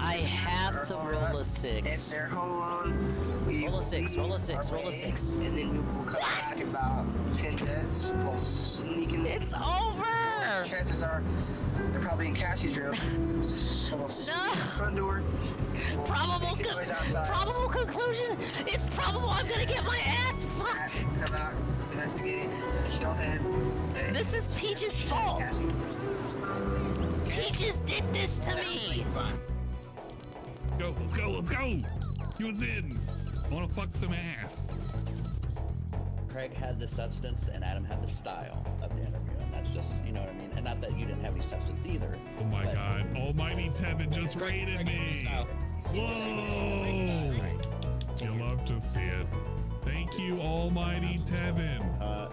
I have to roll a 6. If they're home alone, roll a 6, roll a 6, roll a 6. And then we'll come back in about 10 minutes. We'll sneak in. It's over! Chances are they're probably in Cassie's room. So we'll sneak in the front door. Probable conclusion, it's probable I'm gonna get my ass fucked! Come out, investigate, kill him. This is Peach's fault! Peaches did this to me! Go, let's go, let's go! He was in! I wanna fuck some ass. Craig had the substance and Adam had the style of the interview, and that's just, you know what I mean? And not that you didn't have any substance either. Oh my god, Almighty Tevin just raided me! Whoa! You love to see it. Thank you, Almighty Tevin,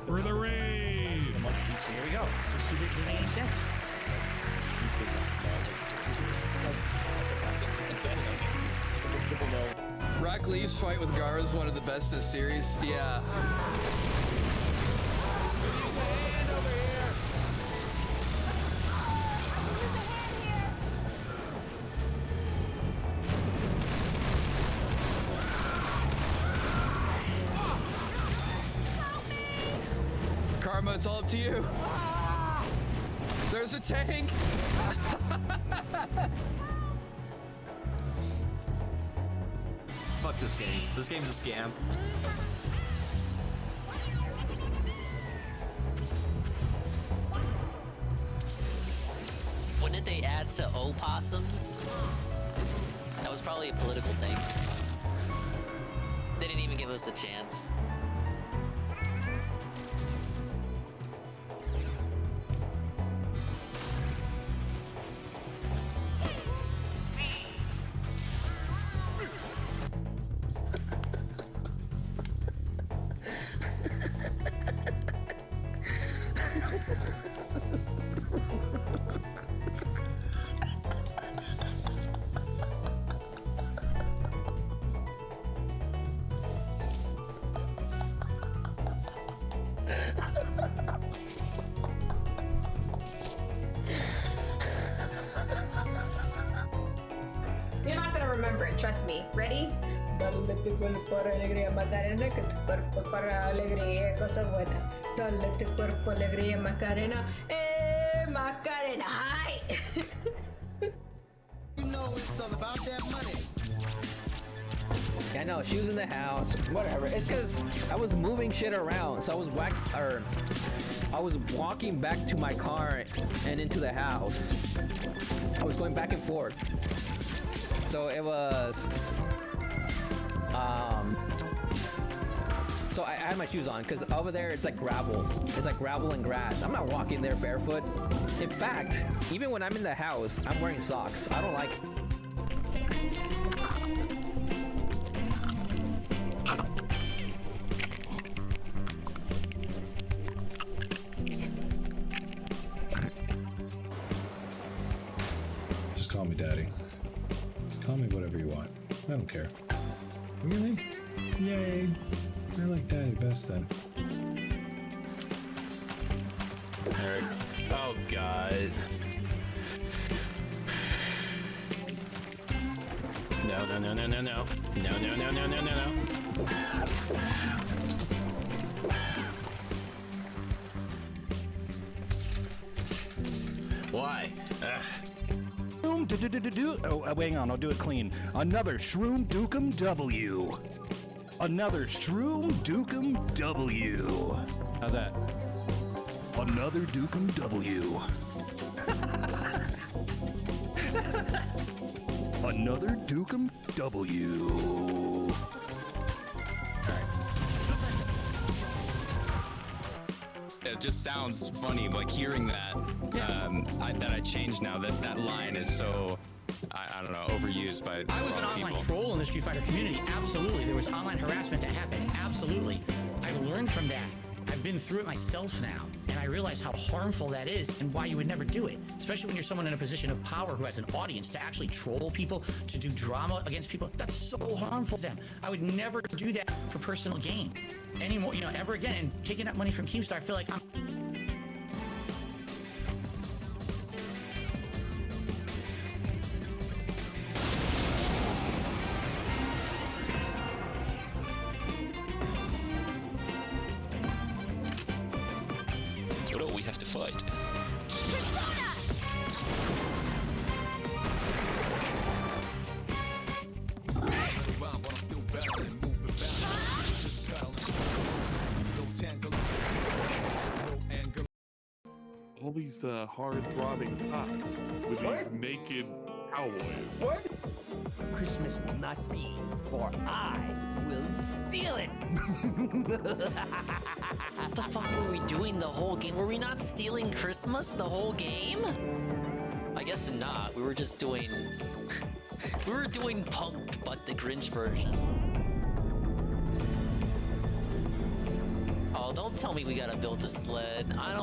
for the raid! Here we go. This didn't make any sense. Rock Lee's fight with Gar is one of the best in the series. Yeah. Karma, it's all up to you. There's a tank. Fuck this game. This game's a scam. When did they add to opossums? That was probably a political thing. They didn't even give us a chance. You're not gonna remember it, trust me. Ready? Dale tu cuerpo alegría, Macarena, que tu cuerpo para alegría, cosa buena. Dale tu cuerpo alegría, Macarena, Macarena, hi! You know it's all about that money. Yeah, I know, she was in the house, whatever. It's because I was moving shit around, so I was walking back to my car and into the house. I was going back and forth. So it was, so I had my shoes on because over there it's like gravel. It's like gravel and grass. I'm not walking there barefoot. In fact, even when I'm in the house, I'm wearing socks. I don't like. Just call me daddy. Call me whatever you want. I don't care. Really? Yay. I like daddy best then. Eric. Oh god. No, no, no, no, no, no. No, no, no, no, no, no, no. Why? Ugh. Oh, hang on, I'll do it clean. Another Shroom Dukem W. Another Shroom Dukem W. How's that? Another Dukem W. Another Dukem W. It just sounds funny, like hearing that. That I changed now. That line is so, I don't know, overused by I was an online troll in the Street Fighter community. Absolutely, there was online harassment that happened. Absolutely, I've learned from that. I've been through it myself now, and I realize how harmful that is and why you would never do it. Especially when you're someone in a position of power who has an audience, to actually troll people, to do drama against people. That's so harmful to them. I would never do that for personal gain anymore, ever again. And taking that money from Keemstar, I feel like I'm. all these hard throbbing pots with these naked cowboys. What? Christmas will not be, for I will steal it. What the fuck were we doing the whole game? Were we not stealing Christmas the whole game? I guess not. We were just doing... we were doing Punk'd, but the Grinch version. Oh, don't tell me we gotta build a sled. I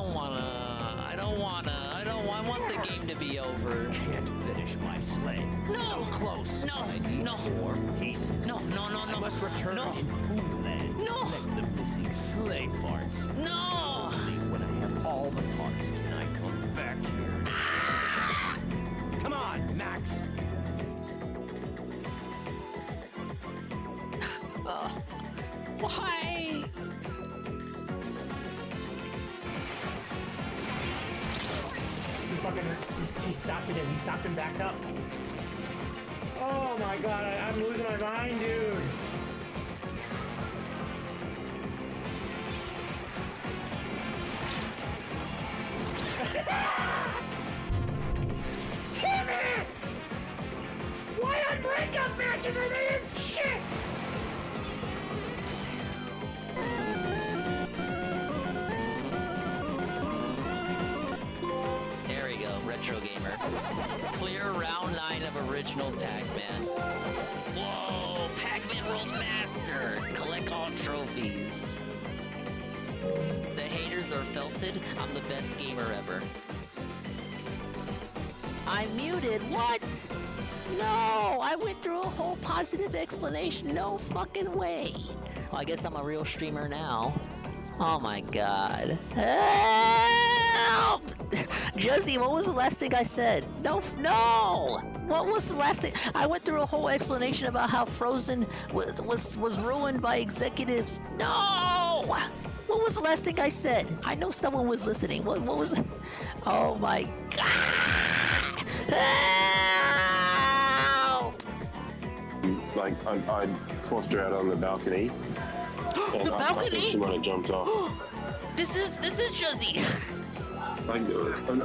want the game to be over. Can't finish my sleigh. No! So close. No! I need No! 4 pieces. No, no, no, no. I must return No. in Homeland. No. Collect the missing sleigh parts. No! Only when I have all the parts can I come back here. Come on, Max. Why? He stopped it and he stopped him back up. Oh my god, I'm losing my mind, dude. Damn it! Why on breakup matches are they in shit? There we go, Retro Gamer. Clear round 9 of original Pac-Man. Whoa, Pac-Man World Master! Collect all trophies. The haters are felted. I'm the best gamer ever. I'm muted. What? No, I went through a whole positive explanation. No fucking way. Well, I guess I'm a real streamer now. Oh my god. Help! Jesse, what was the last thing I said? No! What was the last thing? I went through a whole explanation about how Frozen was ruined by executives. No! What was the last thing I said? I know someone was listening. What was it? Oh my god! Help! Like, I forced her out on the balcony. And The I think balcony? she might have jumped off. This is Jesse. Like, I've been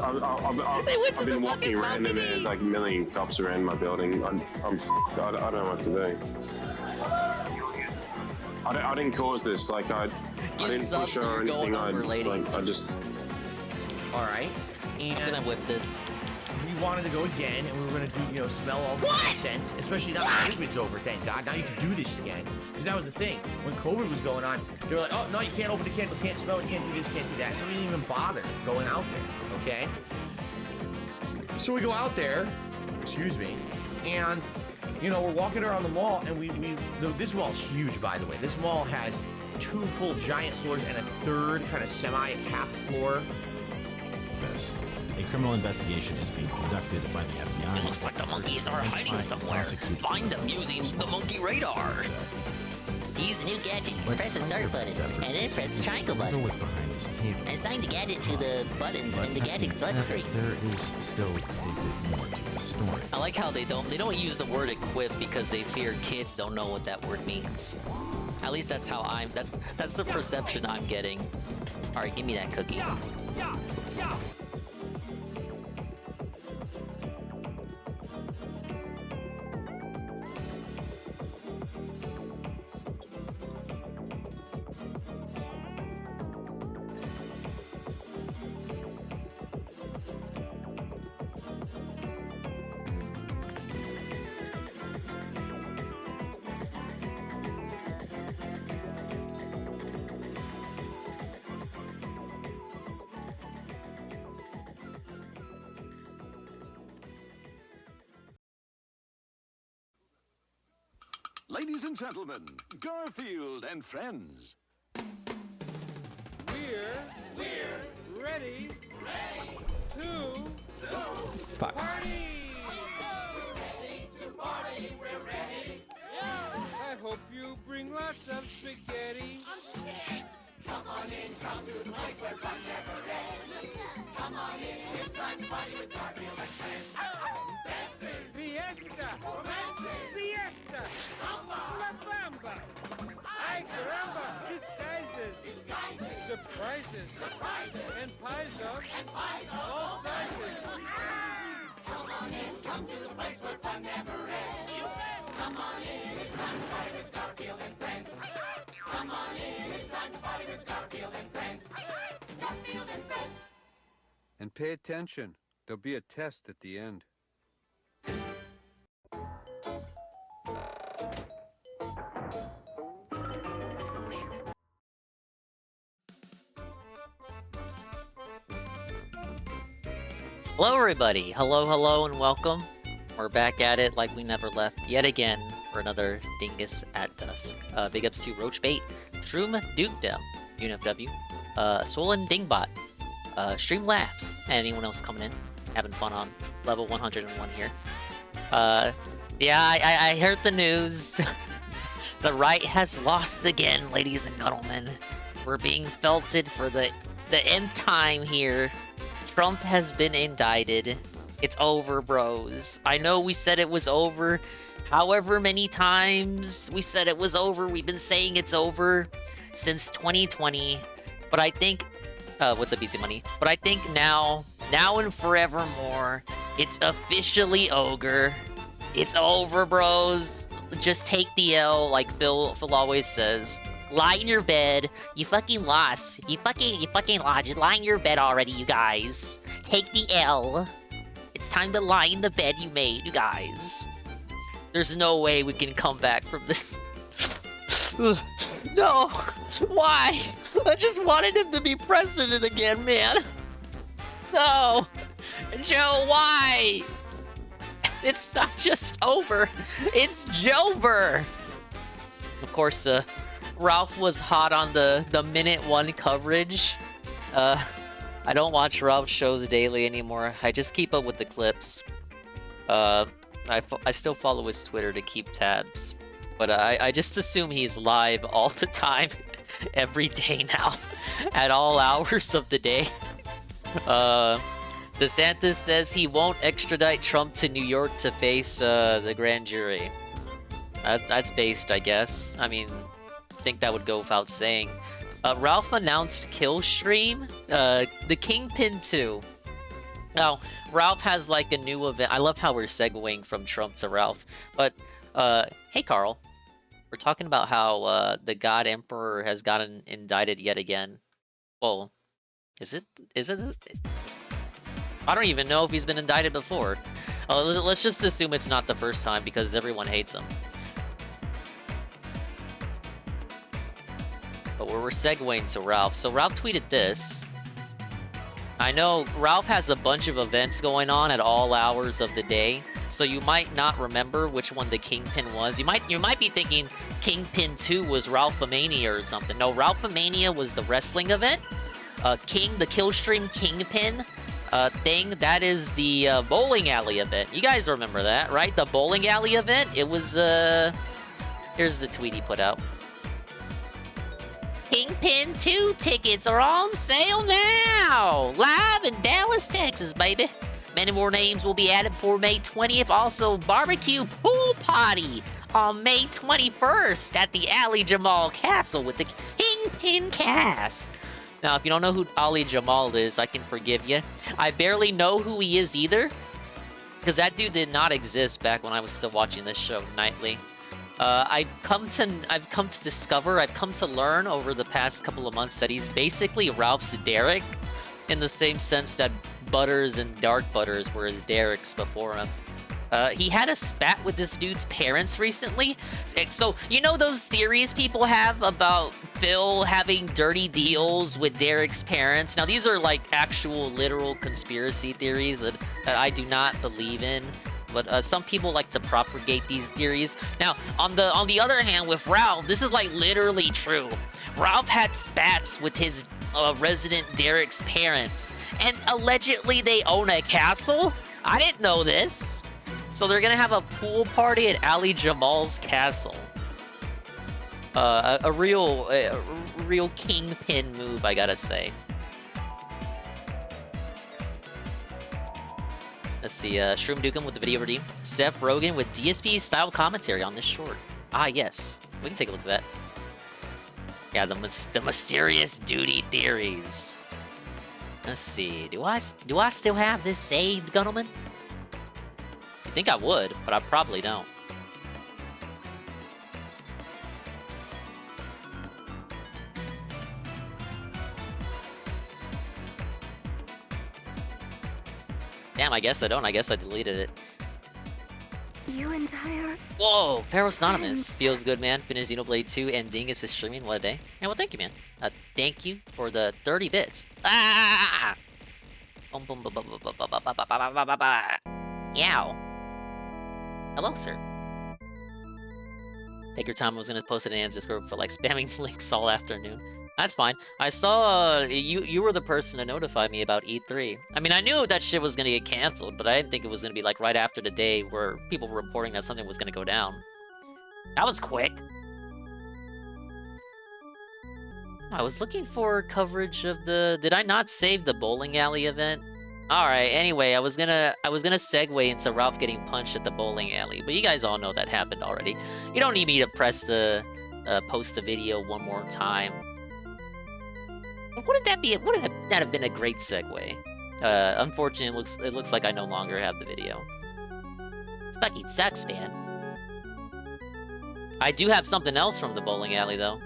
walking around and there's like a million cops around my building. I'm f***ed. I don't know what to do. I didn't cause this. Like, I didn't push her or anything. I just... Alright. And I'm gonna whip this. we wanted to go again, and we were gonna do, smell all the scents, especially now that COVID's over, thank God. Now you can do this again. Because that was the thing. When COVID was going on, they were like, oh, no, you can't open the candle, can't smell it, can't do this, can't do that. So we didn't even bother going out there, okay? So we go out there, excuse me, and, we're walking around the mall, and this mall's huge, by the way. This mall has 2 full giant floors and a third kind of half floor. This. A criminal investigation is being conducted by the FBI. It looks like the monkeys are hiding somewhere. Find them using the monkey radar. Use the new gadget. Press the start button, and then press the triangle button. Was behind this table. Assign the gadget to the buttons in the gadget select screen. There is still a bit more to the story. I like how they don't use the word equip because they fear kids don't know what that word means. At least that's how that's the perception I'm getting. All right, give me that cookie. Ladies and gentlemen, Garfield and friends. We're ready to Fuck. party. We're ready. I hope you bring lots of spaghetti. I'm scared. Come on in, come to the place where fun never ends. Come on in, it's time to party with Garfield and friends. Dancing, fiesta, romancing, siesta, samba, la bamba. Ay caramba, disguises, the surprises. And pies up. All sizes. Come on in, come to the place where fun never ends. Come on in, it's time to party with Garfield and friends. Come on in, it's time to party with Garfield and friends. Garfield and friends. And pay attention. There'll be a test at the end. Hello, everybody. Hello, and welcome. We're back at it like we never left yet again for another Dingus at Dusk. Big ups to Roachbait, Shroom Dukedom, UNFW, Swollen Dingbot, Stream Laughs, and anyone else coming in, having fun on level 101 here. Yeah, I heard the news. The right has lost again, ladies and gentlemen. We're being felted for the end time here. Trump has been indicted. It's over, bros. I know we said it was over. However many times we said it was over, we've been saying it's over since 2020. But I think... what's up, Easy Money? But I think now and forevermore, it's officially ogre. It's over, bros. Just take the L, like Phil always says. Lie in your bed. You fucking lost. You fucking lost. Just lie in your bed already, you guys. Take the L. It's time to lie in the bed you made, you guys. There's no way we can come back from this. No. Why? I just wanted him to be president again, man. No. Joe, why? It's not just over. It's Jover. Of course, Ralph was hot on the minute one coverage. I don't watch Ralph's shows daily anymore. I just keep up with the clips. I still follow his Twitter to keep tabs. But I just assume he's live all the time, every day now, at all hours of the day. DeSantis says he won't extradite Trump to New York to face the grand jury. That's based, I guess. I mean... think that would go without saying. Ralph announced Kill Stream, the Kingpin 2. Now, Ralph has like a new event. I love how we're segueing from Trump to Ralph. But, hey Carl. We're talking about how the God Emperor has gotten indicted yet again. Well, is it? I don't even know if he's been indicted before. Let's just assume it's not the first time because everyone hates him. But we're segueing to Ralph. So Ralph tweeted this. I know Ralph has a bunch of events going on at all hours of the day, so you might not remember which one the Kingpin was. You might be thinking Kingpin 2 was Ralphomania or something. No, Ralphomania was the wrestling event. The Killstream Kingpin thing, that is the bowling alley event. You guys remember that, right? The bowling alley event. It was here's the tweet he put out. Kingpin 2 tickets are on sale now! Live in Dallas, Texas, baby. Many more names will be added before May 20th. Also, barbecue pool party on May 21st at the Ali Jamal Castle with the Kingpin cast. Now, if you don't know who Ali Jamal is, I can forgive you. I barely know who he is either, because that dude did not exist back when I was still watching this show nightly. I've come to learn over the past couple of months that he's basically Ralph's Derek, in the same sense that Butters and Dark Butters were his Dereks before him. He had a spat with this dude's parents recently. So, you know those theories people have about Phil having dirty deals with Derek's parents? Now, these are like actual literal conspiracy theories that I do not believe in. But some people like to propagate these theories. Now, on the other hand, with Ralph, this is like literally true. Ralph had spats with his resident Derek's parents, and allegedly they own a castle? I didn't know this. So they're gonna have a pool party at Ali Jamal's castle. A real kingpin move, I gotta say. Let's see, Shroom Dukem with the video redeem. Seth Rogen with DSP-style commentary on this short. Ah, yes. We can take a look at that. Yeah, the mysterious duty theories. Let's see. Do I still have this saved, Gunnelman? I think I would, but I probably don't. Damn, I guess I don't. I guess I deleted it. You entire. Whoa, Pharaoh's Anonymous. Feels good, man. Finished Xenoblade 2 and Dingus is streaming. What a day. And well, thank you, man. Thank you for the 30 bits. Ah! Yow. Hello, sir. Take your time. I was gonna post it in Anne's Discord for like spamming links all afternoon. That's fine. I saw you were the person to notify me about E3. I mean, I knew that shit was gonna get canceled, but I didn't think it was gonna be like right after the day where people were reporting that something was gonna go down. That was quick. I was looking for coverage of the. Did I not save the bowling alley event? All right. Anyway, I was gonna segue into Ralph getting punched at the bowling alley, but you guys all know that happened already. You don't need me to press the post the video one more time. Wouldn't that have been a great segue? Unfortunately, it looks like I no longer have the video. This fucking sucks, man. I do have something else from the bowling alley, though.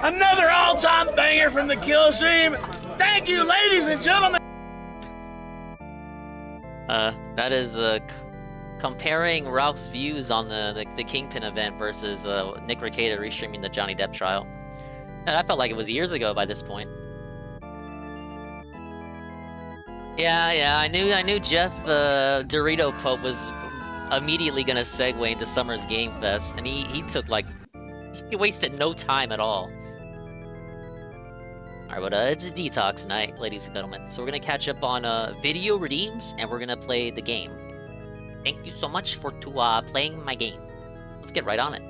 Another all-time banger from the kill stream. Thank you, ladies and gentlemen. That is comparing Ralph's views on the Kingpin event versus Nick Rekieta restreaming the Johnny Depp trial. I felt like it was years ago by this point. Yeah, I knew Jeff Dorito Pope was immediately gonna segue into Summer's Game Fest, and he took like he wasted no time at all. Alright, but it's a detox night, ladies and gentlemen. So we're gonna catch up on video redeems, and we're gonna play the game. Thank you so much for playing my game. Let's get right on it.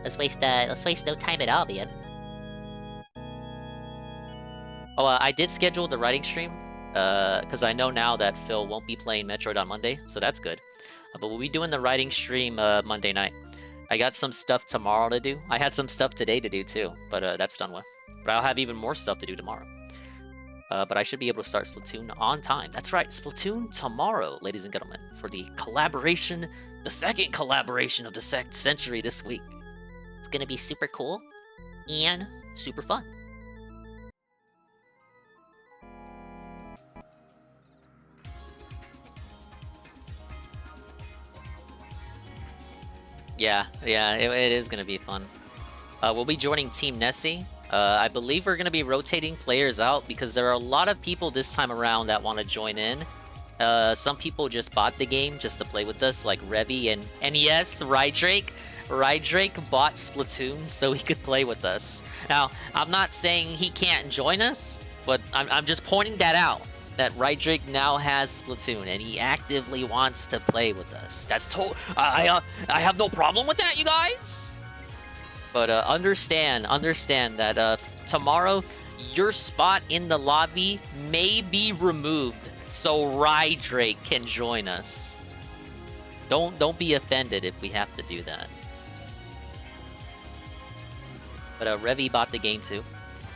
Let's waste no time at all, man. Oh, I did schedule the writing stream, because I know now that Phil won't be playing Metroid on Monday, so that's good. But we'll be doing the writing stream Monday night. I got some stuff tomorrow to do. I had some stuff today to do too, but that's done with. But I'll have even more stuff to do tomorrow. But I should be able to start Splatoon on time. That's right, Splatoon tomorrow, ladies and gentlemen, for the collaboration, the second collaboration of the century this week. It's gonna be super cool and super fun. Yeah, it is gonna be fun. We'll be joining Team Nessie. I believe we're gonna be rotating players out because there are a lot of people this time around that want to join in. Some people just bought the game just to play with us, like Revy and yes, Rydrake. Rydrake bought Splatoon so he could play with us. Now, I'm not saying he can't join us, but I'm just pointing that out. That Rydrake now has Splatoon and he actively wants to play with us. That's I have no problem with that, you guys. But understand that tomorrow your spot in the lobby may be removed so Rydrake can join us. Don't be offended if we have to do that. But Revy bought the game too.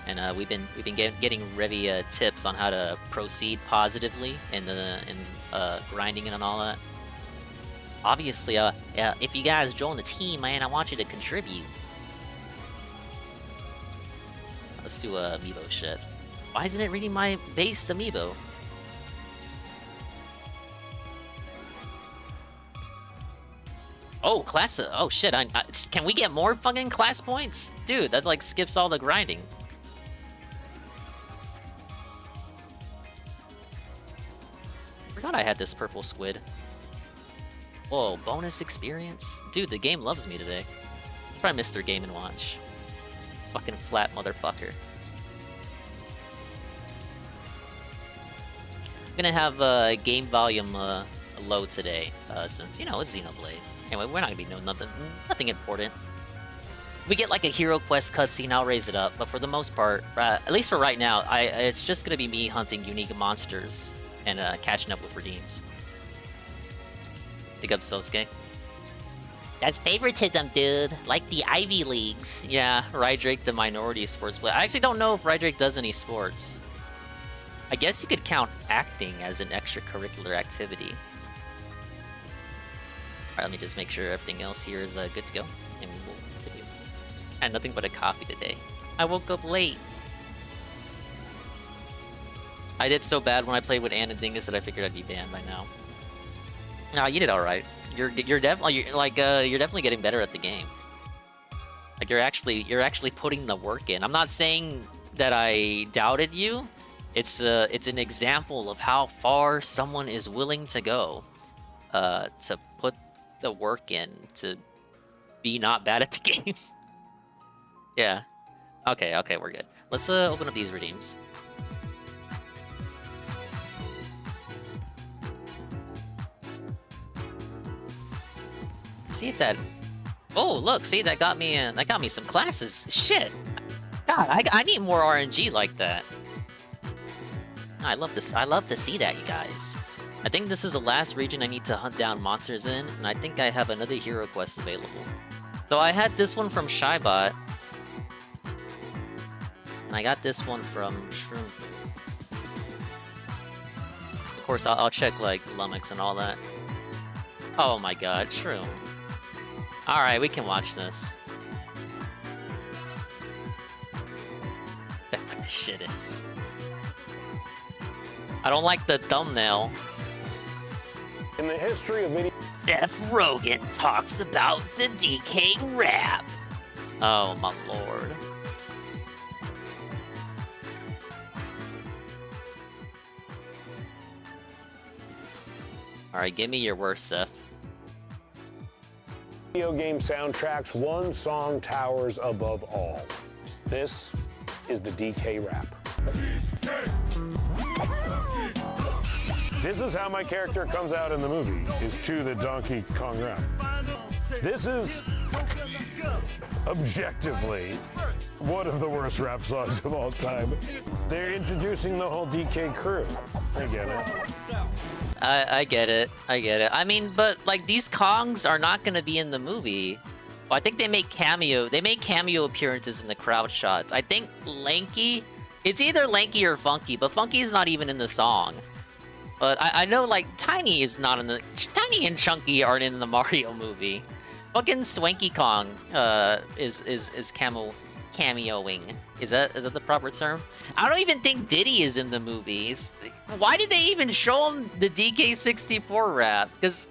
And we've been getting Revy tips on how to proceed positively in grinding and all that. Obviously, if you guys join the team, man, I want you to contribute. Let's do amiibo shit. Why isn't it reading my based amiibo? Oh, class. Oh shit! Can we get more fucking class points, dude? That like skips all the grinding. Forgot I had this purple squid. Whoa, bonus experience? Dude, the game loves me today. It's probably Mr. Game & Watch. This fucking flat motherfucker. I'm gonna have game volume low today, since, you know, it's Xenoblade. Anyway, we're not gonna be doing nothing important. If we get like a Hero Quest cutscene, I'll raise it up, but for the most part, at least for right now, it's just gonna be me hunting unique monsters and catching up with redeems. Pick up Sosuke. That's favoritism, dude. Like the Ivy Leagues. Yeah, Rydrake, the minority sports player. I actually don't know if Rydrake does any sports. I guess you could count acting as an extracurricular activity. Alright, let me just make sure everything else here is good to go. And we will continue. I had nothing but a coffee today. I woke up late. I did so bad when I played with Ann and Dingus that I figured I'd be banned by now. Nah, you did alright. You're definitely getting better at the game. Like you're actually putting the work in. I'm not saying that I doubted you. It's an example of how far someone is willing to go to put the work in to be not bad at the game. Yeah. Okay, we're good. Let's open up these redeems. See if that. Oh, look! See, that got me. That got me some classes. Shit. God, I need more RNG like that. I love this. I love to see that, you guys. I think this is the last region I need to hunt down monsters in, and I think I have another hero quest available. So I had this one from Shybot, and I got this one from Shroom. Of course, I'll check like Lummox and all that. Oh my God, Shroom. All right, we can watch this. That's what this shit is. I don't like the thumbnail. In the history of video, Seth Rogen talks about the DK rap. Oh my lord. All right, give me your worst, Seth. video game soundtracks, one song towers above all. This is the DK rap. This is how my character comes out in the movie, is to the Donkey Kong rap. This is objectively one of the worst rap songs of all time. They're introducing the whole DK crew. I get it. I get it. I get it. I mean, but like these Kongs are not gonna be in the movie. Well, I think they make cameo appearances in the crowd shots. I think Lanky, it's either Lanky or Funky, but Funky's not even in the song. But I know like Tiny is not in the. Tiny and Chunky aren't in the Mario movie. Fucking Swanky Kong is cameoing. Is that the proper term? I don't even think Diddy is in the movies. Why did they even show him the DK64 rap? Because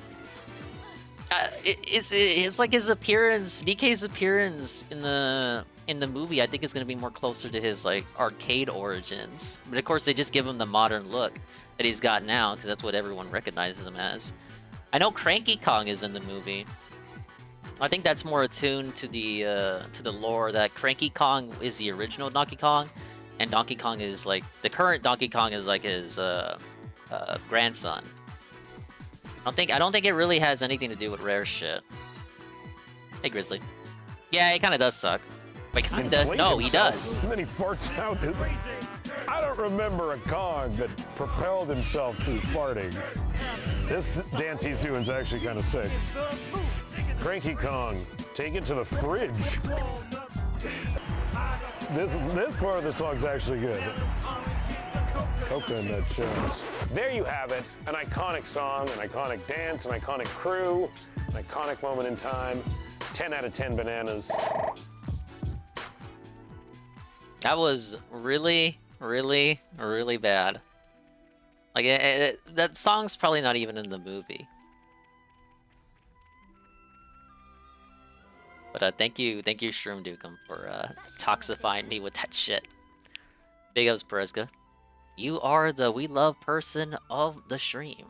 it's like his appearance, DK's appearance in the movie. I think is gonna be more closer to his like arcade origins. But of course, they just give him the modern look that he's got now because that's what everyone recognizes him as. I know Cranky Kong is in the movie. I think that's more attuned to the lore that Cranky Kong is the original Donkey Kong, and Donkey Kong is like the current Donkey Kong is like his grandson. I don't think it really has anything to do with rare shit. Hey Grizzly, yeah, it kind of does suck. Wait, kinda? No, he does. And then he farts out. I don't remember a Kong that propelled himself through farting. This dance he's doing is actually kind of sick. Cranky Kong, take it to the fridge. This part of the song's actually good. Coconut shells. There you have it. An iconic song, an iconic dance, an iconic crew, an iconic moment in time. 10 out of 10 bananas. That was really, really, really bad. Like that song's probably not even in the movie. But thank you, Shroom Dukem, for toxifying me with that shit. Big ups, Perezka. You are the we love person of the stream.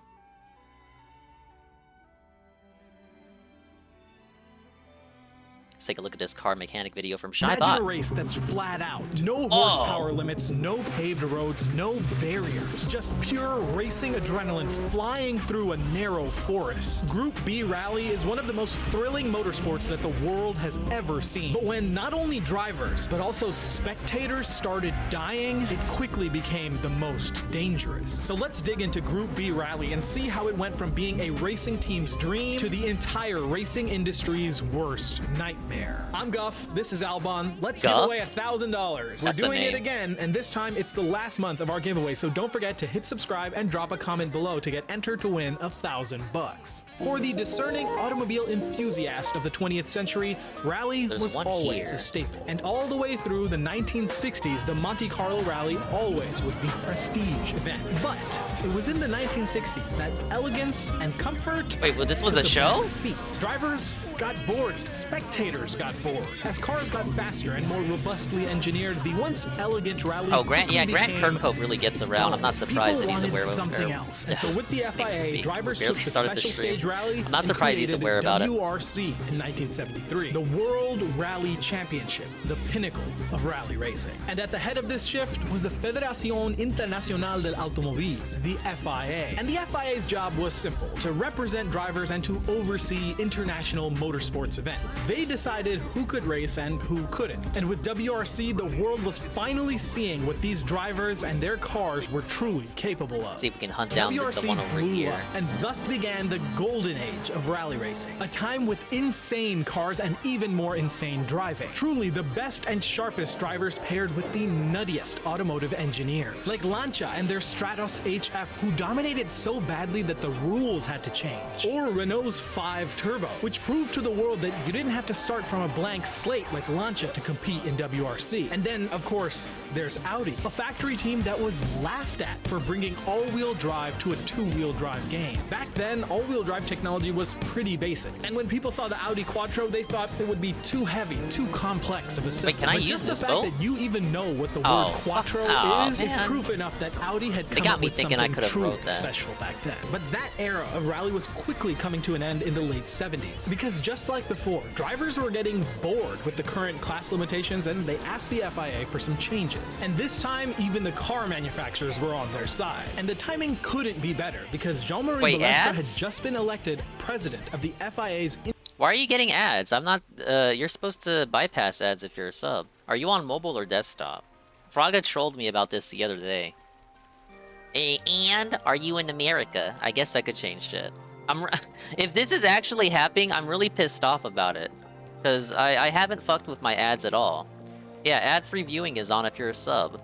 take a look at this car mechanic video from Imagine ShyBot. a race that's flat out. No horsepower limits, no paved roads, no barriers. Just pure racing adrenaline flying through a narrow forest. Group B Rally is one of the most thrilling motorsports that the world has ever seen. But when not only drivers, but also spectators started dying, it quickly became the most dangerous. So let's dig into Group B Rally and see how it went from being a racing team's dream to the entire racing industry's worst nightmare. I'm Guff, this is Albon. Let's give Guff? away $1,000. We're That's a doing it name. again, and this time it's the last month of our giveaway, so don't forget to hit subscribe and drop a comment below to get entered to win $1,000. For the discerning automobile enthusiast of the 20th century, Rally There's was one always here. a staple. And all the way through the 1960s, the Monte Carlo Rally always was the prestige event. But it was in the 1960s that elegance and comfort. Wait, well, this was took a a show? back seat. Drivers got bored, spectators got bored. As cars got faster and more robustly engineered, the once elegant Rally Oh, Grant, yeah, quickly Grant became Kirkhope really gets around. I'm not surprised that he's People aware wanted of something else. And so with the FIA, drivers took the special stage rally. I'm not and surprised he's created aware about it. WRC in 1973, the World Rally Championship, the pinnacle of rally racing. And at the head of this shift was the Federación Internacional del Automóvil, the FIA. And the FIA's job was simple: to represent drivers and to oversee international motorsports events. They decided who could race and who couldn't. And with WRC, the world was finally seeing what these drivers and their cars were truly capable of. See if we can hunt down the one over blew here. up, and thus began the golden age of rally racing. A time with insane cars and even more insane driving. Truly the best and sharpest drivers paired with the nuttiest automotive engineers. Like Lancia and their Stratos HF, who dominated so badly that the rules had to change. Or Renault's 5 Turbo, which proved to the world that you didn't have to start from a blank slate like Lancia to compete in WRC. And then, of course, there's Audi, a factory team that was laughed at for bringing all-wheel drive to a two-wheel drive game. Back then, all-wheel drive technology was pretty basic, and when people saw the Audi Quattro, they thought it would be too heavy, too complex of a system. can I but use just this the fact boat? that you even know what the Oh, word fuck. Quattro Oh, is man. proof enough that Audi had They come got up me with thinking I something could have truly wrote that. special back then. But that era of rally was quickly coming to an end in the late 70s, because just like before, drivers were getting bored with the current class limitations, and they asked the FIA for some changes. And this time, even the car manufacturers were on their side. And the timing couldn't be better, because Jean-Marie Wait, Balestra had ads? just been elected president of the FIA's. Why are you getting ads? I'm not, you're supposed to bypass ads if you're a sub. Are you on mobile or desktop? Fraga trolled me about this the other day. And are you in America? I guess that could change shit. If this is actually happening, I'm really pissed off about it. Because I haven't fucked with my ads at all. Yeah, ad-free viewing is on if you're a sub.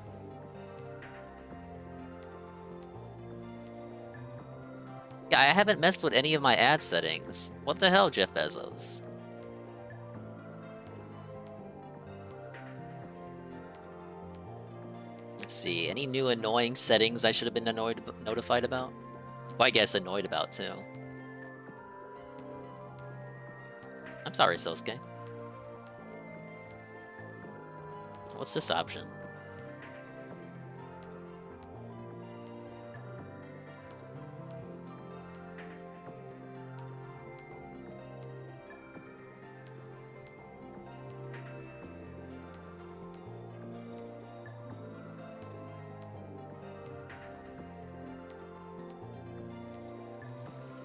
Yeah, I haven't messed with any of my ad settings. What the hell, Jeff Bezos? Let's see, any new annoying settings I should have been notified about? Well, I guess annoyed about, too. I'm sorry, Sosuke. What's this option?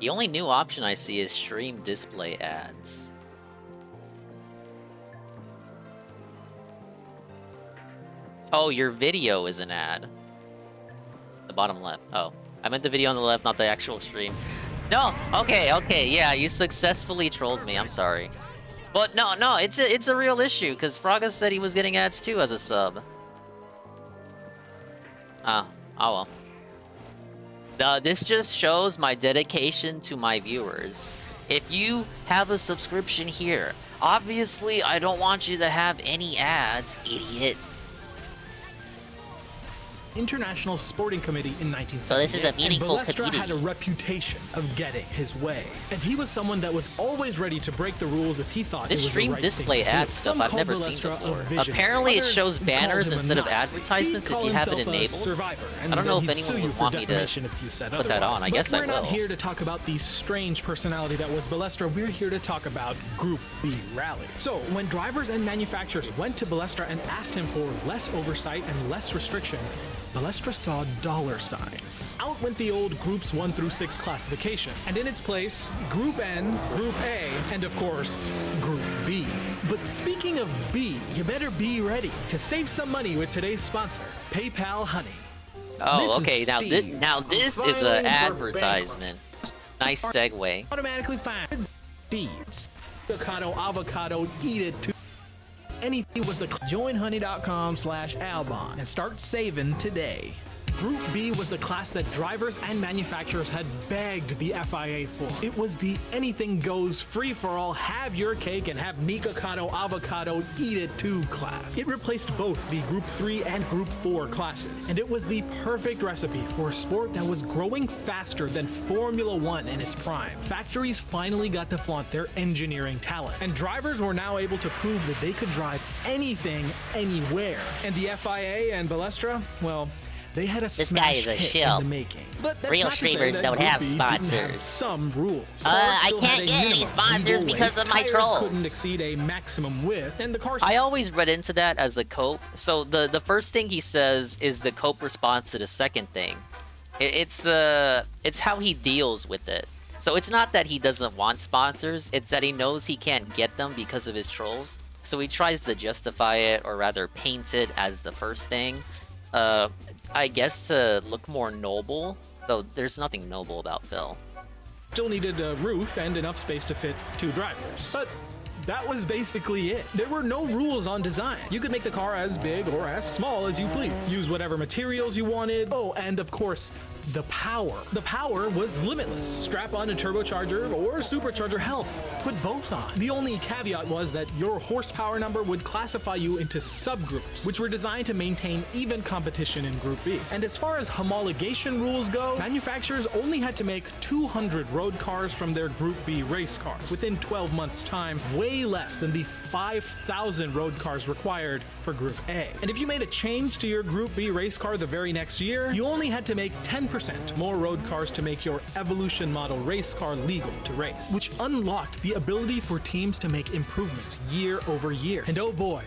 The only new option I see is stream display ads. Oh, your video is an ad. The bottom left. Oh, I meant the video on the left, not the actual stream. No, okay, yeah, you successfully trolled me. I'm sorry. But no, it's a real issue, because Fraga said he was getting ads too as a sub. Oh well. This just shows my dedication to my viewers. If you have a subscription here, obviously I don't want you to have any ads, idiot. International Sporting Committee in 1978. So this is a meaningful and Balestra committee. had a reputation of getting his way. And he was someone that was always ready to break the rules if he thought This it was stream the right display thing to do. ad stuff Some I've called never seen Balestra a before. visionary. Apparently it Others shows called banners him a instead of Nazi. advertisements He'd if call you have it himself a enabled. survivor, and I don't know then if he'd anyone sue you would for want me to defamation if you said put that on. I guess I But we're not will. here to talk about the strange personality that was Balestra. We're here to talk about Group B Rally. So when drivers and manufacturers went to Balestra and asked him for less oversight and less restriction, Balestra saw dollar signs. Out went the old Groups 1 through 6 classification, and in its place, Group N, Group A, and of course, Group B. But speaking of B, you better be ready to save some money with today's sponsor, PayPal Honey. Oh, This okay. is Now, Steve. now this is Filing an for advertisement. Nice segue. Automatically find Steve's avocado, eat it too. Anything was the joinhoney.com/Albon and start saving today. Group B was the class that drivers and manufacturers had begged the FIA for. It was the anything goes free for all, have your cake and have Nikocado avocado, eat it too class. It replaced both the Group 3 and Group 4 classes, and it was the perfect recipe for a sport that was growing faster than Formula One in its prime. Factories finally got to flaunt their engineering talent, and drivers were now able to prove that they could drive anything, anywhere. And the FIA and Balestra, well, they had a This smash guy is a hit shill. in the making. But that's Real not to say streamers that don't Group have B didn't have sponsors. some rules. I Cars still can't had a get any minimum sponsors legal because weight. of my Tires trolls. couldn't exceed a maximum width, and the car. I always read into that as a cope. So the first thing he says is the cope response to the second thing. It's how he deals with it. So it's not that he doesn't want sponsors, it's that he knows he can't get them because of his trolls. So he tries to justify it, or rather paints it as the first thing. I guess to look more noble, though there's nothing noble about Phil. Still needed a roof and enough space to fit 2 drivers. But that was basically it. There were no rules on design. You could make the car as big or as small as you please. Use whatever materials you wanted. Oh, and of course, the power. The power was limitless. Strap on a turbocharger or supercharger, hell, put both on. The only caveat was that your horsepower number would classify you into subgroups, which were designed to maintain even competition in Group B. And as far as homologation rules go, manufacturers only had to make 200 road cars from their Group B race cars within 12 months' time, way less than the 5,000 road cars required for Group A. And if you made a change to your Group B race car the very next year, you only had to make 10% more road cars to make your Evolution model race car legal to race, which unlocked the ability for teams to make improvements year over year. And oh boy,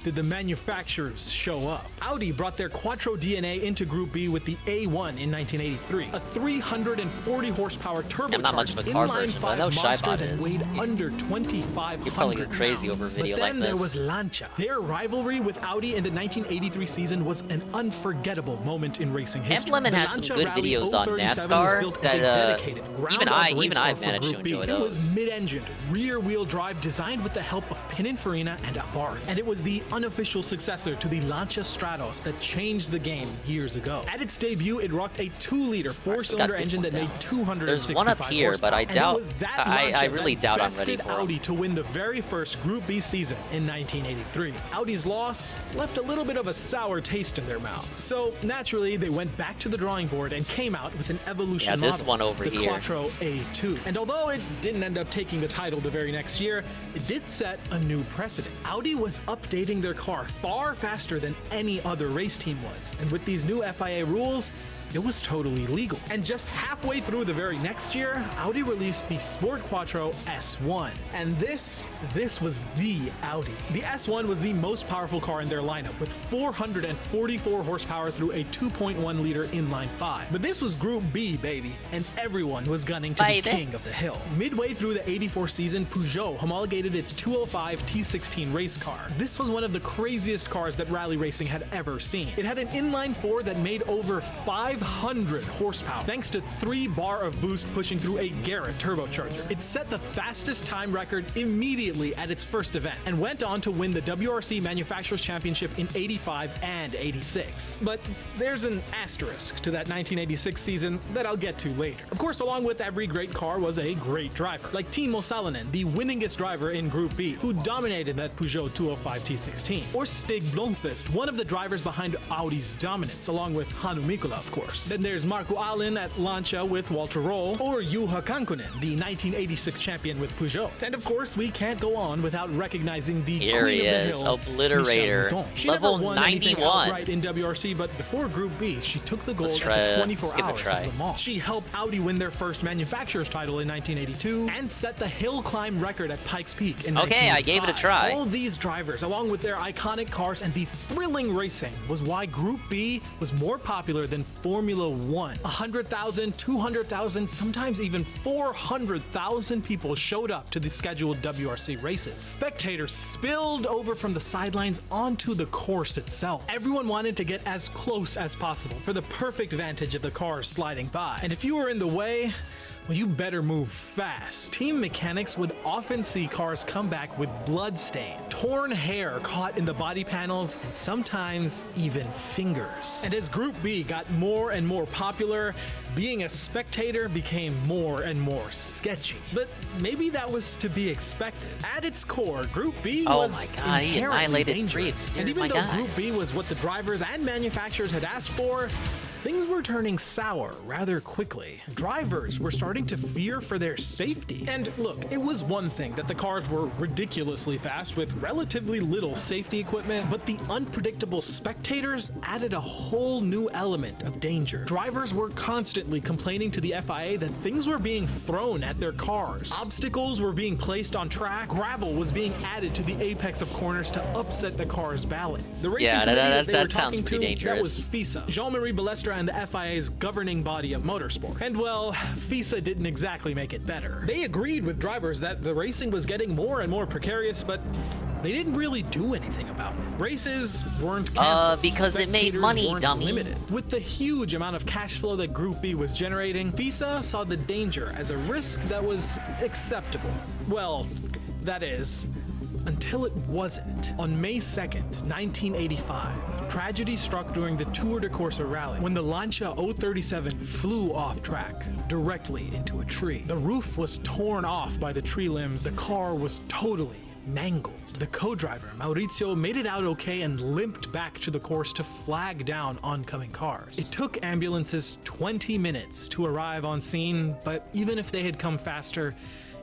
did the manufacturers show up. Audi brought their Quattro DNA into Group B with the A1 in 1983, a 340 horsepower turbocharged I'm not much of a car inline version, but I 5 know monster Shybot that is. weighed under 2,500 You'd probably go crazy over a video but then like there this. was Lancia. Their rivalry with Audi in the 1983 season was an unforgettable moment in racing history. Lemon The has some Lancia good Rally videos on 037 was NASCAR built as a that dedicated even ground-up race car I've for managed to Group B. enjoy It those. was mid-engined, rear-wheel drive, designed with the help of Pininfarina and Abarth, and it was the unofficial successor to the Lancia Stratos that changed the game years ago. At its debut, it rocked a 2-liter four-cylinder engine that made 265 There's one up here, but I horsepower, and it doubt. was that I Lancia really that doubt I'm ready bested for Audi it. to win the very first Group B season in 1983. Audi's loss left a little bit of a sour taste in their mouth, so naturally they went back to the drawing board and came out with an Evolution Yeah, this model, one over the here. Quattro A2. And although it didn't end up taking the title the very next year, it did set a new precedent. Audi was updating their car far faster than any other race team was, and with these new FIA rules, it was totally legal. And just halfway through the very next year, Audi released the Sport Quattro S1. And this was the Audi. The S1 was the most powerful car in their lineup, with 444 horsepower through a 2.1-liter inline 5. But this was Group B, baby, and everyone was gunning to be king of the hill. Midway through the 84 season, Peugeot homologated its 205 T16 race car. This was one of the craziest cars that rally racing had ever seen. It had an inline 4 that made over 5 500 horsepower, thanks to 3 bar of boost pushing through a Garrett turbocharger. It set the fastest time record immediately at its first event, and went on to win the WRC Manufacturers Championship in 85 and 86. But there's an asterisk to that 1986 season that I'll get to later. Of course, along with every great car was a great driver, like Timo Salonen, the winningest driver in Group B, who dominated that Peugeot 205 T16, or Stig Blomqvist, one of the drivers behind Audi's dominance, along with Hannu Mikkola, of course. Then there's Marko Alin at Lancia with Walter Roll, or Juha Kankkunen, the 1986 champion with Peugeot. And of course, we can't go on without recognizing the Here queen he of the is, hill, Obliterator, Michelle Mouton. She level never won anything 91. outright in WRC, but before Group B, she took the gold Let's try at the to 24 skip a hours try. of Le Mans. She helped Audi win their first manufacturer's title in 1982 and set the hill climb record at Pikes Peak in Okay, I gave it a 1985. try. All these drivers, along with their iconic cars and the thrilling racing, was why Group B was more popular than Formula One. 100,000, 200,000, sometimes even 400,000 people showed up to the scheduled WRC races. Spectators spilled over from the sidelines onto the course itself. Everyone wanted to get as close as possible for the perfect vantage of the cars sliding by. And if you were in the way, well, you better move fast. Team mechanics would often see cars come back with blood stain, torn hair caught in the body panels, and sometimes even fingers. And as Group B got more and more popular, being a spectator became more and more sketchy. But maybe that was to be expected. At its core, Group B Oh was my god, he inherently annihilated dangerous. 3 And of even my though guys. Group B was what the drivers and manufacturers had asked for, things were turning sour rather quickly. Drivers were starting to fear for their safety. And look, it was one thing that the cars were ridiculously fast with relatively little safety equipment, but the unpredictable spectators added a whole new element of danger. Drivers were constantly complaining to the FIA that things were being thrown at their cars. Obstacles were being placed on track. Gravel was being added to the apex of corners to upset the car's balance. The racing Yeah, committee that they were sounds talking pretty to, that was dangerous. FISA, Jean-Marie Balestra, and the FIA's governing body of motorsport. And well, FISA didn't exactly make it better. They agreed with drivers that the racing was getting more and more precarious, but they didn't really do anything about it. Races weren't canceled. Because it made Spectators money, weren't dummy. limited. With the huge amount of cash flow that Group B was generating, FISA saw the danger as a risk that was acceptable. Well, that is, until it wasn't. On May 2nd, 1985, tragedy struck during the Tour de Corsa rally when the Lancia 037 flew off track directly into a tree. The roof was torn off by the tree limbs. The car was totally mangled. The co-driver, Maurizio, made it out okay and limped back to the course to flag down oncoming cars. It took ambulances 20 minutes to arrive on scene, but even if they had come faster,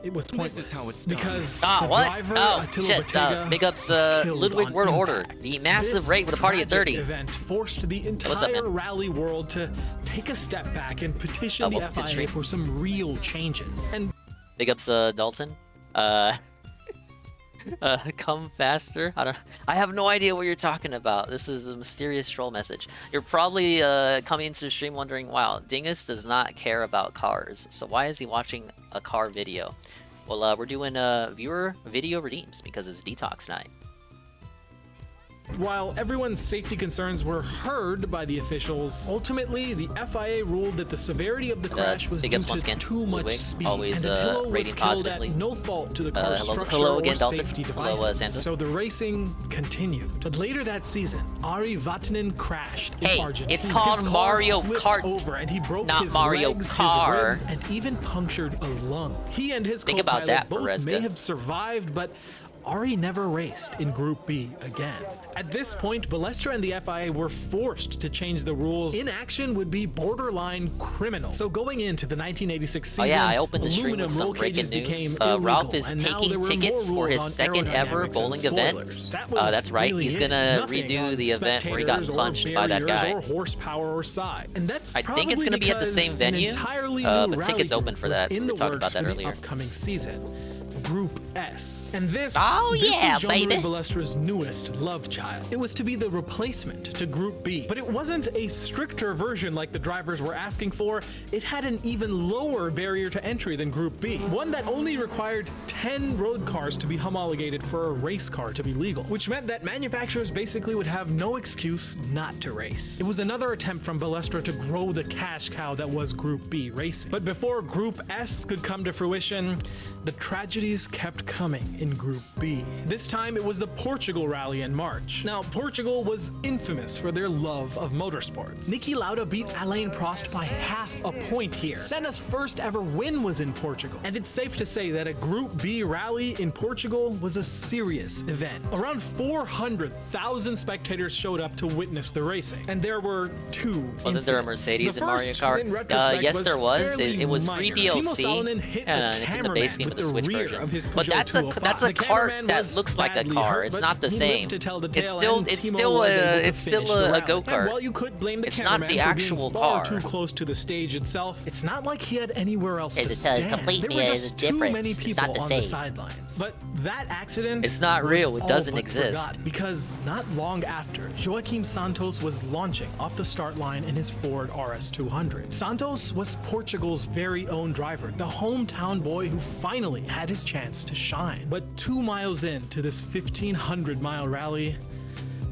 it was pointless. This is how it's done. Because Ah, the what? driver, Oh, Attila shit. Bottega, Big ups, was killed Ludwig on World Order. impact. The massive This rate with a party of tragic 30. event forced the what's up, entire man? rally world to take a step back and petition the welcome to the FIA stream. for some real changes. And Big ups, Dalton. Come faster. I have no idea what you're talking about. This is a mysterious troll message. You're probably coming into the stream wondering, wow, Dingus does not care about cars. So why is he watching a car video? Well, we're doing viewer video redeems because it's detox night. while everyone's safety concerns were heard by the officials, ultimately the FIA ruled that the severity of the crash was big due ups once to again. too much Ludwig, speed, always, and Attila was rating killed positively. at no fault to the car's structure hello again, or Dalton. safety Hello, devices. Santa. So the racing continued. But later that season, Ari Vatanen crashed in Hey, Argentina. it's called His car Mario flipped Kart, over and he broke not his Mario legs, Car. his ribs, and even punctured a lung. He and his Think co-pilot about that, both Berezka. may have survived, but Ari never raced in Group B again. At this point, Balestra and the FIA were forced to change the rules. Inaction would be borderline criminal. So going into the 1986 season, Oh yeah, I opened the stream aluminum with some roll cages breaking news. became illegal, Ralph is and now taking there were tickets more for his rules on second ever aerodynamics and bowling event. spoilers. That was That's right, really he's it. gonna Nothing redo on the event where he got spectators or punched by that guy. barriers or horsepower or size. And that's I think it's gonna be at the same venue, an entirely but new tickets rally open for was that, so in we the talked works about that for earlier. the upcoming season. Group S. And this was Jean-Louis Balestra's newest love child. It was to be the replacement to Group B. But it wasn't a stricter version like the drivers were asking for. It had an even lower barrier to entry than Group B. One that only required 10 road cars to be homologated for a race car to be legal, which meant that manufacturers basically would have no excuse not to race. It was another attempt from Balestra to grow the cash cow that was Group B racing. But before Group S could come to fruition, the tragedies kept coming in Group B. This time it was the Portugal rally in March. Now, Portugal was infamous for their love of motorsports. Niki Lauda beat Alain Prost by half a point here. Senna's first ever win was in Portugal, and it's safe to say that a Group B rally in Portugal was a serious event. Around 400,000 spectators showed up to witness the racing, and there were two Wasn't there a Mercedes in Mario Kart? Yes, there was. It was free DLC, and it's in the base game of the Switch version. But that's a kart that looks like a car. It's not the same. It's still a go-kart. It's not the actual car. Too close to the stage itself. It's not like he had anywhere else to It's stand. a complete There were just too difference. many It's people not the on same. the sidelines. But that accident It's not was real. It all doesn't but exist. forgot, because not long after, Joaquim Santos was launching off the start line in his Ford RS200. Santos was Portugal's very own driver, the hometown boy who finally had his chance to shine. But 2 miles into this 1,500-mile rally,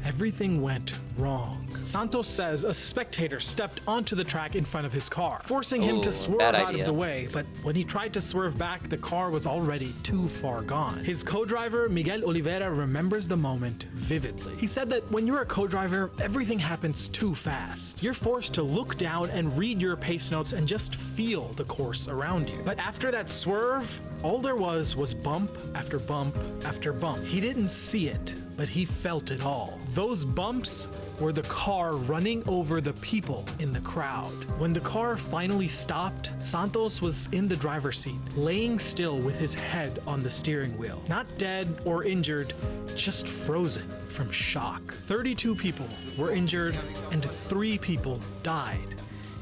everything went wrong. Santos says a spectator stepped onto the track in front of his car, forcing him to swerve out of the way, but when he tried to swerve back, the car was already too far gone. His co-driver, Miguel Oliveira, remembers the moment vividly. He said that when you're a co-driver, everything happens too fast. You're forced to look down and read your pace notes and just feel the course around you. But after that swerve, all there was bump after bump after bump. He didn't see it, but he felt it all. Those bumps were the car running over the people in the crowd. When the car finally stopped, Santos was in the driver's seat, laying still with his head on the steering wheel. Not dead or injured, just frozen from shock. 32 people were injured and 3 people died,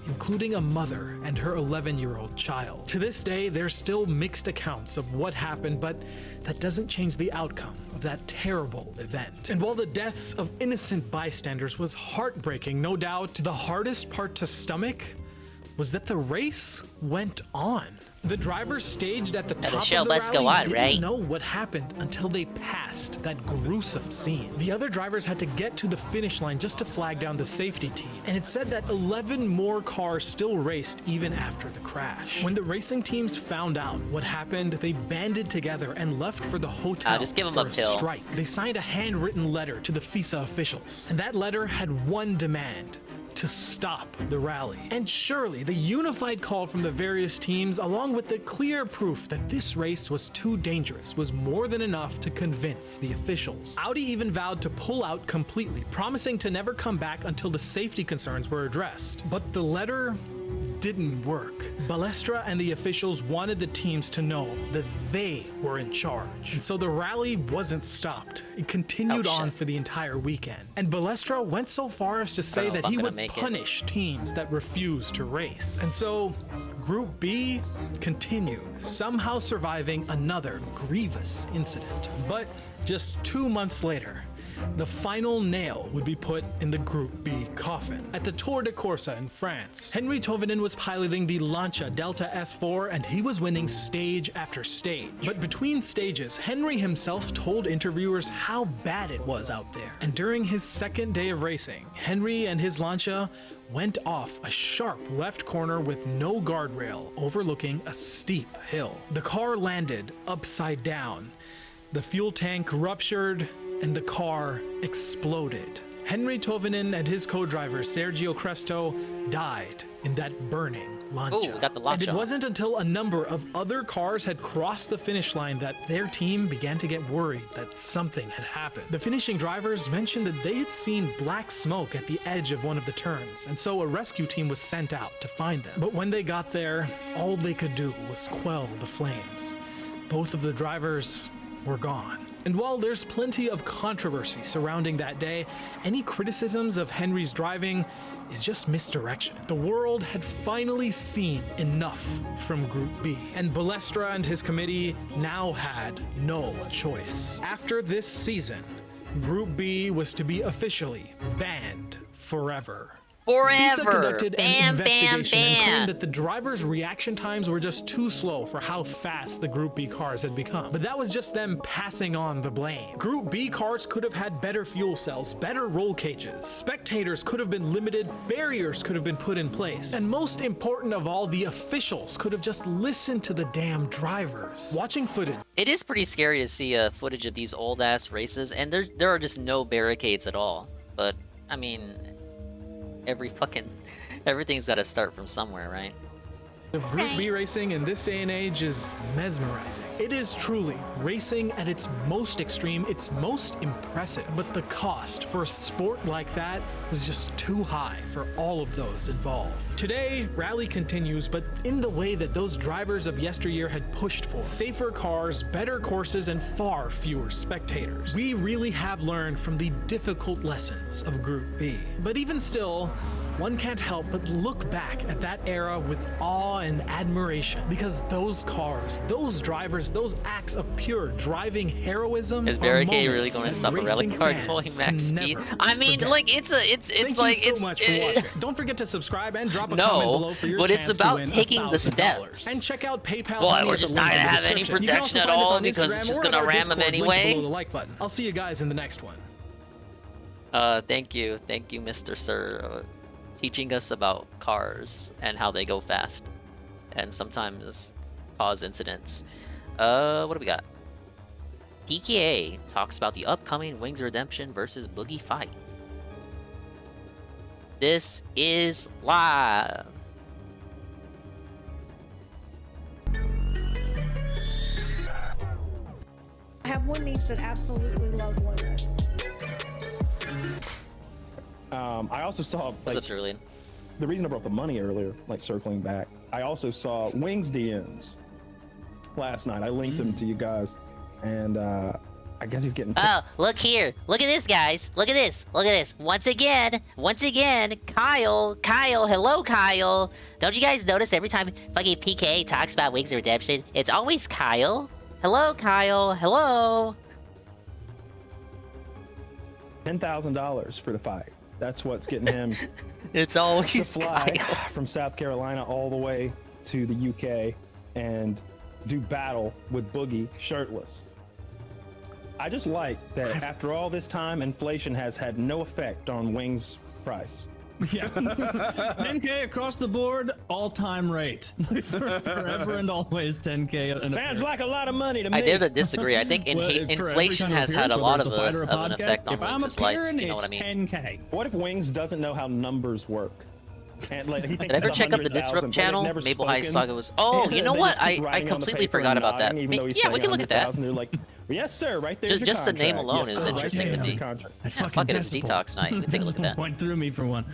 including a mother and her 11-year-old child. To this day, there's still mixed accounts of what happened, but that doesn't change the outcome of that terrible event. And while the deaths of innocent bystanders was heartbreaking, no doubt, the hardest part to stomach was that the race went on. The drivers staged at the top show of the must rally go on, didn't right? know what happened until they passed that gruesome scene. The other drivers had to get to the finish line just to flag down the safety team, and it said that 11 more cars still raced even after the crash. When the racing teams found out what happened, they banded together and left for the hotel just give 'em for a pill. strike. They signed a handwritten letter to the FISA officials, and that letter had one demand: to stop the rally. And surely the unified call from the various teams, along with the clear proof that this race was too dangerous, was more than enough to convince the officials. Audi even vowed to pull out completely, promising to never come back until the safety concerns were addressed. But the letter didn't work. Balestra and the officials wanted the teams to know that they were in charge. And so the rally wasn't stopped. It continued on for the entire weekend. And Balestra went so far as to say that he would punish teams that refused to race. And so Group B continued, somehow surviving another grievous incident. But just 2 months later, the final nail would be put in the Group B coffin. At the Tour de Corsa in France, Henri Tovinen was piloting the Lancia Delta S4 and he was winning stage after stage. But between stages, Henry himself told interviewers how bad it was out there. And during his second day of racing, Henry and his Lancia went off a sharp left corner with no guardrail overlooking a steep hill. The car landed upside down. The fuel tank ruptured and the car exploded. Henri Tovinen and his co-driver Sergio Cresto died in that burning Lancia. Ooh, we got the And Lancia. it wasn't until a number of other cars had crossed the finish line that their team began to get worried that something had happened. The finishing drivers mentioned that they had seen black smoke at the edge of one of the turns, and so a rescue team was sent out to find them. But when they got there, all they could do was quell the flames. Both of the drivers were gone. And while there's plenty of controversy surrounding that day, any criticisms of Henry's driving is just misdirection. The world had finally seen enough from Group B, and Balestra and his committee now had no choice. After this season, Group B was to be officially banned forever. Visa conducted an investigation and claimed that the drivers' reaction times were just too slow for how fast the Group B cars had become. But that was just them passing on the blame. Group B cars could have had better fuel cells, better roll cages, spectators could have been limited, barriers could have been put in place, and most important of all, the officials could have just listened to the damn drivers. Watching footage. It is pretty scary to see footage of these old-ass races, and there are just no barricades at all. But, I mean... everything's got to start from somewhere, right? Of Group B racing in this day and age is mesmerizing. It is truly racing at its most extreme, its most impressive. But the cost for a sport like that was just too high for all of those involved. Today, rally continues, but in the way that those drivers of yesteryear had pushed for. Safer cars, better courses, and far fewer spectators. We really have learned from the difficult lessons of Group B. But even still, one can't help but look back at that era with awe and admiration, because those cars, those drivers, those acts of pure driving heroism. Is barricade really going to stop a rally car going max speed? I mean, like it's like Thank you so much for watching. Don't forget to subscribe and drop a comment below for your but it's chance about to win taking the $1,000. steps. And check out PayPal. Well, we're just not gonna have any protection at all because it's just gonna ram them anyway. The like button. I'll see you guys in the next one. Thank you, Mr. Sir. Teaching us about cars and how they go fast and sometimes cause incidents. What do we got? PKA talks about the upcoming Wings Redemption versus Boogie fight. This is live. I have one niece that absolutely loves Loomis. I also saw. What's up, Julian? The reason I brought the money earlier, like circling back, I also saw Wings DMs last night. I linked him to you guys, and I guess he's getting. Oh, look here! Look at this, guys! Look at this! Look at this! Once again, Kyle, hello, Kyle. Don't you guys notice every time fucking PK talks about Wings of Redemption, it's always Kyle? Hello, Kyle. Hello. $10,000 for the fight. That's what's getting him. It's always to fly Kyle. from South Carolina all the way to the UK and do battle with Boogie shirtless. I just like that after all this time, inflation has had no effect on Wings' price. Yeah. 10K across the board, all-time rate. Forever and always 10K. Sounds like a lot of money to me. I dare to disagree. I think inflation has had a lot of an effect on Wings' life. You know what I mean? 10K. What if Wings doesn't know how numbers work? And like, he thinks Did I ever it's check up the 100,000, Disrupt but channel? never Maple High spoken. Saga was. Oh, you know They what? just keep I writing on the completely paper forgot and about that. nodding, even though he's Yeah, we saying can look at that. 100,000. They're like, yes, sir, right there's your Just the name contract. alone Yes, is sir, interesting right to there, me. your contract. Yeah, fuck it, it's detox night. We can take a look at that. Went through me for one.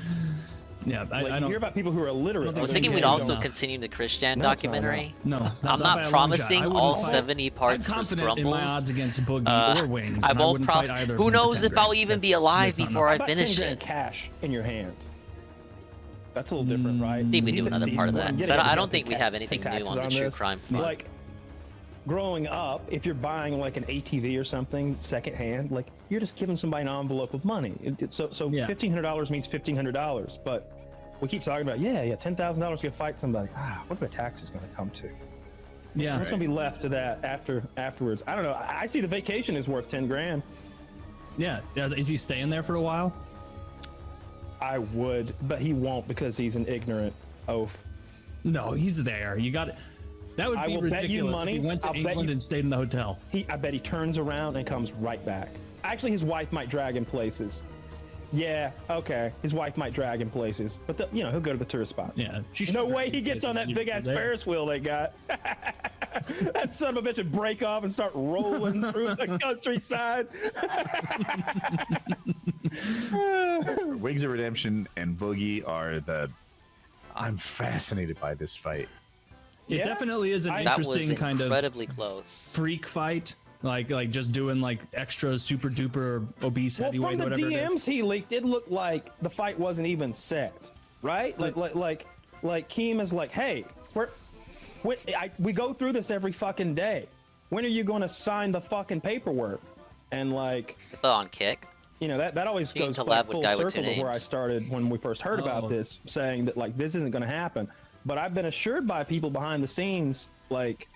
Yeah, Like, I you don't. hear about people who are illiterate. I was thinking we'd also continue the Christian documentary. I'm not promising all 70 parts for Scrumbles. In my odds against Boogie or Wings. I won't probably. Who knows if I'll even be alive before I finish it? Cash in your hand. That's a little different, right? See if we do He's another at part of season that. one. So I You don't gotta think we pay have anything new taxes on the true this. crime front. Like, growing up, if you're buying like an ATV or something secondhand, like you're just giving somebody an envelope of money. So $1,500 means $1,500. But we keep talking about $10,000 to fight somebody. What are the taxes going to come to? Yeah, what's going to be left to that afterwards? I don't know. I see the vacation is worth 10 grand. Yeah, is he staying there for a while? I would, but he won't because he's an ignorant oaf. No, he's there. You got it. That would be ridiculous if he went to England and stayed in the hotel. I bet he turns around and comes right back. Actually, his wife might drag him places. Yeah, okay. His wife might drag him places, but he'll go to the tourist spot. Yeah. No way he gets on that big ass Ferris wheel they got. That son of a bitch would break off and start rolling through the countryside. Wings of Redemption and Boogie are I'm fascinated by this fight. It definitely is an interesting kind of incredibly close freak fight. Like just doing like extra super duper obese Well, heavyweight, from the whatever it is. DMs he leaked, it looked like the fight wasn't even set, right? Like Keem is like, hey, we go through this every fucking day. When are you going to sign the fucking paperwork? And like, on Kick. You know, that always You can goes collab back with full Guy with circle Two to where I Names. started when we first heard about this, saying that like this isn't going to happen. But I've been assured by people behind the scenes, like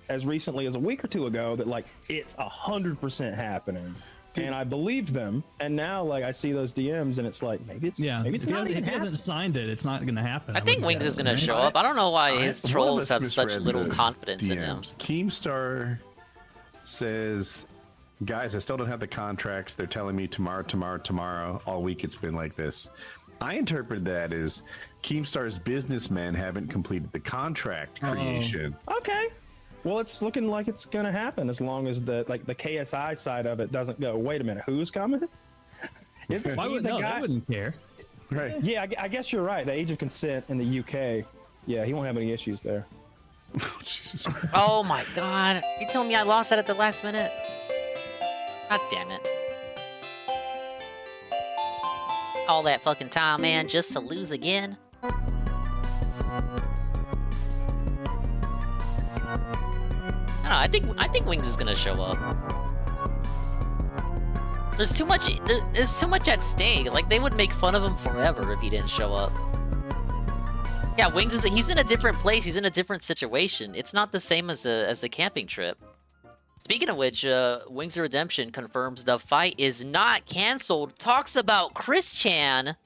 as recently as a week or two ago, that like it's 100% happening. And I believed them, and now like I see those DMs, and it's like maybe it's not if even he happening. hasn't signed it, it's not gonna happen. I think Wings is gonna show up. I don't know why his One of trolls us have such misread little the confidence in him. DMs. Keemstar says, guys, I still don't have the contracts. They're telling me tomorrow. All week it's been like this. I interpret that as Keemstar's businessmen haven't completed the contract creation. Okay. Well, it's looking like it's gonna happen as long as the KSI side of it doesn't go. Wait a minute, who's coming? Isn't Why he would the no? guy? They wouldn't care. Right. Yeah, I guess you're right. The age of consent in the UK. Yeah, he won't have any issues there. Oh my god. You're telling me I lost that at the last minute? God damn it. All that fucking time, man, just to lose again? I don't know, I think Wings is gonna show up. There's too much at stake. Like, they would make fun of him forever if he didn't show up. Yeah, Wings he's in a different place, he's in a different situation. It's not the same as the camping trip. Speaking of which, Wings of Redemption confirms the fight is not canceled. Talks about Chris Chan.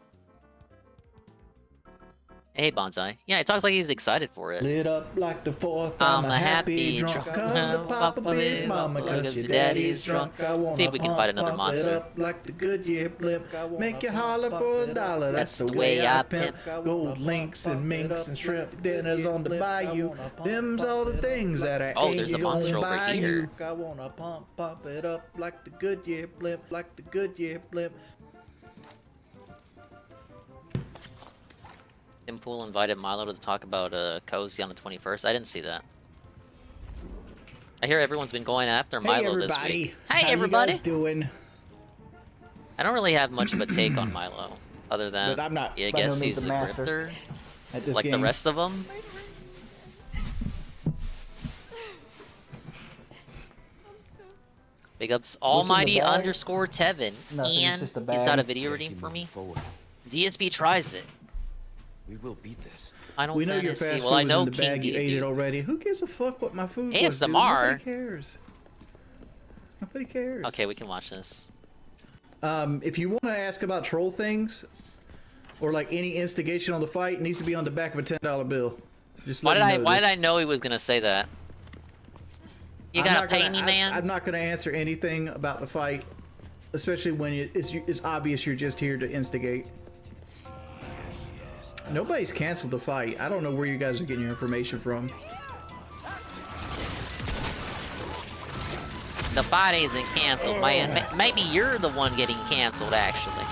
Hey, Bonsai. Yeah, it talks like he's excited for it. Lit up like the 4th. I'm a happy drunk. Come to Papa Big Mama, cause your daddy's drunk. I wanna See if we can fight another pump monster. It up like the Goodyear blimp. Make you holler for $1. That's the way I pimp. Gold links and minks and shrimp dinners on the bayou. Them's all the things that I ain't there's a monster gonna over buy here. you. I wanna pump it up like the Goodyear blimp, like the Goodyear blimp. Impool invited Milo to talk about Cozy on the 21st. I didn't see that. I hear everyone's been going after Milo this week. Hey, everybody! How you guys doing? I don't really have much of a take on Milo, other than But I'm not I by no guess means he's a a master grifter. at It's this like the game. rest of them. Big ups Almighty underscore Tevin, Nothing, and it's just a he's got a bag. video reading for me. DSB tries it. We will beat this. Final We know your Fantasy. fast Well, I food know was in the King bag. You D, ate dude. it already. Who gives a fuck what my food was? Dude? ASMR. Nobody cares. Nobody cares. Okay, we can watch this. If you want to ask about troll things, or like any instigation on the fight, it needs to be on the back of a $10 bill. Just Why let did them know Why this. did I know he was gonna say that? You I'm gotta not pay gonna- me, man. I'm not going to answer anything about the fight, especially when it's obvious you're just here to instigate. Nobody's canceled the fight. I don't know where you guys are getting your information from. The fight isn't canceled, man. Maybe you're the one getting canceled, actually.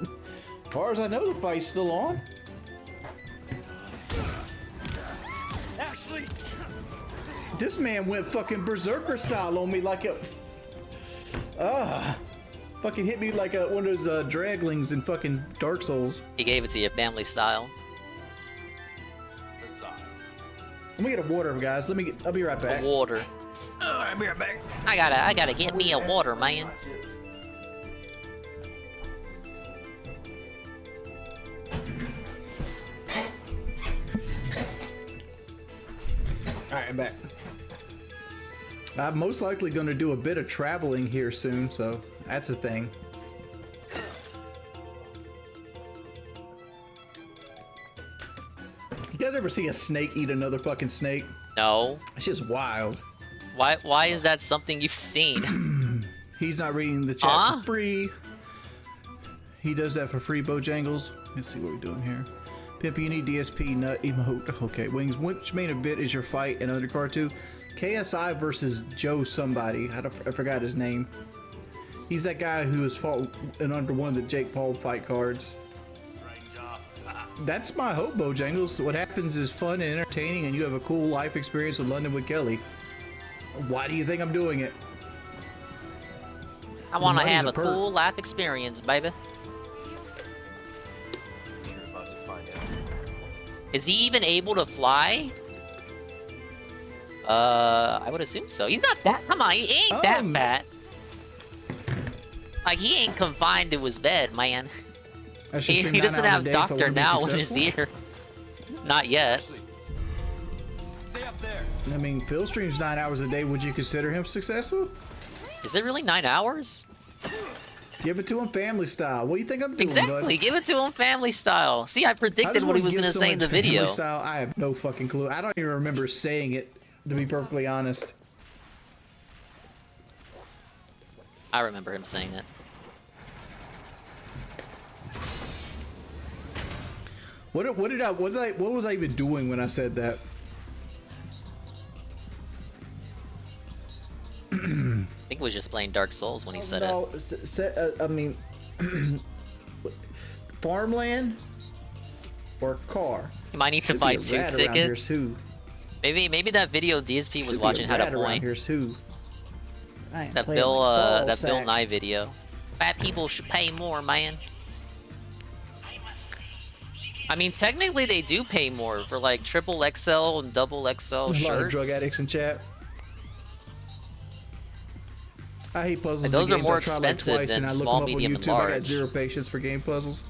As far as I know, the fight's still on. Ashley! This man went fucking berserker style on me like a... fucking hit me like one of those draglings in fucking Dark Souls. He gave it to you family style. Let me get a water, guys. I'll be right back. A water. I'll be right back. I gotta get me a water, man. Alright, I'm back. I'm most likely going to do a bit of traveling here soon, so that's a thing. You guys ever see a snake eat another fucking snake? No. It's just wild. Why is that something you've seen? He's not reading the chat for free. He does that for free, Bojangles. Let's see what we're doing here. Pimpy, you need DSP nut emote. Okay, Wings, which main event is your fight in Undercard 2? KSI versus Joe somebody. I forgot his name. He's that guy who has fought in under one of the Jake Paul fight cards. that's my hope, Bojangles. What happens is fun and entertaining, and you have a cool life experience with London with Kelly. Why do you think I'm doing it? I want to money's have a a perk. cool life experience, baby. You're about to find out. Is he even able to fly? I would assume so. He's not that. Come on, he ain't that fat. Like, he ain't confined to his bed, man. He doesn't have doctor now in his ear. Not yet. Stay up there. I mean, Phil streams 9 hours a day. Would you consider him successful? Is it really 9 hours? Give it to him family style. What do you think I'm doing, Exactly. bud? Give it to him family style. See, I predicted what he was going to say in the video. Family style, I have no fucking clue. I don't even remember saying it, to be perfectly honest. I remember him saying it. What was I even doing when I said that? I think he was just playing Dark Souls when he said it. I mean, farmland or car? You might need to Should buy be a 2 rat around here tickets. too. Maybe that video DSP was Should be watching a how to rat around point. here too. I ain't That playing Bill like ball that Bill sack. Nye video. Fat people should pay more, man. I mean, technically they do pay more for like triple XL and double XL There's shirts. a lot of drug addicts in chat. I hate puzzles. And those in are games. more I tried, like, expensive twice, than and I look small, them up on medium, and YouTube. I got large. zero patience for game puzzles.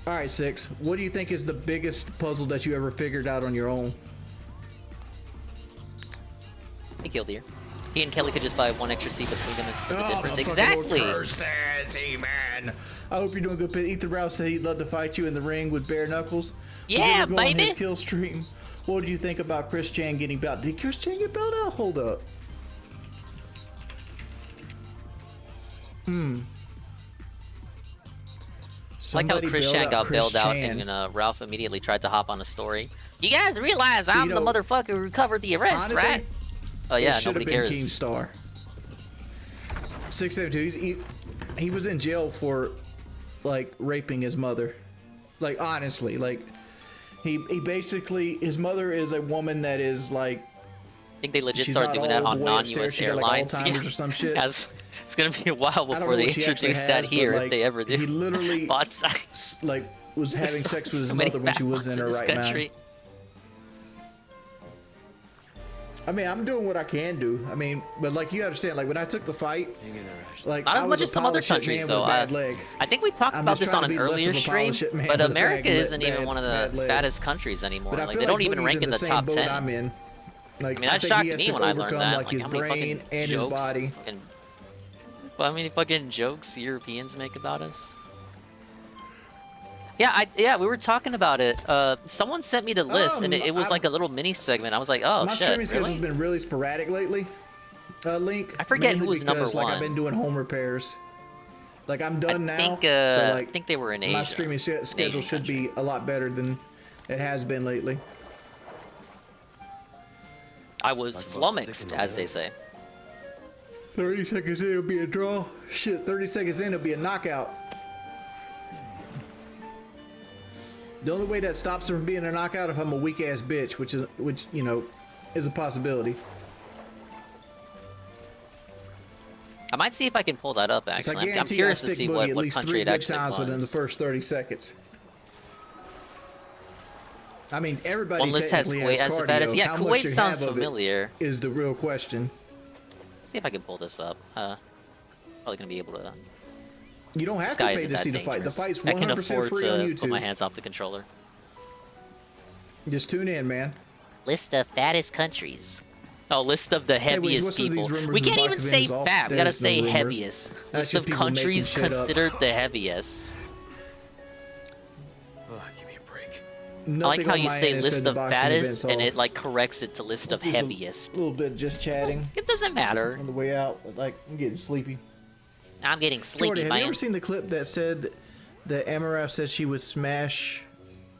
All right, Six. What do you think is the biggest puzzle that you ever figured out on your own? Hey, Killdeer. He and Kelly could just buy one extra seat between them and split the difference. the Exactly. fucking old curse, man. I hope you're doing good. Ethan Rouse said he'd love to fight you in the ring with bare knuckles. Yeah, Did you ever go on baby. his kill stream? What do you think about Chris Chan getting belt? Did Chris Chan get belt out? Hold up. Like how Somebody Chris bailed Chan out got Chris bailed out Chan. and Ralph immediately tried to hop on a story. You guys realize I'm You the know, motherfucker who recovered the arrest, honestly, right? Oh yeah, It should nobody have been cares. Keemstar. 672. He was in jail for like raping his mother. Like honestly, like he basically, his mother is a woman that is like. I think they legit she's started not doing all that the on way upstairs. non-US She got, like, airlines. Alzheimer's or some shit. It's gonna be a while I don't before know they what she actually introduce that has, here, but, if like, they ever do. He literally Bot size. like was having There's sex with so his many mother when she fat was in fucks her this right country. mind. I mean, I'm doing what I can do. I mean, but like you understand, like when I took the fight, like Not as I much was as a some other pile of shit countries, man though. with a bad leg. I think we talked I'm about just this on trying an to be less earlier of a pile stream, of shit man but with a America bad isn't even bad one of the leg. fattest countries anymore. But I Like feel they don't like even Boogie's rank in the same top boat 10. I'm in. Like, I mean, that think he shocked has me to when I learned overcome, that. like, his how many brain fucking and jokes, his body. How many fucking jokes Europeans make about us? Yeah, we were talking about it. Someone sent me the list, and it was like a little mini segment. I was like, oh My shit, streaming schedule really? has been really sporadic lately. Link. I forget who mainly was number because, like, one. I've been doing home repairs. Like I'm done now. think, so, like, I think they were in My Asia. streaming schedule should be a lot better than it has been lately. I was flummoxed, as they say. 30 seconds in, it'll be a draw. Shit, 30 seconds in, it'll be a knockout. The only way that stops him from being a knockout if I'm a weak ass bitch, which you know, is a possibility. I might see if I can pull that up. So I Actually, I'm guarantee curious I to stick see Boogie at what least country 3 it good actually times within the was. first 30 seconds. I mean, everybody One list has technically Kuwait as the cardio. fattest. Yeah, How much Kuwait you sounds have of it familiar. Is the real question. Let's see if I can pull this up. Probably gonna be able to. You don't have This to guy pay isn't to that see the fight. The dangerous. fight's I can 100% afford free on to YouTube. put my hands off the controller. Just tune in, man. List of fattest countries. Oh, list of the Hey, wait, heaviest what's with these people. rumors We in the can't box even of say ends off? fat. We There's gotta no say rumors. heaviest. That's List just of people making countries shit up. considered the heaviest. Oh, give me a break. I like Nothing how on you my say end list said the of boxing fattest event's and off. it like corrects it to list of heaviest. A little bit just chatting. It doesn't matter. On the way out, like I'm getting sleepy. I'm getting sleepy, Jordan, have you man. ever seen the clip that said that Amaraf said she would smash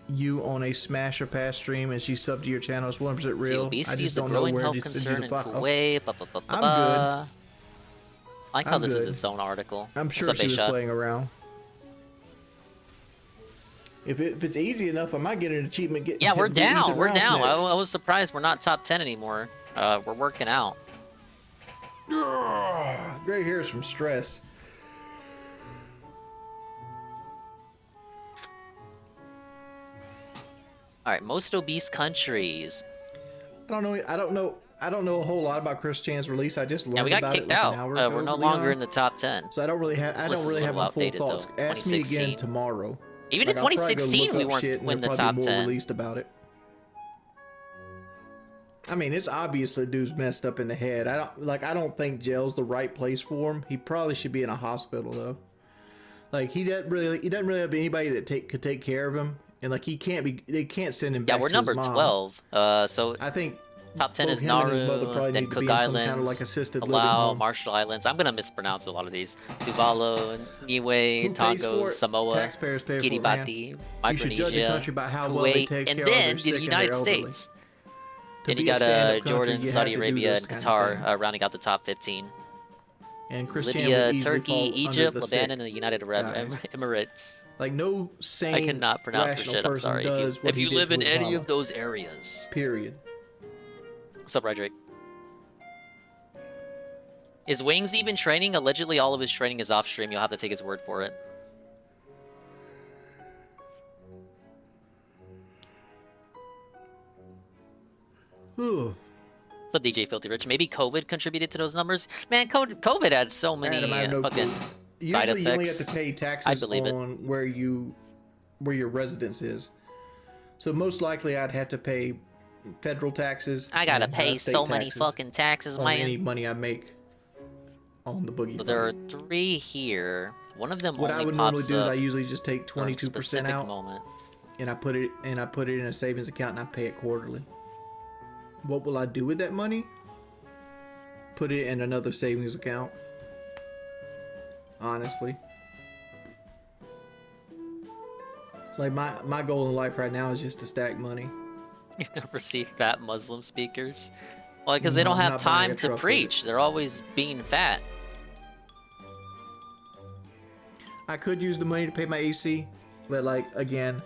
you on a Smash or Pass stream and she subbed to your channel? It's 100% See, real. obesity I is just a don't know growing where health to send you concern the in file. Kuwait. I'm good. I like how I'm this is good. its own article. I'm What's sure up, she was Bishop? playing around. If it's easy enough, I might get an achievement. Yeah, we're down. We're down. I Next. was surprised we're not top 10 anymore. We're working out. Gray hairs from stress. All right, most obese countries. I don't know a whole lot about Chris Chan's release. I just learned Yeah, we got about kicked it like out. an hour ago, We're no Leon. longer in the top 10. So I don't really have This list is a my little full outdated, though. thoughts. Ask me 2016. again tomorrow. Even in I'll probably go 2016, look we up weren't shit and in the there'll top probably be more 10. released about it. I mean, it's obvious the dude's messed up in the head. I don't think jail's the right place for him. He probably should be in a hospital though. Like he doesn't really have anybody that could take care of him, and like they can't send him back. Yeah, we're to number his mom. 12. So I think top 10 both is him and his mother Nauru, probably then need to Cook be in some Islands, kind of, like, assisted living Palau, home. Marshall Islands. I'm gonna mispronounce a lot of these. Tuvalu, Niue, Who pays Tonga, for it? Samoa, Taxpayers pay for it, man. Kiribati, You should judge a Micronesia, country by how well they Kuwait, take and care of their then sick the and United their elderly. States. To Then you be a got stand-up country, Jordan, you Saudi have to do Arabia, this and kind of Qatar thing. rounding out the top 15. And Chris Chan Libya, would easily Turkey, fall under Egypt, the Lebanon, sick and the United Arab guys. Emirates. Like no sane. I cannot pronounce for rational shit. I'm person sorry. does what If he you did live to in his any mama. of those areas. Period. What's up, Roderick? Is Wings even training? Allegedly, all of his training is off stream. You'll have to take his word for it. Ooh. What's up, DJ Filthy Rich? Maybe COVID contributed to those numbers? Man, COVID had so many Adam, I have no fucking clue. side Usually you only effects. have to pay I taxes believe it. on where your residence is. So most likely I'd have to pay federal taxes. I gotta and, pay state so many taxes fucking taxes, on man. any money I make on the boogie. So there are 3 here. One of them What I only would normally pops do is up I usually just take during 22% specific out, moments. and I put it in a savings account and I pay it quarterly. What will I do with that money? Put it in another savings account. Honestly. Like my goal in life right now is just to stack money. You never see fat Muslim speakers? Well, because they No, don't I'm have not buying time a to truck with preach. They're always being fat. I could use the money to pay my AC, but like again,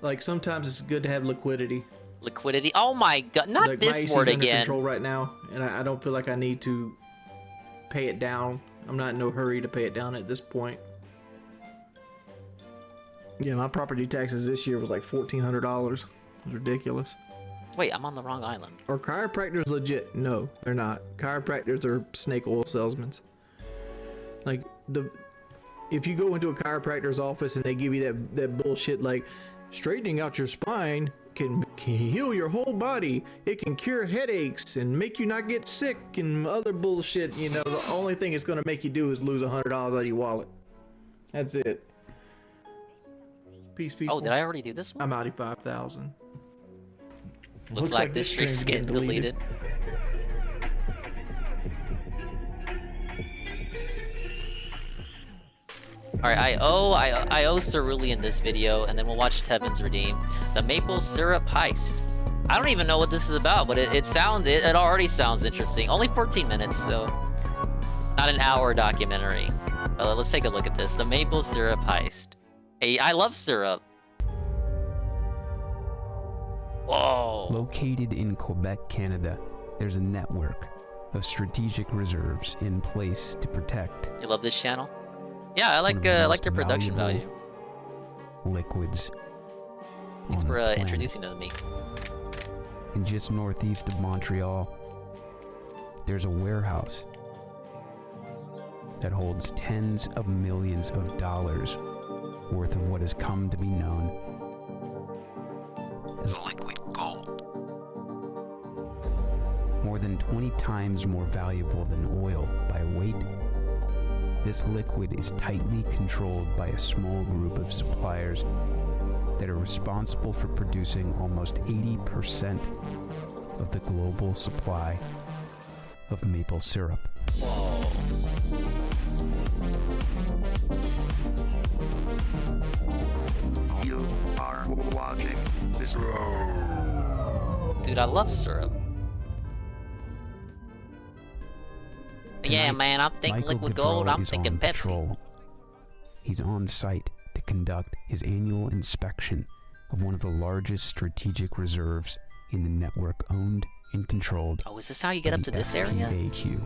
like sometimes it's good to have liquidity. Liquidity? Oh my god, not Like, my this AC's word under again. control right now, and I don't feel like I need to pay it down. I'm not in no hurry to pay it down at this point. Yeah, my property taxes this year was like $1,400. It's ridiculous. Wait, I'm on the wrong island. Are chiropractors legit? No, they're not. Chiropractors are snake oil salesmen. Like if you go into a chiropractor's office and they give you that bullshit like straightening out your spine can heal your whole body, it can cure headaches and make you not get sick and other bullshit, you know, the only thing it's going to make you do is lose $100 out of your wallet. That's it. Peace, people. Oh, did I already do this one? I'm out of 5,000. Looks like this stream's getting deleted. Alright, I owe Cerulean this video, and then we'll watch Tevin's redeem. The Maple Syrup Heist. I don't even know what this is about, but it already sounds interesting. Only 14 minutes, so not an hour documentary. Let's take a look at this. The Maple Syrup Heist. Hey, I love syrup. Whoa. Located in Quebec, Canada, there's a network of strategic reserves in place to protect. You love this channel? Yeah, I like their production value. Liquids. Thanks on for the planet. introducing to me. And just northeast of Montreal, there's a warehouse that holds tens of millions of dollars worth of what has come to be known as liquid gold. More than 20 times more valuable than oil by weight, this liquid is tightly controlled by a small group of suppliers that are responsible for producing almost 80% of the global supply of maple syrup. You are watching this Dude, I love syrup. Yeah, Tonight, man, I'm thinking Michael liquid gold. Gavril I'm is thinking on Pepsi. patrol. He's on site to conduct his annual inspection of one of the largest strategic reserves in the network owned and controlled. Oh, is this how you get up to this area? FPAQ.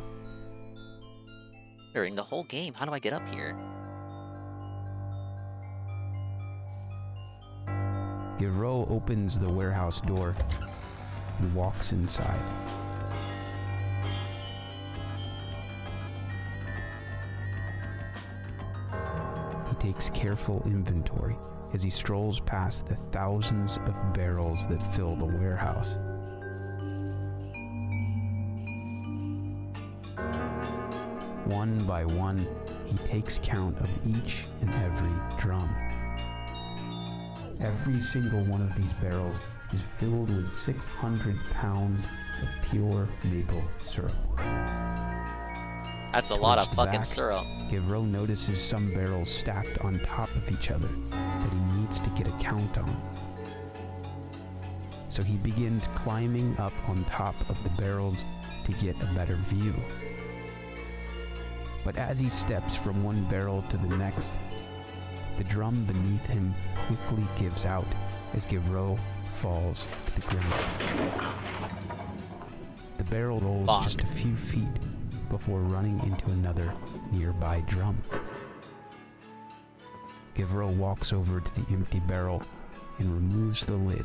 During the whole game, how do I get up here? Giro opens the warehouse door and walks inside. He takes careful inventory as he strolls past the thousands of barrels that fill the warehouse. One by one, he takes count of each and every drum. Every single one of these barrels is filled with 600 pounds of pure maple syrup. That's a lot of Towards the fucking back, syrup. Givro notices some barrels stacked on top of each other that he needs to get a count on. So he begins climbing up on top of the barrels to get a better view. But as he steps from one barrel to the next, the drum beneath him quickly gives out as Givro falls to the ground. The barrel rolls just a few feet before running into another nearby drum. Givro walks over to the empty barrel and removes the lid.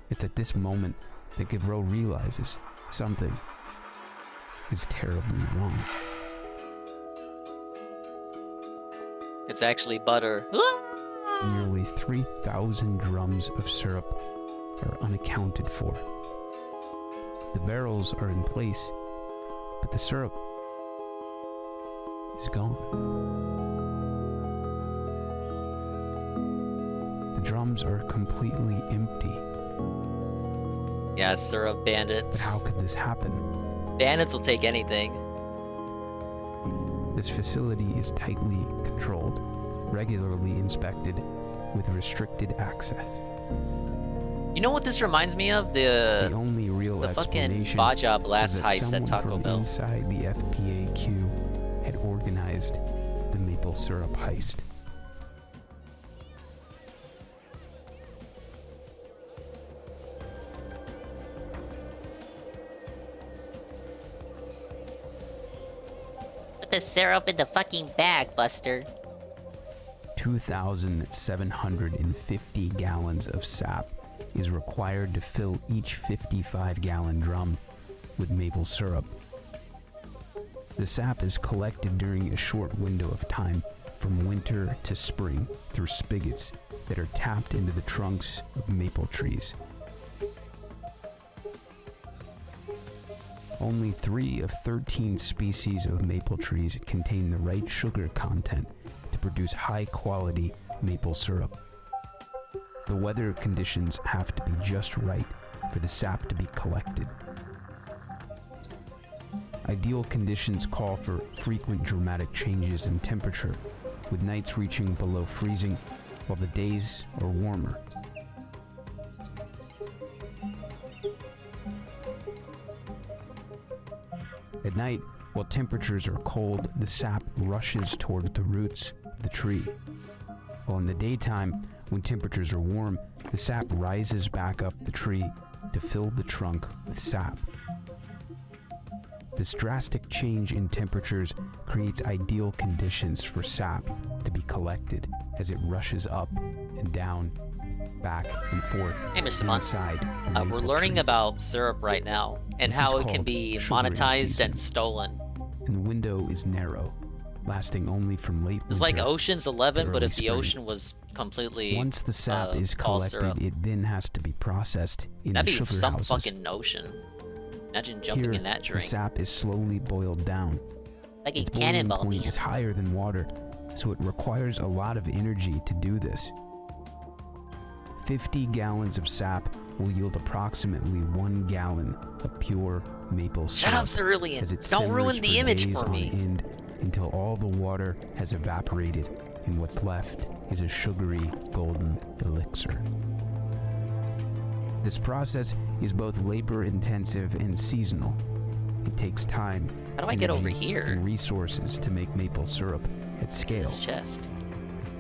It's at this moment that Givro realizes something is terribly wrong. It's actually butter. Nearly 3,000 drums of syrup are unaccounted for. The barrels are in place, but the syrup is gone. The drums are completely empty. Yeah, syrup bandits. But how could this happen? Bandits will take anything. This facility is tightly controlled, regularly inspected, with restricted access. You know what this reminds me of? The only real fucking explanation Baja is Blast that heist someone at Taco from Bell. inside the FPAQ had organized the maple syrup heist. Put the syrup in the fucking bag, Buster. 2,750 gallons of sap is required to fill each 55-gallon drum with maple syrup. The sap is collected during a short window of time from winter to spring through spigots that are tapped into the trunks of maple trees. Only 3 of 13 species of maple trees contain the right sugar content to produce high-quality maple syrup. The weather conditions have to be just right for the sap to be collected. Ideal conditions call for frequent dramatic changes in temperature, with nights reaching below freezing while the days are warmer. At night, while temperatures are cold, the sap rushes toward the roots of the tree. While in the daytime, when temperatures are warm, the sap rises back up the tree to fill the trunk with sap. This drastic change in temperatures creates ideal conditions for sap to be collected as it rushes up and down, back and forth, Hey, Mr. Mon. inside. We're learning about syrup right now and This how is it can called be sugaring monetized season. and stolen. And the window is narrow, lasting only from late It's like winter Ocean's to 11, but early if the spring. ocean was completely Once the sap is all collected, syrup. it then has to be processed in That'd the be sugar some houses. fucking ocean. Imagine jumping Here, in that the drink. sap is slowly boiled down. Like a Its boiling cannonball, point man. is higher than water, so it requires a lot of energy to do this. 50 gallons of sap will yield approximately 1 gallon of pure maple syrup. Shut up, Cerulean. as it Don't ruin simmers the image days for on me. end until all the water has evaporated and what's left is a sugary golden elixir. This process is both labor-intensive and seasonal. It takes time. How do I get over energy, here? and resources to make maple syrup at scale. This chest.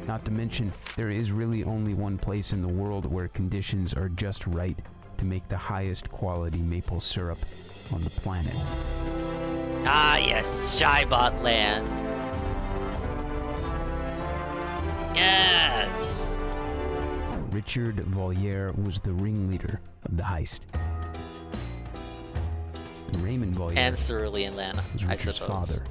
Not to mention, there is really only one place in the world where conditions are just right to make the highest quality maple syrup on the planet. Ah, yes, Shybot Land. Yes! Richard Vollier was the ringleader of the heist. Raymond Vollier And Cerulean Land, was I Richard's suppose. father.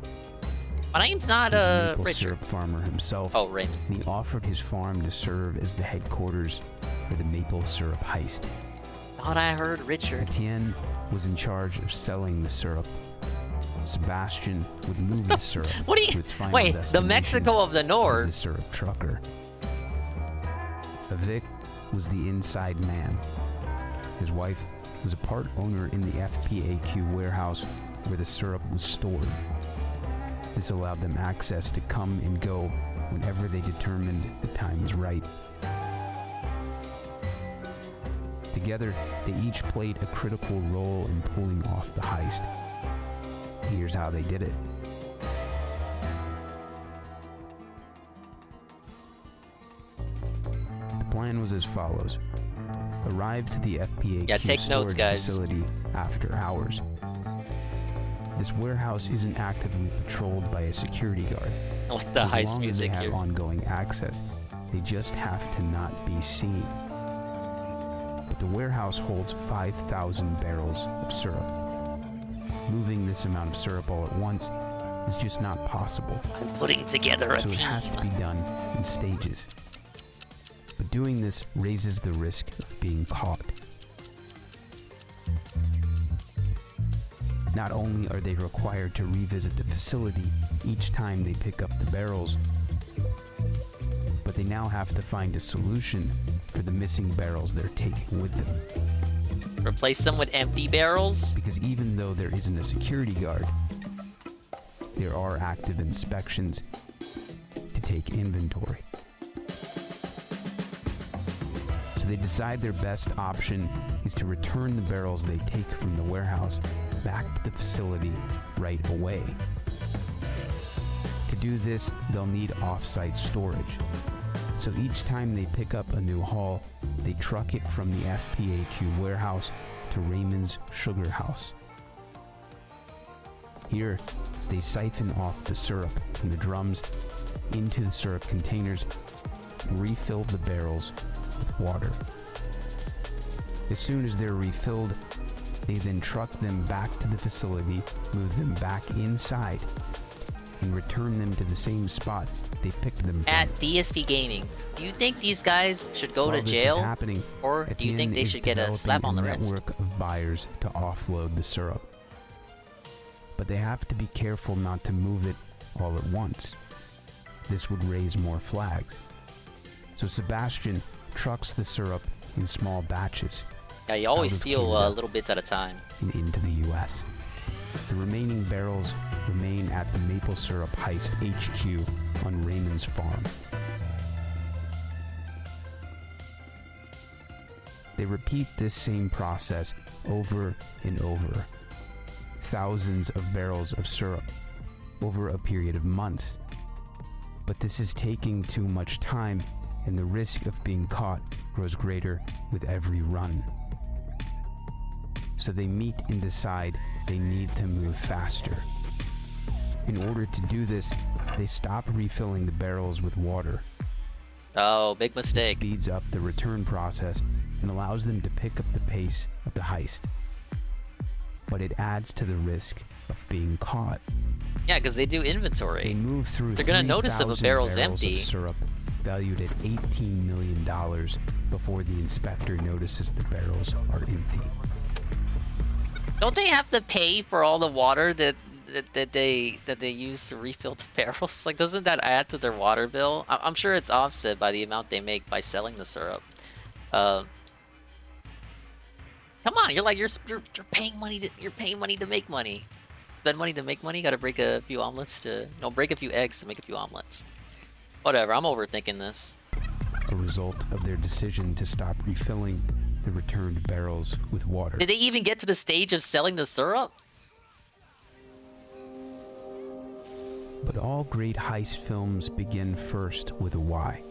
My name's not, He was a maple Richard. syrup farmer himself. Oh, Raymond. And he offered his farm to serve as the headquarters for the maple syrup heist. Thought I heard Richard. Etienne was in charge of selling the syrup. Sebastian would move the syrup What do you... to its final Wait, the destination Mexico of the as North? the syrup trucker. Vic was the inside man. His wife was a part owner in the FPAQ warehouse where the syrup was stored. This allowed them access to come and go whenever they determined the time was right. Together, they each played a critical role in pulling off the heist. Here's how they did it. The plan was as follows. Arrive to the FPAQ Yeah, take notes, storage guys. facility after hours. This warehouse isn't actively patrolled by a security guard. I like the So as heist long as music they have here. ongoing access, they just have to not be seen. But the warehouse holds 5,000 barrels of syrup. Moving this amount of syrup all at once is just not possible. I'm putting together a So it team. has to be done in stages. But doing this raises the risk of being caught. Not only are they required to revisit the facility each time they pick up the barrels, but they now have to find a solution for the missing barrels they're taking with them. Replace them with empty barrels? Because even though there isn't a security guard, there are active inspections to take inventory. So they decide their best option is to return the barrels they take from the warehouse back to the facility right away. To do this, they'll need off-site storage. So each time they pick up a new haul, they truck it from the FPAQ warehouse to Raymond's sugar house. Here, they siphon off the syrup from the drums into the syrup containers and refill the barrels with water. As soon as they're refilled, they then truck them back to the facility, move them back inside, and return them to the same spot they picked them from. At DSP Gaming, do you think these guys should go While to this jail? is happening, Or do you think Etienne they is should get a developing slap on the a wrist? network of buyers to offload the syrup. But they have to be careful not to move it all at once. This would raise more flags. So Sebastian trucks the syrup in small batches. Yeah, you always out of steal Canada little bits at a time. and into the US. The remaining barrels remain at the maple syrup heist HQ on Raymond's farm. They repeat this same process over and over. Thousands of barrels of syrup over a period of months. But this is taking too much time, and the risk of being caught grows greater with every run. So they meet and decide they need to move faster. In order to do this, they stop refilling the barrels with water. Oh, big This mistake. speeds up the return process and allows them to pick up the pace of the heist. But it adds to the risk of being caught. Yeah, because they do They inventory. move through They're gonna notice if a 3,000 barrel's barrels empty. of syrup valued at $18 million before the inspector notices the barrels are empty. Don't they have to pay for all the water that they use to refill the barrels? Like, doesn't that add to their water bill? I'm sure it's offset by the amount they make by selling the syrup. Come on, you're paying money to make money. Spend money to make money. Got to break a few omelets to break a few eggs to make a few omelets. Whatever. I'm overthinking this. A result of their decision to stop refilling the returned barrels with water. Did they even get to the stage of selling the syrup? But all great heist films begin first with a why.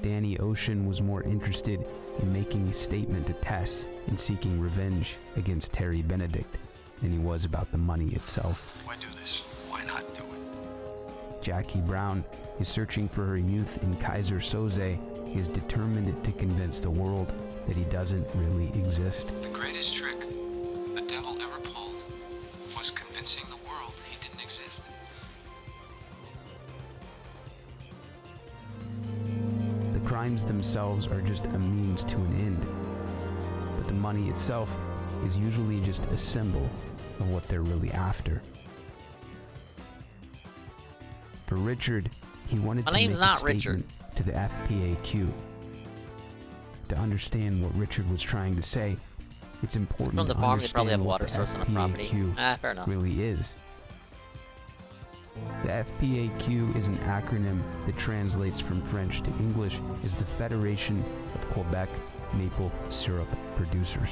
Danny Ocean was more interested in making a statement to Tess and seeking revenge against Terry Benedict than he was about the money itself. Why do this? Why not do it? Jackie Brown is searching for her youth in Kaiser Soze. He is determined to convince the world that he doesn't really exist. The greatest trick the devil ever pulled was convincing the world he didn't exist. The crimes themselves are just a means to an end, but the money itself is usually just a symbol of what they're really after. For Richard, he wanted My to name's make not a Richard. statement to the FPAQ. To understand what Richard was trying to say, it's important From the to farm, they probably have a understand what water the source on the property. FPAQ Fair enough. really is. The FPAQ is an acronym that translates from French to English as the Federation of Quebec Maple Syrup Producers.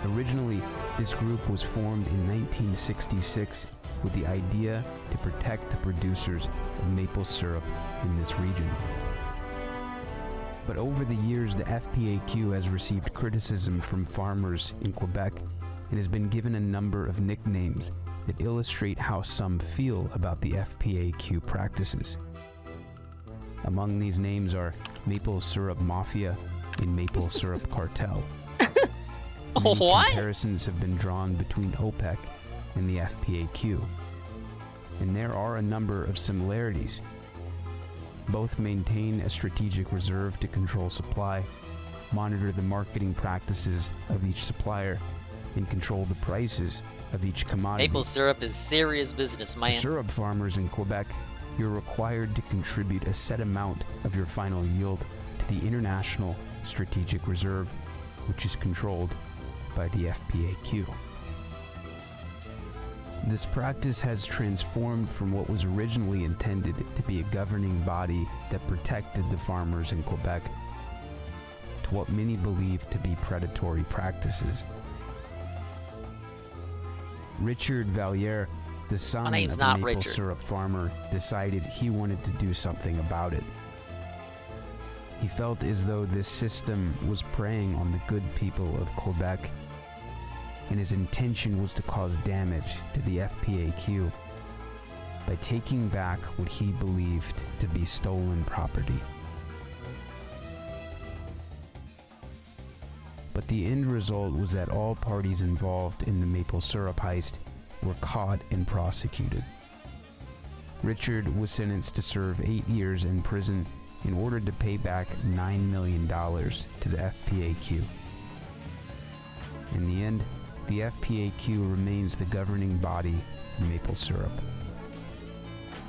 Originally, this group was formed in 1966 with the idea to protect the producers of maple syrup in this region. But over the years, the FPAQ has received criticism from farmers in Quebec and has been given a number of nicknames that illustrate how some feel about the FPAQ practices. Among these names are Maple Syrup Mafia and Maple Syrup Cartel. Many What? comparisons have been drawn between OPEC and the FPAQ, and there are a number of similarities. Both maintain a strategic reserve to control supply, monitor the marketing practices of each supplier, and control the prices of each commodity. Maple syrup is serious business, For man. syrup farmers in Quebec, you're required to contribute a set amount of your final yield to the International Strategic Reserve, which is controlled by the FPAQ. This practice has transformed from what was originally intended to be a governing body that protected the farmers in Quebec to what many believe to be predatory practices. Richard Valliere, the son My name's of a not maple Richard. syrup farmer, decided he wanted to do something about it. He felt as though this system was preying on the good people of Quebec, and his intention was to cause damage to the FPAQ by taking back what he believed to be stolen property. But the end result was that all parties involved in the maple syrup heist were caught and prosecuted. Richard was sentenced to serve 8 years in prison in order to pay back $9 million to the FPAQ. In the end, the FPAQ remains the governing body of maple syrup.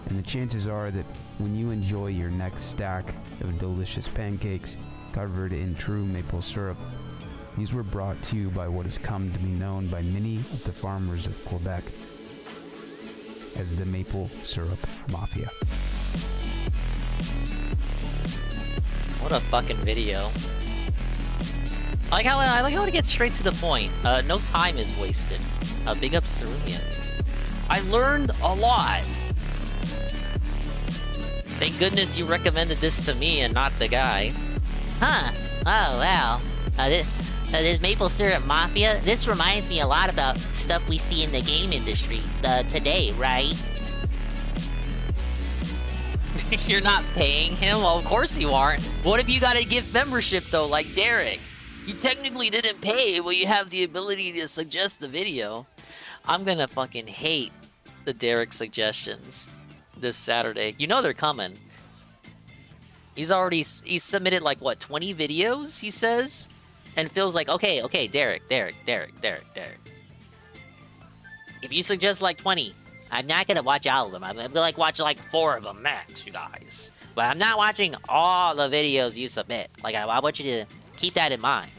And the chances are that when you enjoy your next stack of delicious pancakes covered in true maple syrup, these were brought to you by what has come to be known by many of the farmers of Quebec as the Maple Syrup Mafia. What a fucking video. I like how it gets straight to the point. No time is wasted. Big up Cerulean. I learned a lot. Thank goodness you recommended this to me and not the guy. Huh. Oh, wow. This Maple Syrup Mafia, this reminds me a lot about stuff we see in the game industry today, right? You're not paying him? Well, of course you aren't. What if you got a gift membership, though, like Derek? You technically didn't pay, but you have the ability to suggest the video. I'm gonna fucking hate the Derek suggestions this Saturday. You know they're coming. He's submitted like, what, 20 videos, he says? And feels like, okay, Derek. If you suggest like 20, I'm not gonna watch all of them. I'm gonna like watch like 4 of them max, you guys. But I'm not watching all the videos you submit. Like, I want you to keep that in mind.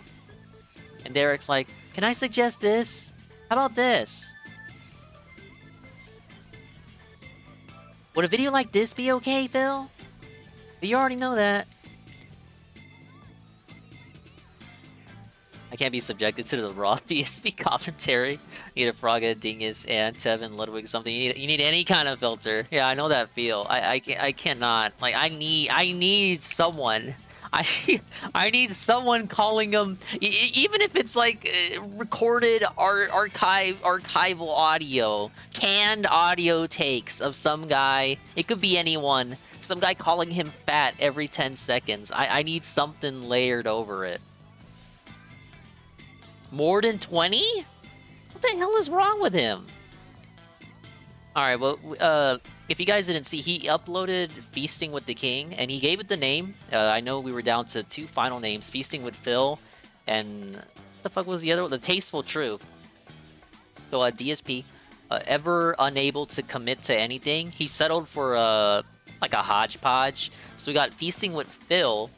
And Derek's like, can I suggest this? How about this? Would a video like this be okay, Phil? But you already know that. I can't be subjected to the raw DSP commentary. You need a Fraga, Dingus, and Tevin, Ludwig, something. You need any kind of filter. Yeah, I know that feel. I cannot. Like, I need someone. I need someone calling them, even if it's like recorded archival audio, canned audio takes of some guy. It could be anyone. Some guy calling him fat every 10 seconds. I need something layered over it. More than 20? What the hell is wrong with him? Alright, well, if you guys didn't see, he uploaded Feasting with the King, and he gave it the name. I know we were down to 2 final names, Feasting with Phil, and what the fuck was the other one? The Tasteful Truth. So, DSP, ever unable to commit to anything, he settled for, like a hodgepodge. So we got Feasting with Phil,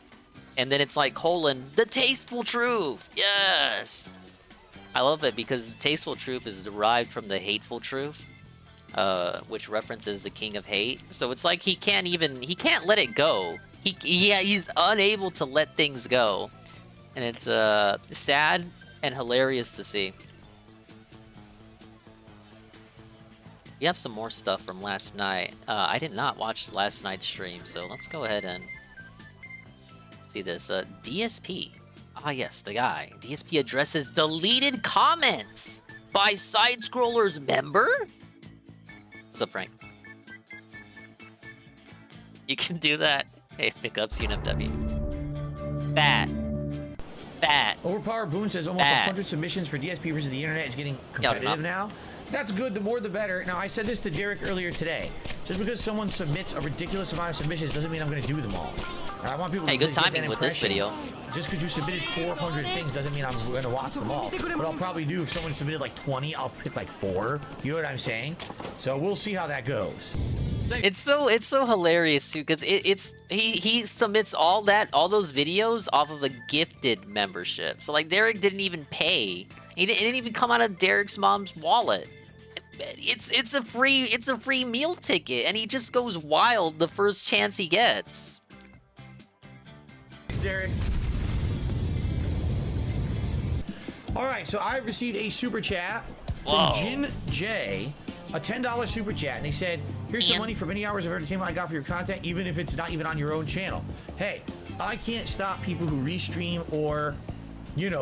and then it's like, colon, The Tasteful Truth! Yes! I love it because Tasteful Truth is derived from the Hateful Truth. Which references the King of Hate. So it's like he can't let it go. He's unable to let things go. And it's sad and hilarious to see. We have some more stuff from last night. I did not watch last night's stream, so let's go ahead and see this. DSP. Ah yes, the guy. DSP addresses deleted comments by Side-Scrollers member? What's up, Frank? You can do that. Hey, pick up CNFW. Fat. Overpowered Boone says almost 100 submissions for DSP versus the internet is getting competitive now. That's good. The more the better. Now, I said this to Derek earlier today. Just because someone submits a ridiculous amount of submissions doesn't mean I'm going to do them all. I want people to good timing with this video. Just because you submitted 400 things doesn't mean I'm going to watch them all. What I'll probably do, if someone submitted like 20, I'll pick like 4. You know what I'm saying? So we'll see how that goes. It's so hilarious too, because he submits all those videos off of a gifted membership. So like Derek didn't even pay. It didn't even come out of Derek's mom's wallet. It's a free meal ticket, and he just goes wild the first chance he gets. Thanks, Derek. All right, so I received a super chat from Jin J, a $10 super chat, and they said, "Here's some money for many hours of entertainment I got for your content, even if it's not even on your own channel." Hey, I can't stop people who restream or,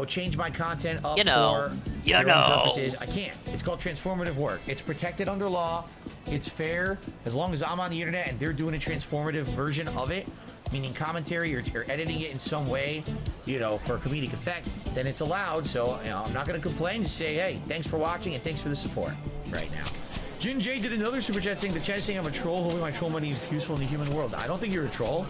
change my content up for their own purposes. I can't. It's called transformative work. It's protected under law. It's fair. As long as I'm on the internet and they're doing a transformative version of it, meaning commentary or editing it in some way, for comedic effect, then it's allowed. So, I'm not going to complain. Just say, hey, thanks for watching and thanks for the support right now. Jin J did another super chat saying the chat saying I'm a troll, hoping my troll money is useful in the human world. I don't think you're a troll.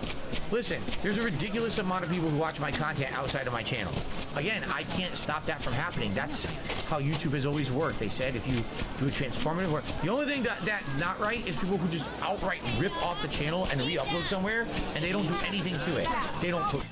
Listen, there's a ridiculous amount of people who watch my content outside of my channel. Again, I can't stop that from happening. That's how YouTube has always worked. They said if you do a transformative work, the only thing that's not right is people who just outright rip off the channel and re-upload somewhere, and they don't do anything to it. They don't put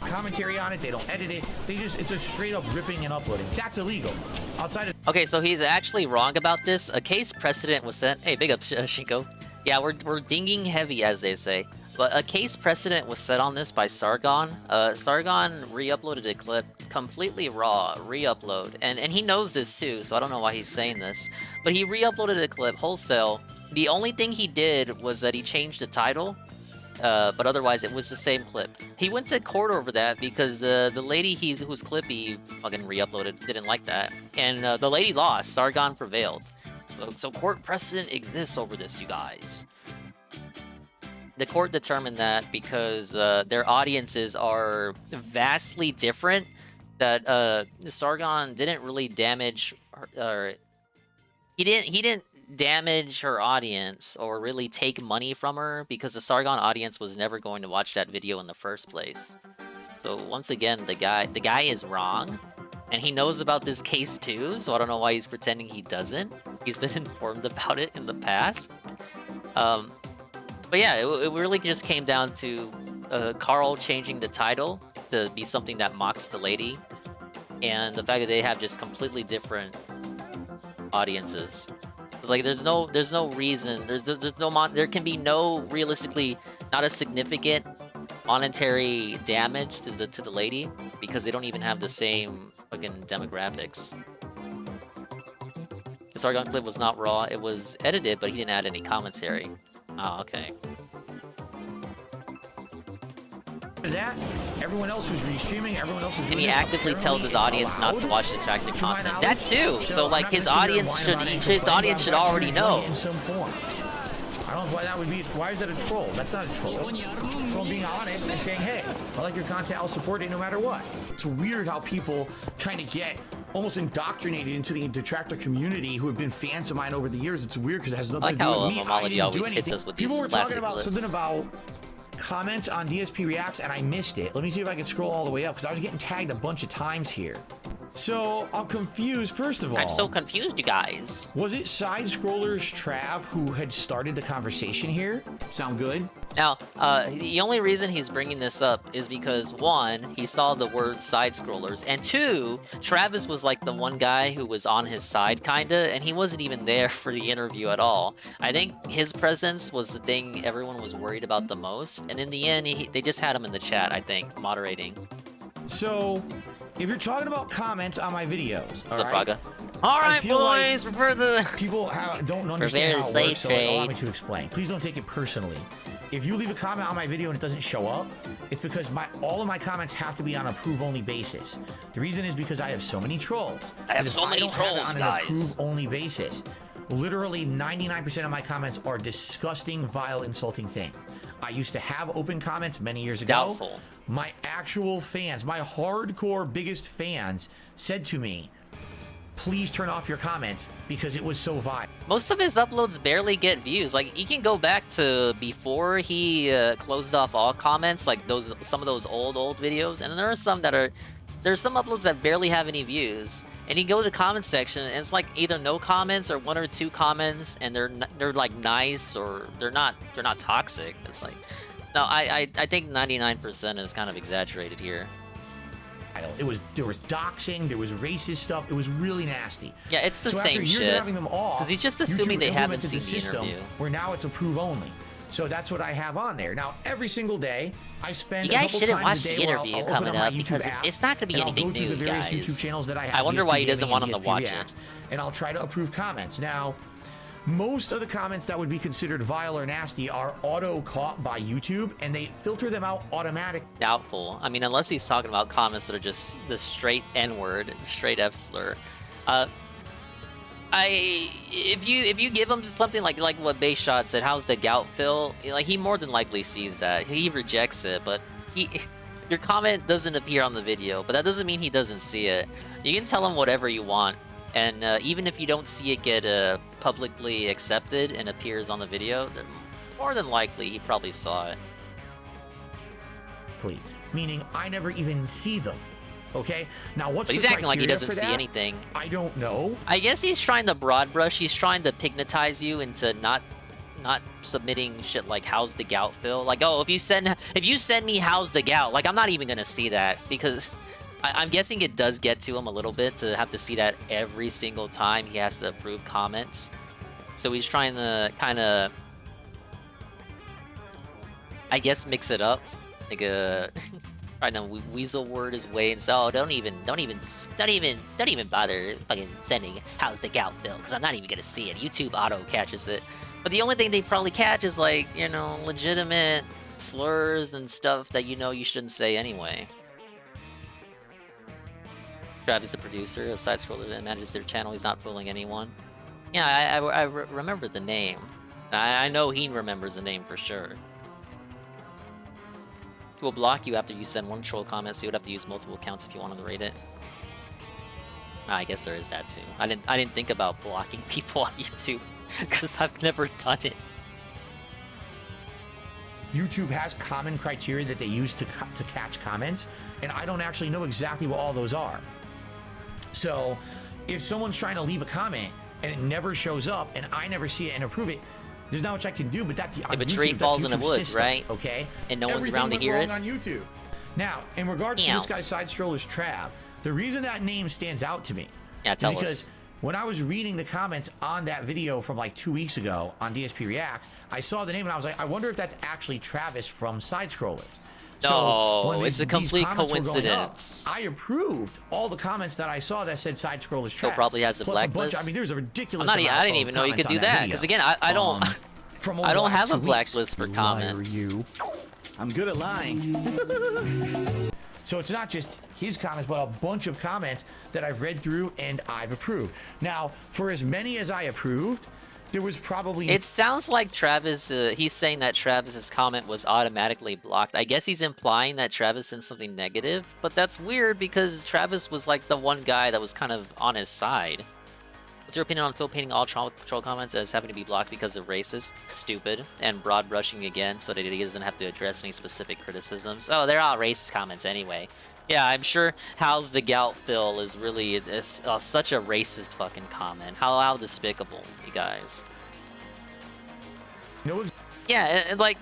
commentary on it, they don't edit it, it's a straight up ripping and uploading. That's illegal. Outside of Okay, so he's actually wrong about this. A case precedent was set. Hey, big up, Shinko. Yeah, we're dinging heavy, as they say. But a case precedent was set on this by Sargon. Sargon re-uploaded a clip completely raw, re-upload. And he knows this too, so I don't know why he's saying this. But he re-uploaded a clip wholesale. The only thing he did was that he changed the title. But otherwise, it was the same clip. He went to court over that because the lady whose clip he fucking re-uploaded didn't like that. And the lady lost. Sargon prevailed. So court precedent exists over this, you guys. The court determined that because their audiences are vastly different, that Sargon didn't really damage her, he didn't damage her audience or really take money from her because the Sargon audience was never going to watch that video in the first place. So once again, the guy is wrong, and he knows about this case too, so I don't know why he's pretending he doesn't. He's been informed about it in the past. But yeah, it really just came down to Carl changing the title to be something that mocks the lady, and the fact that they have just completely different audiences. It's like there's no reason, there can be no, realistically, not a significant monetary damage to the lady because they don't even have the same fucking demographics. The Sargon clip was not raw. It was edited, but he didn't add any commentary. Oh, okay. That everyone else who's restreaming, everyone else is. And he actively tells his audience not to watch detractor content. That too. So like his audience should already know. In some form. I don't know why that would be. Why is that a troll? That's not a troll. Someone being honest and saying, "Hey, I like your content. I'll support it no matter what." It's weird how people kind of get almost indoctrinated into the detractor community who have been fans of mine over the years. It's weird because it has nothing to do with me. Homology always hits us with these people were talking about clips. something about comments on DSP Reacts, and I missed it. Let me see if I can scroll all the way up because I was getting tagged a bunch of times here. So I'm confused. First of all, I'm so confused, you guys. Was it Side Scrollers Trav who had started the conversation here? Sound good? Now, the only reason he's bringing this up is because, one, he saw the word side scrollers, and two, Travis was like the one guy who was on his side, kinda, and he wasn't even there for the interview at all. I think his presence was the thing everyone was worried about the most, and in the end, they just had him in the chat, I think, moderating. So, if you're talking about comments on my videos, What's up, Fraga? All right, boys, prepare the... People don't understand how it works, so allow me to explain. Please don't take it personally. If you leave a comment on my video and it doesn't show up, it's because all of my comments have to be on approve-only basis. The reason is because I have so many trolls. I have so many trolls, on guys. an approve-only basis. Literally 99% of my comments are disgusting, vile, insulting things. I used to have open comments many years ago. Doubtful. My actual fans, my hardcore biggest fans said to me, please turn off your comments because it was so vile. Most of his uploads barely get views. Like, you can go back to before he closed off all comments, like some of those old videos, and then there are some there's some uploads that barely have any views. And you go to the comment section, and it's like either no comments or 1 or 2 comments, and they're like nice or they're not toxic. It's like, no, I think 99% is kind of exaggerated here. There was doxing, there was racist stuff. It was really nasty. Yeah, it's the same shit. Because he's just assuming they haven't seen the interview. Where now it's approve only. So that's what I have on there. Now, every single day, I spend. You guys shouldn't watch the interview coming up because it's not going to be anything new, guys. YouTube channels that I have. I wonder why he doesn't want them to watch it. And I'll try to approve comments. Now, most of the comments that would be considered vile or nasty are auto-caught by YouTube, and they filter them out automatically. Doubtful. I mean, unless he's talking about comments that are just the straight N-word, straight F slur. If you give him something like what Bayshot said, how's the gout feel? Like, he more than likely sees that. He rejects it, but your comment doesn't appear on the video, but that doesn't mean he doesn't see it. You can tell him whatever you want, and even if you don't see it get publicly accepted and appears on the video, then more than likely he probably saw it. Meaning I never even see them. Okay, now what's but he's the acting like he doesn't see that? anything. I don't know. I guess he's trying to broad brush. He's trying to pigmentize you into not submitting shit like how's the gout feel. Like, oh, if you send me how's the gout, like I'm not even gonna see that because I'm guessing it does get to him a little bit to have to see that every single time he has to approve comments. So he's trying to kind of, I guess, mix it up, like a. Trying to weasel word his way and say, oh, don't even bother fucking sending how's the gout feel because I'm not even gonna see it. YouTube auto catches it, but the only thing they probably catch is like, you know, legitimate slurs and stuff that you know you shouldn't say anyway. Travis, the producer of Side Scroller that manages their channel, he's not fooling anyone. Yeah, I remember the name. I know he remembers the name for sure. He will block you after you send one troll comment, so you would have to use multiple accounts if you wanted to rate it. I guess there is that too. I didn't think about blocking people on YouTube because I've never done it. YouTube has common criteria that they use to catch comments, and I don't actually know exactly what all those are. So, if someone's trying to leave a comment and it never shows up, and I never see it and approve it, there's not much I can do, but that's if a tree falls in the woods, system, right? Okay, and no one's around to hear it. On YouTube. Now, in regards to this guy's Side Scrollers Trav, the reason that name stands out to me, tell us. Because when I was reading the comments on that video from like 2 weeks ago on DSP React, I saw the name and I was like, I wonder if that's actually Travis from Side Scrollers. No, when it's a these complete comments were going up, coincidence. I approved all the comments that I saw that said side scroll is Phil trash. probably has a Plus blacklist. I mean, there's a ridiculous. I amount didn't of even know you could comments do on that video. because again, I don't. From I over don't the have last a 2 blacklist weeks. for comments. You. I'm good at lying. So it's not just his comments, but a bunch of comments that I've read through and I've approved. Now, for as many as I approved, there was probably... It sounds like Travis, he's saying that Travis's comment was automatically blocked. I guess he's implying that Travis sent something negative, but that's weird because Travis was like the one guy that was kind of on his side. What's your opinion on Phil painting all troll comments as having to be blocked because of racist, stupid, and broad brushing again so that he doesn't have to address any specific criticisms? Oh, they're all racist comments anyway. Yeah, I'm sure How's the Gout Phil is really such a racist fucking comment. How despicable, you guys. No. Yeah, and like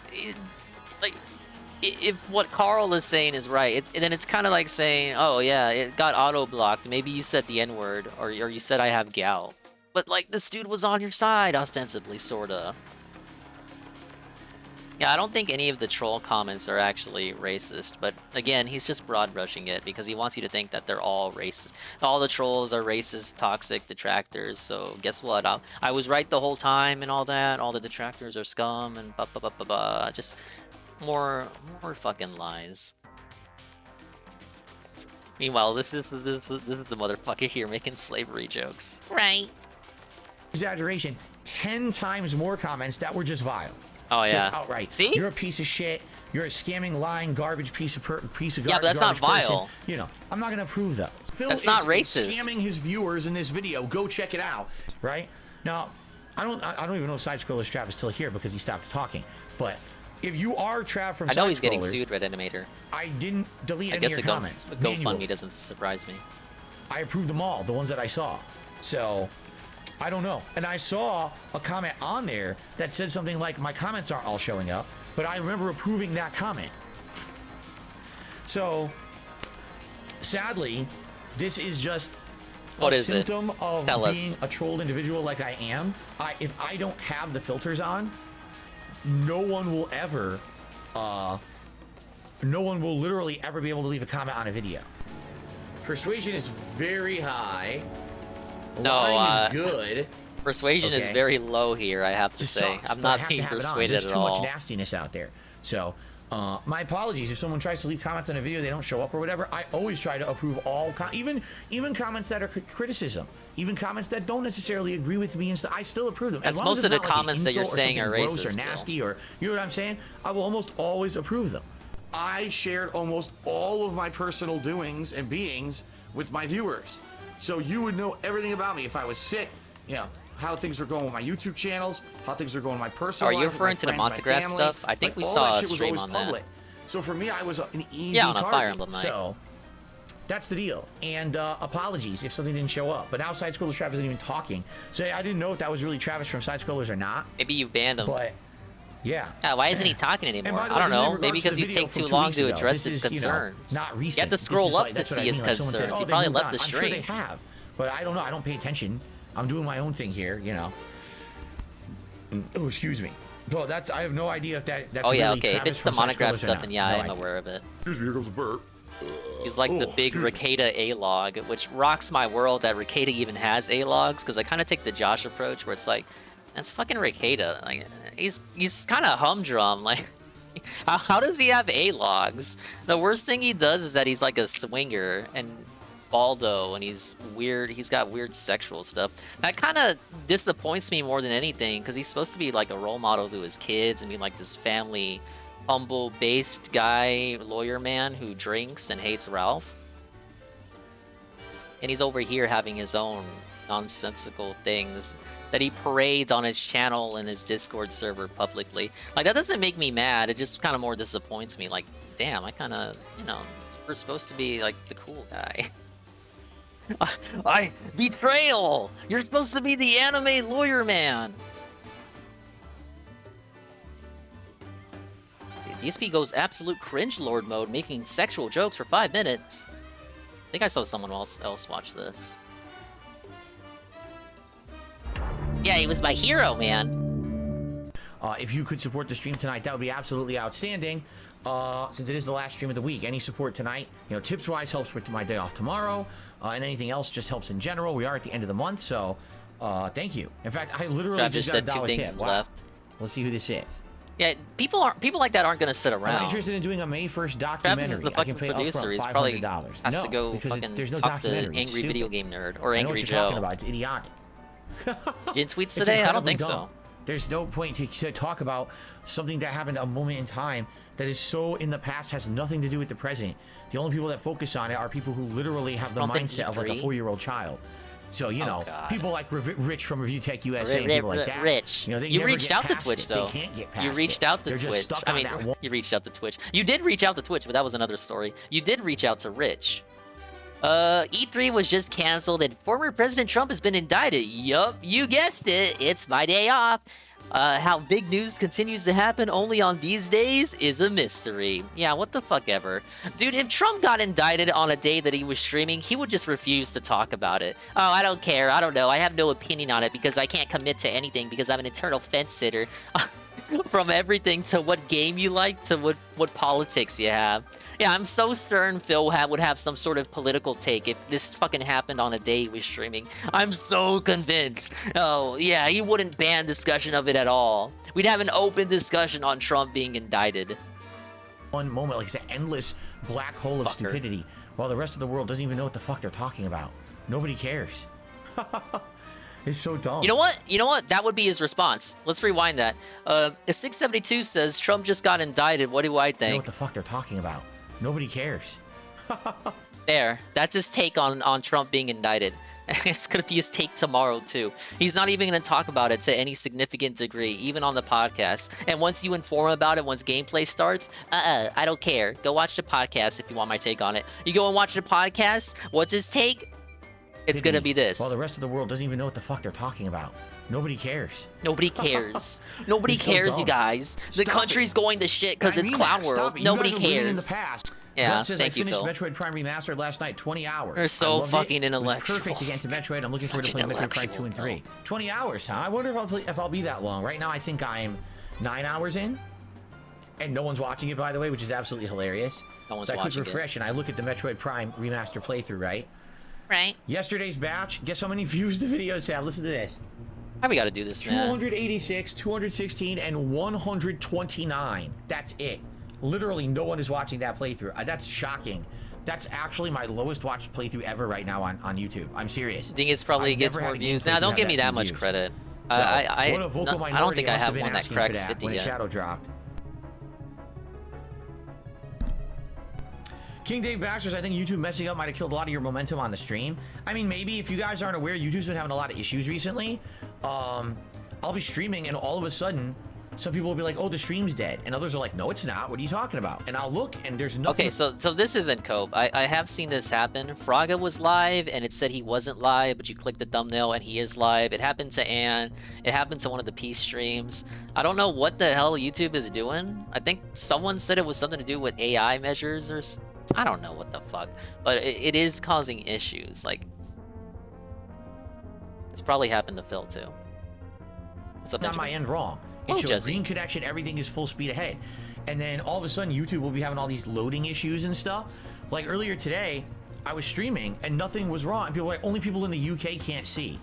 if what Carl is saying is right, then it's kind of like saying, oh yeah, it got auto-blocked. Maybe you said the N-word, or you said I have gout. But like, this dude was on your side, ostensibly, sorta. Yeah, I don't think any of the troll comments are actually racist, but again, he's just broad brushing it because he wants you to think that they're all racist. All the trolls are racist, toxic detractors, so guess what? I was right the whole time and all that. All the detractors are scum and ba-ba-ba-ba-ba. Just more fucking lies. Meanwhile, this is the motherfucker here making slavery jokes. Right. Exaggeration. 10 times more comments that were just vile. Oh yeah. Just outright. See? You're a piece of shit. You're a scamming, lying, garbage piece of garbage. Yeah, but that's not person. vile. You know, I'm not gonna approve that. Phil That's is not racist. Scamming his viewers in this video. Go check it out. Right now, I don't even know if Side Scrollers Trav is still here because he stopped talking. But if you are Trav from I know Side he's getting Scrollers, sued, Red Animator. I didn't delete I any guess of your comments. a GoFundMe doesn't surprise me. I approved them all, the ones that I saw. So, I don't know. And I saw a comment on there that said something like, my comments aren't all showing up, but I remember approving that comment. So, sadly, this is just What a is it? symptom of Tell being us. a trolled individual like I am. If I don't have the filters on, no one will ever, no one will literally ever be able to leave a comment on a video. Persuasion is very high. Lying is good. Persuasion is Okay. very low here, I have to Just say. sucks, I'm but I not have being to have it on. persuaded There's at too much all. nastiness out there. So, my apologies if someone tries to leave comments on a video, they don't show up or whatever. I always try to approve all, even comments that are criticism, even comments that don't necessarily agree with me, and I still approve them. That's As long as most of it's the not like an comments that you're insult or saying are something gross racist, or Bill. nasty, or you know what I'm saying. I will almost always approve them. I shared almost all of my personal doings and beings with my viewers. So you would know everything about me if I was sick, you know, how things were going with my YouTube channels, how things were going with my personal Are life. you with my referring to the friends, my Montagraph family. stuff? I think Like, we all saw that a shit was stream always on that. public. So for me, I was an easy Yeah, on a target. Fire Emblem night. So, that's the deal. And apologies if something didn't show up. But now Side Scrollers Travis isn't even talking. So I didn't know if that was really Travis from Side Scrollers or not. Maybe you banned him. But, yeah. Why isn't he talking anymore? by the I way, don't this is in know. Maybe regards to because the you video take from too 2 long weeks to ago. address This his is, you know, concerns. not recent. You have to This scroll is up like- to that's what I see his mean, like someone said, concerns. "Oh, He they probably moved left on." the I'm sure stream. they have. But I don't know. I don't pay attention. I'm doing my own thing here, you know. Oh, excuse me. Well, I have no idea if that's Oh yeah, really okay. If Travis it's the from Side monograph Scrollers or stuff, not. then yeah, No I am idea. aware of it. Excuse me, here comes a burp. He's like the big Ricada A-log, which rocks my world that Ricada even has A-logs, because I kind of take the Josh approach where it's like, that's fucking Ricada. Like, he's kind of humdrum. Like, how does he have A-logs? The worst thing he does is that he's like a swinger and Baldo, and he's weird. He's got weird sexual stuff. That kind of disappoints me more than anything, because he's supposed to be like a role model to his kids and be like this family, humble-based guy, lawyer man who drinks and hates Ralph. And he's over here having his own nonsensical things that he parades on his channel and his Discord server publicly. Like, that doesn't make me mad. It just kind of more disappoints me. Like, damn, I kind of, you know, we're supposed to be like the cool guy. Betrayal! You're supposed to be the anime lawyer man! DSP goes absolute cringe lord mode, making sexual jokes for 5 minutes. I think I saw someone else watch this. Yeah, he was my hero, man. If you could support the stream tonight, that would be absolutely outstanding. since it is the last stream of the week. Any support tonight, you know, tips-wise helps with my day off tomorrow, and anything else just helps in general. We are at the end of the month, so thank you. In fact, I literally just got said a dollar two things tip. Wow. left. Let's see who this is. Yeah, people like that aren't gonna sit I'm around. interested in doing a May 1st Travis documentary. is the I fucking can pay producer. upfront He's probably $500. has no, to go because fucking there's no talk to documentary. It's Angry Video stupid. Game Nerd or I know Angry what you're Joe. talking about. It's idiotic. Jin tweets It's today? I don't incredibly think dumb. so. There's no point to talk about something that happened a moment in time that is so in the past, has nothing to do with the present. The only people that focus on it are people who literally have the Trump and mindset of like a E3? 4-year-old child. So, you know, God. people like Rich from Review Tech USA and people like that. Rich. You know, they You never reached get out to past Twitch, it. though. They can't get past You reached out to They're just Twitch. stuck I on mean, that one. you reached out to Twitch. You did reach out to Twitch, but that was another story. You did reach out to Rich. E3 was just canceled and former President Trump has been indicted. Yup, you guessed it. It's my day off. How big news continues to happen only on these days is a mystery. Yeah, what the fuck ever. Dude, if Trump got indicted on a day that he was streaming, he would just refuse to talk about it. Oh, I don't care. I don't know. I have no opinion on it because I can't commit to anything because I'm an eternal fence sitter. From everything to what game you like to what politics you have. Yeah, I'm so certain Phil would have some sort of political take if this fucking happened on a day he was streaming. I'm so convinced. Oh, yeah, he wouldn't ban discussion of it at all. We'd have an open discussion on Trump being indicted. One moment, like it's an endless black hole of stupidity, while the rest of the world doesn't even know what the fuck they're talking about. Nobody cares. It's so dumb. You know what? You know what? That would be his response. Let's rewind that. 672 says, Trump just got indicted. What do I think? You know what the fuck they're talking about. Nobody cares. There. That's his take on Trump being indicted. It's gonna be his take tomorrow, too. He's not even gonna talk about it to any significant degree, even on the podcast. And once you inform about it, once gameplay starts, I don't care. Go watch the podcast if you want my take on it. You go and watch the podcast, what's his take? It's gonna be this. While the rest of the world doesn't even know what the fuck they're talking about. Nobody cares. Nobody cares. Nobody It's so cares, dumb. you guys. The Stop country's it. going to shit because I it's mean Clown that. Stop World. it. You Nobody guys are living in cares. the past. Yeah, God says thank I you, finished Phil. Metroid Prime Remastered last night, 20 hours. You're so I loved fucking it. It was intellectual. perfect to get into Metroid. I'm looking forward to Such playing an Metroid Prime 2 and intellectual, 3. 20 hours, huh? I wonder if I'll be that long. Right now, I think I'm 9 hours in. And no one's watching it, by the way, which is absolutely hilarious. No one's so I click watching it. refresh, and I look at the Metroid Prime Remaster playthrough, right? Right. Yesterday's batch, guess how many views the videos have? Listen to this. Why we gotta do this, man? 286, 216, and 129. That's it. Literally, no one is watching that playthrough. That's shocking. That's actually my lowest watched playthrough ever right now on YouTube. I'm serious. I think it's probably I've gets never had more a game views. playthrough Now, don't have give me that few much views. credit. So, I what a vocal don't minority think I must have been one that asking for cracks that 50 when yet. Shadow dropped. King Dave Baxter's, I think YouTube messing up might have killed a lot of your momentum on the stream. I mean, maybe if you guys aren't aware, YouTube's been having a lot of issues recently. I'll be streaming and all of a sudden, some people will be like, oh, the stream's dead. And others are like, no, it's not. What are you talking about? And I'll look and there's nothing. Okay, so this isn't Cope. I have seen this happen. Fraga was live and it said he wasn't live, but you click the thumbnail and he is live. It happened to Ann. It happened to one of the Peace streams. I don't know what the hell YouTube is doing. I think someone said it was something to do with AI measures or I don't know what the fuck. But it is causing issues. Like, it's probably happened to Phil too. What's up, on my Benjamin? end wrong. It Oh, shows Jesse. green connection, everything is full speed ahead. And then all of a sudden, YouTube will be having all these loading issues and stuff. Like earlier today, I was streaming and nothing was wrong. And people were like, only people in the UK can't see.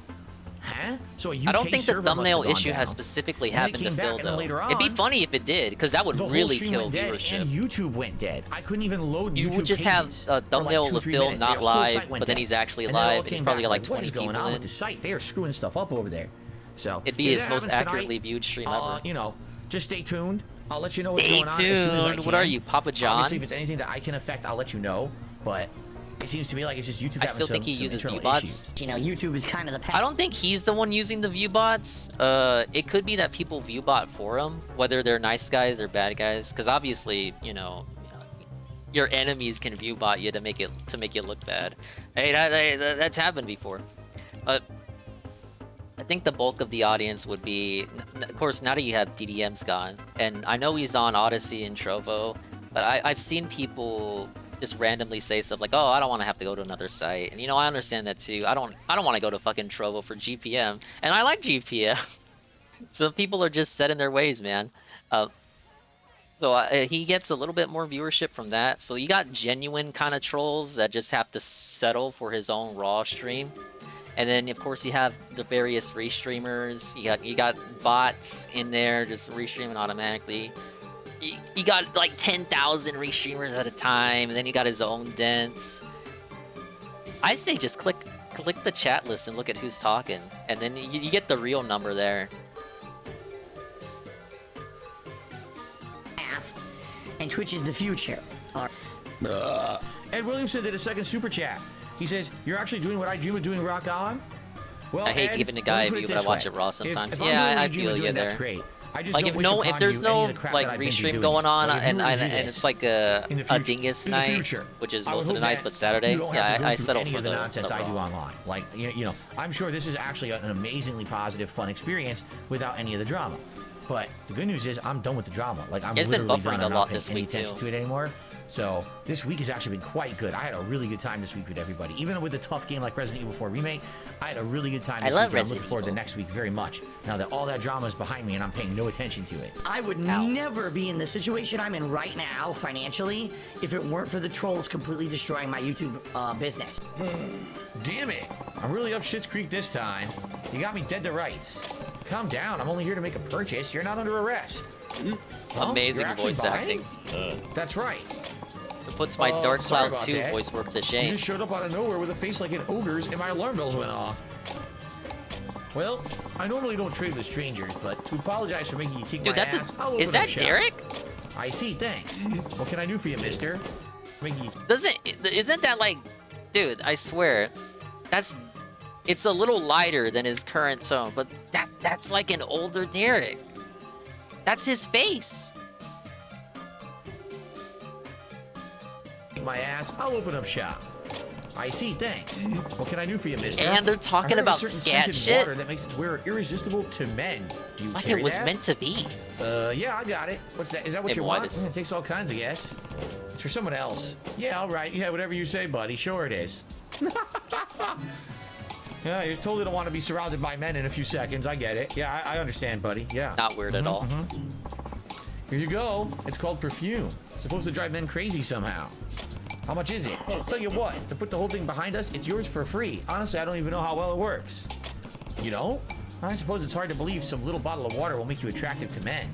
Huh? So a UK I don't think the server must have thumbnail gone issue down. has specifically And then it happened to came back, Phil, and then though. later It'd be on, funny if it did, because that would the whole really stream kill went dead, viewership. and YouTube went dead. I couldn't even load You YouTube would just have pages a for thumbnail like 2-3 of Phil minutes. not The whole live, site went but then dead. he's actually And then it all live, and he's came probably back. got like What 20 is going people on in. with the site? They are screwing stuff up over there. So It'd be if his that most happens tonight, accurately viewed stream ever. You know, just stay tuned. I'll let you know what's Stay going on as soon as I tuned. What are can. you, Papa John? Obviously, if it's anything that I can affect, I'll let you know. But it seems to me like it's just YouTube. I still having think he some uses internal view-bots. issues. You know, YouTube is kind of the I don't think he's the one using the view bots. It could be that people view bot for him, whether they're nice guys or bad guys. Because obviously, you know, your enemies can view bot you to make you look bad. Hey, that's happened before. I think the bulk of the audience would be, of course, now that you have DDM's gone, and I know he's on Odyssey and Trovo, but I've seen people just randomly say stuff like, "Oh, I don't want to have to go to another site," and you know, I understand that too. I don't want to go to fucking Trovo for GPM, and I like GPM. So people are just set in their ways, man. So he gets a little bit more viewership from that. So you got genuine kind of trolls that just have to settle for his own raw stream. And then of course you have the various restreamers. You got bots in there just restreaming automatically. You got like 10,000 restreamers at a time, and then you got his own dents. I say just click the chat list and look at who's talking, and then you get the real number there. And Twitch is the future. Ed Williamson did a second super chat. He says, "You're actually doing what I dream of doing, Rock On." Well, I hate Ed, giving a guy a view, but I watch it raw sometimes. Yeah, I feel you there. That's great. I just like don't if there's no like restream going on and it's like a dingus night, which is most of the nights, but Saturday, yeah, I settle for the nonsense I do online. Like you know, I'm sure this is actually an amazingly positive, fun experience without any of the drama. But the good news is I'm done with the drama. Like I'm literally done. I'm not paying any attention to it anymore. So this week has actually been quite good. I had a really good time this week with everybody. Even with a tough game like Resident Evil 4 Remake, I had a really good time this week. I'm looking forward to next week very much. Now that all that drama is behind me and I'm paying no attention to it. I would never be in the situation I'm in right now, financially, if it weren't for the trolls completely destroying my YouTube business. Damn it! I'm really up Shit's Creek this time. You got me dead to rights. Calm down. I'm only here to make a purchase. You're not under arrest. Amazing voice acting. That's right. It puts my Dark Cloud 2 voice work to shame. You just showed up out of nowhere with a face like an ogre's and my alarm bells went off. Well, I normally don't trade with strangers, but to apologize for making you kick my ass, is that Derek? I see, thanks. What can I do for you, mister? Isn't that like, dude, I swear, it's a little lighter than his current tone, but that's like an older Derek. That's his face. My ass, I'll open up shop. I see, thanks. What can I do for you, mister? And they're talking about scat shit. Water that makes its wearer irresistible to men. Do you it's like it was meant to be. Yeah, I got it. What's that? Is that what you want? It takes all kinds, I guess. It's for someone else. Yeah, all right. Yeah, whatever you say, buddy. Sure it is. Yeah, you totally don't want to be surrounded by men in a few seconds. I get it. Yeah, I understand, buddy. Yeah. Not weird at all. Here you go. It's called perfume. It's supposed to drive men crazy somehow. How much is it? I'll tell you what, to put the whole thing behind us, it's yours for free. Honestly, I don't even know how well it works. You know? I suppose it's hard to believe some little bottle of water will make you attractive to men.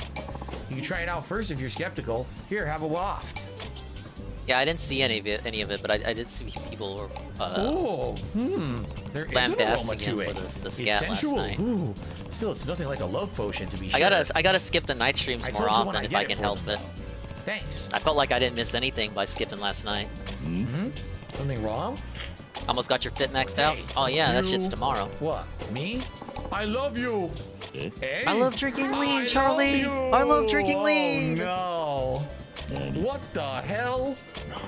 You can try it out first if you're skeptical. Here, have a waft. Yeah, I didn't see any of it, but I did see people there lambasting him for the scat last night. Ooh. Still, it's nothing like a love potion to be sure. I gotta skip the night streams more often if I can help it. Thanks. I felt like I didn't miss anything by skipping last night. Something wrong? Almost got your fit maxed out? Oh yeah, that shit's tomorrow. What? Me? I love you. Hey. I love drinking lean, Charlie. I love drinking lean. No. What the hell?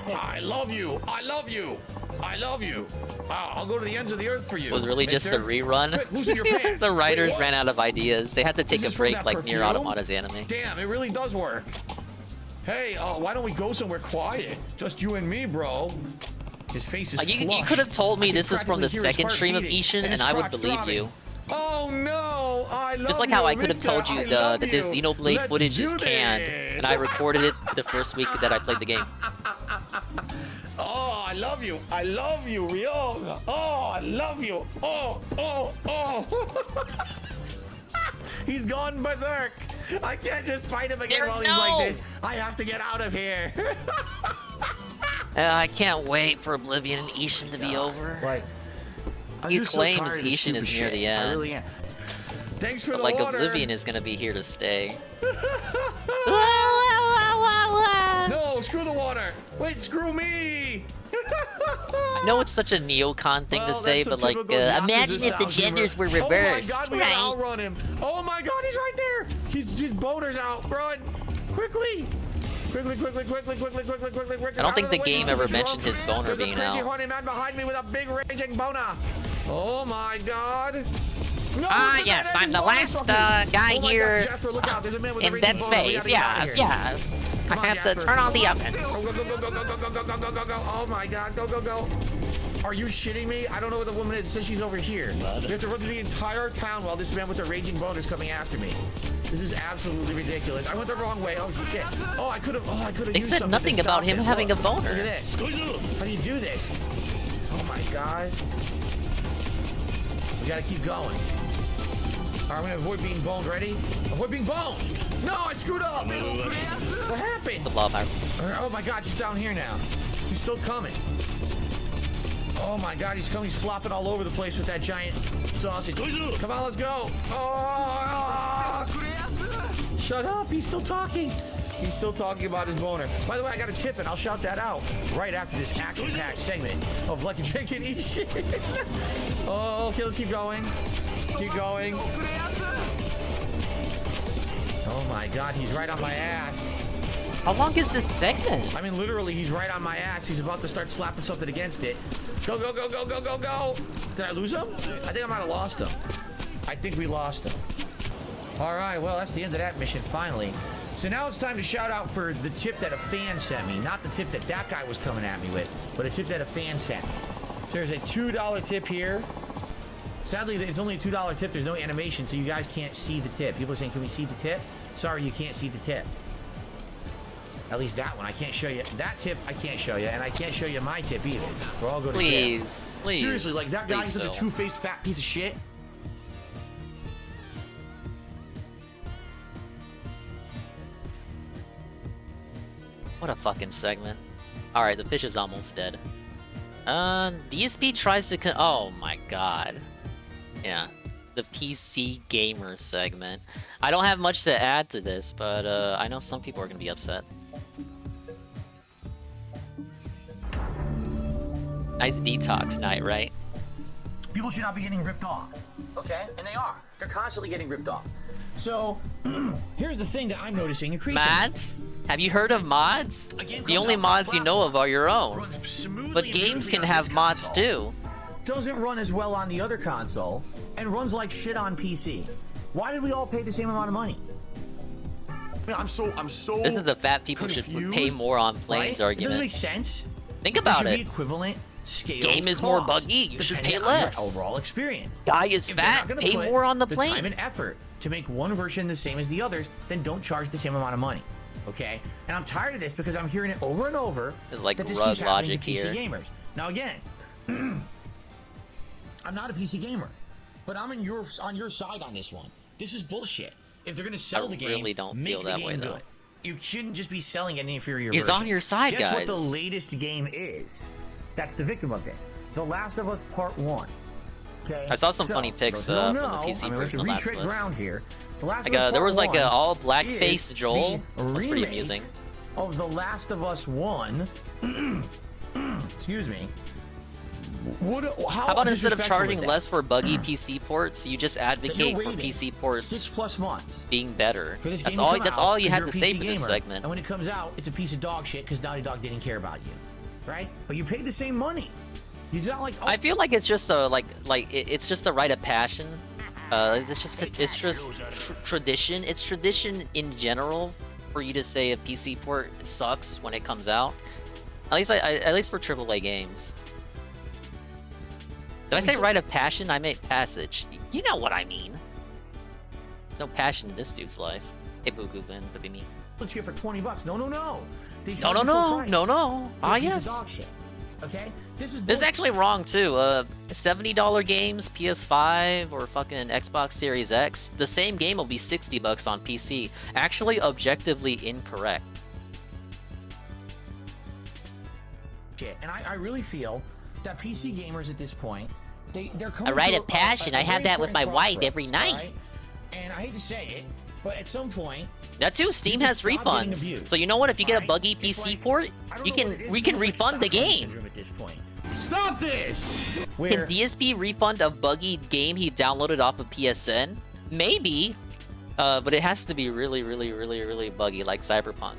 I love you. I love you. I love you. I'll go to the ends of the earth for you. It was really just a rerun. It's like the writers ran out of ideas. They had to take a break like Nier Automata's anime. Damn, it really does work. Hey, why don't we go somewhere quiet? Just you and me, bro. His face is you could have told me this is from the second stream of Ishin, and I would believe you. Oh no! I love Just like how I could have told you that this Xenoblade footage is canned, and I recorded it the first week that I played the game. Oh, I love you. I love you, Ryo. Oh, I love you. Oh. He's gone berserk. I can't just fight him again while he's like this. I have to get out of here. I can't wait for Oblivion and Ishin to be over. Like, he claims Ishin is near the end. I really am. Thanks for the water. Oblivion is gonna be here to stay. No, screw the water. Wait, screw me. I know it's such a neocon thing to say, but like, imagine if the genders were reversed, oh my God, we gotta outrun him. Oh my God, he's right there. His boner's out. Run, quickly. Quickly. I don't think the game ever mentioned his boner being out. There's a crazy horny man behind me with a big raging boner. Oh my God. No, yes, I'm the last guy here in Dead Space. Yes. I have to turn on the ovens. Go. Oh my God, go. Are you shitting me? I don't know where the woman is. It says she's over here. You have to run through the entire town while this man with the raging boner is coming after me. This is absolutely ridiculous. I went the wrong way. Oh shit. Oh, I could have. They said nothing about him having a boner. Look at this. How do you do this? Oh my god. We gotta keep going. All right, I'm gonna avoid being boned. Ready? Avoid being boned. No, I screwed up. What happened? It's a blob. Oh my god, she's down here now. He's still coming. Oh my god, he's coming. He's flopping all over the place with that giant sausage. Come on, let's go. Oh, shut up. He's still talking. He's still talking about his boner. By the way, I got a tip, and I'll shout that out right after this action-packed segment of Lucky Drink and Eat Shit. Oh, okay, let's keep going. Keep going. Oh my god, he's right on my ass. How long is this segment? I mean, literally, he's right on my ass. He's about to start slapping something against it. Go, go, go, go, go, go, go. Did I lose him? I think I might have lost him. I think we lost him. All right, well, that's the end of that mission, finally. So now it's time to shout out for the tip that a fan sent me. Not the tip that that guy was coming at me with, but a tip that a fan sent me. So there's a $2 tip here. Sadly, it's only a $2 tip. There's no animation, so you guys can't see the tip. People are saying, can we see the tip? Sorry, you can't see the tip. At least that one. I can't show you. That tip, I can't show you. And I can't show you my tip either. We're all going to jail. Please. Seriously, like that guy is such a two-faced fat piece of shit. What a fucking segment. Alright, the fish is almost dead. DSP tries to oh my god. Yeah. The PC gamer segment. I don't have much to add to this, but I know some people are gonna be upset. Nice detox night, right? People should not be getting ripped off. Okay? And they are. They're constantly getting ripped off. So, here's the thing that I'm noticing increasingly. Mods? Have you heard of mods? The only mods you know of are your own. But games can have mods too. Doesn't run as well on the other console, and runs like shit on PC. Why did we all pay the same amount of money? I'm so Isn't the fat people confused, should pay more on planes right? argument? It doesn't make sense. Think about There should it. be equivalent scale. Game is more buggy, you should pay less. Overall experience. Guy is If they're not fat, gonna pay put more on the the plane. time and effort to make one version the same as the others, then don't charge the same amount of money. Okay? And I'm tired of this because I'm hearing it over and over. There's like that this rug keeps happening logic to PC here. gamers. Now again, I'm not a PC gamer, but I'm on your side on this one. This is bullshit. If they're gonna sell the game, really don't make feel the that game way, though. good. You shouldn't just be selling an inferior He's version. on your side, Guess what guys. the latest game is? That's the victim of this. The Last of Us Part 1. Okay. I saw some funny pics for those who from don't the know, PC I mean, we have version to of Last of retread Us. ground here. The Last Like of Us there Part was like 1 a all is black-faced Joel. the That's pretty remake amusing. Of The Last of Us 1. Excuse me. How about instead of disrespectful charging is that? less for buggy PC ports, you just advocate for waiting PC ports 6+ months being better? for this That's game to all. come That's out, all you 'cause had you're to a say PC for this gamer, segment. And when it comes out, it's a piece of dog shit because Naughty Dog didn't care about you, right? But you paid the same money. You're not like. Oh, I feel like it's just a it's just a rite of passion. It's just tradition. It's tradition in general for you to say a PC port sucks when it comes out. At least for AAA games. Did I say rite of passion? I meant passage. You know what I mean. There's no passion in this dude's life. Hey, Boo Goo Ben, could be me. Let's get for $20. No. They No. charge you full price No. for a piece of Yes. dog shit. Okay. This is actually wrong too. $70 games, PS5 or fucking Xbox Series X. The same game will be $60 on PC. Actually, objectively incorrect. shit. And I really feel that PC gamers at this point, they're coming A rite to of passion. I have that with my wife every night. right? And I hate to say it, but at some point, That too, Steam has stop getting refunds. abused. So you know what? If you get a buggy PC port, we can refund the game. at this point. Stop this! Can DSP refund a buggy game he downloaded off of PSN? Maybe, but it has to be really buggy, like Cyberpunk.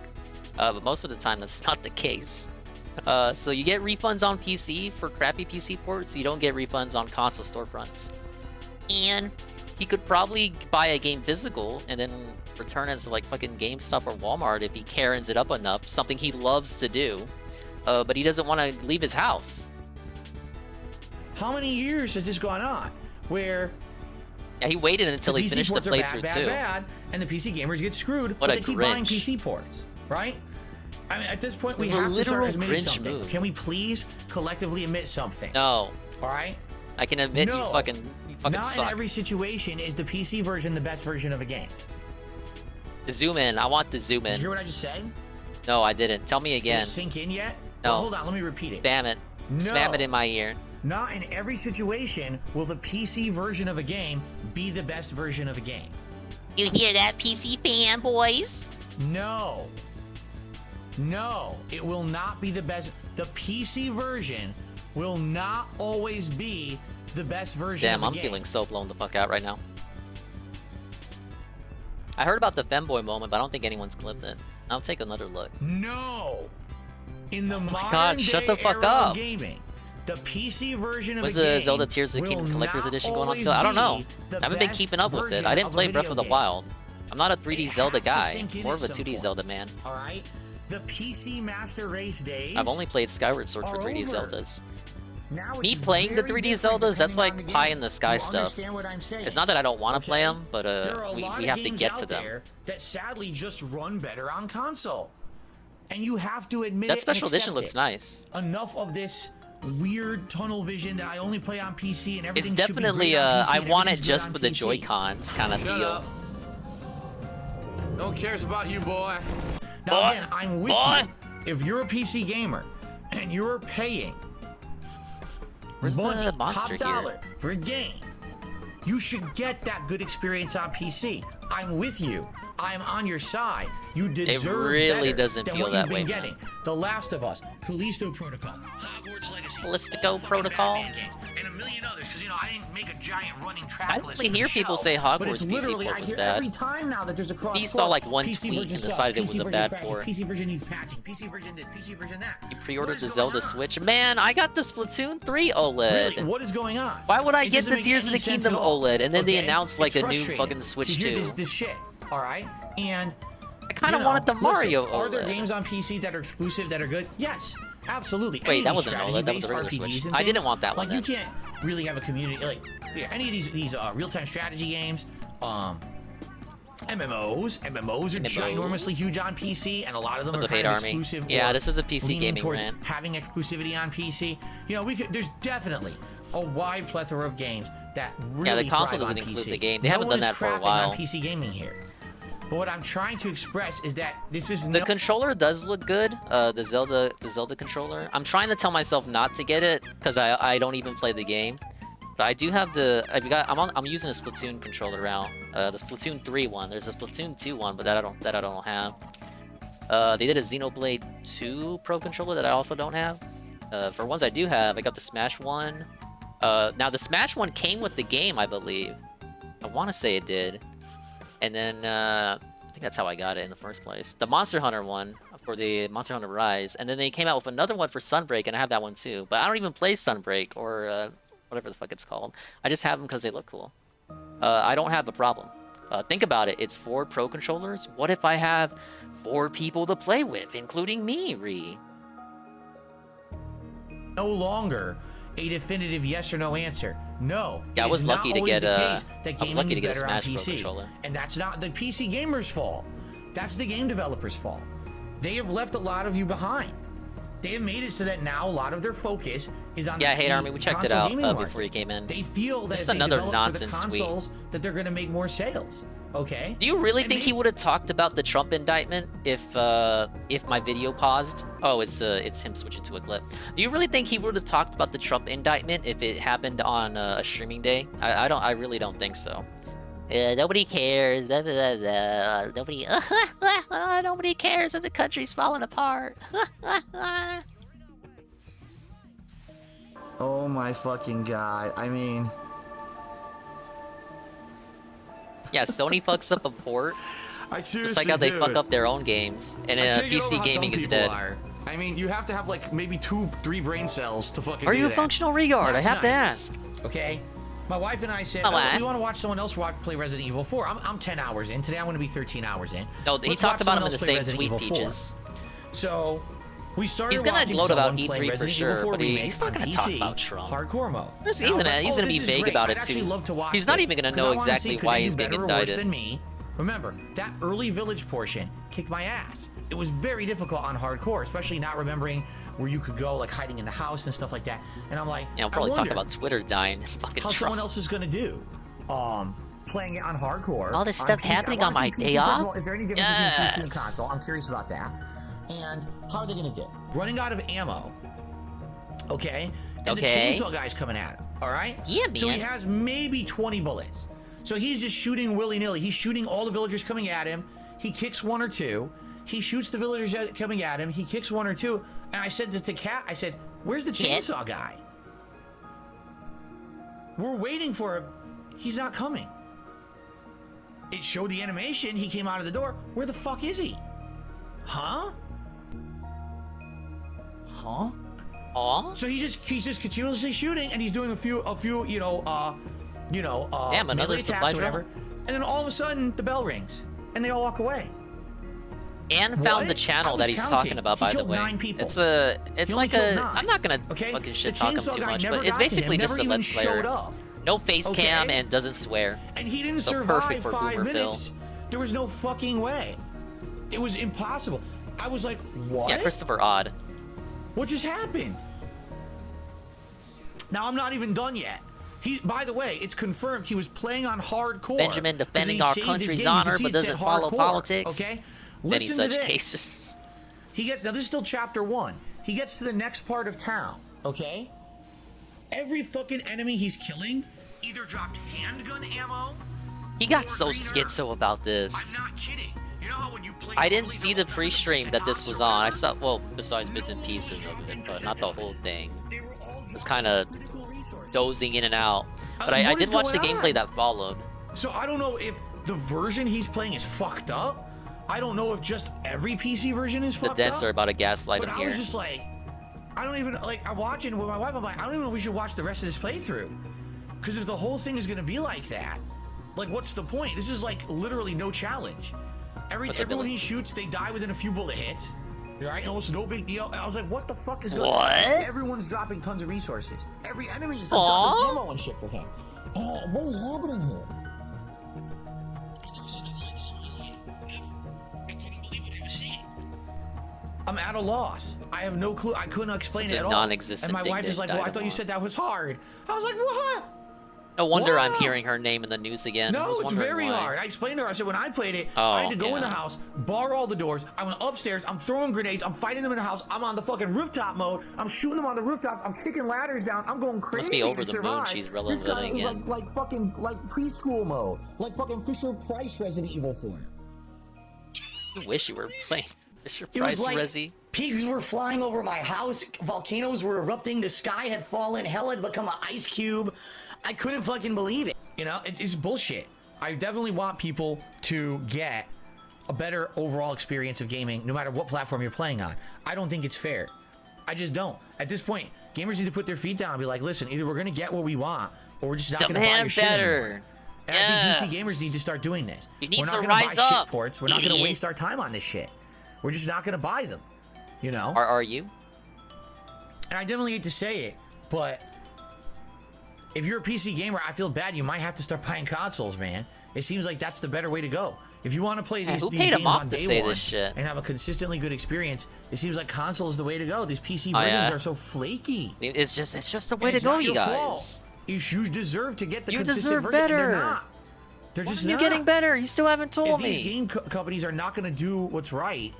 But most of the time, that's not the case. So you get refunds on PC for crappy PC ports. You don't get refunds on console storefronts. And he could probably buy a game physical and then return it to like fucking GameStop or Walmart if he Karens it up enough. Something he loves to do, but he doesn't want to leave his house. How many years has this gone on? Where Yeah, he waited until he finished the playthrough too. Bad, and the PC gamers get screwed. What but a they keep buying Grinch. PC ports, right? I mean, at this point, we It was a have to start literal admitting Grinch something. move. Can we please collectively admit something? No. All right. I can admit No. you fucking Not suck. in every situation is the PC version the best version of a game. The zoom in. I want the zoom Did you in. hear what I just said? No, I didn't. Tell me Did again. it sink in yet? No. Well, hold on, let me repeat it. Spam it. Spam it in my ear. Not in every situation will the PC version of a game be the best version of a game. You hear that, PC fanboys? No. No, it will not be the best. The PC version will not always be the best version Damn, of I'm a game. feeling so blown the fuck out right now. I heard about the femboy moment, but I don't think anyone's clipped it. I'll take another look. No. In the modern God, shut the day fuck era of up. gaming, the PC version of Was a game the Zelda Tears of the Kingdom will Collector's not Edition going on always sale? I don't know. be the I haven't been best keeping up with it. version I didn't of a play video Breath of the game. Wild. I'm not a 3D Zelda has to guy. sink in More at of a some 2D point. Zelda man. All right, the PC Master Race days. I've only played Skyward Sword for are 3D over. Zeldas. Now Me it's playing the very 3D different Zeldas, that's depending on like the pie game. in the sky You stuff. understand what I'm saying? It's not that I don't want to play them, but There are a lot we of have to games get out to them. there that sadly just run better on console, and you have to admit That it special and edition accept looks it. nice. Enough of this weird tunnel vision that I only play on PC and everything. It's should be definitely great on PC I and want it everything's just good for on the PC. Joy-Cons kind of Shut deal. up. No one cares about you, boy. Now Boy. again, I'm with Boy. you. If you're a PC gamer and you're paying Where's money, the monster top dollar here? for a game, you should get that good experience on PC. I'm with you. I'm on your side. You deserve really better doesn't than feel what that you've been way, getting. The Last of Us, Callisto Protocol, Hogwarts Legacy, Callisto Protocol. Batman games, and a million others. Because I didn't make a giant running track I didn't list. really for the hear people show, say but it's Hogwarts PC literally, port I was hear bad. every time now that there's a cross. He saw like one PC tweet version and sucks, decided it PC was a version bad crashes, port. PC version needs patching. PC version this. PC version that. You pre-ordered the Zelda Switch? Man, I got the Splatoon 3 OLED. Really? What is going on? Why would I It get doesn't the make Tears of any the sense Kingdom at all, OLED, and then they okay? announced like It's a new frustrating fucking Switch to hear 2. this shit, all right? And I kind of wanted the Mario Are there OLED. games on PC that are exclusive that are good? Yes, absolutely. Wait, Any of that these wasn't an strategy OLED, that was a based regular RPGs Switch. and I didn't things, want that one Like you then. can't really have a community like any of these real-time strategy games. MMOs are ginormously huge on PC, and a lot of them Was are a paid kind of army. exclusive. Yeah, or this is a PC leaning gaming towards rant. having exclusivity on PC. There's definitely a wide plethora of games that really Yeah, the console thrive on doesn't include PC. the game. They No haven't one done is that for a crapping while. on PC gaming here. But what I'm trying to express is that this is The controller does look good. The Zelda controller. I'm trying to tell myself not to get it because I don't even play the game. But I do have I'm using a Splatoon controller out. The Splatoon 3 one. There's a Splatoon 2 one, but that I don't have. They did a Xenoblade 2 Pro controller that I also don't have. For ones I do have, I got the Smash one. Now the Smash one came with the game, I believe. I want to say it did. And then I think that's how I got it in the first place. The Monster Hunter one for the Monster Hunter Rise, and then they came out with another one for Sunbreak, and I have that one too. But I don't even play Sunbreak or whatever the fuck it's called. I just have them because they look cool. I don't have a problem. Think about it. It's 4 Pro controllers. What if I have 4 people to play with, including me, Ree? no longer a definitive yes or no answer. No. Yeah, I it was is lucky not to always get the a. case that I was lucky gaming to get a is better on Smash Pro PC. controller. And that's not the PC gamers' fault. That's the game developers' fault. They have left a lot of you behind. They have made it so that now a lot of their focus is on Yeah, the Hate Army, we checked it console out gaming market. before you came in. They feel that Just if they another develop nonsense for the tweet. consoles, that they're going to make more sales. Okay. Do you really think he would have talked about the Trump indictment if my video paused? Oh, it's him switching to a clip. Do you really think he would have talked about the Trump indictment if it happened on a streaming day? I really don't think so. Nobody cares. Blah, blah, blah, blah. Nobody cares that the country's falling apart. Oh my fucking god. I mean, Yeah, Sony fucks up a port. Just like how they fuck up their own games, and PC gaming is dead. I mean, you have to have like maybe 2-3 brain cells to fucking Are do you a that. functional regard? I Last have to night, ask. Okay. My wife and I said, Hello. we want to watch someone else play Resident Evil 4. I'm 10 hours in. Today I'm going to be 13 hours in. No, he Let's talked watch about him someone in the else play same Resident tweet, Evil 4. Peaches. So We started He's gonna watching gloat about someone play E3 for Resident sure, Evil 4 but Remake he's not on gonna PC, talk about Trump. hardcore mode. He's And I was gonna, like, he's oh, gonna be this is vague great. about I'd it too. actually love to watch He's not it, even gonna 'cause know I wanna see, exactly could why they do he's getting better or worse indicted. than me. Remember, that early village portion kicked my ass. It was very difficult on hardcore, especially not remembering where you could go, like hiding in the house and stuff like that. And I'm like, Yeah, we'll probably I talk wonder about Twitter dying. Fucking how Trump. someone else is gonna do. Playing it on hardcore. All this on stuff PC. happening I on wanna my see PC. day First off? of all, is there any difference between PC and Yes. console? I'm curious about that. And how are they gonna do? Running out of ammo. Okay? And Okay. the chainsaw guy's coming at him. Alright? Yeah, So he man. has maybe 20 bullets. So he's just shooting willy-nilly. He's shooting all the villagers coming at him. He kicks one or two. He shoots the villagers coming at him. He kicks one or two. And I said to Cat, I said, where's the chainsaw guy? We're waiting for him. He's not coming. It showed the animation. He came out of the door. Where the fuck is he? Huh? Huh? Aw? So he's just continuously shooting, and he's doing a few, Damn, another melee supply attacks or whatever. drop. And then all of a sudden, the bell rings, and they all walk away. And What? found the I channel was that he's counting. talking about, He by the killed way. 9 people. It's He it's only like killed a. 9. I'm not gonna Okay? fucking The shit talk him chainsaw too guy much, never but it's got to him, basically just never a even let's player. showed up. No face cam Okay? and doesn't swear. And he didn't So survive perfect for 5 Boomer minutes. Phil. There was no fucking way. It was impossible. I was like, what? Yeah, Christopher Odd. What just happened? Now I'm not even done yet. By the way, it's confirmed he was playing on hardcore. Benjamin defending our country's honor, but doesn't follow politics. Okay. Many Listen to such this. cases. He gets now. This is still chapter 1. He gets to the next part of town. Okay. Every fucking enemy he's killing either dropped handgun ammo. He got so schizo about this. I'm not kidding. You know how when you play I didn't see the pre-stream that this was on. I saw, well, besides bits and pieces of it, but not the whole thing. It was kind of dozing in and out. But I What did is watch the going gameplay on? that followed. So I don't know if the version he's playing is fucked up. I don't know if just every PC version is The fucked dents up. are about to gaslight But him I here. was just like, I don't even like. I'm watching with my wife. I'm like, I don't even know if we should watch the rest of this playthrough, because if the whole thing is gonna be like that, like, what's the point? This is like literally no challenge. What's up, Everyone Billy? he shoots, they die within a few bullet hits. Right? Almost no big deal. I was like, what the fuck is going on? What? Everyone's dropping tons of resources. Every enemy is like, Aw. dropping ammo and shit for him. What is happening here? I've never seen anything like this in my life. Never. I couldn't believe what I was seeing. I'm at a loss. I have no clue. I couldn't explain Such it a at all. non-existent And my thing wife to is like, die well, I thought you tomorrow. said that was hard. I was like, what? No wonder I'm What? hearing her name in the news again. I No, was it's wondering very why. hard. I explained to her. I said when I played it, Oh, I had to go in the yeah. house, bar all the doors. I went upstairs. I'm throwing grenades. I'm fighting them in the house. I'm on the fucking rooftop mode. I'm shooting them on the rooftops. I'm kicking ladders down. I'm going crazy. Must be over to the moon survive. she's This relevant guy is again. like fucking like preschool mode, like fucking Fisher Price Resident Evil 4. I wish you were playing Fisher It was Price like Resi. pigs were flying over my house, volcanoes were erupting, the sky had fallen, hell had become an ice cube. I couldn't fucking believe it. You know, it's bullshit. I definitely want people to get a better overall experience of gaming, no matter what platform you're playing on. I don't think it's fair. I just don't. At this point, gamers need to put their feet down and be like, listen, either we're gonna get what we want, or we're just not gonna buy your Demand shit better. anymore. And I think PC Yes. gamers need to start doing this. You need we're not to gonna rise buy up, shit ports. We're not gonna idiot. waste our time on this shit. We're just not gonna buy them. You know? Are you? And I definitely hate to say it, but if you're a PC gamer, I feel bad. You might have to start buying consoles, man. It seems like that's the better way to go. If you want to play Yeah, these, who these paid him games off on to day say one this shit? and have a consistently good experience, it seems like console is the way to go. These PC Oh, versions yeah. are so flaky. It's just the way And to it's go, not you your fault. guys. You deserve to get the You consistent deserve version, and better. They're not. They're Why just aren't you not. getting better? You still haven't If told these me. game companies are not going to do what's right,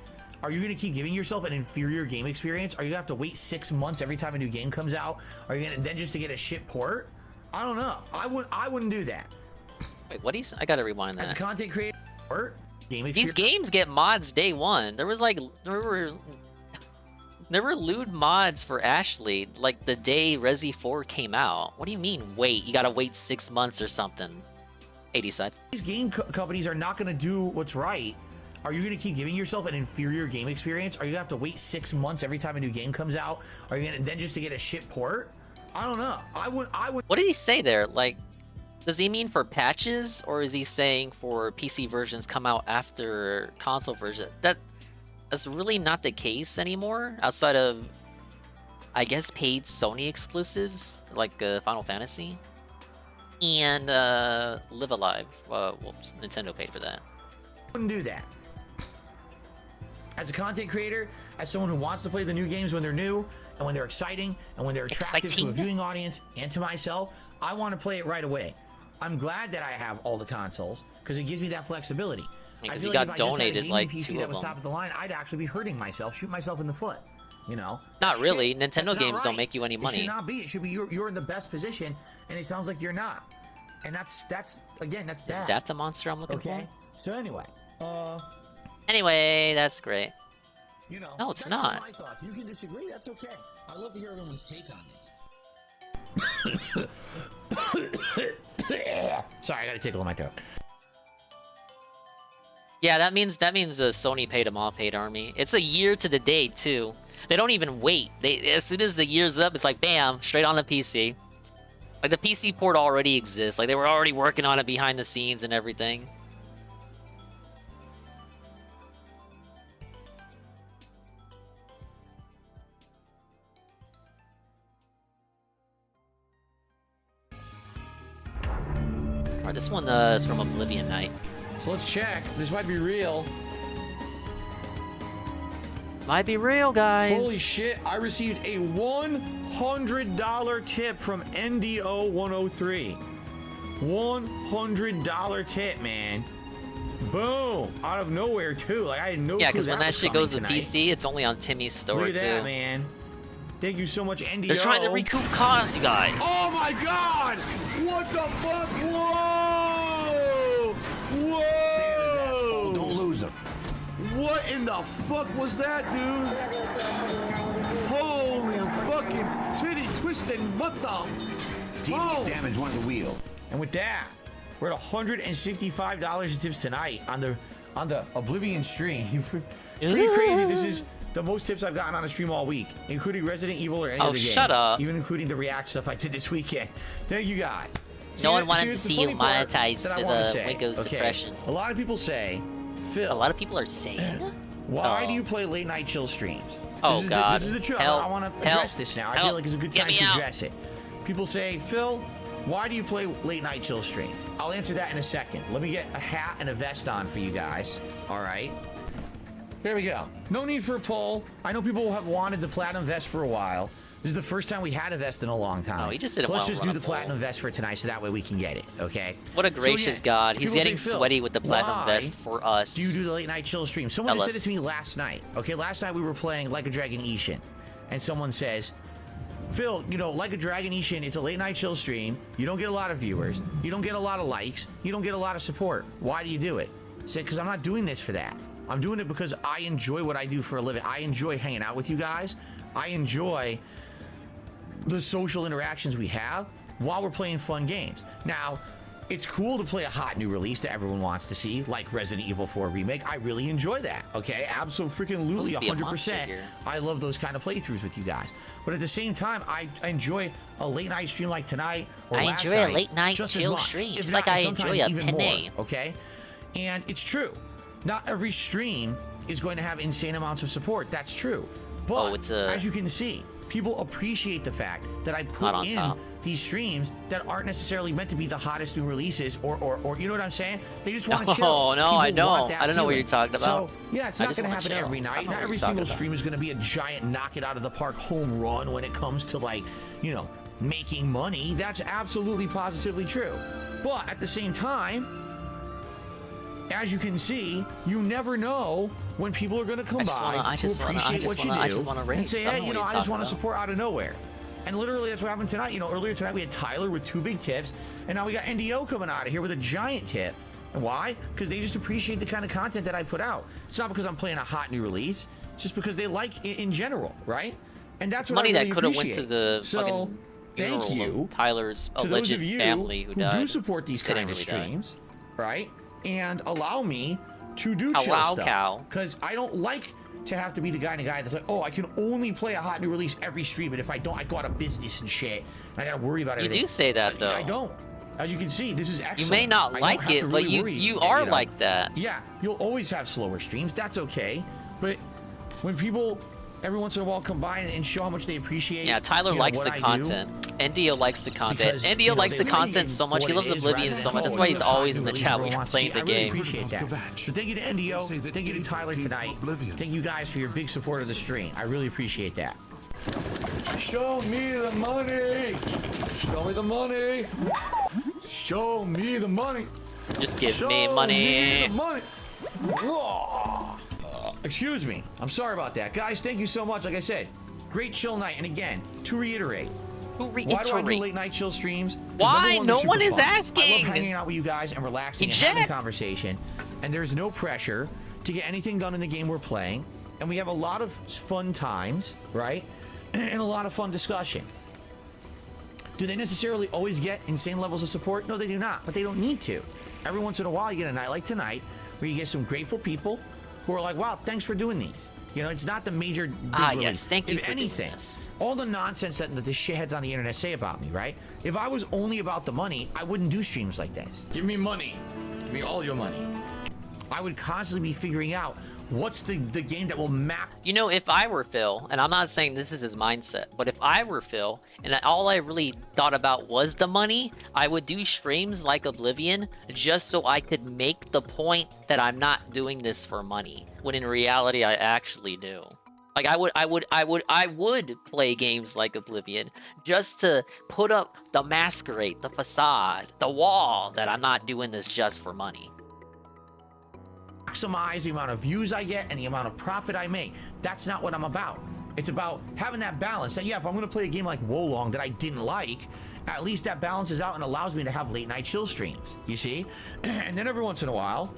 are you going to keep giving yourself an inferior game experience? Are you going to have to wait 6 months every time a new game comes out? Are you going to then just to get a shit port? I don't know. I wouldn't do that. Wait, what is? I gotta rewind As a that. content creator, or game These experience. games get mods day one. There were lewd mods for Ashley like the day Resi 4 came out. What do you mean wait? You gotta wait 6 months or something. 80 side. These game companies are not going to do what's right. Are you going to keep giving yourself an inferior game experience? Are you going to have to wait 6 months every time a new game comes out? Are you going to then just to get a shit port? I don't know. I would. What did he say there? Like, does he mean for patches, or is he saying for PC versions come out after console version? that's really not the case anymore. Outside of, I guess, paid Sony exclusives like Final Fantasy and Live Alive. Well, Nintendo paid for that. Wouldn't do that. As a content creator, as someone who wants to play the new games when they're new and when they're exciting and when they're attractive to a viewing audience and to myself, I want to play it right away. I'm glad that I have all the consoles because it gives me that flexibility. Because you got donated like PC 2 that of was them. top of the line, I'd actually be hurting myself, shoot myself in the foot. You know? Not really. That's Nintendo not games right. don't make you any It money. should not be. It should be you're in the best position, and it sounds like you're not. And that's again, that's bad. Is that the monster I'm looking for? So anyway, Anyway, that's great. you know, No, it's that's not. Just my thoughts. You can disagree. That's okay. I love to hear everyone's take on this. Sorry, I got to tickle in my throat. Yeah, that means Sony paid them off, Hate Army. It's a year to the day too. They don't even wait. As soon as the year's up, it's like bam, straight on the PC. Like the PC port already exists. Like they were already working on it behind the scenes and everything. Alright, this one is from Oblivion Night. So let's check. This might be real. Might be real, guys. Holy shit, I received a $100 tip from NDO103. $100 tip, man. Boom! Out of nowhere, too. Like, I had no Yeah, clue because when that was shit coming goes to tonight. PC, it's only on Timmy's store Look at too. that, man. Thank you so much, NDO. They're trying to recoup costs, you guys. Oh my god! What the fuck? Whoa! Whoa! Don't lose him. What in the fuck was that, dude? Holy fucking titty twisting, what the? See if you damage one of the wheels. And with that, we're at $165 in tips tonight on the Oblivion stream. It's pretty crazy. This is the most tips I've gotten on a stream all week, including Resident Evil or any other game. shut up. Even including the React stuff I did this weekend. Thank you guys. No one wanted to here's the see you funny part monetize that I the wanna say, Windows okay? depression. A lot of people say, Phil. A lot of people are saying. Why Oh. do you play late night chill streams? Oh, this is God. this is the truth. Help. I want to Help. address this now. I Help. feel like it's a good Get time me to out. address it. People say, Phil, why do you play late night chill stream? I'll answer that in a second. Let me get a hat and a vest on for you guys. All right. Here we go. No need for a poll. I know people have wanted the platinum vest for a while. This is the first time we had a vest in a long time. Oh, he just didn't so let's wanna just run do a the platinum vest for tonight so that way we can get it, okay? What a So, gracious yeah, God. He's people getting say, Phil, sweaty with the platinum why vest for us. do you do the late night chill stream? Someone just said it Ellis. to me last night. Okay, last night we were playing Like a Dragon Ishin, and someone says, Phil, you know, Like a Dragon Ishin, it's a late night chill stream. You don't get a lot of viewers. You don't get a lot of likes. You don't get a lot of support. Why do you do it? I said, because I'm not doing this for that. I'm doing it because I enjoy what I do for a living. I enjoy hanging out with you guys. I enjoy the social interactions we have while we're playing fun games. Now, it's cool to play a hot new release that everyone wants to see, like Resident Evil 4 Remake. I really enjoy that, okay? Absolutely, Supposed to be a monster 100%. here. I love those kind of playthroughs with you guys. But at the same time, I enjoy a late night stream like tonight or I last enjoy a night late night just as chill much, stream, if just not like I sometimes enjoy a even penne. more, okay? And it's true. Not every stream is going to have insane amounts of support. That's true. But as you can see, people appreciate the fact that I not put on in top. these streams that aren't necessarily meant to be the hottest new releases or you know what I'm saying? They just want to chill. Oh, no, People I don't. want that I don't know what feeling. you're talking about. So, yeah, it's I not just going to wanna happen chill. every I night. don't know Not what every you're talking single about. stream is going to be a giant knock it out of the park home run when it comes to, like, you know, making money. That's absolutely positively true. But at the same time, as you can see, you never know when people are going to come I just by wanna- I to just wanna- I appreciate just what you wanna- I do just wanna and race. say, I don't hey, know you what know, you're I just talking want to about. support out of nowhere. And literally, that's what happened tonight. You know, earlier tonight we had Tyler with 2 big tips, and now we got NDO coming out of here with a giant tip. And why? Because they just appreciate the kind of content that I put out. It's not because I'm playing a hot new release. It's just because they like it in general, right? And that's what money I really that could have went appreciate. to the So, fucking thank funeral you of Tyler's to alleged those of you family who died. do support these They kind didn't of really die. streams, right? And allow me to do Allow chill stuff. cow. Because I don't like to have to be the guy that's like, oh, I can only play a hot new release every stream, and if I don't, I go out of business and shit. And I gotta worry about You everything. do say that, though. I don't. As you can see, this is excellent. You may not I don't like have it, to but really worry, you are know. like that. Yeah, you'll always have slower streams. That's okay. But when people every once in a while come by and show how much they appreciate. Yeah, Tyler likes the content. NDO likes the content. NDO likes the content so much. He loves Oblivion so much. That's why he's always in the chat when we're playing the game. I really appreciate that. So thank you to NDO. Thank you to Tyler tonight. Thank you guys for your big support of the stream. I really appreciate that. Show me the money. Show me the money. Show me the money. Just give me money. Me the money. Whoa. Excuse me. I'm sorry about that. Guys, thank you so much. Like I said, great chill night. And again, to reiterate, why do I do late night chill streams? Why? No one is fun. asking. I love hanging out with you guys and relaxing and having a conversation. And there's no pressure to get anything done in the game we're playing. And we have a lot of fun times, right? And a lot of fun discussion. Do they necessarily always get insane levels of support? No, they do not. But they don't need to. Every once in a while, you get a night like tonight where you get some grateful people who are like, wow, thanks for doing these. You know, it's not the major big yes, thank you for anything. Doing this. All the nonsense that the shitheads on the internet say about me, right? If I was only about the money, I wouldn't do streams like this. Give me money. Give me all your money. I would constantly be figuring out what's the game that will map. You know, if I were Phil, and I'm not saying this is his mindset, but if I were Phil, and all I really thought about was the money, I would do streams like Oblivion just so I could make the point that I'm not doing this for money, when in reality I actually do. Like I would play games like Oblivion just to put up the masquerade, the facade, the wall that I'm not doing this just for money. Maximize the amount of views I get and the amount of profit I make. That's not what I'm about. It's about having that balance. And yeah, if I'm going to play a game like Wolong that I didn't like, at least that balances out and allows me to have late night chill streams, you see? And then every once in a while,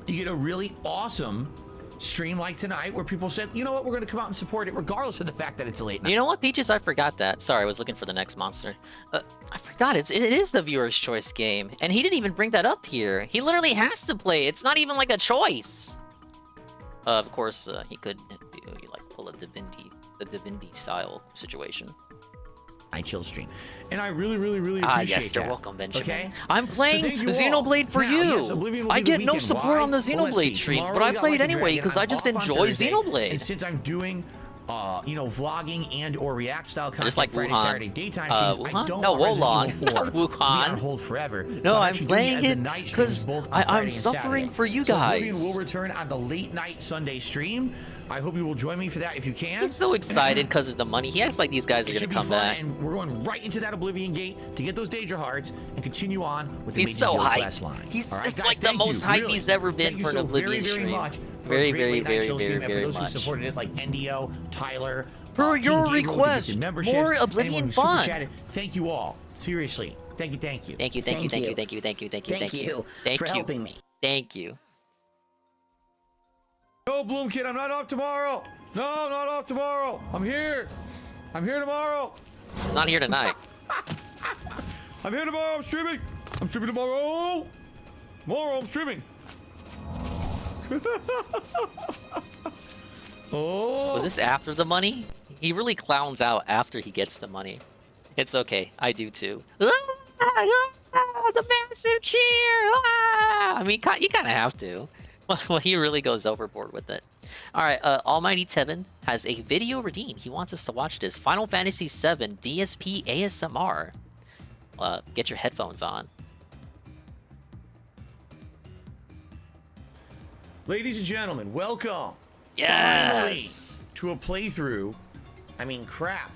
you get a really awesome stream like tonight where people said, you know what, we're going to come out and support it regardless of the fact that it's a late night. You know what, Peaches? I forgot that. Sorry, I was looking for the next monster. I forgot. It is the viewer's choice game. And he didn't even bring that up here. He literally has to play. It's not even like a choice. Of course, he could like pull a Divinity style situation. I chill stream. And I really appreciate that. Yes, you're welcome, Benjamin. Okay? I'm playing Xenoblade for you. Yes, I get no support on the Xenoblade streams, but I play it anyway because I just enjoy Xenoblade. And since I'm doing vlogging and or react style content just like Friday, Wuhan. Saturday, daytime streams, I don't want Wolong. Resident Evil 4 to be Wuhan. on hold forever. No, so I'm playing it because I'm suffering for you guys. So Oblivion will return on the late night Sunday stream. I hope you will join me for that if you can. He's so excited because of the money. He acts like these guys are going to come back. And we're going right into that Oblivion gate to get those Danger Hearts and continue on with the He's so hyped. hyped. He's it's like the most hype he's ever been for an Oblivion stream. Very much. Who supported it, like NDO, Tyler. Per your request, more Oblivion fun. Thank you all. Seriously. Thank you. Thank you for helping me. Thank you. No, Bloom Kid, I'm not off tomorrow. No, I'm not off tomorrow. I'm here. I'm here tomorrow. He's not here tonight. I'm here tomorrow. I'm streaming. I'm streaming tomorrow. Tomorrow, I'm streaming. Oh. Was this after the money? He really clowns out after he gets the money. It's okay. I do too. The massive cheer! I mean, you kind of have to. Well, he really goes overboard with it. All right, Almighty Tevin has a video redeemed. He wants us to watch this. Final Fantasy VII DSP ASMR. Get your headphones on. Ladies and gentlemen, welcome. Yes. Finally, to a playthrough. I mean, crap.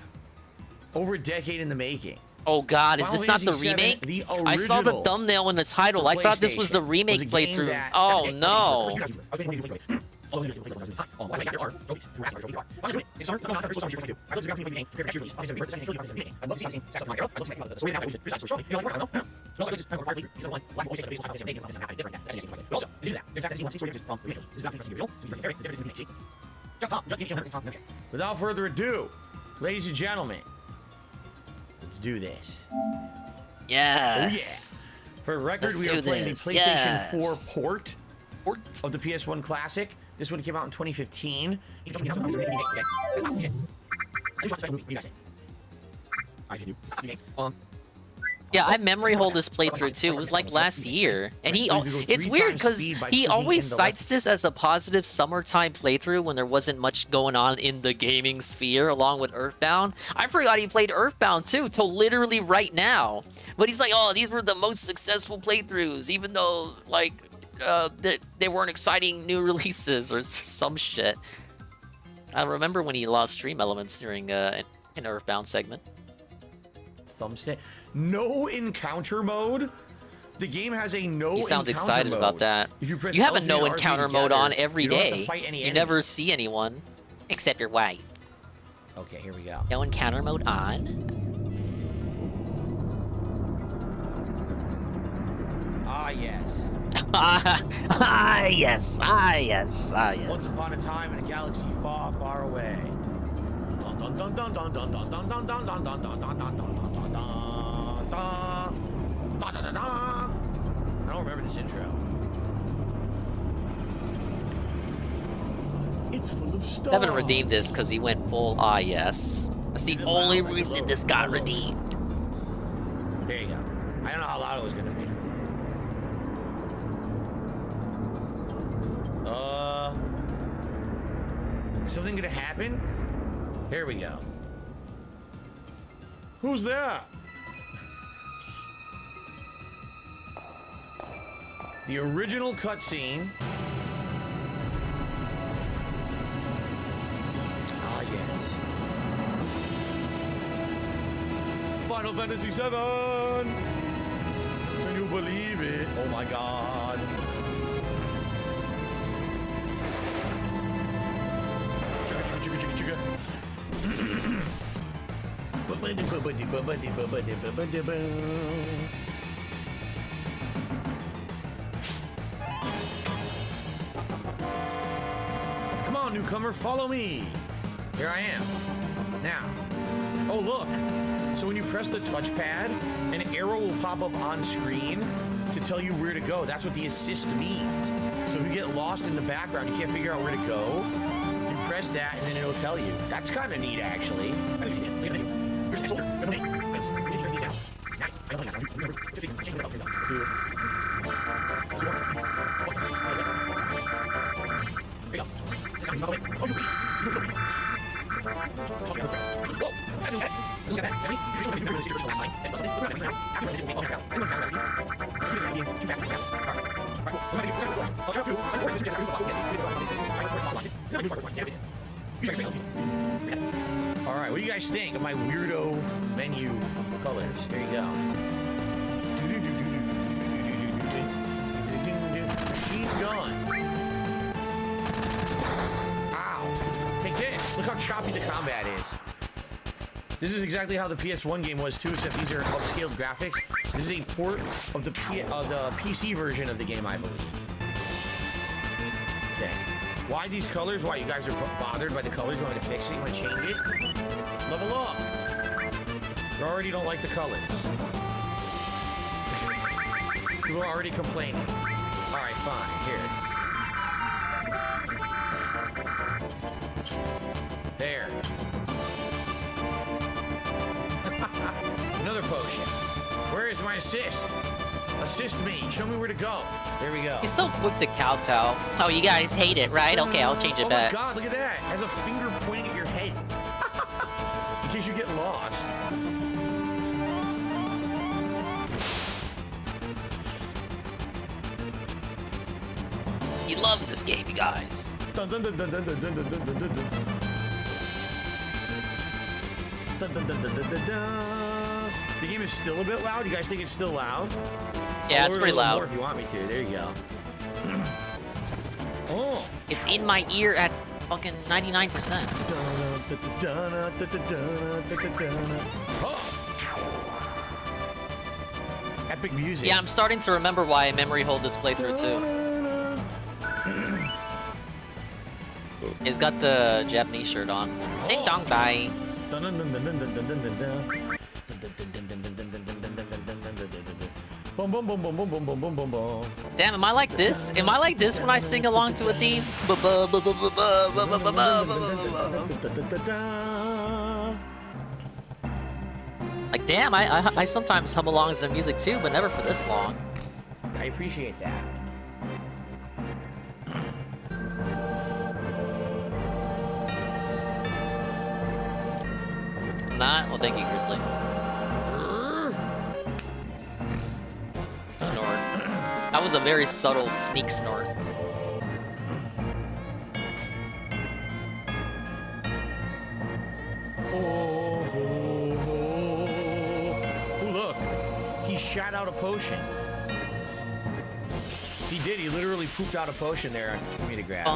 Over a decade in the making. Oh God, is this not the remake? I saw the thumbnail in the title. I thought this was the remake playthrough. Oh no. Without further ado, ladies and gentlemen, let's do this. Yes. Oh, yeah. For record, we are playing the PlayStation 4 port of the PS1 Classic. This one came out in 2015. Yeah, I memory hold this playthrough too. It was like last year, and it's weird because he always cites this as a positive summertime playthrough when there wasn't much going on in the gaming sphere, along with Earthbound. I forgot he played Earthbound too, till literally right now. But he's like, oh, these were the most successful playthroughs, even though like they weren't exciting new releases or some shit. I remember when he lost stream elements during an Earthbound segment. Thumbstick. No encounter mode? The game has a no encounter mode. He sounds excited about that. If you press You have a LB no and RB encounter together, mode on every you don't have to day. fight any You enemies. never see anyone except your wife. Okay, here we go. No encounter mode on. Ah, yes. Yes. Yes. Once upon a time in a galaxy far, far away. Dun dun dun dun dun dun dun dun dun dun dun dun dun dun dun dun dun dun dun dun. I don't remember this intro. It's full of stuff. Seven redeemed this because he went full yes. That's the only reason this got redeemed. There you go. I don't know how loud it was gonna be. Is something gonna happen? Here we go. Who's that? The original cutscene. Ah, yes. Final Fantasy VII. Can you believe it? Oh my God. Come on, newcomer, follow me. Here I am. Now. Oh, look. So when you press the touchpad, an arrow will pop up on screen to tell you where to go. That's what the assist means. So if you get lost in the background, you can't figure out where to go, you press that and then it'll tell you. That's kind of neat, actually. All right, what do you guys think of my weirdo menu colors? There you go. Machine gun. Ow. Take this. Look how choppy the combat is. This is exactly how the PS1 game was too, except these are upscaled graphics. This is a port of the PC version of the game, I believe. Okay. Why these colors? Why you guys are bothered by the colors? You want me to fix it? You want to change it? Level up. You already don't like the colors. People are already complaining. All right, fine. Here. There. Another potion. Where is my assist? Assist me. Show me where to go. There we go. He's so quick to kowtow. Oh, you guys hate it, right? Okay, I'll change it back. Oh my God, look at that. It has a finger pointing at your head. In case you get lost. He loves this game, you guys. Dun, dun, dun, dun, dun, dun, dun, dun, dun, dun, dun. Dun, dun, dun, dun, dun, dun, dun. The game is still a bit loud. You guys think it's still loud? Yeah, it's pretty loud. More if you want me to. There you go. Oh, it's in my ear at fucking 99%. Epic music. Yeah, I'm starting to remember why I memory hold this playthrough too. He's got the Japanese shirt on. Ding dong die. Damn, am I like this? Am I like this when I sing along to a theme? Like, damn, I sometimes hum along to music too, but never for this long. I appreciate that. Not? Well, thank you, Grizzly. Snort. That was a very subtle sneak snort. Oh, look. He shot out a potion. He did. He literally pooped out a potion there for me to grab.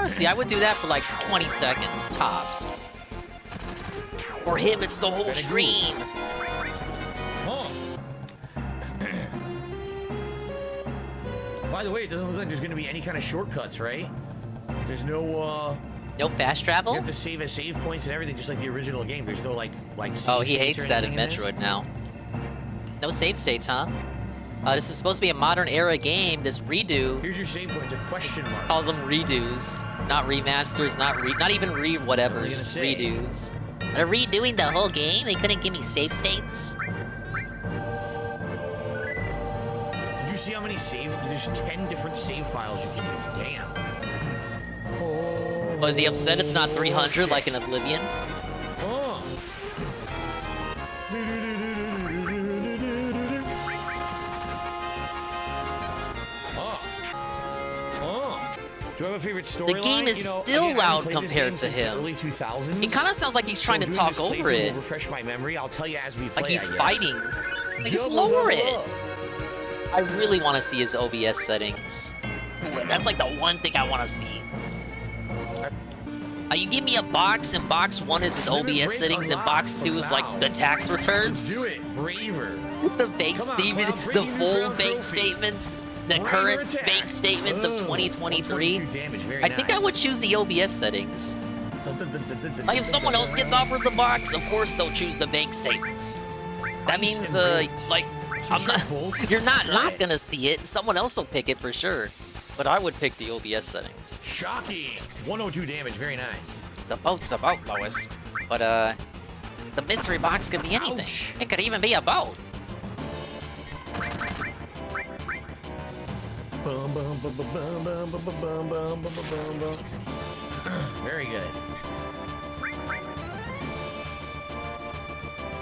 See, I would do that for like 20 seconds, tops. For him, it's the whole stream. Oh. By the way, it doesn't look like there's going to be any kind of shortcuts, right? There's no, No fast travel? You have to save as save points and everything, just like the original game. There's no, like save Oh, he states hates or that in anything Metroid now. No save states, huh? This is supposed to be a modern era game. This redo. Here's your save points, a question mark. Calls them redos, not remasters, not even whatever, just redos. They're redoing the whole game? They couldn't give me save states? Did you see how many save? There's 10 different save files you can use. Damn. Was he upset it's not 300 like in Oblivion? Oh. Do you have a favorite storyline? The game is still loud compared to him. Early 2000s. It kind of sounds like he's trying to talk over it. Will refresh my memory. I'll tell you as we play. Like he's fighting. Like, just lower it. I really want to see his OBS settings. That's like the one thing I want to see. You give me a box, and box 1 is his OBS settings, and box 2 is like the tax returns. Do it, braver. The bank statement, the full bank statements, the current bank statements of 2023. I think I would choose the OBS settings. Like if someone else gets offered the box, of course they'll choose the bank statements. That means, like, you're not gonna see it. Someone else will pick it for sure. But I would pick the OBS settings. Shocking. 102 damage. Very nice. The boat's a boat, Lois. But, the mystery box could be anything. Ouch. It could even be a boat. Very good.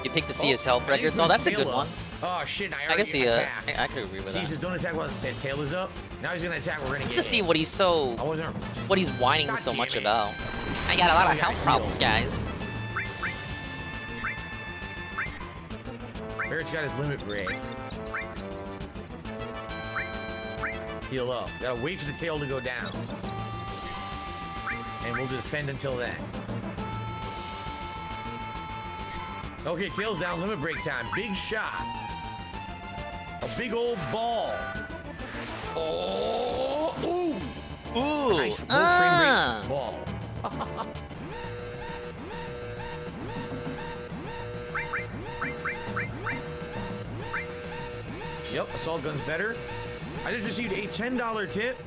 You pick to see his health records. Oh, that's a good one. Oh shit! I can see attacked. I could agree with that. He says don't attack while his tail is up. Now he's gonna attack. We're gonna Just get to see hit. what he's so, what he's whining God so damn much it. about. I got a lot of yeah, health problems, guys. Barrett's got his limit break. Heal up. Gotta wait for the tail to go down. And we'll defend until then. Okay, tail's down, limit break time. Big shot. A big old ball. Oh, ooh. Ooh. Nice full frame rate ball. Yep, assault gun's better. I just received a $10 tip.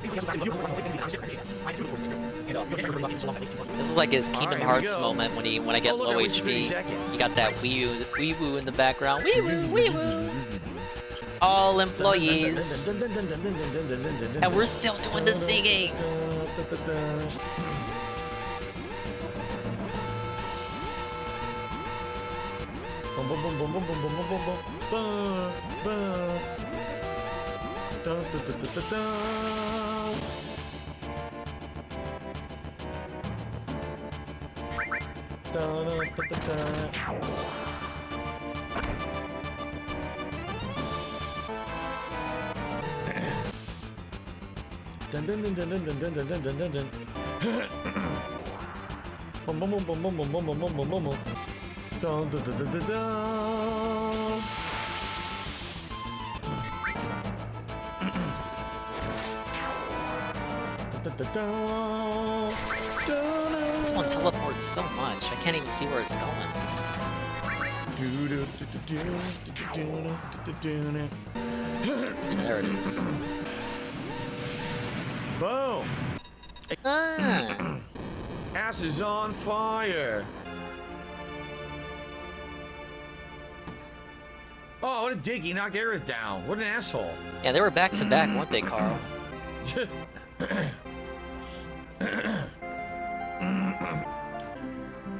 This is like his Kingdom Alright, here we Hearts go. moment when I get look, low I wasted 30 HP. seconds. You got that wee woo in the background. Wee woo. All employees. And we're still doing the singing. This one teleports so much, I can't even see where it's going. There it is. Boom! Ah. Ass is on fire. Oh, what a dick. He knocked Aerith down. What an asshole. Yeah, they were back to back, weren't they, Carl?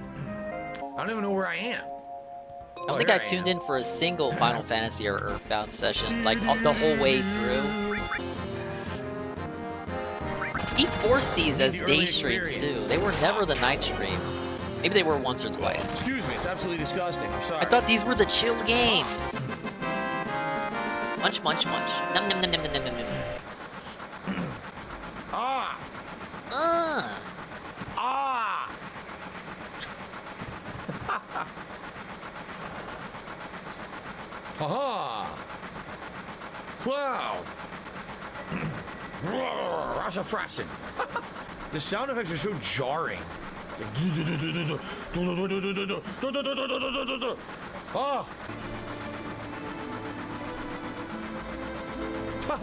I don't even know where I am. I don't think I tuned in for a single Final Fantasy or Earthbound session, like the whole way through. He forced these as day streams too. They were never the night stream. Maybe they were once or twice. Excuse me, it's absolutely disgusting. I'm sorry. I thought these were the chill games. Munch, munch, munch. Num, num, num, num, num, num, num. Ah! Ah! Haha! Cloud! Rasha Frassen! The sound effects are so jarring. Oh!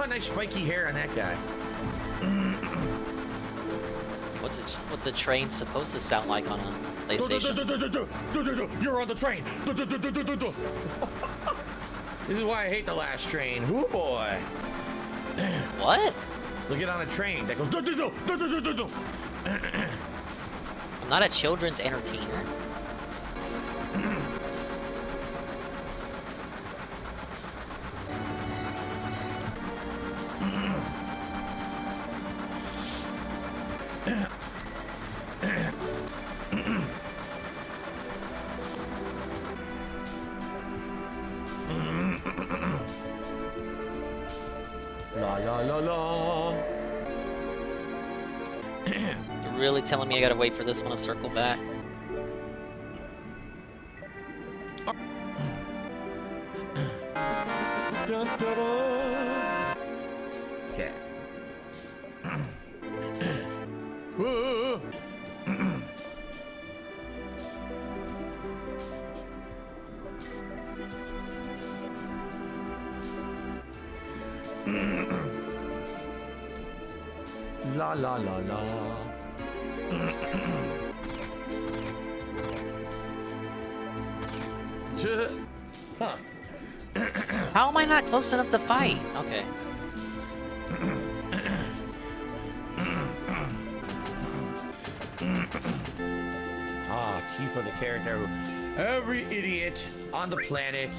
Nice spiky hair on that guy. What's a train supposed to sound like on a PlayStation? You're on the train! This is why I hate the last train. Ooh boy! What? They'll get on a train that goes. I'm not a children's entertainer. La la la la. You're really telling me I gotta wait for this one to circle back? Okay. La la la la. Huh. How am I not close enough to fight? Okay. Ah, Tifa, the character who every idiot on the planet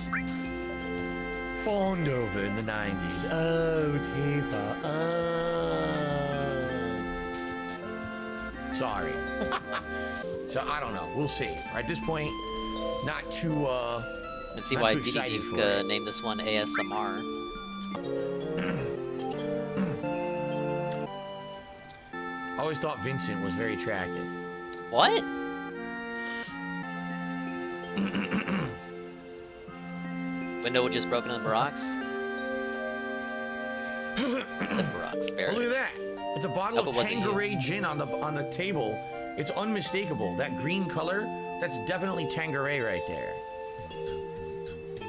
fawned over in the 90s. Oh, Tifa. Oh. Sorry. So I don't know. We'll see. At this point, not too. Let's see not why too Didi excited Duke for it. named this one ASMR. I always thought Vincent was very attractive. What? Window just broken on the rocks. Except for rocks. There Oh, it look at is. that! It's a bottle Hope of it wasn't you. Tanqueray gin on the table. It's unmistakable. That green color, that's definitely Tanqueray right there.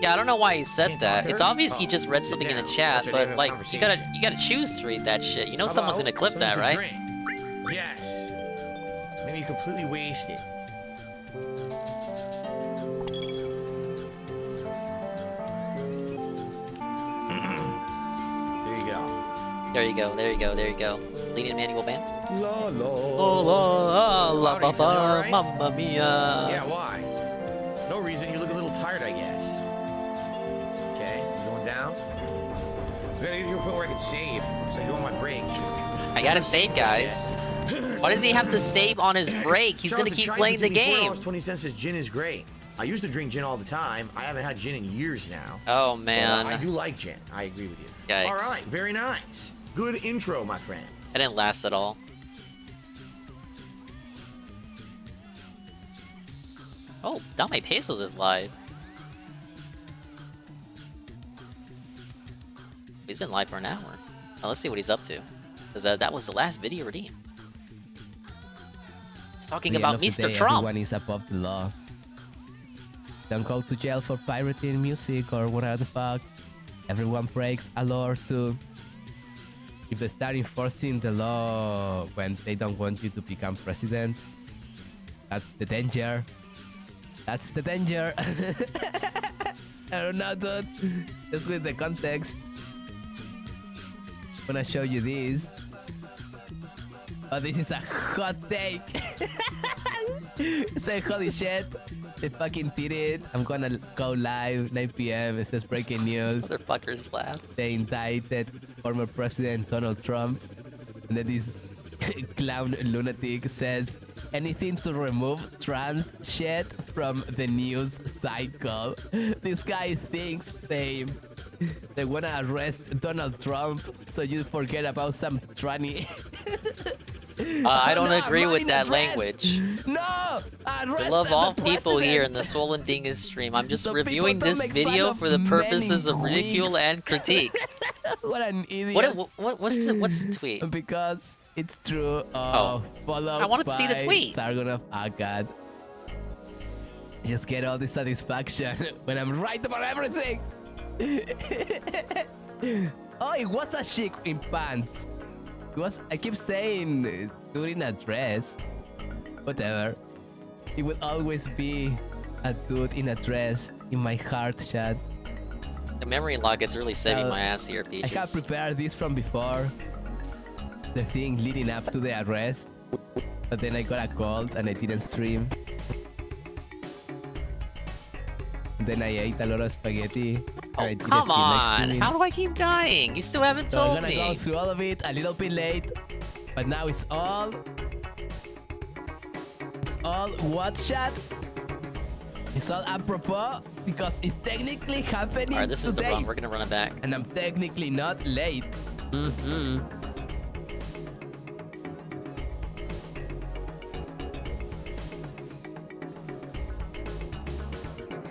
Yeah, I don't know why he said Can't that. talk to It's her? obvious he Oh, just read sit something in the down. chat, That's your but name of like you gotta conversation. choose to read that shit. You know How someone's about gonna clip something that, to right? drink? Yes. Maybe you completely waste it. There you go. There you go, there you go, there you go. Leading manual band. La la. Oh la la Cloudy, ba feeling all ba, right? mamma mia. Yeah, why? No reason. You look a little tired, I guess. Okay, going down. I'm gonna get to a point where I can save. So I go on my break. I gotta save, guys. Why does he have to save on his break? He's gonna Jonathan keep Chai playing the between game. $4.20 says gin is great. I used to drink gin all the time. I haven't had gin in years now. Oh But, man. I do like gin. I agree with you. Yikes. All right, very nice. Good intro, my friends. I didn't last at all. Oh, Dame Pesos is live. He's been live for an hour. Now let's see what he's up to. Because that was the last video redeemed. It's talking At the about end of the Mr. day, Trump. Everyone is above the law. Don't go to jail for pirating music or whatever the fuck. Everyone breaks a law or two. If they start enforcing the law when they don't want you to become president, that's the danger. That's the danger. I don't know, dude. Just with the context. I'm gonna show you this. Oh, this is a hot take. Say, holy shit. They fucking did it. I'm gonna go live 9 p.m. It says breaking news. Motherfuckers laugh. They indicted former President Donald Trump. And then this clown lunatic says anything to remove trans shit from the news cycle. This guy thinks they wanna arrest Donald Trump so you forget about some tranny. I don't agree with that language. No! We love all people here in the Swollen Dingus stream. I'm just reviewing this video for the purposes of ridicule and critique. What an idiot. What's the tweet? Because it's true. Followed I wanted to see the by tweet. Sargon of Akkad. Just get all the satisfaction when I'm right about everything. Oh, it was a chick in pants. It was. I keep saying dude in a dress. Whatever. It will always be a dude in a dress in my heart, chat. The memory log gets really saving my ass here, I Peaches. have prepared this from before. The thing leading up to the arrest. But then I got a cold and I didn't stream. Then I ate a lot of spaghetti. Oh, come on! How do I keep dying? You still haven't So I'm told gonna me. go through all of it a little bit late. But now it's all what, chat? It's all apropos because it's technically happening Alright, this is the today. run. We're gonna run it back. And I'm technically not late. Mm-hmm.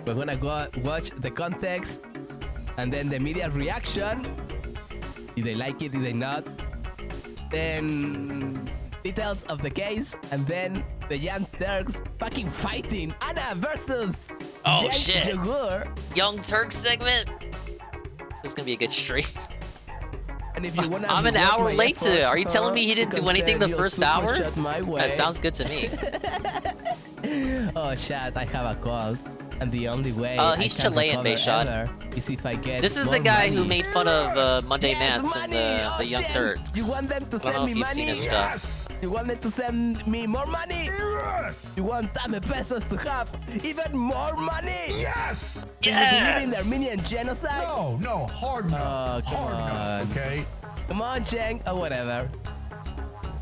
We're gonna go watch the context and then the media reaction. Did they like it? Did they not? Then details of the case, and then the Young Turks fucking fighting Anna versus Jen shit. Jagur. Young Turk segment. This is gonna be a good stream. And if you wanna I'm an reward hour my late to. efforts, Are you telling me he didn't you do can anything send the your first super hour? chat my way. That sounds good to me. Oh shit, I have a cold. And the only way he's I can Chilean, recover Bayshot. ever is if I get This is more the guy money. who made fun of Monday Yes, Mats and the Young shit. Turks. You want them to I don't know send if me you've seen money? his stuff. You want them to send me more money? Yes. You want Tame Pesos to have even more money? Yes. Do you believe in the Armenian genocide? No, hard no. Oh, come Hard on. no, okay? Come on, Cheng. Or whatever.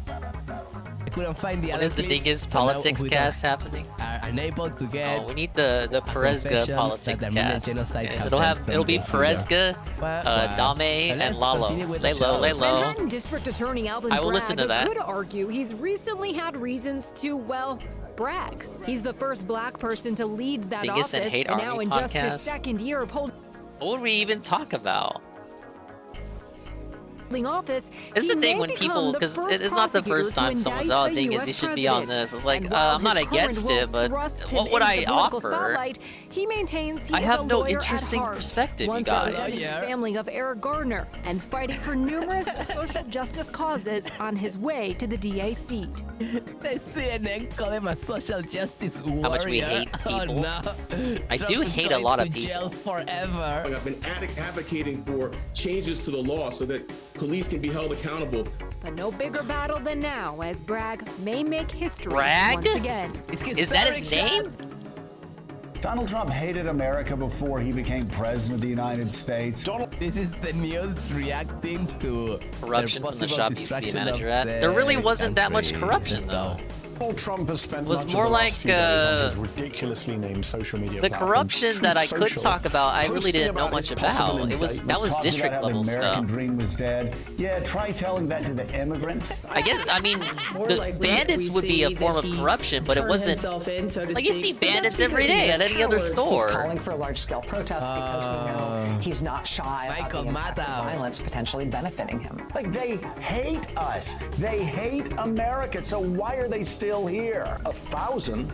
I couldn't find the What other is the clips, Dingus so now politics we cast happening? are unable to get. Oh, we need the Perezga confession politics that the Armenian cast. genocide Yeah, happened it'll be from Perezga, Wow. Dame, and Let's Lalo. continue with the Lay low, show. lay low. Manhattan District Attorney Alvin I will Bragg listen to that. could argue he's recently had reasons to, well, brag. He's the first black person to lead that Dingus and office, Hate and now Army in just his podcast. second year of holding What would we even talk about? office, It's the he thing may when become people, the because first it's not the prosecutor first to time someone's, indict oh, a Dingus, US you should be on president. this. It's like, And while I'm not his against current it, but role thrusts him what would into I the political offer? spotlight, he maintains he I is have a no lawyer interesting at heart, perspective, you once guys. representing his family of Eric Gardner and fighting for numerous social justice causes on his way to the DA seat. They CNN call him a social justice warrior. How much we hate Oh, people. no. I Trump do is hate a going lot of to people. jail forever. I've been advocating for changes to the law so that police can be held accountable. But no bigger battle than now, as Bragg may make history Bragg? once again. Is that his name? Donald Trump hated America before he became president of the United States. This is the news reacting to Corruption their from the possible shop he used to be a destruction manager of at. There really the wasn't that much country. corruption, Let's though. go. Donald Trump has spent Was much more of the last like, few days on his ridiculously named social media The platform, corruption Truth that I could Social, talk about, I really posting didn't know about much his possible about. That was Talking district about how level the American stuff. dream was dead. Yeah, try telling that to the immigrants. I guess, I mean, More the likely bandits we would be a see form that of he corruption, but it turned wasn't. himself in, so to Like you speak. see But that's bandits because every he's day a at any other coward. store. He's calling for a large-scale protest because we know he's not shy Michael about the impact of Maddow. violence potentially benefiting him. Like, they hate us. They hate America. So why are they still here? 1,000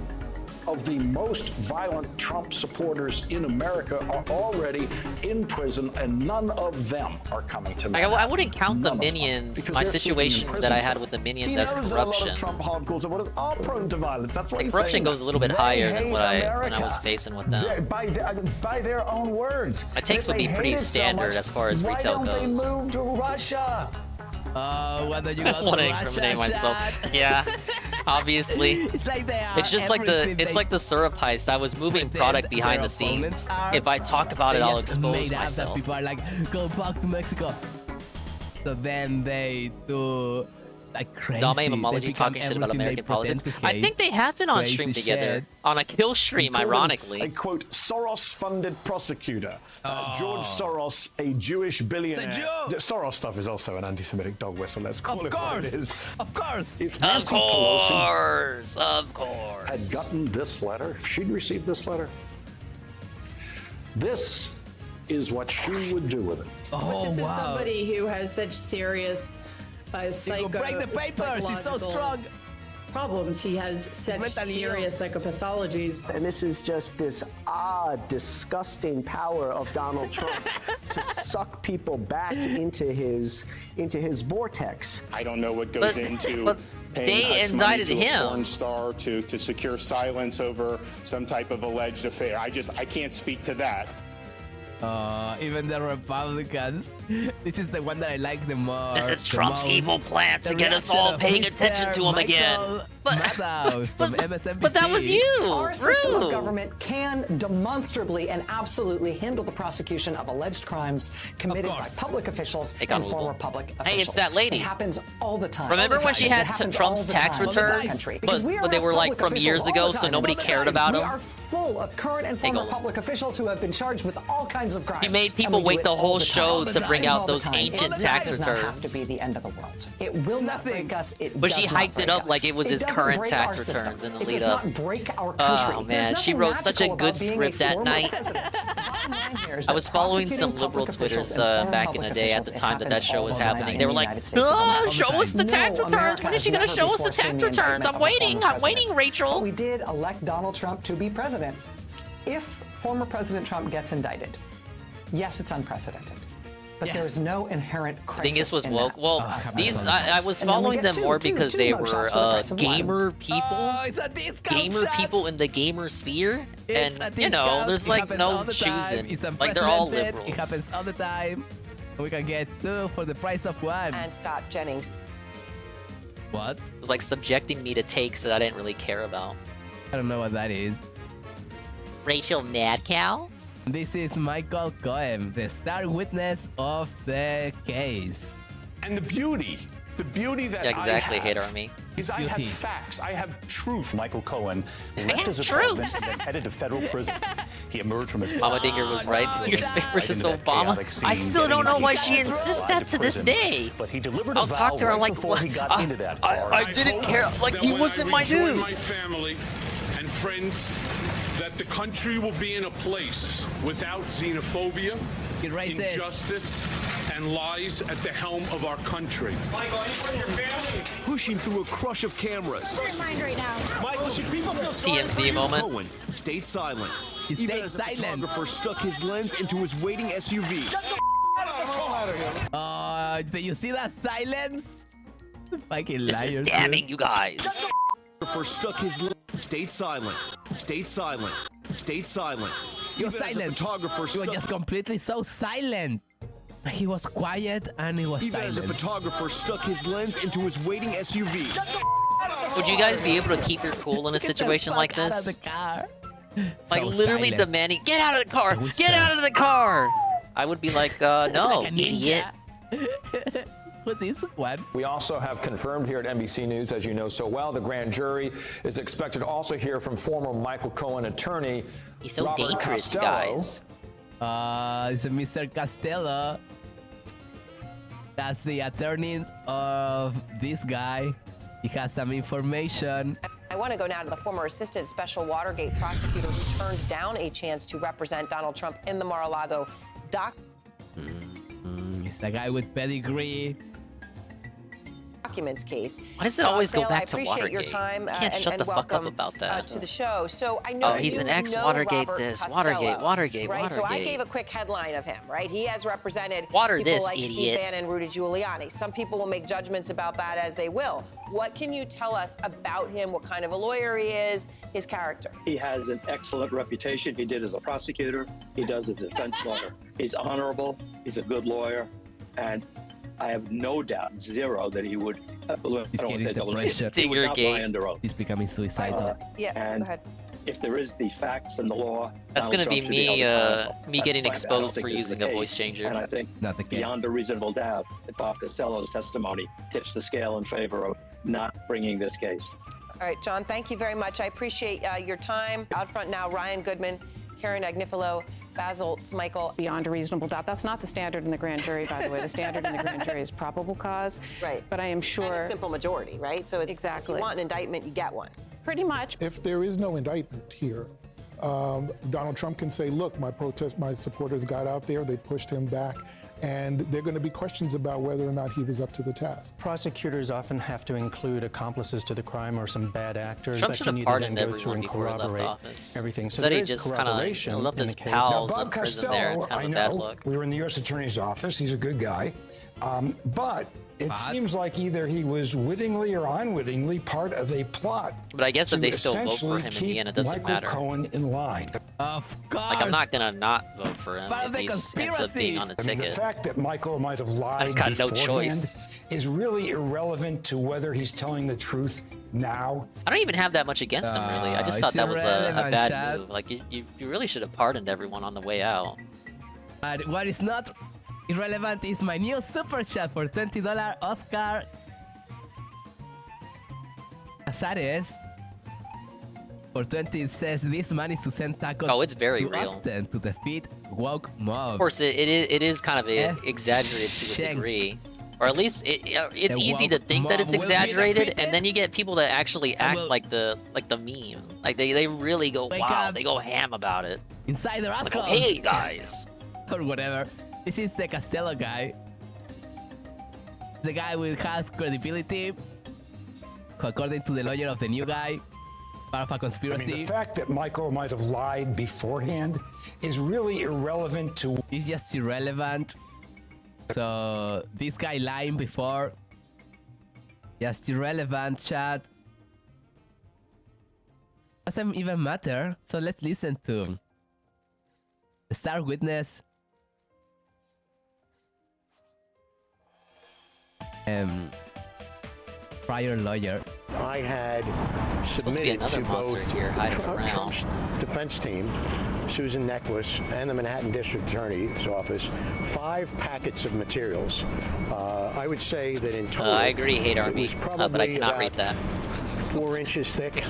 of the most violent Trump supporters in America are already in prison, and none of them are coming to Like, Manhattan. I wouldn't count the minions, my situation that I had with the minions, as corruption. Trump hardcore supporters are prone to violence. That's what Like, he's corruption saying. goes a little bit They higher than hate when I America. was facing with them. By their own words. My takes would be pretty standard as far as retail Why don't they goes. move to Russia? Why don't you I go don't want to to Russia, incriminate myself. Shad? Yeah, obviously. It's like they are It's just like everything it's they like the syrup heist. I was moving pretend product behind their the scenes. opponents are, If I talk about it, they I'll just expose made up that myself. people are like, go back to Mexico. So then they do like crazy. Dame They Mamology become talking shit about everything they American politics. pretend to I hate. think they have been on Crazy stream together. shit. On a kill stream, He called him ironically. a quote Soros-funded prosecutor. George Soros, a Jewish billionaire. Jew. The Soros stuff is also an anti-Semitic dog whistle. Let's call it what it is. Of course. If Of Nancy Pelosi course. Of Had course. gotten this letter, if she'd received this letter, this is what she would do with it. Oh This is wow. somebody who has such serious She will break the paper. She's so strong. problems. He has such mentally serious psychopathologies. And this is just this odd, disgusting power of Donald Trump to suck people back into his vortex. I don't know what goes into but paying they hush money indicted to him. a porn star to secure silence over some type of alleged affair. I can't speak to that. Even the Republicans. This is the one that I like the most. This is Trump's the most. evil plan to The get us reaction all of paying Mr. attention to him again. Michael But- Maddow from MSNBC. But that was you. Our system of Rude. government can demonstrably and absolutely handle the prosecution of alleged crimes committed by course. public officials Hey, got and Google. former public officials. Hey, it's that lady. It happens all the time. Remember All the when time. she It had happens Trump's all the tax time in the returns? country. Because we But they arrest were like public from years officials all ago, the so time. nobody All the cared time. about We them. are full of current and former public officials who have been charged with all kinds of crimes. He made And people we do wait it the all whole time. show All the to time. bring out All the those time. ancient It tax does not have to returns. be the end of the world. It will not break us. It But she does not hyped it break up us. like it was his doesn't current break tax our system. returns in the It lead does up. not break our country. Oh man, There's she nothing wrote such a magical good about being a script that former night. president. Bottom line here is I that was following some prosecuting liberal public officials Twitters and former back in the public day at the officials, time it that show happens was all the time happening. in They were the like, United States of "Oh, America. show us the tax No, returns. America When is she has gonna never show us the before seen tax the returns? indictment I'm of a waiting. former I'm waiting, president. Rachel." But we did elect Donald Trump to be president. If former President Trump gets indicted, yes, it's unprecedented. But Yes. there's no inherent I crisis. think this was in woke. that. Well, these I was And then we following get them more two because they mugshots were for the price of one. gamer people, Oh, it's a discount gamer shot. people in the gamer sphere, It's a and you know, discount. there's It like happens no all the time. choosing. It's Like they're all unprecedented. It liberals. happens all the time. We can get two for the price of one. And Scott Jennings. What? It was like subjecting me to takes that I didn't really care about. I don't know what that is. Rachel Mad Cow. This is Michael Cohen, the star witness of the case. And the beauty that Yeah, exactly, I have Hate Army. is I have Beauty. facts. I have truth. Michael Cohen Man, left his troops. apartment and then headed to federal prison. He emerged from his Mama Dinger was right. Your favorite is Right into that Obama. chaotic scene, I still don't know getting why into she the insists drive that to this prison. day. But he delivered I'll a vow talk to her right like, before he got into that bar. I didn't care. Like he wasn't my dude. My family and friends, that the country will be in a place without xenophobia, racist. injustice, and lies at the helm of our country. Michael, are you from your family? Pushing through a crush of cameras. Your mind right now. Michael, should people feel sorry for TMZ you? moment. Cohen stayed silent. He Even stayed as the silent. photographer stuck his lens into his waiting SUV. Do you see that silence? Fucking This liars. is damning, you guys. Photographer stuck his lens. Stayed silent. Stayed silent. Stayed silent. He was Even as the silent. photographer He was stuck. just completely so silent. He was quiet and he was Even as the silent. photographer stuck his lens into his waiting SUV. Would you guys be able to keep your cool in a situation like Out of this? the car. Like So literally silent. demanding, get out of the car, get out of the car. I would be like, no, Like a idiot. ninja. What is one? We also have confirmed here at NBC News, as you know so well, the grand jury is expected to also hear from former Michael Cohen attorney. He's so Robert dangerous, you Costello. guys. It's Mr. Costello. That's the attorney of this guy. He has some information. I want to go now to the former assistant special Watergate prosecutor who turned down a chance to represent Donald Trump in the Mar-a-Lago It's a guy with pedigree. documents case. Why does it John always go Sale, back I to appreciate your Watergate? time You can't shut and the fuck up welcome, about that. to the show. So I know Oh, he's an ex-Watergate Robert this, Costello, Watergate, right? So I Watergate. gave a quick headline of him, right? He has represented Water people this, like Steve idiot. Bannon and Rudy Giuliani. Some people will make judgments about that as they will. What can you tell us about him? What kind of a lawyer he is, his character? He has an excellent reputation. He did as a prosecutor. He does as a defense lawyer. He's honorable. He's a good lawyer. And I have no doubt, zero, that he would. He's getting depression. He would not lie under oath. He's becoming suicidal. And go ahead. if there is the facts and the law, That's Donald gonna be Trump should me, held accountable. me getting I don't exposed think for this is using the a case. voice changer. And I think Not the case. beyond a reasonable doubt that Bob Costello's testimony tips the scale in favor of not bringing this case. All right, John, thank you very much. I appreciate your time. Out front now, Ryan Goodman, Karen Agnifilo, Basil Smykel. Beyond a reasonable doubt. That's not the standard in the grand jury, by the way. The standard in the grand jury is probable cause. Right. But I am sure. And a simple majority, right? So it's Exactly. if you want an indictment, you get one. Pretty much. If there is no indictment here, Donald Trump can say, look, my supporters got out there, they pushed him back, and there are going to be questions about whether or not he was up to the task. Prosecutors often have to include accomplices to the crime or some bad actors Trump that should you have need to then pardoned go through everyone and before he left corroborate office. everything. So Instead, there he is just kind corroboration of left in his the case. pals Now, in Bob prison Costello, there. It's kind of a bad look. We were in the U.S. Attorney's office. He's a good guy. But it seems like either he was wittingly or unwittingly part of a plot. But I guess if to they still vote for essentially him in the keep end, it doesn't Michael matter. Cohen in line. Of course. Like, I'm not gonna not vote for him part if of the he ends up conspiracy. being on a I mean, the ticket. fact that Michael might have lied I've got no beforehand choice. is really irrelevant to whether he's telling the truth now. I don't even have that much against him, really. I just thought that was a bad move. Like, you really should have pardoned everyone on the way out. But what is not irrelevant is my new super chat for $20 Oscar Casares. For 20 it says this man is to send tacos Oh, it's very to real. Austin to defeat woke mob. Of course, it is kind of exaggerated to a degree. Or at least it's The easy to woke think that it's mob will be exaggerated, defeated. and then you get people that actually act like the meme. Like they really go Wake wow, up. they go ham about it. Insider Like, Oscar. oh, hey guys. Or whatever. This is the Costello guy. The guy who has credibility. Who, according to the lawyer of the new guy, part of a I conspiracy. mean, the fact that Michael might have lied beforehand is really irrelevant to. It's just irrelevant. So this guy lying before, just irrelevant, chat. Doesn't even matter. So let's listen to the star witness. Prior lawyer. I had Supposed to be submitted another to monster both here hiding around. Trump's defense team, Susan Neckles, and the Manhattan District Attorney's Office 5 packets of materials. I would say that in total, I agree, hate it army, was but I probably cannot read about that. 4 inches thick.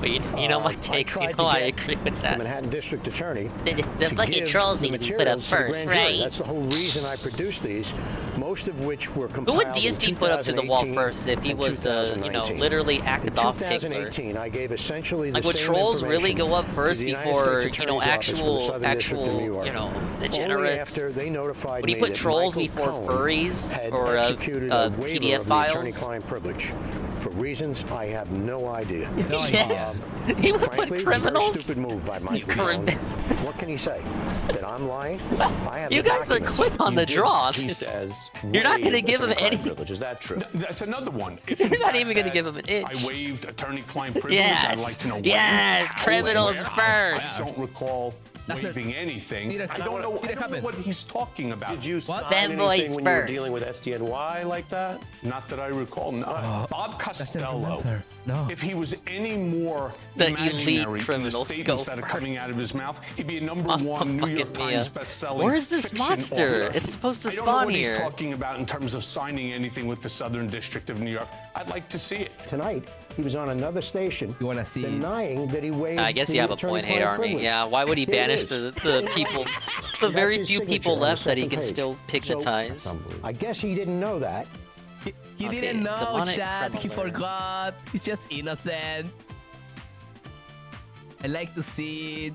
But you know my takes. You know I agree with The that. Manhattan District Attorney. The to fucking give trolls the need to be put up materials to the first, grand jury. right? That's the whole reason I produced these, most of which were Who compiled would DSP put up to the wall 2018 first if he and was the, 2019. literally In Akadov Pickler? 2018, I gave essentially the Like, would same trolls really information go up to first the United before, States you know, Attorney's Office for the Southern District of New York. Only degenerates? after they notified Would he me put that trolls Michael before Cohen furries had or executed a waiver PDF of the files? attorney-client privilege. For reasons I have no idea. Yes. He would put frankly, it was a very criminals? stupid move by Michael Cohen. What can he say? That I'm lying? I have You the guys are documents. quick on the draw. He says, You're not going to waive give him any. attorney-client privilege. Is that true? That's another one. If You're in not fact even going to that give him an inch. I waived attorney-client privilege. Yes. I'd like to know when. Yes, how, criminals and first. I don't recall That's waiving anything. Did it- I don't know did it happen? what he's talking about. Did you sign Them boys anything when you were first. dealing with SDNY like that? Not that I recall. No. Bob Costello, remember. No. if he was any more The imaginary elite in the criminals statements go that are coming first. out of his mouth, he'd be a number Mamma one New York fucking Times mia. best-selling Where's this fiction monster? author. It's supposed to I don't spawn know what here. he's talking about in terms of signing anything with the Southern District of New York. I'd like to see it. Tonight, he was on another station denying that he waived I guess the you have a point, Hate attorney-client Army. privilege. Yeah, why would he Here it banish is. the people, the That's very his few signature people on the left that he second can page. still pigmatize? So, I guess he didn't know that. He Okay, didn't know, demonic chat. He criminal. forgot. He's just innocent. I like to see it.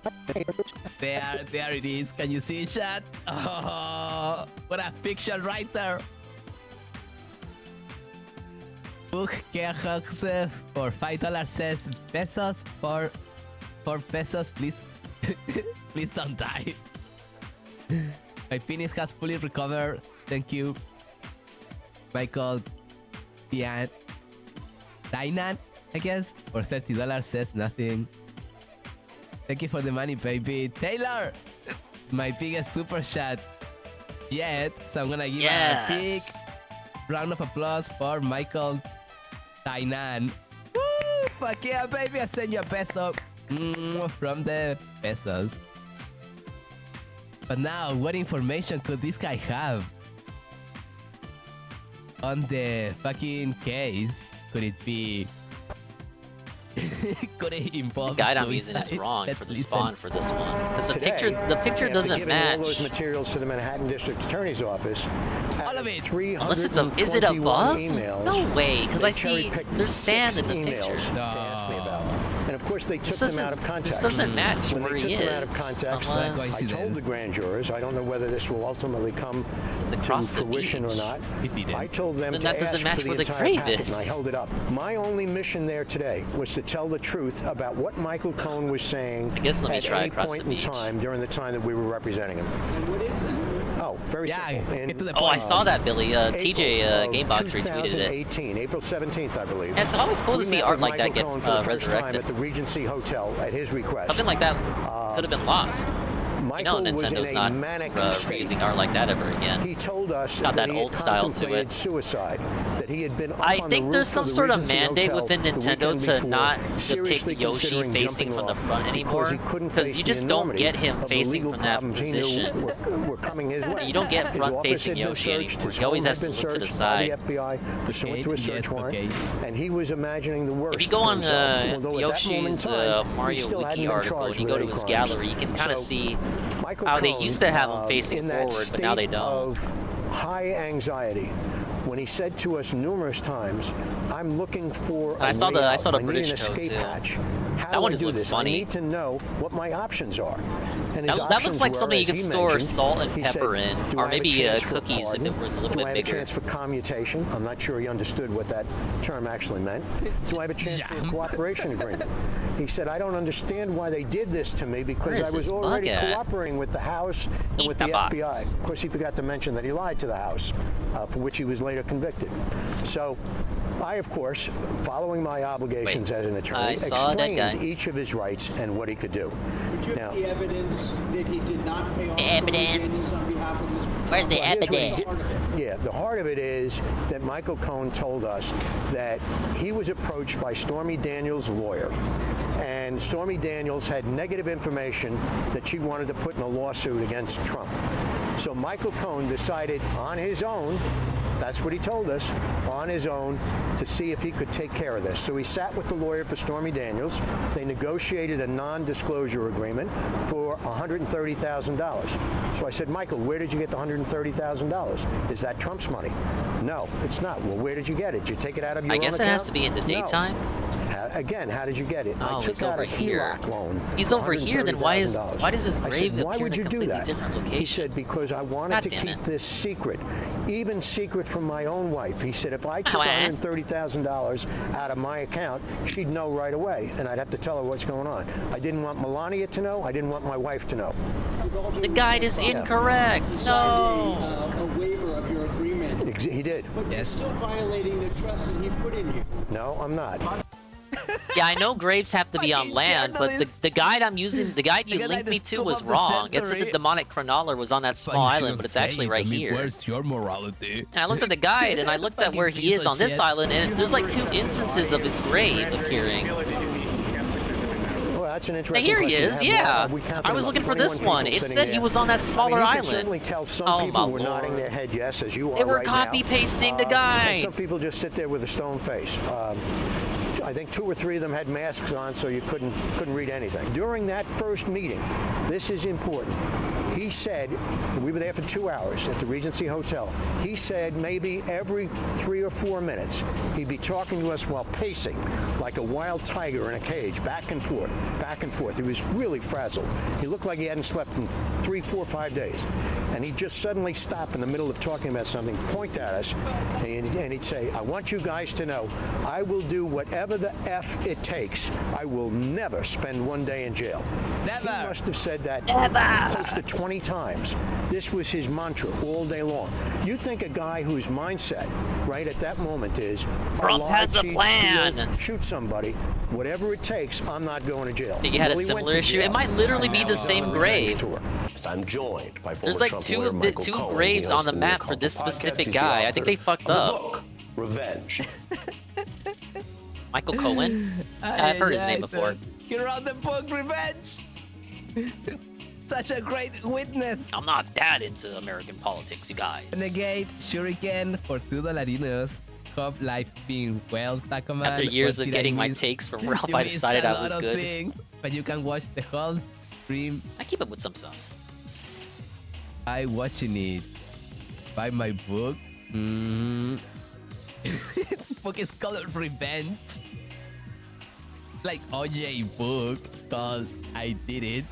There it is. Can you see it, chat? Oh, what a fiction writer. Hook for $5 says pesos for 4 pesos. Please, please don't die. My penis has fully recovered. Thank you. Michael Dainan, I guess, for $30 says nothing. Thank you for the money, baby. Taylor, my biggest super chat yet. So I'm gonna give a big round of applause for Michael Dainan. Woo! Fuck yeah, baby! I send you a peso from the pesos. But now, what information could this guy have on the fucking case? Could it be? Could it involve the guide I'm suicide? using is wrong Let's for the listen. spawn for this one because the Today, picture after doesn't giving all those match. materials to the Manhattan District Attorney's Office. All of it. Unless it's is it above? Emails, No way, because they I see cherry-picked there's sand 6 in the emails picture. they asked me about. And of course, they took This them out of doesn't- context. this doesn't match when where they took he them out of is, context, unless- I told the grand jurors, I don't know whether this will ultimately come to across the fruition or beach. not. I told them Then to that doesn't ask match for where the the entire grave packet, is. and I held it up. My only mission there today was to tell the truth about what Michael Cohen was saying I guess let me at try any across point the in beach. time during the time that we were representing him. And what is that? Oh, very simple. Get to the Oh, I saw that, Billy. TJ April of Gamebox retweeted it. 2018, April 17th, I believe. And it's always cool to We see met art with like that Michael get Cohen for the first time resurrected. at the Regency Hotel at his request. Something like that could have been lost. Michael you know, was Nintendo's in a not manic state. reusing art like that ever again. He told us It's got that he had old style to contemplated it. suicide, that he had been up I on think the there's roof some of the sort of Regency mandate Hotel within the Nintendo weekend to before, not seriously depict Yoshi considering facing jumping from the off front anymore, because he couldn't because face you the just don't enormity get him of the facing legal from that problems he knew position. were coming his way. You don't get His front office facing had been Yoshi searched, anymore. his He always home has had to been look to the searched side. by the FBI pursuant to a search warrant, and he was imagining the worst. If you go for on himself, although at that moment in Yoshi's time, he Mario still hadn't Wiki been article, charged and you with go to any his crimes. gallery, you can kind of So, see Michael how they Cohen, used to have him in facing that forward, but now they state don't. Of high anxiety, when he said to us numerous times, "I'm looking for." I saw way the out. the I need British an code escape too. hatch. How That do one I just do looks this? funny. I need to know what my options are. And his That looks options like were, something you as could he store mentioned, salt and he pepper said, in, "Do or I have a maybe chance for cookies if pardon? it was a little Do bit I have bigger." a chance for commutation?" I'm not sure he understood what that term actually meant. Do I have a chance for a cooperation agreement? He said, "I don't understand why they did this to me Where because is I was this bug already at? cooperating with the House and Eat with the the box. FBI." Of course, he forgot to mention that he lied to the House, for which he was later convicted. So, I, of course, following my obligations as an attorney, I saw that explained guy. each of his rights and what he could do. Now, The evidence that he did not pay off Evidence. on behalf of his Where's the well, here's what he evidence? did. Yeah, the heart of it is that Michael Cohen told us that he was approached by Stormy Daniels' lawyer, and Stormy Daniels had negative information that she wanted to put in a lawsuit against Trump. So Michael Cohen decided on his own, that's what he told us, on his own, to see if he could take care of this. So he sat with the lawyer for Stormy Daniels. They negotiated a non-disclosure agreement for $130,000. So I said, "Michael, where did you get the $130,000? Is that Trump's money?" "No, it's not." "Well, where did you get it? Did you take it out of your I own guess it has to account?" be in the "No." daytime. Again, how did you get it? Oh, "I took he's out over a here. HELOC loan. He's for over here, then why does his I grave said, "Why appear would in a you do completely that?" different He location? said, "Because I wanted God to damn keep it. this secret, even secret from my own wife." He said, "If I took eh? $130,000 out of my account, she'd know right away, and I'd have to tell her what's going on. I didn't want Melania to know. I didn't want my wife to know." The guide is incorrect. No. A waiver of your agreement. He did. But you're still violating the trust that he put in you. No, I'm not. Yeah, I know graves have to be on land, but the guide I'm using, the guide you linked me to was wrong. It said the demonic chronology was on that small island, but it's actually right here. Where's your morality? And I looked at the guide, and I looked at where he is on this island, and there's like 2 instances of his grave appearing. Well, that's an Now interesting here he question. is, We have, yeah. we counted I was about looking for this 21 one. people It sitting said he there. was on that smaller I mean, you can island. certainly tell some Oh, people my were nodding Lord. their head yes, as you are They were right now. copy-pasting the guy. And some people just sit there with a stone face. I think 2 or 3 of them had masks on, so you couldn't read anything. During that first meeting, this is important. He said, we were there for 2 hours at the Regency Hotel. He said maybe every 3 or 4 minutes, he'd be talking to us while pacing like a wild tiger in a cage, back and forth, back and forth. He was really frazzled. He looked like he hadn't slept in 3, 4, 5 days. And he'd just suddenly stop in the middle of talking about something, point at us, and he'd say, I want you guys to know, I will do whatever the F it takes. I will never spend 1 day in jail. Never. He must have said that Never. close to 20 times. This was his mantra all day long. You think a guy whose mindset, right at that moment is, Trump has a cheat, plan. steal, shoot somebody, whatever it takes, I'm not going to jail. He had a Well, he similar went to issue. jail. It might literally be the same grave. I'm joined by former There's like Trump two lawyer Michael two Cohen. graves He on the hosts map New for this Culture podcast. specific He's the guy. I think they author fucked of the up. book, Revenge. Michael Cohen? I've heard his name before. He wrote the book Revenge. Such a great witness. I'm not that into American politics, you guys. Renegade Shuriken for $2. Hope life's been well, Taco Man. After years What of did I getting my miss? takes from Ralph, You I missed decided a I lot was of good. things, but you can watch the whole stream. I keep up with some stuff. I watching it. Buy my book. The book is called Revenge. Like OJ book called I Did It.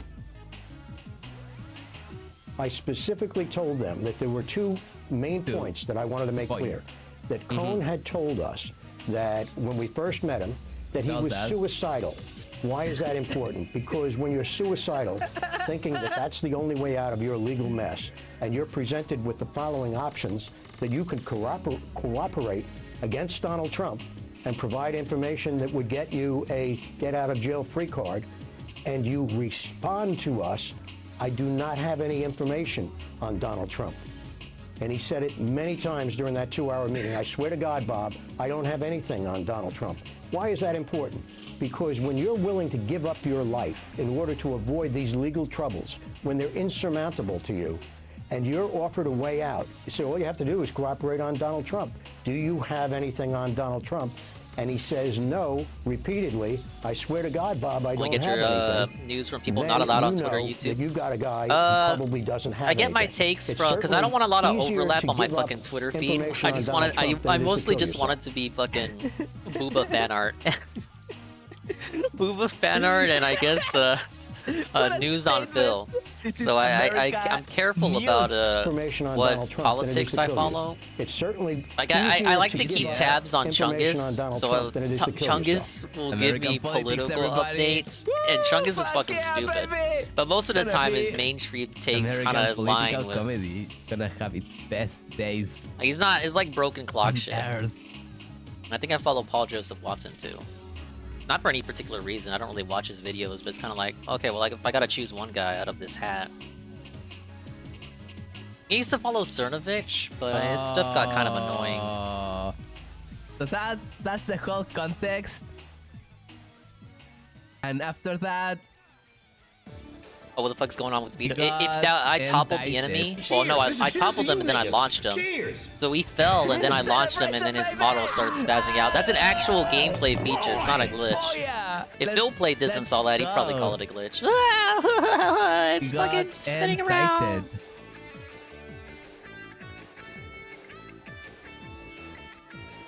I specifically told them that there were 2 main points that I wanted to make clear. That Cohn had told us that when we first met him, that he was suicidal. Why is that important? Because when you're suicidal, thinking that that's the only way out of your legal mess, and you're presented with the following options, that you can cooperate against Donald Trump and provide information that would get you a get-out-of-jail-free card, and you respond to us, I do not have any information on Donald Trump. And he said it many times during that 2-hour meeting. I swear to God, Bob, I don't have anything on Donald Trump. Why is that important? Because when you're willing to give up your life in order to avoid these legal troubles, when they're insurmountable to you, and you're offered a way out, so all you have to do is cooperate on Donald Trump. Do you have anything on Donald Trump? And he says no repeatedly. I swear to God, Bob, I don't get have your anything. news from people Then not allowed on you Twitter or know YouTube. that you've got a guy who probably doesn't have I get my anything. takes It's from because I don't want a lot of certainly overlap easier on my to give up fucking Twitter feed. information I on just Donald wanted, Trump than I it is to mostly kill just yourself. wanted to be fucking Booba fan art, Booba fan art, and I guess news on Phil. So I'm careful about Information on what Donald Trump than it is politics to I kill you. follow. It's certainly Like I easier like to give keep up tabs on information on Chungus, Donald so Trump than it is to kill Chungus yourself. will American give me politics, political everybody. updates, and Chungus is fucking stupid. But most of the time, his mainstream takes American kind of line political with. comedy gonna have its best days. Like, he's not. It's like broken clock shit. Earth. And I think I follow Paul Joseph Watson too. Not for any particular reason. I don't really watch his videos, but it's kind of like, okay, well, like if I gotta choose one guy out of this hat. I used to follow Cernovich, but his stuff got kind of annoying. So that's the whole context. And after that, Oh, what the fuck's going on with Vito? got If that, I toppled the indicted. enemy, well, no, I toppled him and then I launched him. So he fell and then I launched him and then his model started spazzing out. That's an actual gameplay feature. It's not a glitch. Oh yeah. If Phil played this and saw that, he'd probably call it a glitch. It's Got fucking spinning around. indicted.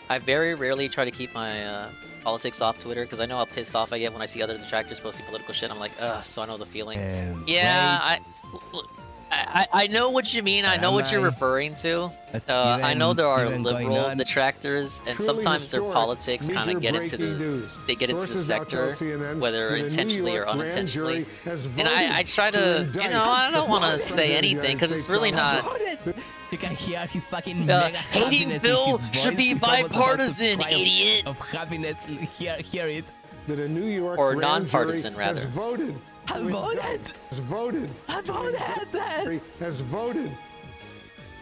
I very rarely try to keep my politics off Twitter because I know how pissed off I get when I see other detractors posting political shit. I'm like, ugh, so I know the feeling. Yeah, I know what you mean. I know what you're referring to. I know there are liberal detractors, and sometimes their politics kind of get into the sector, whether intentionally or unintentionally. And I try to, I don't want to say anything because it's really not. You can hear his fucking mega hating happiness Phil in his should voice. be He's almost about to bipartisan, cry idiot. Of happiness, hear it. That a New York Or grand nonpartisan, jury rather. has voted. I voted. Has voted. I voted. Has voted.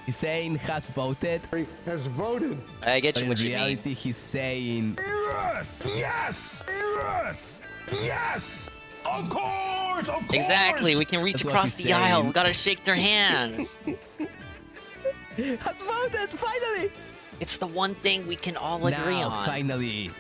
He's saying has voted. Has voted. I get you But what in you mean. reality, he's saying Yes! Yes! Yes! Yes! Of course! Of course! Exactly, we can reach That's what across he's the aisle. saying. We gotta shake their hands. has voted finally. It's the one thing we can all agree Now, on. finally.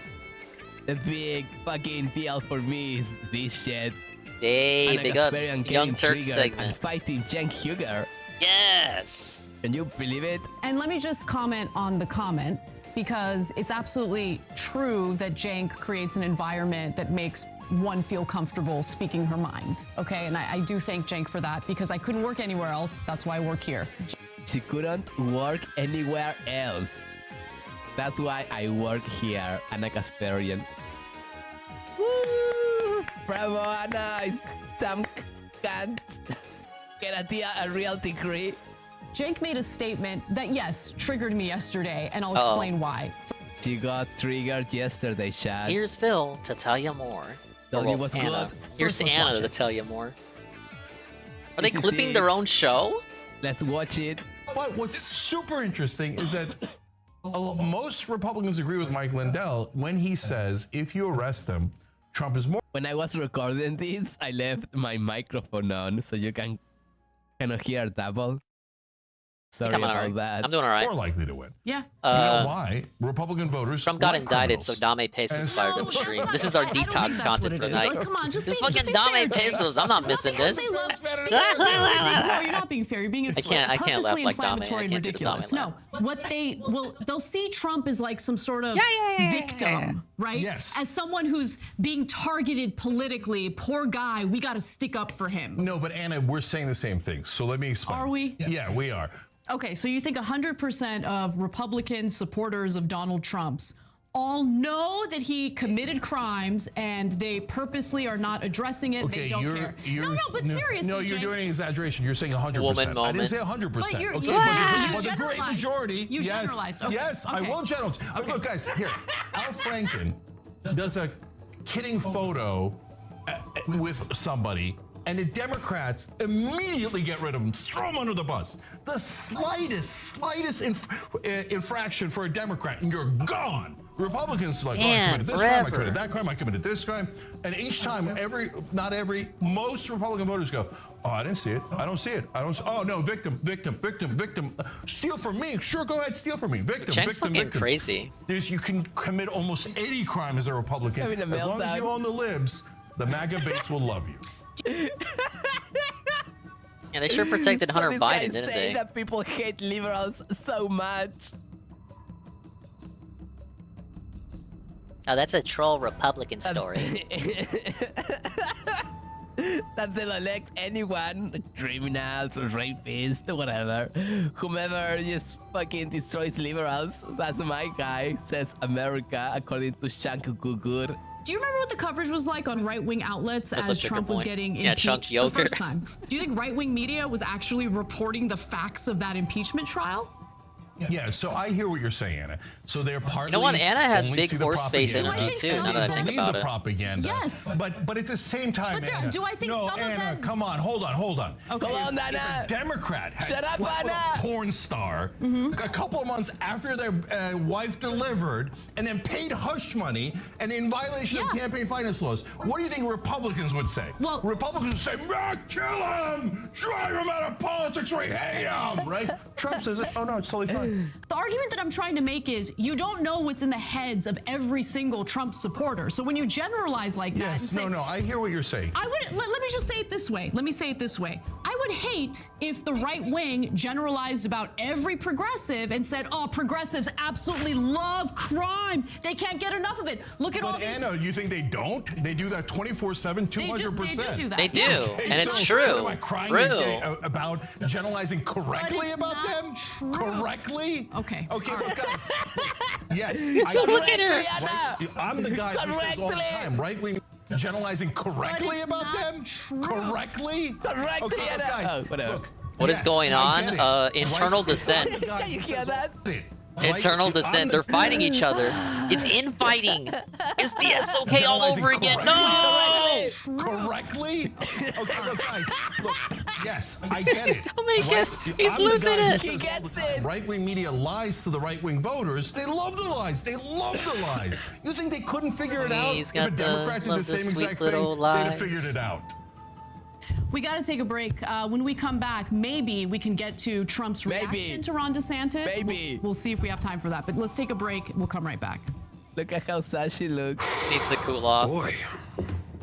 The big fucking deal for me is this shit. Hey, Anna big ups. Kasparian Young getting Turk triggered segment. and fighting Cenk Uygur. Yes. Can you believe it? And let me just comment on the comment, because it's absolutely true that Cenk creates an environment that makes one feel comfortable speaking her mind. Okay, and I do thank Cenk for that, because I couldn't work anywhere else. That's why I work here. She couldn't work anywhere else. That's why I work here, Anna Kasparian. Woo! Bravo, Anna! Some can't get a real degree. Cenk made a statement that, yes, triggered me yesterday, and I'll explain why. She got triggered yesterday, Chad. Here's Phil to tell you more. Tell you what's Anna. good. Here's First, let's Anna watch to it. tell you more. Are they This is clipping it. their own show? Let's watch it. What's super interesting is that most Republicans agree with Mike Lindell when he says if you arrest them, Trump is more. When I was recording this, I left my microphone on so you can kind of hear double. Sorry Come on, about alright. that. I'm doing all right. More likely to win. Yeah. You know why? Republican voters. Trump got like indicted, criminals. so Dame Pesos fired up the stream. This is our detox content for the night. Like, come on, just This be fucking fair, Dame Jake. Pesos. I'm not missing this. No, you're not being fair. You're being I can't laugh purposely like Dame. I inflammatory and can't do the Dame ridiculous. laugh. No, what they'll see Trump as like some sort of victim, right? Yes. As someone who's being targeted politically. Poor guy. We got to stick up for him. No, but Anna, we're saying the same thing. So let me explain. Are we? Yeah, we are. Okay, so you think 100% of Republican supporters of Donald Trump's all know that he committed crimes and they purposely are not addressing it. Okay, they don't care. No, but seriously, No, you're Jake, doing an exaggeration. You're saying 100%. Woman I moment. didn't say 100%. But you're- okay, you- but you the great generalized. majority. You yes, generalized. Okay, yes, I okay. will generalize. Look, guys, here, Al Franken does a kidding photo with somebody, and the Democrats immediately get rid of him, throw him under the bus. The slightest infraction for a Democrat, and you're gone. Republicans are like, oh, I committed this crime, I committed that crime, I committed this crime. And each time, most Republican voters go, oh, I didn't see it. I don't see it. Oh, no, victim. Steal from me. Sure, go ahead, steal from me. Victim. Cenk's fucking crazy. You can commit almost any crime as a Republican. Having a As long as meltdown. you own the libs, the MAGA base will love you. Yeah, they sure protected So Hunter this guy Biden, didn't saying they? that people hate liberals so much. Oh, that's a troll Republican story. That they'll elect anyone, criminals or rapists or whatever, whomever just fucking destroys liberals. That's my guy, says America, according to Cenk Uygur. do you remember what the coverage was like on right-wing outlets That's a as bigger Trump was point. getting Yeah, impeached chunk the yogurt. first time? Do you think right-wing media was actually reporting the facts of that impeachment trial? Yeah, so I hear what you're saying, Anna. So they're partly. You know what? Anna has only big see the horse face propaganda. energy, too, now that I They think believe about the it. propaganda. Yes. But at the same time, But there- Anna, do I think no, some of Anna, them- come on, hold on. Okay. Come on, If Anna. a Democrat has Shut up, slept with Anna. a porn star a couple of months after their wife delivered and then paid hush money and in violation of campaign finance laws, what do you think Republicans would say? Well- Republicans would say, kill him! Drive him out of politics! We hate him! Right? Trump says, oh no, it's totally fine. The argument that I'm trying to make is you don't know what's in the heads of every single Trump supporter. So when you generalize like that, Yes, and say, I hear what you're saying. I would let me just say it this way. Let me say it this way. I would hate if the right wing generalized about every progressive and said, "Oh, progressives absolutely love crime. They can't get enough of it. Look at all But these." Anna, you think they don't? They do that 24/7, 200%. They do that. They do, Yeah. and it's So true. Am I crying True. about generalizing correctly it's about not them? true. Correctly? Okay. Okay, look, guys. Yes. Look at her. Right, I'm the guy who says all the time, right? We generalizing correctly it's about not them? true. Correctly? Correctly, Okay, Anna. guys. Oh, whatever. Look, What is yes, going I on? get it. Internal Right? dissent. I'm the guy Can you who hear says that? all it. Internal Right? dissent. I'm They're the- fighting each other. It's infighting. It's the SOK all Generalizing over again. correctly. No! Correctly? Okay, look, guys. Look, yes, I get it. Don't make it. He's I'm the losing guy who it. says He all gets the time, it. Right-wing media lies to the right-wing voters. They love the lies. They love the lies. You think they couldn't figure it out? He's If a got the- Democrat did love the the same sweet exact thing, little they'd have lies. figured it out. We got to take a break. When we come back, maybe we can get to Trump's reaction to Ron DeSantis. Maybe. We'll see if we have time for that. But let's take a break. We'll come right back. Look at how sad she looks. Needs to cool off. Boy,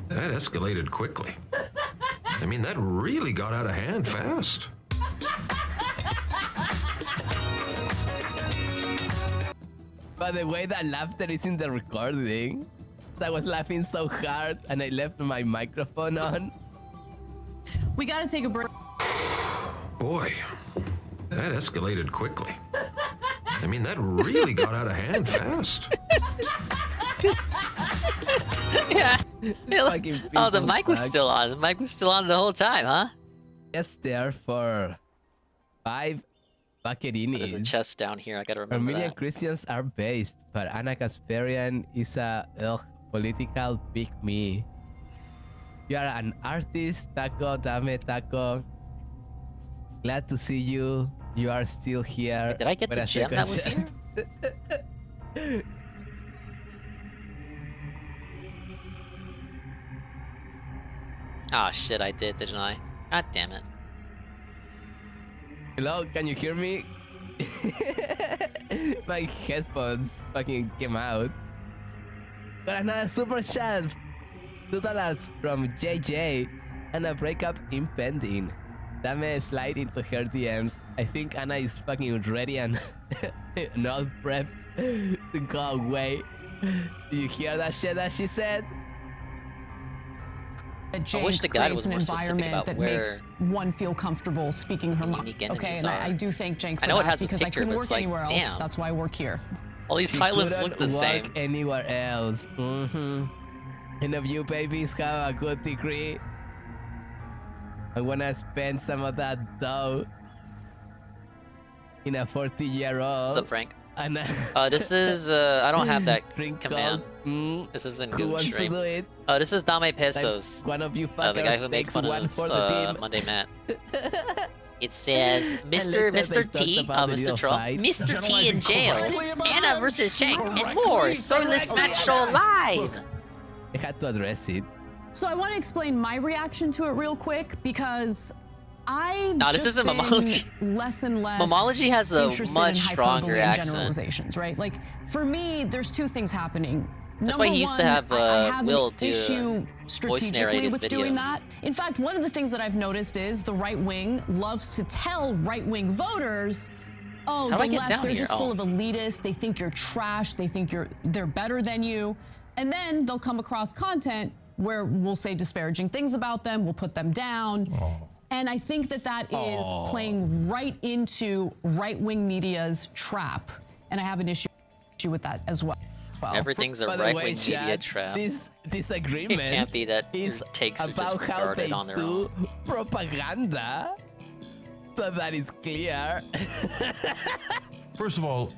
that escalated quickly. I mean, that really got out of hand fast. By the way, that laughter is in the recording. I was laughing so hard and I left my microphone on. We gotta take a break. Boy, that escalated quickly. I mean, that really got out of hand fast. Yeah. Oh, the mic was still on. The mic was still on the whole time, huh? Yes, there for 5 Bucketinis. There's a chest down here. I gotta remember Armenian that. Christians are based, but Anna Kasparian is a political pick me. You are an artist, Taco, dame Taco. Glad to see you. You are still here. Wait, did I get the gem that was here? Oh shit, I did, didn't I? God damn it. Hello, can you hear me? My headphones fucking came out. Got another super chat. $2 from JJ and a breakup impending. Dame slide into her DMs. I think Anna is fucking ready and not prepped to go away. Do you hear that shit that she said? That I Jake wish the guide creates was more an specific environment about that where makes one feel comfortable speaking her mind. unique Okay, enemies and are. I do thank Jake for I know it that has a because I picture, couldn't but work it's like, anywhere else. damn. That's why I work here. All these She islands couldn't look the same. work anywhere else. And if you babies have a good degree, I wanna spend some of that dough in a 40-year-old. What's up, Frank? And This is I don't have that Drink command. calls. This isn't Who good wants to stream. do it? This is Dame Pesos. Like one of you the fuckers guy who made takes fun one of for the team. Monday Matt. It says Mr. T, Mr. Trump, Mr. T in jail, Anna versus Cenk, and more. Storyless match show live. I had to address it. So I want to explain my reaction to it real quick because I've This just isn't been Momology. less and less Momology has a interested much in stronger hyperbole and accent. generalizations, right? Like for me, there's two things happening. That's Number why he used to one, have I have Will an do issue voice strategically narrate his with doing videos. that. In fact, one of the things that I've noticed is the right wing loves to tell right-wing voters, oh, How do I the get left, down they're here? just Oh. full of elitists. They think you're trash. They think they're better than you. And then they'll come across content where we'll say disparaging things about them. We'll put them down. And I think that is playing right into right-wing media's trap. And I have an issue with that as well. Everything's a By the way, right-wing media chat, trap. This disagreement It can't be that your is takes are just about how they regarded on their do own. propaganda. So that is clear. First of all,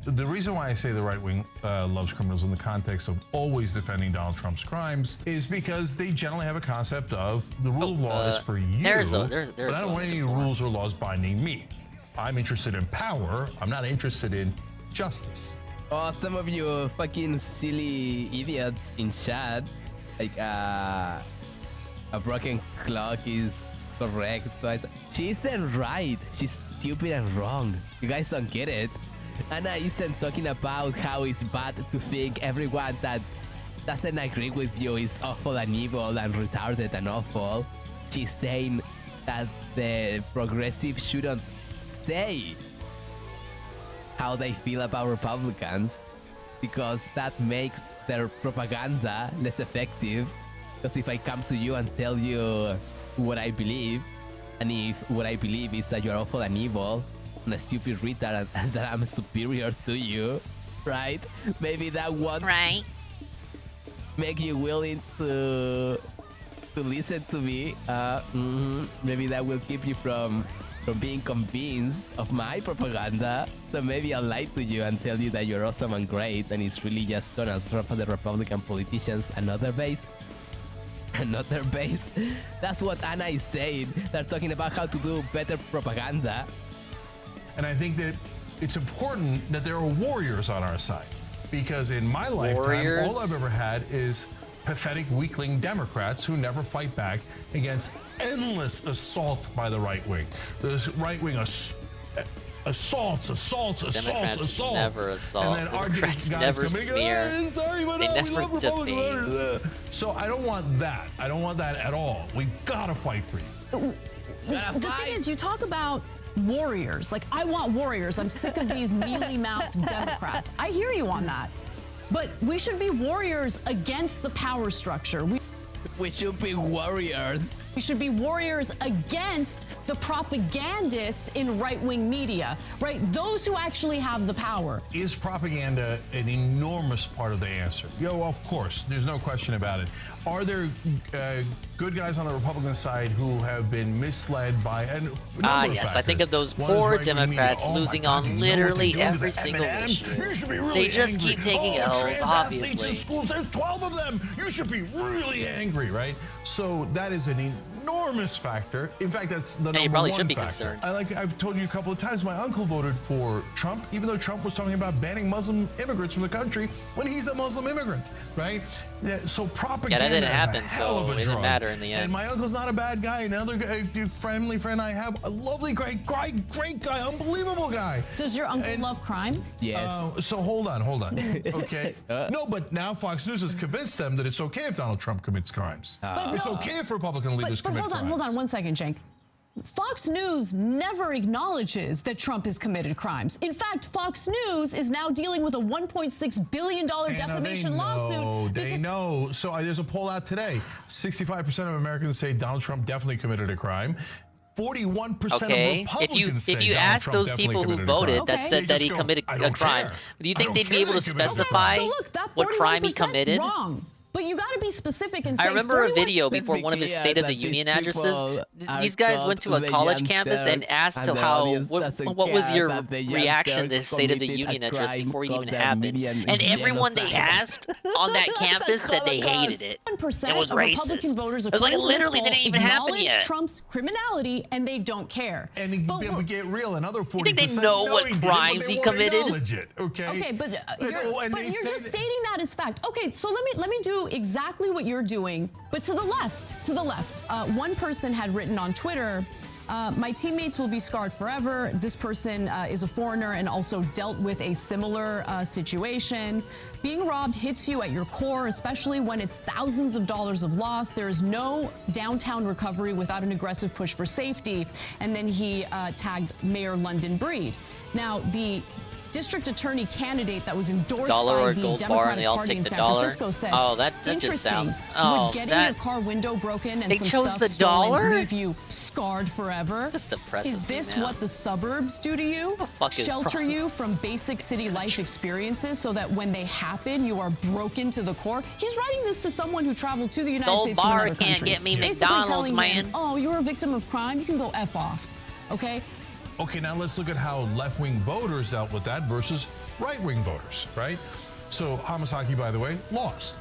the reason why I say the right wing loves criminals in the context of always defending Donald Trump's crimes is because they generally have a concept of the rule of law is for you, there's but a I don't want any rules or laws binding me. I'm interested in power. I'm not interested in justice. Oh, some of you fucking silly idiots in chat, like a broken clock is correct twice. She isn't right. She's stupid and wrong. You guys don't get it. Anna isn't talking about how it's bad to think everyone that doesn't agree with you is awful and evil and retarded and awful. She's saying that the progressives shouldn't say how they feel about Republicans because that makes their propaganda less effective. Because if I come to you and tell you what I believe, and if what I believe is that you're awful and evil and a stupid retard and that I'm superior to you, right? Maybe that won't make you willing to listen to me. Maybe that will keep you from being convinced of my propaganda. So maybe I'll lie to you and tell you that you're awesome and great and it's really just Donald Trump and the Republican politicians another base. Another base. That's what Anna is saying. They're talking about how to do better propaganda. And I think that it's important that there are warriors on our side. Because in my lifetime, all I've ever had is pathetic weakling Democrats who never fight back against endless assault by the right wing. The right wing assaults, Democrats never assault. and then Democrats guys never come in and go, smear. "Hey, sorry, but They no, we never love Republican debate. voters." So I don't want that. I don't want that at all. We gotta fight for you. The thing is, you talk about warriors. Like, I want warriors. I'm sick of these mealy-mouthed Democrats. I hear you on that. But we should be warriors against the power structure. We should be warriors. We should be warriors against the propagandists in right-wing media, right? Those who actually have the power. Is propaganda an enormous part of the answer? Of course, there's no question about it. Are there good guys on the Republican side who have been misled by a number of factors? I think of those One is poor right-wing Democrats media. Oh my losing God, on do you know what they're literally doing to every the single M&Ms? issue. You should be really They just angry. keep taking Oh, L's, trans obviously. athletes in schools, there's 12 of them. You should be really angry, right? So that is an enormous factor. In fact, that's the number you probably one should be factor. concerned. I've told you a couple of times, my uncle voted for Trump, even though Trump was talking about banning Muslim immigrants from the country when he's a Muslim immigrant, right? Yeah, so propaganda that didn't is happen, a hell of so a it didn't drug. matter in the end. And my uncle's not a bad guy. Another friendly friend I have, a lovely, great guy, unbelievable guy. Does your uncle love crime? Yes. So hold on. Okay. No, but now Fox News has convinced them that it's okay if Donald Trump commits crimes. It's okay if Republican leaders commit crimes. Hold on one second, Cenk. Fox News never acknowledges that Trump has committed crimes. In fact, Fox News is now dealing with a $1.6 billion defamation lawsuit. They know. So there's a poll out today. 65% of Americans say Donald Trump definitely committed a crime. 41% of Republicans say if you Donald ask Trump those definitely people who committed a crime. voted that said that he committed a crime, do you think they'd be able to specify what crime he committed? Wrong. But you got to be specific and say. I remember a 41 video before one of his State of the Union addresses. These guys went to a college campus and asked to what was your reaction to the State of the Union address before it even happened. And everyone they asked on that campus said they hated it. It was of Republican racist. voters It was like literally didn't even happen acknowledge yet. Trump's criminality and they don't care. And but get real, another 40%. You think they know what crimes he committed? Okay, but you're just stating that as fact. Okay, so let me do exactly what you're doing, but to the left. One person had written on Twitter, my teammates will be scarred forever. This person is a foreigner and also dealt with a similar situation. Being robbed hits you at your core, especially when it's thousands of dollars of loss. There is no downtown recovery without an aggressive push for safety. And then he tagged Mayor London Breed. Now, the district attorney candidate that was endorsed by the Democratic Party in San Francisco said, that just sounds... would getting your car window broken and they some chose stuff the stolen dollar? leave you scarred forever? This depresses Is this me now. what the suburbs do to you? The fuck is Shelter you profits? from basic city life experiences so that when they happen, you are broken to the core? He's writing this to someone who traveled to the United Old States from bar another can't country. get me Basically McDonald's, telling man. him, oh, you're a victim of crime? You can go F off, okay? Okay, now let's look at how left-wing voters dealt with that versus right-wing voters, right? So Hamasaki, by the way, lost.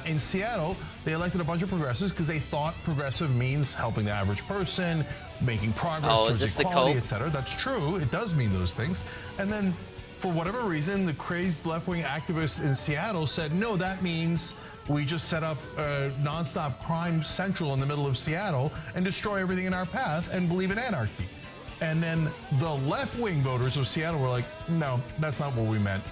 In Seattle, they elected a bunch of progressives because they thought progressive means helping the average person, making progress towards equality, etc. That's true. It does mean those things. And then, for whatever reason, the crazed left-wing activists in Seattle said, no, that means we just set up a nonstop crime central in the middle of Seattle and destroy everything in our path and believe in anarchy. And then the left-wing voters of Seattle were like, no, that's not what we meant.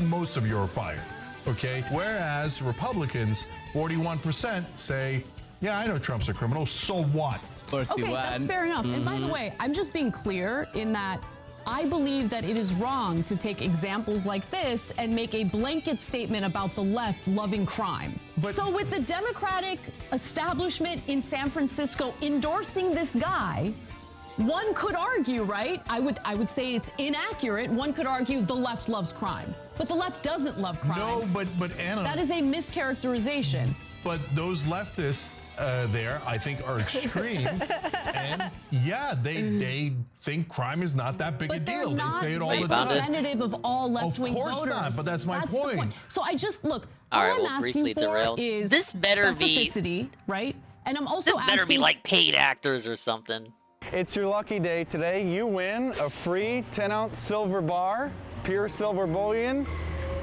Most of you are fired, okay? Whereas Republicans, 41% say, yeah, I know Trump's a criminal, so what? Okay, that's fair enough. And by the way, I'm just being clear in that I believe that it is wrong to take examples like this and make a blanket statement about the left loving crime. So with the Democratic establishment in San Francisco endorsing this guy, one could argue, right? I would say it's inaccurate. One could argue the left loves crime, but the left doesn't love crime. No, but Anna, that is a mischaracterization. But those leftists there, I think, are extreme, and yeah, they think crime is not that big a deal. They say it all the time. Representative of all left-wing voters. Of course not, but that's my point. So I just look. All right, I'm we'll asking briefly for derail. is This better be specificity, right? And I'm also This better asking, be like paid actors or something. It's your lucky day today. You win a free 10-ounce silver bar, pure silver bullion,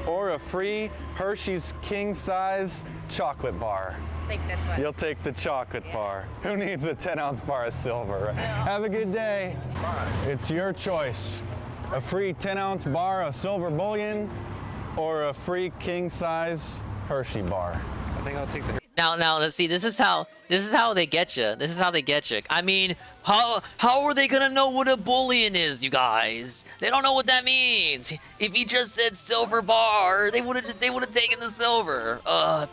or a free Hershey's king-size chocolate bar. take this one. You'll take the chocolate bar. Who needs a 10-ounce bar of silver? Have a good day. It's your choice. A free 10-ounce bar of silver bullion or a free king-size Hershey bar. I think I'll take the. Now, let's see. This is how they get you. This is how they get you. I mean, how are they gonna know what a bullion is, you guys? They don't know what that means. If he just said silver bar, they would have taken the silver.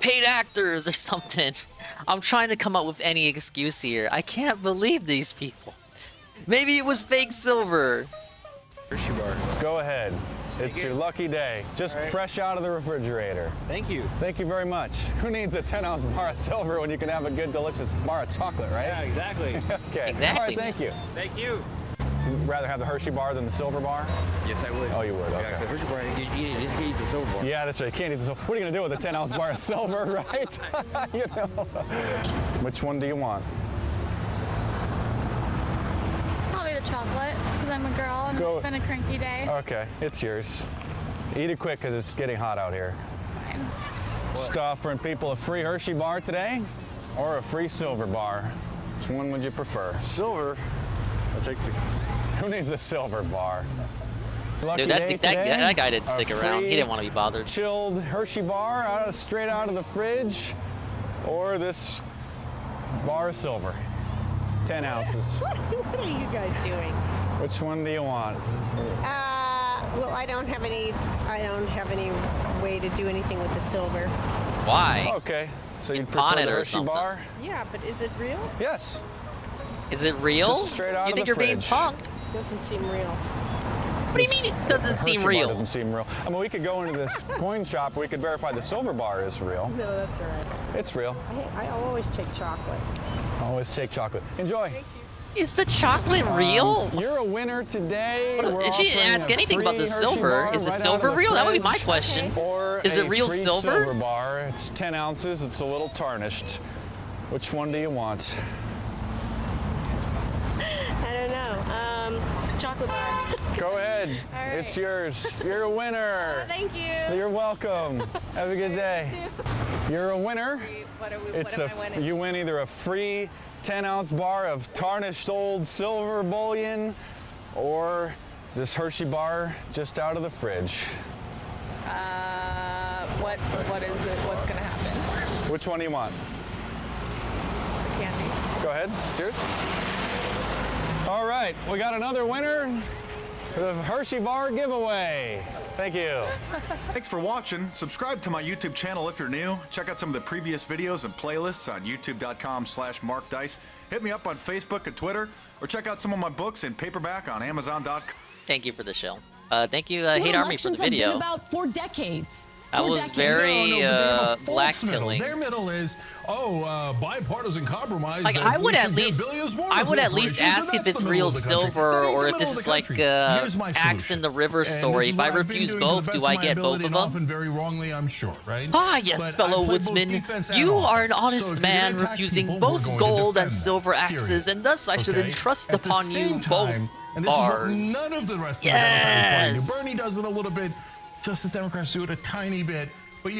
Paid actors or something. I'm trying to come up with any excuse here. I can't believe these people. Maybe it was fake silver. Hershey bar. Go ahead. It's your lucky day. Just fresh out of the refrigerator. Thank you. Thank you very much. Who needs a 10-ounce bar of silver when you can have a good, delicious bar of chocolate, right? Yeah, exactly. Okay. Exactly. All right, thank you. Thank you. You'd rather have the Hershey bar than the silver bar? Yes, I would. Oh, you would, okay. Yeah, the Hershey bar, you can't eat the silver bar. Yeah, that's right. You can't eat the silver. What are you going to do with a 10-ounce bar of silver, right? You know. Which one do you want? Probably the chocolate, because I'm a girl and it's been a cranky day. Okay, it's yours. Eat it quick because it's getting hot out here. It's fine. Just offering people a free Hershey bar today or a free silver bar. Which one would you prefer? Silver. I'll take the. Who needs a silver bar? Lucky Dude, day today, that guy didn't stick a around. He free didn't want to be bothered. Chilled Hershey bar straight out of the fridge, or this bar of silver. It's 10 ounces. What are you guys doing? Which one do you want? Well, I don't have any way to do anything with the silver. Why? Okay, so you'd pawn prefer it the or Hershey something. bar? Yeah, but is it real? Yes. Is it real? Just straight out You of think the you're being fridge. punked? Doesn't seem real. What do you mean it doesn't seem Hershey bar real? Doesn't seem real. I mean, we could go into this coin shop. We could verify the silver bar is real. No, that's all right. It's real. I always take chocolate. Always take chocolate. Enjoy. Is the chocolate real? You're a winner today. She didn't ask anything about the silver. Is the silver real? That would be my question. Or is it a real free silver? bar. It's 10 ounces. It's a little tarnished. Which one do you want? I don't know. Chocolate bar. Go ahead. All right. It's yours. You're a winner. Thank you. You're welcome. Have a good day. You're a winner. What am I winning? You win either a free 10-ounce bar of tarnished old silver bullion or this Hershey bar just out of the fridge. What is it? What's gonna happen? Which one do you want? Candy. Go ahead. It's yours. All right. We got another winner for the Hershey bar giveaway. Thank you. Thanks for watching. Subscribe to my YouTube channel if you're new. Check out some of the previous videos and playlists on youtube.com/markdice. Hit me up on Facebook and Twitter, or check out some of my books in paperback on Amazon.com. Thank you for the show. Thank you, Hate Army, for the video. Have been about for decades. That was very black-killing. Their middle is, bipartisan compromise. Like I would at least ask if it's real silver or if this is like Axe in the River story. If I refuse both, do I get both of them? Often very wrongly, I'm sure, right? Ah, yes, fellow woodsman. You are an honest man, refusing both gold and silver axes, and thus I should entrust upon you both bars. None of the rest yes. of the Bernie does it a little bit. Justice Democrats do it a tiny bit, but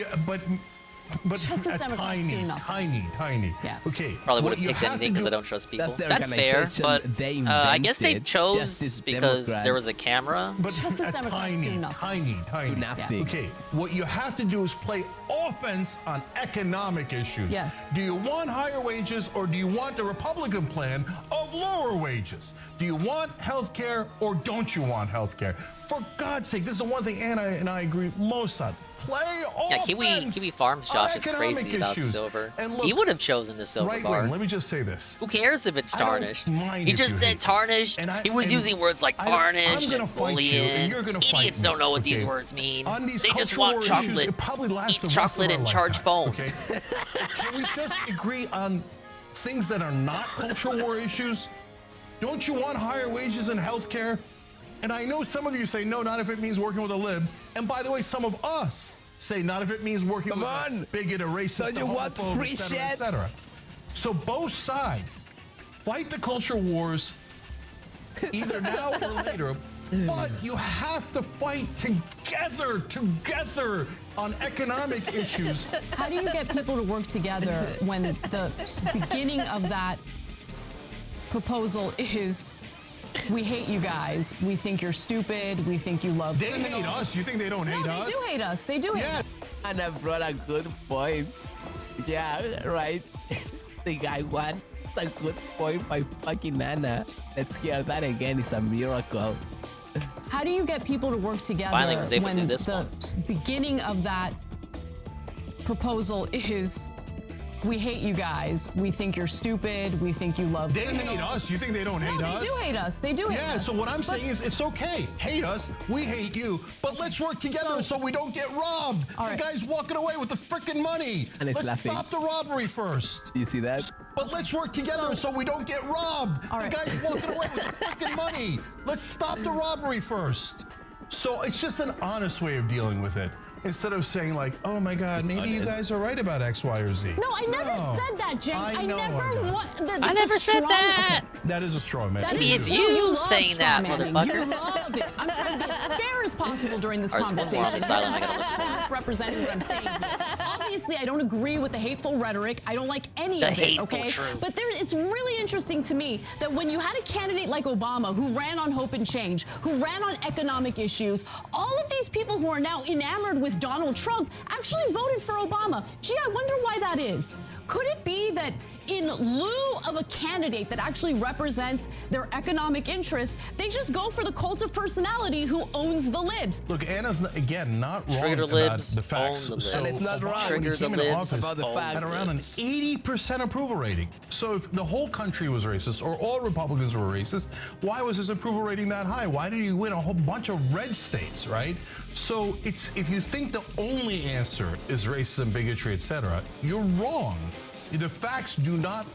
Justice Democrats do nothing. Tiny. Yeah. Okay. Probably would have picked anything because I don't trust people. That's fair, but I guess they chose because there was a camera. But Justice Democrats do nothing. Tiny. Okay. What you have to do is play offense on economic issues. Yes. Do you want higher wages or do you want the Republican plan of lower wages? Do you want health care or don't you want health care? For God's sake, this is the one thing Anna and I agree most on. Play offense. Yeah, Kiwi Farms Josh is crazy about silver. Look, he would have chosen the silver bar. Let me just say this. Who cares if it's tarnished? He just said tarnished. He was using words like tarnished and bullion. Idiots don't know what these words mean. They just want chocolate. Eat chocolate and charge phone. Okay. Can we just agree on things that are not culture war issues? Don't you want higher wages and health care? And I know some of you say, no, not if it means working with a lib. And by the way, some of us say, not if it means working with a bigot, a racist, a homophobe, et cetera, et cetera. So both sides fight the culture wars either now or later, but you have to fight together on economic issues. How do you get people to work together when the beginning of that proposal is, we hate you guys, we think you're stupid, we think you love They criminals. hate us. You think they don't hate us? They do hate us. They do hate us. Anna brought a good point. Yeah, right. The guy won. A good point by fucking Anna. Let's hear that again. It's a miracle. How do you get people to work together Finally was able to when do this the beginning of that proposal is, we hate you guys, we think you're stupid, we think you love They criminals. hate us. You think they don't hate us? They do hate us. They do hate Yeah, us. so what I'm saying is it's okay. Hate us. We hate you. But let's work together so we don't get robbed. All The right. guy's walking away with the freaking money. And it's Let's laughing. stop the robbery first. Do you see that? But let's work together so we don't get robbed. The guy's walking away with the freaking money. Let's stop the robbery first. So it's just an honest way of dealing with it. Instead of saying like, oh my God, maybe you guys are right about X, Y, or Z. No, I never said that, Jake. I I know, never want. I never said that. That is a straw man. That Maybe is it's true. you love saying that, strawmanning. motherfucker. You love it. I'm trying to be as fair as possible during this Or is one more on conversation. the sideline I gotta listen to? Misrepresenting what I'm saying here. Obviously, I don't agree with the hateful rhetoric. I don't like any The of it, hateful okay? truth. But it's really interesting to me that when you had a candidate like Obama who ran on hope and change, who ran on economic issues, all of these people who are now enamored with Donald Trump actually voted for Obama. Gee, I wonder why that is. Could it be that in lieu of a candidate that actually represents their economic interests, they just go for the cult of personality who owns the libs? Look, Anna's again not wrong Trigger about libs, the facts. own the So libs. And it's not Obama, wrong. when he Trigger came the into libs, office, about the facts. had around an 80% approval rating. So if the whole country was racist or all Republicans were racist, why was his approval rating that high? Why did he win a whole bunch of red states, right? So it's if you think the only answer is racism, bigotry, etc., you're wrong. The facts do not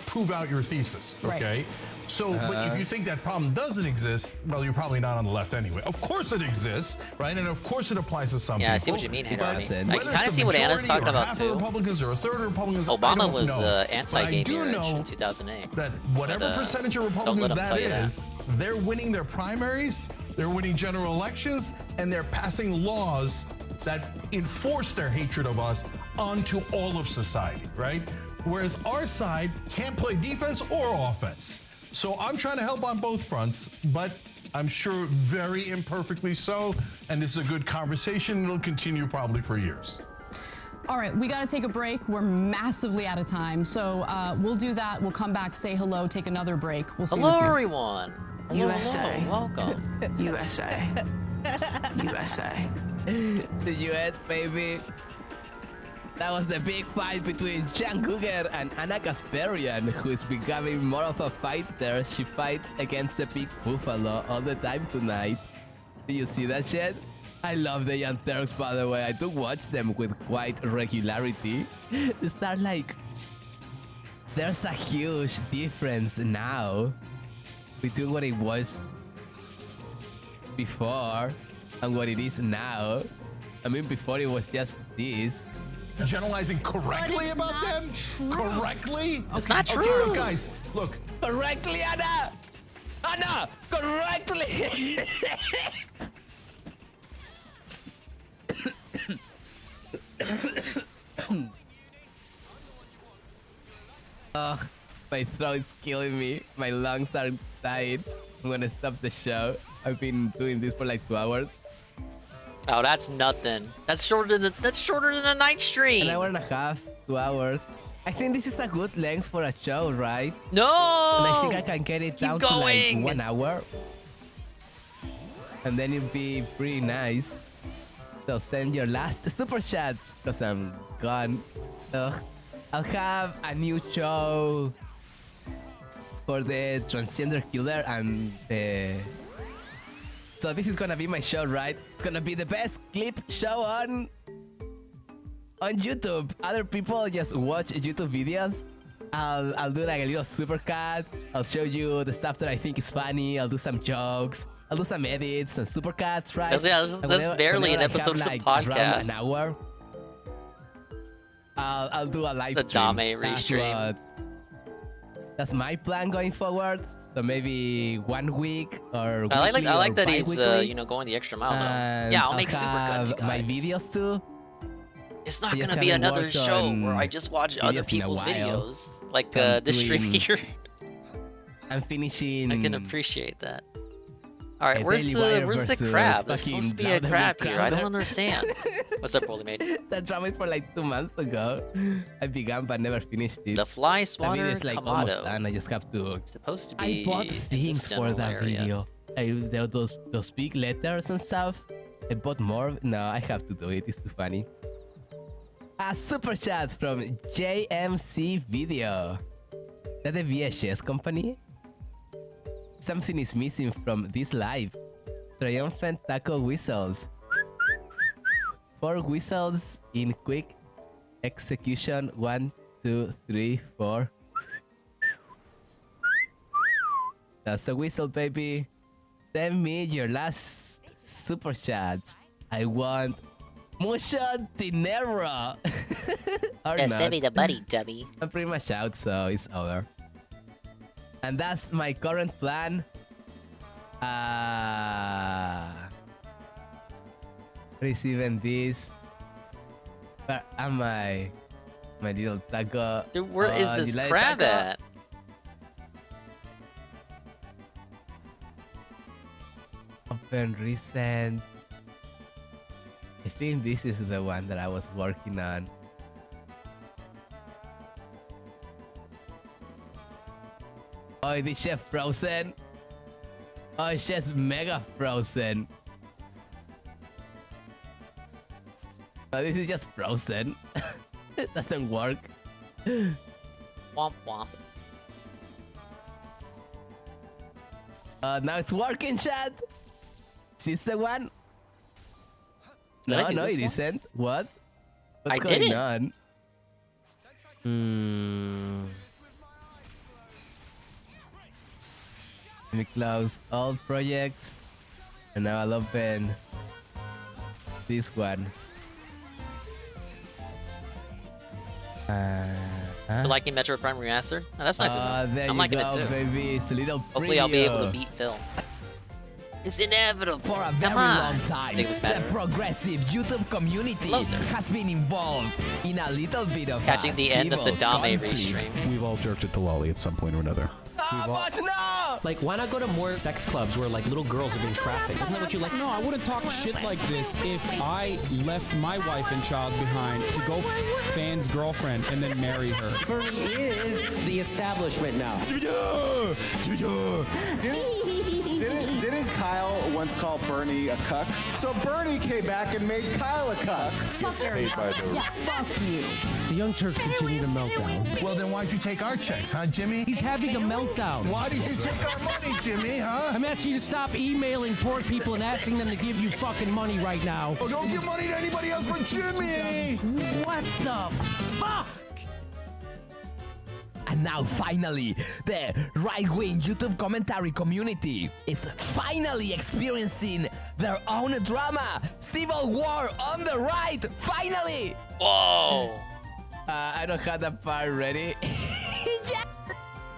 prove out your thesis, okay? Right. So, but if you think that problem doesn't exist, well, you're probably not on the left anyway. Of course it exists, right? And of course it applies to some people. Yeah, I see what you mean, Hater But Army. I can whether kinda it's see a what Anna's majority talking or about, half too. of Republicans or a third of Republicans, I Obama don't was know. anti-gay But I do marriage know in 2008. that whatever But, percentage of don't Republicans let 'em that tell you that. is, they're winning their primaries, they're winning general elections, and they're passing laws that enforce their hatred of us onto all of society, right? Whereas our side can't play defense or offense. So I'm trying to help on both fronts, but I'm sure very imperfectly so. And this is a good conversation. It'll continue probably for years. All right, we got to take a break. We're massively out of time. So we'll do that. We'll come back, say hello, take another break. We'll see Hello, you. everyone. Hello, USA. hello. Welcome. USA. USA. The US, baby. That was the big fight between Jan Cougar and Anna Kasparian, who is becoming more of a fighter. She fights against the big buffalo all the time tonight. Do you see that shit? I love the Young Turks, by the way. I do watch them with quite regularity. They start like... There's a huge difference now between what it was before and what it is now. I mean, before it was just this. Generalizing correctly it's about not them? true. Correctly? It's not Okay, true. look, guys, look. Correctly, Anna! Anna! Correctly! Ugh, my throat's killing me. My lungs are dying. I'm gonna stop the show. I've been doing this for like 2 hours. Oh, that's nothing. That's shorter than a night stream. An hour and a half, 2 hours. I think this is a good length for a show, right? No. And I think I can get it down to like 1 hour. And then it'll be pretty nice. So send your last super chats, because I'm gone. Ugh. I'll have a new show for the transgender killer and the... So this is gonna be my show, right? It's gonna be the best clip show on YouTube. Other people just watch YouTube videos. I'll do like a little supercut. I'll show you the stuff that I think is funny. I'll do some jokes. I'll do some edits, some supercuts, right? That's barely an episode of the podcast. Around an hour. I'll do a live The stream. Dame restream. That's my plan going forward. So maybe 1 week or I weekly like or that he's bi-weekly. you know, going the extra mile though. And Yeah, I'll make super have cuts, you guys. my videos too. It's not I just gonna be haven't another worked show on where I just watch other videos in a people's while. videos, like So I'm this stream doing- here. I'm finishing. I can appreciate that. All right, a where's Daily the Wire where's the versus crab? There's fucking supposed to be a Brotherhood crab here. I don't Crowder. understand. What's up, Rolly Mate? That drama for like 2 months ago. I began but never finished it. The fly I mean, swatter it's like almost Kamado. done. I just have to. It's supposed to I be bought in this things for general that area. video. Those big letters and stuff. I bought more. No, I have to do it. It's too funny. A super chat from JMC Video. Is that the VHS company? Something is missing from this live. Triumphant taco whistles. 4 whistles in quick execution. 1, 2, 3, 4. That's a whistle, baby. Send me your last super chat. I want mucho dinero. Or Yeah, not. send me the money, dummy. I'm pretty much out, so it's over. And that's my current plan. What is even this? Where am I? My little taco. Dude, where is you this like crab taco? at? Open recent. I think this is the one that I was working on. Oh, this chef frozen. Oh, it's just mega frozen. Oh, this is just frozen. It doesn't work. Womp womp. Now it's working, chat. Is this the one? Did I No, do no, this it one? isn't. What? What's I going did it. on? Let me close all projects. And now I'll open this one. You're liking Metro Prime Remastered? Oh, that's nice of them. There I'm you liking go, it too. baby. It's a little Hopefully I'll be able to preview. beat Phil. It's inevitable. For a Come very on. long time, It was the better. progressive YouTube community Closer. has been involved in a little bit of Catching a the end of the civil Dame conflict. restream. We've all jerked it to Lolly at some point or another. But no! Like, why not go to more sex clubs where, like, little girls are being trafficked? Isn't that what you like? No, I wouldn't talk shit like this if I left my wife and child behind to go Fan's girlfriend and then marry her. Bernie is the establishment now. Didn't Kyle once call Bernie a cuck? So Bernie came back and made Kyle a cuck. Fuck you. The Young Turks continue to melt down. Well, then why'd you take our checks, huh, Jimmy? He's having a meltdown. Why did you take our money, Jimmy, huh? I'm asking you to stop emailing poor people and asking them to give you fucking money right now. Oh, don't give money to anybody else but Jimmy! What the fuck? And now finally, the right-wing YouTube commentary community is finally experiencing their own drama. Civil war on the right, finally! Whoa! I don't have that part ready.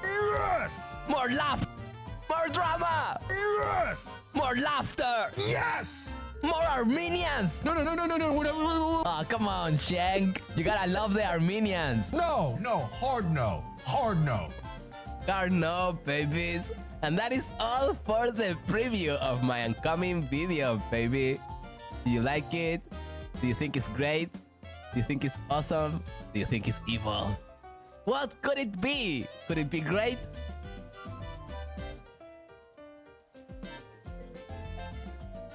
Yes! More laugh! More drama! Yes! More laughter! Yes! More Armenians! No, whatever. Oh, come on, Shank. You gotta love the Armenians. No, hard no. Hard no. Hard no, babies. And that is all for the preview of my upcoming video, baby. Do you like it? Do you think it's great? Do you think it's awesome? Do you think it's evil? What could it be? Could it be great?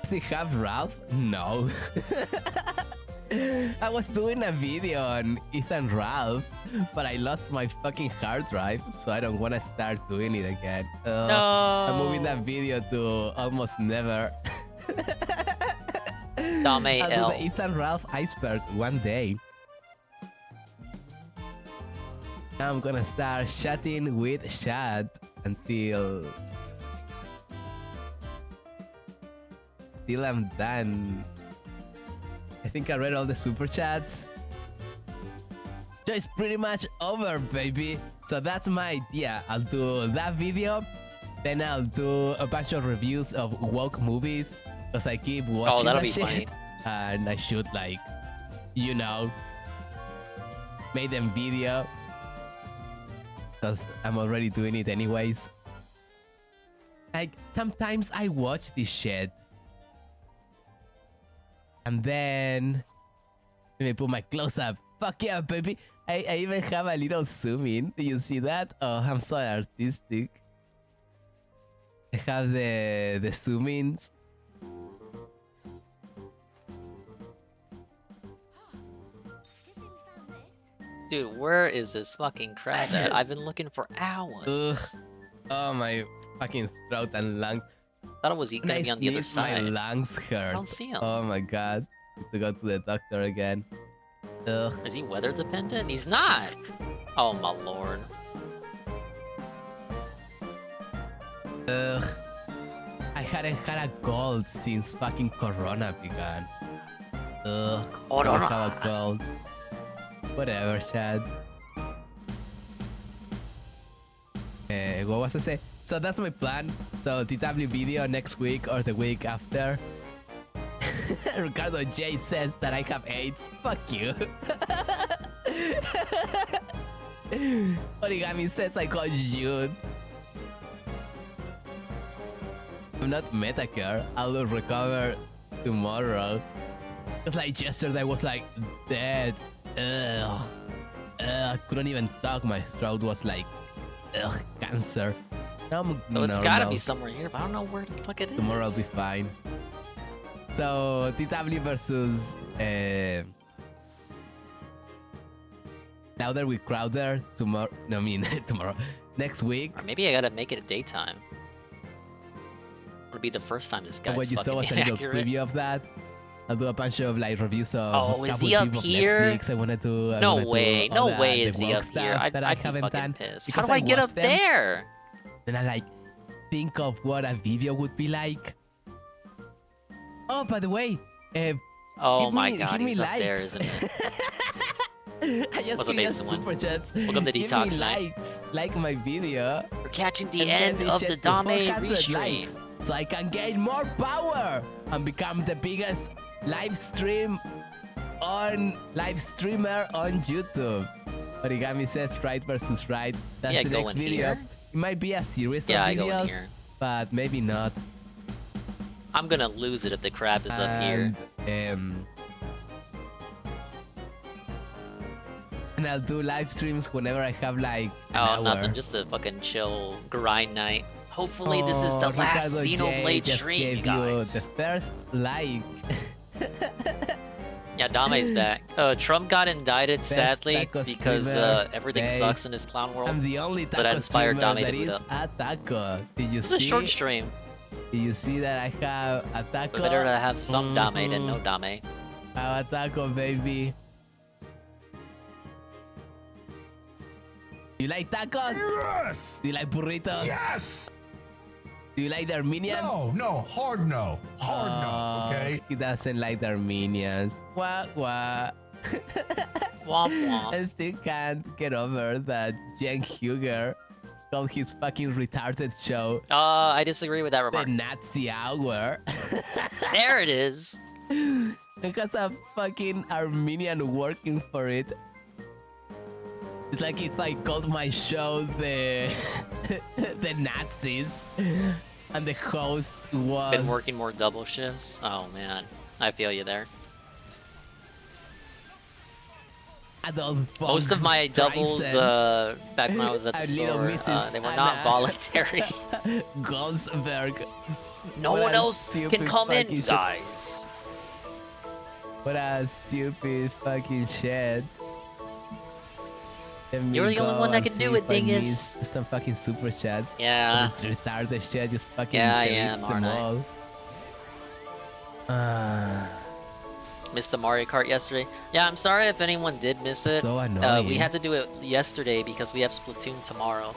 Does it have Ralph? No. I was doing a video on Ethan Ralph, but I lost my fucking hard drive, so I don't want to start doing it again. No. I'm moving that video to almost never. Dame I'll do L. the Ethan Ralph iceberg one day. I'm gonna start chatting with Shad until I'm done. I think I read all the super chats. So it's pretty much over, baby. So that's my idea. I'll do that video, Then I'll do a bunch of reviews of woke movies because I keep watching that'll that be shit. funny. And I should like, you know, make them video because I'm already doing it anyways. Like sometimes I watch this shit and then let me put my close up. Fuck yeah, baby. I even have a little zoom in. Do you see that? Oh, I'm so artistic. I have the zoom ins. Dude, where is this fucking crab at? I've been looking for hours. Oh, my fucking throat and lungs. Thought it was gonna be on the other My side. lungs hurt. I don't see him. Oh my god. Need to go to the doctor again. Ugh. Is he weather dependent? He's not. Oh my lord. Ugh. I hadn't had a cold since fucking Corona began. Ugh. Oh, I no, no. have a cold. Whatever, Chad. What was I say? So that's my plan. So TW video next week or the week after. Ricardo J says that I have AIDS. Fuck you. Origami says I got June. I'm not Metacare. I'll recover tomorrow. Cause like yesterday I was like dead. Ugh. I couldn't even talk. My throat was like cancer. So it's gotta be somewhere here, but I don't know where the fuck it is. Tomorrow I'll be fine. So TW versus Louder with Crowder tomorrow. No, I mean tomorrow. Next week. Or maybe I gotta make it a daytime. It'll be the first time this guy's What you saw fucking was a little inaccurate. preview of that. I'll do a bunch of like reviews of. Oh, is Cowboy he up Bebop here? Netflix. I wanna do. No wanna do way, all no way the is he woke up here. stuff I'd that I be haven't fucking done pissed. How because do I get watched up them. there? Then I like think of what a video would be like. Oh, by the way, Oh give my me- god, give me he's up there, likes. isn't he? I just What's up, give you Mason One? super chats. Welcome to Give Detox me Night. likes, like my video. We're catching the And then end this of shit the to Dame 400 restream. likes, so I can gain more power and become the biggest live streamer on YouTube. Origami says right versus right. That's Yeah, the go next in video. here. It might be a series Yeah, of I go in videos, here. but maybe not. I'm gonna lose it if the crab is up here. And I'll do live streams whenever I have like an Oh, hour. nothing, just a fucking chill grind night. Hopefully this is the Oh, last Ricardo J Xenoblade just stream, gave you guys. the first like. Yeah, Dame's back. Trump got indicted, Best sadly, taco because streamer, everything babe. sucks in his clown world. I'm the only taco but that inspired streamer Dame that to boot is up. a taco. Did you It's see? a short stream. Did you see that I have a taco? But better to have some Dame than no Dame. I have a taco, baby. You like tacos? Yes! Do you like burritos? Yes! Do you like the Armenians? No, hard no. Hard no, okay? He doesn't like the Armenians. Wah wah. Womp womp. I still can't get over that Jen Huger called his fucking retarded show I disagree with that remark. the Nazi Hour. There it is. It has a fucking Armenian working for it. It's like if I called my show the the Nazis and the host was Been working more double shifts. Oh man, I feel you there. Adolf Most of my doubles Streisand. back when I was at the Our little store, Mrs. they were not Anna voluntary. Goldsberg. No What one a else can stupid come in, fucking shit. guys. What a stupid fucking shit. Let me You're the only go one that and can see do it, if I Dingus. missed some fucking super chat. Yeah. This retarded shit just fucking Yeah, I deletes am, them aren't all. Missed the Mario Kart yesterday. Yeah, I'm sorry if anyone did miss it. So annoying. We had to do it yesterday because we have Splatoon tomorrow.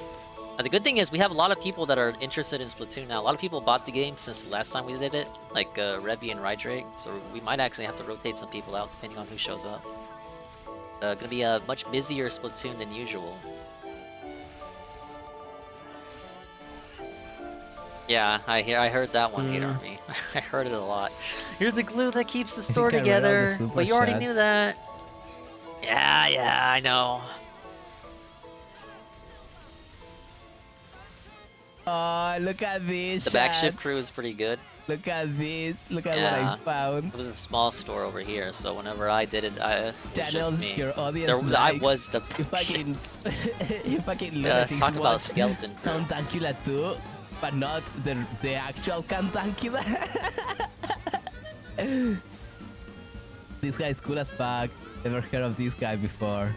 The good thing is we have a lot of people that are interested in Splatoon now. A lot of people bought the game since the last time we did it, like Rebby and Rydrake. So we might actually have to rotate some people out depending on who shows up. Gonna be a much busier Splatoon than usual. Yeah, I heard that one, hate army. I heard it a lot. Here's the glue that keeps the think store I read all the together. super But you already knew chats. that. Yeah, I know. Oh, look at this. The backshift crew is pretty good. Look at this. Look at Yeah. what I found. It was a small store over here, so whenever I did it, it was just Channels me. your audience I like. was the You fucking, you fucking lunatics talk about watch skeleton crew. Cantancula too, but not the actual Cantancula. This guy's cool as fuck. Never heard of this guy before.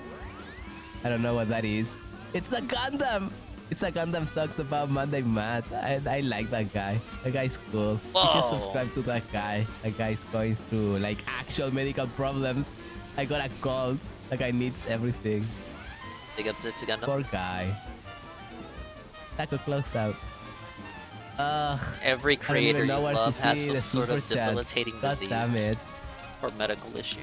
I don't know what that is. It's a Gundam! It's a Gundam talked about Monday Matt. I like that guy. That guy's cool. You should Whoa. subscribe to that guy. That guy's going through like actual medical problems. I got a cold. That guy needs everything. Big ups to Gundam. Poor guy. Taco close out. Ugh. Every I don't creator even you know where to love has see some the sort of super chats. debilitating God disease damn it. or medical issue.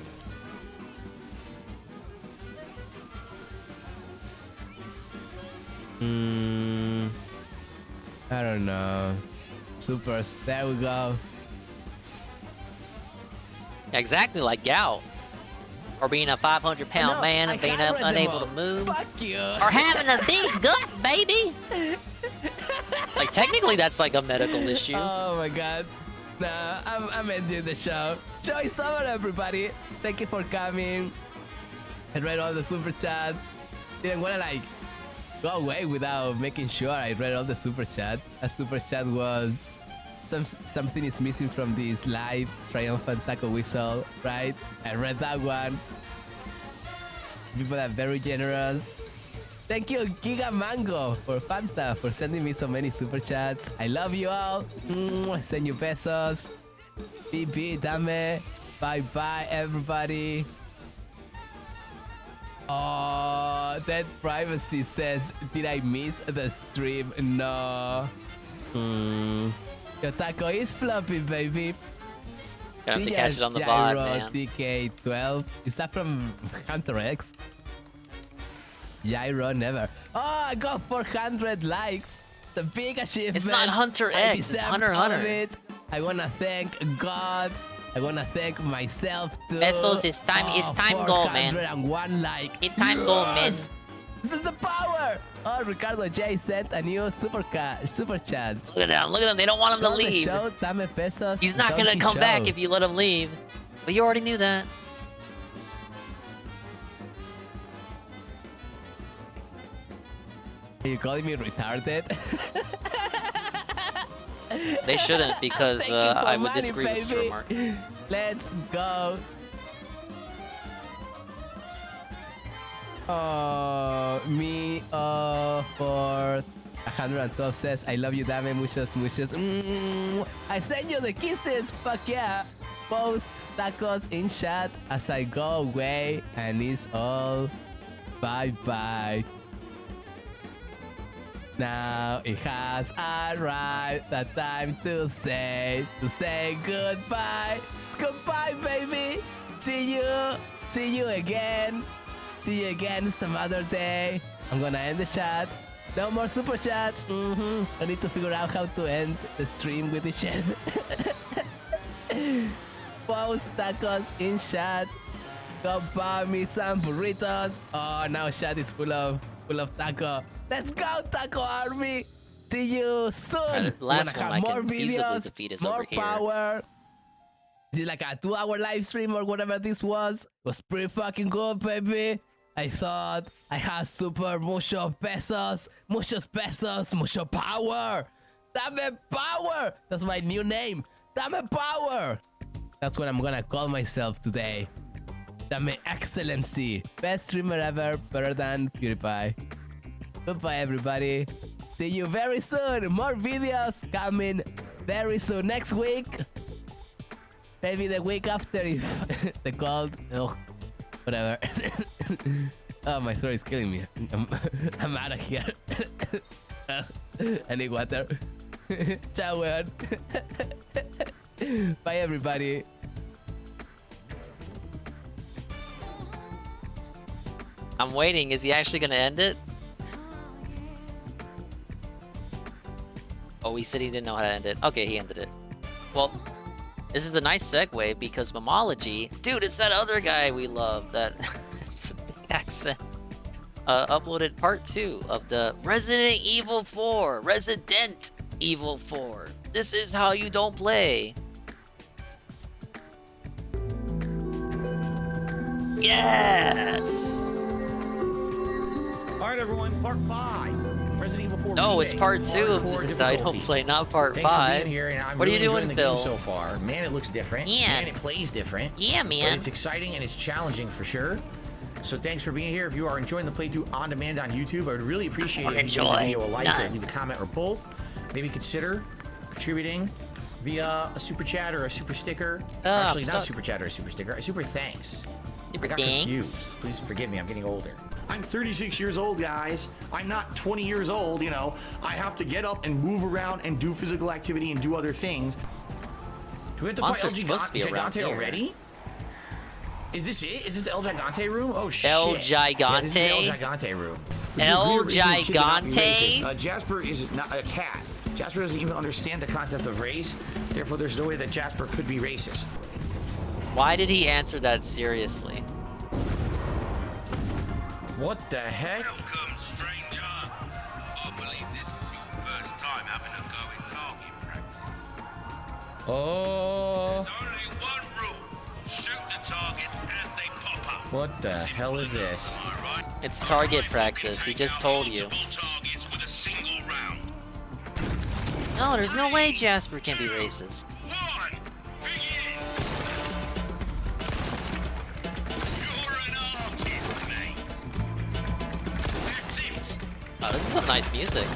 I don't know. Supers. There we go. Exactly like Gout. Or being a 500-pound No, man I and being can't read them unable all. to move. Fuck you. Or having a big gut, baby. Like, technically, that's like a medical issue. Oh my god. Nah, I'm ending the show. Show is over, everybody. Thank you for coming. I read all the super chats. Didn't wanna like go away without making sure I read all the super chat. A super chat was something is missing from this live triumphant taco whistle, right? I read that one. People are very generous. Thank you, Giga Mango, for Fanta, for sending me so many super chats. I love you all. Send you pesos. BB, dame. Bye bye, everybody. Oh, that privacy says, did I miss the stream? No. Your taco is floppy, baby. Gonna have to See catch ya, it on the VOD, Gyro man. TK12. Is that from Hunter X? Gyro never. Oh, I got 400 likes. It's a big achievement. It's not Hunter I X, it's deserved Hunter all Hunter. of it. I wanna thank God. I wanna thank myself too. Pesos is time goal, man. 401 like. It's time goal, man. Yes! This is the power. Oh, Ricardo J sent a new super chat. Look at them, look at them. They don't want him to Close the leave. show, dame pesos, He's not gonna donkey come back show. if you let him leave. But you already knew that. Are you calling me retarded? They shouldn't, because Thank you for I would money, disagree with your baby. remark. Let's go. Oh, me for 112 says, I love you, dame, muchos, muchos. I send you the kisses, fuck yeah. Post tacos in chat as I go away, and it's all bye-bye. Now it has arrived the time to say goodbye. Goodbye, baby. See you again. See you again some other day. I'm gonna end the chat. No more super chats. I need to figure out how to end the stream with the chat. Post tacos in chat. Go buy me some burritos. Oh, now chat is full of taco. Let's go, Taco Army! See you soon! Last Wanna one have I more can easily videos, defeat is more over here. power. This is like a 2-hour live stream or whatever this was. It was pretty fucking good, baby. I thought I had super mucho pesos, mucho power. Dame power! That's my new name. Dame power! That's what I'm gonna call myself today. Dame excellency. Best streamer ever, better than PewDiePie. Goodbye, everybody. See you very soon. More videos coming very soon. Next week. Maybe the week after if the cold. Ugh, whatever. Oh, my throat is killing me. I'm out of here. I need water. Ciao, weón. Bye, everybody. I'm waiting. Is he actually gonna end it? Oh, he said he didn't know how to end it. Okay, he ended it. Well, this is a nice segue because Momology, dude, it's that other guy we love that accent. Uploaded part 2 of the Resident Evil 4. Resident Evil 4. This is how you don't play. Yes! Alright, everyone, part 5. Resident Evil 4. No, remake. it's part 2 of Hardcore This is how you don't difficulty. play, not part Thanks for 5. being here, and I'm What are you really doing, enjoying the Phil? game so far. Man, it looks different. Yeah. Man, it plays different. Yeah, man. But it's exciting and it's challenging for sure. So thanks for being here. If you are enjoying the playthrough on demand on YouTube, I would really appreciate it if you give the video a like or leave a comment or both. Maybe consider contributing via a super chat or a super sticker. Actually, not a super chat or a super sticker. A super thanks. Super I got thanks. confused. Please forgive me. I'm getting older. I'm 36 years old, guys. I'm not 20 years old, you know. I have to get up and move around and do physical activity and do other things. Do we have to Monster's fight supposed to be around Gigante here. already? Is this it? Is this the El Gigante room? Oh shit. El Yeah, this is the El Gigante? Gigante room. El This is a kid to not be Gigante? racist. Jasper is not a cat. Jasper doesn't even understand the concept of race. Therefore, there's no way that Jasper could be racist. Why did he answer that seriously? What the heck? Welcome, stranger. I believe this is your first time having a go in target practice. Oh. There's only one rule. Shoot the targets as they pop up. What the hell is this? It's target practice. He just told you. Targets with a single round. No, there's no way Jasper can be racist. Oh, this is some nice music.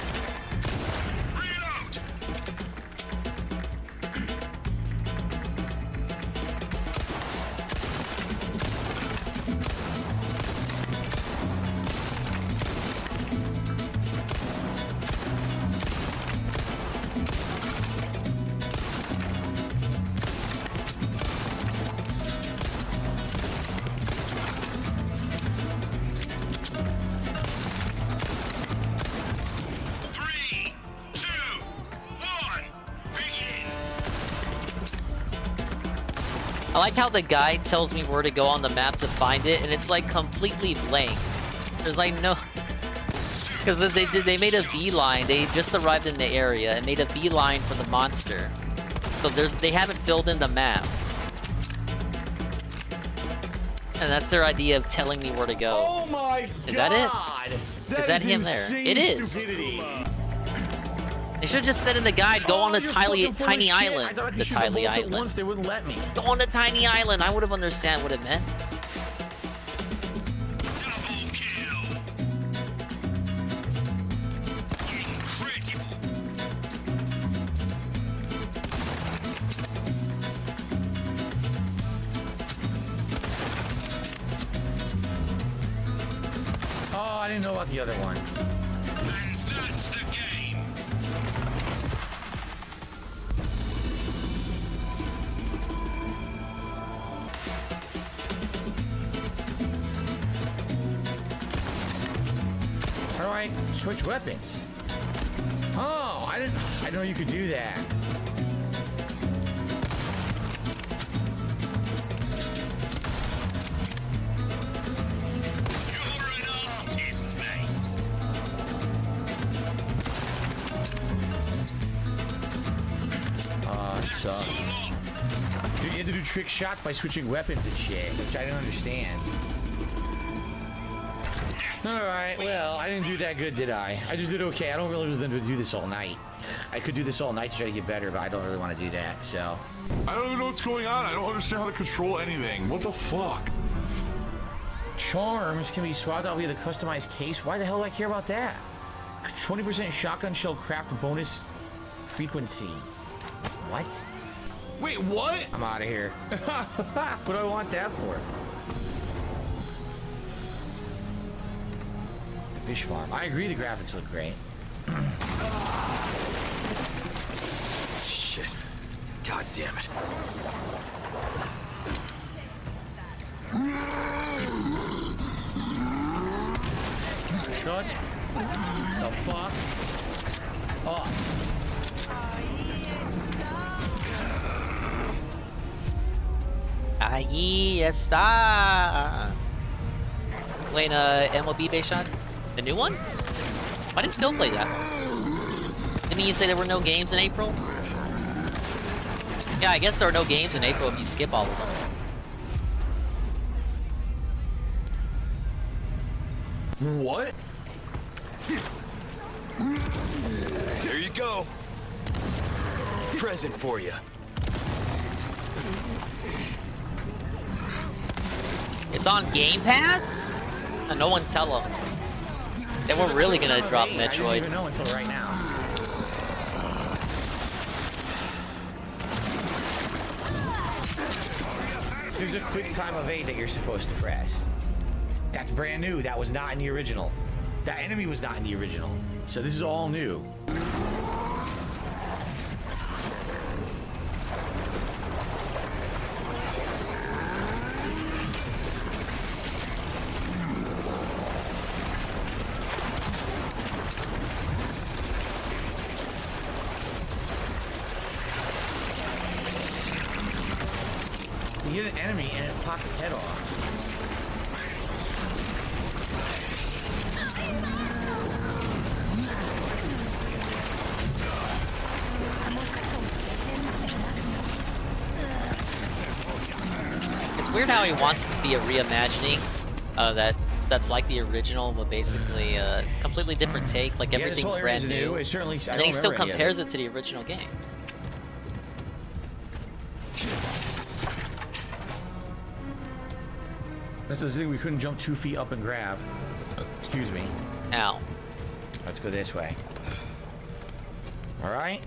I like how the guide tells me where to go on the map to find it, and it's like completely blank. There's like no... Because they made a beeline. They just arrived in the area and made a beeline for the monster. So they haven't filled in the map. And that's their idea of telling me where to go. Oh my god! Is that it? Is that him there? It is. Stupidity. They should have just said in the guide, go on the you're tiny fucking full of shit. I island. thought I could The shoot them tiny both at island. once, they wouldn't let me. Go on the tiny island. I would have understand what it meant. Oh, I didn't know about the other one. How do I switch weapons? Oh, I didn't know you could do that. Sucks. Dude, you had to do trick shots by switching weapons and shit, which I didn't understand. Alright, well, I didn't do that good, did I? I just did okay. I don't really want to do this all night. I could do this all night to try to get better, but I don't really want to do that, so. I don't even know what's going on. I don't understand how to control anything. What the fuck? Charms can be swapped out via the customized case. Why the hell do I care about that? 20% shotgun shell craft bonus frequency. What? Wait, what? I'm out of here. What do I want that for? The fish farm. I agree the graphics look great. Shit. God damn it. Shut the fuck up. Ahí está. Playing MLB base shot? The new one? Why didn't Phil play that? Didn't you say there were no games in April? Yeah, I guess there are no games in April if you skip all of them. What? There you go. Present for you. It's on Game Pass? No one tell them. They were really gonna drop I didn't Metroid. even know until right now. There's a quick time of 8 that you're supposed to press. That's brand new. That was not in the original. That enemy was not in the original. So this is all new. You hit an enemy and it pops its head off. It's weird how he wants it to be a reimagining that's like the original, but basically a completely different take. Like Yeah, this everything's whole brand area is new. It certainly, I And don't then he still remember any of compares it to the original game. That's the thing, we couldn't jump 2 feet up and grab. Excuse me. Ow. Let's go this way. Alright.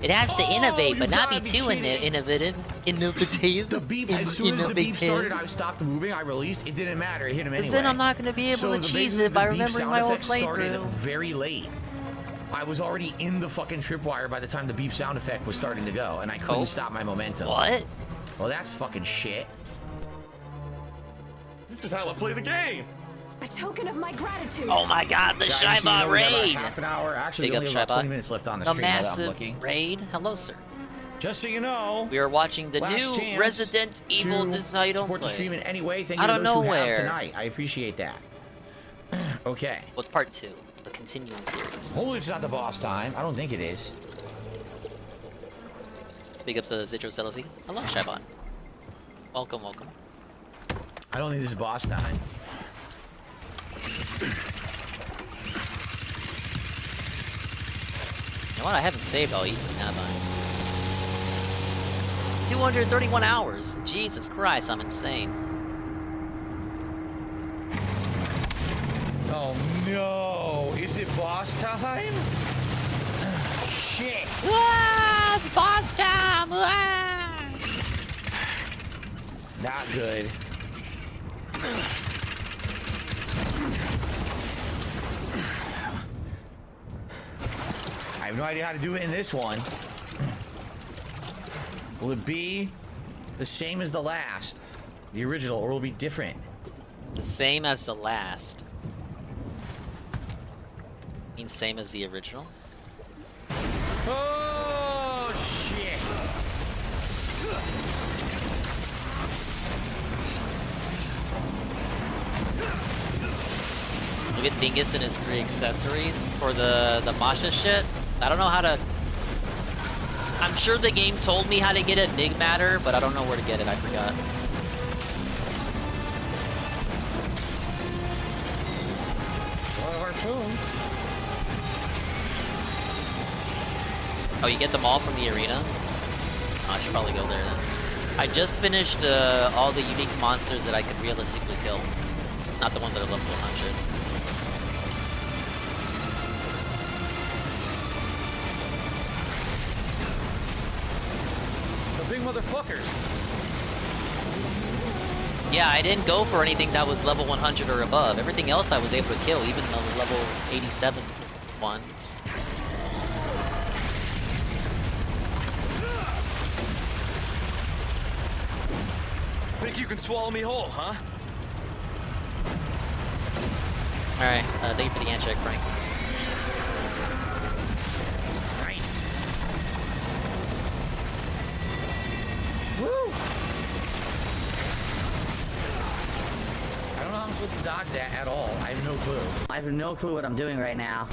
It has to innovate, but not be too innovative. Innovative. The beep, as soon as the beep started, I stopped moving, I released, it didn't matter, it hit him anyway. Because then I'm not going to be able to cheese it by remembering my old playthrough. Very late. I was already in the fucking tripwire by the time the beep sound effect was starting to go, and I couldn't stop my momentum. What? Well, that's fucking shit. This is how I play the game. A token of my gratitude. Oh my god, the Guys, you know Shybot we got about raid! half an hour. Actually, Big we up only have about Shybot. 20 minutes left on the The stream. Now that I'm massive looking. raid. Hello, sir. Just so you know, we are watching the last new chance Resident Evil to Design support the play. stream in any way. Thank you Out to of those who have nowhere. tonight. I appreciate that. Okay. What's part 2? The continuing series. Hopefully it's not the boss time. I don't think it is. Big ups to Zitro Celesi. Hello, Shybot. Welcome, welcome. I don't think this is boss time. You know what? I haven't saved all evening, have I? 231 hours. Jesus Christ, I'm insane. Oh no! Is it boss time? Shit! Ah, it's boss time! Ah! Not good. I have no idea how to do it in this one. Will it be the same as the last, the original, or will it be different? The same as the last. Means same as the original? Oh shit! Look at Dingus and his 3 accessories for the Masha shit. I don't know how to... I'm sure the game told me how to get a Nigmatter, but I don't know where to get it. I forgot. Harpoons. Oh, you get them all from the arena? Oh, I should probably go there then. I just finished all the unique monsters that I could realistically kill. Not the ones that are level 100. The big motherfuckers. Yeah, I didn't go for anything that was level 100 or above. Everything else I was able to kill, even the level 87 ones. Think you can swallow me whole, huh? Alright, thank you for the handshake, Frank. Nice. supposed to dodge that at all? I have no clue. I have no clue what I'm doing right now.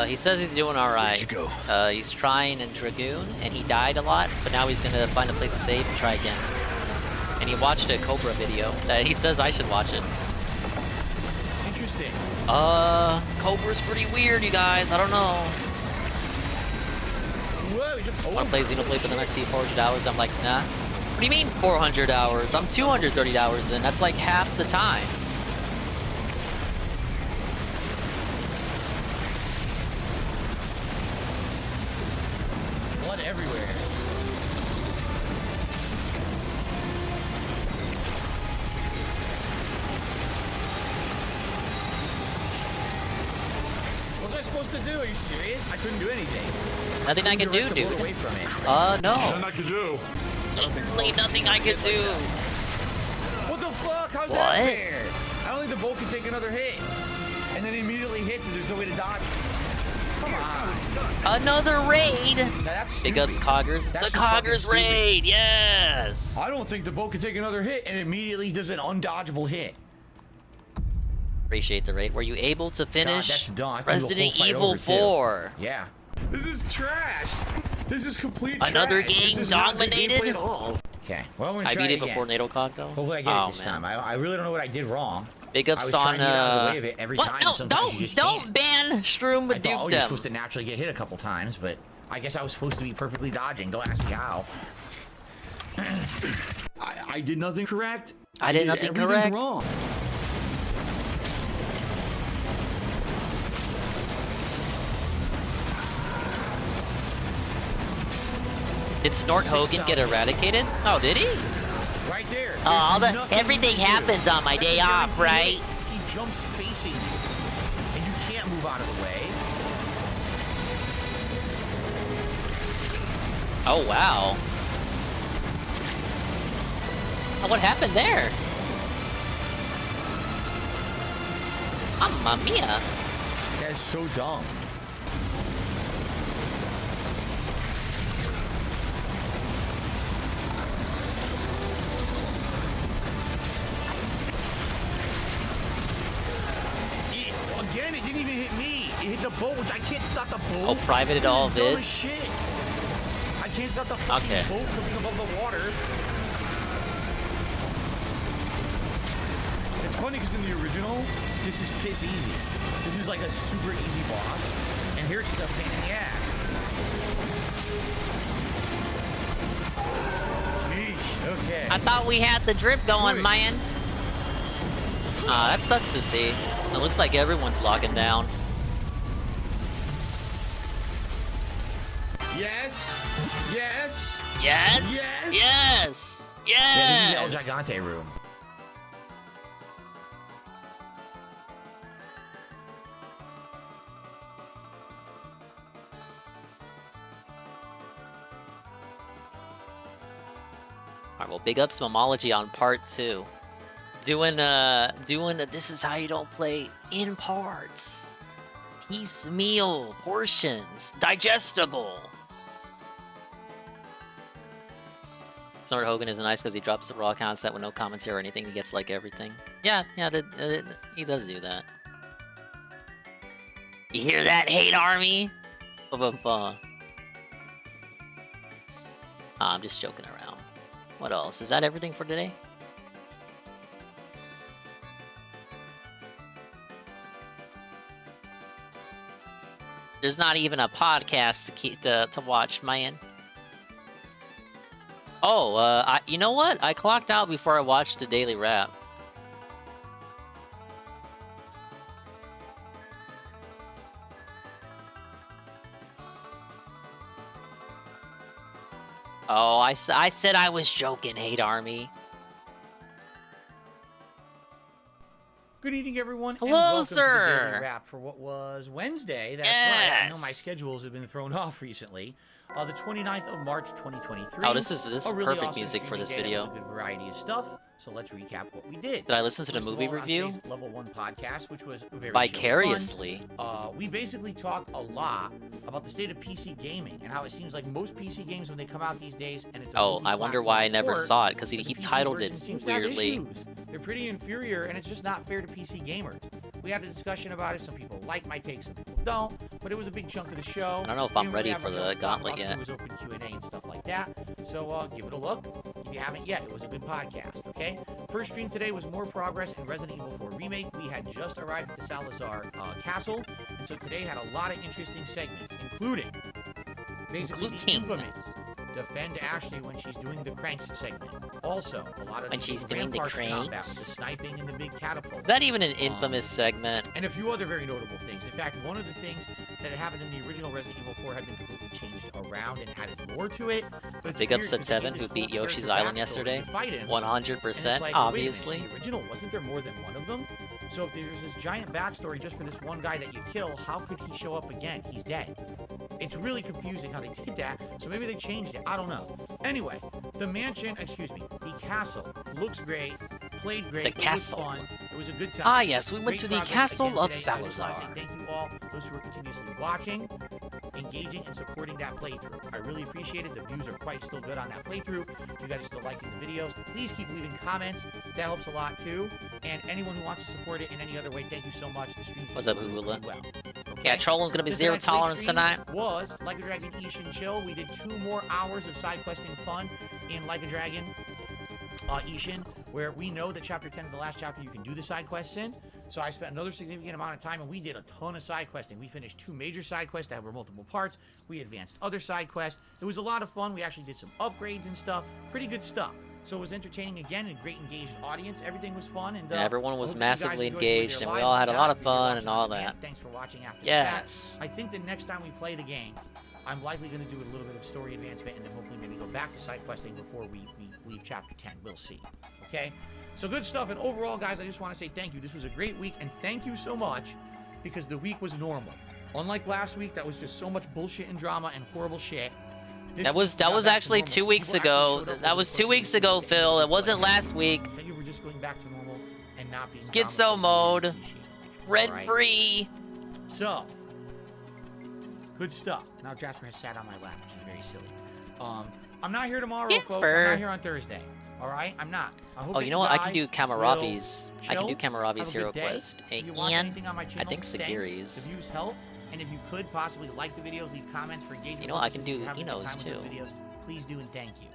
He says he's doing alright. Where'd you go? He's trying in Dragoon, and he died a lot, but now he's gonna find a place to save and try again. And he watched a Cobra video that he says I should watch it. Interesting. Cobra's pretty weird, you guys. I don't know. Whoa, he just, I play Xenoblade, but then I see 400 hours. I'm like, nah. What do you mean 400 hours? I'm 230 hours in. That's like half the time. blood everywhere. What was I supposed to do? Are you serious? I couldn't do anything. Nothing I can do, dude. Away from it. No. Nothing I can do. Literally nothing I can do. What the fuck? How's What? that fair? I don't think the bolt can take another hit. And then immediately hits and there's no way to dodge. Come on. Another raid. That's Big ups Coggers. That's The Coggers fucking raid, yes. I don't think the bolt can take another hit and immediately does an undodgeable hit. Appreciate the raid. Were you able to finish that's dumb. I have to do a whole Resident fight Evil over, too. 4? Yeah. This is trash. This is complete Another trash. game This is not good dominated? gameplay at all. Okay. Well, I'm gonna I try beat it again. before NATO Cog though. Hopefully I get it this time. I really don't know what I did wrong. Big I ups was trying on to get out of the way of it every what? time. No, and sometimes you just don't ban Shroom I thought, oh, Duke you're them. supposed to naturally get hit a couple times, but I guess I was supposed to be perfectly dodging. Don't ask me how. I did nothing correct. I did nothing everything correct. Wrong. Did Snort Hogan get eradicated? Oh, did he? Right there. Oh, There's nothing everything you can do. happens on my day That's a off, right? guarantee. He jumps facing you, and you can't move out of the way. Oh, wow. Oh, what happened there? Mamma mia. That's so dumb. Again, it didn't even hit me. It hit the boat, which I can't stop the boat. Oh, privated all This is dumb as vids. shit. I can't stop the fucking Okay. boat from being above the water. It's funny because in the original, this is piss easy. This is like a super easy boss, and here it's just a pain in the ass. Jeez, okay. I thought we had the drip going, man. That sucks to see. It looks like everyone's locking down. Yes. Yes. Yes. Yes. Yes. Yes. Yeah, this is the El Gigante room. Alright, well, big ups Momology on part 2. Doing this is how you don't play in parts. Piecemeal portions. Digestible. Snort Hogan is nice because he drops the raw concept with no commentary or anything. He gets like everything. Yeah, he does do that. You hear that, hate army? I'm just joking around. What else? Is that everything for today? There's not even a podcast to watch, man. Oh, you know what? I clocked out before I watched the Daily Wrap. Oh, I said I was joking, hate army. Good evening, everyone. Hello, and welcome sir. To the Daily Wrap for what was Wednesday. That's right. I know my schedules have been thrown off recently. The 29th of March, 2023. Oh, this is really perfect awesome music for this streaming day that video. was a good variety of stuff. So let's recap what we did. Did I listen to the First of movie all, on review? today's Level 1 podcast, which was very Vicariously. fun. We basically talked a lot about the state of PC gaming and how it seems like most PC games when they come out these days, and it's a Oh, I wonder why I never saw it, because he PC titled version it seems to have weirdly. issues. They're pretty inferior, and it's just not fair to PC gamers. We had a discussion about it. Some people like my take, some people don't. But it was a big chunk of the show. I don't know if We I'm didn't ready have for much the else to talk gauntlet about, so yet. It was open Q&A and stuff like that. So give it a look. If you haven't yet, it was a good podcast, okay? First stream today was more progress in Resident Evil 4 Remake. We had just arrived at the Salazar Castle. And so today had a lot of interesting segments, including basically the infamous Defend Ashley when she's doing the cranks segment. Also, a lot of When she's doing the Rampart combat with cranks? the sniping and the big catapult. Is that even an infamous segment? And a few other very notable things. In fact, one of the things that had happened in the original Resident Evil 4 had been completely changed around and added more to it. But it's Big ups weird to 'cause they Tevin, gave who this beat whole Yoshi's character Island backstory yesterday. to fight him. And 100%, it's like, obviously. Wait a minute, in the original, wasn't there more than one of them? So if there's this giant backstory just for this one guy that you kill, how could he show up again? He's dead. It's really confusing how they did that, so maybe they changed it. I don't know. Anyway, the castle looks great, played great. The It was castle. fun. It was a good time. Ah, yes, we went Great to the progress castle again of today. I just wanna Salazar. say thank you all, those who are continuously watching, engaging, and supporting that playthrough. I really appreciate it. The views are quite still good on that playthrough. You guys are still liking the videos. Please keep leaving comments. That helps a lot too. And anyone who wants to support it in any other way, thank you so much. The streams What's up, really Hula? well. Yeah, Trolling's gonna be zero Tonight's late tolerance stream tonight. Was Like a Dragon Ishin Chill. We did 2 more hours of side questing fun in Like a Dragon Ishin, where we know that chapter 10 is the last chapter you can do the side quests in. So I spent another significant amount of time, and we did a ton of side questing. We finished 2 major side quests that were multiple parts. We advanced other side quests. It was a lot of fun. We actually did some upgrades and stuff. Pretty good stuff. So it was entertaining again, and a great engaged audience. Everything was fun, and Yeah, everyone I was hope you guys massively enjoyed when engaged, they were and we live. all had a If lot not, of if you're fun watching and all on demand, that. Thanks for watching after Yes. the fact. I think the next time we play the game, I'm likely going to do a little bit of story advancement, and then hopefully maybe go back to side questing before we leave chapter 10. We'll see. Okay? So good stuff, and overall, guys, I just want to say thank you. This was a great week, and thank you so much, because the week was normal. Unlike last week, that was just so much bullshit and drama and horrible shit. That was actually 2 weeks ago. That was 2 weeks ago, Phil. It wasn't last week. Thank you for just going back to normal and not being Schizo mode. Red free. So, good stuff. Now Jasper has sat on my lap, which is very silly. I'm not here tomorrow, folks. I'm not here on Thursday. All right, I'm not. I hope Oh, that you know what? I can guys do will Kamaravi's. I can do chill, Kamaravi's have a hero good day. quest. If you watch And anything on my I channel, think thanks. Sagiri's. The views help, and if you could possibly like the videos, leave comments for engagement. You know what? I can purposes. If do you're having a good Eno's time with those too. videos, please do, and thank you.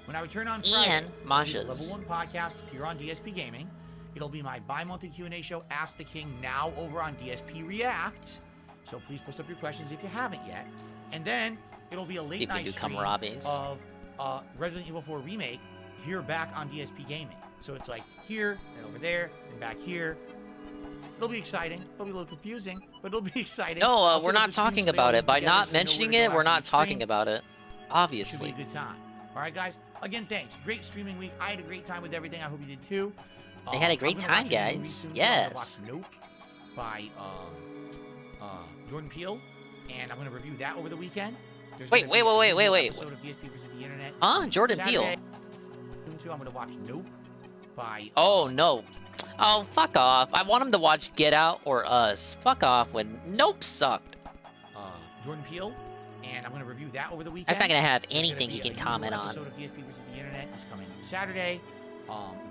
When I return on Friday, And I'll do the Masha's. Level 1 podcast here on DSP Gaming. It'll be my bi-monthly Q&A show, Ask the King, now over on DSP Reacts. So please post up your questions if you haven't yet. And then it'll be a late If you night do stream Kamaravi's. of Resident Evil 4 Remake here back on DSP Gaming. So it's like here, and over there, and back here. It'll be exciting. It'll be a little confusing, but it'll be exciting. No, I'll we're set up not the talking streams so they all about it. link By together not so you know where mentioning to go it, we're after not the talking stream. about it. Should Obviously. be a good time. All right, guys. Again, thanks. Great streaming week. I had a great time with everything. I hope you did too. They had a I'm great gonna time, watch a new movie guys. soon. Yes. I'm gonna watch Nope by Jordan Peele, and I'm gonna review that over the weekend. There's Wait, gonna wait, be a wait, new wait. episode of DSP versus the Internet. Huh? Jordan Peele? Saturday. I'm gonna watch Nope by Oh, no. Oh, fuck off. I want him to watch Get Out or Us. Fuck off when Nope sucked. Jordan Peele, and I'm going to review that over the weekend. That's not gonna have There's gonna anything be he a can new comment on. episode of DSP versus the Internet is coming Saturday.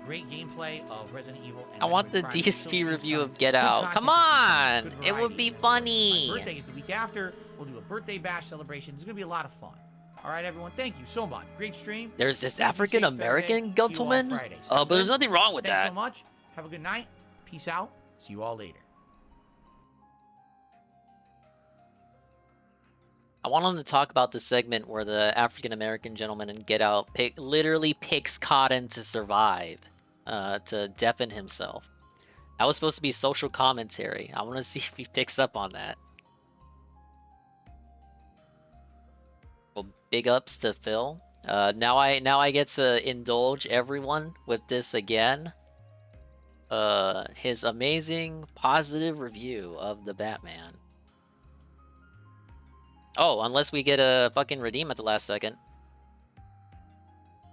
Great gameplay of Resident Evil. And I want the Metroid Prime. DSP review of Get Good Out. content Come this on! week. Good It would be variety. funny. My birthday is the week after. We'll do a birthday bash celebration. It's going to be a lot of fun. All right, everyone. Thank you so much. Great stream. There's this Please be safe African American Thursday. See you all gentleman. Friday. Oh, Sound but there's good? nothing wrong with Thanks that. so much. Have a good night. Peace out. See you all later. I want him to talk about the segment where the African American gentleman in Get Out literally picks cotton to survive, to deafen himself. That was supposed to be social commentary. I want to see if he picks up on that. Well, big ups to Phil. Now I get to indulge everyone with this again. his amazing positive review of the Batman. Oh, unless we get a fucking redeem at the last second.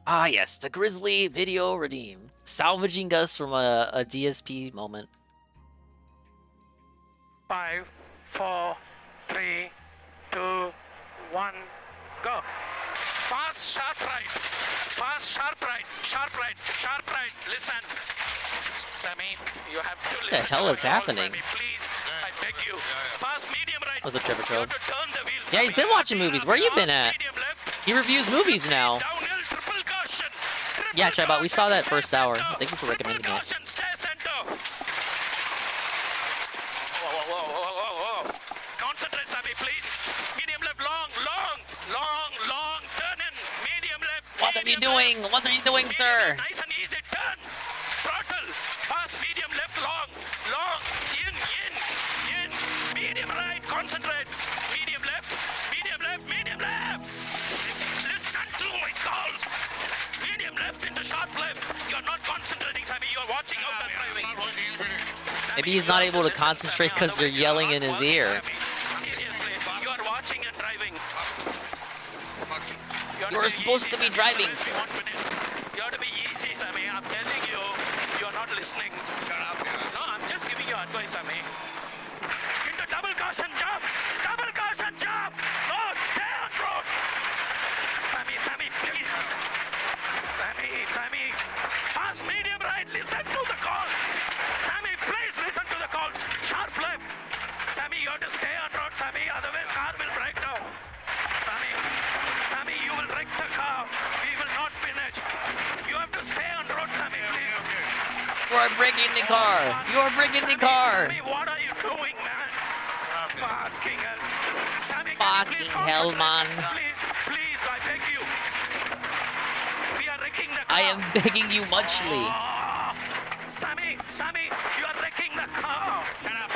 Ah, yes, the Grizzly video redeem. Salvaging us from a DSP moment. 5, 4, 3, 2, 1, go. Fast, sharp right. Fast, sharp right. Sharp right. Sharp right. Listen. Sammy, you have to listen. What the hell is happening? Sammy, please. I beg you. Fast, medium right. That was a Trevor Trove. To turn the wheel, Yeah, he's been watching movies. Where you been at? He reviews movies now. Downhill, triple caution. Yeah, Shabbat, we saw that first hour. Thank you for recommending it. Caution, stay center. Whoa. Concentrate, Sammy, please. Medium left, long. Turn in. Medium left. What are you doing? What are you doing, sir? Nice and easy. Turn. Throttle. Fast, medium left, long. In. Medium right. Concentrate. Medium left. Listen to my calls. Medium left into sharp left. You're not concentrating, Sammy. You're watching out the driving. Maybe he's not able to concentrate because they're yelling in his ear. Seriously, you are watching and driving. You're supposed to be driving, sir. You have to be easy, Sammy. I'm telling you, you're not listening. Shut up, No, I'm just giving you advice, Sammy. Into double caution jump. No, stay on road. Sammy, please. Sammy. Fast, medium right. Listen to the call. Sammy, please listen to the call. Sharp left. Sammy, you have to stay on road, Sammy. Otherwise, car will break down. Sammy, you will wreck the car. We will not finish. You have to stay on road, Sammy, please. You are breaking the car. Sammy, what are you doing, man? Fucking hell. Sammy, Fucking hell, man. Please, I beg you. We are wrecking the car. I am begging you muchly. Sammy, you are wrecking the car. Shut up.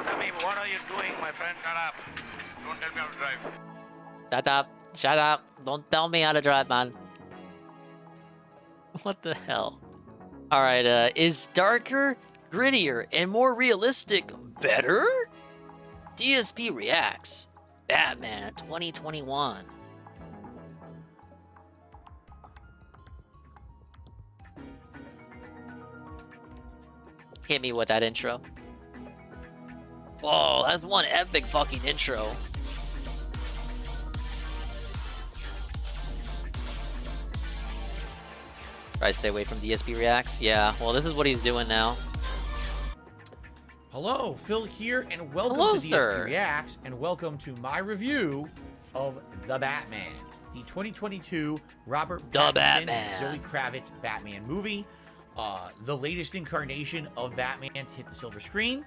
Sammy, what are you doing, my friend? Shut up. Don't tell me how to drive. Shut up. Don't tell me how to drive, man. What the hell? Alright, is darker, grittier, and more realistic better? DSP reacts. Batman 2021. Hit me with that intro. Whoa, that's one epic fucking intro. Try to stay away from DSP reacts. Yeah, well, this is what he's doing now. Hello, Phil here, and welcome Hello, to DSP sir. Reacts, and welcome to my review of The Batman, the 2022 Robert Pattinson, Zoe Kravitz Batman movie, the latest incarnation of Batman to hit the silver screen.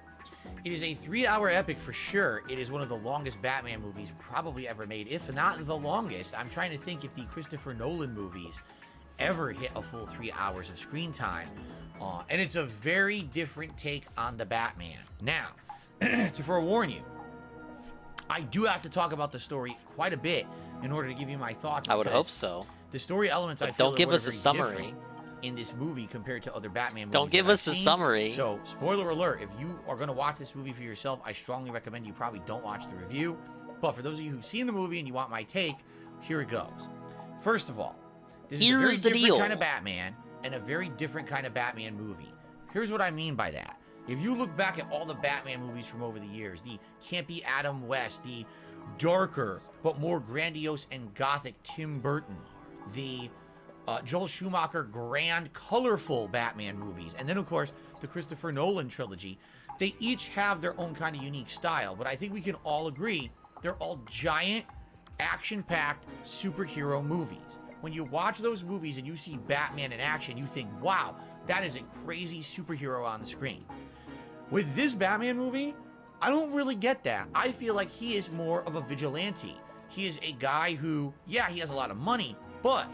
It is a 3-hour epic for sure. It is one of the longest Batman movies probably ever made, if not the longest. I'm trying to think if the Christopher Nolan movies ever hit a full 3 hours of screen time. And it's a very different take on the Batman. Now, to forewarn you, I do have to talk about the story quite a bit in order to give you my thoughts. I would hope so. The story elements, But I feel don't give are us a very summary. different in this movie compared to other Batman movies. Don't give that us I've a seen. summary. So, spoiler alert, if you are going to watch this movie for yourself, I strongly recommend you probably don't watch the review. But for those of you who've seen the movie and you want my take, here it goes. First of all, this is a very different kind of Batman and a very different kind of Batman movie. Here's what I mean by that. If you look back at all the Batman movies from over the years, the campy Adam West, the darker but more grandiose and gothic Tim Burton, the Joel Schumacher grand, colorful Batman movies, and then of course the Christopher Nolan trilogy, they each have their own kind of unique style, but I think we can all agree they're all giant, action-packed superhero movies. When you watch those movies and you see Batman in action, you think, wow, that is a crazy superhero on the screen. With this Batman movie, I don't really get that. I feel like he is more of a vigilante. He is a guy who, yeah, he has a lot of money, but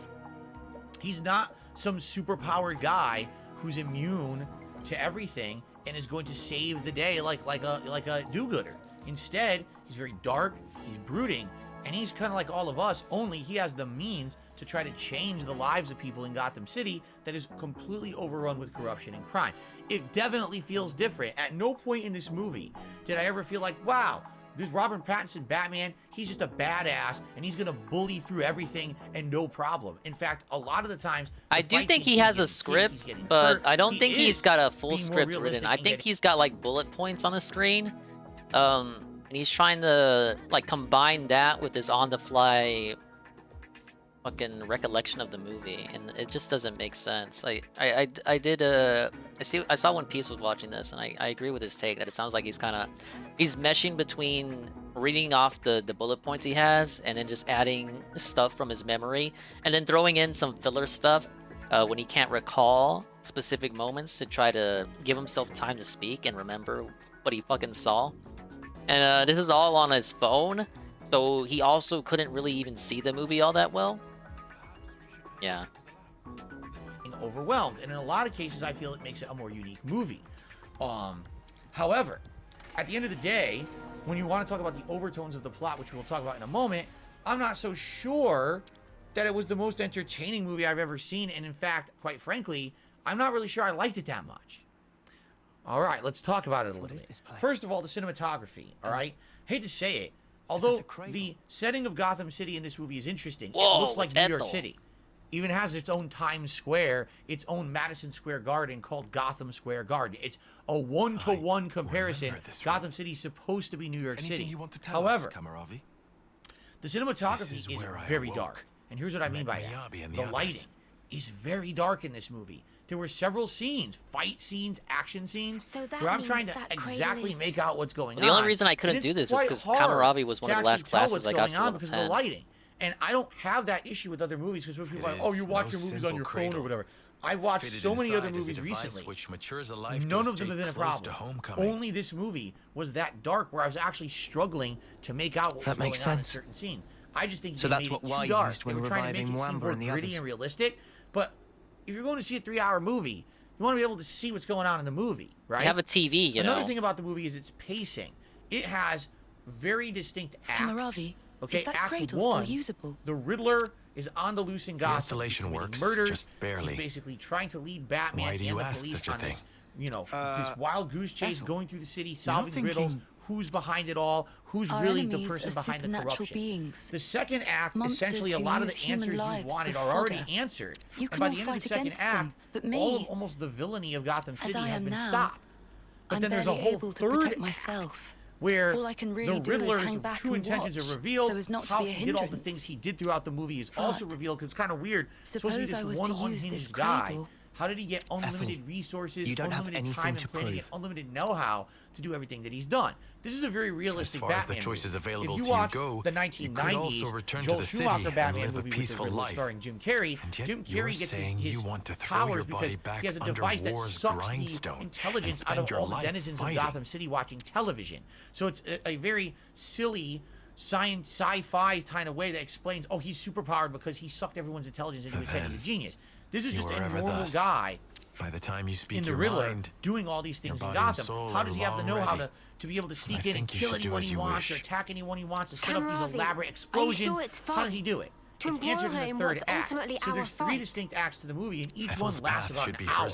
he's not some superpowered guy who's immune to everything and is going to save the day like a do-gooder. Instead, he's very dark, he's brooding, and he's kind of like all of us, only he has the means to try to change the lives of people in Gotham City that is completely overrun with corruption and crime. It definitely feels different. At no point in this movie did I ever feel like, wow, this Robert Pattinson Batman, he's just a badass and he's gonna bully through everything and no problem. In fact, a lot of the times, I do think he has a script, but I don't think he's got a full script written. I think he's got like bullet points on the screen. And he's trying to like combine that with his on-the-fly fucking recollection of the movie, and it just doesn't make sense. I saw One Piece was watching this, and I agree with his take that it sounds like he's meshing between reading off the bullet points he has and then just adding stuff from his memory and then throwing in some filler stuff when he can't recall specific moments to try to give himself time to speak and remember what he fucking saw. And this is all on his phone, so he also couldn't really even see the movie all that well. Yeah. Overwhelmed, and in a lot of cases I feel it makes it a more unique movie. However, at the end of the day, when you want to talk about the overtones of the plot, which we'll talk about in a moment, I'm not so sure that it was the most entertaining movie I've ever seen, and in fact, quite frankly, I'm not really sure I liked it that much. All right, let's talk about it a little bit. First of all, the cinematography, all right? Hate to say it, although the setting of Gotham City in this movie is interesting, Whoa, it looks like New York City. Even has its own Times Square, its own Madison Square Garden called Gotham Square Garden. It's a one-to-one comparison. Gotham City's supposed to be New York City. However, the cinematography is very dark. And here's what I mean by that. The lighting is very dark in this movie. There were several scenes, fight scenes, action scenes, where I'm trying to exactly make out what's going on. The only reason I couldn't do this is because Kamaravi was one of the last classes I got to level because 10. of the lighting. And I don't have that issue with other movies because when people are like, oh, you watch your movies on your phone or whatever. I watched so many other movies recently. None of them have been a problem. Only this movie was that dark where I was actually struggling to make out what was going on in certain scenes. I just think they made it too dark. They were trying to make it seem more gritty and realistic. But if you're going to see a 3-hour movie, you want to be able to see what's going on in the movie, right? You have a TV, you know. Another thing about the movie is its pacing. It has very distinct acts. Okay, Act 1, the Riddler is on the loose in Gotham. The installation works, murders. just barely. He's basically trying to lead Batman Why do you and the ask police such a on thing? this, this wild goose chase going through the city, solving riddles, who's behind it all, who's really the person behind the corruption. The second act, essentially, a lot of the answers you wanted are already answered. And by the end of the second act, all of almost the villainy of Gotham City has been stopped. But then there's a whole third act where the Riddler's true intentions are revealed, how he did all the things he did throughout the movie is also revealed, because it's kind of weird. It's supposed to be this one unhinged guy. How did he get unlimited resources, unlimited time and planning, and unlimited know-how to do everything that he's done? This is a very realistic Batman. As far as the choices available if you to watch you go, the 1990s Joel Schumacher Batman movie with the Riddler starring Jim Carrey, Jim Carrey gets his powers because he has a device that sucks the intelligence out of all the denizens of Gotham City watching television. So it's a very silly sci-fi kind of way that explains, oh, he's superpowered because he sucked everyone's intelligence into his head. He's a genius. This is just a normal guy by the time you speak in the Riddler doing all these things in Gotham. How does he have the know-how to be able to sneak in and kill anyone he wants or attack anyone he wants, to set up these elaborate explosions? How does he do it? It's answered in the third act. So there's 3 distinct acts to the movie, and each one lasts about an hour.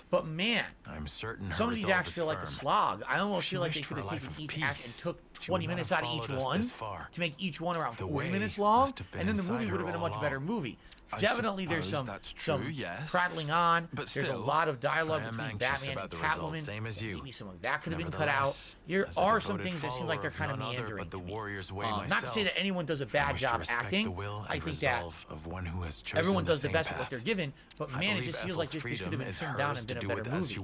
But man, I'm certain some of these acts feel like a slog. I almost feel like they could have taken each act and took 20 minutes out of each one to make each one around 40 minutes long, and then the movie would have been a much better movie. Definitely there's some prattling on. There's a lot of dialogue between Batman and Catwoman. Maybe some of that could have been cut out. There are some things that seem like they're kind of meandering to me. Not to say that anyone does a bad job acting. I think that everyone does the best at what they're given, but man, it just feels like this could have been trimmed down and been a better movie.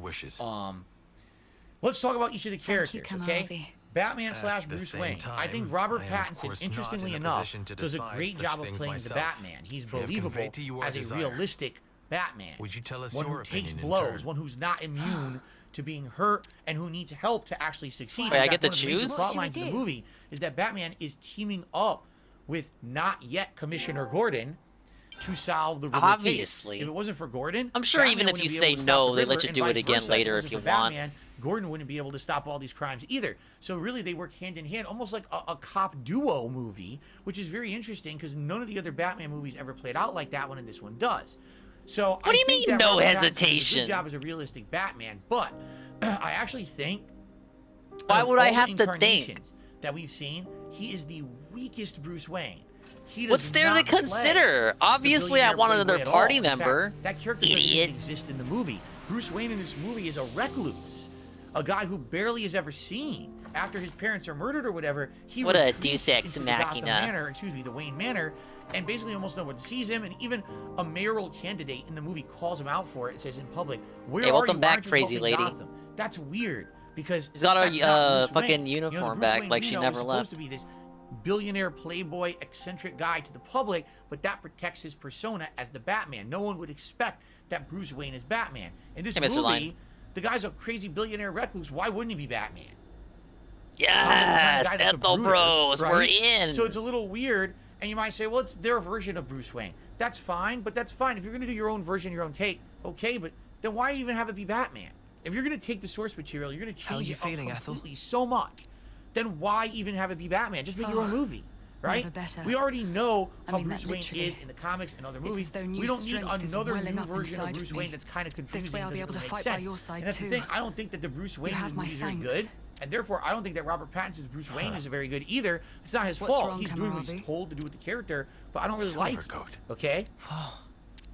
Let's talk about each of the characters, okay? Batman / Bruce Wayne. I think Robert Pattinson, interestingly enough, does a great job of playing the Batman. He's believable as a realistic Batman. One who takes blows, one who's not immune to being hurt, and who needs help to actually succeed. Wait, I get to choose? One of the major plot lines in the movie is that Batman is teaming up with not yet Commissioner Gordon to solve the Riddler case. If it wasn't for Gordon, I'm sure Batman even if you say wouldn't be able to no, stop the they let Riddler, you and do vice it again versa. later If it if you wasn't for want. Batman, Gordon wouldn't be able to stop all these crimes either. So really, they work hand in hand, almost like a cop duo movie, which is very interesting because none of the other Batman movies ever played out like that one, and this one does. So What do you mean, no hesitation? Good job as a realistic Batman, but I actually think. Why would I have to think? Incarnations that we've seen, he is the weakest Bruce Wayne. He does What's there to not play consider? the Obviously, I billionaire want another playboy at party all. In fact, member. that character doesn't even exist in the movie. Bruce Wayne in this movie is a recluse, a guy who barely is ever seen. After his parents are murdered or whatever, he What a retreats deus ex into the Gotham machina. Manor, excuse me, the Wayne Manor, and basically almost no one sees him. And even a mayoral candidate in the movie calls him out for it. It says in public, "Where Hey, are welcome you? back, Why aren't you crazy helping lady." Gotham?" That's weird because He's got that's not her Bruce fucking Wayne. uniform Bruce back Wayne like we she know never is left. supposed to be this billionaire, playboy, eccentric guy to the public, but that protects his persona as the Batman. No one would expect that Bruce Wayne is Batman. In this Hey, Mr. movie, Line. the guy's a crazy billionaire recluse. Why wouldn't he be Batman? Yes, Ethel Bros, we're right? in. So it's a little weird, and you might say, well, it's their version of Bruce Wayne. That's fine, but that's fine. If you're going to do your own version, your own take, okay, but then why even have it be Batman? If you're going to take the source material, you're going to change it up completely so much, then why even have it be Batman? Just make your own movie, right? never better. We already know how mean, Bruce that Wayne literally- is in the comics and other It's movies. though new We don't need strength is another welling new up version of inside Bruce of Wayne me. that's kind of confusing. This way I'll be doesn't able to really fight make by sense. your side And that's too. the thing. I don't think that the Bruce Wayne have my movies are thanks. good. And therefore, I don't think that Robert Pattinson's Bruce Wayne is very good either. It's not his What's fault. wrong, He's doing what he's Kamarabi? told to do with the character, but I don't really like it. Okay?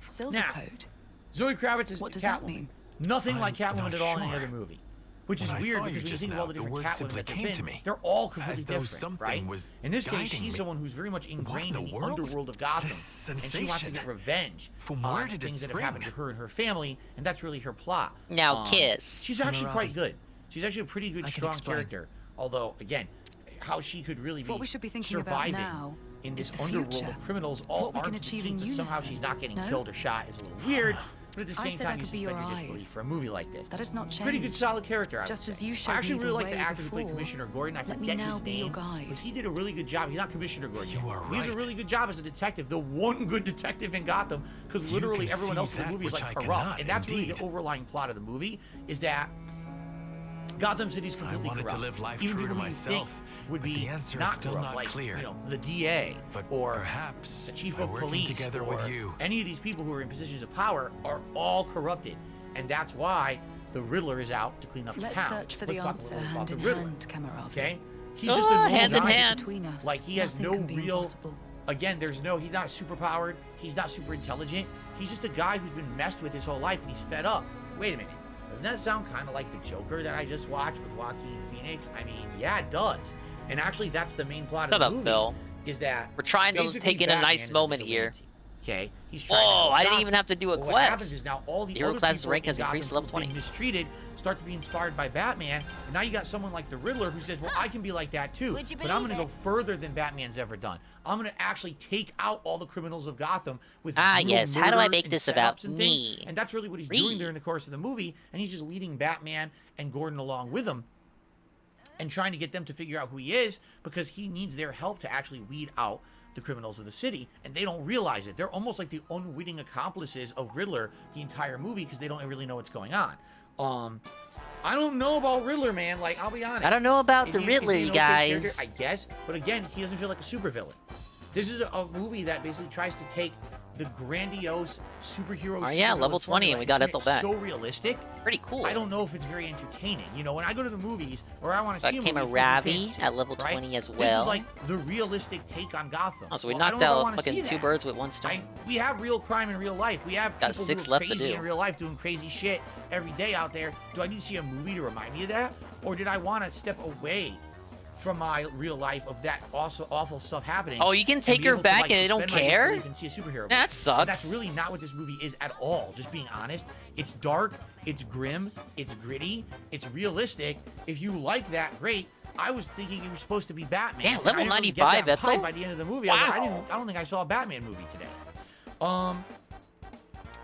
Silver Now, code. Zoe Kravitz is What does Catwoman. that mean? Nothing I'm like Catwoman not at all in any sure. other movie. Which is When I weird saw you because when you just think of all the now, the different word Catwomen simply that there came have to been, me. they're all completely As though different, something right? was In this case, guiding she's me. someone who's very much ingrained in the the world? underworld of Gotham, This and she wants to sensation. get revenge From on where did it things that have spring? happened to her and her family, and that's really her plot. Now kiss. She's actually quite Kamarabi. good. She's actually a pretty good, I can strong explain. character. Although, again, how she could really be What we should be thinking about surviving now in is this the underworld future. of criminals all What we can armed to the achieve in teeth, but somehow unison, she's not getting no? killed or shot is a little weird. But at the I same said I time, you could be suspend your your disbelief eyes. for a movie like this. That has not changed. Pretty good, solid character, I Just would as say. you showed I actually me really the like the way actor who played before. Commissioner Gordon. I Let me forget now his be your name, guide. but he did a really good job. He's not Commissioner Gordon. You are He did a right. really good job as a detective. The one good detective in Gotham, because You literally can everyone see else in the that movie is which like I corrupt, cannot, and that's really the indeed. overlying plot of the movie. Is that Gotham City's completely wanted to corrupt. live life Even true to people who you think myself, would but be the answer is not still corrupt, not like clear. you know the DA But or perhaps the chief by of working police together or with you. any of these people who are in positions of power are all corrupted, and that's why the Riddler is out to clean up Let's the town. search for the Let's talk a answer little about hand the in Riddler, hand, Kamarabi. okay? He's just a normal hand in guy. hand. Between us, Like he has nothing no can be real. impossible. Again, he's not superpowered. He's not super intelligent. He's just a guy who's been messed with his whole life, and he's fed up. Wait a minute. Doesn't that sound kind of like the Joker that I just watched with Joaquin Phoenix? I mean, yeah, it does. And actually, that's the main plot Shut of the up, movie. Phil. Is that We're trying to basically take in a Batman nice is moment a here. vigilante, okay, he's trying to Oh, help I didn't Gotham. even have to do a But what happens quest. is now all the Hero other class people rank in has Gotham increased to level who've been 20. mistreated start to be inspired by Batman, and now you got someone like the Riddler who says, well, I can be like that too, Would you but I'm believe going to go further than Batman's ever done. I'm going to actually take out all the criminals of Gotham with brutal yes, how do I murders make and this about setups and things. me? And that's really what he's doing during the course of the movie, and he's just leading Batman and Gordon along with him and trying to get them to figure out who he is, because he needs their help to actually weed out the criminals of the city, and they don't realize it. They're almost like the unwitting accomplices of Riddler the entire movie, because they don't really know what's going on. I don't know about Riddler, man. Like, I'll be honest. I don't know about Is the he- Riddler, is he you an okay guys. character? I guess, but again, he doesn't feel like a supervillain. This is a movie that basically tries to take the grandiose superhero. Oh, yeah, level 20, and we got Ethel back. So realistic. Pretty cool. I don't know if it's very entertaining. You know, when I go to the movies or I want to Got see a movie, it's Kamarabi movie fantasy, at level right? 20 as This well. is like the realistic take on Gotham. Oh, so we Well, I knocked don't know if I out wanna see fucking two that. birds with one stone. We have real crime in real life. We have Got people 6 who are left to crazy do. in real life doing crazy shit every day out there. Do I need to see a movie to remind me of that? Or did I want to step away from my real life of that also awful stuff happening? Oh, you can and take be her able to, back like, and they don't suspend my care? disbelief and see a superhero movie. That sucks. And that's really not what this movie is at all. Just being honest. It's dark, it's grim, it's gritty, it's realistic. If you like that, great. I was thinking you were supposed to be Batman. Damn, and level I didn't really get 95, that vibe Ethel? by the end of the movie. I was like, Wow. I don't think I saw a Batman movie today.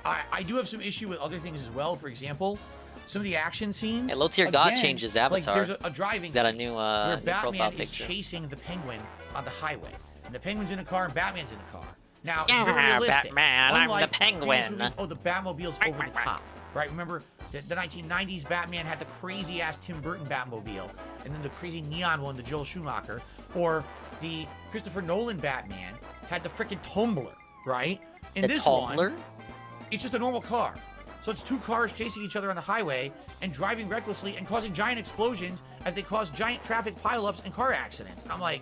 I do have some issue with other things as well. For example, some of the action scenes. Hey, Low Tier God again, changed his avatar. Like there's a driving He's got a scene new, where new Batman profile is picture. chasing the Penguin on the highway, and the Penguin's in a car and Batman's in a car. Now, Yeah, it's very realistic. Batman, I'm the Unlike previous Penguin. movies, oh, the Batmobile's over the top. right? Remember the 1990s Batman had the crazy ass Tim Burton Batmobile, and then the crazy neon one, the Joel Schumacher, or the Christopher Nolan Batman had the freaking Tumbler, right? In The this Tumbler? one, it's just a normal car. So it's two cars chasing each other on the highway and driving recklessly and causing giant explosions as they cause giant traffic pileups and car accidents. And I'm like,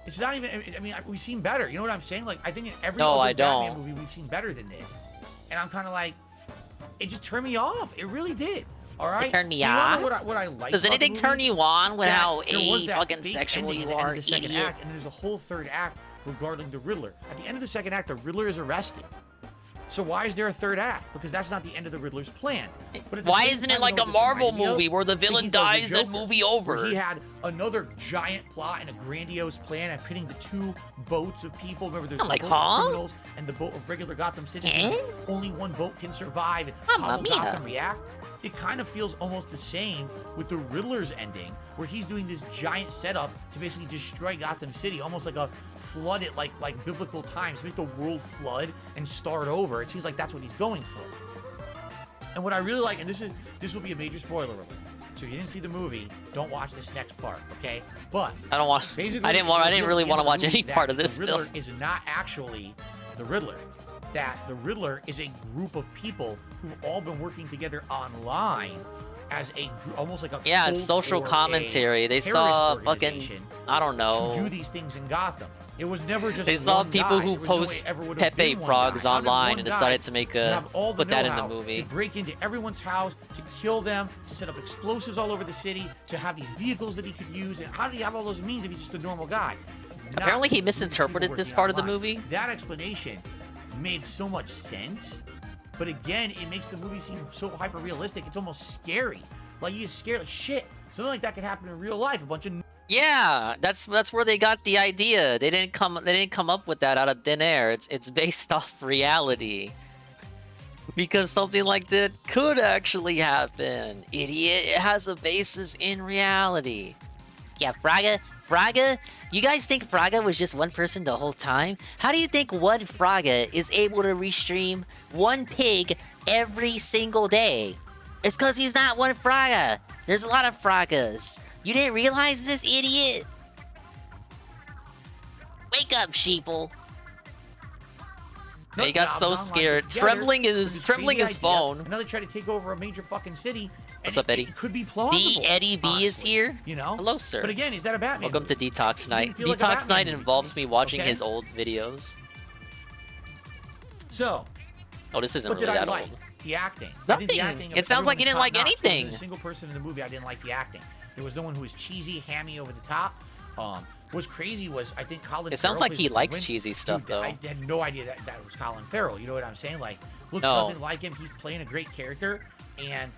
it's not even. I mean, we've seen better. You know what I'm saying? Like, I think in every other Batman movie we've seen better than this. And I'm kind of like, it just turned me off. It really did. All right. It turned me You wanna off. know what I like? Does about the anything turn movie? you on with That how there was that fucking fake sexual ending you at the end are, of the second idiot? act, and there's a whole third act regarding the Riddler. At the end of the second act, the Riddler is arrested. So why is there a third act? Because that's not the end of the Riddler's plans. But at the Why same isn't time, it like you know a what this Marvel reminded me of? movie where the villain Thinking of the dies and Joker, movie where over? he had another giant plot and a grandiose plan of pitting the two boats of people. Remember, there's I'm the like, boat huh? of criminals and the boat of regular Gotham citizens. Eh? Only one boat can survive. And Mamma how will mia. Gotham react? It kind of feels almost the same with the Riddler's ending, where he's doing this giant setup to basically destroy Gotham City, almost like a flood it, like biblical times, make the world flood and start over. It seems like that's what he's going for. And what I really like, and this will be a major spoiler alert. So if you didn't see the movie, don't watch this next part, okay? But I don't watch. basically, I didn't really want to watch any that part of this the Riddler film. is not actually the Riddler. That the Riddler is a group of people who've all been working together online as a almost like a Yeah, it's cult social or a commentary. They terrorist saw fucking, organization I don't know. to do these things in Gotham. It was never just They saw one people guy. who There was no way post it ever would have Pepe been one frogs guy. How did online one and guy decided to make have all the put that in the know-how movie. to break into everyone's house, to kill them, to set up explosives all over the city, to have these vehicles that he could use? And how did he have all those means if he's just a normal guy? Apparently he Not misinterpreted people this working part of the online. movie. That explanation made so much sense, but again, it makes the movie seem so hyper realistic. It's almost scary. Like you get scared, like shit. Something like that could happen in real life. A bunch of Yeah, that's where they got the idea. They didn't come up with that out of thin air. It's based off reality. Because something like that could actually happen. Idiot, it has a basis in reality. Yeah, Fraga, you guys think Fraga was just one person the whole time? How do you think one Fraga is able to restream one pig every single day? It's because he's not one Fraga. There's a lot of Fragas. You didn't realize this, idiot? Wake up, sheeple. He got so scared, trembling his phone. And now they try to take over a major fucking city. What's up, Eddie? It could be plausible. D. Eddie B is here. You know? Hello, sir. But again, is that a Batman? Welcome to Detox Night. feel like a Detox Batman Night movie involves me watching okay? his old videos. So. Oh, this isn't What really did I that like? old. The acting. Nothing. I think the acting of It sounds like you everyone didn't was like top-notch. There anything. wasn't a single person in the movie I didn't like the acting. There was no one who was cheesy, hammy, over the top. What's crazy was I think Colin. It sounds Farrell like he was likes win- cheesy stuff, Dude, though. I had no idea that was Colin Farrell. You know what I'm saying? Like, looks No. nothing like him. He's playing a great character, and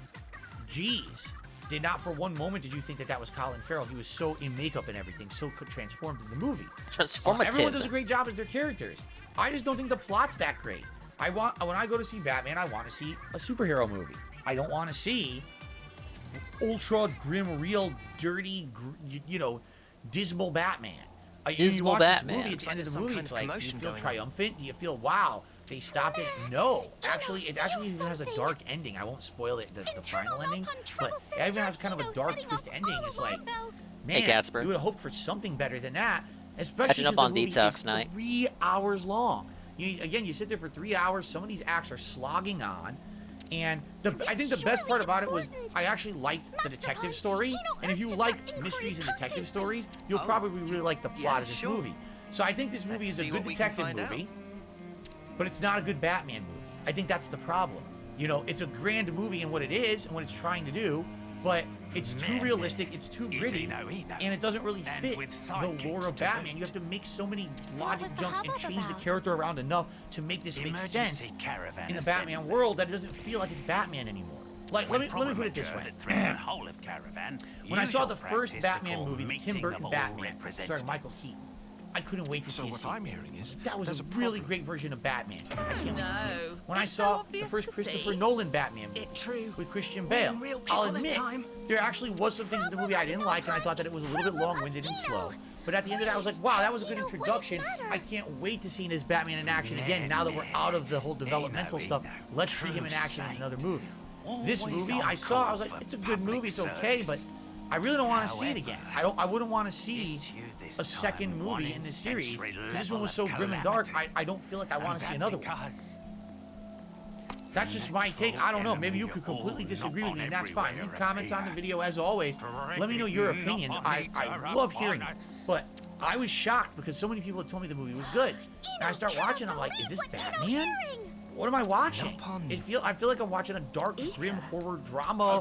geez, did not for one moment did you think that was Colin Farrell. He was so in makeup and everything, so transformed in the movie. Transformative. Everyone does a great job as their characters. I just don't think the plot's that great. When I go to see Batman, I want to see a superhero movie. I don't want to see ultra grim, real, dirty, dismal Batman. You watch this movie, at the end of the movie, it's like, do you feel triumphant? Do you feel, wow, they stopped it? No. Actually, it even has a dark ending. I won't spoil it, the final ending, but it even has kind of a dark twist ending. It's like, man, Gatsper. you would have hoped for something better than that, especially Catching up because on the movie Detox is Night. 3 hours long. You sit there for 3 hours. Some of these acts are slogging on. And I think the best part about it was I actually liked the detective story. And if you like mysteries and detective stories, you'll probably really like the plot of this movie. So I think this movie is a good detective movie, but it's not a good Batman movie. I think that's the problem. It's a grand movie in what it is and what it's trying to do, but it's too realistic, it's too gritty, and it doesn't really fit the lore of Batman. You have to make so many logic jumps and change the character around enough to make this make sense in the Batman world that it doesn't feel like it's Batman anymore. Like, let me put it this way. When I saw the first Batman movie, the Tim Burton Batman, starring Michael Keaton, I couldn't wait to see it. what I'm hearing is that was a really great version of Batman. I can't wait to see it. When I It's so saw the obvious first to Christopher see. Nolan Batman movie true. with Christian We're Bale, in real I'll people this admit time. there actually was some things in the movie I didn't like, and I thought that it was a little bit long-winded and slow. But at the end of that, I was like, wow, that was a good introduction. I can't wait to see this Batman in action again. Now that we're out of the whole developmental stuff, let's see him in action in another movie. This movie I saw, I was like, it's a good movie, it's okay, but I really don't want to see it again. I wouldn't want to see a second movie in this series. This one was so grim and dark, I don't feel like I want to see another one. That's just my take. I don't know. Maybe you could completely disagree with me, and that's fine. Leave comments on the video as always. Let me know your opinions. I love hearing it. But I was shocked because so many people had told me the movie was good. And I start watching, I'm like, is this Batman? What am I watching? I feel like I'm watching a dark, grim horror drama,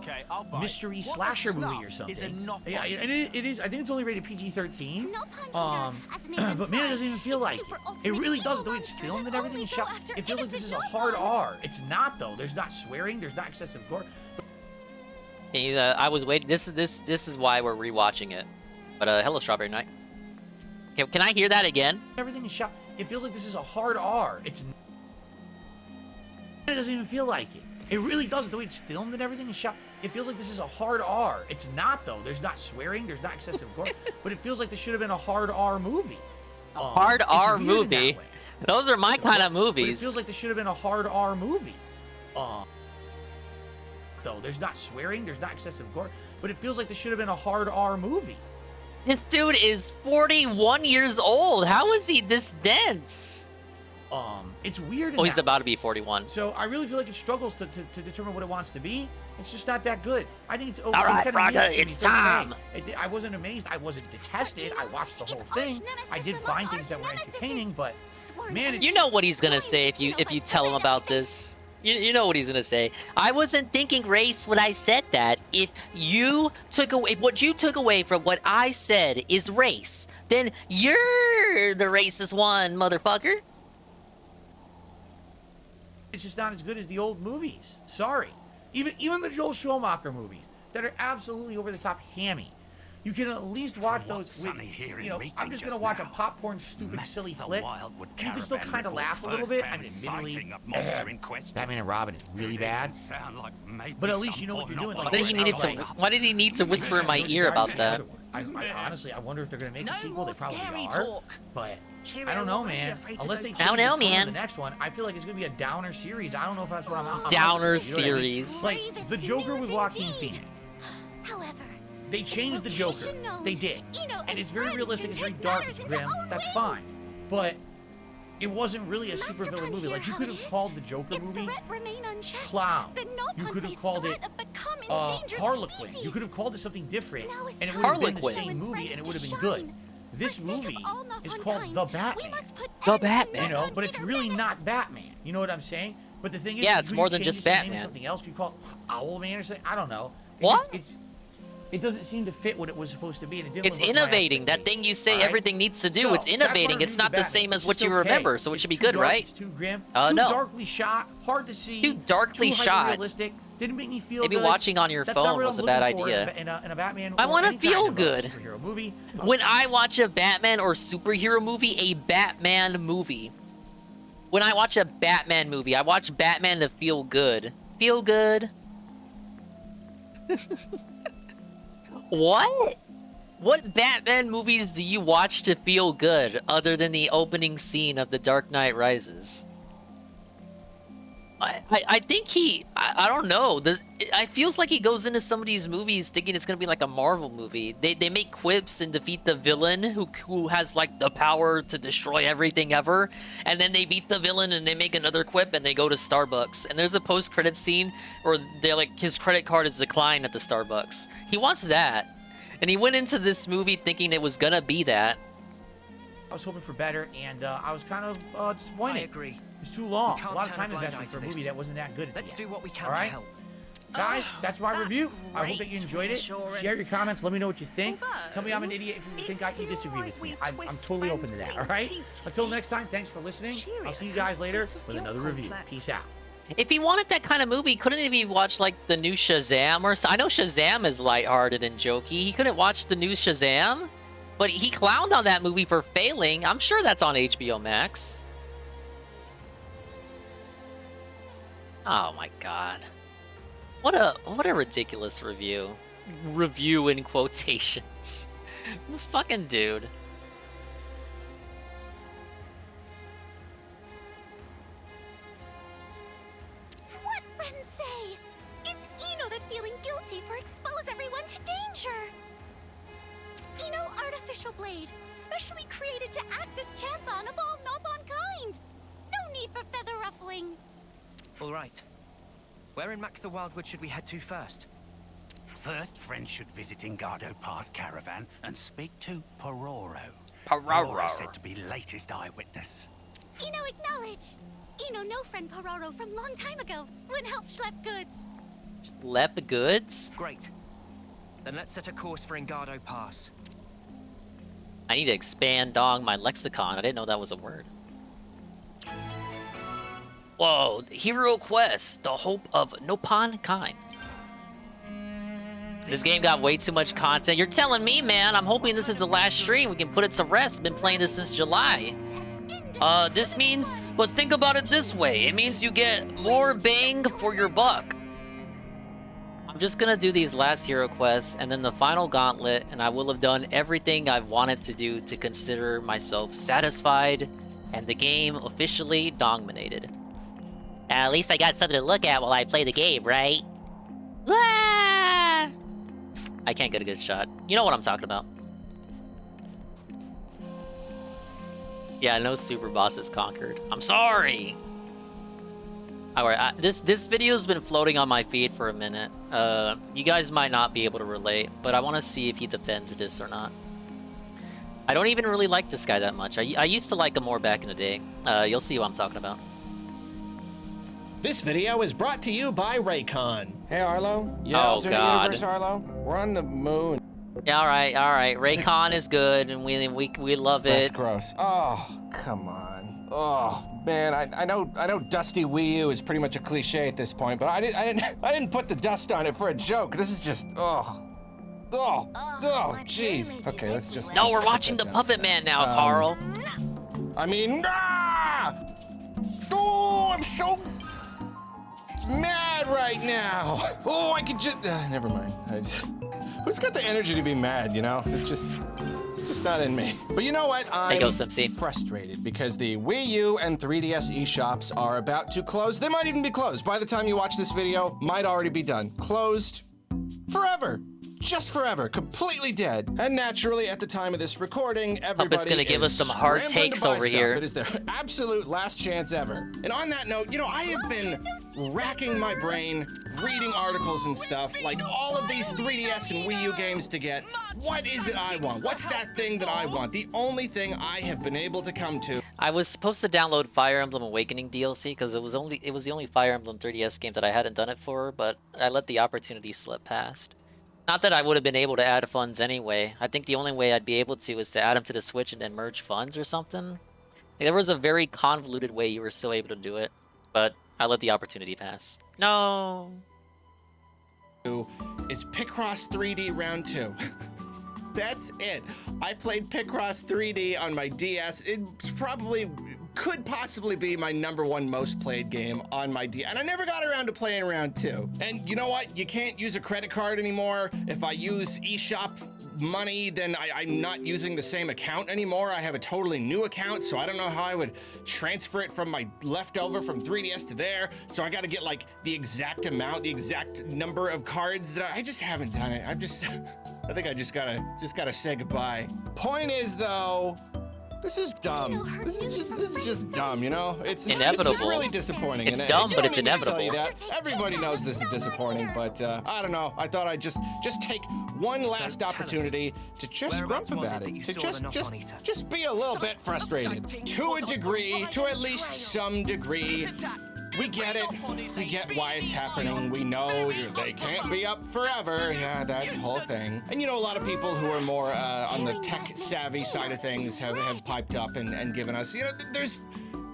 mystery slasher movie or something. Yeah, it is. I think it's only rated PG-13. But man, it doesn't even feel like it. It really doesn't. The way it's filmed and everything is shot, it feels like this is a hard R. It's not though. There's not swearing. There's not excessive gore. Can you, I was waiting. This is why we're rewatching it. But hello, Strawberry Night. Can I hear that again? Everything is shot. It feels like this is a hard R. It doesn't even feel like it. It really doesn't. The way it's filmed and everything is shot, it feels like this is a hard R. It's not though. There's not swearing. There's not excessive gore. But it feels like this should have been a hard R movie. A hard R movie? Those are my kind of movies. But it feels like this should have been a hard R movie. Though there's not swearing. There's not excessive gore. But it feels like this should have been a hard R movie. This dude is 41 years old. How is he this dense? It's weird. Oh, he's about to be 41. So I really feel like it struggles to determine what it wants to be. It's just not that good. I think it's okay. All right, it's kinda Frogger, neat. it's time. Okay. I wasn't amazed. I wasn't detested. I watched the whole thing. I did find things that were entertaining, but man, You know what he's gonna say if you tell him about this. You know what he's gonna say. I wasn't thinking race when I said that. If what you took away from what I said is race, then you're the racist one, motherfucker. it's just not as good as the old movies. Sorry. Even the Joel Schumacher movies that are absolutely over the top hammy. You can at least watch those with, I'm just gonna watch a popcorn, stupid, silly flick. And you can still kind of laugh a little bit. I mean, admittedly, Batman and Robin is really bad. But at least you know what you're doing. Like, Why did he need to whisper in my ear about that? Honestly, I wonder if they're gonna make a sequel. They probably are. But I don't know, man. Unless they I don't know, man. The next one, I feel like it's gonna be a downer series. I don't know if that's what I'm. Downer series. Like the Joker with Joaquin Phoenix. They changed the Joker. They did. And it's very realistic, it's very dark, it's grim. That's fine. But it wasn't really a supervillain movie. Like, you could have called the Joker movie Clown. You could have called it Harlequin. You could have called it something different. And it would have been the same movie and it would have been good. This movie is called The Batman. The Batman. You know, but it's really not Batman. You know what I'm saying? But the thing is, yeah, it's more than just Batman. Something else. You call it Owlman or something. I don't know. What? It doesn't seem to fit what it was supposed to be. And it's innovating. That thing you say everything needs to do, it's innovating. It's not the same as what you remember, so it should be good, right? It's too grim, no. too darkly shot, hard to see. Too darkly shot. Realistic. Didn't make me feel Maybe good. watching on your phone was a bad idea. In a Batman I want to feel good. Superhero movie. When I watch a Batman or superhero movie, a Batman movie. When I watch a Batman movie, I watch Batman to feel good. Feel good? What? What Batman movies do you watch to feel good other than the opening scene of The Dark Knight Rises? I think I don't know. It feels like he goes into some of these movies thinking it's gonna be like a Marvel movie. They make quips and defeat the villain who has like the power to destroy everything ever, and then they beat the villain and they make another quip and they go to Starbucks. And there's a post-credit scene where they're like his credit card is declined at the Starbucks. He wants that, and he went into this movie thinking it was gonna be that. I was hoping for better, and I was kind of disappointed. I agree. It's too long. A lot of time investment for a movie that wasn't that good. Let's do what we can to help. Guys, that's my review. I hope that you enjoyed it. Share your comments. Let me know what you think. Tell me I'm an idiot if you think you disagree with me. I'm totally open to that, all right? Until next time, thanks for listening. I'll see you guys later with another review. Peace out. If he wanted that kind of movie, couldn't he watch like the new Shazam or something? I know Shazam is lighthearted and jokey. He couldn't watch the new Shazam? But he clowned on that movie for failing. I'm sure that's on HBO Max. Oh my god. What a ridiculous review. Review in quotations. This fucking dude. What friends say? Is Eno that feeling guilty for expose everyone to danger? Eno artificial blade, specially created to act as champion of all Nopon kind. No need for feather ruffling. All right. Where in Mac the Wildwood should we head to first? First, friends should visit Ingado Pass Caravan and speak to Pororo. Pororo said to be latest eyewitness. Eno acknowledge. Eno know friend Pororo from long time ago when help schlep goods. Schlep goods? Great. Then let's set a course for Ingado Pass. I need to expand dong my lexicon. I didn't know that was a word. Whoa, Hero Quest, the hope of Nopon kind. This game got way too much content. You're telling me, man. I'm hoping this is the last stream. We can put it to rest. Been playing this since July. This means, but think about it this way. It means you get more bang for your buck. I'm just gonna do these last hero quests and then the final gauntlet, and I will have done everything I've wanted to do to consider myself satisfied and the game officially dominated. At least I got something to look at while I play the game, right? Ah! I can't get a good shot. You know what I'm talking about. Yeah, no super boss is conquered. I'm sorry! Alright, this video's been floating on my feed for a minute. You guys might not be able to relate, but I want to see if he defends this or not. I don't even really like this guy that much. I used to like him more back in the day. You'll see what I'm talking about. This video is brought to you by Raycon. Hey, Arlo. Yeah, Oh, alternate God. universe, Arlo. We're on the moon. Yeah, all right. Raycon is good, and we love it. That's gross. Oh, come on. Oh man, I know Dusty Wii U is pretty much a cliche at this point, but I didn't put the dust on it for a joke. This is just jeez. Okay, let's just. No, we're watching the Puppet Man now, Carl. I mean, oh, I'm so mad right now. Oh, I could just. Never mind. Who's got the energy to be mad? You know, it's just not in me. But you know what? I'm frustrated because the Wii U and 3DS eShops are about to close. They might even be closed. By the time you watch this video, might already be done. Closed forever. Just forever, completely dead. And naturally, at the time of this recording, everybody Puppet's gonna give us some hard scrambling takes to buy over stuff. here. It is their absolute last chance ever. And on that note, you know, I have been racking my brain, reading articles and stuff, like all of these 3DS and Wii U games to get. What is it I want? What's that thing that I want? The only thing I have been able to come to. I was supposed to download Fire Emblem Awakening DLC because it was the only Fire Emblem 3DS game that I hadn't done it for, but I let the opportunity slip past. Not that I would have been able to add funds anyway. I think the only way I'd be able to is to add them to the Switch and then merge funds or something. There was a very convoluted way you were still able to do it, but I let the opportunity pass. No. Is Picross 3D Round 2. That's it. I played Picross 3D on my DS. It's probably could possibly be my #1 most played game on my DS, and I never got around to playing Round 2. And you know what? You can't use a credit card anymore. If I use eShop money, then I'm not using the same account anymore. I have a totally new account, so I don't know how I would transfer it from my leftover from 3DS to there. So I got to get like the exact amount, the exact number of cards that I just haven't done it. I think I just gotta say goodbye. Point is though, this is dumb. This is just dumb, you know? It's inevitable. It's just really disappointing. It's and dumb, you but don't it's need me to tell inevitable. you that. Everybody knows this is disappointing, but I don't know. I thought I'd just take one last opportunity to just grump about it, to just be a little bit frustrated, to a degree, to at least some degree. We get it. We get why it's happening. We know they can't be up forever. Yeah, that whole thing. And you know, a lot of people who are more on the tech savvy side of things have piped up and given us, you know,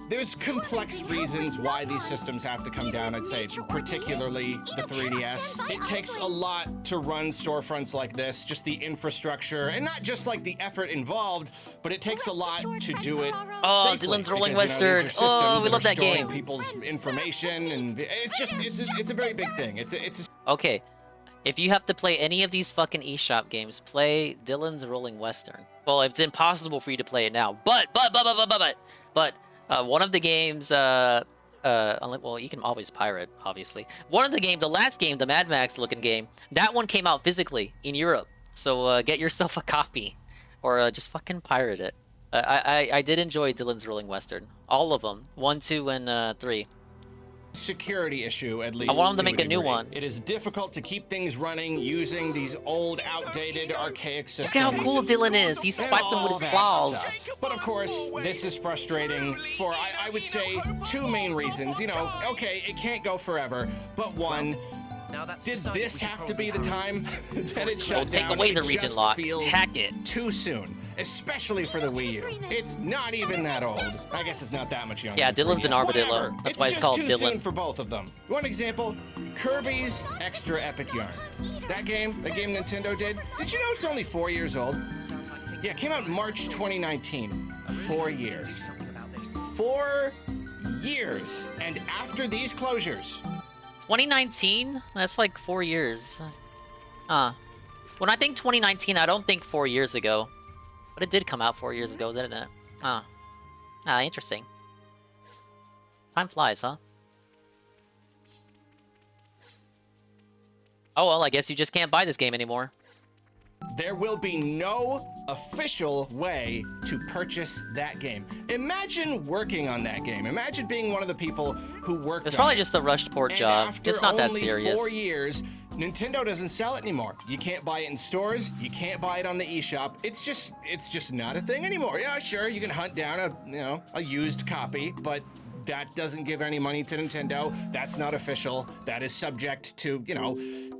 there's complex reasons why these systems have to come down, I'd say, particularly the 3DS. It takes a lot to run storefronts like this, just the infrastructure, and not just like the effort involved, but it takes a lot to do it Oh, safely, Dylan's Rolling because, you know, Western. these are Oh, systems we that love are that storing game. people's information, and it's a very big thing. It's a Okay, if you have to play any of these fucking eShop games, play Dylan's Rolling Western. Well, it's impossible for you to play it now, but one of the games, well, you can always pirate, obviously. One of the games, the last game, the Mad Max looking game, that one came out physically in Europe. So get yourself a copy, or just fucking pirate it. I did enjoy Dylan's Rolling Western, all of them, 1, 2, and 3. security issue, at least. I want them to a make a new degree. one. It is difficult to keep things running using these old, outdated, archaic systems. Look at how cool Dylan is. He's And swiping with all his that claws. stuff. But of course, this is frustrating for, I would say, 2 main reasons. You know, okay, it can't go forever, but one, did this have to be the time that it shut Oh, take down? away It the region just lock. feels Hack it. too soon, especially for the Wii U. It's not even that old. I guess it's not that much younger. Yeah, than Dylan's an 3DS. armadillo. Whatever. That's why it's called just too Dylan. soon for both of them. One example, Kirby's Extra Epic Yarn. That game Nintendo did. Did you know it's only 4 years old? Yeah, it came out in March 2019. 4 years. 4 years. And after these closures, 2019? That's like 4 years. When I think 2019, I don't think 4 years ago. But it did come out 4 years ago, didn't it? Interesting. Time flies, huh? Oh well, I guess you just can't buy this game anymore. there will be no official way to purchase that game. Imagine working on that game. Imagine being one of the people who worked It's on probably it. just a rushed port And job. after It's not that only serious. 4 years, Nintendo doesn't sell it anymore. You can't buy it in stores. You can't buy it on the eShop. It's just not a thing anymore. Yeah, sure, you can hunt down a used copy, but that doesn't give any money to Nintendo. That's not official. That is subject to,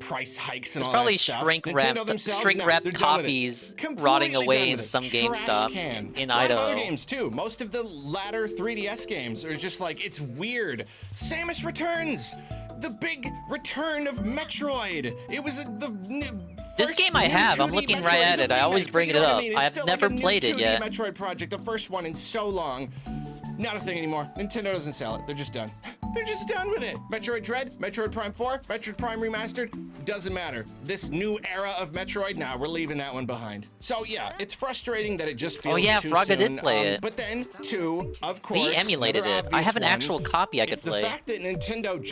price hikes and There's all probably that stuff. shrink Nintendo themselves, no, wrapped they're done with it. copies Completely rotting away done in with it. some Trash GameStop can. in A lot of other Idaho. games too. Most of the latter 3DS games are just like, it's weird. Samus Returns, the big return of Metroid. It was This first game I new have. I'm 2D looking Metroid. right It's at a it. I always remake, bring but it you know what up. I mean? It's I've still never like a new played it 2D yet. Metroid project, the first one in so long. Not a thing anymore. Nintendo doesn't sell it. They're just done. They're just done with it. Metroid Dread, Metroid Prime 4, Metroid Prime Remastered, doesn't matter. This new era of Metroid, nah, we're leaving that one behind. So yeah, it's frustrating that it just feels Oh yeah, too Fraga soon. did play it. But then, too, of course, He emulated another it. I have an obvious actual one, copy I could it's play. the fact that Nintendo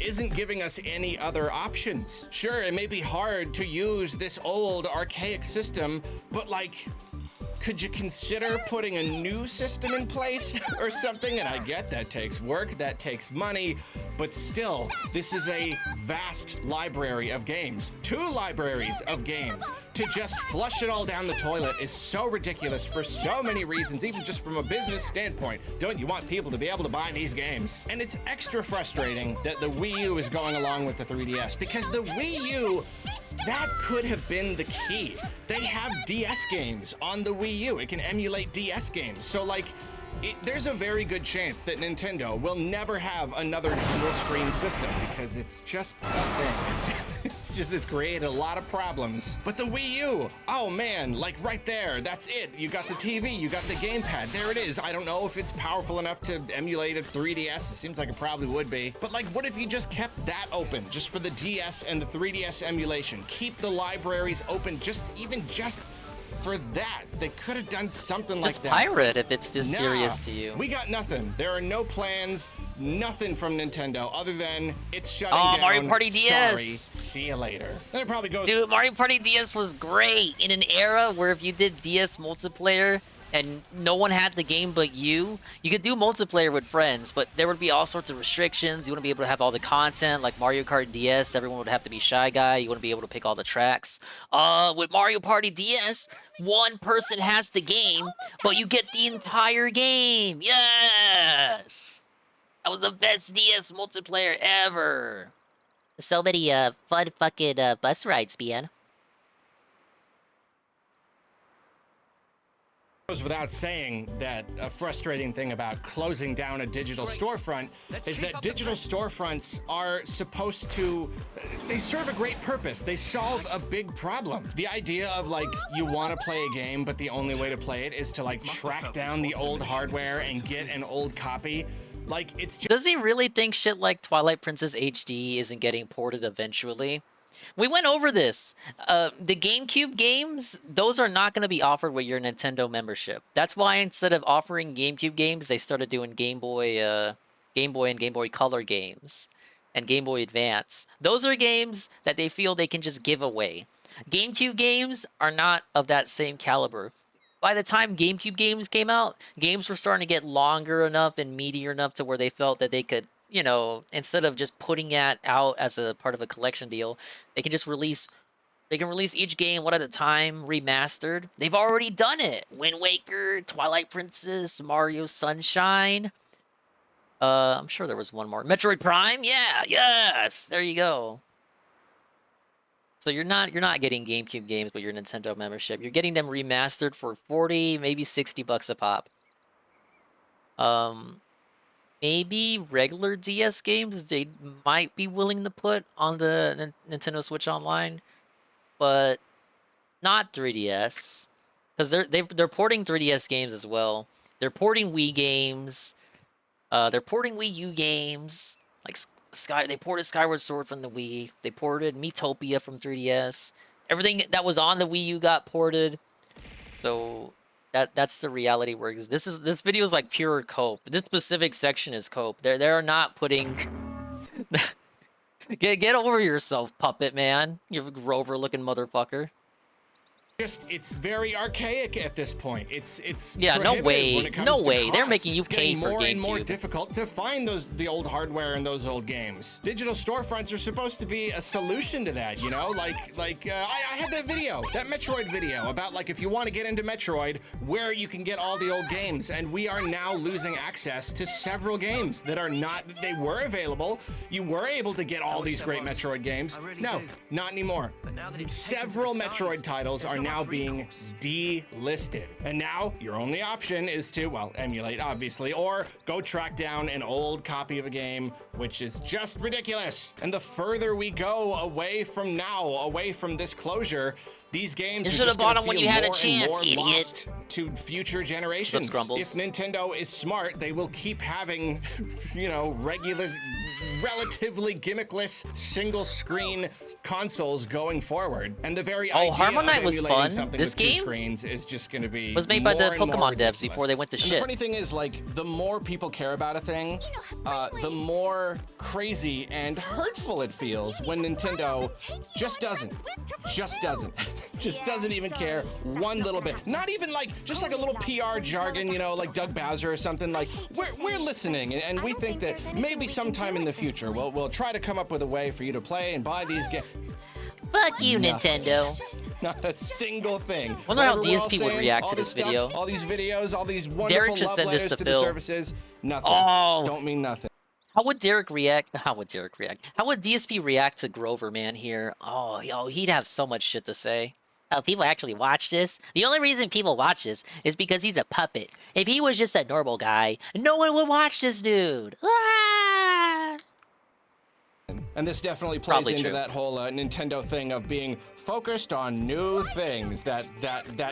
isn't giving us any other options. Sure, it may be hard to use this old archaic system, but could you consider putting a new system in place or something? And I get that takes work, that takes money, but still, this is a vast library of games. 2 libraries of games. To just flush it all down the toilet is so ridiculous for so many reasons, even just from a business standpoint. Don't you want people to be able to buy these games? And it's extra frustrating that the Wii U is going along with the 3DS, because the Wii U, that could have been the key. They have DS games on the Wii U. It can emulate DS games. So there's a very good chance that Nintendo will never have another dual screen system, because it's just a thing. It's created a lot of problems. But the Wii U, oh man, right there, that's it. You got the TV, you got the gamepad, there it is. I don't know if it's powerful enough to emulate a 3DS. It seems like it probably would be. But what if you just kept that open just for the DS and the 3DS emulation? Keep the libraries open just for that. They could have done something like Just that. pirate if it's this Nah, serious to you. We got nothing. There are no plans, nothing from Nintendo other than it's shutting Oh, down. Mario Party DS. Sorry. See you later. Then it probably goes. Dude, Mario Party DS was great in an era where if you did DS multiplayer and no one had the game but you could do multiplayer with friends, but there would be all sorts of restrictions. You wouldn't be able to have all the content, like Mario Kart DS. Everyone would have to be Shy Guy. You wouldn't be able to pick all the tracks. With Mario Party DS, one person has the game, but you get the entire game. Yes! That was the best DS multiplayer ever. So many fun fucking bus rides, man. Goes without saying that a frustrating thing about closing down a digital storefront is that digital storefronts are supposed to, they serve a great purpose. They solve a big problem. The idea of like, you want to play a game, but the only way to play it is to like track down the old hardware and get an old copy. Like, it's just— Does he really think shit like Twilight Princess HD isn't getting ported eventually? We went over this. The GameCube games, those are not going to be offered with your Nintendo membership. That's why instead of offering GameCube games, they started doing Game Boy and Game Boy Color games and Game Boy Advance. Those are games that they feel they can just give away. GameCube games are not of that same caliber. By the time GameCube games came out, games were starting to get longer enough and meatier enough to where they felt that they could, you know, instead of just putting it out as a part of a collection deal, they can just release each game one at a time, remastered. They've already done it. Wind Waker, Twilight Princess, Mario Sunshine. I'm sure there was one more. Metroid Prime? Yeah, yes. There you go. So you're not getting GameCube games with your Nintendo membership. You're getting them remastered for 40, maybe 60 bucks a pop. Maybe regular DS games they might be willing to put on the Nintendo Switch Online, but not 3DS, because they're porting 3DS games as well. They're porting Wii games. They're porting Wii U games. Like they ported Skyward Sword from the Wii. They ported Miitopia from 3DS. Everything that was on the Wii U got ported. So that's the reality where this video is like pure cope. This specific section is cope. They're not putting get over yourself, puppet man. You Grover looking motherfucker. It's very archaic at this point. It's yeah, no way, no way. They're making you pay for more GameCube. And more difficult to find the old hardware and those old games. Digital storefronts are supposed to be a solution to that, you know. I had that video, that Metroid video about like if you want to get into Metroid, where you can get all the old games, and we are now losing access to several games that are not. They were available. You were able to get all these great Metroid games. No, not anymore. Several Metroid titles are now being delisted. And now your only option is to, well, emulate obviously, or go track down an old copy of a game, which is just ridiculous. And the further we go away from this closure, these games you should have bought them when you had a chance, idiot. To future generations. If Nintendo is smart, they will keep having, you know, relatively gimmickless single screen consoles going forward, and the very idea Harmon Knight was fun. This game screens is just going to be was made by the Pokemon devs before they went to shit. The funny thing is, like, the more people care about a thing, the more crazy and hurtful it feels when Nintendo just doesn't even care one little bit. Not even like just like a little PR jargon, you know, like Doug Bowser or something. Like we're listening, and we think that maybe sometime in the future we'll try to come up with a way for you to play and buy these games. Fuck you, Nintendo. Not a single thing. Wonder how DSP would react to this video. All these videos, all these wonderful Derek just love sent this letters to the Phil. services. Nothing. Don't mean nothing. How would Derek react? How would DSP react to Grover, man, here? Oh, yo, he'd have so much shit to say. Oh, people actually watch this? The only reason people watch this is because he's a puppet. If he was just a normal guy, no one would watch this dude. Ah! And this definitely plays into that whole Nintendo thing of being focused on new things. That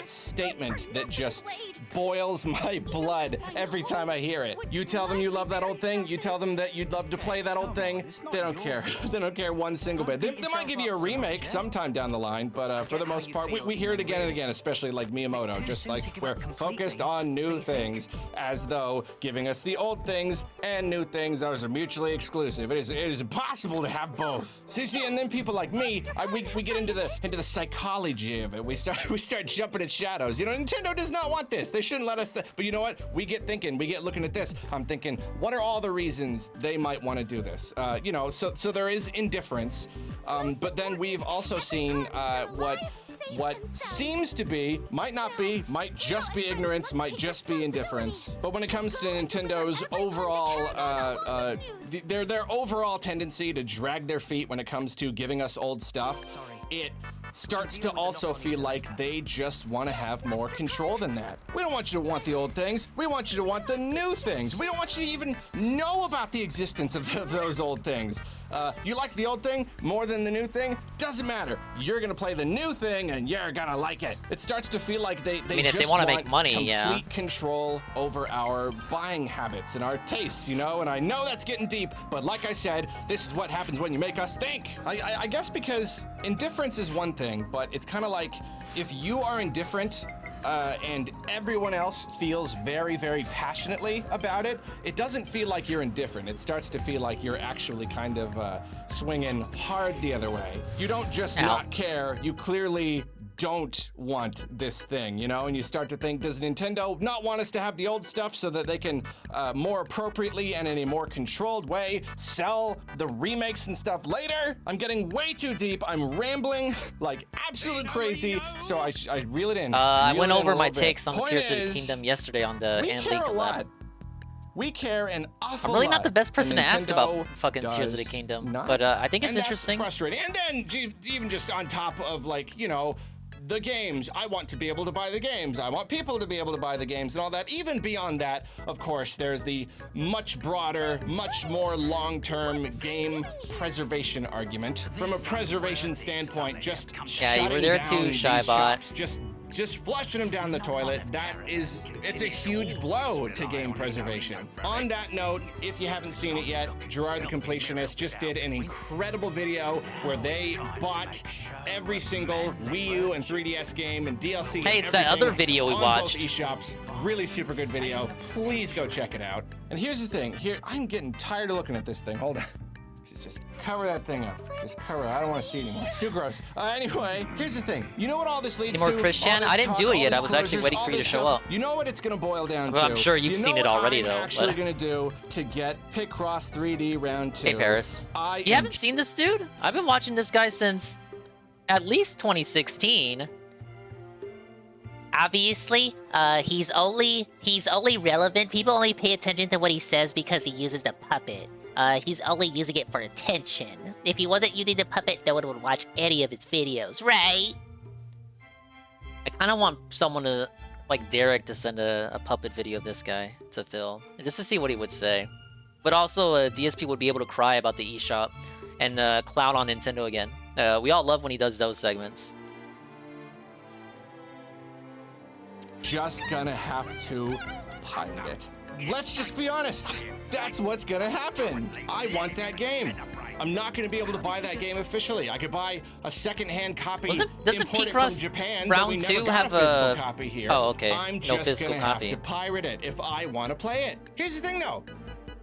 statement that just boils my blood every time I hear it. You tell them you love that old thing. You tell them that you'd love to play that old thing. They don't care. They don't care one single bit. They might give you a remake sometime down the line, but for the most part, we hear it again and again, especially like Miyamoto. Just like we're focused on new things, as though giving us the old things and new things, those are mutually exclusive. It is impossible to have both. See, and then people like me, we get into the psychology of it. We start jumping at shadows. You know, Nintendo does not want this. They shouldn't let us. But you know what? We get looking at this. I'm thinking, what are all the reasons they might want to do this? You know, so there is indifference. But then we've also seen what seems to be, might not be, might just be ignorance, might just be indifference. But when it comes to Nintendo's overall, their overall tendency to drag their feet when it comes to giving us old stuff, it starts to also feel like they just want to have more control than that. We don't want you to want the old things. We want you to want the new things. We don't want you to even know about the existence of those old things. You like the old thing more than the new thing? Doesn't matter. You're gonna play the new thing and you're gonna like it. It starts to feel like they I mean, if just they want to want make money, complete yeah. control over our buying habits and our tastes, you know? And I know that's getting deep, but like I said, this is what happens when you make us think. I guess because indifference is one thing, but it's kind of like if you are indifferent and everyone else feels very, very passionately about it, it doesn't feel like you're indifferent. It starts to feel like you're actually kind of swinging hard the other way. You don't just not care, you clearly don't want this thing, you know? And you start to think, does Nintendo not want us to have the old stuff so that they can more appropriately and in a more controlled way sell the remakes and stuff later? I'm getting way too deep. I'm rambling like absolute crazy, so I reel it in. I went over my little bit. takes on the Point Tears of the is, Kingdom yesterday on the we Hand care League a collab. lot. We care an awful I'm really lot. not the best person to ask about Nintendo fucking Tears of the does Kingdom, not. but I think it's And that's interesting. frustrating. And then even just on top of like, you know, the games. I want to be able to buy the games. I want people to be able to buy the games and all that. Even beyond that, of course, there's the much broader, much more long-term game preservation argument. From a preservation standpoint, just Yeah, you were there shutting too, down these Shybot. shops, just flushing them down the toilet, it's a huge blow to game preservation. On that note, if you haven't seen it yet, Gerard the Completionist just did an incredible video where they bought every single Wii U and 3DS game and DLC. Hey, it's and that other everything video we on watched. both eShops. Really super good video. Please go check it out. And here's the thing. Here, I'm getting tired of looking at this thing. Hold on. Just cover that thing up. Just cover it. I don't want to see it anymore. It's too gross. Anyway, here's the thing. You know what all this leads Any more to? Christian? All this I didn't talk, do it all yet. I these was actually closures, waiting all for you to this show stuff. up. You know what it's going to boil down Well, to? I'm sure you've seen it already, though, I'm actually but- going to do to get Picross 3D Round 2. Hey, Paris. You haven't seen this dude? I've been watching this guy since at least 2016. Obviously, he's only relevant. People only pay attention to what he says because he uses the puppet. He's only using it for attention. If he wasn't using the puppet, no one would watch any of his videos, right? I kind of want someone to, like Derek, to send a puppet video of this guy to Phil, just to see what he would say. But also, DSP would be able to cry about the eShop and clown on Nintendo again. We all love when he does those segments. Just gonna have to pirate it. Let's just be honest. That's what's gonna happen. I want that game. I'm not gonna be able to buy that game officially. I could buy a second-hand copy. Doesn't import it from Picross Japan, but we Round never 2 got have a physical a... copy here. Oh, okay. I'm No just physical gonna copy. have to pirate it if I want to play it. Here's the thing, though.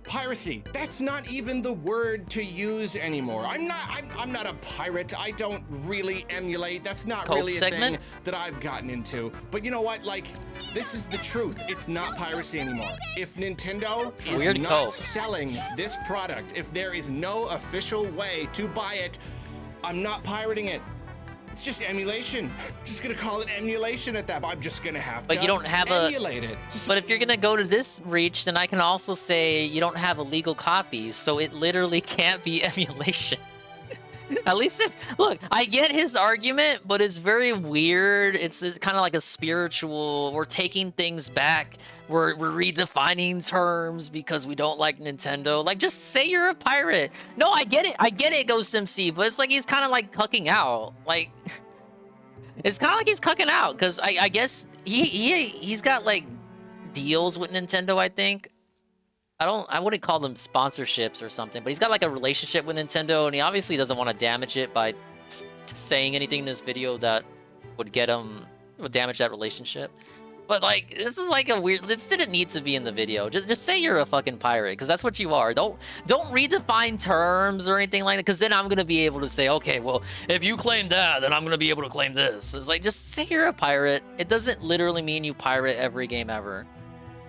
Piracy. That's not even the word to use anymore. I'm not a pirate. I don't really emulate. That's not Coke really a segment? thing that I've gotten into. But you know what? Like, this is the truth. It's not piracy anymore. If Nintendo is Weird not Coke. selling this product, if there is no official way to buy it, I'm not pirating it. It's just emulation. I'm just gonna call it emulation at that. But I'm just gonna have to But you don't have emulate it. But if you're gonna go to this reach, then I can also say you don't have illegal copies, so it literally can't be emulation. At least if... Look, I get his argument, but it's very weird. It's kind of like a spiritual... We're taking things back. We're redefining terms because we don't like Nintendo. Like, just say you're a pirate. No, I get it, Ghost MC, but it's like he's kind of like cucking out. Like... It's kind of like he's cucking out, because I guess he's got, like, deals with Nintendo, I think. I wouldn't call them sponsorships or something, but he's got like a relationship with Nintendo, and he obviously doesn't want to damage it by saying anything in this video that would damage that relationship. But like, this is like a weird. This didn't need to be in the video. Just say you're a fucking pirate, because that's what you are. Don't redefine terms or anything like that, because then I'm gonna be able to say, okay, well, if you claim that, then I'm gonna be able to claim this. It's like, just say you're a pirate. It doesn't literally mean you pirate every game ever.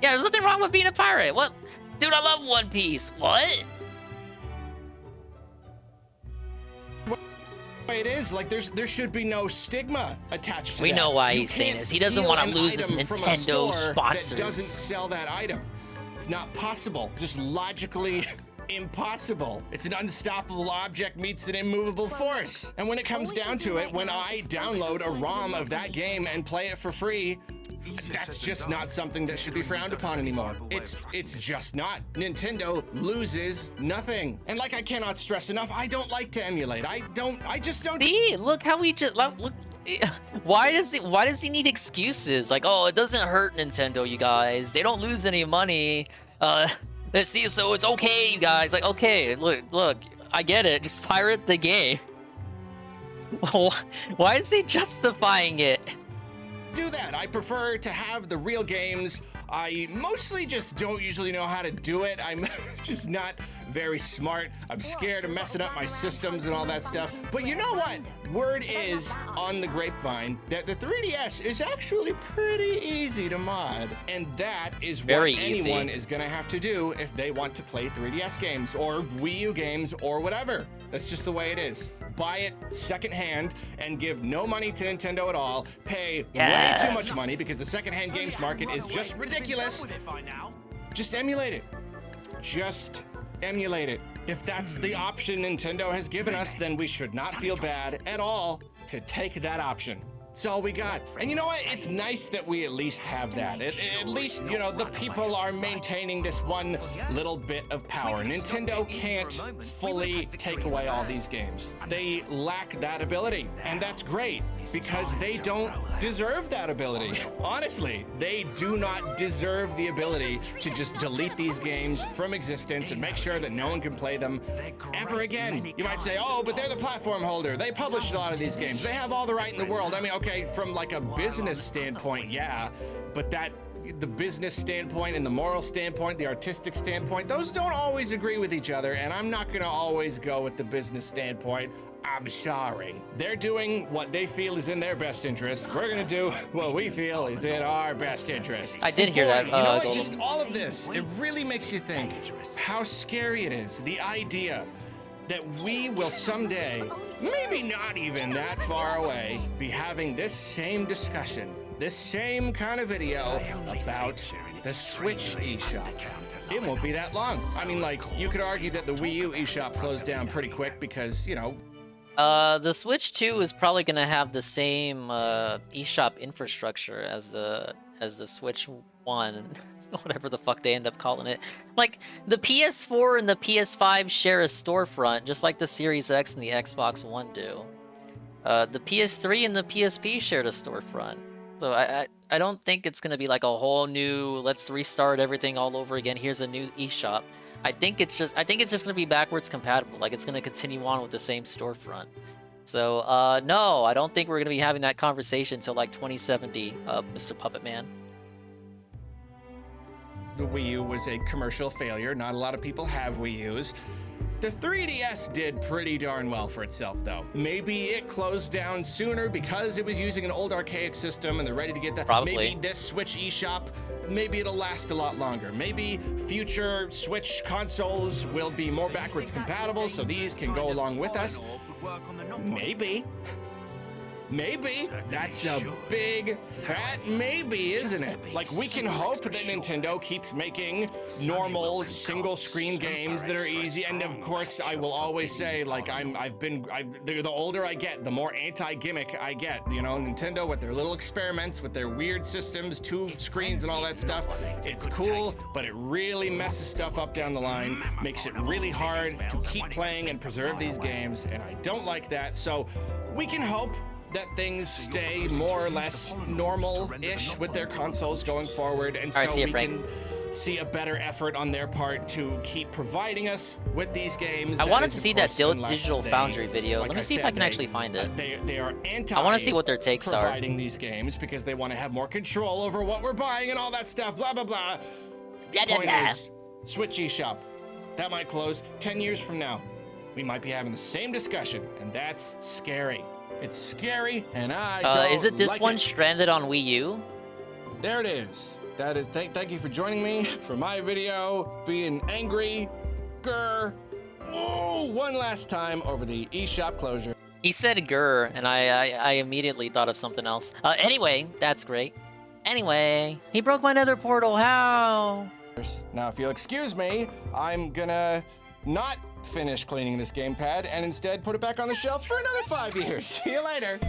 Yeah, there's nothing wrong with being a pirate. What? Dude, I love One Piece. What? It is like there should be no stigma attached to We that. know why You he's saying can't this. He doesn't steal want to an lose his item from a Nintendo store sponsors. that doesn't sell that item. It's not possible. Just logically impossible. It's an unstoppable object meets an immovable force. And when it comes down to it, when I download a ROM of that game and play it for free, that's just not something that should be frowned upon anymore. It's just not. Nintendo loses nothing. And like I cannot stress enough, I don't like to emulate. I just don't. See, look how he just look. Why does he need excuses? Like, oh, it doesn't hurt Nintendo, you guys. They don't lose any money. Let's see, so it's okay, you guys. Like, okay, look, I get it. Just pirate the game. Why is he justifying it? Do that. I prefer to have the real games. I mostly just don't usually know how to do it. I'm just not very smart. I'm scared of messing up my systems and all that stuff. But you know what? Word is on the grapevine that the 3DS is actually pretty easy to mod. And that is Very what easy. anyone is gonna have to do if they want to play 3DS games or Wii U games or whatever. That's just the way it is. Buy it secondhand and give no money to Nintendo at all. Pay way too much money because the secondhand games market is just ridiculous. Just emulate it. Just emulate it. If that's the option Nintendo has given us, then we should not feel bad at all to take that option. It's all we got. And you know what? It's nice that we at least have that. At least, you know, the people are maintaining this one little bit of power. Nintendo can't fully take away all these games. They lack that ability. And that's great because they don't deserve that ability. Honestly, they do not deserve the ability to just delete these games from existence and make sure that no one can play them ever again. You might say, oh, but they're the platform holder. They published a lot of these games. They have all the right in the world. I mean, okay, from like a business standpoint, yeah, but the business standpoint and the moral standpoint, the artistic standpoint, those don't always agree with each other, and I'm not gonna always go with the business standpoint. I'm sorry. They're doing what they feel is in their best interest. We're gonna do what we feel is in our best interest. I did hear that. You know what? Just all of this, it really makes you think how scary it is. The idea that we will someday, maybe not even that far away, be having this same discussion, this same kind of video about the Switch eShop. It won't be that long. I mean, like, you could argue that the Wii U eShop closed down pretty quick because, you know, the Switch 2 is probably gonna have the same eShop infrastructure as the Switch 1, whatever the fuck they end up calling it. Like, the PS4 and the PS5 share a storefront, just like the Series X and the Xbox One do. The PS3 and the PSP shared a storefront. So I don't think it's gonna be like a whole new, let's restart everything all over again, here's a new eShop. I think it's just gonna be backwards compatible. Like, it's gonna continue on with the same storefront. So no, I don't think we're gonna be having that conversation until like 2070, Mr. Puppet Man. the Wii U was a commercial failure. Not a lot of people have Wii U's. The 3DS did pretty darn well for itself, though. Maybe it closed down sooner because it was using an old archaic system and they're ready to get that. Probably. Maybe this Switch eShop, maybe it'll last a lot longer. Maybe future Switch consoles will be more backwards compatible, so these can go along with us. Maybe. Maybe. That's a big, fat maybe, isn't it? Like, we can hope that Nintendo keeps making normal single-screen games that are easy. And of course, I will always say, like, the older I get, the more anti-gimmick I get. You know, Nintendo with their little experiments, with their weird systems, 2 screens and all that stuff. It's cool, but it really messes stuff up down the line, makes it really hard to keep playing and preserve these games, and I don't like that. So we can hope that things stay more or less normal-ish with their consoles going forward, and so we can see a better effort on their part to keep providing us with these games. I wanted to see that Digital Foundry video. Let me see if I can actually find it. They are anti. I want to see what their takes are. Providing these games because they want to have more control over what we're buying and all that stuff. Blah blah blah. Point is, Switch eShop, that might close 10 years from now. We might be having the same discussion, and that's scary. It's scary, and I don't is it this like one it. stranded on Wii U? There it is. That is. Thank you for joining me for my video, being angry. Grr. Oh, one last time over the eShop closure. He said grr, and I immediately thought of something else. Anyway, that's great. Anyway, he broke my nether portal. How? Now, if you'll excuse me, I'm gonna not finish cleaning this gamepad and instead put it back on the shelf for another 5 years. See you later.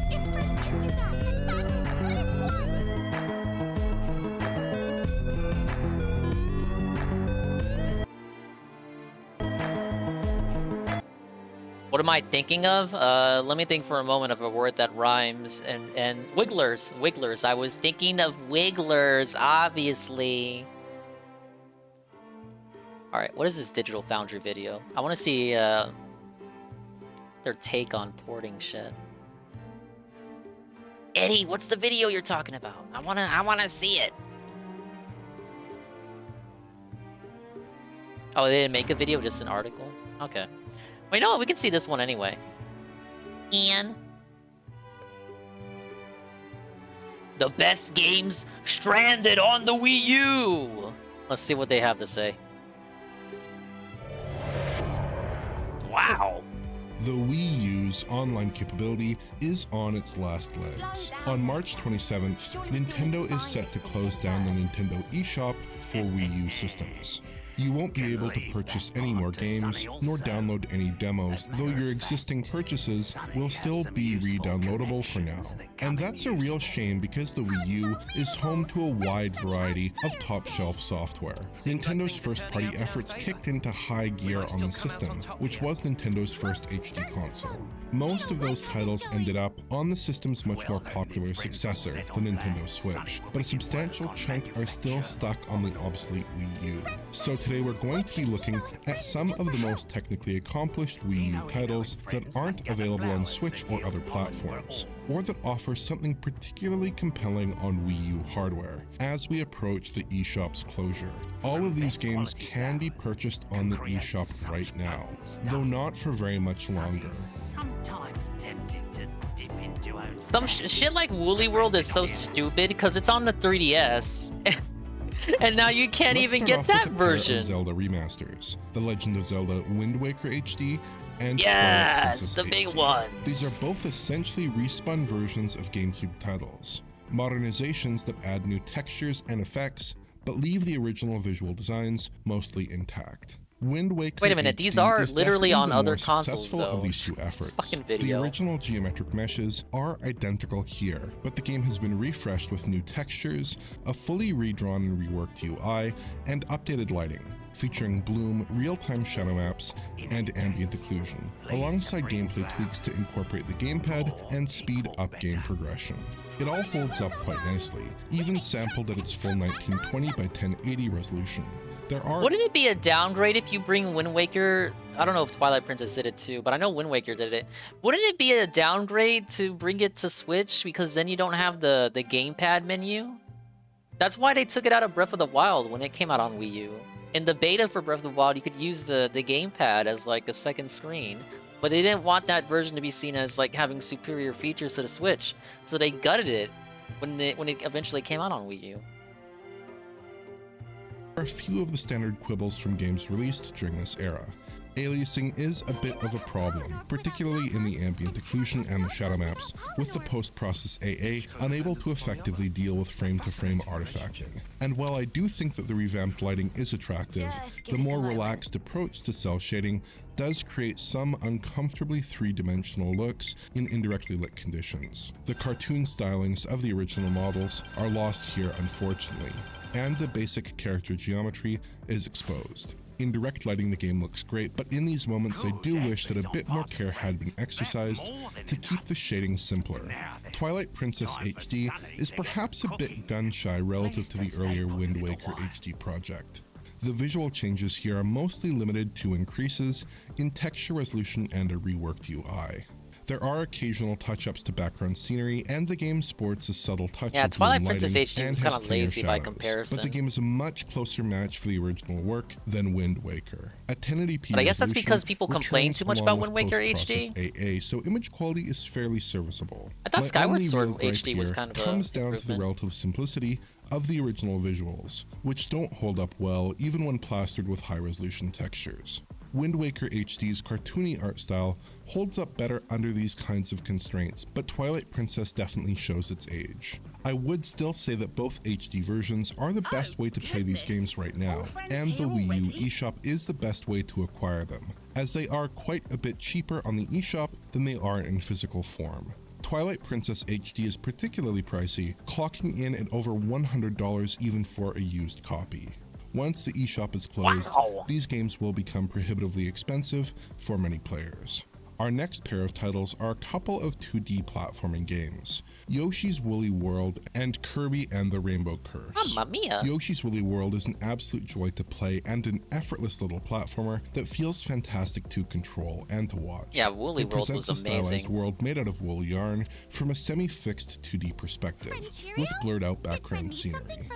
What am I thinking of? Let me think for a moment of a word that rhymes. And wigglers. Wigglers. I was thinking of wigglers, obviously. Alright, what is this Digital Foundry video? I want to see their take on porting shit. Eddie, what's the video you're talking about? I wanna see it. Oh, they didn't make a video, just an article? Okay. Wait, no, we can see this one anyway. And the best games stranded on the Wii U. Let's see what they have to say. Wow. The Wii U's online capability is on its last legs. On March 27th, Nintendo is set to close down the Nintendo eShop for Wii U systems. You won't be able to purchase any more games, nor download any demos, though your existing purchases will still be re-downloadable for now. And that's a real shame because the Wii U is home to a wide variety of top-shelf software. Nintendo's first-party efforts kicked into high gear on the system, which was Nintendo's first HD console. Most of those titles ended up on the system's much more popular successor, the Nintendo Switch, but a substantial chunk are still stuck on the obsolete Wii U. So today we're going to be looking at some of the most technically accomplished Wii U titles that aren't available on Switch or other platforms, or that offer something particularly compelling on Wii U hardware, as we approach the eShop's closure. All of these games can be purchased on the eShop right now, though not for very much longer. Sometimes tempted to dip into own Some shit like Woolly World is so stupid because it's on the 3DS. And now you can't Let's even start get off that with a pair of version. Zelda remasters, The Legend of Zelda Wind Waker HD and Twilight Yes, Princess the big HD. ones. These are both essentially respun versions of GameCube titles. Modernizations that add new textures and effects, but leave the original visual designs mostly intact. Wind Waker Wait a minute, these HD are is literally definitely on the other more consoles, successful though. of these two efforts. fucking The video. original geometric meshes are identical here, but the game has been refreshed with new textures, a fully redrawn and reworked UI, and updated lighting, featuring bloom, real-time shadow maps, and ambient occlusion, alongside gameplay tweaks to incorporate the gamepad and speed up game progression. It all holds up quite nicely, even sampled at its full 1920 by 1080 resolution. There are Wouldn't it be a downgrade if you bring Wind Waker? I don't know if Twilight Princess did it too, but I know Wind Waker did it. Wouldn't it be a downgrade to bring it to Switch because then you don't have the gamepad menu? That's why they took it out of Breath of the Wild when it came out on Wii U. In the beta for Breath of the Wild, you could use the gamepad as like a second screen, but they didn't want that version to be seen as like having superior features to the Switch, so they gutted it when it eventually came out on Wii U. Are a few of the standard quibbles from games released during this era. Aliasing is a bit of a problem, particularly in the ambient occlusion and the shadow maps, with the post-process AA unable to effectively deal with frame-to-frame artifacting. And while I do think that the revamped lighting is attractive, the more relaxed approach to cell shading does create some uncomfortably three-dimensional looks in indirectly lit conditions. The cartoon stylings of the original models are lost here, unfortunately, and the basic character geometry is exposed. In direct lighting, the game looks great, but in these moments I do wish that a bit more care had been exercised to keep the shading simpler. Twilight Princess HD is perhaps a bit gun-shy relative to the earlier Wind Waker HD project. The visual changes here are mostly limited to increases in texture resolution and a reworked UI. There are occasional touch-ups to background scenery, and the game sports a subtle touch Yeah, of Twilight moon Princess lighting HD and was has kind of cleaner lazy by shadows. comparison. But the game is a much closer match for the original work than Wind Waker. At 1080p But I guess that's resolution because people complain returns too much along about with Wind Waker post-process HD. AA, so image quality is fairly serviceable. I thought My Skyward only Sword real gripe HD was here kind of a comes down to the improvement. relative simplicity of the original visuals, which don't hold up well even when plastered with high-resolution textures. Wind Waker HD's cartoony art style holds up better under these kinds of constraints, but Twilight Princess definitely shows its age. I would still say that both HD versions are the best way to play these games right now, and the Wii U eShop is the best way to acquire them, as they are quite a bit cheaper on the eShop than they are in physical form. Twilight Princess HD is particularly pricey, clocking in at over $100 even for a used copy. Once the eShop is closed, these games will become prohibitively expensive for many players. Our next pair of titles are a couple of 2D platforming games, Yoshi's Woolly World and Kirby and the Rainbow Curse. Mamma mia! Yoshi's Woolly World is an absolute joy to play and an effortless little platformer that feels fantastic to control and to watch. Yeah, Woolly World was amazing. It presents a stylized world made out of wool yarn from a semi-fixed 2D perspective, with blurred out background scenery.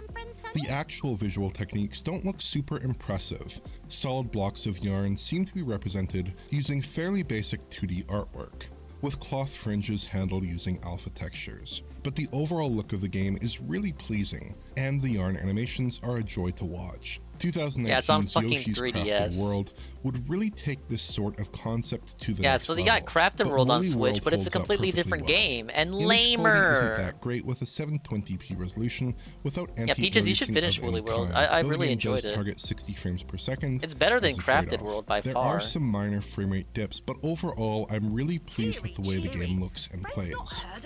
The actual visual techniques don't look super impressive. Solid blocks of yarn seem to be represented using fairly basic 2D artwork, with cloth fringes handled using alpha textures. But the overall look of the game is really pleasing, and the yarn animations are a joy to watch. 2019's Yoshi's 3DS. Crafted World would really take this sort of concept to the next level. So they got Crafted World on Switch, but it's a completely different game and lamer. Isn't that great with a 720p resolution without Peaches, you should finish Woolly World. I really enjoyed it. Target 60 frames per second. It's better than Crafted World by far. There are some minor frame rate dips, but overall, I'm really pleased with the way the game looks and plays.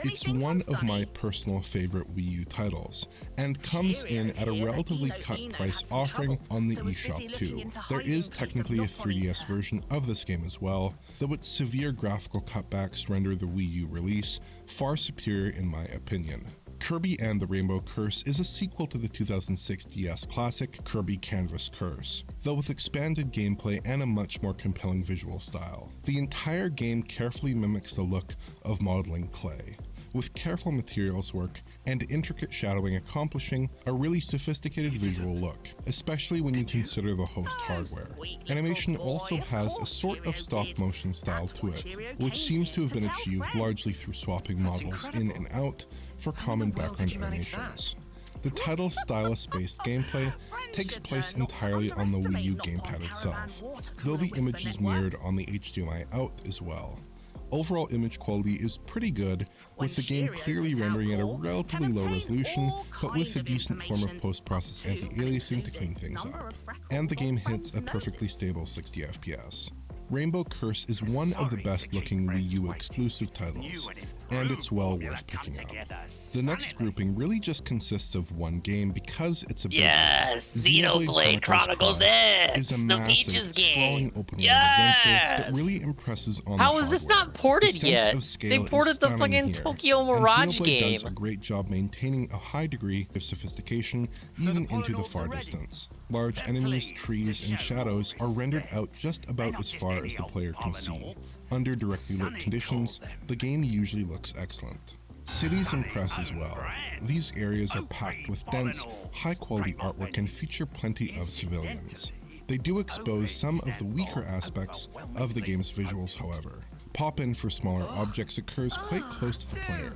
It's one of my personal favorite Wii U titles, and comes in at a relatively cut price offering on the eShop too. There is technically a 3DS version of this game as well, though its severe graphical cutbacks render the Wii U release far superior in my opinion. Kirby and the Rainbow Curse is a sequel to the 2006 DS classic Kirby Canvas Curse, though with expanded gameplay and a much more compelling visual style. The entire game carefully mimics the look of modeling clay, with careful materials work and intricate shadowing accomplishing a really sophisticated visual look, especially when you consider the host hardware. Animation also has a sort of stop-motion style to it, which seems to have been achieved largely through swapping models in and out for common background animations. The title's stylus-based gameplay takes place entirely on the Wii U gamepad itself, though the image is mirrored on the HDMI out as well. Overall image quality is pretty good, with the game clearly rendering at a relatively low resolution, but with a decent form of post-process anti-aliasing to clean things up. And the game hits a perfectly stable 60 FPS. Rainbow Curse is one of the best looking Wii U exclusive titles, and it's well worth picking up. The next grouping really just consists of one game because it's a big Xenoblade Chronicles X, the Peaches game. That really impresses on How is this not ported yet? They ported the fucking Tokyo Mirage game. Does a great job maintaining a high degree of sophistication even into the far distance. Large enemies, trees, and shadows are rendered out just about as far as the player can see. Under directly lit conditions, the game usually looks excellent. Cities impress as well. These areas are packed with dense, high-quality artwork and feature plenty of civilians. They do expose some of the weaker aspects of the game's visuals, however. Pop-in for smaller objects occurs quite close to the player,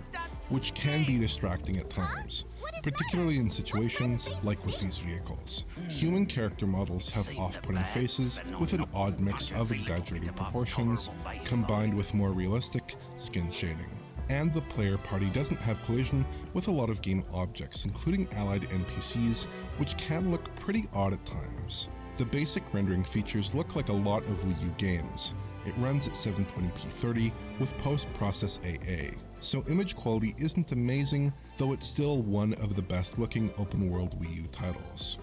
which can be distracting at times, particularly in situations like with these vehicles. Human character models have off-putting faces with an odd mix of exaggerated proportions, combined with more realistic skin shading. And the player party doesn't have collision with a lot of game objects, including allied NPCs, which can look pretty odd at times. The basic rendering features look like a lot of Wii U games. It runs at 720p 30 with post-process AA, so image quality isn't amazing, though it's still one of the best looking open world Wii U titles.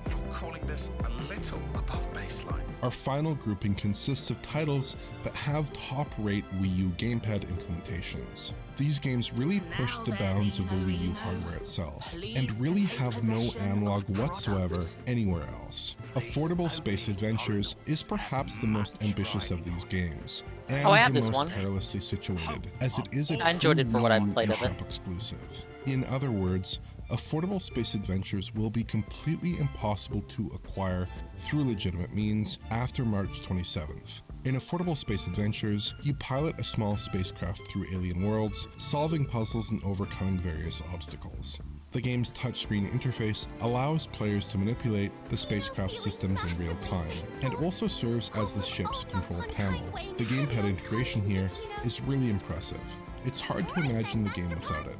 You're calling this a little above baseline. Our final grouping consists of titles that have top-rate Wii U gamepad implementations. These games really push the bounds of the Wii U hardware itself, and really have no analog whatsoever anywhere else. Affordable Space Adventures is perhaps the most ambitious of these games, and I have the this most one. perilously situated, as it is a I enjoyed it for what I true played of it. eShop exclusive. In other words, Affordable Space Adventures will be completely impossible to acquire through legitimate means after March 27th. In Affordable Space Adventures, you pilot a small spacecraft through alien worlds, solving puzzles and overcoming various obstacles. The game's touchscreen interface allows players to manipulate the spacecraft systems in real time, and also serves as the ship's control panel. The gamepad integration here is really impressive, It's hard to imagine the game without it.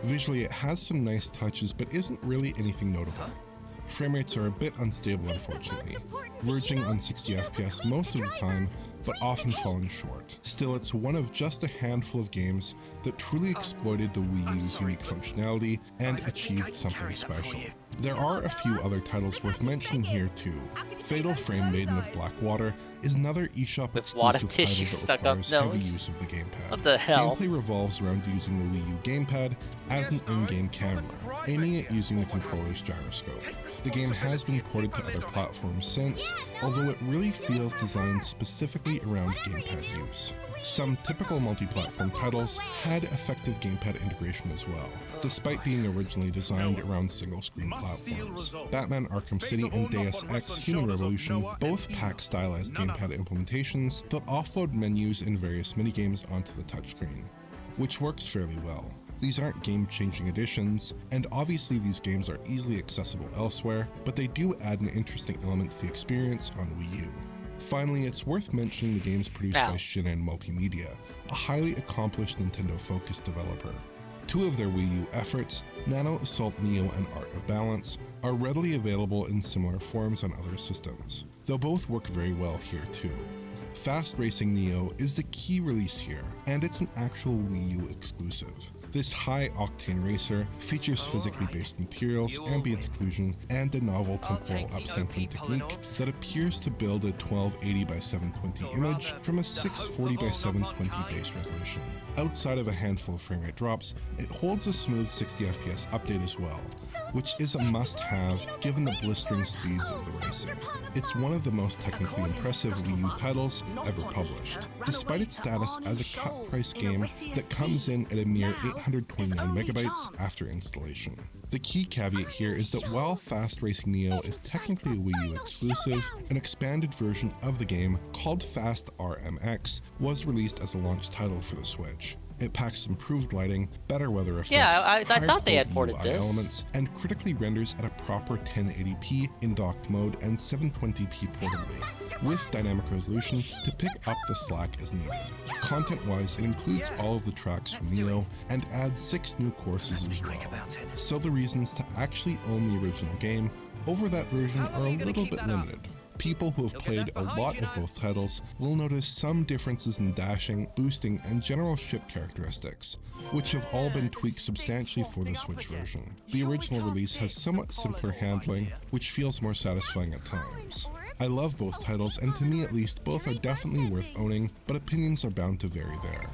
Visually, it has some nice touches, but isn't really anything notable. Frame rates are a bit unstable, unfortunately, verging on 60 FPS most of the time, but often falling short. Still, it's one of just a handful of games that truly exploited the Wii U's unique functionality and achieved something special. There are a few other titles worth mentioning here too. Fatal Frame Maiden of Blackwater is another eShop With a lot of exclusive tissue title stuck that up requires heavy nose. use of the gamepad. What the hell? Gameplay revolves around using the Wii U gamepad as an in-game camera, aiming it using the controller's gyroscope. The game has been ported to other platforms since, although it really feels designed specifically around gamepad use. Some typical multi-platform titles had effective gamepad integration as well, despite being originally designed around single-screen platforms. Batman Arkham City and Deus Ex Human Revolution both pack stylized gamepad implementations that offload menus and various minigames onto the touchscreen, which works fairly well. These aren't game-changing additions, and obviously these games are easily accessible elsewhere, but they do add an interesting element to the experience on Wii U. Finally, it's worth mentioning the games produced by Shin'en Multimedia, a highly accomplished Nintendo-focused developer. Two of their Wii U efforts, Nano Assault Neo and Art of Balance, are readily available in similar forms on other systems, though both work very well here too. Fast Racing Neo is the key release here, and it's an actual Wii U exclusive. This high-octane racer features physically based materials, ambient occlusion, and a novel temporal upsampling technique that appears to build a 1280 by 720 image from a 640 by 720 base resolution. Outside of a handful of frame rate drops, it holds a smooth 60 FPS update as well, which is a must-have given the blistering speeds of the racing. It's one of the most technically impressive Wii U titles ever published, despite its status as a cut-price game that comes in at a mere 829 megabytes after installation. The key caveat here is that while Fast Racing Neo is technically a Wii U exclusive, an expanded version of the game called Fast RMX was released as a launch title for the Switch. It packs improved lighting, better weather effects, Yeah, I thought they had higher ported UI this. elements, and critically renders at a proper 1080p in docked mode and 720p portably, with dynamic resolution to pick up the slack as needed. Content-wise, it includes all of the tracks from Neo and adds 6 new courses as well. So the reasons to actually own the original game over that version are a little bit limited. People who have played a lot of both titles will notice some differences in dashing, boosting, and general ship characteristics, which have all been tweaked substantially for the Switch version. The original release has somewhat simpler handling, which feels more satisfying at times. I love both titles, and to me at least, both are definitely worth owning, but opinions are bound to vary there.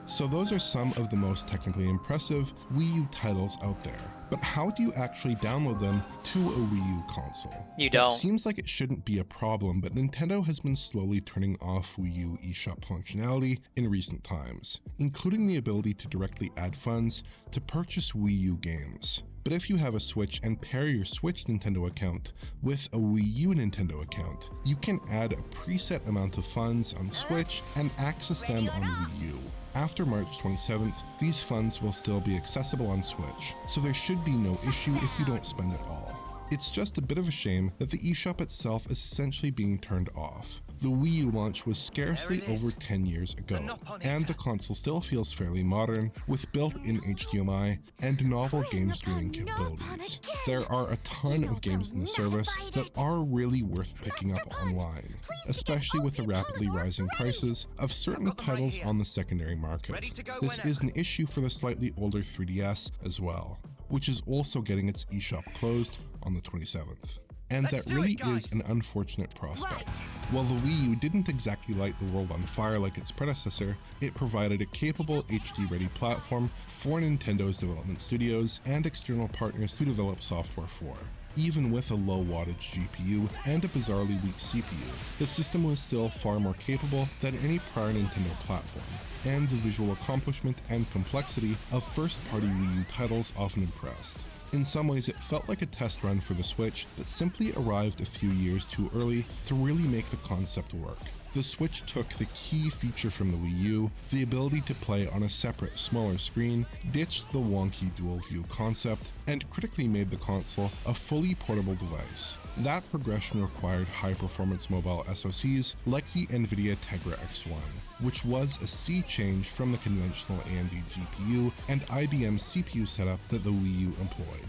So those are some of the most technically impressive Wii U titles out there. But how do you actually download them to a Wii U console? You It don't. seems like it shouldn't be a problem, but Nintendo has been slowly turning off Wii U eShop functionality in recent times, including the ability to directly add funds to purchase Wii U games. But if you have a Switch and pair your Switch Nintendo account with a Wii U Nintendo account, you can add a preset amount of funds on Switch and access them on Wii U. After March 27th, these funds will still be accessible on Switch, so there should be no issue if you don't spend it all. It's just a bit of a shame that the eShop itself is essentially being turned off. The Wii U launch was scarcely over 10 years ago, and the console still feels fairly modern, with built-in HDMI and novel game streaming capabilities. There are a ton of games in the service that are really worth picking up online, especially with the rapidly rising prices of certain titles on the secondary market. This is an issue for the slightly older 3DS as well, which is also getting its eShop closed on the 27th. And that really is an unfortunate prospect. While the Wii U didn't exactly light the world on fire like its predecessor, it provided a capable HD-ready platform for Nintendo's development studios and external partners to develop software for. Even with a low wattage GPU and a bizarrely weak CPU, the system was still far more capable than any prior Nintendo platform, and the visual accomplishment and complexity of first-party Wii U titles often impressed. In some ways, it felt like a test run for the Switch that simply arrived a few years too early to really make the concept work. The Switch took the key feature from the Wii U, the ability to play on a separate, smaller screen, ditched the wonky dual view concept, and critically made the console a fully portable device. That progression required high-performance mobile SoCs like the NVIDIA Tegra X1, which was a sea change from the conventional AMD GPU and IBM CPU setup that the Wii U employed.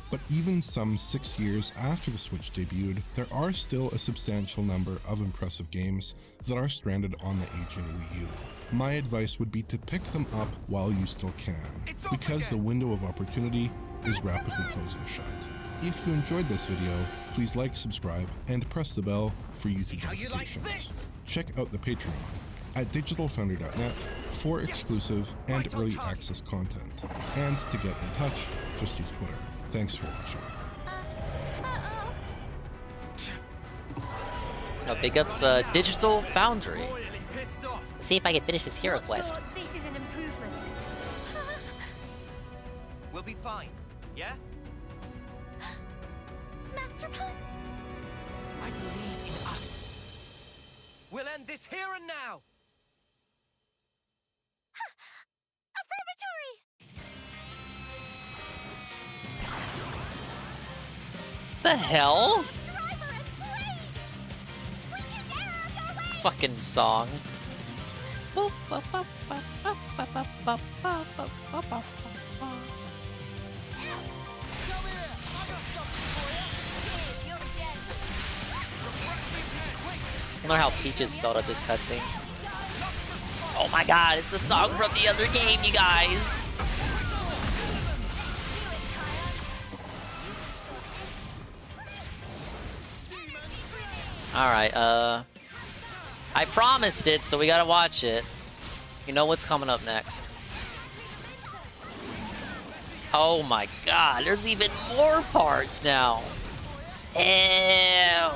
But even some 6 years after the Switch debuted, there are still a substantial number of impressive games that are stranded on the aging Wii U. My advice would be to pick them up while you still can, because the window of opportunity is rapidly closing shut. If you enjoyed this video, please like, subscribe, and press the bell for YouTube notifications. Check out the Patreon at digitalfoundry.net for exclusive and early access content. And to get in touch, just use Twitter. Thanks for watching. Oh, big ups Digital Foundry. See if I can finish this hero quest. This is an improvement. We'll be fine, yeah? Master Pun? I believe in us. We'll end this here and now. The hell? This fucking song. I wonder how Peaches felt at this cutscene. Oh my god, it's the song from the other game, you guys! Alright, I promised it, so we gotta watch it. You know what's coming up next. Oh my god, there's even more parts now. Ew.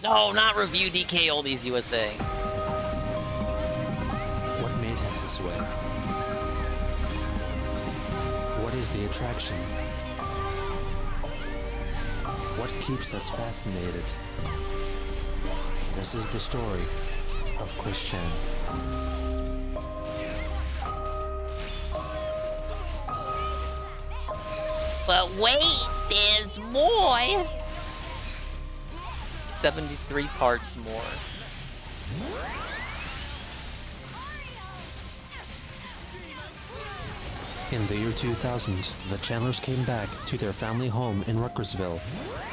No, not review DK Oldies USA. What made him this way? What is the attraction? What keeps us fascinated? This is the story of Chris Chan. But wait, there's more! 73 parts more. In the year 2000, the Chandlers came back to their family home in Ruckersville,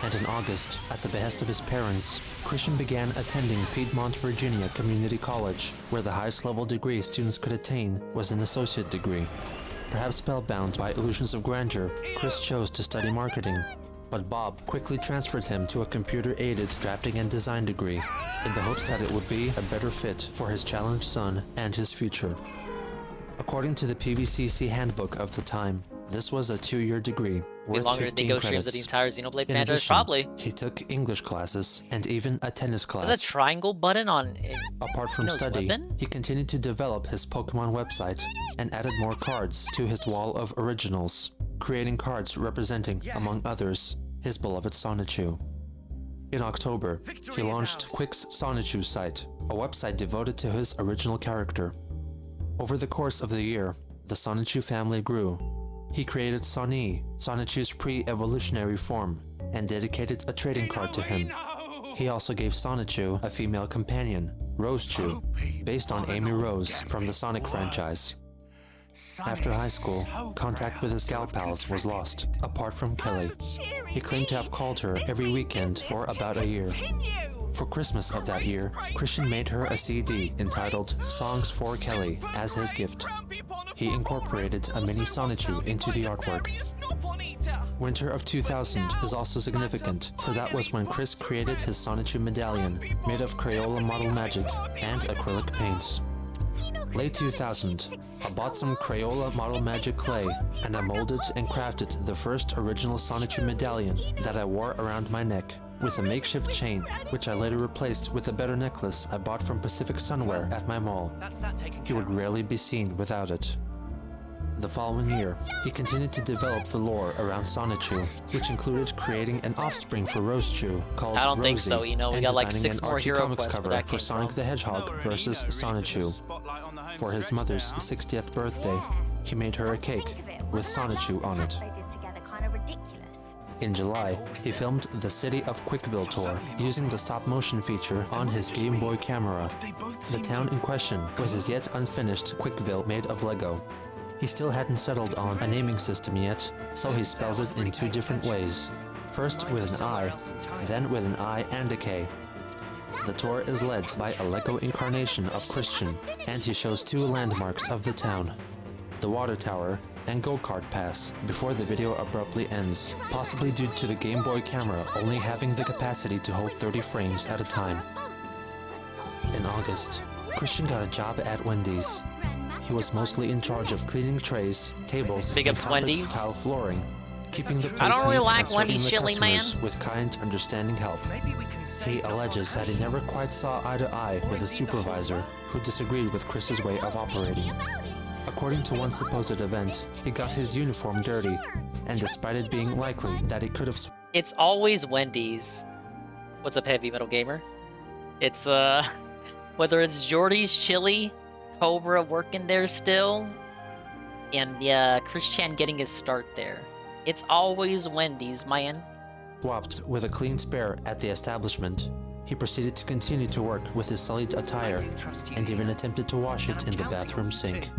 and in August, at the behest of his parents, Christian began attending Piedmont, Virginia Community College, where the highest level degree students could attain was an associate degree. Perhaps spellbound by illusions of grandeur, Chris chose to study marketing, but Bob quickly transferred him to a computer-aided drafting and design degree, in the hopes that it would be a better fit for his challenged son and his future. According to the PVCC handbook of the time, this was a 2-year degree, worth Longer 15 than Go credits. streams of the entire Xenoblade In franchise? addition, Probably. he took English classes and even a tennis class. There's a triangle button on Apart from Ino's study, weapon? he continued to develop his Pokemon website and added more cards to his wall of originals, creating cards representing, among others, his beloved Sonichu. In October, he launched Quick's Sonichu site, a website devoted to his original character. Over the course of the year, the Sonichu family grew. He created Soni, Sonichu's pre-evolutionary form, and dedicated a trading card to him. He also gave Sonichu a female companion, Rosechu, based on Amy Rose from the Sonic franchise. After high school, contact with his gal pals was lost, apart from Kelly. He claimed to have called her every weekend for about a year. For Christmas of that year, Christian made her a CD entitled Songs for Kelly as his gift. He incorporated a mini Sonichu into the artwork. Winter of 2000 is also significant, for that was when Chris created his Sonichu medallion, made of Crayola model magic and acrylic paints. Late 2000, I bought some Crayola model magic clay, and I molded and crafted the first original Sonichu medallion that I wore around my neck, with a makeshift chain, which I later replaced with a better necklace I bought from Pacific Sunwear at my mall. He would rarely be seen without it. The following year, he continued to develop the lore around Sonichu, which included creating an offspring for Rosechu called I don't Rosie, think so, you know, we and got like designing 6 an more Archie hero Comics quests where cover that for came Sonic from. the Hedgehog versus Sonichu. For his mother's 60th birthday, he made her a cake with Sonichu on it. In July, he filmed the City of Quickville tour using the stop-motion feature on his Game Boy camera. The town in question was his yet unfinished Quickville made of Lego. He still hadn't settled on a naming system yet, so he spells it in 2 different ways. First with an I, then with an I and a K. The tour is led by a Lego incarnation of Christian, and he shows 2 landmarks of the town: the water tower and go-kart pass, before the video abruptly ends, possibly due to the Game Boy camera only having the capacity to hold 30 frames at a time. In August, Christian got a job at Wendy's. He was mostly in charge of cleaning trays, tables, Big and ups carpet Wendy's. tile flooring, keeping the place I don't really neat like and serving Wendy's the chili, man. customers with kind, understanding help. He alleges that he never quite saw eye to eye with his supervisor, who disagreed with Chris's way of operating. According to one supposed event, he got his uniform dirty, and despite it being likely that he could have... It's always Wendy's. What's up, Heavy Metal Gamer? It's, whether it's Jordy's Chili, Cobra working there still, and, Christian getting his start there. It's always Wendy's, man. Swapped with a clean spare at the establishment. He proceeded to continue to work with his sullied attire, and even attempted to wash it in the bathroom sink.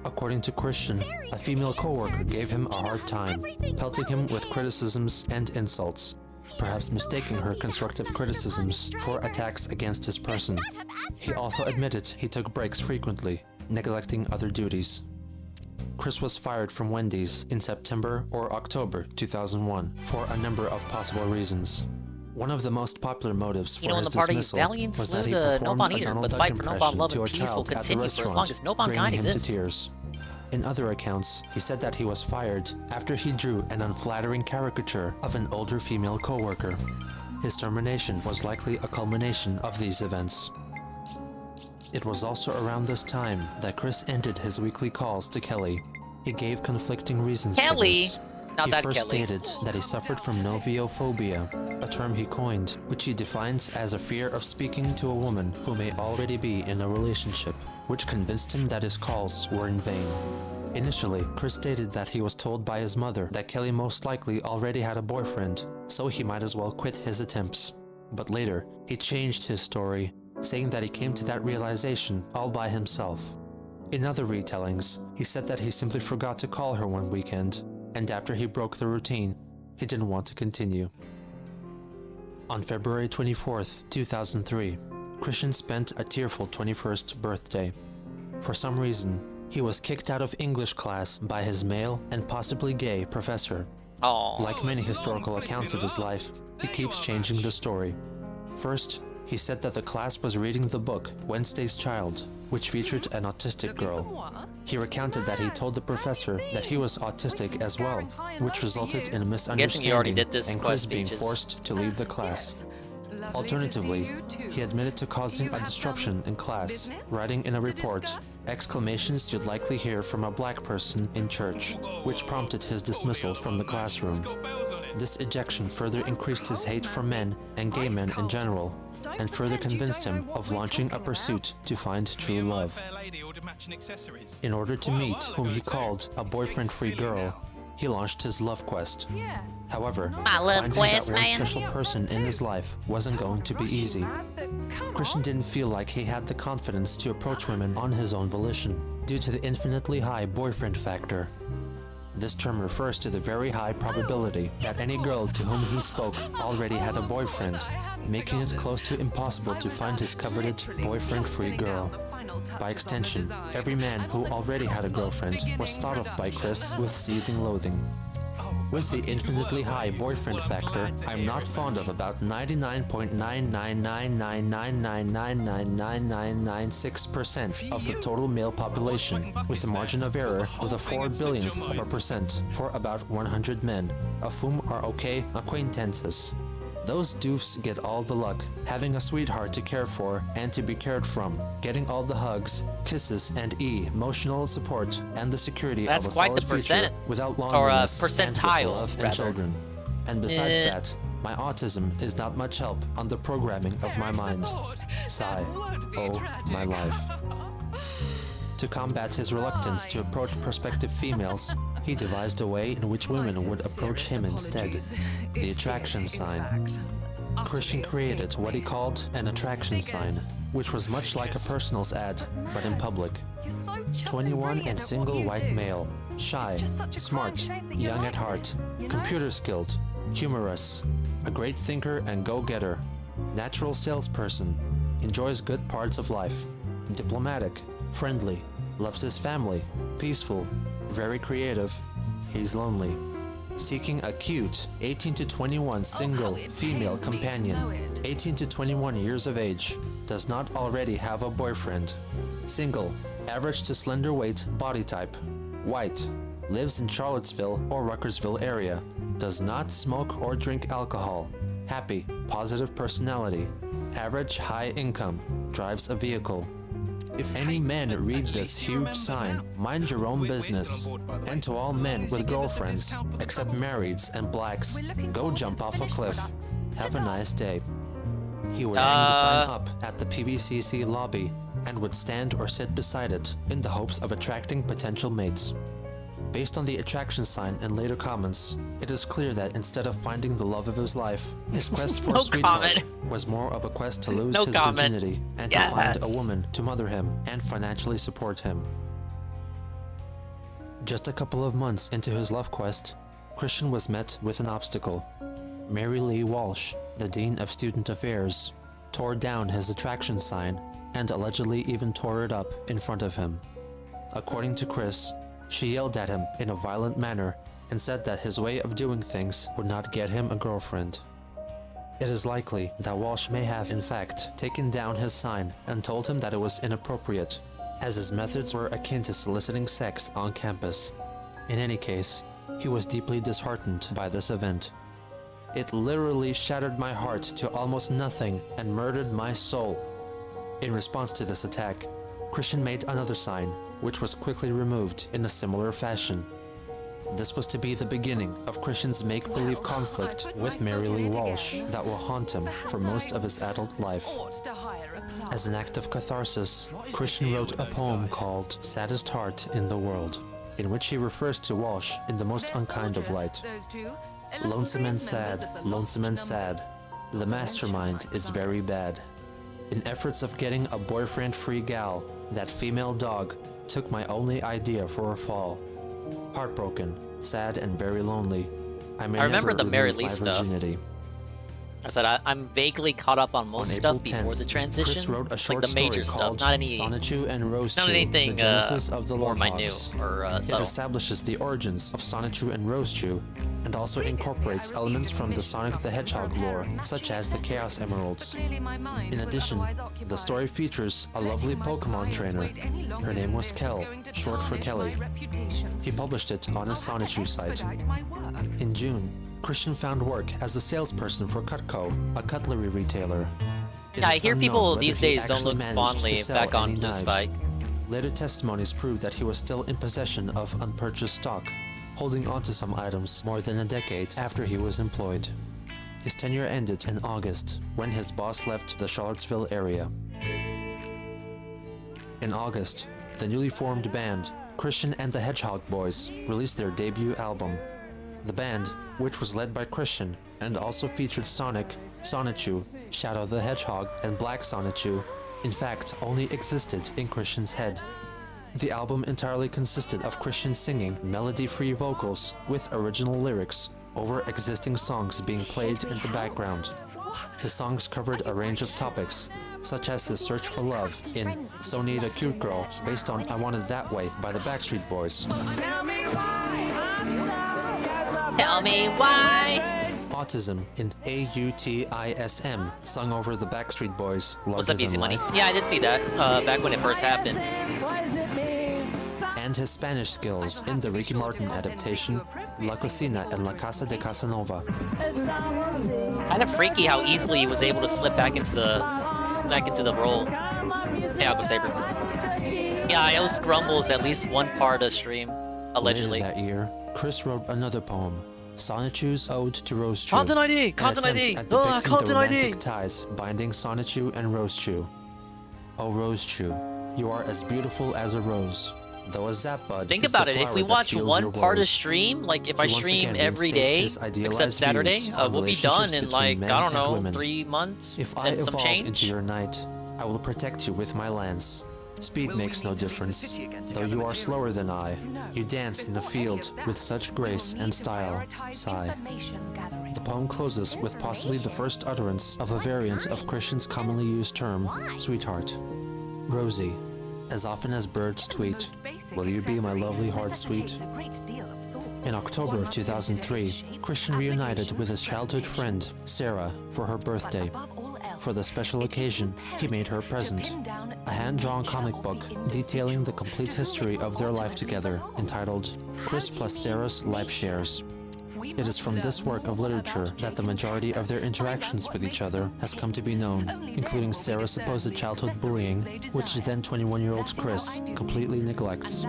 According to Christian, a female co-worker gave him a hard time, pelting him with criticisms and insults, perhaps mistaking her constructive criticisms for attacks against his person. He also admitted he took breaks frequently, neglecting other duties. Chris was fired from Wendy's in September or October 2001 for a number of possible reasons. One of the most popular motives for his dismissal was that he performed a Donald Duck impression to a child at the restaurant, bringing him to tears. In other accounts, he said that he was fired after he drew an unflattering caricature of an older female co-worker. His termination was likely a culmination of these events. It was also around this time that Chris ended his weekly calls to Kelly. He gave conflicting reasons for this. He first stated that he suffered from noviophobia, a term he coined, which he defines as a fear of speaking to a woman who may already be in a relationship, which convinced him that his calls were in vain. Initially, Chris stated that he was told by his mother that Kelly most likely already had a boyfriend, so he might as well quit his attempts. But later, he changed his story, saying that he came to that realization all by himself. In other retellings, he said that he simply forgot to call her one weekend, and after he broke the routine, he didn't want to continue. On February 24th, 2003, Christian spent a tearful 21st birthday. For some reason, he was kicked out of English class by his male and possibly gay professor. Like many historical accounts of his life, he keeps changing the story. First, he said that the class was reading the book Wednesday's Child, which featured an autistic girl. He recounted that he told the professor that he was autistic as well, which resulted in a misunderstanding and Chris being forced to leave the class. Alternatively, he admitted to causing a disruption in class, writing in a report, exclamations you'd likely hear from a black person in church, which prompted his dismissal from the classroom. This ejection further increased his hate for men and gay men in general, and further convinced him of launching a pursuit to find true love. In order to meet whom he called a boyfriend-free girl, he launched his love quest. However, finding that one special person in his life wasn't going to be easy. Christian didn't feel like he had the confidence to approach women on his own volition, due to the infinitely high boyfriend factor. This term refers to the very high probability that any girl to whom he spoke already had a boyfriend, making it close to impossible to find his coveted boyfriend-free girl. By extension, every man who already had a girlfriend was thought of by Chris with seething loathing. With the infinitely high boyfriend factor, I'm not fond of about 99.9999999999996% of the total male population, with a margin of error with a 4/billionth of a percent for about 100 men, of whom are okay acquaintances. Those doofs get all the luck, having a sweetheart to care for and to be cared from, getting all the hugs, kisses, and emotional support and the security That's of a quite the solid future percent, without or loneliness and with percentile, love and rather. children. And besides that, my autism is not much help on the programming of my mind. Sigh. Oh, my life. To combat his reluctance to approach prospective females, he devised a way in which women would approach him instead. The attraction sign. Christian created what he called an attraction sign, which was much like a personals ad, but in public. 21 and single white male, shy, smart, young at heart, computer skilled, humorous, a great thinker and go-getter, natural salesperson, enjoys good parts of life, diplomatic, friendly, loves his family, peaceful, very creative, he's lonely. Seeking a cute 18 to 21 single female companion, 18 to 21 years of age, does not already have a boyfriend. Single, average to slender weight, body type, white, lives in Charlottesville or Ruckersville area, does not smoke or drink alcohol, happy, positive personality, average high income, drives a vehicle. If any men read this huge sign, mind your own business. And to all men with girlfriends, except marrieds and blacks, go jump off a cliff. Have a nice day. He would hang the sign up at the PVCC lobby and would stand or sit beside it in the hopes of attracting potential mates. Based on the attraction sign and later comments, it is clear that instead of finding the love of his life, his quest for a sweetheart was more of a quest to lose his virginity and to find a woman to mother him and financially support him. Just a couple of months into his love quest, Christian was met with an obstacle. Mary Lee Walsh, the Dean of Student Affairs, tore down his attraction sign and allegedly even tore it up in front of him. According to Chris, she yelled at him in a violent manner and said that his way of doing things would not get him a girlfriend. It is likely that Walsh may have, in fact, taken down his sign and told him that it was inappropriate, as his methods were akin to soliciting sex on campus. In any case, he was deeply disheartened by this event. It literally shattered my heart to almost nothing and murdered my soul. In response to this attack, Christian made another sign, which was quickly removed in a similar fashion. This was to be the beginning of Christian's make-believe conflict with Mary Lee Walsh that will haunt him for most of his adult life. As an act of catharsis, Christian wrote a poem called Saddest Heart in the World, in which he refers to Walsh in the most unkind of light. Lonesome and sad, the mastermind is very bad. In efforts of getting a boyfriend-free gal, that female dog took my only idea for a fall. Heartbroken, sad, and very lonely. I remember the Mary Lee stuff. Virginity. I said I'm vaguely caught up on most stuff before the transition. Chris wrote a short like the major story stuff, not any Sonichu and Rosechu, not anything the genesis of the more Love minute Hogs. or It subtle. establishes the origins of Sonichu and Rosechu, and also incorporates elements from the Sonic the Hedgehog lore, such as the Chaos Emeralds. In addition, the story features a lovely Pokemon trainer. Her name was Kel, short for Kelly. He published it on his Sonichu site. In June, Christian found work as a salesperson for Cutco, a cutlery retailer. Yeah, I hear people these days don't look fondly back on Blue Spike. Later testimonies proved that he was still in possession of unpurchased stock, holding onto some items more than a decade after he was employed. His tenure ended in August, when his boss left the Charlottesville area. In August, the newly formed band, Christian and the Hedgehog Boys, released their debut album. The band, which was led by Christian and also featured Sonic, Sonichu, Shadow the Hedgehog, and Black Sonichu, in fact only existed in Christian's head. The album entirely consisted of Christian singing melody-free vocals with original lyrics over existing songs being played in the background. His songs covered a range of topics, such as his search for love in So Need a Cute Girl, based on I Want It That Way by the Backstreet Boys. Tell me why. Autism in AUTISM, sung over the Backstreet Boys. What's up, Easy Money? Yeah, I did see that back when it first happened. And his Spanish skills in the Ricky Martin adaptation La Cocina en la Casa de Casanova. Kind of freaky how easily he was able to slip back into the role. Hey, Uncle Saber. Yeah, I owe Scrumbles at least one part of stream, allegedly. Later that year, Chris wrote another poem, Sonichu's Ode to Rosechu. Content ID! Content ID! Content Content ID! ties binding Sonichu and Rosechu. Oh Rosechu, you are as beautiful as a rose. Though a zap bud. Think about it. If we watch one part of stream, like if I stream every day except Saturday, we'll be done in like, I don't know, 3 months and some change. Into your night, I will protect you with my lance. Speed makes no difference. Though you are slower than I, you dance in the field with such grace and style. Sigh. The poem closes with possibly the first utterance of a variant of Christian's commonly used term, sweetheart. Rosie, as often as birds tweet, will you be my lovely heart sweet? In October of 2003, Christian reunited with his childhood friend, Sarah, for her birthday. For the special occasion, he made her a present, a hand-drawn comic book detailing the complete history of their life together, entitled Chris plus Sarah's Life Shares. It is from this work of literature that the majority of their interactions with each other has come to be known, including Sarah's supposed childhood bullying, which then 21-year-old Chris completely neglects.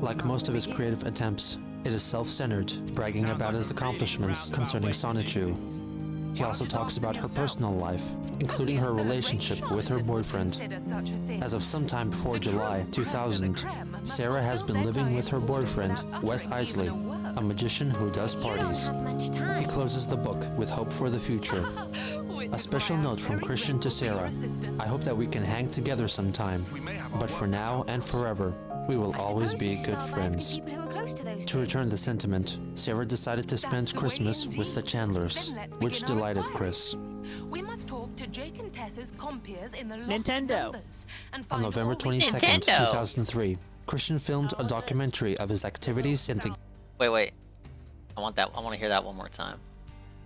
Like most of his creative attempts, it is self-centered, bragging about his accomplishments concerning Sonichu. He also talks about her personal life, including her relationship with her boyfriend. As of sometime before July 2000, Sarah has been living with her boyfriend, Wes Isley, a magician who does parties. He closes the book with hope for the future. A special note from Christian to Sarah. I hope that we can hang together sometime, but for now and forever, we will always be good friends. To return the sentiment, Sarah decided to spend Christmas with the Chandlers, which delighted Chris. We must talk to Jake and Tessa's compeers in the Nintendo. On November 22nd, 2003, Christian filmed a documentary of his activities in the... Wait. I want to hear that one more time.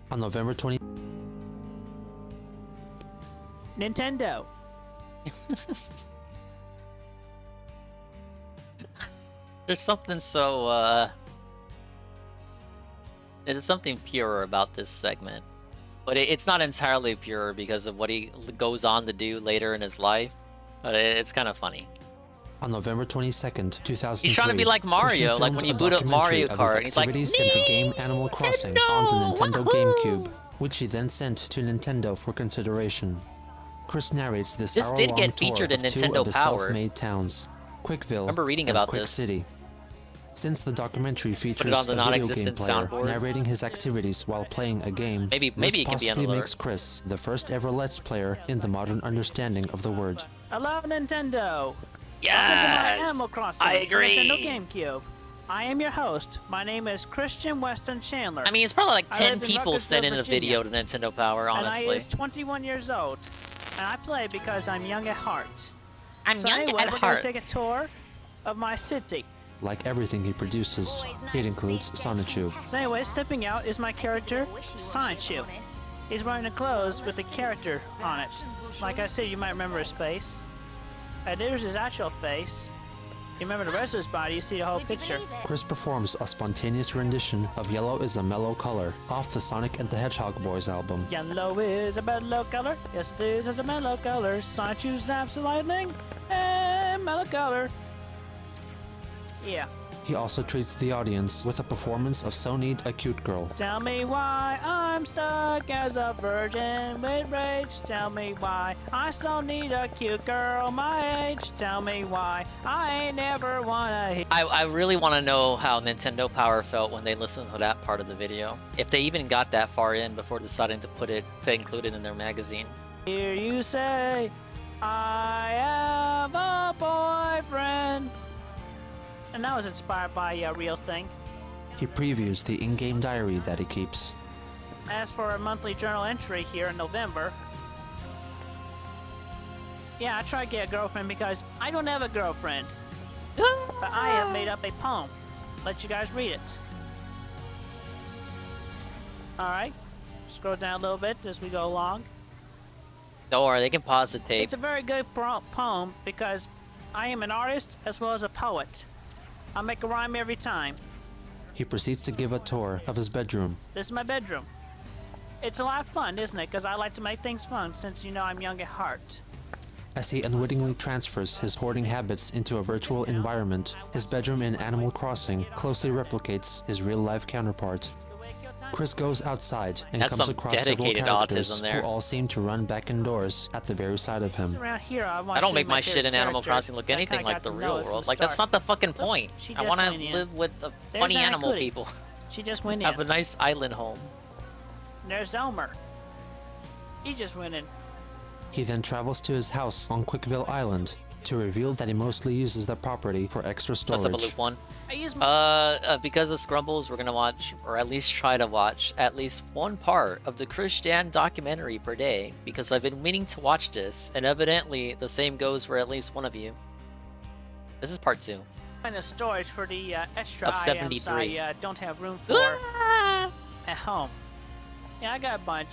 On November 20... Nintendo. There's something so, there's something pure about this segment. But it's not entirely pure because of what he goes on to do later in his life. But it's kind of funny. On November 22nd, 2003, he's trying to be like Mario, like when you boot up Mario Kart, and he's like, in the game Animal Crossing on the Nintendo GameCube, which he then sent to Nintendo for consideration. Chris narrates this did get featured in Nintendo Power. Self-made towns, Quickville, remember reading and about Quick this. City. Since the documentary features it on the a video non-existent game player soundboard. narrating his activities while playing a game, maybe it can be on possibly alert. makes Chris the first ever Let's Player in the modern understanding of the word. Hello, Nintendo. Yes, welcome to my Animal Crossing I agree. Nintendo GameCube. I am your host. My name is Christian Weston Chandler. I mean, it's probably like I 10 live in people Ruckersville, sent in a Virginia. video to Nintendo Power, honestly. And I is 21 years old. And I play because I'm young at heart. I'm so young anyway, at we're heart. Gonna take a tour of my city. Like everything he produces, it includes Sonichu. So anyway, stepping out is my character, Sonichu. He's wearing the clothes with the character on it. Like I said, you might remember his face. There's his actual face. You remember the rest of his body, you see the whole picture. Chris performs a spontaneous rendition of Yellow is a Mellow Color off the Sonic and the Hedgehog Boys album. Yellow is a mellow color. Yes, it is a mellow color. Sonichu zaps the lightning. And mellow color. Yeah. He also treats the audience with a performance of So Need a Cute Girl. Tell me why I'm stuck as a virgin with rage. Tell me why I still need a cute girl my age. Tell me why I ain't never wanna. I really want to know how Nintendo Power felt when they listened to that part of the video. If they even got that far in before deciding to include it in their magazine. Here you say I have a boyfriend. And that was inspired by a real thing. He previews the in-game diary that he keeps. As for a monthly journal entry here in November, yeah, I tried to get a girlfriend because I don't have a girlfriend. But I have made up a poem. Let you guys read it. Alright, scroll down a little bit as we go along. Don't worry, they can pause the tape. It's a very good poem because I am an artist as well as a poet. I make a rhyme every time. He proceeds to give a tour of his bedroom. This is my bedroom. It's a lot of fun, isn't it? Because I like to make things fun since you know I'm young at heart. As he unwittingly transfers his hoarding habits into a virtual environment, his bedroom in Animal Crossing closely replicates his real-life counterpart. Chris goes outside and That's comes some across several dedicated characters autism there. who all seem to run back indoors at the very sight of him. Around here, I I don't make my shit in Animal Crossing look anything like the real world. Like, that's not the fucking point. I want to live with the funny animal people. She just went in. Have a nice island home. There's Elmer. He just went in. He then travels to his house on Quickville Island to reveal that he mostly uses the property for extra storage. What's up, Loop 1? Because of Scrumbles, we're gonna watch, or at least try to watch, at least one part of the Chris Dan documentary per day, because I've been meaning to watch this, and evidently the same goes for at least one of you. This is part 2. Find the storage for the extra Of 73. items I don't have room for at home. Yeah, I got a bunch.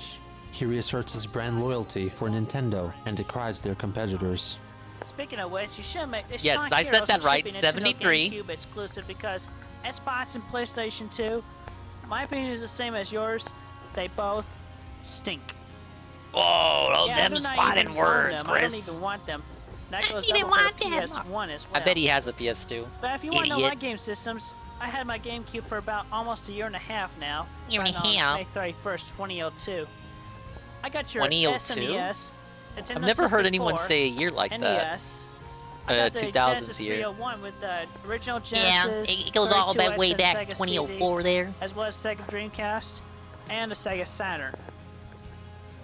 He reasserts his brand loyalty for Nintendo and decries their competitors. Speaking of which, you should make this. Yes, I said that right. 73. GameCube exclusive because Xbox and PlayStation 2, my opinion is the same as yours. They both stink. Oh, yeah, them's fighting words, Chris. I don't even want them. That goes even double for want the them. PS1 as well. I bet he has a PS2. But if you want to know my game systems, I had my GameCube for about almost a year and a half now. Year and a on half? May 31st, 2002. I got your 2002? SNES. I've never heard anyone say a year like that. NES. I got the 2000s Genesis year. 301 with the original Yeah, Genesis. it goes all the 32X way and back to Sega 2004 CD, there. as well as Sega Dreamcast and the Sega Saturn.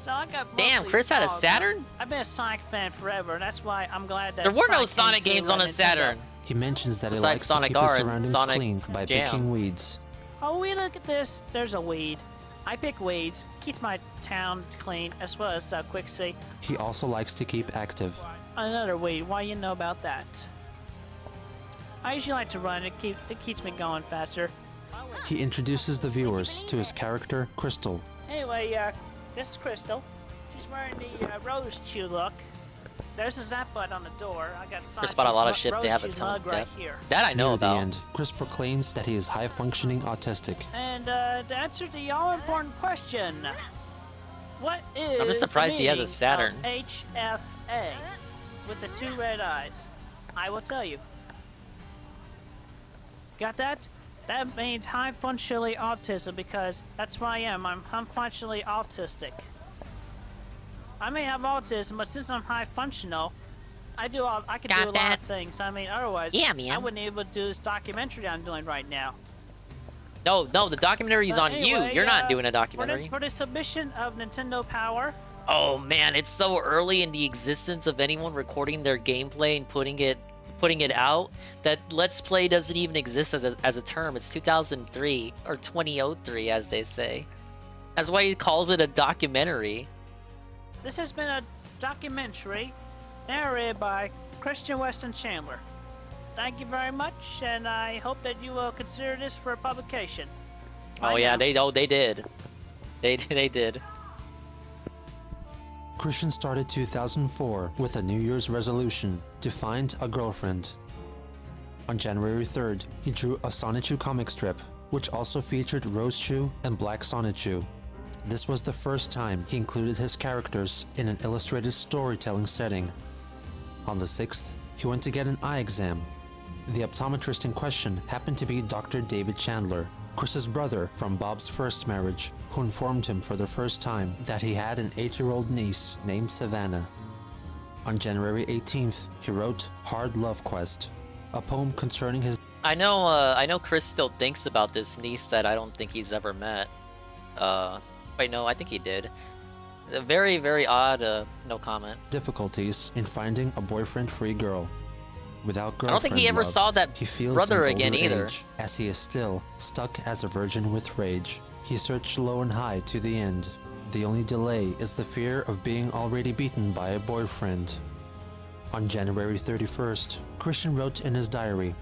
So I got Damn, mostly Chris had a all of them. Saturn? I've been a Sonic fan forever, and that's why I'm glad that There were no came Sonic to, games on a Nintendo. Saturn. He mentions that he Besides likes Sonic to keep R his and surroundings Sonic clean by Jam. picking weeds. Oh, we look at this. There's a weed. I pick weeds. Keeps my town clean, as well as Quick See. He also likes to keep active. Another weed. Why you know about that? I usually like to run. It keeps me going faster. He introduces the viewers to his character, Crystal. Anyway, this is Crystal. She's wearing the Rose Chew look. There's a zap button on the door. I got Chris bought a lot of shit to have a Rose Chew ton of mug right depth. here. That I know Near about. the end, Chris proclaims that he is high-functioning autistic. And to answer the all-important question, what is I'm just surprised the he has a meaning Saturn. of HFA with the 2 red eyes? I will tell you. Got that? That means high functionally autism because that's what I am. I'm functionally autistic. I may have autism, but since I'm high functional, I can do a lot of things. I mean, otherwise, Yeah, man. I wouldn't be able to do this documentary I'm doing right now. No, the documentary is But on anyway, you. You're not doing a for documentary. the submission of Nintendo Power, Oh man, it's so early in the existence of anyone recording their gameplay and putting it out that Let's Play doesn't even exist as a term. It's 2003 or 2003, as they say. That's why he calls it a documentary. this has been a documentary narrated by Christian Weston Chandler. Thank you very much, and I hope that you will consider this for publication. Oh Bye yeah, now. they did. They did. Christian started 2004 with a New Year's resolution to find a girlfriend. On January 3rd, he drew a Sonichu comic strip, which also featured Rosechu and Black Sonichu. This was the first time he included his characters in an illustrated storytelling setting. On the 6th, he went to get an eye exam. The optometrist in question happened to be Dr. David Chandler, Chris's brother from Bob's first marriage, who informed him for the first time that he had an 8-year-old niece named Savannah. On January 18th, he wrote Hard Love Quest, a poem concerning his... I know Chris still thinks about this niece that I don't think he's ever met. Wait, no, I think he did. Very, very odd, no comment. difficulties in finding a boyfriend-free girl. Without girlfriend I don't think he ever love, saw that he feels brother an again older either. age, as he is still stuck as a virgin with rage. He searched low and high to the end. The only delay is the fear of being already beaten by a boyfriend. On January 31st, Christian wrote in his diary,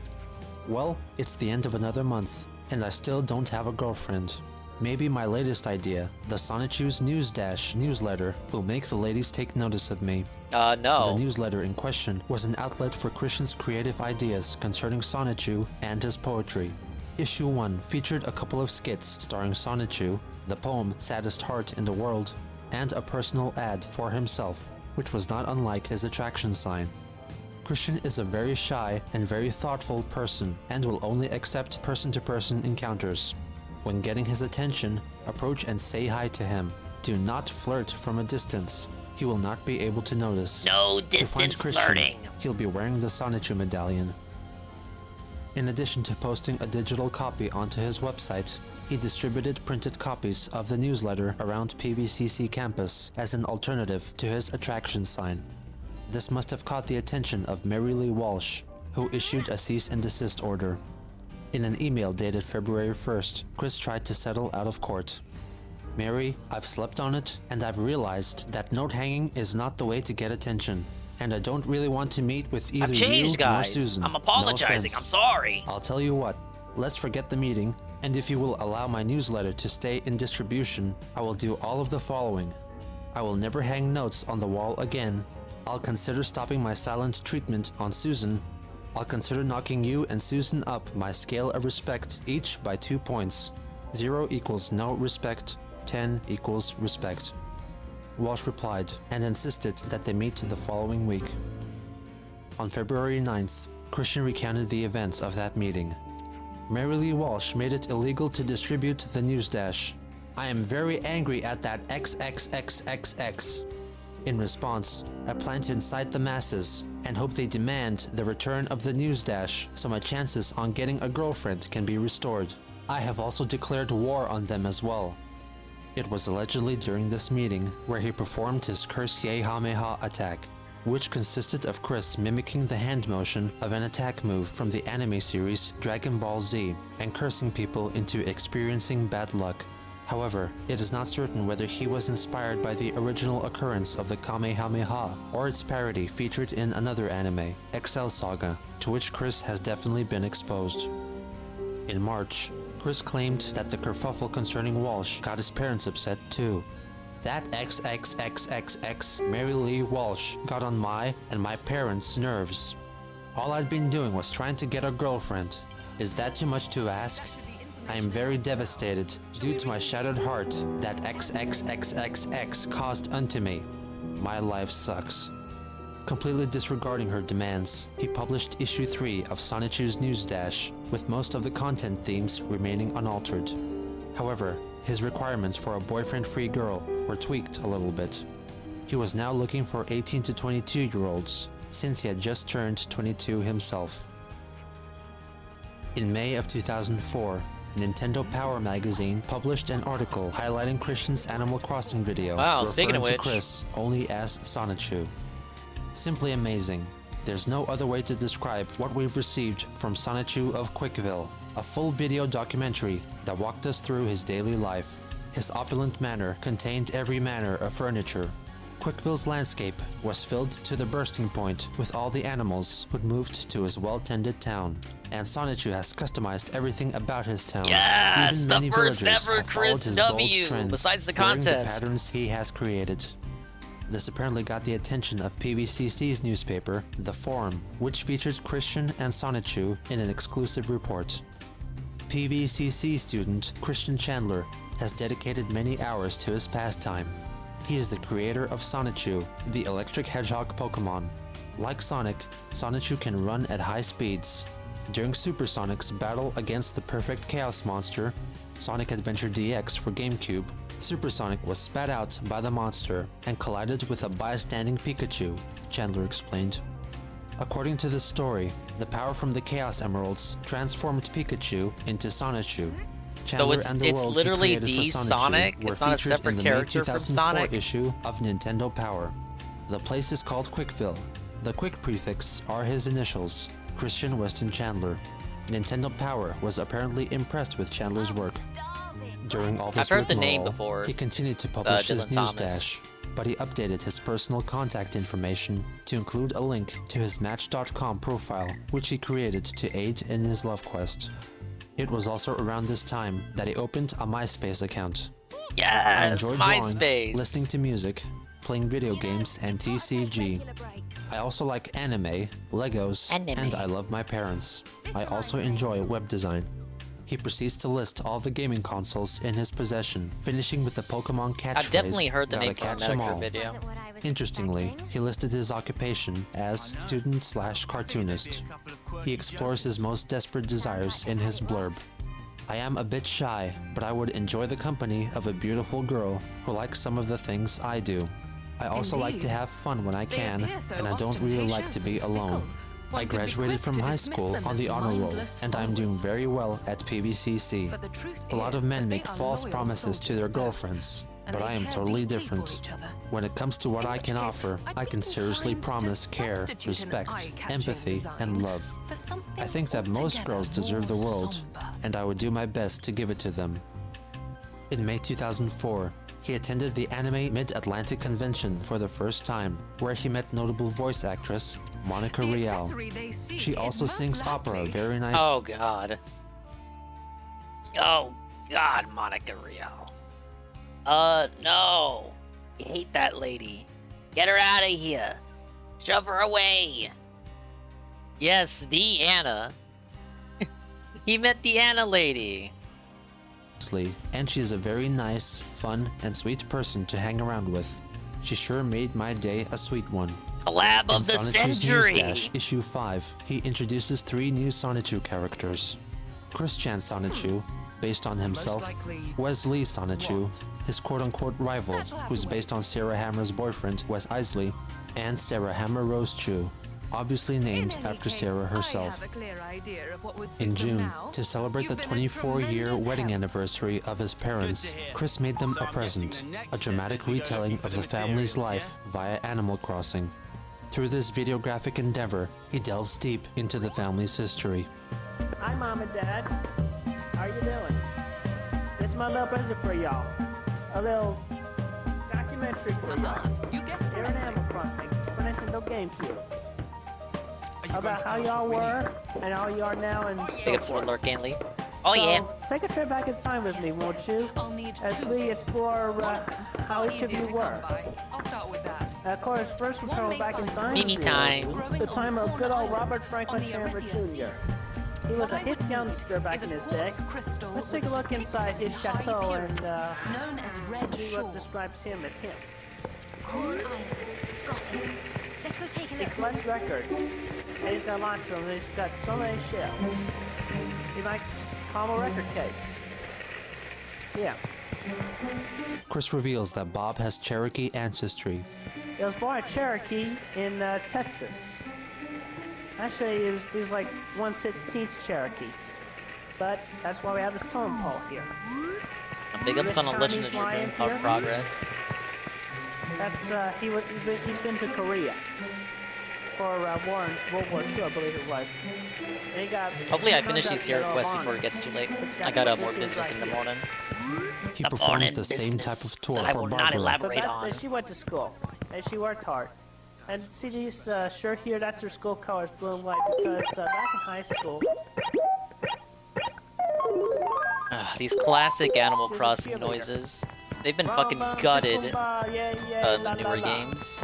"Well, it's the end of another month, and I still don't have a girlfriend. Maybe my latest idea, the Sonichu's News Dash newsletter, will make the ladies take notice of me." No. The newsletter in question was an outlet for Christian's creative ideas concerning Sonichu and his poetry. Issue 1 featured a couple of skits starring Sonichu, the poem Saddest Heart in the World, and a personal ad for himself, which was not unlike his attraction sign. Christian is a very shy and very thoughtful person and will only accept person-to-person encounters. When getting his attention, approach and say hi to him. Do not flirt from a distance. He will not be able to notice. No To find distance Christian, flirting. he'll be wearing the Sonichu medallion. In addition to posting a digital copy onto his website, he distributed printed copies of the newsletter around PVCC campus as an alternative to his attraction sign. This must have caught the attention of Mary Lee Walsh, who issued a cease and desist order. In an email dated February 1st, Chris tried to settle out of court. Mary, I've slept on it, and I've realized that note hanging is not the way to get attention. And I don't really want to meet with either I've changed, you nor guys. Susan. I'm apologizing. No I'm offense. sorry. I'll tell you what, let's forget the meeting, and if you will allow my newsletter to stay in distribution, I will do all of the following. I will never hang notes on the wall again. I'll consider stopping my silent treatment on Susan. I'll consider knocking you and Susan up my scale of respect, each by 2 points. 0 equals no respect, 10 equals respect. Walsh replied and insisted that they meet the following week. On February 9th, Christian recounted the events of that meeting. Mary Lee Walsh made it illegal to distribute the news dash. I am very angry at that XXXXX. In response, I plan to incite the masses and hope they demand the return of the news dash so my chances on getting a girlfriend can be restored. I have also declared war on them as well. It was allegedly during this meeting where he performed his Kamehameha attack, which consisted of Chris mimicking the hand motion of an attack move from the anime series Dragon Ball Z and cursing people into experiencing bad luck. However, it is not certain whether he was inspired by the original occurrence of the Kamehameha or its parody featured in another anime, Excel Saga, to which Chris has definitely been exposed. In March, Chris claimed that the kerfuffle concerning Walsh got his parents upset too. That XXXXX Mary Lee Walsh got on my and my parents' nerves. All I'd been doing was trying to get a girlfriend. Is that too much to ask? I am very devastated due to my shattered heart that XXXXX caused unto me. My life sucks. Completely disregarding her demands, he published issue 3 of Sonichu's News Dash, with most of the content themes remaining unaltered. However, his requirements for a boyfriend-free girl were tweaked a little bit. He was now looking for 18 to 22-year-olds, since he had just turned 22 himself. In May of 2004, Nintendo Power magazine published an article highlighting Christian's Animal Crossing video, speaking of referring which, to Chris only as Sonichu. Simply amazing. There's no other way to describe what we've received from Sonichu of Quickville, a full video documentary that walked us through his daily life. His opulent manor contained every manner of furniture. Quickville's landscape was filled to the bursting point with all the animals who'd moved to his well-tended town. And Sonichu has customized everything about his town. Yes, Even the many first villagers ever have followed Chris his bold W, trends, besides the wearing contest. the patterns he has created. This apparently got the attention of PVCC's newspaper, The Forum, which featured Christian and Sonichu in an exclusive report. PVCC student Christian Chandler has dedicated many hours to his pastime. He is the creator of Sonichu, the electric hedgehog Pokemon. Like Sonic, Sonichu can run at high speeds. During Supersonic's battle against the perfect Chaos Monster, Sonic Adventure DX for GameCube, Supersonic was spat out by the monster and collided with a bystanding Pikachu, Chandler explained. According to the story, the power from the Chaos Emeralds transformed Pikachu into Sonichu. Chandler So and the it's world literally he created the for Sonichu Sonic? were It's not a featured separate in the character May from 2004 Sonic? issue of Nintendo Power. The place is called Quickville. The Quick prefix are his initials, Christian Weston Chandler. Nintendo Power was apparently impressed with Chandler's work. During all this I've heard the name rigmarole, before, he continued to publish his Dylan news Thomas. dash, but he updated his personal contact information to include a link to his Match.com profile, which he created to aid in his love quest. It was also around this time that he opened a MySpace account. I Yes, enjoy drawing, MySpace. listening to music, playing video games, and TCG. I also like anime, Legos, and I love my parents. I also enjoy web design. He proceeds to list all the gaming consoles in his possession, finishing with the Pokemon catchphrase, I've definitely heard the "Gotta name from a catch 'em Metacritic all." video. Interestingly, he listed his occupation as student/cartoonist. He explores his most desperate desires in his blurb. I am a bit shy, but I would enjoy the company of a beautiful girl who likes some of the things I do. I also like to have fun when I can, and I don't really like to be alone. I graduated from high school on the honor roll, and I'm doing very well at PVCC. A lot of men make false promises to their girlfriends, but I am totally different. When it comes to what I can offer, I can seriously promise care, respect, empathy, and love. I think that most girls deserve the world, and I would do my best to give it to them. In May 2004, he attended the Anime Mid-Atlantic Convention for the first time, where he met notable voice actress Monica Rial. She also sings opera very nice. Oh god. Oh god, Monica Rial. No. I hate that lady. Get her out of here. Shove her away. Yes, the Anna. He met the Anna lady. And she is a very nice, fun, and sweet person to hang around with. She sure made my day a sweet one. Collab of the century! News issue 5, he introduces 3 new Sonichu characters. Christian Sonichu, based on himself, Wesley Sonichu, his quote-unquote rival, who's based on Sarah Hammer's boyfriend, Wes Isley, and Sarah Hammer Rose Chu, obviously named after Sarah herself. In June, to celebrate the 24-year wedding anniversary of his parents, Chris made them a present, a dramatic retelling of the family's life via Animal Crossing. Through this videographic endeavor, he delves deep into the family's history. Hi, Mom and Dad. How you doing? This is my little present for y'all. A little documentary for y'all. You guessed Here in Animal Crossing, for Nintendo GameCube. About how y'all were and how you are now and Big ups for Lord Ganley. Oh yeah. Take a trip back in time with me, won't you? As we explore how each of you were. I'll start with that. Of course, first we'll travel back in time. Mimi time. The time of good old Robert Franklin Stamford Jr. He was a hit youngster back in his day. Let's take a look inside his chateau and see what describes him as him. Corn Island. Got it. Let's go take a He look. collects records. And he's got lots of them. He's got so many shells. He likes Palmer record case. Yeah. Chris reveals that Bob has Cherokee ancestry. He was born in Cherokee in Texas. Actually, he was like 1/16 Cherokee. But that's why we have this totem pole here. Big ups on a Legend of Dragoon Pub progress. That's he's been to Korea for World War II, I believe it was. And he got Hopefully I finish these hero quests before it gets too late. I got more business in the morning. He performs the same type of tour that I for will Barbara. not elaborate on. She went to school, and she worked hard. And see these shirt here, that's her school colors, blue and white, because back in high school... These classic Animal Crossing noises. They've been fucking gutted in the newer games.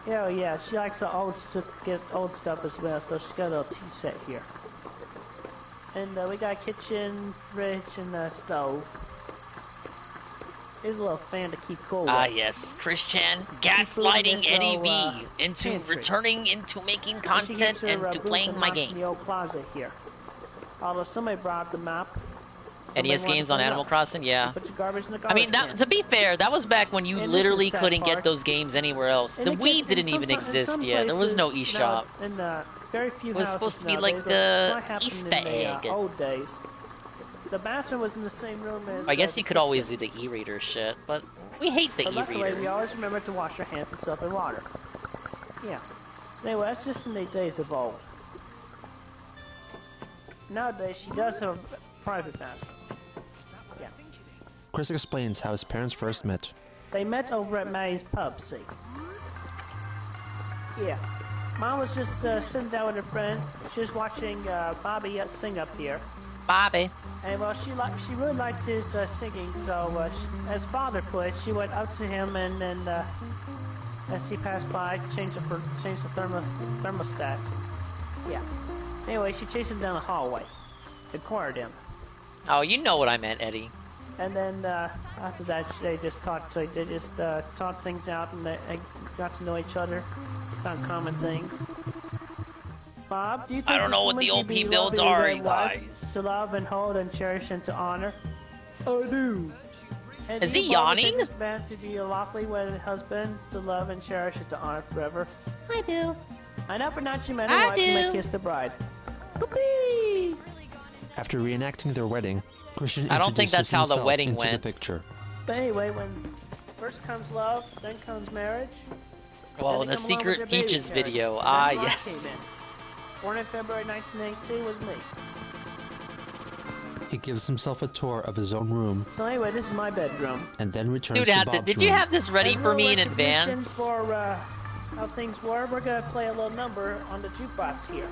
Yeah, yeah, she likes the old stuff as well, so she's got a little tea set here. And we got a kitchen, fridge, and a stove. Here's a little fan to keep cool. Ah yes, Christian gaslighting Eddie B into returning into making content and to playing my game. The old plaza here. Although somebody brought up the map. NES games on Animal Crossing, yeah. Put your garbage in the I garbage mean, to be fair, that was back when you And literally this is couldn't that get part. those games anywhere else. The Wii didn't even exist yet. There was no eShop. Very few It was houses supposed to be nowadays, like but the what happened Easter in the, egg. Old days. The bathroom was in the same room as. I guess you could always do the e-reader shit, but we hate the But luckily, we e-reader. always remember to wash our hands with soap and water. Yeah. Anyway, that's just in the days of old. Nowadays, she does have a private bathroom. Yeah. Chris explains how his parents first met. They met over at Maddie's pub, see. Yeah. Mom was just sitting down with her friend. She was watching Bobby sing up here. Bobby. And well, she really liked his singing, so as father put it, she went up to him and then as he passed by, changed the thermostat. Yeah. Anyway, she chased him down the hallway. acquired him. Oh, you know what I meant, Eddie. And then after that, they just talked things out, and they got to know each other, found common things. Bob, do you think I don't know what the OP builds are, you guys. To love and hold and cherish and to honor? I do. And Is do he you, Bob, yawning? take this man to be a lawfully wedded husband, to love and cherish and to honor forever? I do. I know for not you men I who may do. kiss the bride. Whoopee! After reenacting their wedding, Christian I don't think that's introduces how the himself wedding into went. the picture. But anyway, when first comes love, then comes marriage. Well, then the they come along with Secret their baby Peaches carriage. video. Then Ah, Mark yes. came in. Born in February 1982 was me. He gives himself a tour of his own room So anyway, this is my bedroom. and then returns Dude, to Bob's did you room. have this ready As a for me in little recognition advance? For how things were, we're gonna play a little number on the jukebox here.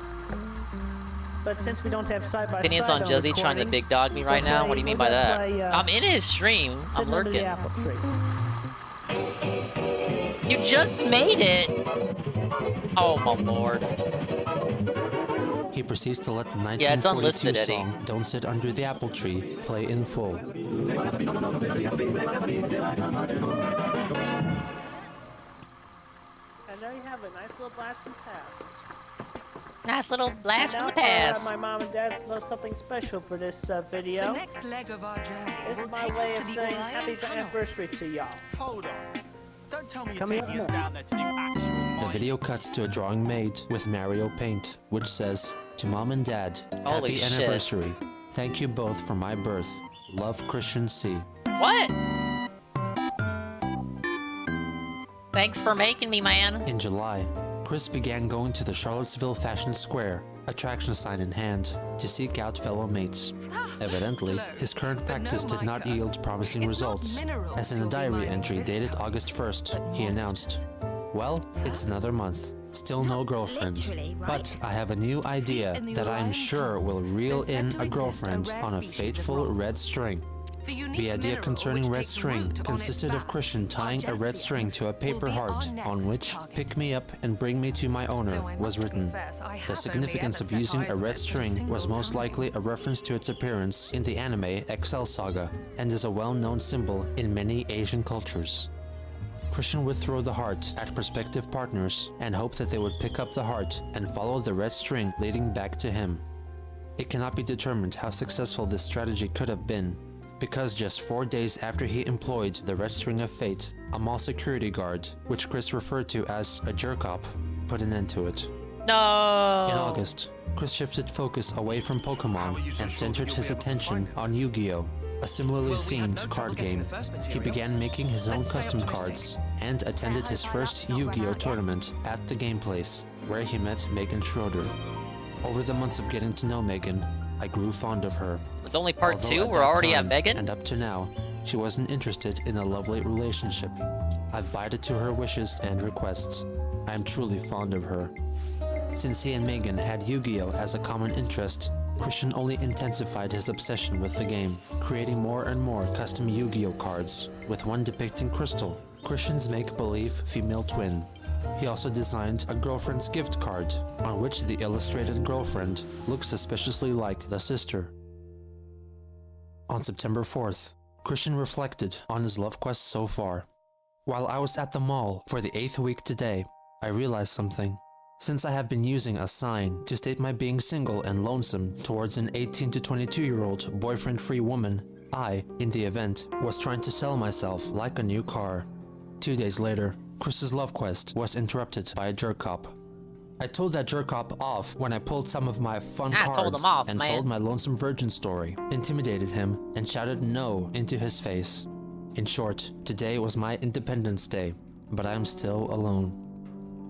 But since we don't have side-by-side Opinions on Juzzy trying to big dog me right now? What do you mean by that? I'm in his stream. I'm sitting under the lurking. apple tree. You just made it! Oh my lord. He proceeds to let the 1942 Yeah, it's unlisted, Eddie. song "Don't Sit Under the Apple Tree" play in full. And there you have it, nice little blast from the past. Nice little blast And from the now past. my mom and dad know something special for this video. The next leg of our journey This will is my take way us of to the saying Orion happy tunnels. anniversary to y'all. Hold on. Don't tell me you're Coming taking up us down there to do actual The video cuts to a drawing made with Mario paint, which says, "To Mom and Dad, Holy happy shit. anniversary. Thank you both for my birth. Love, Christian C." What? Thanks for making me, man. In July, Chris began going to the Charlottesville Fashion Square, attraction sign in hand, to seek out fellow mates. Evidently, his current practice did not yield promising results, as in a diary entry dated August 1st, he announced, "Well, it's another month. Still no girlfriend. But I have a new idea that I'm sure will reel in a girlfriend on a fateful red string." The idea concerning red string consisted of Christian tying a red string to a paper heart on which "Pick me up and bring me to my owner" was written. The significance of using a red string was most likely a reference to its appearance in the anime Excel Saga and is a well-known symbol in many Asian cultures. Christian would throw the heart at prospective partners and hope that they would pick up the heart and follow the red string leading back to him. It cannot be determined how successful this strategy could have been, because just 4 days after he employed the red string of fate, a mall security guard, which Chris referred to as a jerk-op, put an end to it. No. In August, Chris shifted focus away from Pokemon and centered his attention on Yu-Gi-Oh!, a similarly themed card game. He began making his own custom cards and attended his first Yu-Gi-Oh! Tournament at the Game Place, where he met Megan Schroeder. Over the months of getting to know Megan, I grew fond of her. It's only part Although 2? at We're that already at time, Megan? And up to now, she wasn't interested in a lovely relationship. I've bided to her wishes and requests. I am truly fond of her. Since he and Megan had Yu-Gi-Oh! As a common interest, Christian only intensified his obsession with the game, creating more and more custom Yu-Gi-Oh! Cards, with one depicting Crystal, Christian's make-believe female twin. He also designed a girlfriend's gift card, on which the illustrated girlfriend looks suspiciously like the sister. On September 4th, Christian reflected on his love quest so far. While I was at the mall for the 8th week today, I realized something. Since I have been using a sign to state my being single and lonesome towards an 18 to 22-year-old boyfriend-free woman, I, in the event, was trying to sell myself like a new car. 2 days later, Chris's love quest was interrupted by a jerk-op. I told that jerk-op off when I pulled some of my fun cards told him off, and man. told my lonesome virgin story, intimidated him, and shouted no into his face. In short, today was my Independence Day, but I am still alone.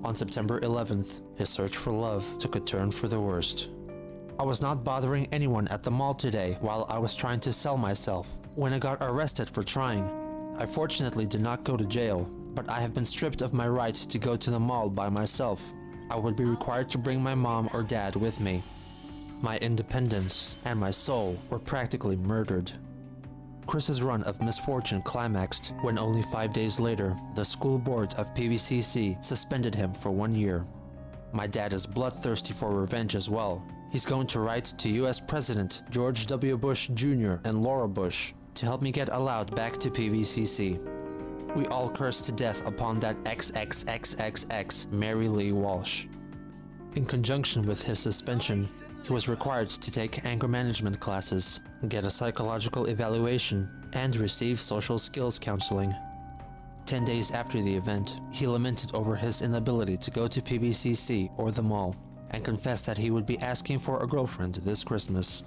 On September 11th, his search for love took a turn for the worst. I was not bothering anyone at the mall today while I was trying to sell myself, when I got arrested for trying. I fortunately did not go to jail, but I have been stripped of my right to go to the mall by myself. I would be required to bring my mom or dad with me. My independence and my soul were practically murdered. Chris's run of misfortune climaxed when only 5 days later, the school board of PVCC suspended him for 1 year. My dad is bloodthirsty for revenge as well, He's going to write to US President George W. Bush Jr. and Laura Bush to help me get allowed back to PVCC. We all cursed to death upon that XXXXX Mary Lee Walsh. In conjunction with his suspension, he was required to take anger management classes, get a psychological evaluation, and receive social skills counseling. 10 days after the event, he lamented over his inability to go to PVCC or the mall, and confessed that he would be asking for a girlfriend this Christmas.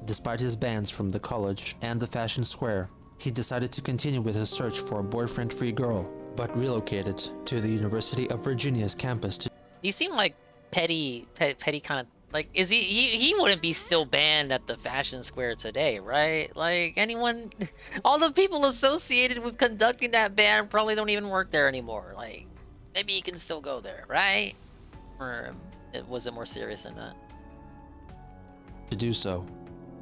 Despite his bans from the college and the Fashion Square, he decided to continue with his search for a boyfriend-free girl, but relocated to the University of Virginia's campus to— You seem like petty kind of, like, is he wouldn't be still banned at the Fashion Square today, right? Like, anyone, all the people associated with conducting that ban probably don't even work there anymore. Like, maybe he can still go there, right? Or was it more serious than that? to do so.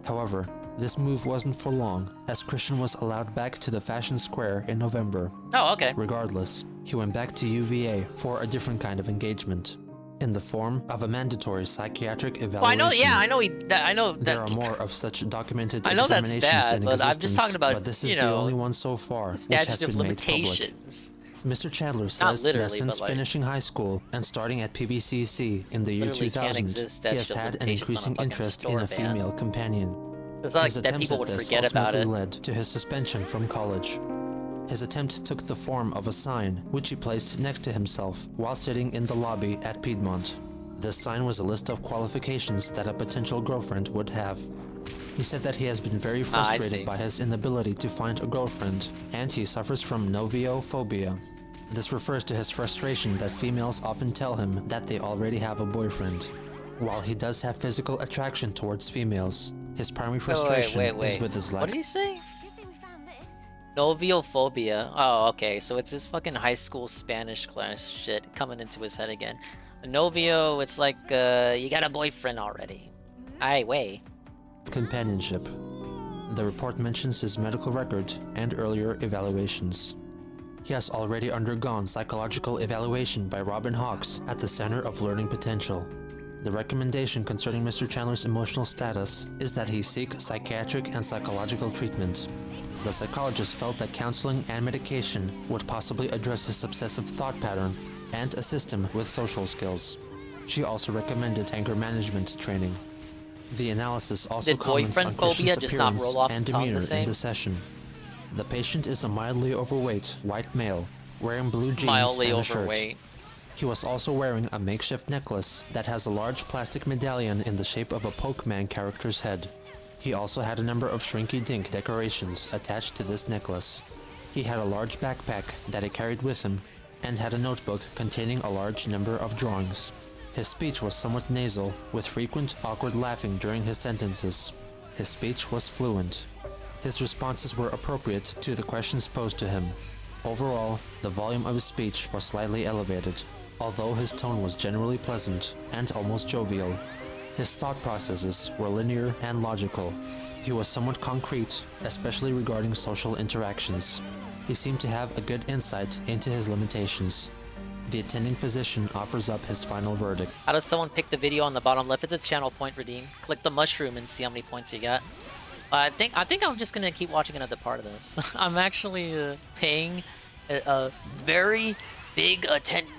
However, this move wasn't for long, as Christian was allowed back to the Fashion Square in November. Oh, okay. Regardless, he went back to UVA for a different kind of engagement, in the form of a mandatory psychiatric evaluation. Well, I know that there are more of such documented I know that's examinations bad, in but existence, I'm just talking about, but this is you the know, only one so far which statute has of been made public. limitations. Mr. Chandler Not says that literally, since but, like, finishing high school and starting at PVCC in the year literally can't 2000, exist he has statute of had an limitations on a increasing fucking interest in store a ban. female companion. It's not like His that attempts people at would this forget about ultimately it. led to his suspension from college. His attempt took the form of a sign, which he placed next to himself while sitting in the lobby at Piedmont. This sign was a list of qualifications that a potential girlfriend would have. He said that he has been very frustrated by his inability to find a girlfriend, and he suffers from noviophobia. This refers to his frustration that females often tell him that they already have a boyfriend. While he does have physical attraction towards females, his primary frustration is with his lack. What did he say? Noviophobia. Oh, okay. So it's this fucking high school Spanish class shit coming into his head again. Novio, it's like, you got a boyfriend already. Aye, way. Companionship. The report mentions his medical record and earlier evaluations. He has already undergone psychological evaluation by Robin Hawks at the Center of Learning Potential. The recommendation concerning Mr. Chandler's emotional status is that he seek psychiatric and psychological treatment. The psychologist felt that counseling and medication would possibly address his obsessive thought pattern and assist him with social skills. She also recommended anger management training. The analysis also Did comments on boyfriend phobia Christian's just not appearance roll off and the tongue demeanor the same? in the session. The patient is a mildly overweight white male wearing blue jeans Mildly and a shirt. overweight. He was also wearing a makeshift necklace that has a large plastic medallion in the shape of a Pokemon character's head. He also had a number of Shrinky Dink decorations attached to this necklace. He had a large backpack that he carried with him and had a notebook containing a large number of drawings. His speech was somewhat nasal, with frequent awkward laughing during his sentences. His speech was fluent. His responses were appropriate to the questions posed to him. Overall, the volume of his speech was slightly elevated, although his tone was generally pleasant and almost jovial. His thought processes were linear and logical. He was somewhat concrete, especially regarding social interactions. He seemed to have a good insight into his limitations. The attending physician offers up his final verdict. How does someone pick the video on the bottom left? It's a channel point redeem. Click the mushroom and see how many points you got. I think I'm just gonna keep watching another part of this. I'm actually paying a very big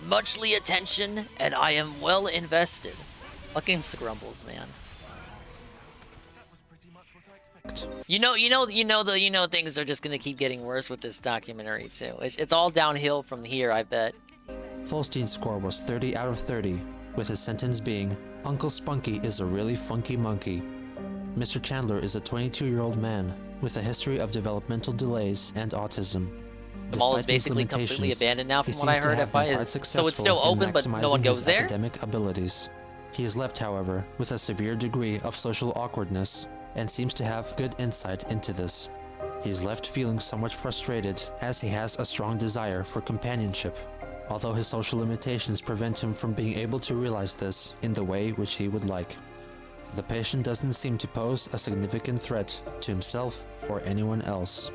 muchly attention, and I am well invested. Fucking scrumbles, man. You know things are just gonna keep getting worse with this documentary too. It's all downhill from here, I bet. Folstein's score was 30 out of 30, with his sentence being, "Uncle Spunky is a really funky monkey." Mr. Chandler is a 22-year-old man with a history of developmental delays and autism. The mall is Despite these basically completely limitations, abandoned now he from what I seems to heard. have been quite So it's successful still in open, but no one maximizing goes his there? academic abilities. He is left, however, with a severe degree of social awkwardness and seems to have good insight into this. He is left feeling somewhat frustrated as he has a strong desire for companionship, although his social limitations prevent him from being able to realize this in the way which he would like. The patient doesn't seem to pose a significant threat to himself or anyone else.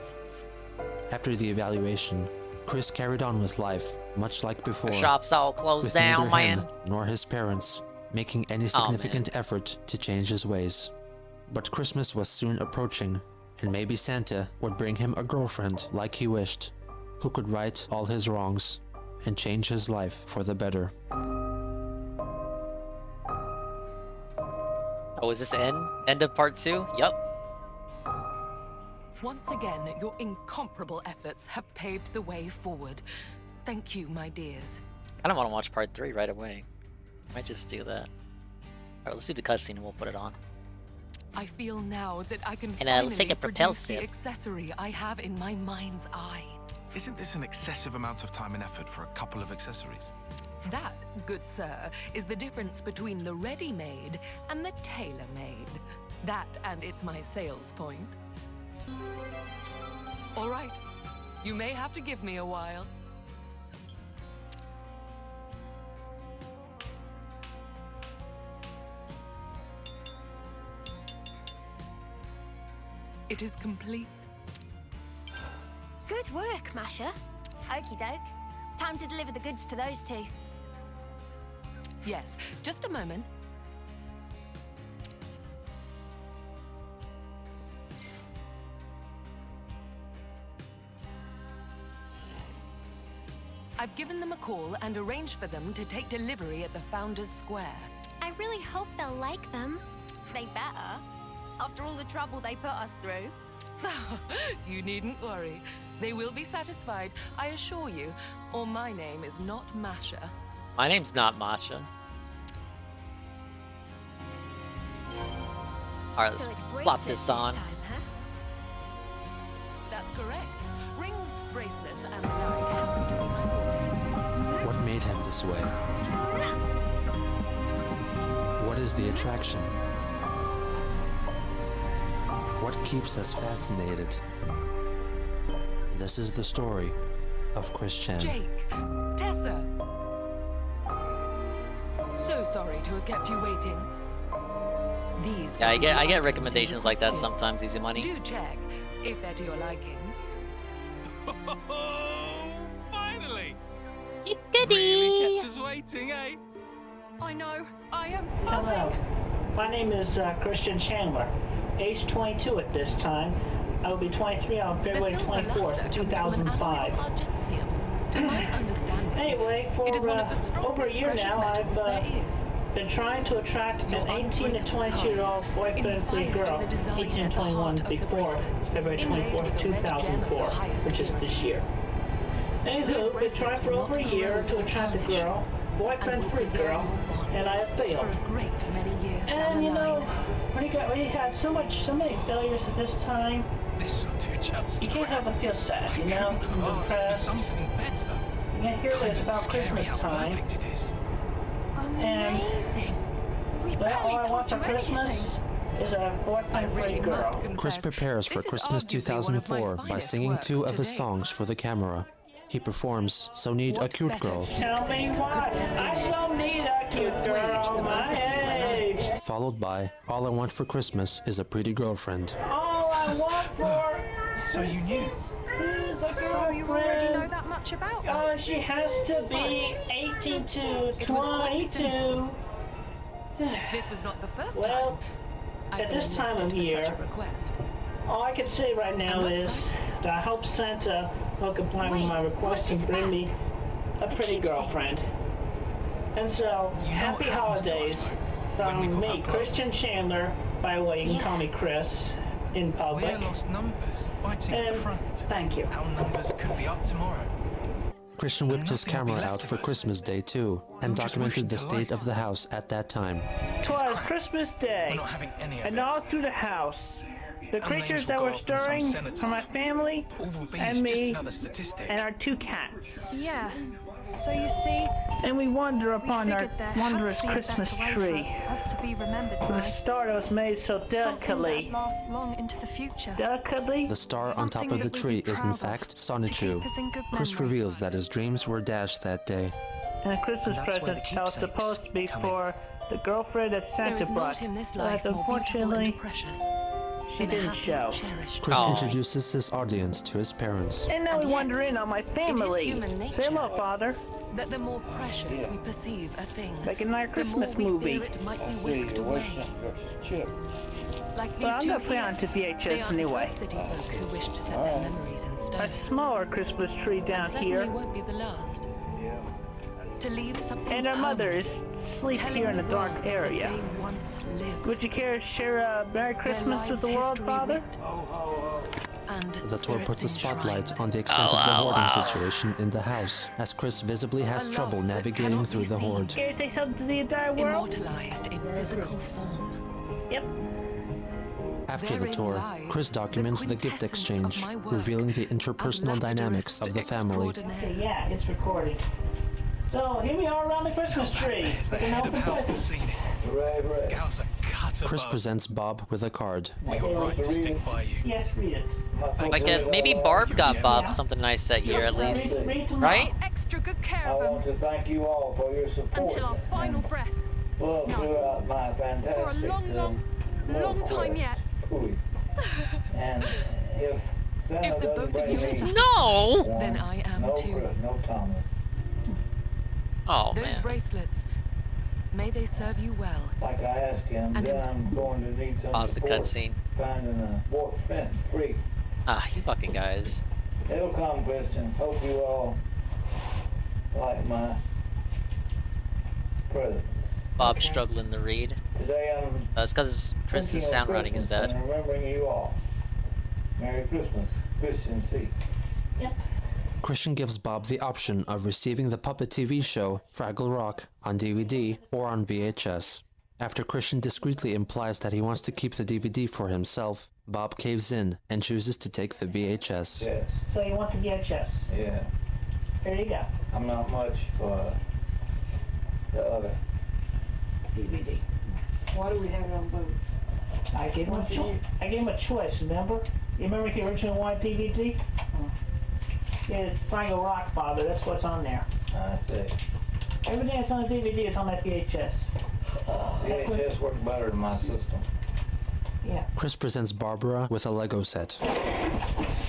After the evaluation, Chris carried on with life, much like before. The shop's all closed with down, neither man. him nor his parents making any significant effort to change his ways. But Christmas was soon approaching, and maybe Santa would bring him a girlfriend like he wished, who could right all his wrongs and change his life for the better. Oh, is this end of part 2? Yup. Once again, your incomparable efforts have paved the way forward. Thank you, my dears. I don't want to watch part 3 right away. Might just do that. Alright, let's do the cutscene and we'll put it on. I feel now that I can And finally let's take a propel produce the sip. accessory I have in my mind's eye. Isn't this an excessive amount of time and effort for a couple of accessories? That, good sir, is the difference between the ready-made and the tailor-made. That, and it's my sales point. All right, you may have to give me a while. It is complete. Good work, Masha. Okie doke. Time to deliver the goods to those two. Yes, just a moment. I've given them a call and arranged for them to take delivery at the Founders Square. I really hope they'll like them. They better. After all the trouble they put us through. You needn't worry. They will be satisfied, I assure you, or my name is not Masha. My name's not Masha. Alright, let's plop this on. That's correct. Rings, bracelets, and the like happen to be my forte. What made him this way? What is the attraction? What keeps us fascinated? This is the story of Chris Chan. Jake, Tessa. So sorry to have kept you waiting. These Yeah, I get recommendations like that sometimes, Easy Money. do check if they're to your liking. Oh, finally! You did really kept us waiting, eh? I know. I am Hello. My name is Christian Chandler. Age 22 at this time. I will be 23 on February 24th, 2005. To my understanding, Anyway, for it is one of the strongest over a year precious now, metals I've there is. been trying to attract an 18 to 22-year-old boyfriend-free girl, 18 and 21 before February 24th, 2004, which is this year. Anywho, been trying for over a year to attract a girl, boyfriend-free girl, and I have failed. And you know, when you had so many failures at this time, you can't help but feel sad, you know? Depressed. Something better. You hear that it's about Christmas time. Amazing. Well, all I want for Christmas is a boyfriend-free girl. Chris prepares for Christmas 2004 by singing 2 of his songs for the camera. He performs So Need a Cute Girl, Tell me why I don't need a cute girl my age. followed by All I Want for Christmas is a Pretty Girlfriend. All I want for So you knew? is a girlfriend. So you already know that much about us? She has to be 18 to 22. This was not the first Well, time at I've been this time enlisted of for year, such a request. all I can say right now I'm is excited. that I hope Santa will comply with my request and bring me a pretty girlfriend. And so, You know happy what happens to holidays us, folk, from when we put me, up clothes. Christian Chandler. By the way, you can call me Chris in public. We're lost numbers fighting at the And front. thank you. Our numbers could be up tomorrow. Christian whipped his camera out for Christmas Day too, and documented the state of the house at that time. 'Twas Christmas Day, We're not having any of and it. all through the house, the Our creatures names that will were go up in some stirring cenotaph. were my family All will be and is just me another statistic. and our 2 cats. Yeah. So you see, And we wander we upon our figured there wondrous had to be a Christmas better way tree. for us to be remembered The by. star that was made so Something delicately. that lasts long into the future. Delicately? The star on top Something of the that we'd tree be is in proud of, fact to Sonichu. keep us in good Chris memory. reveals that his dreams were dashed that day. And a Christmas And that's where present the that was keepsakes supposed to be come in. for the girlfriend that There Santa is brought. not in this But life more beautiful unfortunately, and precious she than a didn't happy, show. cherished Chris Aw. introduces his audience to his parents. And now we wander in on my family. human nature Say hello, Father. that the more precious we perceive a thing, Like a nice the more Christmas we movie. fear it might be whisked away. Like these Well, I'm two gonna put it here, onto VHS they aren't anyway. the first city folk who wish to set their memories in stone. A smaller Christmas tree And down certainly here. won't be the last. To leave something And our mothers permanent, sleep telling here in the a dark world that area. they once lived. Would you care to share a Merry Christmas with the world, Father? And The tour puts a spirits spotlight enshrined. on the extent of the hoarding situation in the house, as Chris visibly has trouble navigating through the hoard. Care to say something to the entire world? Immortalized in physical form. Yep. After the tour, Chris documents the gift exchange, revealing the interpersonal dynamics of the family. Okay, yeah, it's recording. So, here we are around the Christmas tree. The head of house has seen it. Gals are cut Chris above. presents Bob with a card. We were right to stick by you. Yes, read it. Like maybe Barb got Bob something nice that year at least, right? Extra good care of them. to thank you all for your support. Until our final breath. Well, No. throughout my fantastic. For a long time yet. And If the both of you are No! then I am too. No Thomas. Oh Those man. bracelets, may they serve you well. Like I asked him, And then I'm going to need some Pause the support cutscene. finding a more fence free. Ah, you fucking guys. It'll come, Christian. Hope you all like my present. Bob's struggling to read. Today I'm It's because Chris's thinking of sound writing is Christmas bad. and remembering you all. Merry Christmas, Christian C. Yep. Christian gives Bob the option of receiving the puppet TV show Fraggle Rock on DVD or on VHS. After Christian discreetly implies that he wants to keep the DVD for himself, Bob caves in and chooses to take the VHS. Yes. So you want the VHS? Yeah. There you go. I'm not much for the other. DVD. Why do we have it on both? I gave him a choice, remember? You remember if you originally wanted DVD? Yeah, it's Fraggle Rock, Father. That's what's on there. I see. Everything that's on the DVD is on that VHS. VHS worked better than my system. Yeah. Chris presents Barbara with a Lego set.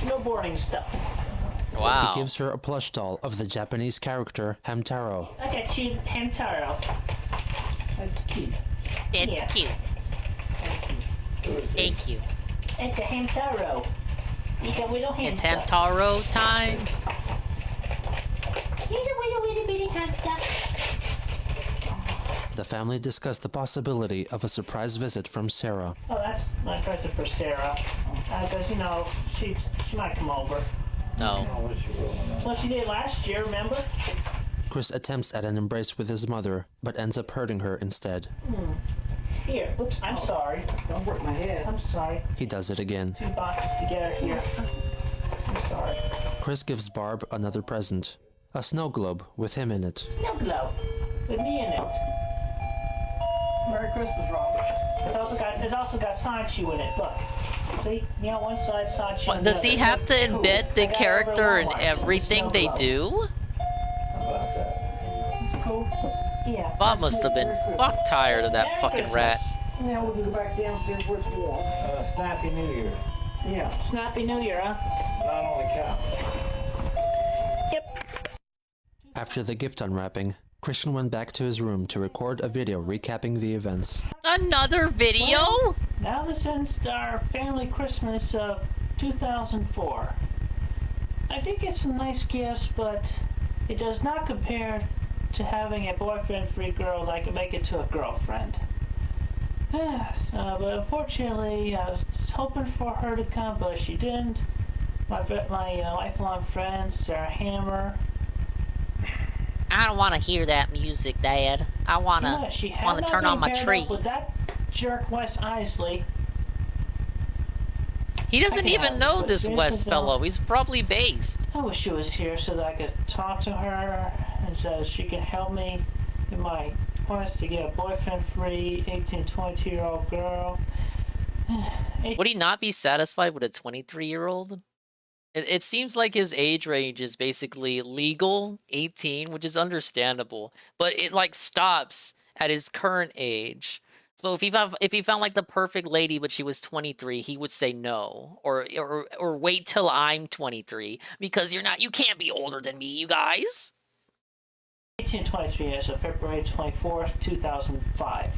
Snowboarding stuff. Wow. He gives her a plush doll of the Japanese character Hamtaro. Look at you, Hamtaro. That's cute. It's Yeah. cute. Thank you. It's a Hamtaro. He's a little hamster. It's Hamtaro time. He's a little bitty hamster. The family discuss the possibility of a surprise visit from Sarah. Oh, that's my present for Sarah. Because, you know, she might come over. No. Well, she did last year, remember? Chris attempts at an embrace with his mother, but ends up hurting her instead. Here, oops, I'm sorry. Don't work my head. I'm sorry. He does it again. Two boxes together here. I'm sorry. Chris gives Barb another present, a snow globe with him in it. No glow. With me in it. Merry Christmas, Robert. It's also got Sancho in it. Look. See? You know, one side Sancho. What, does he have to embed the character in everything they do? Cool. Yeah. Bob must have been fuck tired of that fucking rat. Now we'll go back downstairs. What you want? Snappy New Year. Yeah. Snappy New Year, huh? Not only counts. Yep. After the gift unwrapping, Christian went back to his room to record a video recapping the events. Another video? Well, now this ends our family Christmas of 2004. I did get some nice gifts, but it does not compare to having a boyfriend-free girl that can make it to a girlfriend. But unfortunately, I was hoping for her to come, but she didn't. My lifelong friend, Sarah Hammer. I don't want to hear that music, Dad. I want to turn on my tree. With that jerk Wes Isley. He doesn't even know this West fellow. He's probably based. I wish she was here so that I could talk to her and so she can help me in my quest to get a boyfriend-free 18, 22-year-old girl. Would he not be satisfied with a 23-year-old? It seems like his age range is basically legal, 18, which is understandable, but it like stops at his current age. So if he found like the perfect lady but she was 23, he would say no, or wait till I'm 23 because you can't be older than me, you guys. 1823 as of February 24th, 2005.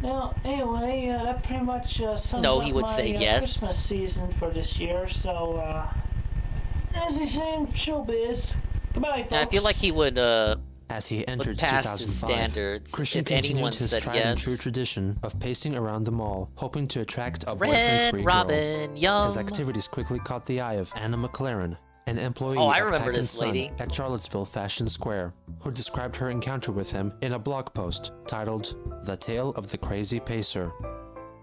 Now, anyway, that pretty much sums No, up he would my say yes. Christmas season for this year. So, as they say in showbiz, goodbye, folks. I feel like he would As he entered pass his 2005, standards Christian if continued anyone his said tried and true yes. tradition of pacing around the mall, hoping to attract a Red boyfriend-free Robin, girl. yum. His activities quickly caught the eye of Anna McLaren, an employee Oh, I of remember Pack this & Son lady. at Charlottesville Fashion Square, who described her encounter with him in a blog post titled "The Tale of the Crazy Pacer."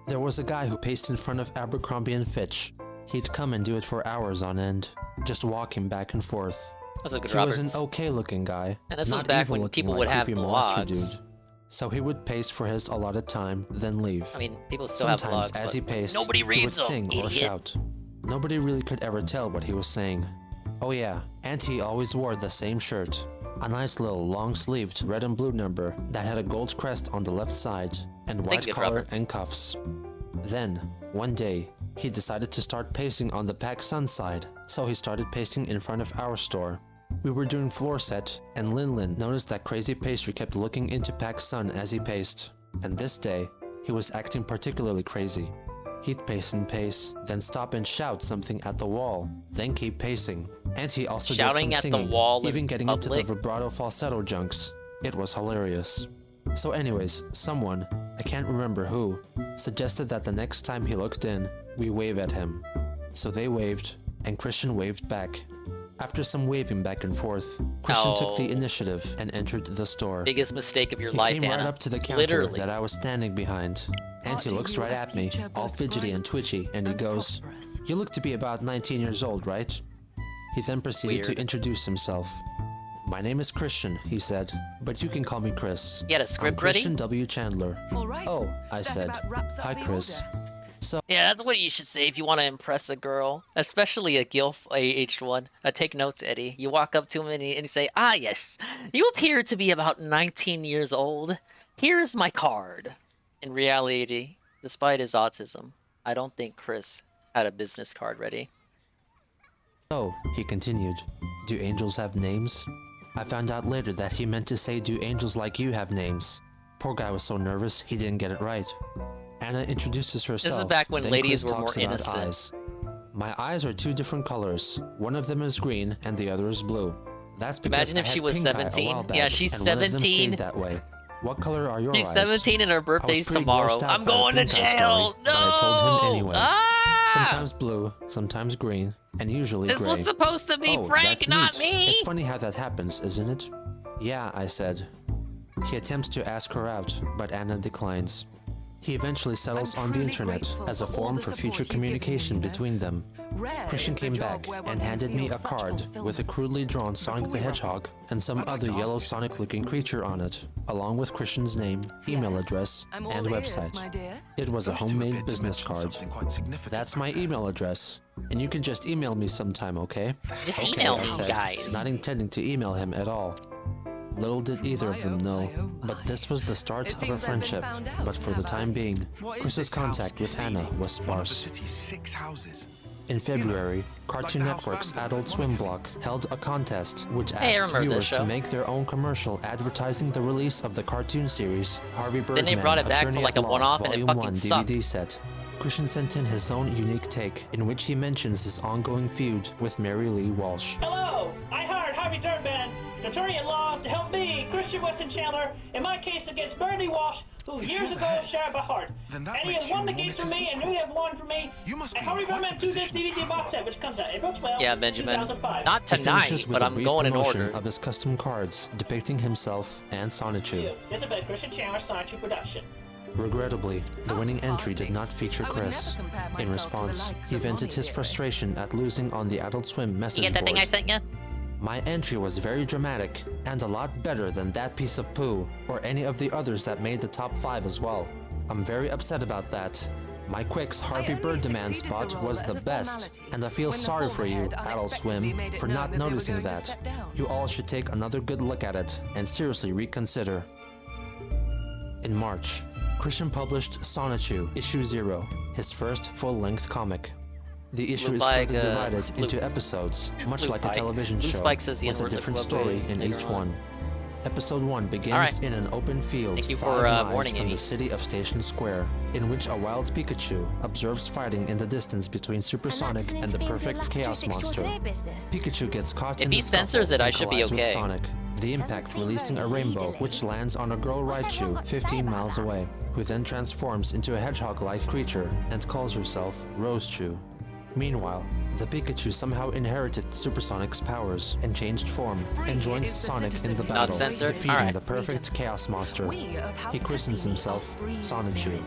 There was a guy who paced in front of Abercrombie & Fitch. He'd come and do it for hours on end, just walking back and forth. That's a good He was Roberts. an okay-looking guy, And this was not back when evil-looking people like would have creepy monster blogs. dude. So he would pace for his allotted time, then leave. I mean, people still have Sometimes, blogs, as but he paced, nobody he would reads them, sing or idiot. shout. Nobody really could ever tell what he was saying. Oh yeah, and he always wore the same shirt. A nice little long-sleeved red and blue number that had a gold crest on the left side and white you, collar Roberts. and cuffs. Then, one day, he decided to start pacing on the Pac Sun side, so he started pacing in front of our store. We were doing floor set, and Lin noticed that Crazy Pastry kept looking into Pac Sun as he paced. And this day, he was acting particularly crazy. He'd pace and pace, then stop and shout something at the wall, then keep pacing. And he also Shouting did at some the singing, wall in even getting into the public? vibrato falsetto junks. It was hilarious. So anyways, someone, I can't remember who, suggested that the next time he looked in, we wave at him. So they waved, and Christian waved back. After some waving back and forth, Christian took the Oh. initiative and entered the store. Biggest mistake of your He life, came Anna. right up to the counter Literally. that I was standing behind, and he looks right at me, all fidgety and twitchy, and he goes, "You look to be about 19 years old, right?" He then proceeded to Weird. introduce himself. "My name is Christian," he said, "but you can call me Chris." You had a script I'm ready? Christian W. Chandler. All right. Oh, I That said. about wraps up Hi, the Chris. order. Yeah, that's what you should say if you want to impress a girl, especially a aged one. Take notes, Eddie. You walk up to him and you say, "Ah, yes, you appear to be about 19 years old. Here's my card." In reality, despite his autism, I don't think Chris had a business card ready. "Oh," he continued, "do angels have names?" I found out later that he meant to say, "Do angels like you have names?" Poor guy was so nervous, he didn't get it right. Anna introduces herself. is back when then ladies Chris were more talks about innocent. Eyes. "My eyes are two different colors. One of them is green and the other is blue. That's because Imagine if I had she was pink eye a 17. while back, Yeah, she's and one of them 17. stayed that way. What color are your She's eyes?" 17 and her I was birthday's pretty tomorrow. grossed out I'm by the going to pink eye jail. story, but I told him No! anyway. Ah! Sometimes blue, sometimes green, and usually This gray. was supposed to be Oh, Frank, that's not neat. me. It's funny how that happens, isn't it? "Yeah," I said. He attempts to ask her out, but Anna declines. He eventually settles on the truly internet grateful as a for all forum the for support future you've given me, communication you know. between them. Rare Christian is the came job back where one and can handed me feel a such card fulfillment. with a crudely drawn Sonic the Hedgehog and some other yellow Sonic-looking creature on it, along with Christian's name, email address, I'm all and ears, website. my dear. It was a Those two homemade appear to business mention card. something quite significant. That's my email address, and you can just email me sometime, okay? Just Okay, email I me, said, guys. not intending to email him at all. Little did either of them know, but this was the start It of a seems I've been friendship. found out, But for the have time I? being, What is Chris's this house contact with you've Anna seen? was One of the sparse. city's 6 houses. In February, Cartoon the house Network's found Adult in Swim Monica. block held a contest which Hey, I asked remember this viewers show. to make their own commercial advertising the release of the cartoon series Harvey Birdman, Then they brought it back for Attorney like at a Law, one-off and it Volume fucking 1 sucked. DVD set. Christian sent in his own unique take, in which he mentions his ongoing feud with Mary Lee Walsh. Hello, I hired Harvey Birdman, attorney at law, to help me, Christian Weston Chandler, in my case against Bernie Walsh, who If years you're the ago head, shared my heart. then that And he makes has won you the case for Monica's me, and equal. you have won for me. You must And be in Harvey quite Birdman the 2 disc position of DVD box power. set, which comes out April 12, Yeah, Benjamin. 2005. Not He tonight, finishes with but a I'm brief going in promotion order. of his custom cards depicting himself and Sonichu. It's a Christian Chandler Sonic production. Regrettably, the winning entry did not feature I would Chris. never compare In myself to the response, likes he of vented Lonnie his Dearest. frustration at losing on the Adult Swim message You get that board. thing I sent you? My entry was very dramatic, and a lot better than that piece of poo, or any of the others that made the top 5 as well. I'm very upset about that. My Quick's Harvey only Birdman succeeded the spot role was as the a best, formality. and I feel When the sorry for you, former head Adult unexpectedly Swim, made it for known not that they were noticing going to that. step down. You all should take another good look at it, and seriously reconsider. In March, Christian published Sonichu, Issue 0, his first full-length comic. The issue Blue is Spike, further divided Blue- into episodes, much Blue like a Spike. television Blue show, Spike says the with a N-word different like story in later each on. one. Episode 1 begins in an open field Thank you 5 for, miles warning from me. the city of Station Square, in which a wild Pikachu observes fighting in the distance between Supersonic and the perfect Chaos Monster. Pikachu gets caught If in he the scuffle censors it, I and should be collides with okay. Sonic, the impact releasing a rainbow which lands on a girl Raichu 15 miles away, who then transforms into a hedgehog-like creature and calls herself Rosechu. Meanwhile, the Pikachu somehow inherited Supersonic's powers and changed form, and joins Sonic in the battle, defeating the perfect Chaos Monster. He christens himself Sonichu.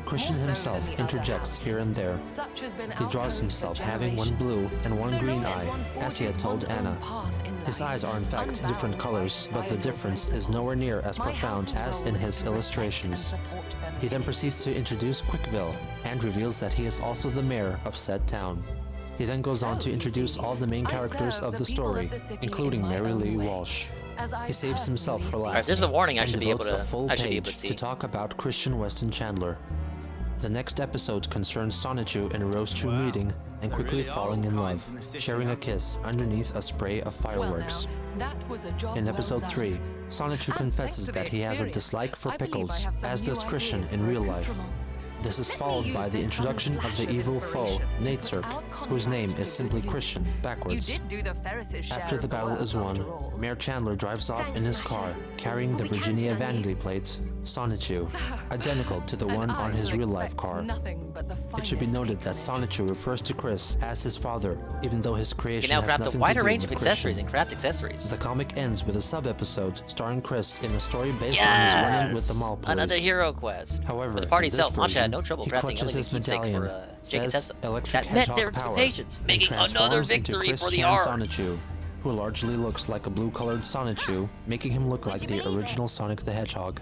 Christian himself interjects here and there. He draws himself having one blue and one green eye, as he had told Anna. His eyes are in fact different colors, but the difference is nowhere near as profound as in his illustrations. He then proceeds to introduce Quickville, and reveals that he is also the mayor of said town. He then goes on to introduce all the main characters of the story, including Mary Lee Walsh. He saves himself for last. Alright, there's a warning. I and should be able devotes to. a full I should be page able to see. to talk about Christian Weston Chandler. The next episode concerns Sonichu and Rosechu meeting and quickly falling in love, sharing a kiss underneath a spray of fireworks. In episode 3, Sonichu confesses that he has a dislike for pickles, as does Christian in real life. This is followed by the introduction of the evil foe, Natesurk, whose name is simply Christian, backwards. After the battle is won, Mayor Chandler drives off in his car, carrying the Virginia vanity plate, Sonichu, identical to the one on his real-life car. It should be noted that Sonichu refers to Chris as his father, even though his You creation can now has craft nothing a wider to do range with of accessories Christian. and craft accessories. The comic ends with a sub-episode starring Chris in a story based on his run-in with the mall police. Another hero quest. However, For the party in this itself, Mancha had no version, trouble he crafting clutches elegant his keepsakes medallion, for Jake and says Tessa electric that met their hedgehog power, expectations, and making another transforms into victory for the Christian arts. Sonichu, who largely looks like a blue-colored Sonichu, making him look like the original Sonic the Hedgehog.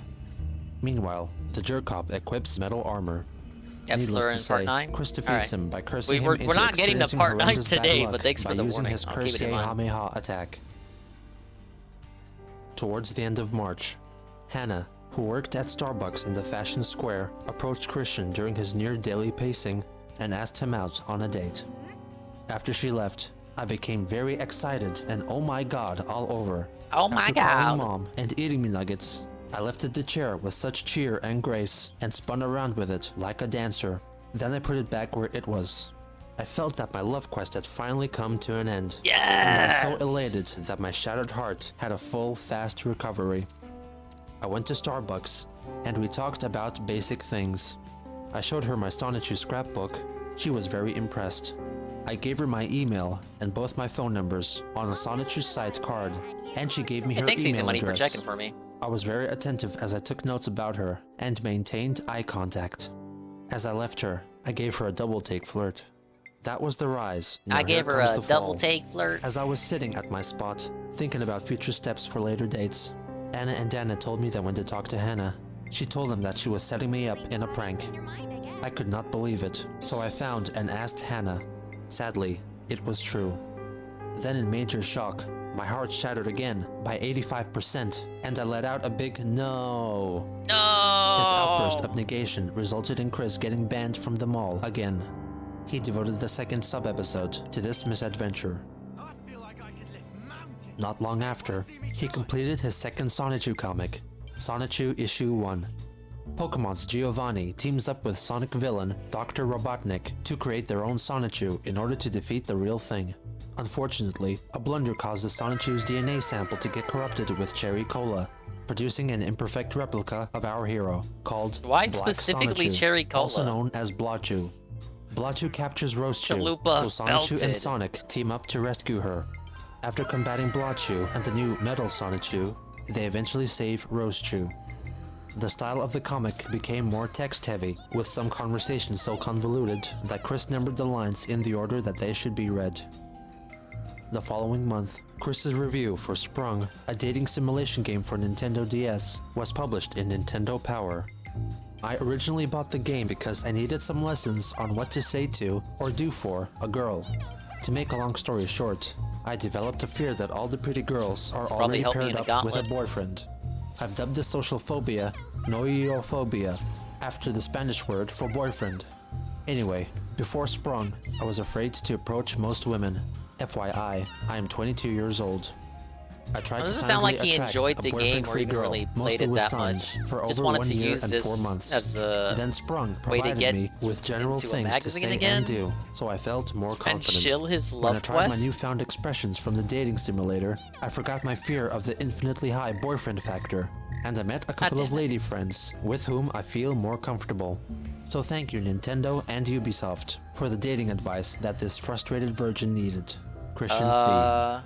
Meanwhile, the Jerkop equips metal armor. Needless to in say, part 9? Chris defeats Alright. him by cursing him We're into not getting to experiencing part 9 horrendous bad today, luck but thanks for by the using warning. his I'll keep it in mind. Kamehameha attack. Towards the end of March, Hannah, who worked at Starbucks in the Fashion Square, approached Christian during his near-daily pacing and asked him out on a date. After she left, I became very excited and oh my god all over. Oh my After god. calling Mom and eating me nuggets, I lifted the chair with such cheer and grace and spun around with it like a dancer. Then I put it back where it was. I felt that my love quest had finally come to an end. And I was so elated that my shattered heart had a full, fast recovery. I went to Starbucks, and we talked about basic things. I showed her my Sonichu scrapbook. She was very impressed. I gave her my email and both my phone numbers on a Sonichu site card, and she gave me her thanks, email Easy Money, address. for checking for me. I was very attentive as I took notes about her and maintained eye contact. As I left her, I gave her a double-take flirt. That was the rise. Now I gave here her comes a the fall. double-take flirt. As I was sitting at my spot, thinking about future steps for later dates, Anna and Dana told me they went to talk to Hannah. She told them that she was setting me up in a prank. I could not believe it, so I found and asked Hannah. Sadly, it was true. Then in major shock, my heart shattered again by 85%, and I let out a big no. No! His outburst of negation resulted in Chris getting banned from the mall again. He devoted the second sub-episode to this misadventure. Not long after, he completed his second Sonichu comic, Sonichu Issue 1. Pokemon's Giovanni teams up with Sonic villain Dr. Robotnik to create their own Sonichu in order to defeat the real thing. Unfortunately, a blunder causes Sonichu's DNA sample to get corrupted with cherry cola, producing an imperfect replica of our hero, called Why Black specifically Sonichu, cherry cola? also known as Blotchu. Blotchu captures Rosechu, Chalupa so Sonichu and belted. Sonic team up to rescue her. After combating Blotchu and the new Metal Sonichu, they eventually save Rosechu. The style of the comic became more text-heavy, with some conversations so convoluted that Chris numbered the lines in the order that they should be read. The following month, Chris's review for Sprung, a dating simulation game for Nintendo DS, was published in Nintendo Power. I originally bought the game because I needed some lessons on what to say to or do for a girl. To make a long story short, I developed a fear that all the pretty girls are probably already helped me in paired the up with a gauntlet. boyfriend. I've dubbed this social phobia noiophobia, after the Spanish word for boyfriend. Anyway, before Sprung, I was afraid to approach most women. FYI, I am 22 years old. I tried to doesn't sound like he attract enjoyed a the game or boyfriend-free even girl, really played mostly it with that sons, much. for Just over wanted 1 to year use and this 4 months. as a Then Sprung way to provided get me with general into a things to magazine say again and do, so I felt more confident. and chill his When I love tried my quest. newfound expressions from the dating simulator, I forgot my fear of the infinitely high boyfriend factor, and I met a couple of lady friends with whom I feel more comfortable. So thank you Nintendo and Ubisoft for the dating advice that this frustrated virgin needed. Christian C.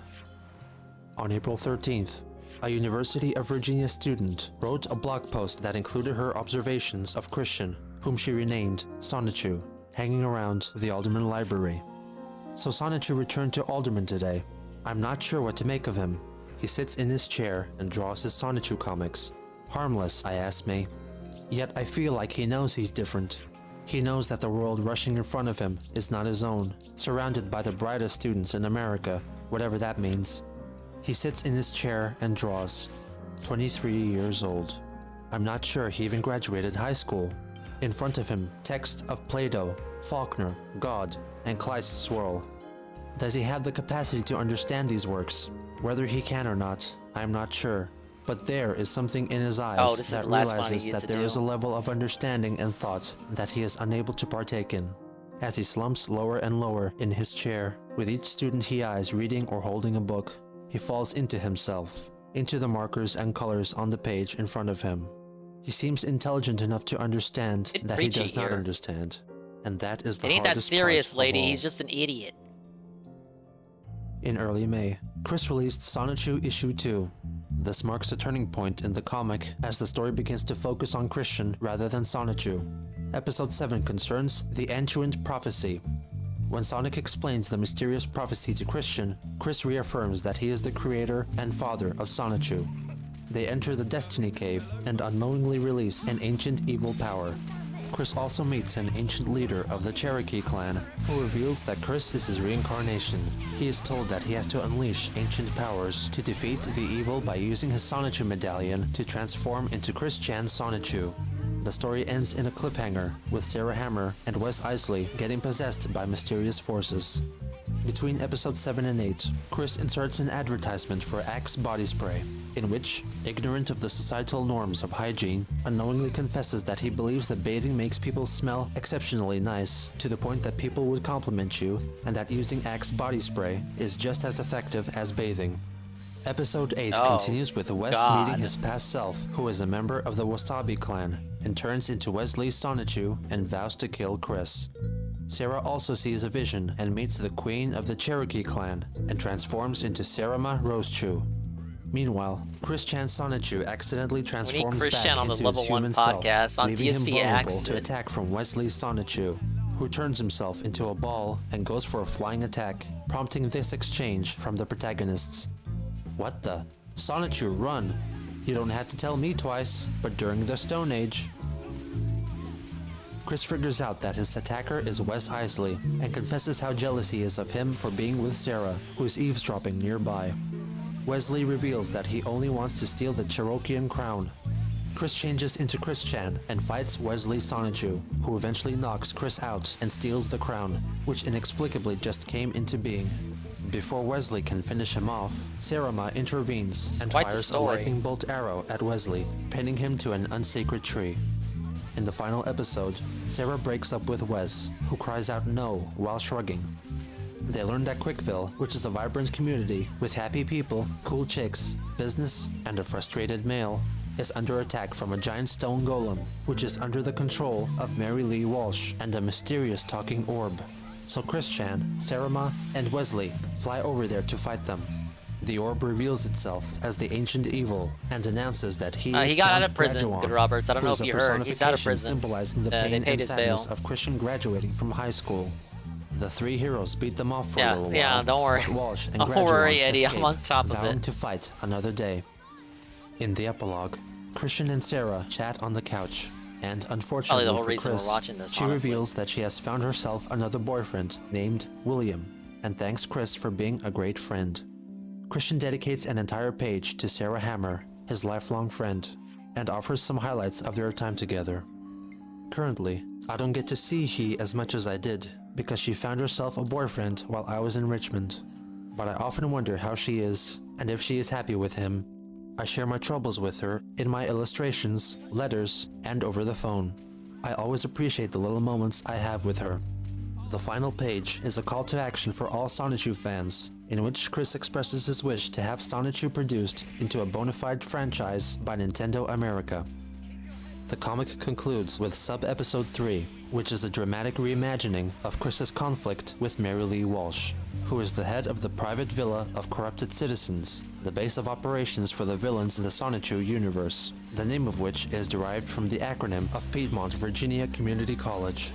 On April 13th, a University of Virginia student wrote a blog post that included her observations of Christian, whom she renamed Sonichu, hanging around the Alderman Library. So Sonichu returned to Alderman today. I'm not sure what to make of him. He sits in his chair and draws his Sonichu comics. Harmless, I ask me. Yet I feel like he knows he's different. He knows that the world rushing in front of him is not his own, surrounded by the brightest students in America, whatever that means. He sits in his chair and draws. 23 years old. I'm not sure he even graduated high school. In front of him, text of Plato, Faulkner, God, and Kleist's swirl. Does he have the capacity to understand these works? Whether he can or not, I'm not sure. But there is something in his eyes that realizes that there is a level of understanding and thought that he is unable to partake in. As he slumps lower and lower in his chair, with each student he eyes reading or holding a book, he falls into himself, into the markers and colors on the page in front of him. He seems intelligent enough to understand that he does not understand, and that is the hardest part of all. It ain't that serious, lady. He's just an idiot. In early May, Chris released Sonichu Issue 2. This marks a turning point in the comic as the story begins to focus on Christian rather than Sonichu. Episode 7 concerns the Ancient Prophecy. When Sonic explains the mysterious prophecy to Christian, Chris reaffirms that he is the creator and father of Sonichu. They enter the Destiny Cave and unknowingly release an ancient evil power. Chris also meets an ancient leader of the Cherokee clan, who reveals that Chris is his reincarnation. He is told that he has to unleash ancient powers to defeat the evil by using his Sonichu medallion to transform into Chris Chan's Sonichu. The story ends in a cliffhanger, with Sarah Hammer and Wes Isley getting possessed by mysterious forces. Between episodes 7 and 8, Chris inserts an advertisement for Axe body spray, in which, ignorant of the societal norms of hygiene, unknowingly confesses that he believes that bathing makes people smell exceptionally nice, to the point that people would compliment you, and that using Axe body spray is just as effective as bathing. Episode 8 continues with Wes meeting his past self, who is a member of the Wasabi clan, and turns into Wesley Sonichu and vows to kill Chris. Sarah also sees a vision and meets the queen of the Cherokee clan and transforms into Sarama Rosechu. Meanwhile, Chris Chan Sonichu accidentally transforms back into his human self, leaving him vulnerable to attack from Wesley Sonichu, who turns himself into a ball and goes for a flying attack, prompting this exchange from the protagonists. What the? Sonichu, run! You don't have to tell me twice, but during the Stone Age. Chris figures out that his attacker is Wes Isley and confesses how jealous he is of him for being with Sarah, who is eavesdropping nearby. Wesley reveals that he only wants to steal the Cherokean crown. Chris changes into Chris Chan and fights Wesley Sonichu, who eventually knocks Chris out and steals the crown, which inexplicably just came into being. Before Wesley can finish him off, Sarama intervenes and fires a lightning bolt arrow at Wesley, pinning him to an unsacred tree. In the final episode, Sarah breaks up with Wes, who cries out no while shrugging. They learn that Quickville, which is a vibrant community with happy people, cool chicks, business, and a frustrated male, is under attack from a giant stone golem, which is under the control of Mary Lee Walsh and a mysterious talking orb. So Chris Chan, Sarama, and Wesley fly over there to fight them. The orb reveals itself as the ancient evil and announces that he is got Count out of prison, Graduan, Good Roberts. I don't who know is if a you heard. He's out of personification prison. symbolizing the They pain paid and his sadness bail. of Christian graduating from high school. The three heroes beat them off for a little while. Yeah, don't worry. But Walsh and Don't Graduan worry, Eddie. escape, I'm on top of vowing it. to fight another day. In the epilogue, Christian and Sarah chat on the couch, and unfortunately Probably the whole for reason Chris, we're watching this, she honestly. reveals that she has found herself another boyfriend named William, and thanks Chris for being a great friend. Christian dedicates an entire page to Sarah Hammer, his lifelong friend, and offers some highlights of their time together. Currently, I don't get to see He as much as I did, because she found herself a boyfriend while I was in Richmond. But I often wonder how she is, and if she is happy with him. I share my troubles with her in my illustrations, letters, and over the phone. I always appreciate the little moments I have with her. The final page is a call to action for all Sonichu fans, in which Chris expresses his wish to have Sonichu produced into a bona fide franchise by Nintendo America. The comic concludes with Sub-Episode 3, which is a dramatic reimagining of Chris's conflict with Mary Lee Walsh, who is the head of the private villa of corrupted citizens, the base of operations for the villains in the Sonichu universe, the name of which is derived from the acronym of Piedmont Virginia Community College.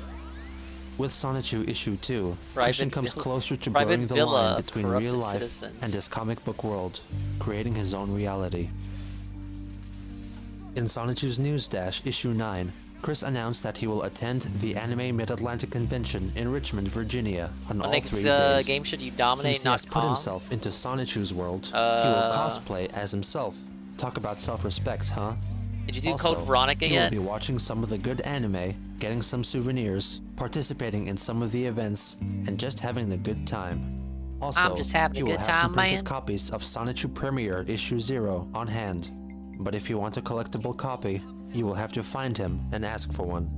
With Sonichu Issue 2, Christian comes closer to blurring the line between real life and his comic book world, creating his own reality. In Sonichu's News Dash Issue 9, Chris announced that he will attend the Anime Mid-Atlantic Convention in Richmond, Virginia on all 3 days. Game should you dominate, Since he has put himself into Sonichu's world, he will cosplay as himself. Talk about self-respect, huh? Did you do also, Code Veronica he yet? will be watching some of the good anime, getting some souvenirs, participating in some of the events, and just having the good time. Also, I'm just having he a will good have some time, printed man. copies of Sonichu Premiere Issue 0 on hand. But if you want a collectible copy, you will have to find him and ask for one.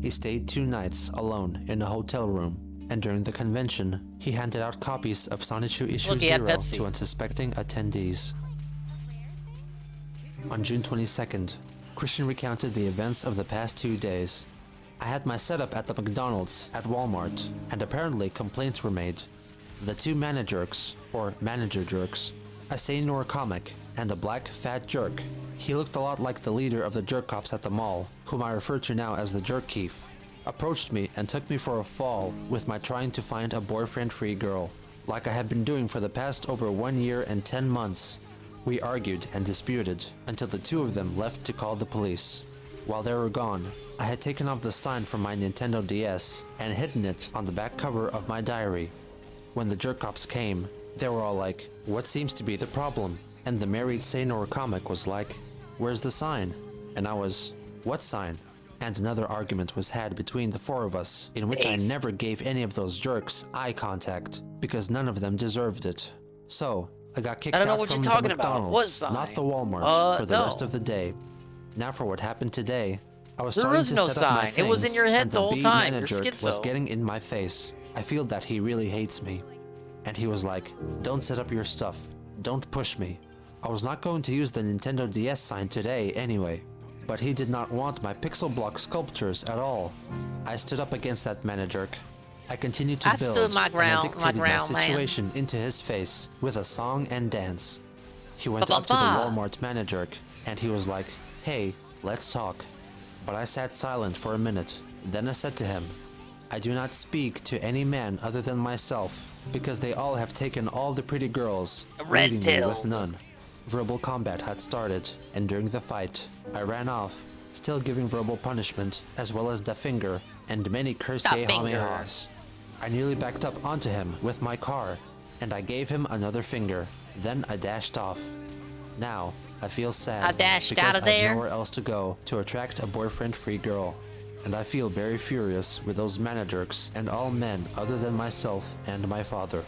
He stayed 2 nights alone in a hotel room, and during the convention, he handed out copies of Sonichu Issue 0 to unsuspecting attendees. On June 22nd, Christian recounted the events of the past 2 days. I had my setup at the McDonald's at Walmart, and apparently complaints were made. The 2 manager-jerks, a Xenor comic, and a black, fat jerk. He looked a lot like the leader of the jerk cops at the mall, whom I refer to now as the Jerk Keef, approached me and took me for a fall with my trying to find a boyfriend-free girl, like I had been doing for the past over 1 year and 10 months. We argued and disputed until the 2 of them left to call the police. While they were gone, I had taken off the sign from my Nintendo DS and hidden it on the back cover of my diary. When the jerk cops came, they were all like, "What seems to be the problem?" And the married Xenor comic was like, "Where's the sign?" And I was, "What sign?" And another argument was had between the 4 of us, in which I never gave any of those jerks eye contact, because none of them deserved it. So, I got kicked out from the McDonald's, not the Walmart, for the rest of the day. Now for what happened today, I was starting to set up my things, it was in your head and the whole B time. You're manager schizo. was getting in my face. I feel that he really hates me. And he was like, "Don't set up your stuff. Don't push me." I was not going to use the Nintendo DS sign today anyway, but he did not want my pixel block sculptures at all. I stood up against that manager. I continued to build, stood my ground, and I dictated man. my situation into his face with a song and dance. He went up to the Walmart manager, and he was like, "Hey, let's talk." But I sat silent for a minute. Then I said to him, "I do not speak to any man other than myself, because they all have taken all the pretty girls, leaving me with none." Verbal combat had started, and during the fight, I ran off, still giving verbal punishment, as well as the finger, and many curse-ye-hame-has. I nearly backed up onto him with my car, and I gave him another finger. Then I dashed off. Now, I feel sad I dashed because out of I have there. nowhere else to go to attract a boyfriend-free girl. And I feel very furious with those managerks and all men other than myself and my father.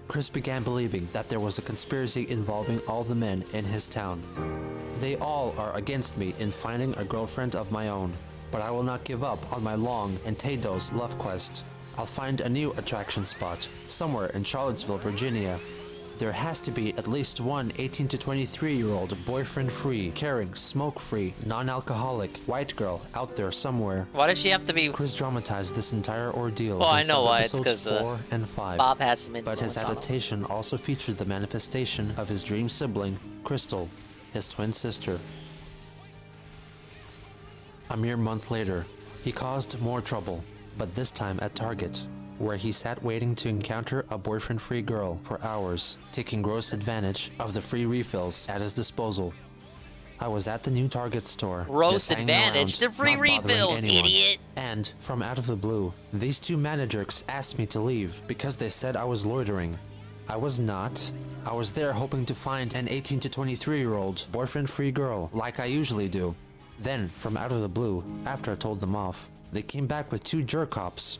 Chris began believing that there was a conspiracy involving all the men in his town. They all are against me in finding a girlfriend of my own, but I will not give up on my long and Teido's love quest. I'll find a new attraction spot, somewhere in Charlottesville, Virginia. There has to be at least one 18 to 23-year-old boyfriend-free, caring, smoke-free, non-alcoholic, white girl out there somewhere. Why does she have to be? Chris dramatized this entire ordeal. Well, I in know why. It's sub-episodes because 4 and 5. Bob had some But his influence on him. adaptation also featured the manifestation of his dream sibling, Crystal, his twin sister. A mere month later, he caused more trouble, but this time at Target, where he sat waiting to encounter a boyfriend-free girl for hours, taking gross advantage of the free refills at his disposal. I was at the new Target store. Gross just hanging advantage? around, The free not bothering refills, anyone. idiot! And, from out of the blue, these 2 managers asked me to leave because they said I was loitering. I was not. I was there hoping to find an 18 to 23-year-old boyfriend-free girl, like I usually do. Then, from out of the blue, after I told them off, they came back with 2 jerk cops.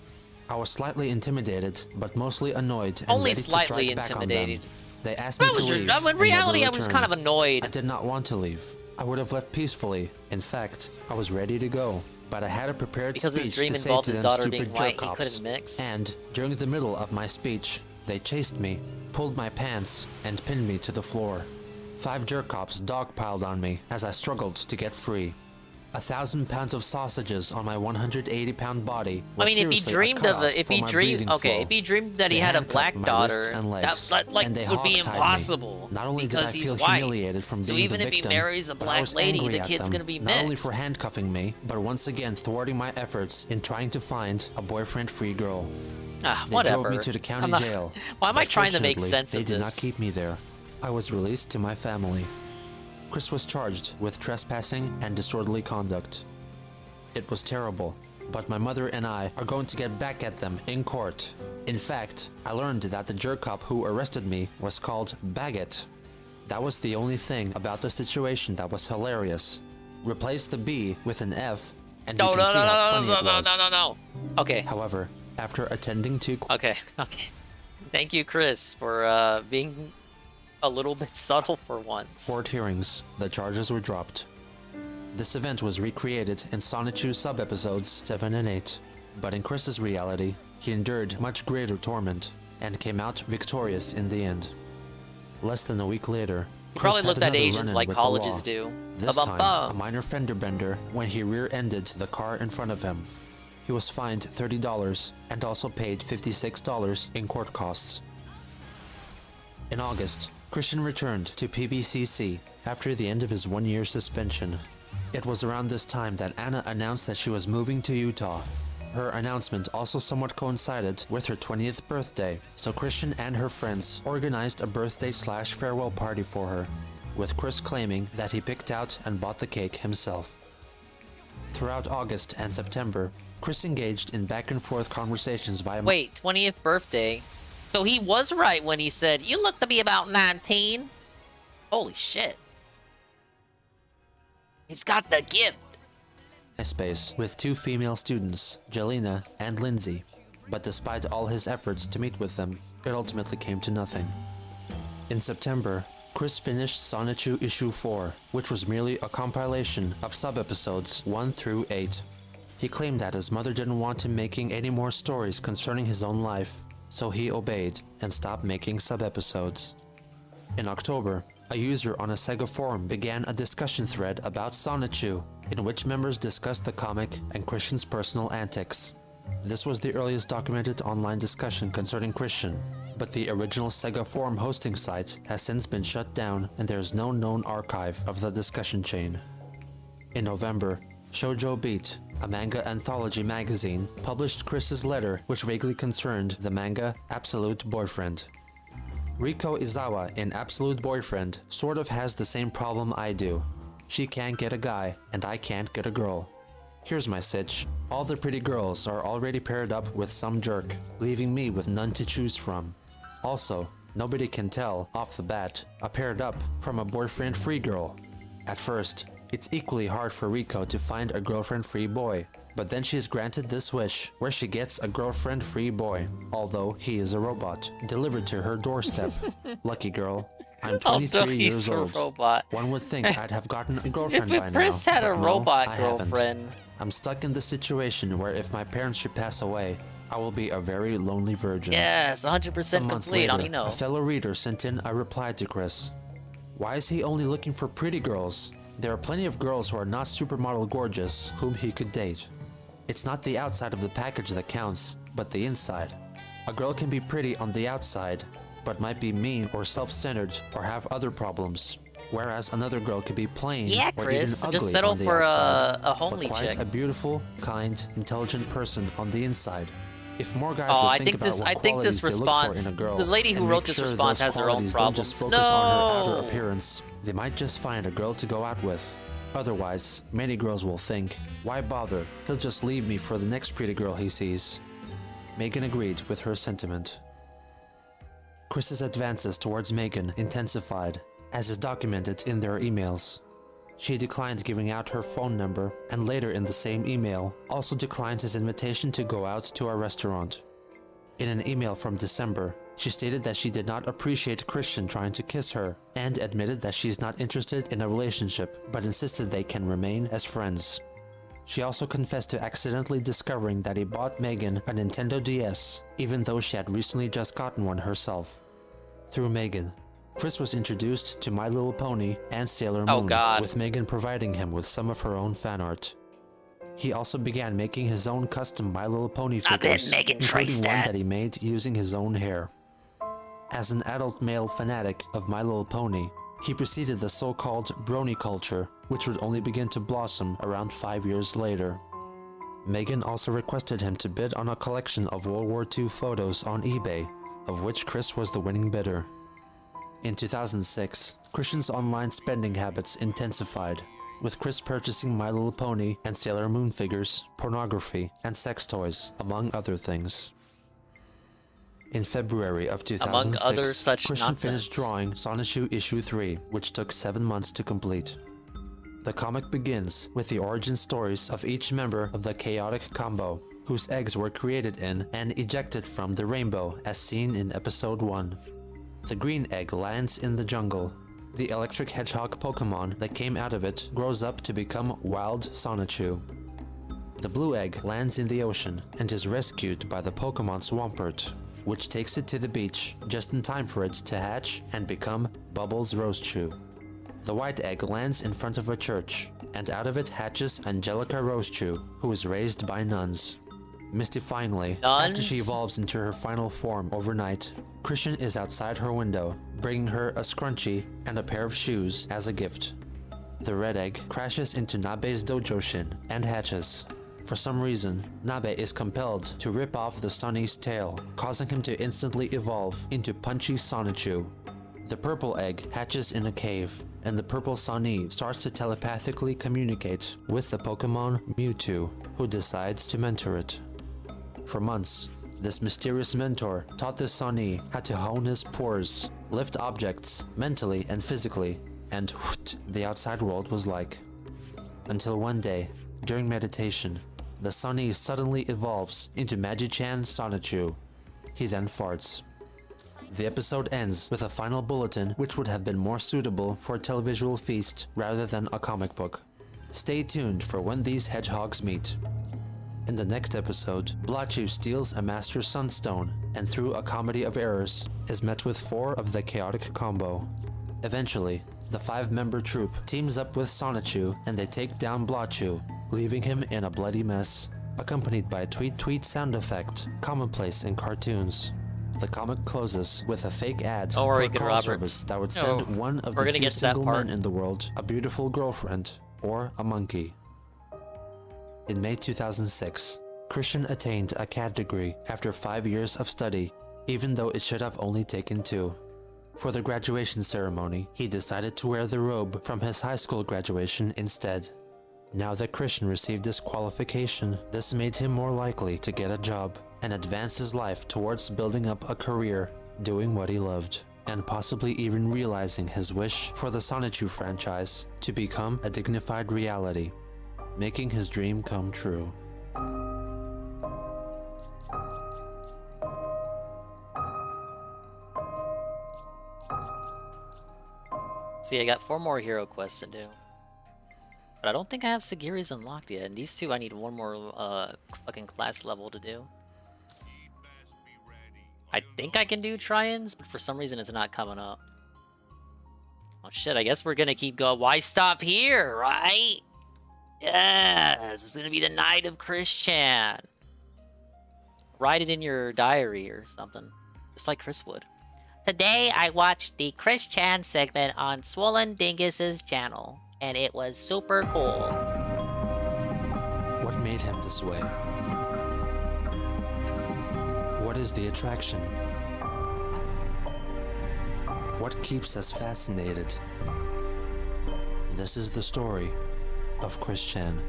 I was slightly intimidated, but mostly annoyed and Only ready to slightly strike back on them. intimidated. They asked me to leave. In reality, I was kind of annoyed. I did not want to leave. I would have left peacefully. In fact, I was ready to go. But I had a prepared because speech his dream to say involved to his them daughter stupid being white, jerk he offs. couldn't mix. And during the middle of my speech, they chased me, pulled my pants, and pinned me to the floor. 5 jerk cops dogpiled on me as I struggled to get free. 1,000 pounds of sausages on my 180-pound body. I mean, if he dreamed of it, if he dreamed that he had a black daughter, that would be impossible. Not only because did I he's feel white. humiliated from So being even the if he victim, marries a but I black was lady, angry the at kid's them, gonna be not only mixed. for handcuffing me, but once again thwarting my efforts in trying to find a boyfriend-free girl. They Whatever. drove me to the county jail. Why am I but trying to make fortunately, sense of they did not this? keep me there. I was released to my family. Chris was charged with trespassing and disorderly conduct. It was terrible, but my mother and I are going to get back at them in court. In fact, I learned that the jerk cop who arrested me was called Baggett. That was the only thing about the situation that was hilarious. Replace the B with an F, and you can see how funny it was. No. Okay. However, after attending to... Okay. Thank you, Chris, for being a little bit subtle for once. Court hearings, the charges were dropped. This event was recreated in Sonichu's sub-episodes 7 and 8, but in Chris's reality, he endured much greater torment and came out victorious in the end. Less than a week later, He Chris probably had looked at another Asians run-in like with the colleges law. do. This time, Ba-bum-bum. a minor fender bender when he rear-ended the car in front of him. He was fined $30 and also paid $56 in court costs. In August, Christian returned to PVCC after the end of his 1-year suspension. It was around this time that Anna announced that she was moving to Utah. Her announcement also somewhat coincided with her 20th birthday, so Christian and her friends organized a birthday/farewell party for her, with Chris claiming that he picked out and bought the cake himself. Throughout August and September, Chris engaged in back-and-forth conversations via... Wait, 20th birthday? So he was right when he said, "You look to be about 19." Holy shit. He's got the gift. MySpace with 2 female students, Jelena and Lindsay, but despite all his efforts to meet with them, it ultimately came to nothing. In September, Chris finished Sonichu Issue 4, which was merely a compilation of sub-episodes 1 through 8. He claimed that his mother didn't want him making any more stories concerning his own life, so he obeyed and stopped making sub-episodes. In October, a user on a Sega forum began a discussion thread about Sonichu, in which members discussed the comic and Christian's personal antics. This was the earliest documented online discussion concerning Christian, but the original Sega forum hosting site has since been shut down and there is no known archive of the discussion chain. In November, Shoujo Beat, a manga anthology magazine, published Chris's letter which vaguely concerned the manga Absolute Boyfriend. Riko Izawa in Absolute Boyfriend sort of has the same problem I do. She can't get a guy, and I can't get a girl. Here's my sitch. All the pretty girls are already paired up with some jerk, leaving me with none to choose from. Also, nobody can tell, off the bat, a paired up from a boyfriend-free girl. At first, it's equally hard for Riko to find a girlfriend-free boy, but then she's granted this wish, where she gets a girlfriend-free boy, although he is a robot, delivered to her doorstep. Lucky girl. I'm 23 years old. Robot. One would think I'd have gotten a girlfriend by now. If Chris had a but no, robot I haven't. girlfriend. I'm stuck in the situation where if my parents should pass away, I will be a very lonely virgin. Yes, 100% Some months complete. I later, don't know. a fellow reader sent in a reply to Chris. Why is he only looking for pretty girls? There are plenty of girls who are not supermodel gorgeous whom he could date. It's not the outside of the package that counts, but the inside. A girl can be pretty on the outside, but might be mean or self-centered or have other problems. Whereas another girl could be plain Yeah, or Chris, even ugly just settle on the for outside, a homely but quite chick. a beautiful, kind, intelligent person on the inside. If more guys Oh, would I think think about this. what I think this qualities they look for response. in a girl, The lady who and wrote make this sure response those has her own qualities don't just problems. focus on her outer No. appearance, they might just find a girl to go out with. Otherwise, many girls will think, why bother? He'll just leave me for the next pretty girl he sees. Megan agreed with her sentiment. Chris's advances towards Megan intensified, as is documented in their emails. She declined giving out her phone number, and later in the same email, also declined his invitation to go out to a restaurant. In an email from December, She stated that she did not appreciate Christian trying to kiss her, and admitted that she's not interested in a relationship, but insisted they can remain as friends. She also confessed to accidentally discovering that he bought Megan a Nintendo DS, even though she had recently just gotten one herself. Through Megan, Chris was introduced to My Little Pony and Sailor Moon, with Megan providing him with some of her own fan art. He also began making his own custom My Little Pony figures, including one that he made using his own hair. As an adult male fanatic of My Little Pony, he preceded the so-called brony culture, which would only begin to blossom around 5 years later. Megan also requested him to bid on a collection of World War II photos on eBay, of which Chris was the winning bidder. In 2006, Christian's online spending habits intensified, with Chris purchasing My Little Pony and Sailor Moon figures, pornography, and sex toys, among other things. In February of 2006, Christian finished drawing Sonichu Issue 3, which took 7 months to complete. The comic begins with the origin stories of each member of the Chaotic Combo, whose eggs were created in and ejected from the rainbow as seen in Episode 1. The green egg lands in the jungle. The electric hedgehog Pokemon that came out of it grows up to become Wild Sonichu. The blue egg lands in the ocean and is rescued by the Pokemon Swampert, which takes it to the beach just in time for it to hatch and become Bubbles Rosechew. The white egg lands in front of a church, and out of it hatches Angelica Rosechew, who is raised by nuns. Mystifyingly, after she evolves into her final form overnight, Christian is outside her window, bringing her a scrunchie and a pair of shoes as a gift. The red egg crashes into Nabe's dojo-shin and hatches. For some reason, Nabe is compelled to rip off the Sunny's tail, causing him to instantly evolve into Punchy Sonichu. The purple egg hatches in a cave, and the purple Sunny starts to telepathically communicate with the Pokemon Mewtwo, who decides to mentor it. For months, this mysterious mentor taught the Sunny how to hone his pores, lift objects mentally and physically, and whoosh, the outside world was like. Until one day, during meditation, the Sunny suddenly evolves into Magi-chan Sonichu. He then farts. The episode ends with a final bulletin which would have been more suitable for a televisual feast rather than a comic book. Stay tuned for when these hedgehogs meet. In the next episode, Blotchu steals a Master Sunstone and through a comedy of errors is met with 4 of the Chaotic Combo. Eventually, the 5-member troupe teams up with Sonichu and they take down Blotchu, leaving him in a bloody mess, accompanied by a tweet-tweet sound effect, commonplace in cartoons. The comic closes with a fake ad for a call service that would send one of the 2 single men in the world a beautiful girlfriend or a monkey. In May 2006, Christian attained a CAD degree after 5 years of study, even though it should have only taken 2. For the graduation ceremony, he decided to wear the robe from his high school graduation instead. Now that Christian received this qualification, this made him more likely to get a job and advance his life towards building up a career, doing what he loved, and possibly even realizing his wish for the Sonichu franchise to become a dignified reality, making his dream come true. See, I got 4 more hero quests to do. But I don't think I have Sagiri's unlocked yet, and these 2 I need 1 more fucking class level to do. I think I can do try-ins, but for some reason it's not coming up. Oh shit, I guess we're gonna keep going. Why stop here, right? Yes, it's gonna be the night of Chris-chan. Write it in your diary or something, just like Chris would. Today I watched the Chris-chan segment on Swollen Dingus's channel, and it was super cool. What made him this way? What is the attraction? What keeps us fascinated? This is the story of Chris-chan.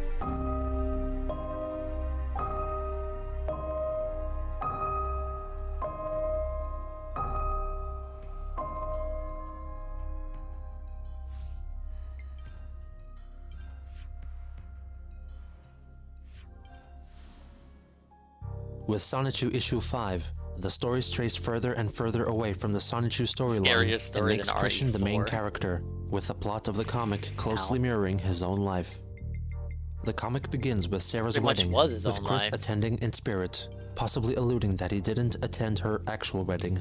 With Sonichu Issue 5, The story strays further and further away from the Sonichu storyline Scariest and story makes than Christian the main RE4. character, with the plot of the comic closely mirroring his own life. The comic begins with Sarah's Pretty much wedding, was his with own Chris life. attending in spirit, possibly alluding that he didn't attend her actual wedding.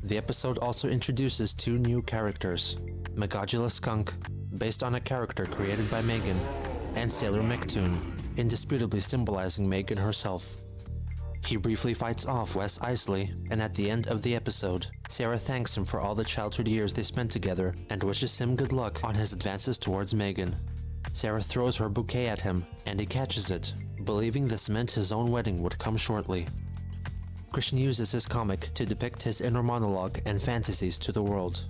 The episode also introduces two new characters, Megadula Skunk, based on a character created by Megan, and Sailor Mechtoon, indisputably symbolizing Megan herself. He briefly fights off Wes Isley, and at the end of the episode, Sarah thanks him for all the childhood years they spent together and wishes him good luck on his advances towards Megan. Sarah throws her bouquet at him, and he catches it, believing this meant his own wedding would come shortly. Christian uses his comic to depict his inner monologue and fantasies to the world.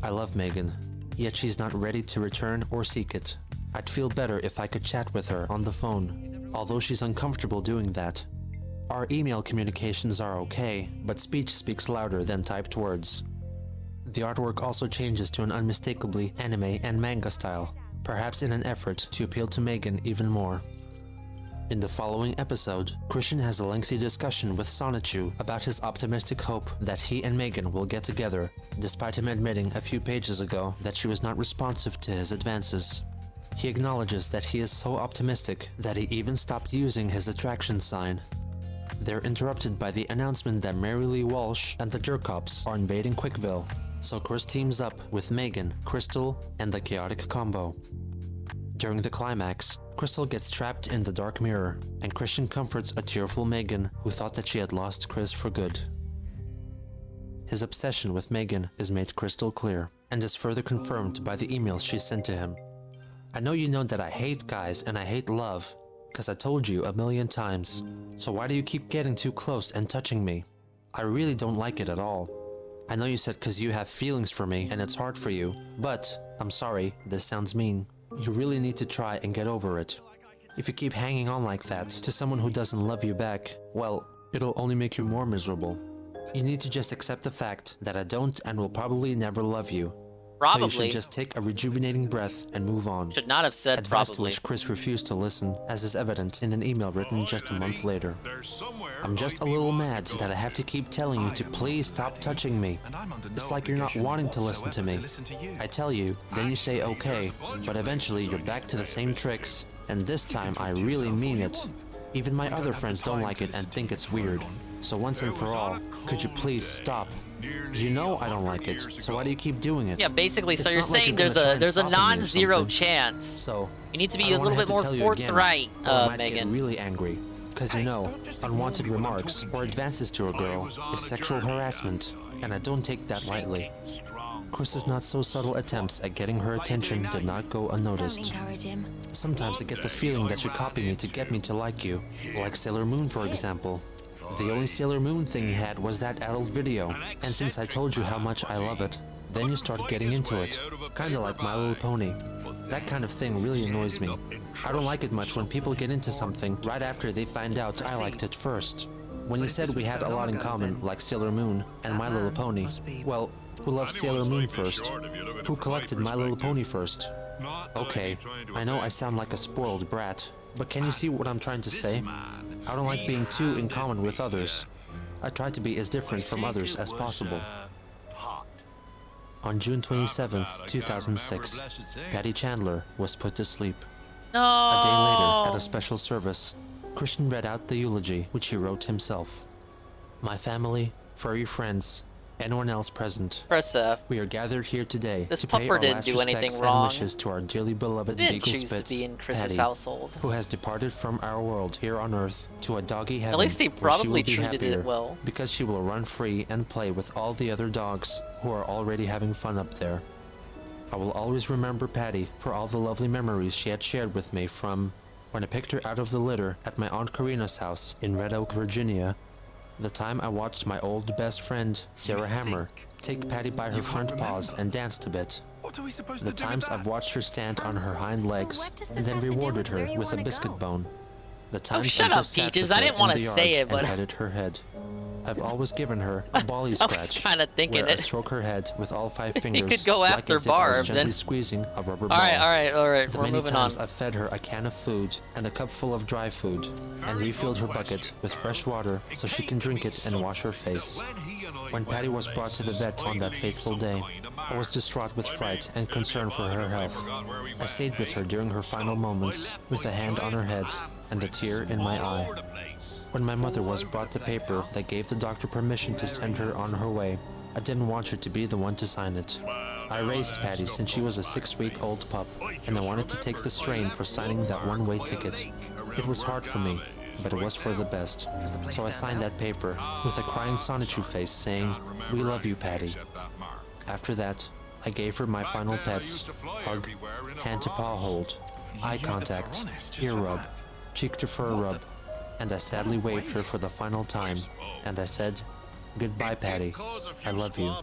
I love Megan, yet she's not ready to return or seek it. I'd feel better if I could chat with her on the phone, although she's uncomfortable doing that. Our email communications are okay, but speech speaks louder than typed words. The artwork also changes to an unmistakably anime and manga style, perhaps in an effort to appeal to Megan even more. In the following episode, Christian has a lengthy discussion with Sonichu about his optimistic hope that he and Megan will get together, despite him admitting a few pages ago that she was not responsive to his advances. He acknowledges that he is so optimistic that he even stopped using his attraction sign. They're interrupted by the announcement that Mary Lee Walsh and the Jerkops are invading Quickville, so Chris teams up with Megan, Crystal, and the Chaotic Combo. During the climax, Crystal gets trapped in the dark mirror, and Christian comforts a tearful Megan who thought that she had lost Chris for good. His obsession with Megan is made crystal clear, and is further confirmed by the emails she sent to him. I know you know that I hate guys and I hate love, because I told you a million times, so why do you keep getting too close and touching me? I really don't like it at all. I know you said because you have feelings for me and it's hard for you, but, I'm sorry, this sounds mean. You really need to try and get over it. If you keep hanging on like that to someone who doesn't love you back, well, it'll only make you more miserable. You need to just accept the fact that I don't and will probably never love you. Probably. So you should just take a rejuvenating breath and move on. Should not have said Advice probably. to which Chris refused to listen, as is evident in an email written just a month later. I'm just a little mad that I have to keep telling you to please stop touching me. It's like you're not wanting to listen to me. I tell you, then you say okay, but eventually you're back to the same tricks, and this time I really mean it. Even my other friends don't like it and think it's weird. So once and for all, could you please stop? You know I don't like it, so why do you keep doing it? Yeah, basically, so It's you're not like saying you're gonna there's a try and soften me or non-zero something. chance. So You need to I be a don't little wanna bit have to more tell you again, forthright, or I might Megan. get really angry. Because you know, unwanted remarks or advances to a girl is sexual harassment, and I don't take that lightly. Chris's not so subtle attempts at getting her attention did not go unnoticed. Sometimes I get the feeling that you copy me to get me to like you, like Sailor Moon for example. The only Sailor Moon thing you had was that adult video, and since I told you how much I love it, then you started getting into it, kinda like My Little Pony. That kind of thing really annoys me. I don't like it much when people get into something right after they find out I liked it first. When you said we had a lot in common, like Sailor Moon and My Little Pony, well, who loved Sailor Moon first? Who collected My Little Pony first? Okay, I know I sound like a spoiled brat, but can you see what I'm trying to say? I don't like being too in common with others. I try to be as different from others as possible. On June 27, 2006, Patty Chandler was put to sleep. No. A day later, at a special service, Christian read out the eulogy, which he wrote himself. My family, furry friends, anyone else present. Press F. We are gathered here today This to pay our pupper didn't last do anything respects wrong. and wishes to our dearly beloved Didn't Beagle choose to Spitz, be in Chris's Patty, household. who has departed from our world here on Earth to a doggy heaven. At least he where she probably will be treated happier it well. because she will run free and play with all the other dogs who are already having fun up there. I will always remember Patty for all the lovely memories she had shared with me from when I picked her out of the litter at my Aunt Karina's house in Red Oak, Virginia, the time I watched my old best friend, Sarah Hammer, take Patty by her front paws and danced a bit, the times I've watched her stand on her hind legs and then rewarded her with a biscuit bone, the times shut I up, just sat Peaches. with I her didn't in wanna the say yard it, but- and petted her head. I've always given her a bally I was scratch, kinda thinking where I it. stroke her head with all 5 fingers, You could go like after as if I was Barb, gently then. squeezing a rubber ball. Alright, The we're many moving times on. I've fed her a can of food and a cup full of dry food, and refilled her bucket with fresh water so she can drink it and wash her face. When Patty was brought to the vet on that fateful day, I was distraught with fright and concern for her health. I stayed with her during her final moments, with a hand on her head and a tear in my eye. When my mother was brought the paper that gave the doctor permission to send her on her way, I didn't want her to be the one to sign it. I raised Patty since she was a 6-week-old pup, and I wanted to take the strain for signing that one-way ticket. It was hard for me, but it was for the best. So I signed that paper with a crying Sonichu face saying, "We love you, Patty." After that, I gave her my final pets: hug, hand to paw hold, eye contact, ear rub, cheek to fur rub, and I sadly waved her for the final time, and I said, "Goodbye, Patty. I love you."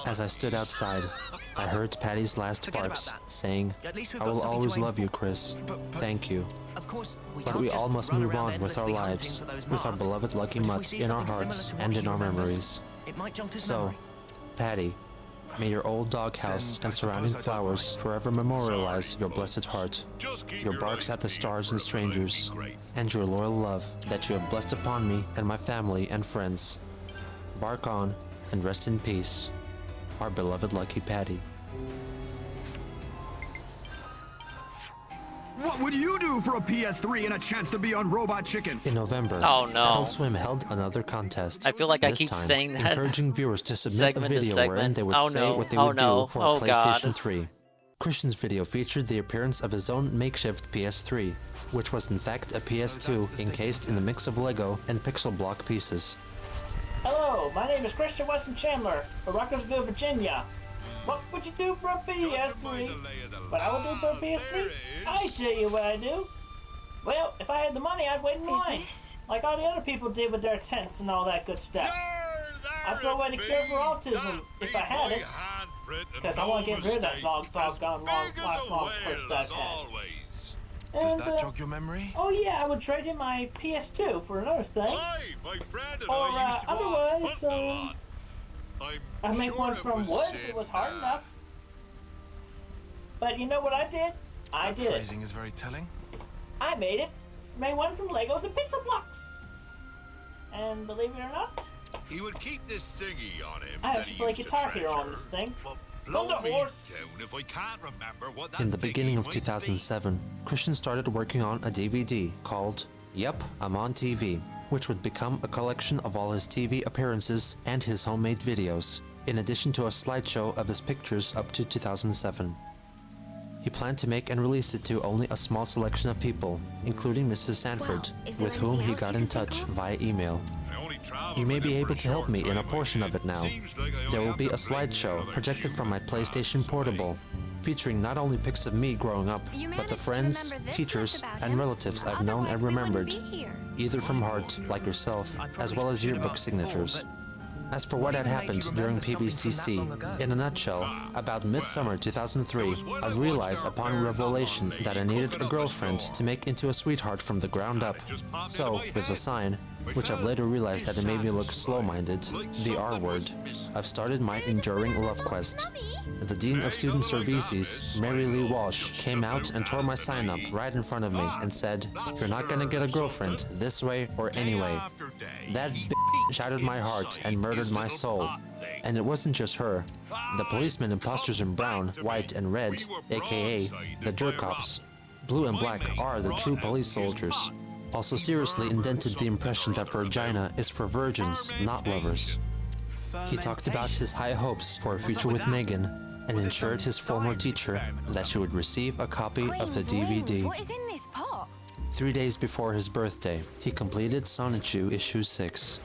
As I stood outside, I heard Patty's last barks, saying, "I will always love you, Chris. Thank you." But we all must move on with our lives, with our beloved Lucky Mutt in our hearts and in our memories. So, Patty, may your old doghouse and surrounding flowers forever memorialize your blessed heart, your barks at the stars and strangers, and your loyal love that you have blessed upon me and my family and friends. Bark on and rest in peace, our beloved Lucky Patty. What would you do for a PS3 and a chance to be on Robot Chicken? In November, Oh, no. Adult Swim held another contest. I feel like I This keep time, saying that. encouraging viewers to submit Segment a to video segment. wherein they would Oh, say no. what they Oh, would no. do for Oh, a PlayStation God. 3. Christian's video featured the appearance of his own makeshift PS3, which was in fact a PS2 encased in a mix of Lego and pixel block pieces. Hello, my name is Christian Weston Chandler of Rocketsville, Virginia. What would you do for a PS3? What I would do for a PS3? I tell you what I do. Well, if I had the money, I'd wait in line, like all the other people did with their tents and all that good stuff. I'd throw away the cure for autism if I had it, because I want to get rid of that doggone long first I've had. Does that jog your memory? Oh yeah, I would trade in my PS2 for another thing. Or otherwise, I'd make one from wood if it was hard enough. But you know what I did? I did it. Phrasing is very telling. I made it. Made one from Legos and pixel blocks. And believe it or not, He would keep this thingy on him I have that to he play used to guitar here on treasure. this thing. Blow Thunder me horse. down if I can't remember what that In the thingy beginning of might 2007, Christian started working on a DVD called Yep, I'm on TV, which would become a collection of all his TV appearances and his homemade videos, in addition to a slideshow of his pictures up to 2007. He planned to make and release it to only a small selection of people, including Mrs. Sanford, with whom he got in touch via email. You may be able to help me in a portion of it now. There will be a slideshow projected from my PlayStation Portable, featuring not only pics of me growing up, but the friends, teachers, and relatives I've known and remembered, either from heart, like yourself, as well as yearbook signatures. As for what had happened during PBCC, in a nutshell, about midsummer 2003, I realized upon revelation that I needed a girlfriend to make into a sweetheart from the ground up. So, with the sign, which I've later realized that it made me look slow-minded, the R word, I've started my enduring love quest. The Dean of Student Services, Mary Lee Walsh, came out and tore my sign up right in front of me and said, "You're not gonna get a girlfriend this way or anyway." That bitch shattered my heart and murdered my soul. And it wasn't just her. The policemen imposters in brown, white, and red, aka the jerk-offs, blue and black are the true police soldiers, also seriously indented the impression that vagina is for virgins, not lovers. He talked about his high hopes for a future with Megan and ensured his former teacher that she would receive a copy of the DVD. What is in this pot? 3 days before his birthday, he completed Sonichu Issue 6.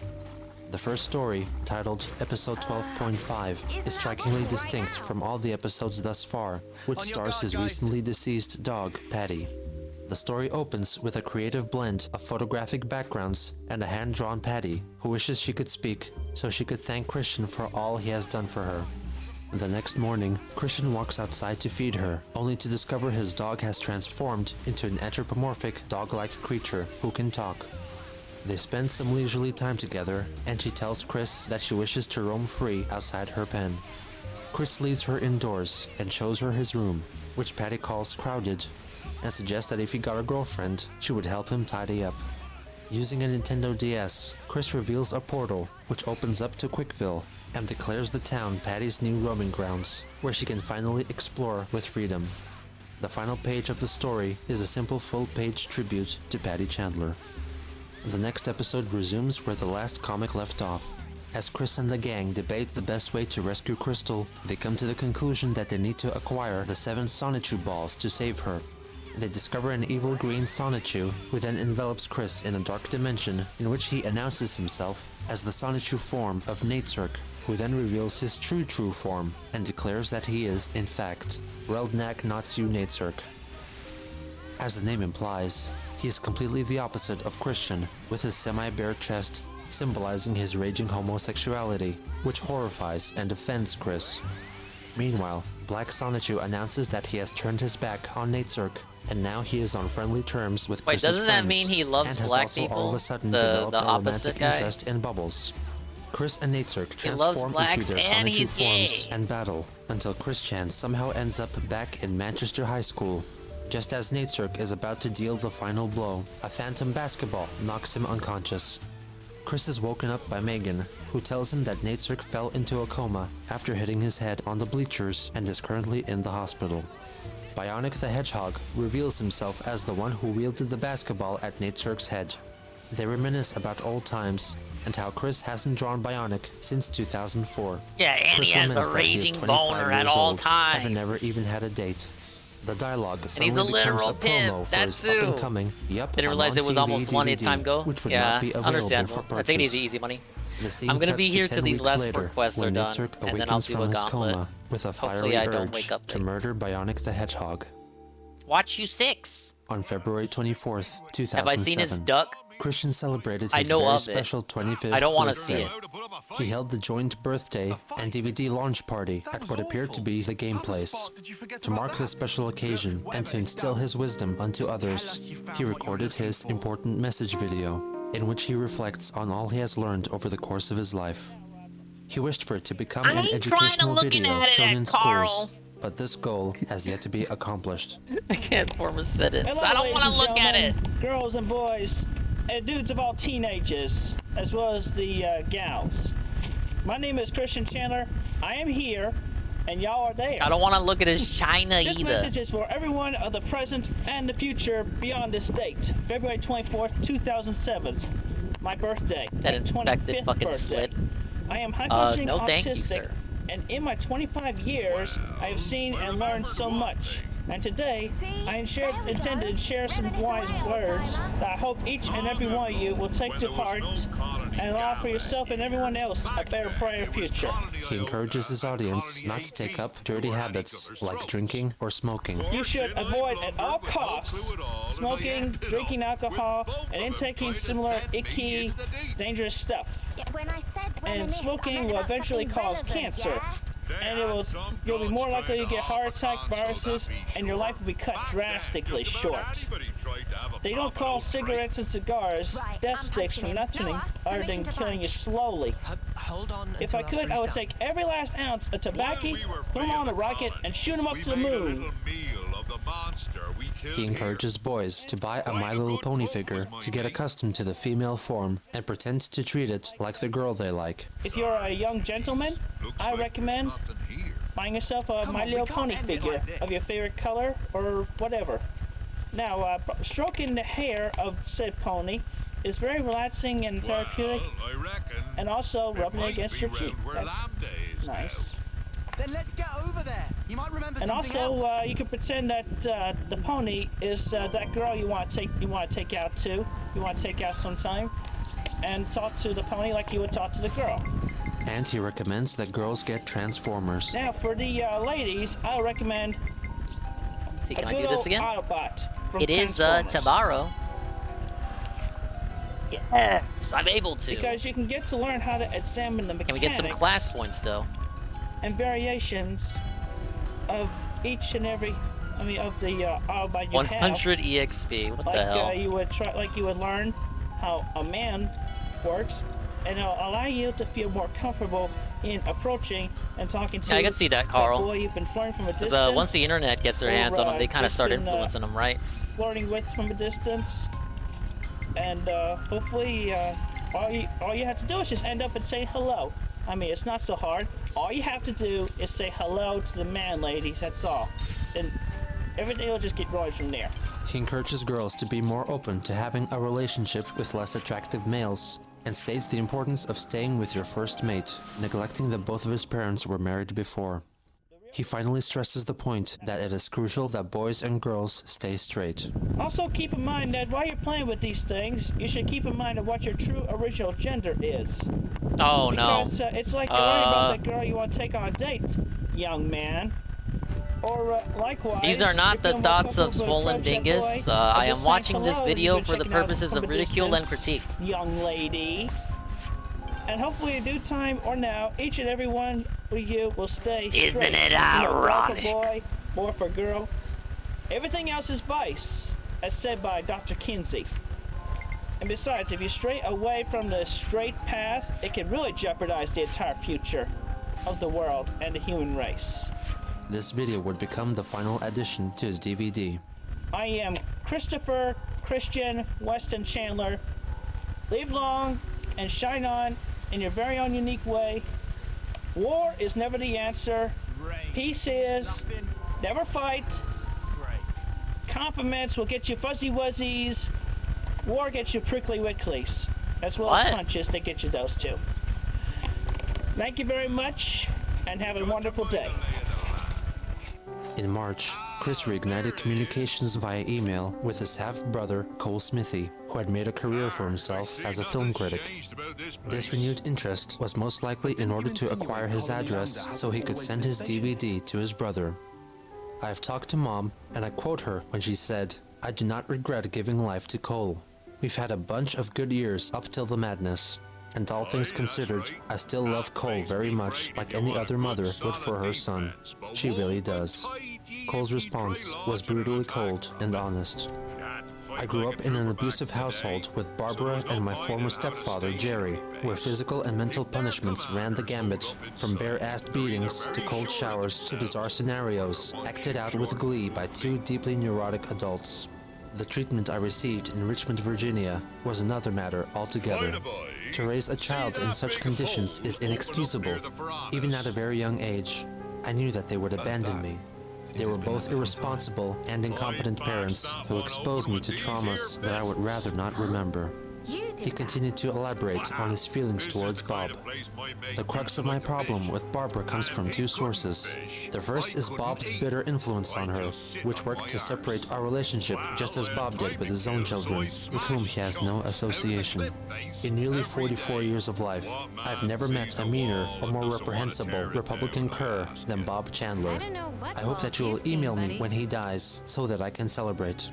The first story, titled Episode 12.5, is strikingly distinct from all the episodes thus far, which stars his recently deceased dog, Patty. The story opens with a creative blend of photographic backgrounds and a hand-drawn Patty who wishes she could speak so she could thank Christian for all he has done for her. The next morning, Christian walks outside to feed her, only to discover his dog has transformed into an anthropomorphic dog-like creature who can talk. They spend some leisurely time together, and she tells Chris that she wishes to roam free outside her pen. Chris leads her indoors and shows her his room, which Patty calls crowded, and suggests that if he got a girlfriend, she would help him tidy up. Using a Nintendo DS, Chris reveals a portal which opens up to Quickville and declares the town Patty's new roaming grounds, where she can finally explore with freedom. The final page of the story is a simple full-page tribute to Patty Chandler. The next episode resumes where the last comic left off. As Chris and the gang debate the best way to rescue Crystal, they come to the conclusion that they need to acquire the 7 Sonichu balls to save her. They discover an evil green Sonichu, who then envelops Chris in a dark dimension in which he announces himself as the Sonichu form of Natesurk, who then reveals his true form and declares that he is, in fact, Reldnak Natsu Natesurk. As the name implies, he is completely the opposite of Christian, with his semi-bare chest symbolizing his raging homosexuality, which horrifies and offends Chris. Meanwhile, Black Sonichu announces that he has turned his back on Natesurk, and now he is on friendly terms with Chris's doesn't that friends, mean he loves and has black also people? all of a sudden The developed a opposite romantic guy? interest in Bubbles. Chris and Natesurk He loves transform blacks into their and Sonichu he's gay. forms and battle, until Chris Chan somehow ends up back in Manchester High School. Just as Natesurk is about to deal the final blow, a phantom basketball knocks him unconscious. Chris is woken up by Megan, who tells him that Natesurk fell into a coma after hitting his head on the bleachers and is currently in the hospital. Bionic the Hedgehog reveals himself as the one who wielded the basketball at Natesurk's head. They reminisce about old times and how Chris hasn't drawn Bionic since 2004. Yeah, and Chris he has laments a that he is raging 25 boner at years all old, times. having never even had a date. The dialogue he's suddenly a becomes literal a promo pimp, for that's his who. up-and-coming, Didn't realize it was almost 1 time go. which would Yeah, not be available understandable. for purchase. I take it easy money. The scene I'm gonna cuts be to here 10 till these weeks last later, 4 quests are when done, Natesurk and then I'll awakens do from a his gauntlet. coma with a Hopefully fiery I don't urge wake up to murder Bionic the Hedgehog. Watch you 6. On February 24th, 2007, Have I seen his duck? Christian celebrated I his know very of it. special 25th I don't want to birthday. see it. He held the joint birthday and DVD launch party at what appeared to be the game place. To mark this special occasion and to instill his wisdom unto others, he recorded his important message video, in which he reflects on all he has learned over the course of his life. He wished for it to become an educational video shown in schools, but this goal has yet to be accomplished. I can't form a sentence. Hello, I don't want to ladies and look at it. gentlemen, girls and boys, and dudes of all teenagers, as well as the gals. My name is Christian Chandler. I am here, and y'all are there. I don't want to look at his China This either. message is for everyone of the present and the future beyond this date, February 24th, 2007, my birthday. That infected 25th fucking birthday. slit. I am hypotensive No thank you, autistic, sir. and in my 25 years, I have seen and learned so much. And today, I intended to share some wise words that I hope each and every one of you will take to heart and allow for yourself and everyone else a better, brighter future. He encourages his audience not to take up dirty habits like drinking or smoking. You should avoid at all costs smoking, drinking alcohol, and intaking similar icky, dangerous stuff. When I said And reminisce, I smoking meant will about eventually something cause relevant, cancer. yeah? And you'll be more likely to get heart attacks, viruses, and your life will be cut drastically short. They don't call cigarettes and cigars death sticks for nothing other than killing you slowly. Hold on. If I could, I would take every last ounce of tobacco, put them on a rocket, and shoot them up to the moon. He encourages boys to buy a My Little Pony figure to get accustomed to the female form and pretend to treat it like the girl they like. If you're a young gentleman, I recommend buying yourself a My Little Pony figure of your favorite color or whatever. Now, stroking the hair of said pony is very relaxing and therapeutic, and also rubbing it against your cheek. That's nice. Then let's get over there. You might remember And something also, else. you can pretend that the pony is that girl you want to take out to. You want to take out sometime, and talk to the pony like you would talk to the girl. And he recommends that girls get Transformers. Now, for the ladies, I recommend. See, can I do this again? Autobot from It is Transformers. tomorrow. Yes, I'm able to. Because you can get to learn how to examine the mechanics Can we get some class points though? and variations of each and every, of the Autobot you 100 EXP. What have. the hell? You would learn how a man works, and it'll allow you to feel more comfortable in approaching and talking to Yeah, I can see that, Carl. boy you've been flirting from a distance. Because once the internet gets their hands on them, they kind of start just been, influencing them, right? Flirting with from a distance, and hopefully all you have to do is just end up and say hello. I mean, it's not so hard. All you have to do is say hello to the man, ladies. That's all. And everything will just get rolling from there. He encourages girls to be more open to having a relationship with less attractive males, and states the importance of staying with your first mate, neglecting that both of his parents were married before. He finally stresses the point that it is crucial that boys and girls stay straight. Also keep in mind that while you're playing with these things, you should keep in mind of what your true original gender is. Oh no. Because, it's like you're worried about the girl you want to take on a date, young man. Or likewise, these are not the thoughts of Swollen Dingus. I am watching this video for the purposes of ridicule and critique. Young lady. And hopefully in due time or now, each and every one of you will stay straight. Isn't it ironic? For boy, or for girl. Everything else is vice, as said by Dr. Kinsey. And besides, if you stray away from the straight path, it can really jeopardize the entire future of the world and the human race. This video would become the final addition to his DVD. I am Christopher Christian Weston Chandler. Live long and shine on in your very own unique way. War is never the answer. Peace is. Never fight. Compliments will get you fuzzy wuzzies. War gets you prickly wicklies. As well as punches that get you those two. Thank you very much and have a wonderful day. In March, Chris reignited communications via email with his half-brother, Cole Smithy, who had made a career for himself as a film critic. This renewed interest was most likely in order to acquire his address so he could send his DVD to his brother. I have talked to Mom, and I quote her when she said, "I do not regret giving life to Cole. We've had a bunch of good years up till the madness. And all things considered, I still love Cole very much like any other mother would for her son. She really does." Cole's response was brutally cold and honest. I grew up in an abusive household with Barbara and my former stepfather, Jerry, where physical and mental punishments ran the gambit, from bare-assed beatings to cold showers to bizarre scenarios, acted out with glee by two deeply neurotic adults. The treatment I received in Richmond, Virginia was another matter altogether. To raise a child in such conditions is inexcusable. Even at a very young age, I knew that they would abandon me. They were both irresponsible and incompetent parents who exposed me to traumas that I would rather not remember. He continued to elaborate on his feelings towards Bob. The crux of my problem with Barbara comes from two sources. The first is Bob's bitter influence on her, which worked to separate our relationship just as Bob did with his own children, with whom he has no association. In nearly 44 years of life, I've never met a meaner or more reprehensible Republican cur than Bob Chandler. I hope that you will email me when he dies so that I can celebrate.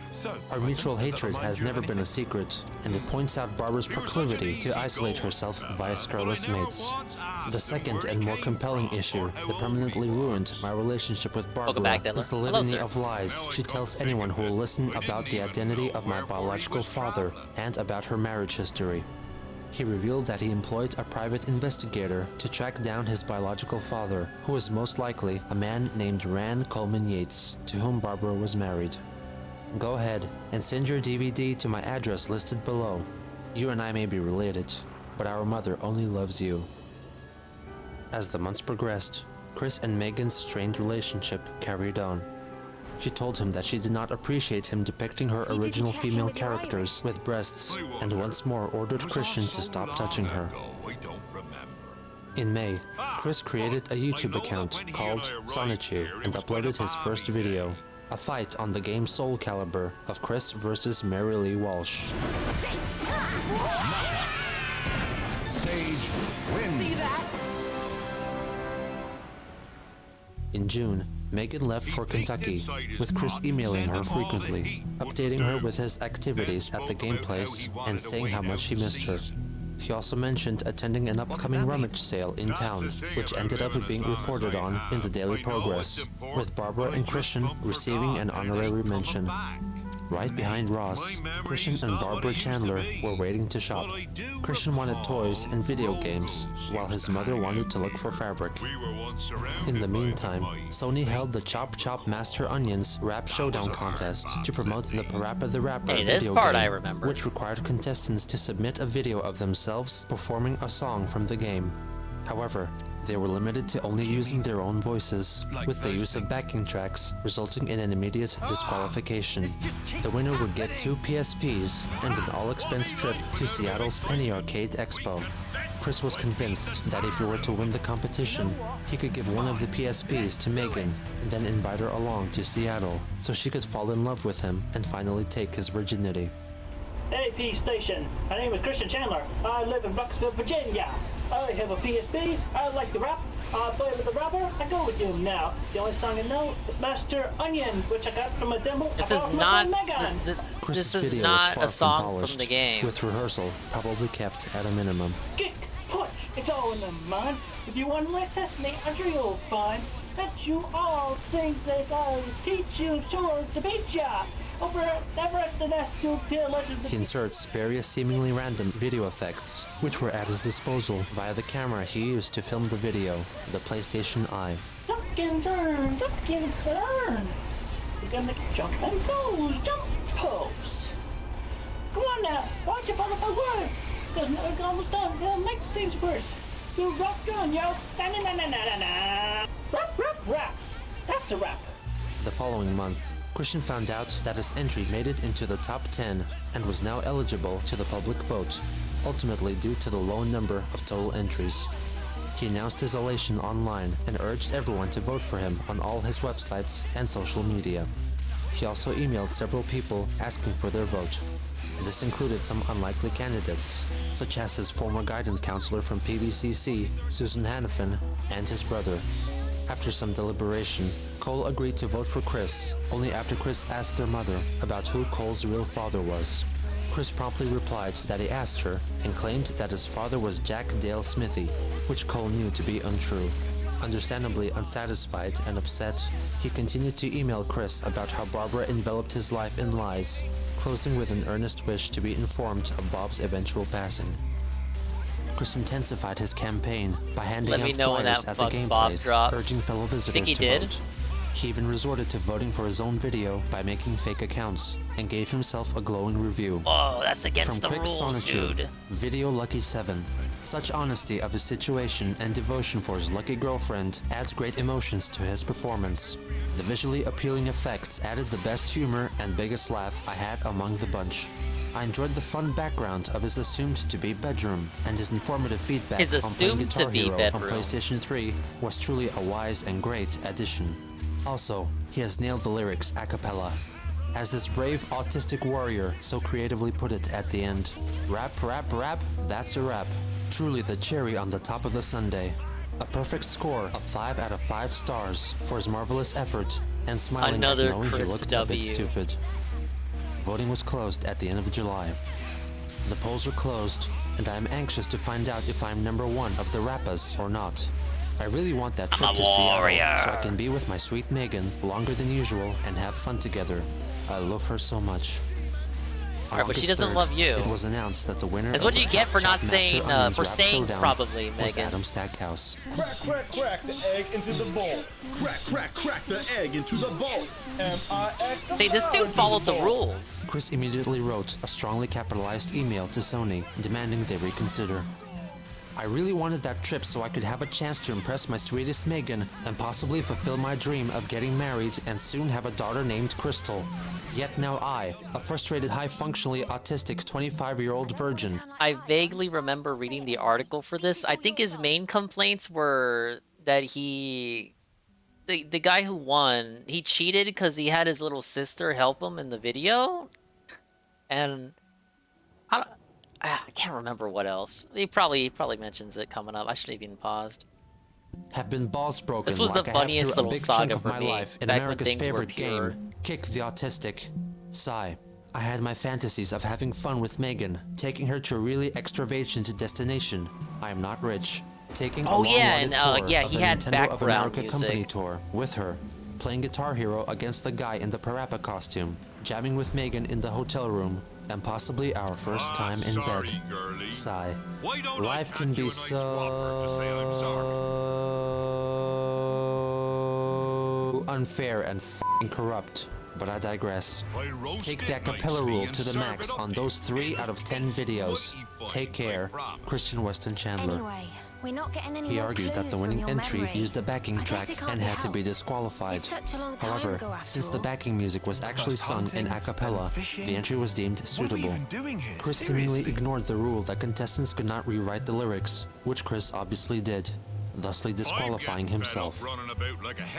Our mutual hatred has never been a secret, and it points out Barbara's proclivity to isolate herself via scurrilous mates. The second and more compelling issue that permanently ruined my relationship with Barbara is the litany of lies she tells anyone who will listen about the identity of my biological father and about her marriage history. He revealed that he employed a private investigator to track down his biological father, who was most likely a man named Rand Coleman Yates, to whom Barbara was married. Go ahead and send your DVD to my address listed below. You and I may be related, but our mother only loves you. As the months progressed, Chris and Megan's strained relationship carried on. She told him that she did not appreciate him depicting her original female characters with breasts, and once more ordered Christian to stop touching her. In May, Chris created a YouTube account called Sonichu and uploaded his first video, a fight on the game Soul Calibur of Chris versus Mary Lee Walsh. Sage wins. See that? In June, Megan left for Kentucky, with Chris emailing her frequently, updating her with his activities at the game place and saying how much he missed her. He also mentioned attending an upcoming rummage sale in town, which ended up being reported on in the Daily Progress, with Barbara and Christian receiving an honorary mention. Right behind Ross, Christian and Barbara Chandler were waiting to shop. Christian wanted toys and video games, while his mother wanted to look for fabric. In the meantime, Sony held the Chop Chop Master Onions Rap Showdown contest to promote the Parappa the Rapper Hey, video this part game, I remember. which required contestants to submit a video of themselves performing a song from the game. However, they were limited to only using their own voices, with the use of backing tracks resulting in an immediate disqualification. The winner would get 2 PSPs and an all-expense trip to Seattle's Penny Arcade Expo. Chris was convinced that if he were to win the competition, he could give one of the PSPs to Megan and then invite her along to Seattle so she could fall in love with him and finally take his virginity. AP Station. My name is Christian Chandler. I live in Bucksville, Virginia. I have a PSP. I like to rap. I play with the rapper. I go with you now. The only song I know is Master Onion, which I got from a demo. This is not. This is not a song from the game. With rehearsal probably kept at a minimum. Kick, punch. It's all in the mind. If you want to let test me, I'm sure you'll find that you all things that I'll teach you swords to beat ya. He inserts various seemingly random video effects, which were at his disposal via the camera he used to film the video, the PlayStation Eye. Duck and turn, duck and turn. You're gonna jump and go, jump pose. Come on now, watch your follow my word. Doesn't it almost done, it'll make things worse. You rock on, yo. Na-na-na-na-na-na. Rap, rap, rap. That's a rap. The following month, Christian found out that his entry made it into the top 10 and was now eligible to the public vote, ultimately due to the low number of total entries. He announced his elation online and urged everyone to vote for him on all his websites and social media. He also emailed several people asking for their vote. This included some unlikely candidates, such as his former guidance counselor from PVCC, Susan Hannafin, and his brother. After some deliberation, Cole agreed to vote for Chris, only after Chris asked their mother about who Cole's real father was. Chris promptly replied that he asked her and claimed that his father was Jack Dale Smithy, which Cole knew to be untrue. Understandably unsatisfied and upset, he continued to email Chris about how Barbara enveloped his life in lies, closing with an earnest wish to be informed of Bob's eventual passing. Chris intensified his campaign by handing out flyers at the game place, urging fellow visitors to vote. He even resorted to voting for his own video by making fake accounts, and gave himself a glowing review. Oh, that's against the Quick rules, Sonichu, dude. Video Lucky 7. Such honesty of his situation and devotion for his lucky girlfriend adds great emotions to his performance. The visually appealing effects added the best humor and biggest laugh I had among the bunch. I enjoyed the fun background of his assumed-to-be bedroom, and his informative feedback on playing Guitar Hero on PlayStation 3 was truly a wise and great addition. Also, he has nailed the lyrics a cappella. As this brave autistic warrior so creatively put it at the end, rap, rap, rap, that's a rap. Truly the cherry on the top of the sundae. A perfect score of 5 out of 5 stars for his marvelous effort, and smiling Another at knowing Chris he looked W. a bit stupid. Voting was closed at the end of July. The polls are closed, and I am anxious to find out if I'm number 1 of the Rappas or not. I really want that trip to Seattle so I can be with my sweet Megan longer than usual and have fun together. I love her so much. Alright, but she doesn't love you. It was announced that the winner That's what of you the get for Chop not Chop saying, Master Onions for Rap saying Showdown probably, was Megan. Adam Stackhouse. Crack, crack, crack the egg into the bowl. Crack, crack, crack the egg into the bowl. M-I-X. See, this dude followed the rules. Chris immediately wrote a strongly capitalized email to Sony demanding they reconsider. I really wanted that trip so I could have a chance to impress my sweetest Megan and possibly fulfill my dream of getting married and soon have a daughter named Crystal. Yet now I, a frustrated high-functionally autistic 25-year-old virgin. I vaguely remember reading the article for this. I think his main complaints were that the guy who won, he cheated because he had his little sister help him in the video. And I can't remember what else. He probably mentions it coming up. I should have even paused. Have been balls broken. This was the funniest little saga of for my me, life in back when America's things were favorite pure. game, Kick the Autistic. Sigh. I had my fantasies of having fun with Megan, taking her to a really extravagant destination. I am not rich. Taking a long-awaited tour yeah, of he the had Nintendo of background America music. company tour with her, playing Guitar Hero against the guy in the Parappa costume. jamming with Megan in the hotel room, and possibly our first time in bed. Sigh. Life can be so unfair and f***ing corrupt, but I digress. Take the a cappella rule to the max on those 3 out of 10 videos. Take care, Christian Weston Chandler. Anyway, we're not getting any He more argued that the clues winning from your entry memory. used a backing I guess track it can't and be had to be helped. disqualified. It's such a long time However, ago, after since the all. backing music was actually sung in a cappella, the entry was deemed suitable. Chris seemingly ignored the rule that contestants could not rewrite the lyrics, which Chris obviously did, thusly disqualifying himself.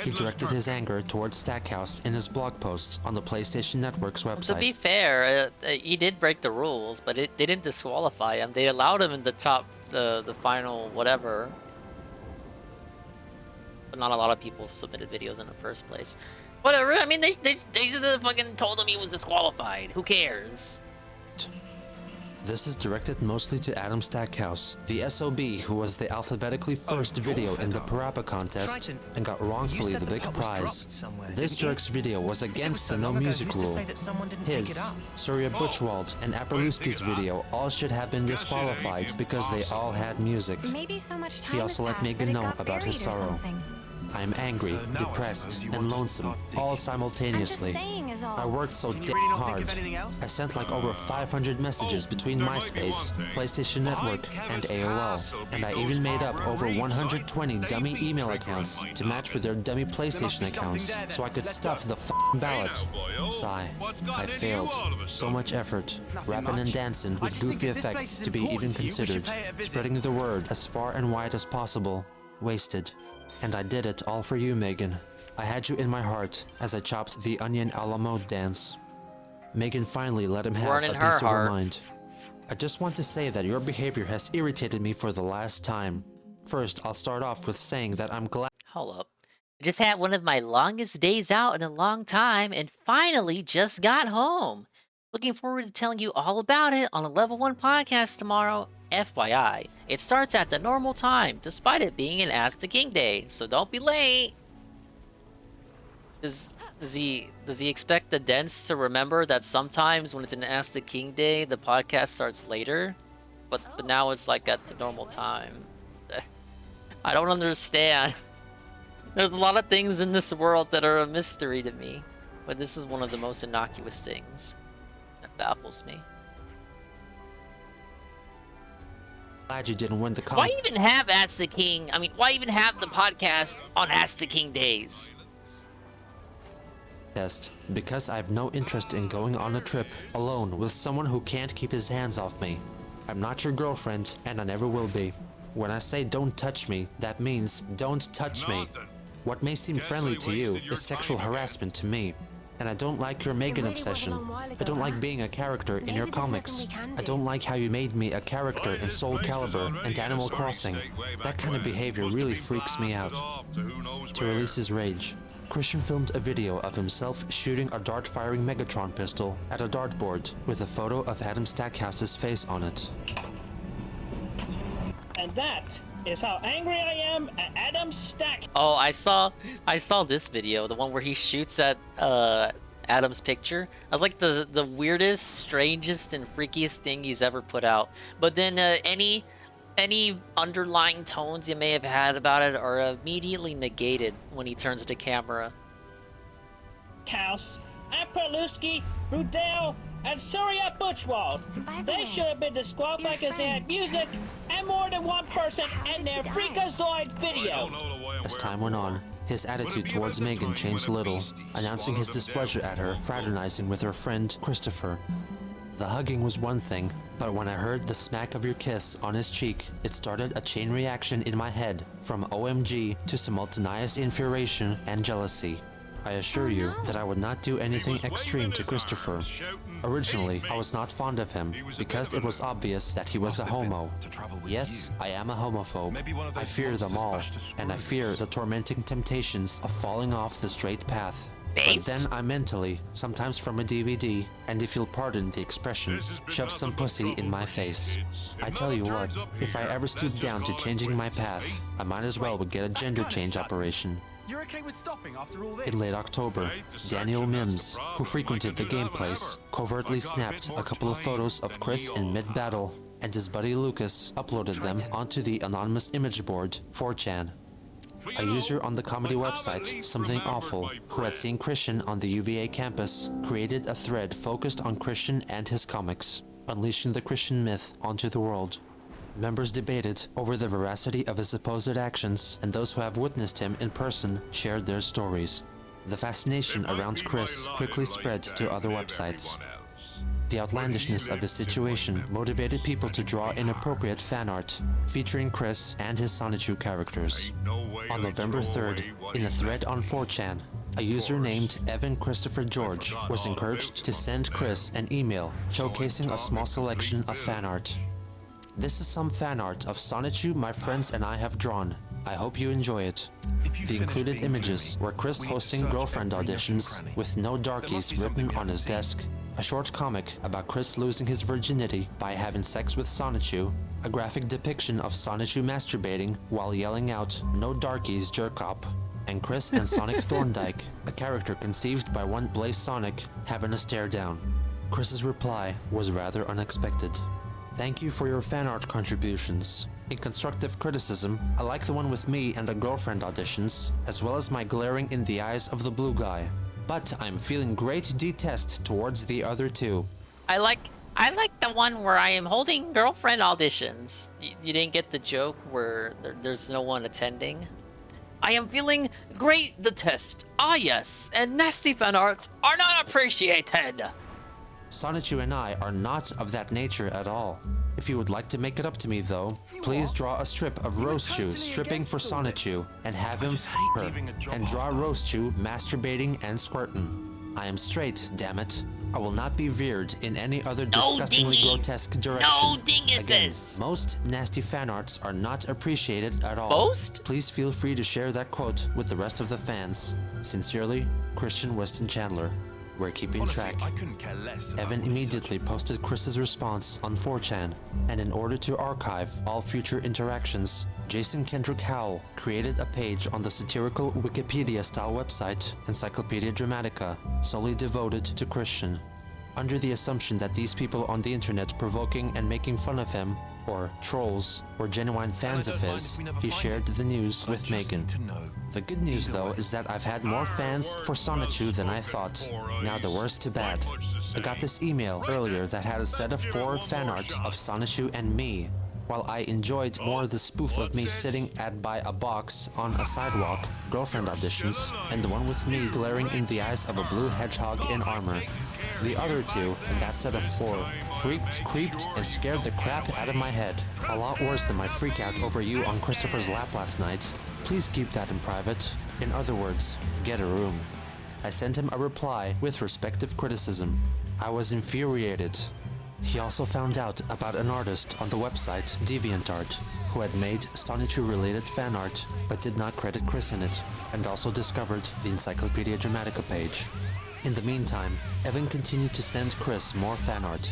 He directed his anger towards Stackhouse in his blog post on the PlayStation Network's website. To be fair, he did break the rules, but it didn't disqualify him. They allowed him in the top, the final whatever. But not a lot of people submitted videos in the first place. Whatever, I mean, they should have fucking told him he was disqualified. Who cares? This is directed mostly to Adam Stackhouse, the SOB who was the alphabetically first video in the Parappa contest and got wrongfully the big prize. This jerk's video was against the no music rule. His, Surya Butchwald, and Aperluski's video all should have been disqualified because they all had music. Maybe so much time He also let Megan know about his sorrow. I am angry, depressed, and lonesome, all simultaneously. I worked so damn hard. I sent like over 500 messages between MySpace, PlayStation Network, and AOL. And I even made up over 120 dummy email accounts to match with their dummy PlayStation accounts so I could stuff the f***ing ballot. Sigh. I failed. So much effort, rapping and dancing with goofy effects to be even considered, spreading the word as far and wide as possible, wasted. And I did it all for you, Megan. I had you in my heart as I chopped the onion a la mode dance. Megan finally let him have a piece of her mind. I just want to say that your behavior has irritated me for the last time. First, I'll start off with saying that I'm glad— Hold up. I just had one of my longest days out in a long time and finally just got home. Looking forward to telling you all about it on a Level 1 podcast tomorrow. FYI, it starts at the normal time, despite it being an Ask the King day, so don't be late. Does he expect the Dents to remember that sometimes when it's an Ask the King day, the podcast starts later? But now it's like at the normal time. I don't understand. There's a lot of things in this world that are a mystery to me, but this is one of the most innocuous things that baffles me. glad you didn't win the Why even have Ask the King? I mean, why even have the podcast on Ask the King days? Because I have no interest in going on a trip alone with someone who can't keep his hands off me. I'm not your girlfriend, and I never will be. When I say don't touch me, that means don't touch me. What may seem friendly to you is sexual harassment to me. And I don't like your Megan obsession. I don't like being a character in your comics. I don't like how you made me a character in Soul Calibur and Animal Crossing. That kind of behavior really freaks me out. To release his rage, Christian filmed a video of himself shooting a dart-firing Megatron pistol at a dartboard with a photo of Adam Stackhouse's face on it. And that is how angry I am at Adam Stack. Oh, I saw this video, the one where he shoots at Adam's picture. I was like the weirdest, strangest, and freakiest thing he's ever put out. But then any underlying tones you may have had about it are immediately negated when he turns the camera. Kaus, Aperluski, Rudel, and Surya Butchwald. They should have been disqualified because they had music and more than one person in their Freakazoid video. As time went on, his attitude towards Megan changed little, announcing his displeasure at her fraternizing with her friend Christopher. The hugging was one thing, but when I heard the smack of your kiss on his cheek, it started a chain reaction in my head, from OMG to simultaneous infuriation and jealousy. I assure you that I would not do anything extreme to Christopher. Originally, I was not fond of him, because it was obvious that he was a homo. Yes, I am a homophobe. I fear them all, and I fear the tormenting temptations of falling off the straight path. But then I mentally, sometimes from a DVD, and if you'll pardon the expression, shove some pussy in my face. I tell you what, if I ever stoop down to changing my path, I might as well get a gender change operation. You're okay with stopping after all this? In late October, Daniel Mims, who frequented the game place, covertly snapped a couple of photos of Chris in mid-battle, and his buddy Lucas uploaded them onto the anonymous image board 4chan. A user on the comedy website, Something Awful, who had seen Christian on the UVA campus, created a thread focused on Christian and his comics, unleashing the Christian myth onto the world. Members debated over the veracity of his supposed actions, and those who have witnessed him in person shared their stories. The fascination around Chris quickly spread to other websites. The outlandishness of his situation motivated people to draw inappropriate fan art, featuring Chris and his Sonichu characters. On November 3rd, in a thread on 4chan, a user named Evan Christopher George was encouraged to send Chris an email showcasing a small selection of fan art. This is some fan art of Sonichu my friends and I have drawn. I hope you enjoy it. The included images were Chris hosting girlfriend auditions with no darkies written on his desk, a short comic about Chris losing his virginity by having sex with Sonichu, a graphic depiction of Sonichu masturbating while yelling out, "No darkies, jerk up," and Chris and Sonic Thorndyke, a character conceived by one Blaze Sonic, having a stare down. Chris's reply was rather unexpected. Thank you for your fan art contributions. In constructive criticism, I like the one with me and a girlfriend auditions, as well as my glaring in the eyes of the blue guy. But I'm feeling great detest towards the other two. I like the one where I am holding girlfriend auditions. You didn't get the joke where there's no one attending? I am feeling great detest. Ah yes, and nasty fan arts are not appreciated. Sonichu and I are not of that nature at all. If you would like to make it up to me though, please draw a strip of Roastchu stripping for Sonichu and have him f her, and draw Roastchu masturbating and squirting. I am straight, damn it. I will not be veered in any other disgustingly grotesque direction. No dinguses! Again, most nasty fan arts are not appreciated at all. Most? Please feel free to share that quote with the rest of the fans. Sincerely, Christian Weston Chandler. We're keeping track. Evan immediately posted Chris's response on 4chan, and in order to archive all future interactions, Jason Kendrick Howell created a page on the satirical Wikipedia-style website Encyclopedia Dramatica, solely devoted to Christian. Under the assumption that these people on the internet provoking and making fun of him, or trolls, were genuine fans of his, he shared the news with Megan. The good news though is that I've had more fans for Sonichu than I thought. Now the worst to bad. I got this email earlier that had a set of 4 fan art of Sonichu and me. While I enjoyed more the spoof of me sitting by a box on a sidewalk, girlfriend auditions, and the one with me glaring in the eyes of a blue hedgehog in armor. The other 2, in that set of 4, freaked, creeped, and scared the crap out of my head. A lot worse than my freakout over you on Christopher's lap last night. Please keep that in private. In other words, get a room. I sent him a reply with respective criticism. I was infuriated. He also found out about an artist on the website DeviantArt who had made Sonichu-related fan art but did not credit Chris in it, and also discovered the Encyclopedia Dramatica page. In the meantime, Evan continued to send Chris more fan art.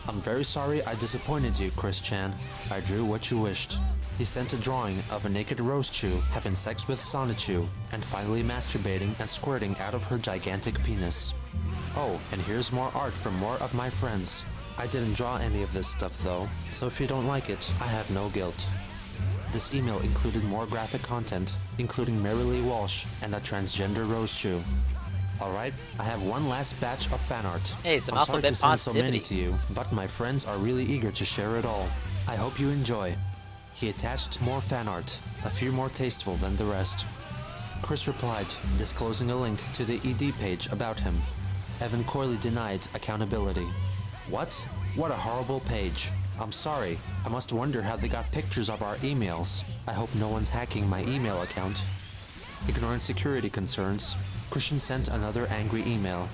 I'm very sorry I disappointed you, Chris Chan. I drew what you wished. He sent a drawing of a naked Roastchu having sex with Sonichu, and finally masturbating and squirting out of her gigantic penis. Oh, and here's more art from more of my friends. I didn't draw any of this stuff though, so if you don't like it, I have no guilt. This email included more graphic content, including Mary Lee Walsh and a transgender Roastchu. Alright, I have one last batch of fan art. Hey, some I'm sorry alphabet to send so many positivity. to you, but my friends are really eager to share it all. I hope you enjoy. He attached more fan art, a few more tasteful than the rest. Chris replied, disclosing a link to the ED page about him. Evan coyly denied accountability. What? What a horrible page. I'm sorry. I must wonder how they got pictures of our emails. I hope no one's hacking my email account. Ignoring security concerns, Christian sent another angry email.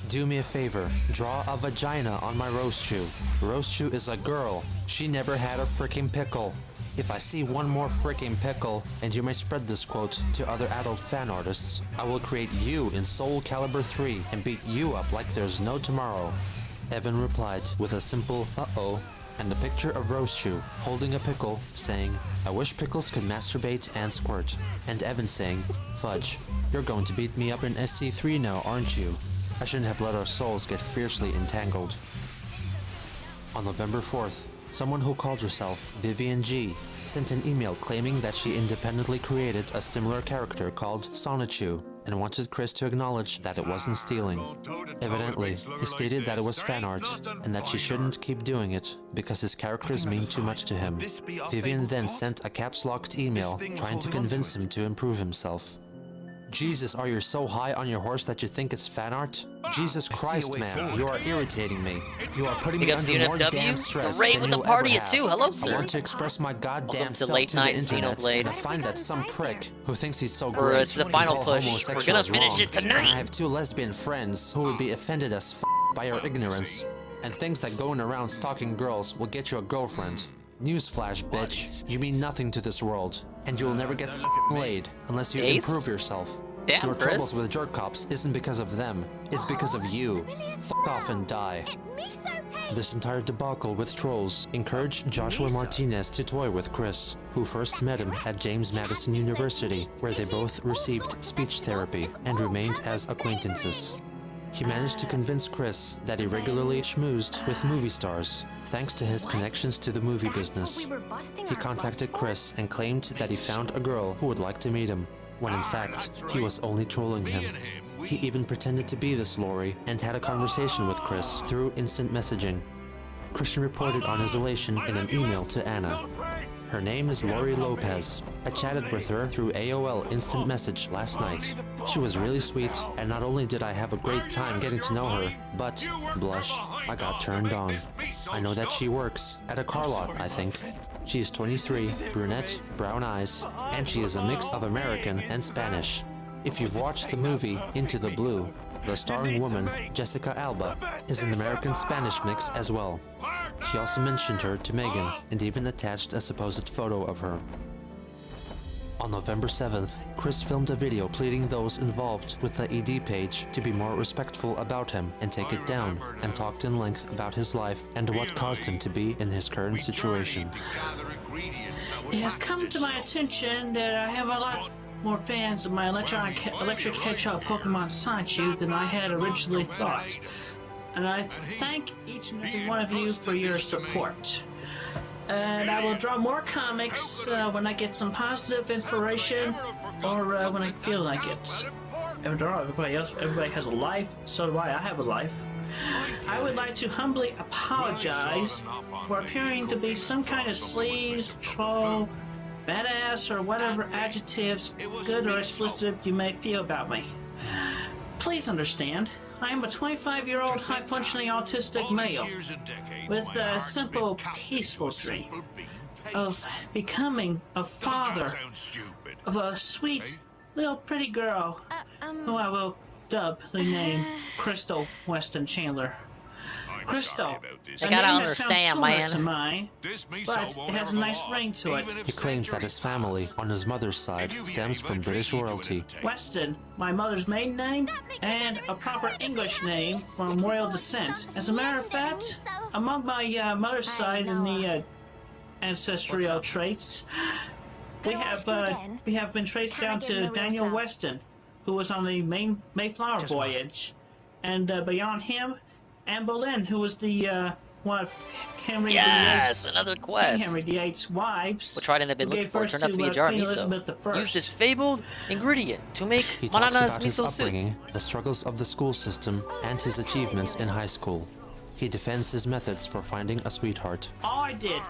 Do me a favor, draw a vagina on my Roastchu. Roastchu is a girl. She never had a frickin' pickle. If I see one more frickin' pickle, and you may spread this quote to other adult fan artists, I will create you in Soul Calibur 3 and beat you up like there's no tomorrow. Evan replied with a simple uh-oh and a picture of Rosechew holding a pickle saying, "I wish pickles could masturbate and squirt," and Evan saying, "Fudge, you're going to beat me up in SC3 now, aren't you? I shouldn't have let our souls get fiercely entangled." On November 4th, someone who called herself Vivian G sent an email claiming that she independently created a similar character called Sonichu and wanted Chris to acknowledge that it wasn't stealing. Evidently, he stated that it was fan art and that she shouldn't keep doing it because his characters mean too much to him. Vivian then sent a caps-locked email trying to convince him to improve himself. Jesus, are you so high on your horse that you think it's fan art? Jesus Christ, man, you are irritating me. You are putting me under more damn stress than with the you'll party ever at 2. have. Hello, I sir. want to express my goddamn Welcome to self late to the night internet, Xenoblade. and I find that some prick who thinks he's so Or great it's the can final call push. We're homosexuals gonna finish wrong. it tonight. And I have 2 lesbian friends who would be offended as by our ignorance, and thinks that going around stalking girls will get you a girlfriend. Newsflash, bitch. You mean nothing to this world, and you will never get laid unless you Aced? improve yourself. Damn, Your Chris. troubles with jerk cops isn't because of them, it's because of you. Fuck off and die. This entire debacle with trolls encouraged Joshua Martinez to toy with Chris, who first met him at James Madison University, where they both received speech therapy and remained as acquaintances. He managed to convince Chris that he regularly schmoozed with movie stars, thanks to his connections to the movie business. He contacted Chris and claimed that he found a girl who would like to meet him, when in fact, he was only trolling him. He even pretended to be this Lori and had a conversation with Chris through instant messaging. Christian reported on his elation in an email to Anna. Her name is Lori Lopez. I chatted with her through AOL Instant Message last night. She was really sweet, and not only did I have a great time getting to know her, but, blush, I got turned on. I know that she works at a car lot, I think. She is 23, brunette, brown eyes, and she is a mix of American and Spanish. If you've watched the movie Into the Blue, the starring woman, Jessica Alba, is an American-Spanish mix as well. He also mentioned her to Megan and even attached a supposed photo of her. On November 7th, Chris filmed a video pleading those involved with the ED page to be more respectful about him and take it down, and talked in length about his life and what caused him to be in his current situation. It has come to my attention that I have a lot more fans of my electric hedgehog Pokemon Sonichu than I had originally thought. And I thank each and every one of you for your support. And I will draw more comics when I get some positive inspiration or when I feel like it. After all, everybody has a life, so do I. I have a life. I would like to humbly apologize for appearing to be some kind of sleaze, troll, badass, or whatever adjectives, good or explicit, you may feel about me. Please understand, I am a 25-year-old high-functioning autistic male with a simple, peaceful dream of becoming a father of a sweet, little pretty girl who I will dub the name Crystal Weston Chandler. Crystal. I gotta understand, man. To mine, but it has a nice ring to it. He claims that his family, on his mother's side, stems from British royalty. Weston, my mother's maiden name, and a proper English name from royal descent. As a matter of fact, among my mother's side in the ancestral traits, we have been traced down to Daniel Weston, who was on the Mayflower voyage, and beyond him, Anne Boleyn, who was the one of Henry Yes, VIII's, another quest. Henry VIII's wives. Which Trident had been looking for turned out to be a jar of miso. Use this fabled ingredient to make He talks Manana's about his miso soup. upbringing, the struggles of the school system, and his achievements in high school. He defends his methods for finding a sweetheart. All I did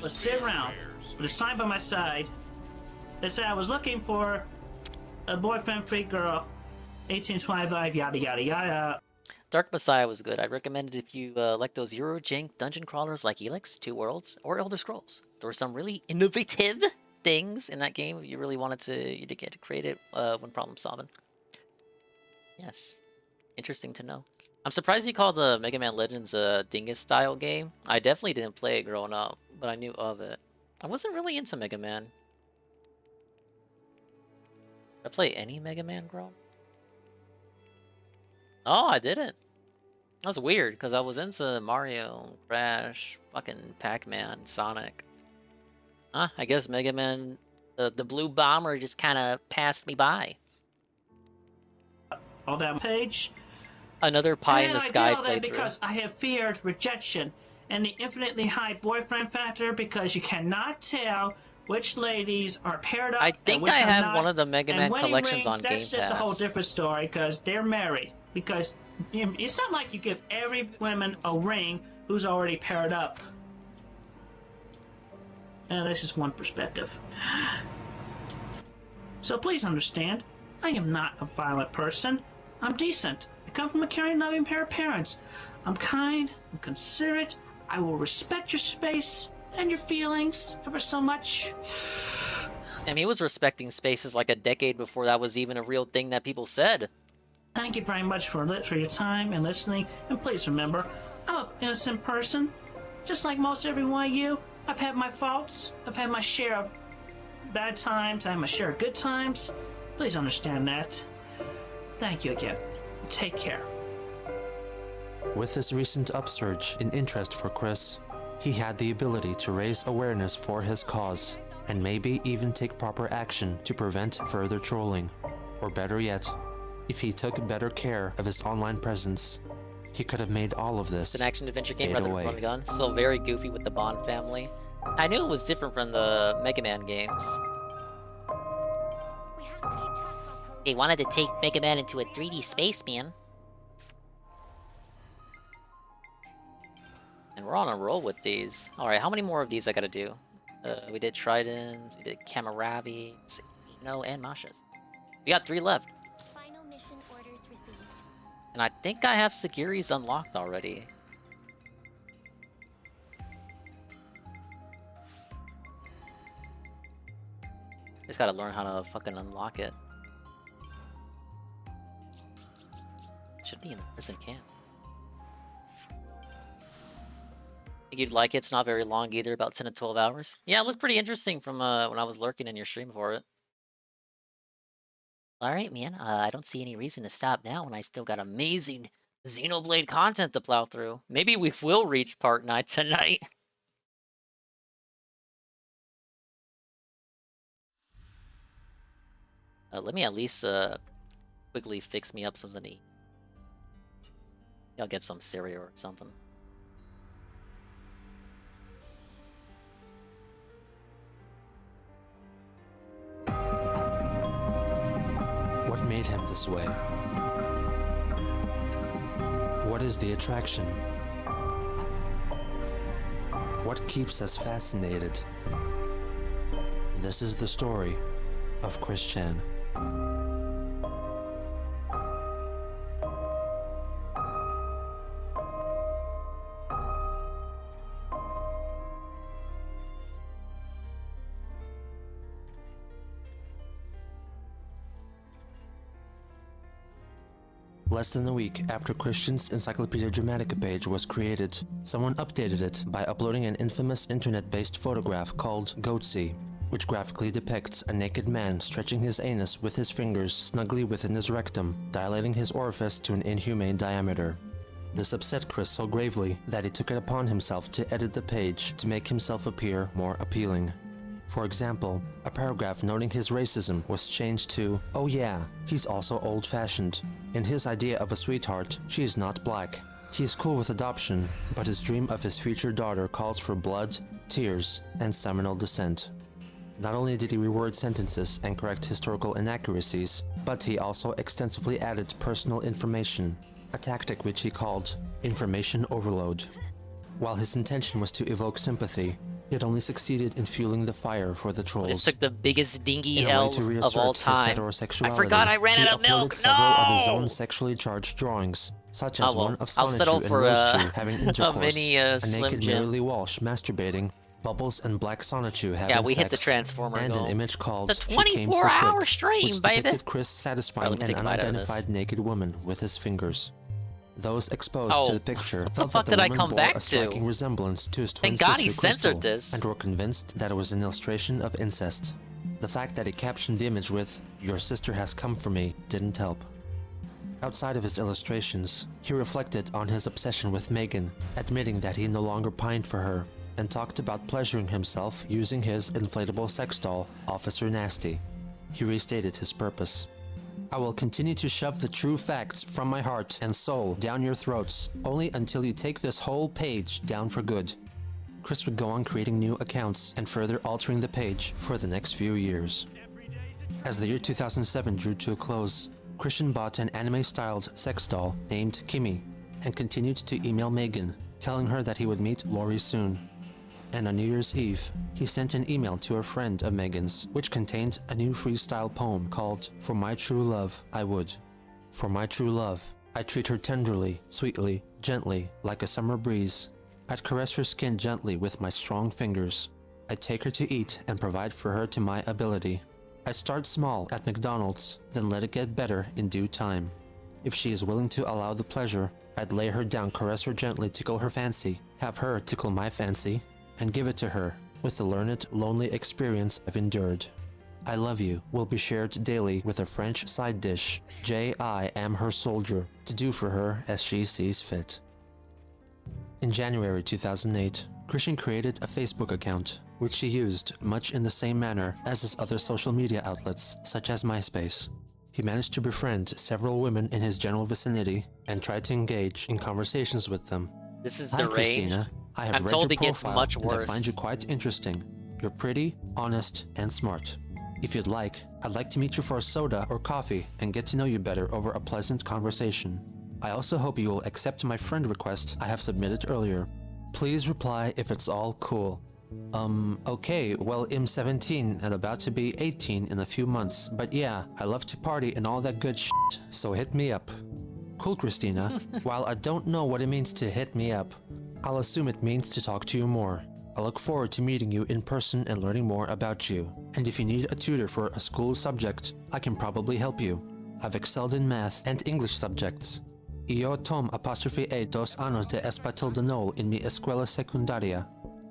was sit around with a sign by my side that said I was looking for a boyfriend-free girl, 1825, yada yada yada. Dark Messiah was good. I'd recommend it if you like those Eurojank dungeon crawlers like Helix, Two Worlds, or Elder Scrolls. There were some really innovative things in that game if you really wanted to get creative when problem solving. Yes. Interesting to know. I'm surprised you called Mega Man Legends a dingus style game. I definitely didn't play it growing up, but I knew of it. I wasn't really into Mega Man. Did I play any Mega Man growing up? Oh, I didn't. That's weird, because I was into Mario, Crash, fucking Pac-Man, Sonic. Huh? I guess Mega Man, the blue bomber just kind of passed me by. All that page. Another pie in the sky I did all that playthrough. because I have feared rejection and the infinitely high boyfriend factor, because you cannot tell which ladies are paired up. I think and which I are have not. one of the Mega Man And wedding collections rings, on Game that's just a whole Pass. different story, because they're married. Because it's not like you give every woman a ring who's already paired up. And this is one perspective. So please understand, I am not a violent person. I'm decent. I come from a caring, loving pair of parents. I'm kind, I'm considerate, I will respect your space and your feelings ever so much. I mean, he was respecting spaces like a decade before that was even a real thing that people said. Thank you very much for your time and listening, and please remember, I'm an innocent person. Just like most every one of you, I've had my faults, I've had my share of bad times, I have my share of good times. Please understand that. Thank you again. Take care. With this recent upsurge in interest for Chris, he had the ability to raise awareness for his cause, and maybe even take proper action to prevent further trolling. Or better yet, if he took better care of his online presence, he could have made all of this It's an action-adventure game fade rather than away. run gun. Still very goofy with the Bond family. I knew it was different from the Mega Man games. They wanted to take Mega Man into a 3D space, man. And we're on a roll with these. Alright, how many more of these I gotta do? We did Tridents, we did Kamaravis, Ino, and Mashas. We got 3 left. And I think I have Sagiri's unlocked already. Just gotta learn how to fucking unlock it. Should be in the prison camp. Think you'd like it? It's not very long either, about 10 to 12 hours. Yeah, it looked pretty interesting from when I was lurking in your stream for it. Alright, man. I don't see any reason to stop now when I still got amazing Xenoblade content to plow through. Maybe we will reach part 9 tonight. Let me at least quickly fix me up something to eat. I'll get some cereal or something. What made him this way? What is the attraction? What keeps us fascinated? This is the story of Chris Chan. Less than a week after Christian's Encyclopedia Dramatica page was created, someone updated it by uploading an infamous internet-based photograph called Goatsy, which graphically depicts a naked man stretching his anus with his fingers snugly within his rectum, dilating his orifice to an inhumane diameter. This upset Chris so gravely that he took it upon himself to edit the page to make himself appear more appealing. For example, a paragraph noting his racism was changed to, "Oh yeah, he's also old-fashioned. In his idea of a sweetheart, she is not black. He is cool with adoption, but his dream of his future daughter calls for blood, tears, and Seminole descent." Not only did he reword sentences and correct historical inaccuracies, but he also extensively added personal information, a tactic which he called information overload. While his intention was to evoke sympathy, it only succeeded in fueling the fire for the trolls. This took the biggest dingy In a way L to of reassert all his time. heterosexuality, I forgot I ran he out of uploaded milk. several of his own No! sexually charged drawings, such as Oh, well, one of I'll settle Sonichu and for, Rosechu having a intercourse, mini, a Slim naked Jim. Mary Lee Walsh masturbating, Bubbles and Black Sonichu having Yeah, we sex, hit the Transformer and goal. an image called The She Came for 24-hour Quick, stream, which baby! depicted Chris satisfying Alright, let me an take a bite out of this. unidentified naked woman with his fingers. Those exposed Oh, to the picture what the felt fuck that the did I woman come bore back a to? striking resemblance to his twin Thank God sister he censored Crystal, this. and were convinced that it was an illustration of incest. The fact that he captioned the image with, "Your sister has come for me," didn't help. Outside of his illustrations, he reflected on his obsession with Megan, admitting that he no longer pined for her, and talked about pleasuring himself using his inflatable sex doll, Officer Nasty. He restated his purpose. I will continue to shove the true facts from my heart and soul down your throats, only until you take this whole page down for good. Chris would go on creating new accounts and further altering the page for the next few years. As the year 2007 drew to a close, Christian bought an anime-styled sex doll named Kimmy and continued to email Megan, telling her that he would meet Lori soon. And on New Year's Eve, he sent an email to a friend of Megan's, which contained a new freestyle poem called "For My True Love, I Would." For my true love, I treat her tenderly, sweetly, gently, like a summer breeze. I'd caress her skin gently with my strong fingers. I'd take her to eat and provide for her to my ability. I'd start small at McDonald's, then let it get better in due time. If she is willing to allow the pleasure, I'd lay her down, caress her gently, tickle her fancy, have her tickle my fancy, and give it to her with the learned, lonely experience I've endured. I love you will be shared daily with a French side dish. I am her soldier, to do for her as she sees fit. In January 2008, Christian created a Facebook account, which he used much in the same manner as his other social media outlets, such as MySpace. He managed to befriend several women in his general vicinity and tried to engage in conversations with them. This is Hi, the range. Christina. I have I'm read told your it gets profile, much and I worse. find you quite interesting. You're pretty, honest, and smart. If you'd like, I'd like to meet you for a soda or coffee and get to know you better over a pleasant conversation. I also hope you will accept my friend request I have submitted earlier. Please reply if it's all cool. Okay, well, I'm 17 and about to be 18 in a few months, but yeah, I love to party and all that good shit, so hit me up. Cool, Christina. While I don't know what it means to hit me up, I'll assume it means to talk to you more. I look forward to meeting you in person and learning more about you. And if you need a tutor for a school subject, I can probably help you. I've excelled in math and English subjects. Yo tom '2 años de español en mi escuela secundaria.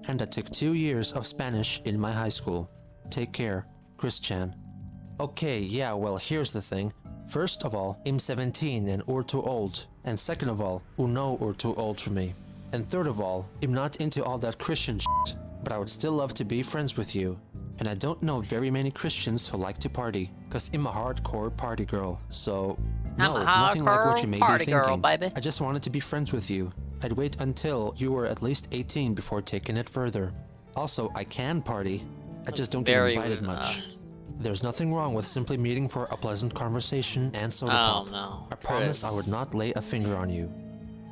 And I took 2 years of Spanish in my high school. Take care, Christian. Okay, yeah, well, here's the thing. First of all, I'm 17 and you're too old. And second of all, you know you're too old for me. And third of all, I'm not into all that Christian shit, but I would still love to be friends with you. And I don't know very many Christians who like to party, cause I'm a hardcore party girl, so... No, nothing like what you may be thinking. Girl, baby. I just wanted to be friends with you. I'd wait until you were at least 18 before taking it further. Also, I can party. I just don't get invited much. There's nothing wrong with simply meeting for a pleasant conversation and soda pop. No, I promise I would not lay a finger on you.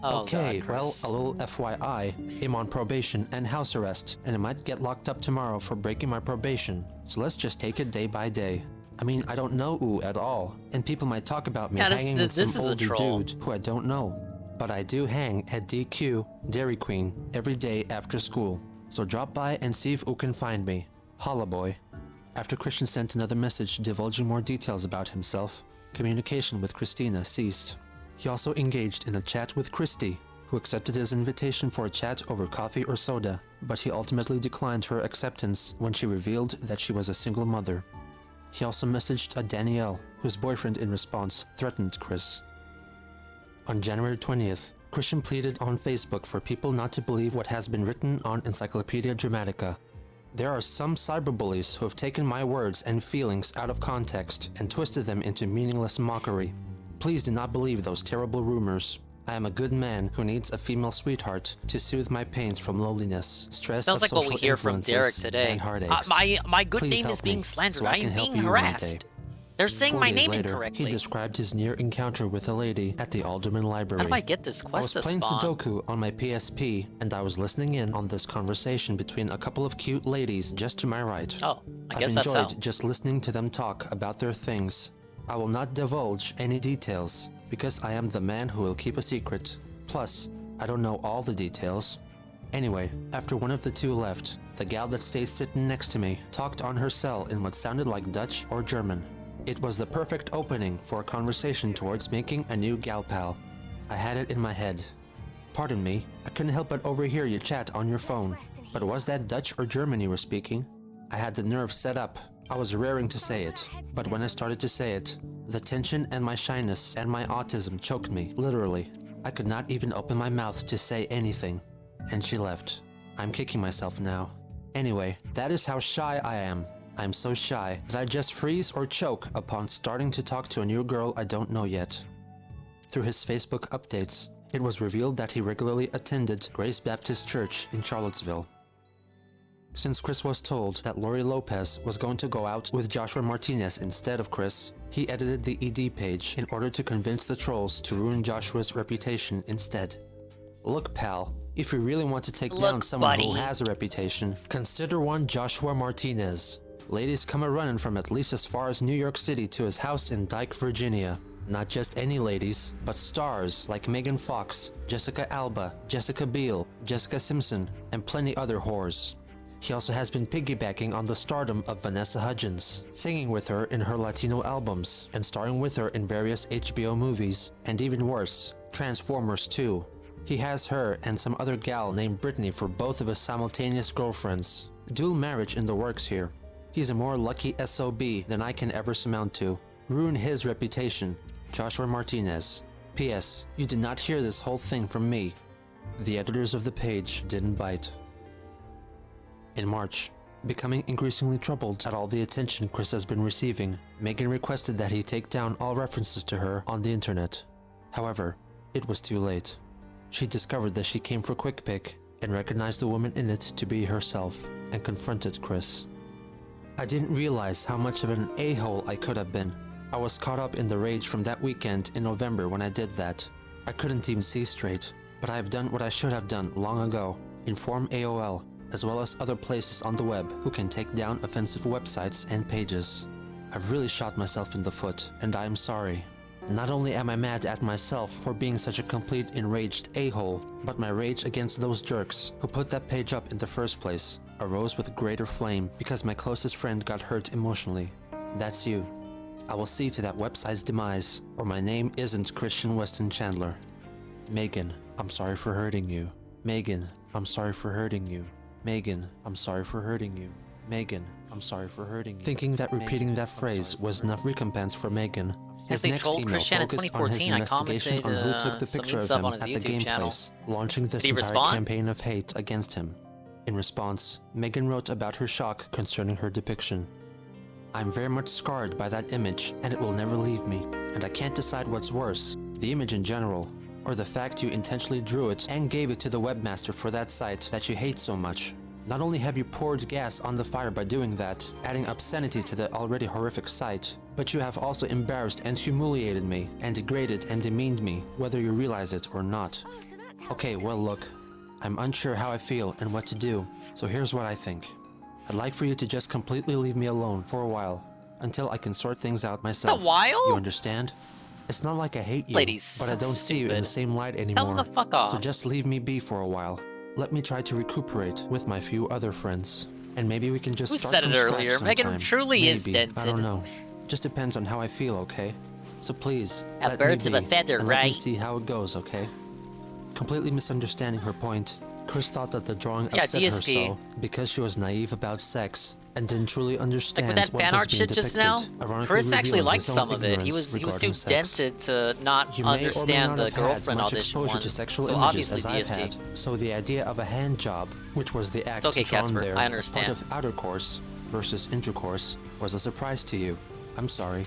Okay, God, well, a little FYI, I'm on probation and house arrest, and I might get locked up tomorrow for breaking my probation, so let's just take it day by day. I mean, I don't know you at all, and people might talk about me hanging with some older dude who I don't know. But I do hang at DQ, Dairy Queen, every day after school, so drop by and see if you can find me. Holla boy. After Christian sent another message divulging more details about himself, communication with Christina ceased. He also engaged in a chat with Christy, who accepted his invitation for a chat over coffee or soda, but he ultimately declined her acceptance when she revealed that she was a single mother. He also messaged a Danielle, whose boyfriend in response threatened Chris. On January 20th, Christian pleaded on Facebook for people not to believe what has been written on Encyclopedia Dramatica. There are some cyberbullies who have taken my words and feelings out of context and twisted them into meaningless mockery. Please do not believe those terrible rumors. I am a good man who needs a female sweetheart to soothe my pains from loneliness, stress Sounds of like social what we hear from Derek today. and heartaches. My good Please name is help being me slandered. so I I can am help being you one day. harassed. They're saying 4 my days name later, incorrectly. He described his near encounter with a lady at the Alderman Library. How do I get this quest I was playing to spawn? Sudoku on my PSP, and I was listening in on this conversation between a couple of cute ladies just to my right. Oh, I guess I've that's enjoyed how. just listening to them talk about their things. I will not divulge any details, because I am the man who will keep a secret. Plus, I don't know all the details. Anyway, after one of the two left, the gal that stayed sitting next to me talked on her cell in what sounded like Dutch or German. It was the perfect opening for a conversation towards making a new gal pal. I had it in my head. Pardon me, I couldn't help but overhear you chat on your phone. But was that Dutch or German you were speaking? I had the nerve set up. I was raring to say it. But when I started to say it, The tension and my shyness and my autism choked me, literally. I could not even open my mouth to say anything. And she left. I'm kicking myself now. Anyway, that is how shy I am. I'm so shy that I just freeze or choke upon starting to talk to a new girl I don't know yet. Through his Facebook updates, it was revealed that he regularly attended Grace Baptist Church in Charlottesville. Since Chris was told that Lori Lopez was going to go out with Joshua Martinez instead of Chris, he edited the ED page in order to convince the trolls to ruin Joshua's reputation instead. Look, pal, if you really want to take down someone who has a reputation, consider one Joshua Martinez. Ladies come a-running from at least as far as New York City to his house in Dyke, Virginia. Not just any ladies, but stars like Megan Fox, Jessica Alba, Jessica Biel, Jessica Simpson, and plenty other whores. He also has been piggybacking on the stardom of Vanessa Hudgens, singing with her in her Latino albums, and starring with her in various HBO movies, and even worse, Transformers 2. He has her and some other gal named Brittany for both of his simultaneous girlfriends. Dual marriage in the works here. He's a more lucky SOB than I can ever surmount to. Ruin his reputation. Joshua Martinez. P.S. You did not hear this whole thing from me. The editors of the page didn't bite. In March, becoming increasingly troubled at all the attention Chris has been receiving, Megan requested that he take down all references to her on the internet. However, it was too late. She discovered that she came for Quick Pick and recognized the woman in it to be herself and confronted Chris. I didn't realize how much of an a-hole I could have been. I was caught up in the rage from that weekend in November when I did that. I couldn't even see straight, but I have done what I should have done long ago. Inform AOL, as well as other places on the web who can take down offensive websites and pages. I've really shot myself in the foot, and I am sorry. Not only am I mad at myself for being such a complete enraged a-hole, but my rage against those jerks who put that page up in the first place arose with greater flame because my closest friend got hurt emotionally. That's you. I will see to that website's demise, or my name isn't Christian Weston Chandler. Megan, I'm sorry for hurting you. Megan, I'm sorry for hurting you. Megan, I'm sorry for hurting you. Megan, I'm sorry for hurting you. Thinking that repeating that phrase was enough recompense for Megan, his next email focused on his investigation on who took the picture of him at the game place, launching this entire campaign of hate against him. In response, Megan wrote about her shock concerning her depiction. I'm very much scarred by that image, and it will never leave me, and I can't decide what's worse, the image in general, or the fact you intentionally drew it and gave it to the webmaster for that site that you hate so much. Not only have you poured gas on the fire by doing that, adding obscenity to the already horrific site, but you have also embarrassed and humiliated me, and degraded and demeaned me, whether you realize it or not. Okay, well look, I'm unsure how I feel and what to do, so here's what I think. I'd like for you to just completely leave me alone for a while, until I can sort things out myself. A while? You understand? It's not like I hate you, but I don't see you in the same light anymore. Tell them the fuck off. So just leave me be for a while. Let me try to recuperate with my few other friends, and maybe we can just start from scratch sometime. Who said it earlier? Megan truly is dented. I don't know. Just depends on how I feel, okay? So please, have birds of a feather, and right? Let me see how it goes, okay? Completely misunderstanding her point, Chris thought that the drawing upset her so because she was naive about sex and didn't truly understand like with that fan art shit just now. Chris actually liked some of it. He was too dented to not understand the girlfriend audition one. So obviously DSP. So the idea of a hand job, which was the act okay, drawn Casper, there I as part of outer course versus intercourse, was a surprise to you. I'm sorry.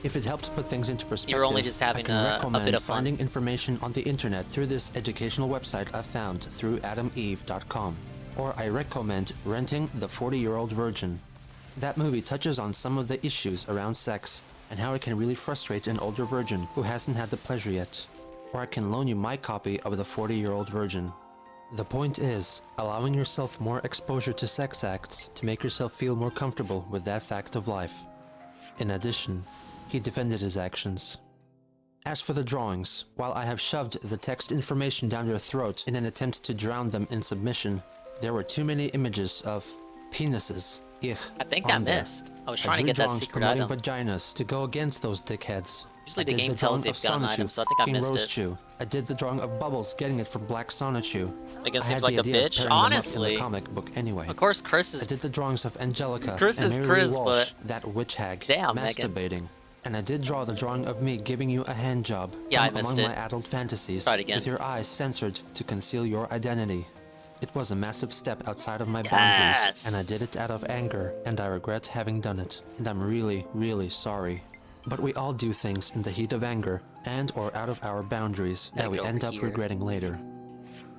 If it helps put things into perspective, you're only just having I can recommend a bit of fun. finding information on the internet through this educational website I found through adameve.com. Or I recommend renting The 40-Year-Old Virgin. That movie touches on some of the issues around sex and how it can really frustrate an older virgin who hasn't had the pleasure yet. Or I can loan you my copy of The 40-Year-Old Virgin. The point is, allowing yourself more exposure to sex acts to make yourself feel more comfortable with that fact of life. In addition, he defended his actions. As for the drawings, while I have shoved the text information down your throat in an attempt to drown them in submission, there were too many images of penises. I think I missed. I was trying to get that secret item. Vaginas to go against those dickheads. Usually the game tells you've got an item, so I think I missed it. Chew. I did the drawing of Bubbles getting it from Black Sonichu. Megan seems like a bitch, honestly. In the comic book anyway. Of course, Chris is. I did the drawings of Angelica Chris and is Mary Chris, Walsh, but that witch hag damn, masturbating. And I did draw the drawing of me giving you a hand job Yeah, from I missed among it. my adult fantasies, Try it again. with your eyes censored to conceal your identity. It was a massive step outside of my boundaries, and I did it out of anger, and I regret having done it, and I'm really, really sorry. But we all do things in the heat of anger, and or out of our boundaries, that we end up regretting later.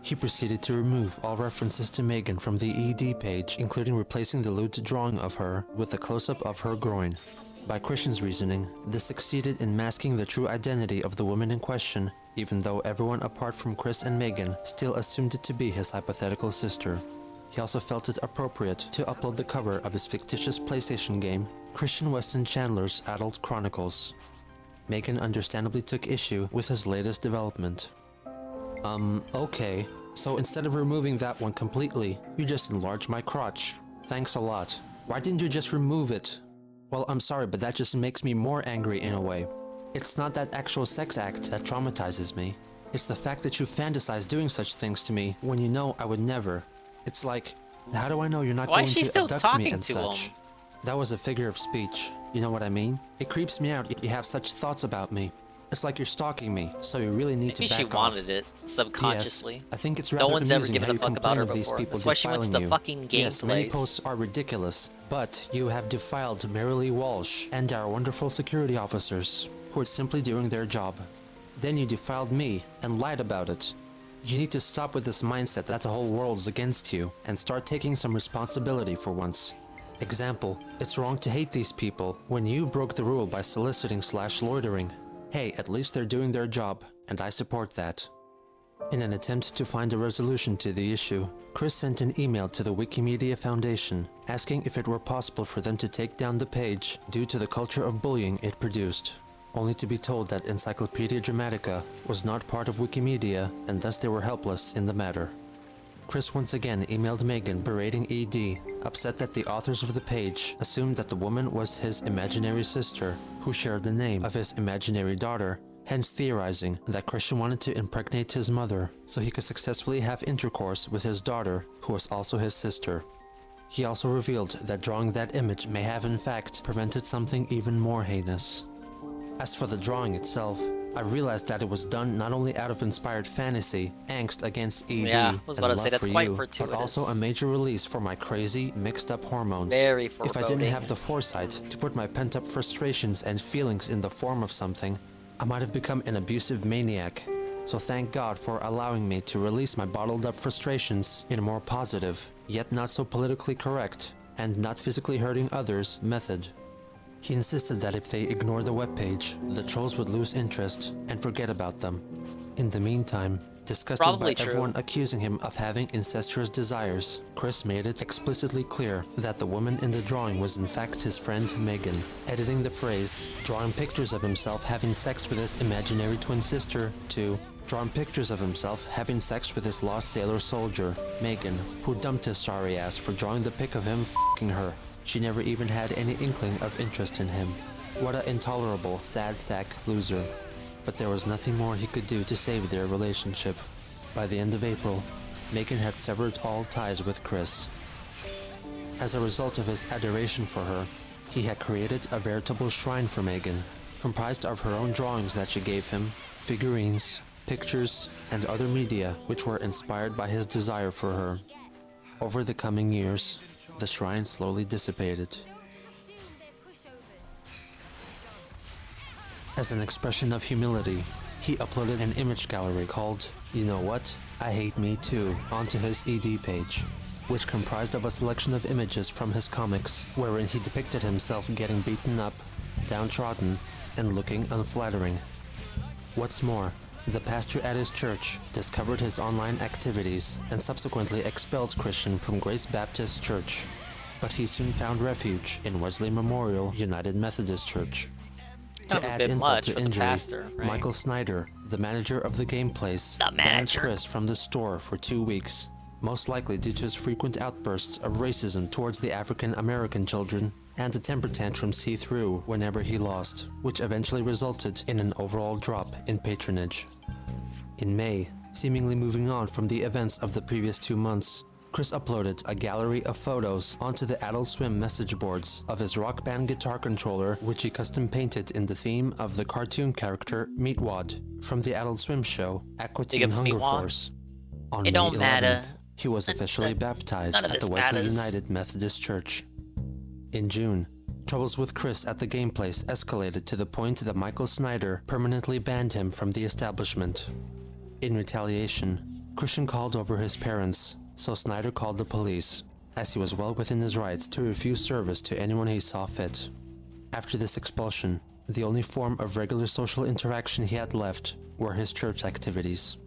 He proceeded to remove all references to Megan from the ED page, including replacing the lewd drawing of her with a close-up of her groin. By Christian's reasoning, this succeeded in masking the true identity of the woman in question, even though everyone apart from Chris and Megan still assumed it to be his hypothetical sister. He also felt it appropriate to upload the cover of his fictitious PlayStation game, Christian Weston Chandler's Adult Chronicles. Megan understandably took issue with his latest development. Okay, so instead of removing that one completely, you just enlarged my crotch. Thanks a lot. Why didn't you just remove it? Well, I'm sorry, but that just makes me more angry in a way. It's not that actual sex act that traumatizes me. It's the fact that you fantasize doing such things to me when you know I would never. It's like, how do I know you're not going to abduct me and such? That was a figure of speech. You know what I mean? It creeps me out if you have such thoughts about me. It's like you're stalking me, so you really need to back off. Maybe she wanted it subconsciously. Yes, I think it's rather no one's ever amusing given how a you fuck about complain her of these before. people That's why she went to the defiling you. fucking game Yes, many place. posts are ridiculous, but you have defiled Marilee Walsh and our wonderful security officers, who are simply doing their job. Then you defiled me and lied about it. You need to stop with this mindset that the whole world's against you and start taking some responsibility for once. Example, it's wrong to hate these people when you broke the rule by soliciting/loitering. Hey, at least they're doing their job, and I support that. In an attempt to find a resolution to the issue, Chris sent an email to the Wikimedia Foundation asking if it were possible for them to take down the page due to the culture of bullying it produced, only to be told that Encyclopedia Dramatica was not part of Wikimedia and thus they were helpless in the matter. Chris once again emailed Megan berating ED, upset that the authors of the page assumed that the woman was his imaginary sister, who shared the name of his imaginary daughter, hence theorizing that Christian wanted to impregnate his mother so he could successfully have intercourse with his daughter, who was also his sister. He also revealed that drawing that image may have in fact prevented something even more heinous. As for the drawing itself, I realized that it was done not only out of inspired fantasy, angst against ED, I was about to say, that's quite but fortuitous. also a major release for my crazy, mixed-up hormones. Very If I didn't foreboding. have the foresight to put my pent-up frustrations and feelings in the form of something, I might have become an abusive maniac. So thank God for allowing me to release my bottled-up frustrations in a more positive, yet not so politically correct, and not physically hurting others method. He insisted that if they ignored the webpage, the trolls would lose interest and forget about them. In the meantime, disgusted Probably by true. everyone accusing him of having incestuous desires, Chris made it explicitly clear that the woman in the drawing was in fact his friend Megan, editing the phrase, drawing pictures of himself having sex with his imaginary twin sister, to drawing pictures of himself having sex with his lost sailor soldier, Megan, who dumped his sorry ass for drawing the pic of him f***ing her. She never even had any inkling of interest in him. What a intolerable, sad sack loser. But there was nothing more he could do to save their relationship. By the end of April, Megan had severed all ties with Chris. As a result of his adoration for her, he had created a veritable shrine for Megan, comprised of her own drawings that she gave him, figurines, pictures, and other media which were inspired by his desire for her. Over the coming years, the shrine slowly dissipated. As an expression of humility, he uploaded an image gallery called, You Know What? I Hate Me Too, onto his ED page, which comprised of a selection of images from his comics, wherein he depicted himself getting beaten up, downtrodden, and looking unflattering. What's more, the pastor at his church discovered his online activities and subsequently expelled Christian from Grace Baptist Church, but he soon found refuge in Wesley Memorial United Methodist Church. Kind of To a add bit insult much to for the injury, pastor, right? Michael Snyder, the manager of the game place, banned Chris from the store for 2 weeks, most likely due to his frequent outbursts of racism towards the African American children and the temper tantrums he threw whenever he lost, which eventually resulted in an overall drop in patronage. In May, seemingly moving on from the events of the previous 2 months, Chris uploaded a gallery of photos onto the Adult Swim message boards of his Rock Band guitar controller, which he custom painted in the theme of the cartoon character Meatwad from the Adult Swim show Aqua Teen Hunger Force. On May 11th, he was officially baptized at the Wesley United Methodist Church. In June, troubles with Chris at the game place escalated to the point that Michael Snyder permanently banned him from the establishment. In retaliation, Christian called over his parents, so Snyder called the police, as he was well within his rights to refuse service to anyone he saw fit. After this expulsion, the only form of regular social interaction he had left were his church activities.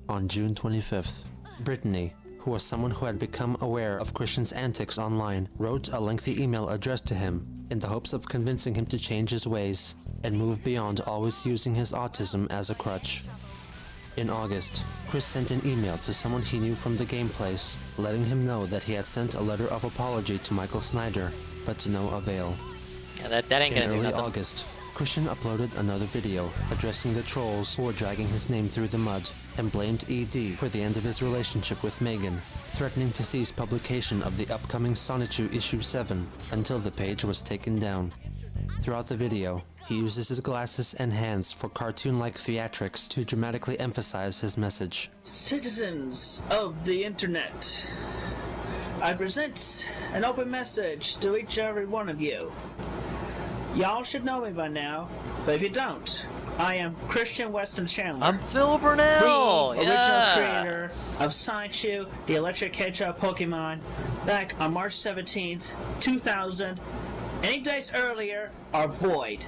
On June 25th, Brittany, who was someone who had become aware of Christian's antics online, wrote a lengthy email addressed to him in the hopes of convincing him to change his ways and move beyond always using his autism as a crutch. In August, Chris sent an email to someone he knew from the game place, letting him know that he had sent a letter of apology to Michael Snyder, but to no avail. Yeah, that ain't gonna do In nothing. early August, Christian uploaded another video addressing the trolls who were dragging his name through the mud and blamed ED for the end of his relationship with Megan, threatening to cease publication of the upcoming Sonichu issue 7 until the page was taken down. Throughout the video, he uses his glasses and hands for cartoon-like theatrics to dramatically emphasize his message. Citizens of the internet, I present an open message to each and every one of you. Y'all should know me by now, but if you don't, I am Christian Weston Chandler. I'm Phil Burnell! The original creator of Sonichu, the Electric Hedgehog Pokemon, back on March 17th, 2000. Any days earlier are void.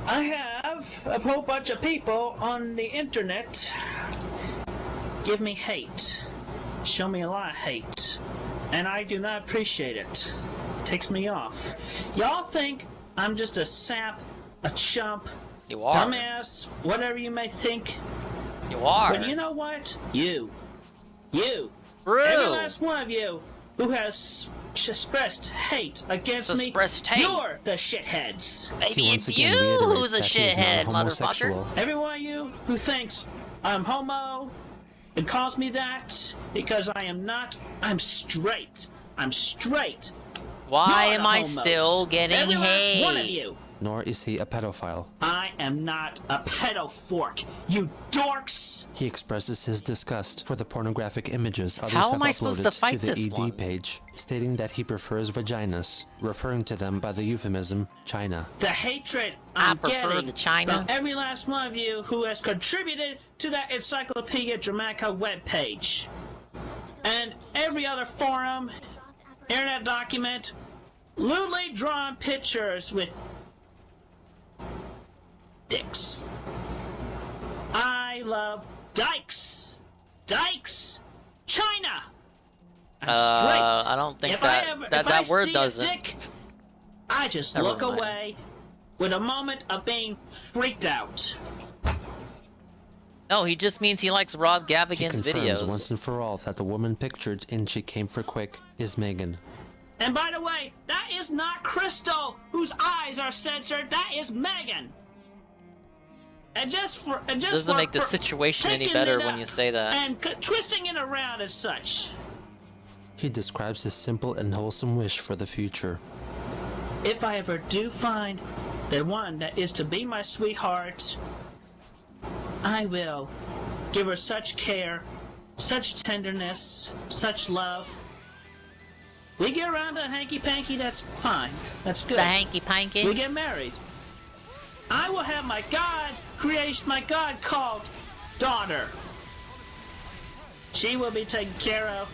I have a whole bunch of people on the internet give me hate. Show me a lot of hate. And I do not appreciate it. Takes me off. Y'all think I'm just a sap, a chump, you are. Dumbass, whatever you may think. You are. But you know what? You, Brew. every last one of you who has expressed hate against me, you're the shitheads. Maybe it's you who's a shithead, motherfucker. Every one of you who thinks I'm homo and calls me that because I am not, I'm straight. I'm straight. Why You're am the I homos. still getting Every last one of hate? you. Nor is he a pedophile. I am not a pedophork, you dorks! He expresses his disgust for the pornographic images others How have am I supposed uploaded to fight the this ED one? page, stating that he prefers vaginas, referring to them by the euphemism China. The hatred I I'm prefer getting the China. from every last one of you who has contributed to that Encyclopedia Dramatica webpage. And every other forum, internet document, lewdly drawn pictures with dicks. I love dykes. Dykes. China. I don't think that word doesn't. Dick, I just Never look mind. away with a moment of being freaked out. No, he just means he likes Rob He Gavigan's confirms videos. once and for all that the woman pictured in She Came for Quick is Megan. And by the way, that is not Crystal, whose eyes are censored. That is Megan. And just Doesn't make the situation any better when you say that. And twisting it around as such. He describes his simple and wholesome wish for the future. If I ever do find the one that is to be my sweetheart, I will give her such care, such tenderness, such love. We get around to hanky-panky, that's fine. That's good. The hanky-panky? We get married. I will have my God creation, my God called daughter. She will be taken care of.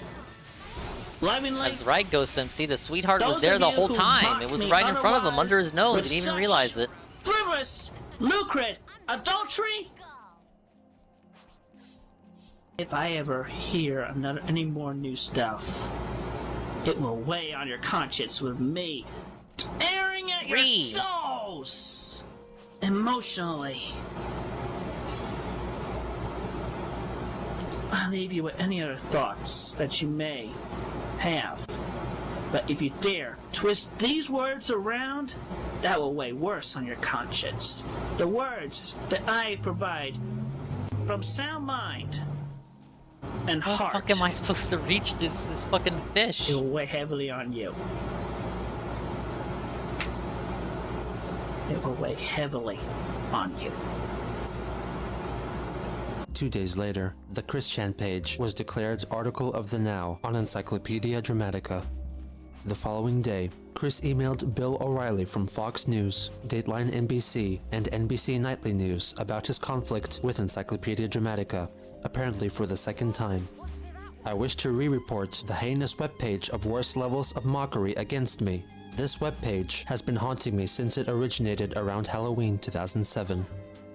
Lovingly. That's right, Ghost MC. The sweetheart was Those there of the you whole who time. mock It was me right in front of him, otherwise under his nose. with He didn't even such realize it. Frivolous, lucrative adultery. If I ever hear any more new stuff, it will weigh on your conscience with me tearing at your souls emotionally. I'll leave you with any other thoughts that you may have. But if you dare twist these words around, that will weigh worse on your conscience. The words that I provide from sound mind and How the heart. fuck am I supposed to reach this fucking fish? It will weigh heavily on you. It will weigh heavily on you. 2 days later, the Chris Chan page was declared Article of the Now on Encyclopedia Dramatica. The following day, Chris emailed Bill O'Reilly from Fox News, Dateline NBC, and NBC Nightly News about his conflict with Encyclopedia Dramatica, apparently for the second time. I wish to re-report the heinous webpage of worst levels of mockery against me. This webpage has been haunting me since it originated around Halloween 2007.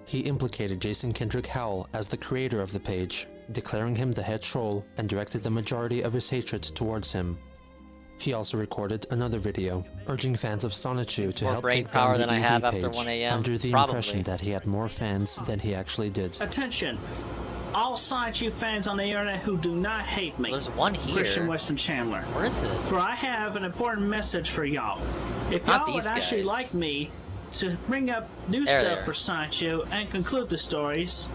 He implicated Jason Kendrick Howell as the creator of the page, declaring him the head troll, and directed the majority of his hatred towards him. He also recorded another video, urging fans of Sonichu to more help brain take down power the than I ED have page, after 1 a.m. under the Probably. impression that he had more fans than he actually did. Attention! All Sonichu fans on the internet who do not hate me. There's one here. Christian Weston Chandler. Where is it? For I have an important message for y'all. If Not y'all would these actually guys. like me to bring up new There, stuff there. for Sonichu and conclude the stories,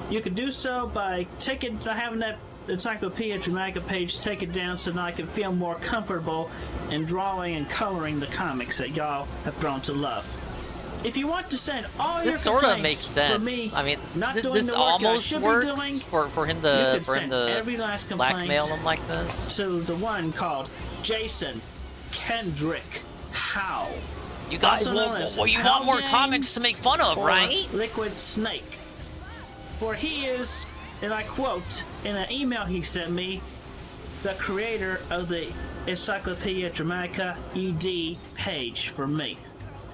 you could do so by having that Encyclopedia Dramatica page taken down so that I can feel more comfortable in drawing and coloring the comics that y'all have grown to love. If you want to send all your This sort of complaints makes for me sense. I mean, not doing this the work I almost should be works doing, for him you to can send every last complaint blackmail him like this. to the one called Jason Kendrick Howell. You guys also known as want Hell more Games comics to make fun of, or right? Liquid Snake. For he is, and I quote in an email he sent me, the creator of the Encyclopedia Dramatica ED page for me.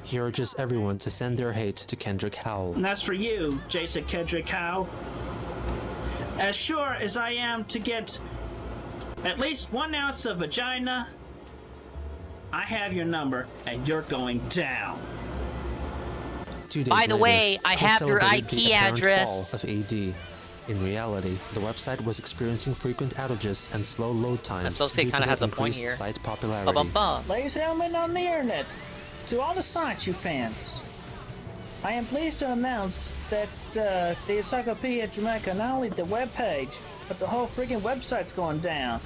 He urges everyone to send their hate to Kendrick Howell. And that's for you, Jason Kendrick Howell. As sure as I am to get at least 1 ounce of vagina, I have your number, and you're going down. 2 days By the later, way, I Chris have your celebrated the IP apparent address. fall of AD. In reality, the website was experiencing frequent outages and slow load times Associate due to kinda the has a point increased here. site popularity. Ba-bum-bum. Ladies and gentlemen on the internet, to all the Sonichu fans, I am pleased to announce that the Encyclopedia Dramatica, not only the webpage, but the whole freaking website's going down.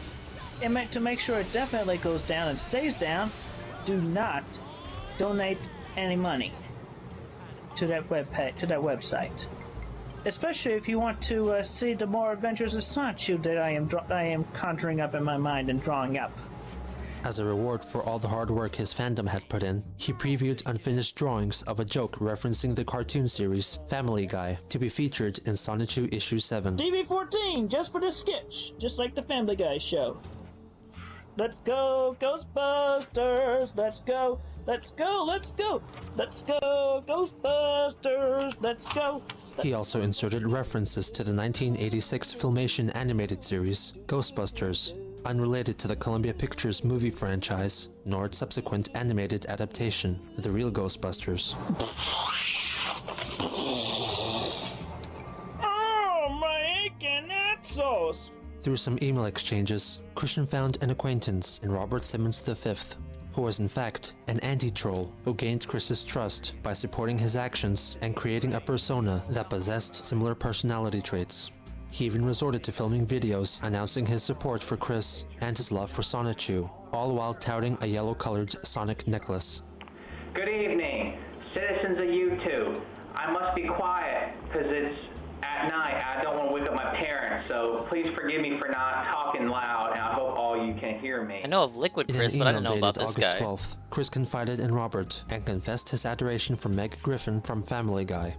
And to make sure it definitely goes down and stays down, do not donate any money to that website. Especially if you want to see the more adventures of Sonichu that I am conjuring up in my mind and drawing up. As a reward for all the hard work his fandom had put in, he previewed unfinished drawings of a joke referencing the cartoon series Family Guy to be featured in Sonichu issue 7. TV-14, just for this sketch, just like the Family Guy show. Let's go, Ghostbusters! Let's go, let's go, let's go! Let's go, Ghostbusters! Let's go! He also inserted references to the 1986 Filmation animated series Ghostbusters, unrelated to the Columbia Pictures movie franchise, nor its subsequent animated adaptation, The Real Ghostbusters. Oh, my aching assholes! Through some email exchanges, Christian found an acquaintance in Robert Simmons V, who was in fact an anti-troll who gained Chris's trust by supporting his actions and creating a persona that possessed similar personality traits. He even resorted to filming videos announcing his support for Chris and his love for Sonichu, all while touting a yellow-colored Sonic necklace. Good evening, citizens of YouTube. I must be quiet because it's at night. I don't want to wake up my parents, so please forgive me for not talking loud, and I hope all you can hear me. I know of Liquid In Chris, an but I email didn't know about dated this August guy. 12th, Chris confided in Robert and confessed his adoration for Meg Griffin from Family Guy.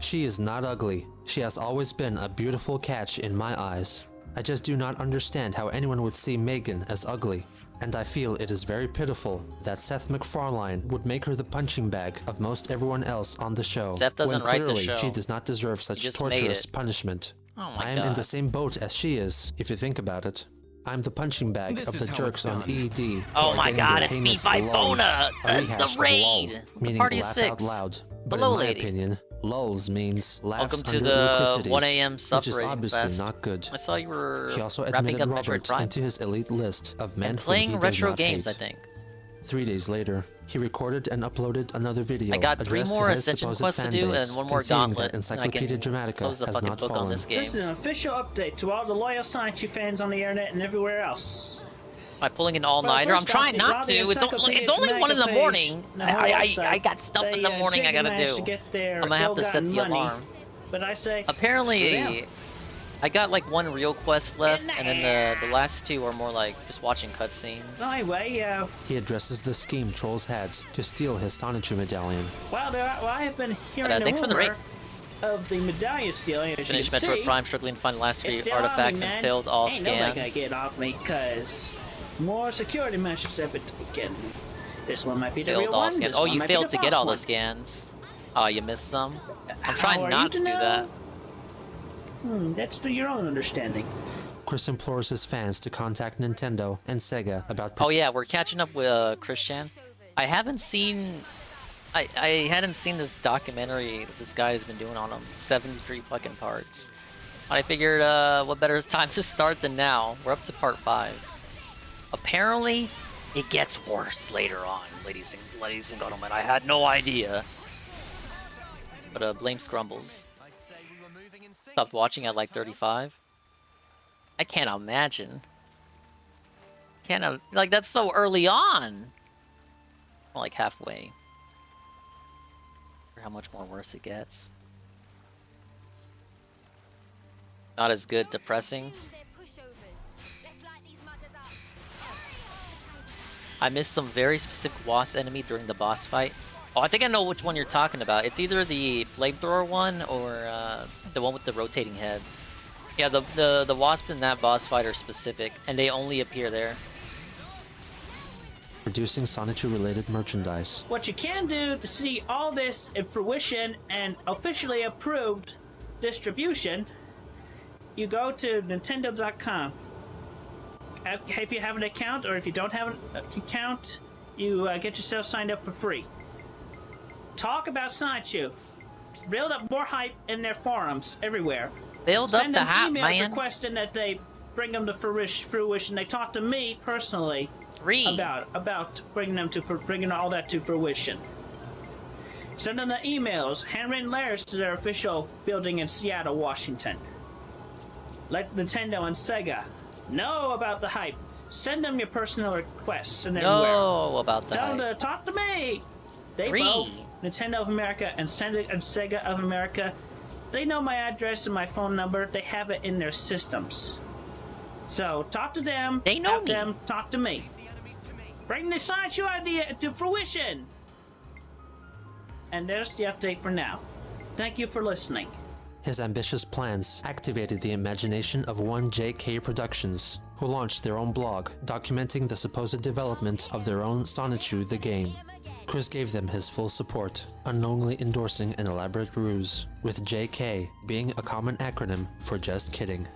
She is not ugly. She has always been a beautiful catch in my eyes. I just do not understand how anyone would see Megan as ugly. And I feel it is very pitiful that Seth MacFarlane would make her the punching bag of most everyone else on the show. Seth doesn't when write the clearly show. she does not deserve He such just made torturous it. punishment. Oh my I am in God. the same boat as she is, if you think about it. I'm the punching bag This of is the how jerks it's on done. ED. Oh who are my getting God, their it's heinous me, lulls, Vibona, a the rehash of raid, lull, the meaning party of laugh out 6. loud. But Hello, in my lady. opinion, lulls means laughs Welcome to under the lubricities, 1 a.m. which is suffering obviously fest. not good. I saw you were He also wrapping admitted up Metroid Robert Prime into his elite list of men and whom playing he does retro not games, hate. I think. 3 days later, he recorded and uploaded another video. I got 3 addressed more to his Ascension supposed quests to fan do base, and 1 more conceding Gauntlet, that and I Encyclopedia can Dramatica close the has fucking not book fallen. on this game. This is an official update to all the loyal Sonichu fans on the internet and everywhere else. Am I pulling an all-nighter? I'm trying not to. It's only 1 in the morning. I got stuff in the morning I gotta do. I'm gonna have to set the alarm. But I say, apparently, I got like 1 real quest left, and then the last 2 are more like just watching cutscenes. Anyway, He addresses the scheme trolls had to steal his Sonichu medallion. well, I have been hearing the thanks for the rumor rate. of the medallion stealing. As Finished you can Metroid see, Prime, struggling to find the last 3 it's still on me, artifacts and man. failed all Ain't nobody gonna scans. get off me, cause more security measures have been taken. This one might be the Failed real all one. scans. This Oh, one you might be failed the to get false all the one. scans. Oh, you missed some. I'm How trying are not you to do know? that. That's to your own understanding. Chris implores his fans to contact Nintendo and Sega about. Oh yeah, we're catching up with Christian. I haven't seen. I hadn't seen this documentary that this guy has been doing on him. 73 fucking parts. I figured, what better time to start than now? We're up to part 5. Apparently, it gets worse later on, ladies and gentlemen. I had no idea. But blame Scrumbles. Stopped watching at like 35. I can't imagine. Like that's so early on. Well, like halfway. How much more worse it gets. Not as good, depressing. I missed some very specific boss enemy during the boss fight. Oh, I think I know which one you're talking about. It's either the flamethrower one or the one with the rotating heads. Yeah, the wasps in that boss fight are specific, and they only appear there. Producing Sonichu-related merchandise. What you can do to see all this in fruition and officially approved distribution, you go to Nintendo.com. If you have an account, or if you don't have an account, you get yourself signed up for free. Talk about Sonichu. Build up more hype in their forums everywhere. Build up the hype, man. Send them emails requesting that they bring them to fruition. They talk to me personally about bringing all that to fruition. Send them the emails, handwritten letters to their official building in Seattle, Washington. Let Nintendo and Sega know about the hype. Send them your personal requests and know about the hype. Tell hype. them to talk to me. They both, Nintendo of America and Sega of America, they know my address and my phone number. They have it in their systems. So talk to them. They know me. Them talk to me. Bring the Sonichu idea to fruition. And there's the update for now. Thank you for listening. His ambitious plans activated the imagination of 1JK Productions, who launched their own blog documenting the supposed development of their own Sonichu the game. Chris gave them his full support, unknowingly endorsing an elaborate ruse, with JK being a common acronym for just kidding.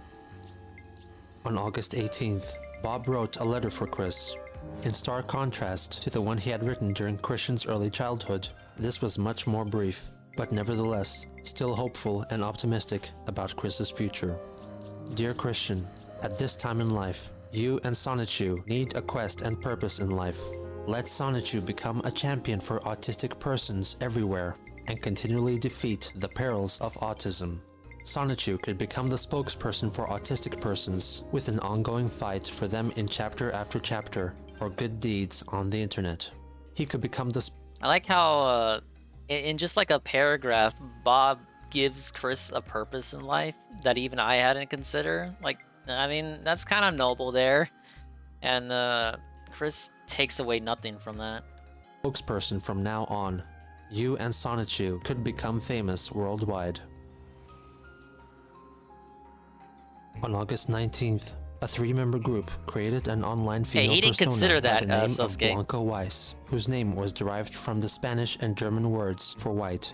On August 18th, Bob wrote a letter for Chris. In stark contrast to the one he had written during Christian's early childhood, this was much more brief, but nevertheless, still hopeful and optimistic about Chris's future. Dear Christian, at this time in life, you and Sonichu need a quest and purpose in life. Let Sonichu become a champion for autistic persons everywhere and continually defeat the perils of autism. Sonichu could become the spokesperson for autistic persons with an ongoing fight for them in chapter after chapter or good deeds on the internet. He could become the I like how in just like a paragraph, Bob gives Chris a purpose in life that even I hadn't considered. Like, I mean, that's kind of noble there. And Chris takes away nothing from that. Spokesperson from now on. You and Sonichu could become famous worldwide. On August 19th, a 3-member group created an online female he didn't persona consider that, by the name of Sosuke. Blanca Weiss, whose name was derived from the Spanish and German words for white.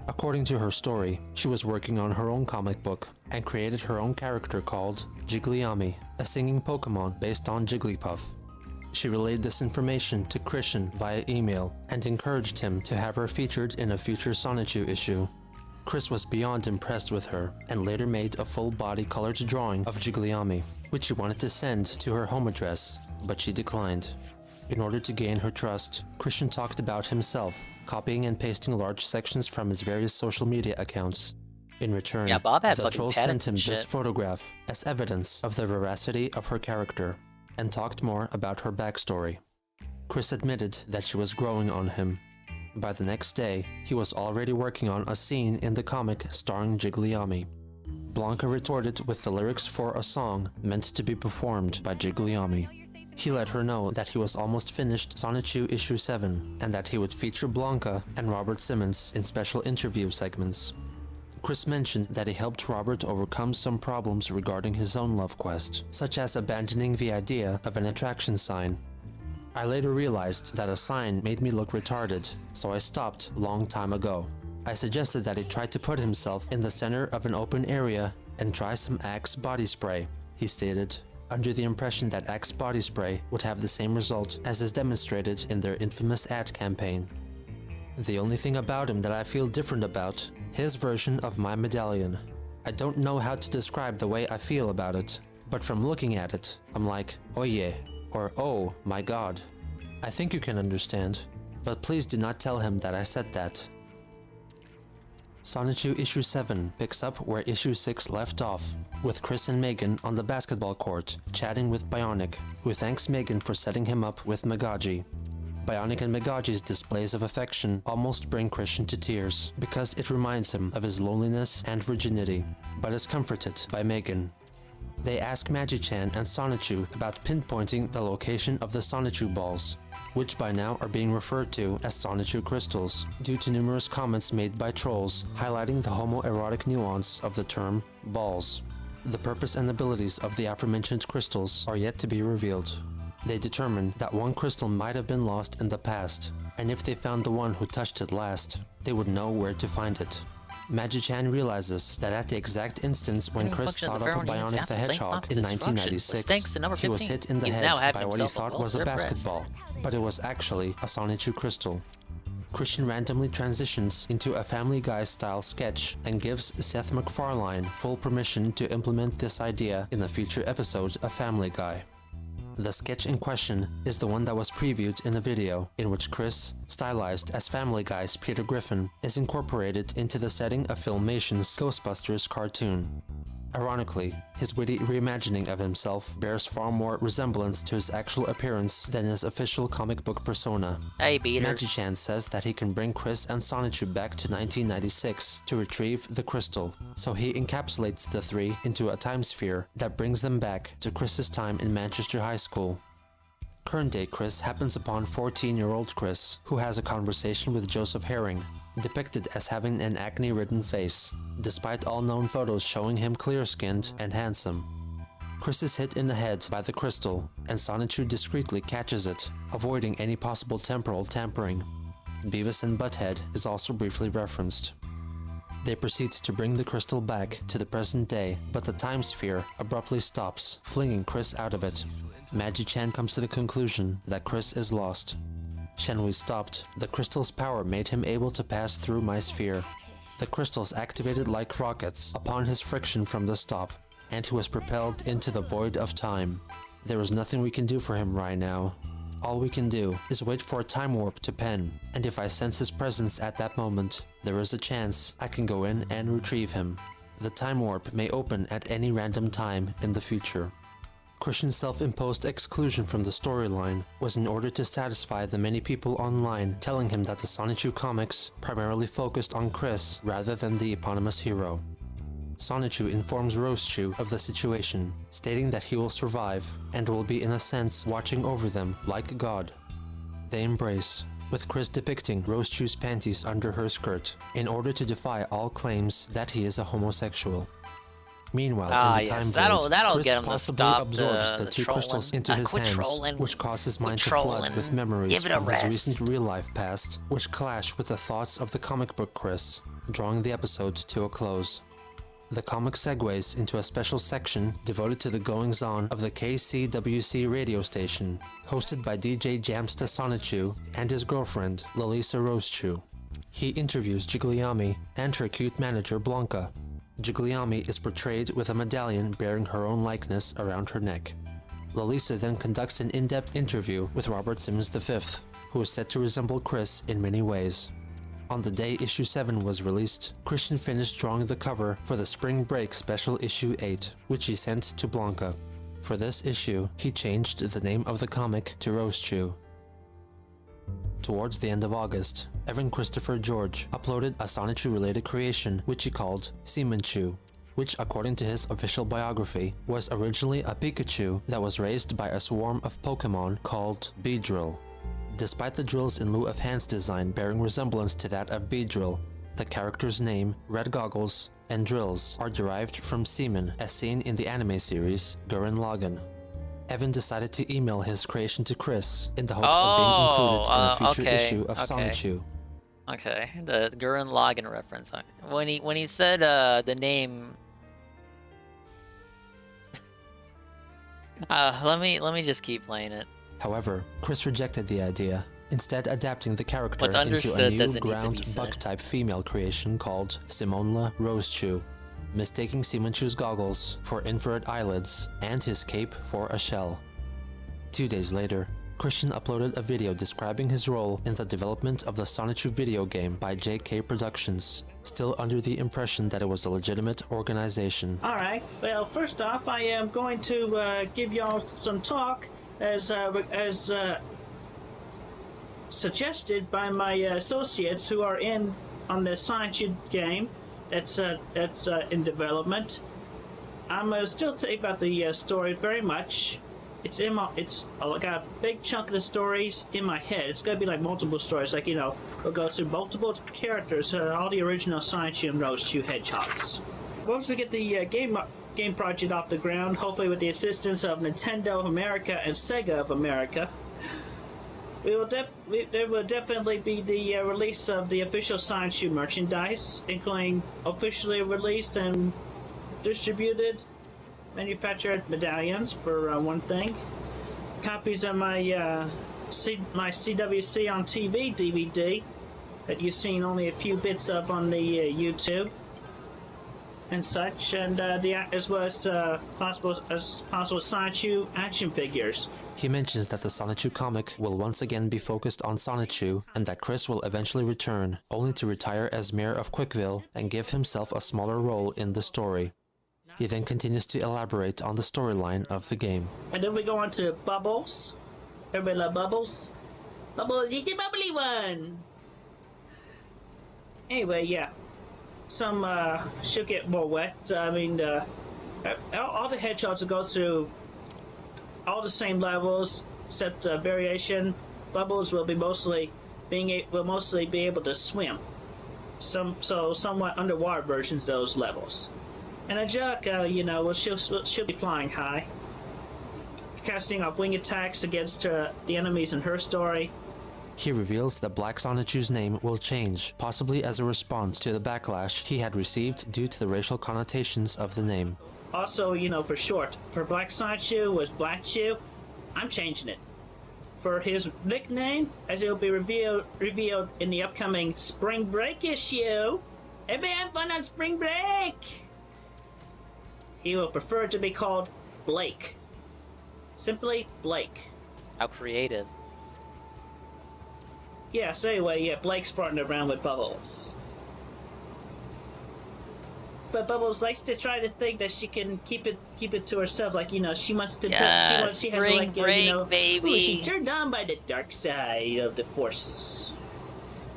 According to her story, she was working on her own comic book and created her own character called Jigglyami, a singing Pokemon based on Jigglypuff. She relayed this information to Christian via email and encouraged him to have her featured in a future Sonichu issue. Chris was beyond impressed with her and later made a full-body colored drawing of Jigglyami, which he wanted to send to her home address, but she declined. In order to gain her trust, Christian talked about himself, copying and pasting large sections from his various social media accounts. In return, Yeah, Bob had the fucking troll patents sent him and this shit. photograph as evidence of the veracity of her character, and talked more about her backstory. Chris admitted that she was growing on him. By the next day, he was already working on a scene in the comic starring Jigliami. Blanca retorted with the lyrics for a song meant to be performed by Jigliami. He let her know that he was almost finished Sonichu issue 7, and that he would feature Blanca and Robert Simmons in special interview segments. Chris mentioned that he helped Robert overcome some problems regarding his own love quest, such as abandoning the idea of an attraction sign. I later realized that a sign made me look retarded, so I stopped long time ago. I suggested that he try to put himself in the center of an open area and try some Axe body spray, he stated, under the impression that Axe body spray would have the same result as is demonstrated in their infamous ad campaign. The only thing about him that I feel different about, his version of my medallion. I don't know how to describe the way I feel about it, but from looking at it, I'm like, oh yeah, or oh my god. I think you can understand, but please do not tell him that I said that. Sonichu issue 7 picks up where issue 6 left off, with Chris and Megan on the basketball court, chatting with Bionic, who thanks Megan for setting him up with Megaji. Bionic and Megaji's displays of affection almost bring Christian to tears, because it reminds him of his loneliness and virginity, but is comforted by Megan. They ask Magi-chan and Sonichu about pinpointing the location of the Sonichu balls, which by now are being referred to as Sonichu crystals, due to numerous comments made by trolls highlighting the homoerotic nuance of the term balls. The purpose and abilities of the aforementioned crystals are yet to be revealed. They determined that one crystal might have been lost in the past, and if they found the one who touched it last, they would know where to find it. Magi-chan realizes that at the exact instance when Chris thought up Bionic the Hedgehog in 1996, he was hit in the head by what he thought was a basketball, but it was actually a Sonichu crystal. Christian randomly transitions into a Family Guy-style sketch and gives Seth MacFarlane full permission to implement this idea in a future episode of Family Guy. The sketch in question is the one that was previewed in a video in which Chris, stylized as Family Guy's Peter Griffin, is incorporated into the setting of Filmation's Ghostbusters cartoon. Ironically, his witty reimagining of himself bears far more resemblance to his actual appearance than his official comic book persona. Hey, Peter. Magi-chan says that he can bring Chris and Sonichu back to 1996 to retrieve the crystal, so he encapsulates the three into a time sphere that brings them back to Chris's time in Manchester High School. Current-day Chris happens upon 14-year-old Chris, who has a conversation with Joseph Herring, depicted as having an acne-ridden face, despite all known photos showing him clear-skinned and handsome. Chris is hit in the head by the crystal, and Sonichu discreetly catches it, avoiding any possible temporal tampering. Beavis and Butthead is also briefly referenced. They proceed to bring the crystal back to the present day, but the time sphere abruptly stops, flinging Chris out of it. Magi-chan comes to the conclusion that Chris is lost. Shenhui stopped. The crystal's power made him able to pass through my sphere. The crystals activated like rockets upon his friction from the stop, and he was propelled into the void of time. There is nothing we can do for him right now. All we can do is wait for a time warp to pen, and if I sense his presence at that moment, there is a chance I can go in and retrieve him. The time warp may open at any random time in the future. Christian's self-imposed exclusion from the storyline was in order to satisfy the many people online telling him that the Sonichu comics primarily focused on Chris rather than the eponymous hero. Sonichu informs Rosechu of the situation, stating that he will survive and will be in a sense watching over them like God. They embrace, with Chris depicting Rosechu's panties under her skirt, in order to defy all claims that he is a homosexual. Meanwhile, in the time void, Chris get him to possibly stop absorbs the the two trolling. crystals into his Quit hands, trolling. which causes Quit mind to flood trolling. with memories Give it a from his rest. recent real-life past, which clash with the thoughts of the comic book Chris, drawing the episode to a close. The comic segues into a special section devoted to the goings-on of the KCWC radio station, hosted by DJ Jamsta Sonichu and his girlfriend, Lalisa Rosechu. He interviews Jigliami and her cute manager Blanca. Jigliami is portrayed with a medallion bearing her own likeness around her neck. Lalisa then conducts an in-depth interview with Robert Simmons V, who is said to resemble Chris in many ways. On the day issue 7 was released, Christian finished drawing the cover for the Spring Break Special Issue 8, which he sent to Blanca. For this issue, he changed the name of the comic to Rose Chew. Towards the end of August, Evan Christopher George uploaded a Sonichu-related creation which he called Seamanchu, which according to his official biography was originally a Pikachu that was raised by a swarm of Pokemon called Beedrill. Despite the drills in lieu of hands design bearing resemblance to that of Beedrill, the character's name, red goggles, and drills are derived from seamen as seen in the anime series Gurren Lagann. Evan decided to email his creation to Chris in the hopes of being included in a future issue of Sonichu. Okay, the Gurren Lagann reference. When he said the name, let me just keep playing it. However, Chris rejected the idea, instead adapting the character What's into a understood new doesn't need to ground be said. bug-type female creation called Simonla Rosechew, mistaking Seamanchu's goggles for infrared eyelids and his cape for a shell. 2 days later, Christian uploaded a video describing his role in the development of the Sonichu video game by JK Productions, still under the impression that it was a legitimate organization. Alright, well, first off, I am going to give y'all some talk as suggested by my associates who are on the Sonichu game that's in development. I'm still thinking about the story very much. I got a big chunk of the stories in my head. It's gonna be like multiple stories, like, you know, we'll go through multiple characters, all the original Sonichu and Rosechew hedgehogs. Once we get the game project off the ground, hopefully with the assistance of Nintendo of America and Sega of America, there will definitely be the release of the official Sonichu merchandise, including officially released and distributed manufactured medallions, for one thing. Copies of my CWC on TV DVD that you've seen only a few bits of on the YouTube and such, and as well as possible Sonichu action figures. He mentions that the Sonichu comic will once again be focused on Sonichu, and that Chris will eventually return, only to retire as mayor of Quickville and give himself a smaller role in the story. He then continues to elaborate on the storyline of the game. And then we go on to Bubbles. Everybody love Bubbles? Bubbles is the bubbly one! Anyway, yeah. She'll get more wet. I mean, all the hedgehogs will go through all the same levels, except variation. Bubbles will mostly be able to swim. Somewhat underwater versions of those levels. And a Juck, she'll be flying high, casting off wing attacks against the enemies in her story. He reveals that Black Sonichu's name will change, possibly as a response to the backlash he had received due to the racial connotations of the name. Also, for short, for Black Sonichu was Black Chew, I'm changing it. For his nickname, as it will be revealed in the upcoming Spring Break issue. Everybody have fun on Spring Break! He will prefer to be called Blake. Simply Blake. How creative. Yeah, so anyway, yeah, Blake's farting around with Bubbles. But Bubbles likes to try to think that she can keep it to herself, like, she wants to she has Spring Break, baby. Ooh, she's turned on by the dark side of the Force.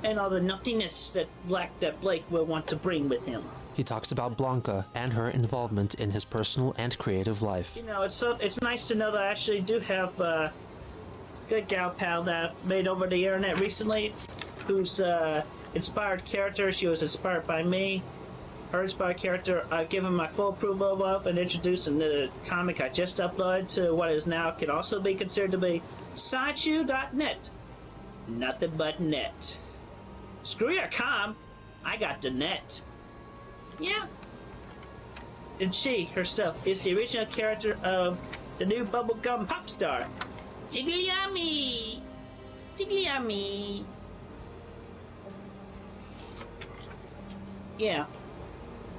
And all the nuttiness that Blake will want to bring with him. He talks about Blanca and her involvement in his personal and creative life. It's nice to know that I actually do have a good gal pal that I've made over the internet recently, whose inspired character, she was inspired by me. Her inspired character I've given my full approval of and introduced in the comic I just uploaded to what is now can also be considered to be Sonichu.net. Nothing but net. Screw your com, I got the net. Yeah. And she, herself, is the original character of the new bubblegum pop star, Jiggly Yummy! Jiggly Yummy! Yeah.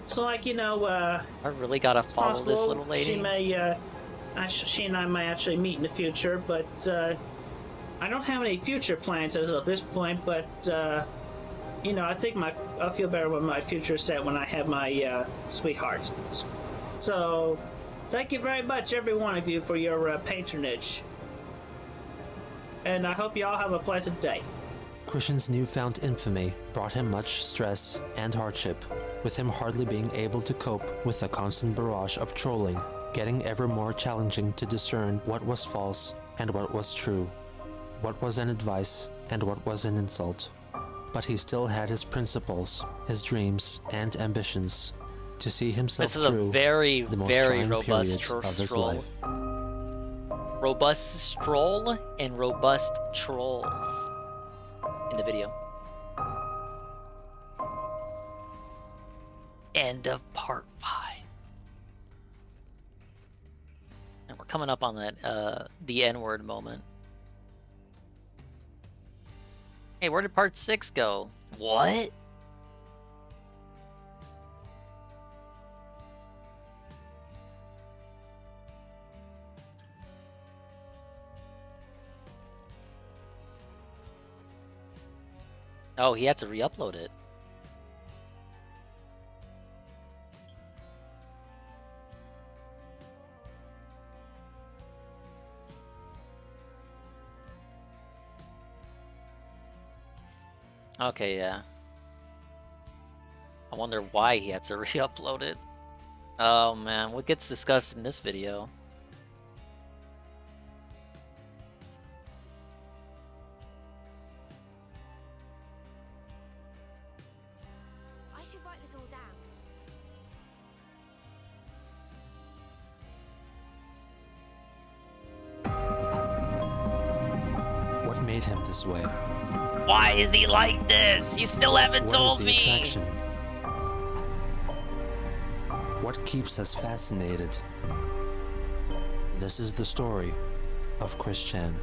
So, I really gotta follow this little lady. She may she and I might actually meet in the future, but I don't have any future plans as of this point. But you know, I think I'll feel better with my future set when I have my sweetheart. So, thank you very much, every one of you, for your patronage, and I hope you all have a pleasant day. Christian's newfound infamy brought him much stress and hardship, with him hardly being able to cope with the constant barrage of trolling, getting ever more challenging to discern what was false and what was true, what was an advice and what was an insult. But he still had his principles, his dreams, and ambitions to see himself This is a through very, the most very trying robust period of his stroll. life. Robust stroll and robust trolls in the video. End of part 5. And we're coming up on that the N-word moment. Hey, where did part 6 go? What? Oh, he had to re-upload it. Okay, yeah. I wonder why he had to re-upload it. Oh man, what gets discussed in this video? I should write this all down. What made him this way? Why is he like this? You still haven't told What is the me. attraction? What keeps us fascinated? This is the story of Chris Chan.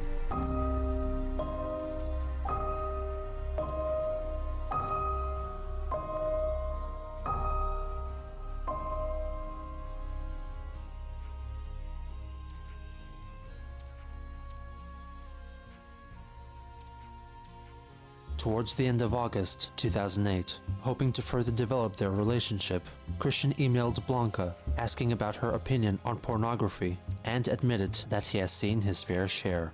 Towards the end of August 2008, hoping to further develop their relationship, Christian emailed Blanca asking about her opinion on pornography and admitted that he has seen his fair share.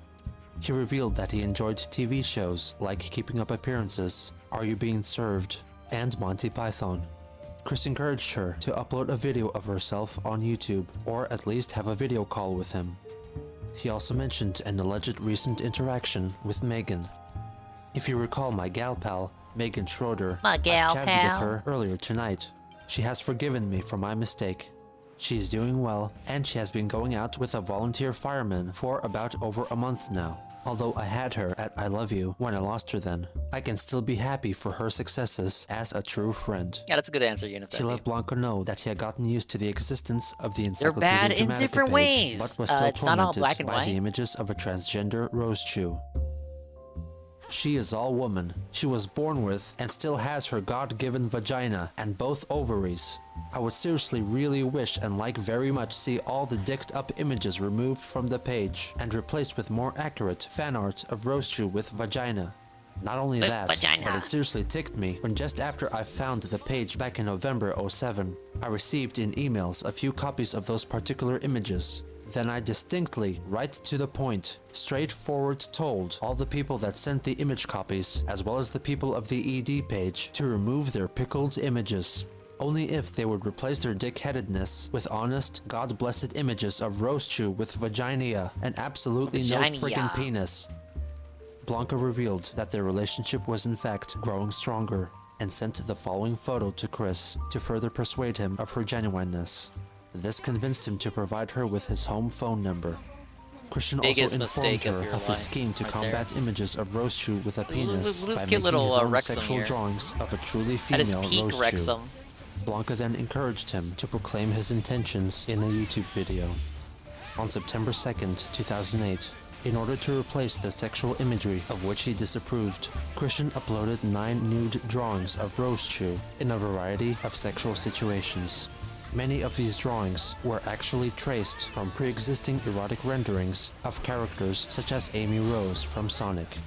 He revealed that he enjoyed TV shows like Keeping Up Appearances, Are You Being Served, and Monty Python. Chris encouraged her to upload a video of herself on YouTube, or at least have a video call with him. He also mentioned an alleged recent interaction with Megan. If you recall my gal pal, Megan Schroeder, My gal I chatted pal. with her earlier tonight. She has forgiven me for my mistake. She is doing well, and she has been going out with a volunteer fireman for about over a month now. Although I had her at I love you when I lost her then, I can still be happy for her successes as a true friend. Yeah, that's a good answer, Unif. She let Blanco know that he had gotten used to the existence of the They're Encyclopedia bad in Dramatica different page, ways. but was still It's not all tormented black and by white. the images of a transgender rose chew. She is all woman. She was born with and still has her God-given vagina and both ovaries. I would seriously really wish and like very much see all the dicked up images removed from the page and replaced with more accurate fan art of Rose Chew with vagina. Not only With that, vagina. but it seriously ticked me when just after I found the page back in November 07, I received in emails a few copies of those particular images. Then I distinctly, right to the point, straightforward told all the people that sent the image copies, as well as the people of the ED page, to remove their pickled images. Only if they would replace their dick-headedness with honest, God-blessed images of Rose Chew with vagina and absolutely no Vagina. friggin' penis. Blanca revealed that their relationship was in fact growing stronger, and sent the following photo to Chris to further persuade him of her genuineness. This convinced him to provide her with his home phone number. Christian Biggest also informed mistake of her your of his life, scheme to right combat images of Rose Chew with a penis Let's by get making little, his own Wrexham sexual here. drawings of a truly At his female peak, Rose Wrexham. Chew. Blanca then encouraged him to proclaim his intentions in a YouTube video. On September 2nd, 2008, in order to replace the sexual imagery of which he disapproved, Christian uploaded 9 nude drawings of Rose Chew in a variety of sexual situations. Many of these drawings were actually traced from pre-existing erotic renderings of characters such as Amy Rose from Sonic.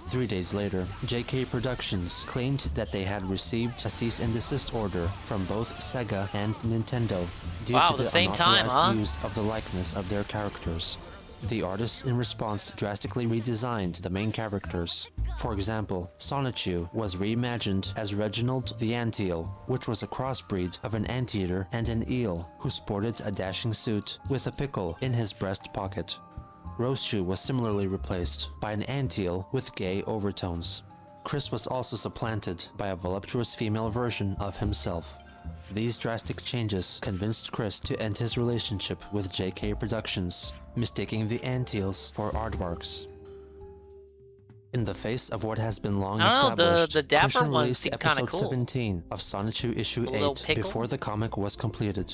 3 days later, JK Productions claimed that they had received a cease and desist order from both Sega and Nintendo due Wow, to the the same time, unauthorized huh? use of the likeness of their characters. The artists in response drastically redesigned the main characters. For example, Sonichu was reimagined as Reginald the Anteel, which was a crossbreed of an anteater and an eel who sported a dashing suit with a pickle in his breast pocket. Rosechu was similarly replaced by an anteel with gay overtones. Chris was also supplanted by a voluptuous female version of himself. These drastic changes convinced Chris to end his relationship with JK Productions, mistaking the anteels for aardvarks. In the face of what has been long I don't know, established, the dapper Christian one released seemed kinda episode cool. 17 of Sonichu issue The little 8 pickle? before the comic was completed.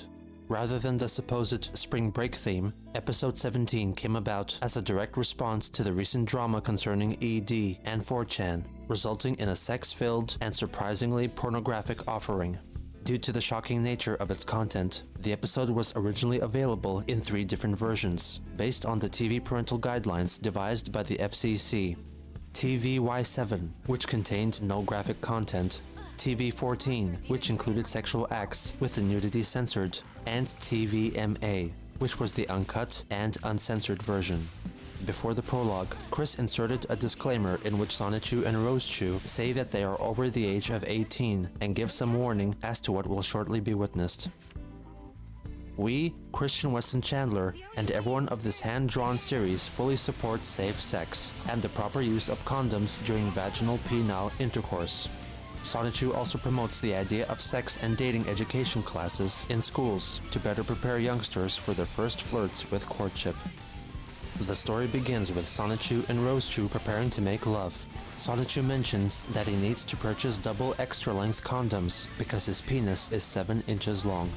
Rather than the supposed spring break theme, episode 17 came about as a direct response to the recent drama concerning ED and 4chan, resulting in a sex-filled and surprisingly pornographic offering. Due to the shocking nature of its content, the episode was originally available in 3 different versions, based on the TV parental guidelines devised by the FCC. TV-Y7, which contained no graphic content, TV-14, which included sexual acts with the nudity censored, and TV-MA, which was the uncut and uncensored version. Before the prologue, Chris inserted a disclaimer in which Sonichu and Rosechu say that they are over the age of 18 and give some warning as to what will shortly be witnessed. We, Christian Weston Chandler, and everyone of this hand-drawn series fully support safe sex and the proper use of condoms during vaginal penile intercourse. Sonichu also promotes the idea of sex and dating education classes in schools to better prepare youngsters for their first flirts with courtship. The story begins with Sonichu and Rosechu preparing to make love. Sonichu mentions that he needs to purchase double extra-length condoms because his penis is 7 inches long.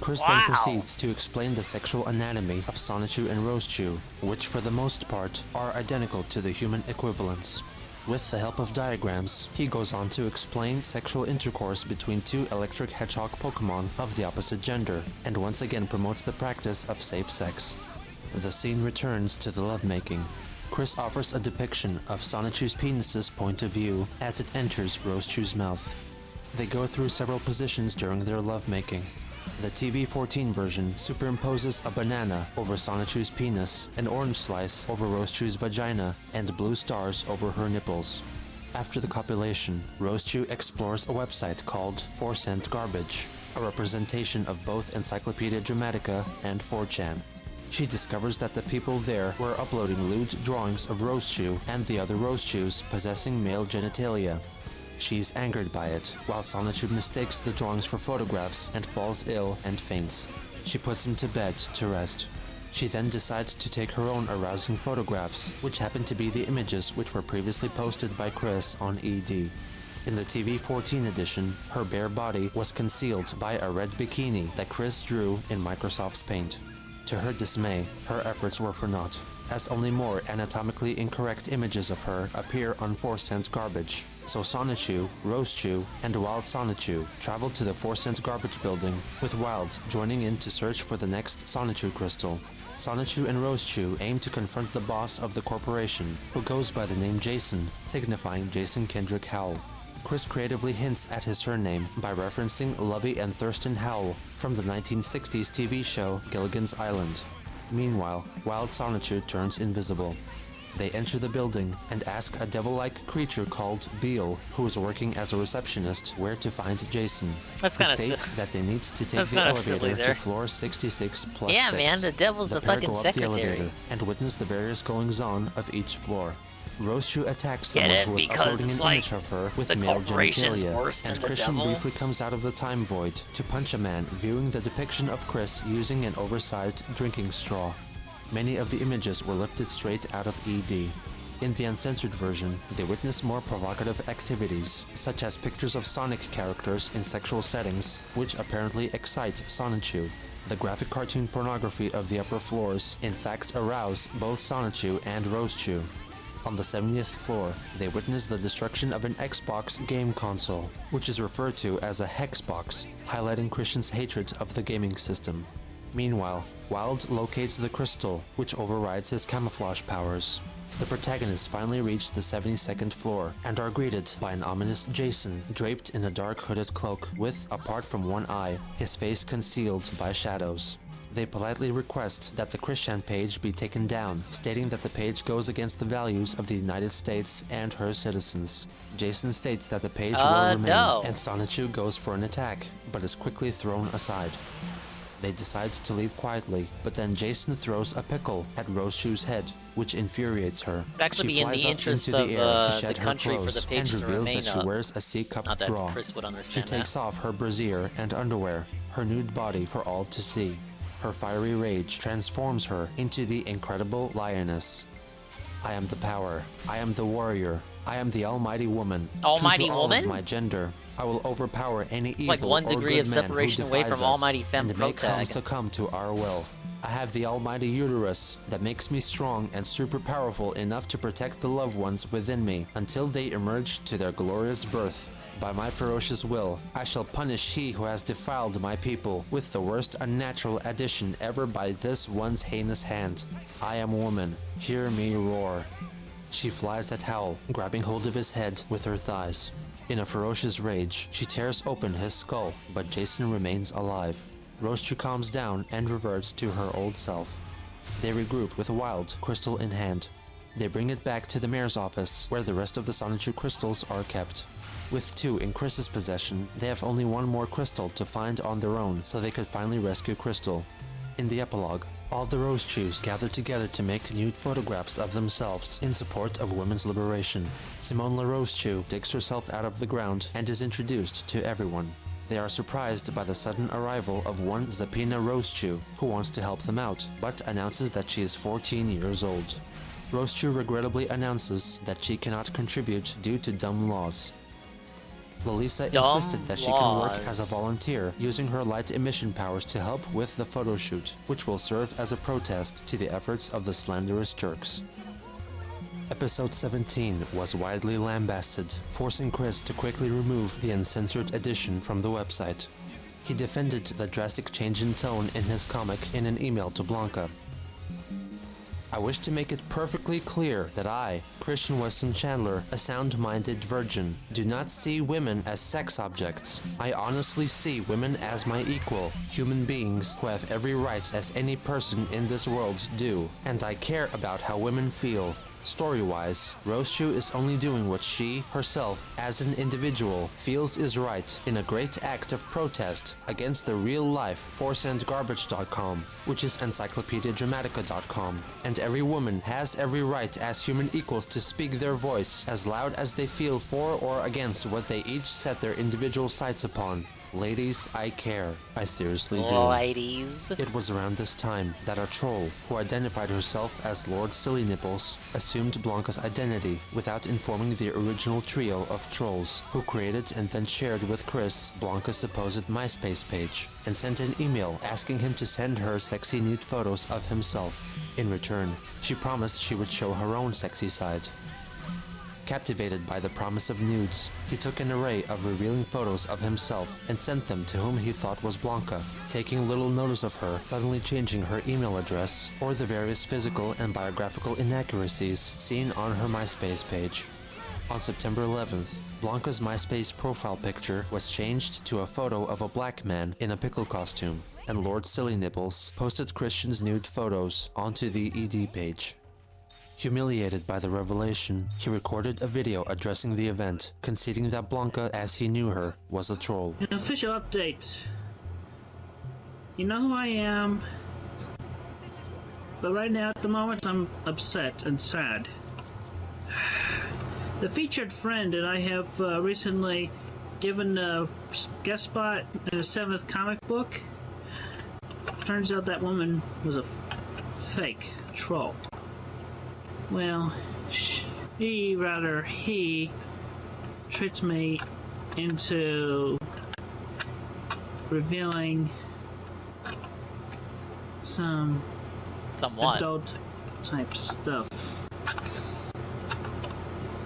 Chris then proceeds to explain the sexual anatomy of Sonichu and Rosechu, which for the most part are identical to the human equivalents. With the help of diagrams, he goes on to explain sexual intercourse between 2 electric hedgehog Pokemon of the opposite gender, and once again promotes the practice of safe sex. The scene returns to the lovemaking. Chris offers a depiction of Sonichu's penis's point of view as it enters Rosechu's mouth. They go through several positions during their lovemaking. The TV-14 version superimposes a banana over Sonichu's penis, an orange slice over Rosechu's vagina, and blue stars over her nipples. After the copulation, Rosechu explores a website called 4cent Garbage, a representation of both Encyclopedia Dramatica and 4chan. She discovers that the people there were uploading lewd drawings of Rosechu and the other Rosechus possessing male genitalia. She's angered by it, while Sonichu mistakes the drawings for photographs and falls ill and faints. She puts him to bed to rest. She then decides to take her own arousing photographs, which happen to be the images which were previously posted by Chris on ED. In the TV-14 edition, her bare body was concealed by a red bikini that Chris drew in Microsoft Paint. To her dismay, her efforts were for naught, as only more anatomically incorrect images of her appear on 4cent Garbage. So Sonichu, Rosechu, and Wild Sonichu travel to the 4cent Garbage building, with Wild joining in to search for the next Sonichu crystal. Sonichu and Rosechu aim to confront the boss of the corporation, who goes by the name Jason, signifying Jason Kendrick Howell. Chris creatively hints at his surname by referencing Lovey and Thurston Howell from the 1960s TV show Gilligan's Island. Meanwhile, Wild Sonichu turns invisible. They enter the building and ask a devil-like creature called Beale, who is working as a receptionist, where to find Jason. That's They kinda state silly. that they need to take That's the kinda silly elevator there. to floor 66 plus Yeah, 6. man, the devil's the pair fucking go up the secretary. elevator and witness the various goings-on of each floor. Rosechu attacks Get someone it? who was Because uploading it's an like image of her with the male corporation's genitalia, worse than and the Christian devil. briefly comes out of the time void to punch a man viewing the depiction of Chris using an oversized drinking straw. Many of the images were lifted straight out of ED. In the uncensored version, they witness more provocative activities, such as pictures of Sonic characters in sexual settings, which apparently excite Sonichu. The graphic cartoon pornography of the upper floors in fact arouse both Sonichu and Rosechu. On the 70th floor, they witness the destruction of an Xbox game console, which is referred to as a hexbox, highlighting Christian's hatred of the gaming system. Meanwhile, Wilde locates the crystal, which overrides his camouflage powers. The protagonists finally reach the 72nd floor and are greeted by an ominous Jason draped in a dark hooded cloak with, apart from one eye, his face concealed by shadows. They politely request that the Christian page be taken down, stating that the page goes against the values of the United States and her citizens. Jason states that the page will remain, and Sonichu goes for an attack, but is quickly thrown aside. They decide to leave quietly, but then Jason throws a pickle at Roshu's head, which infuriates her. It'd actually she be in flies the up interest into of the air to shed the her country for clothes the page and to reveals remain that she up. wears a C-cup Not that bra. Chris would She understand takes off her brassiere and underwear, her nude body for all to see. Her fiery rage transforms her into the incredible lioness. I am the power. I am the warrior. I am the almighty woman. Almighty True to all woman? of my gender, I will overpower any evil Like 1 or degree good of man separation who away defies from us almighty femme and make him protag. succumb to our will. I have the almighty uterus that makes me strong and super powerful enough to protect the loved ones within me until they emerge to their glorious birth. By my ferocious will, I shall punish he who has defiled my people with the worst unnatural addition ever by this one's heinous hand. I am woman. Hear me roar. She flies at Howl, grabbing hold of his head with her thighs. In a ferocious rage, she tears open his skull, but Jason remains alive. Roshu calms down and reverts to her old self. They regroup with Wild, crystal in hand. They bring it back to the mayor's office, where the rest of the Sonichu crystals are kept. With 2 in Chris's possession, they have only 1 more crystal to find on their own, so they could finally rescue Crystal. In the epilogue, all the Rosechus gather together to make nude photographs of themselves in support of women's liberation. Simone La Rosechu digs herself out of the ground and is introduced to everyone. They are surprised by the sudden arrival of one Zapina Rosechu, who wants to help them out, but announces that she is 14 years old. Rosechu regrettably announces that she cannot contribute due to dumb laws. Lalisa insisted that she can work as a volunteer, using her light emission powers to help with the photo shoot, which will serve as a protest to the efforts of the slanderous jerks. Episode 17 was widely lambasted, forcing Chris to quickly remove the uncensored edition from the website. He defended the drastic change in tone in his comic in an email to Blanca. I wish to make it perfectly clear that I, Christian Weston Chandler, a sound-minded virgin, do not see women as sex objects. I honestly see women as my equal, human beings who have every right as any person in this world do, and I care about how women feel. Story-wise, Roshu is only doing what she, herself, as an individual, feels is right in a great act of protest against the real-life forceandgarbage.com, which is encyclopediadramatica.com, and every woman has every right as human equals to speak their voice as loud as they feel for or against what they each set their individual sights upon. Ladies, I care. I seriously do. Ladies. It was around this time that a troll, who identified herself as Lord Silly Nipples, assumed Blanca's identity without informing the original trio of trolls, who created and then shared with Chris Blanca's supposed MySpace page, and sent an email asking him to send her sexy nude photos of himself. In return, she promised she would show her own sexy side. Captivated by the promise of nudes, he took an array of revealing photos of himself and sent them to whom he thought was Blanca, taking little notice of her suddenly changing her email address or the various physical and biographical inaccuracies seen on her MySpace page. On September 11th, Blanca's MySpace profile picture was changed to a photo of a black man in a pickle costume, and Lord Silly Nipples posted Christian's nude photos onto the ED page. Humiliated by the revelation, he recorded a video addressing the event, conceding that Blanca, as he knew her, was a troll. An official update. You know who I am, but right now, at the moment, I'm upset and sad. The featured friend that I have recently given a guest spot in the 7th comic book, turns out that woman was a fake troll. Well, he tricked me into revealing some Somewhat adult type stuff.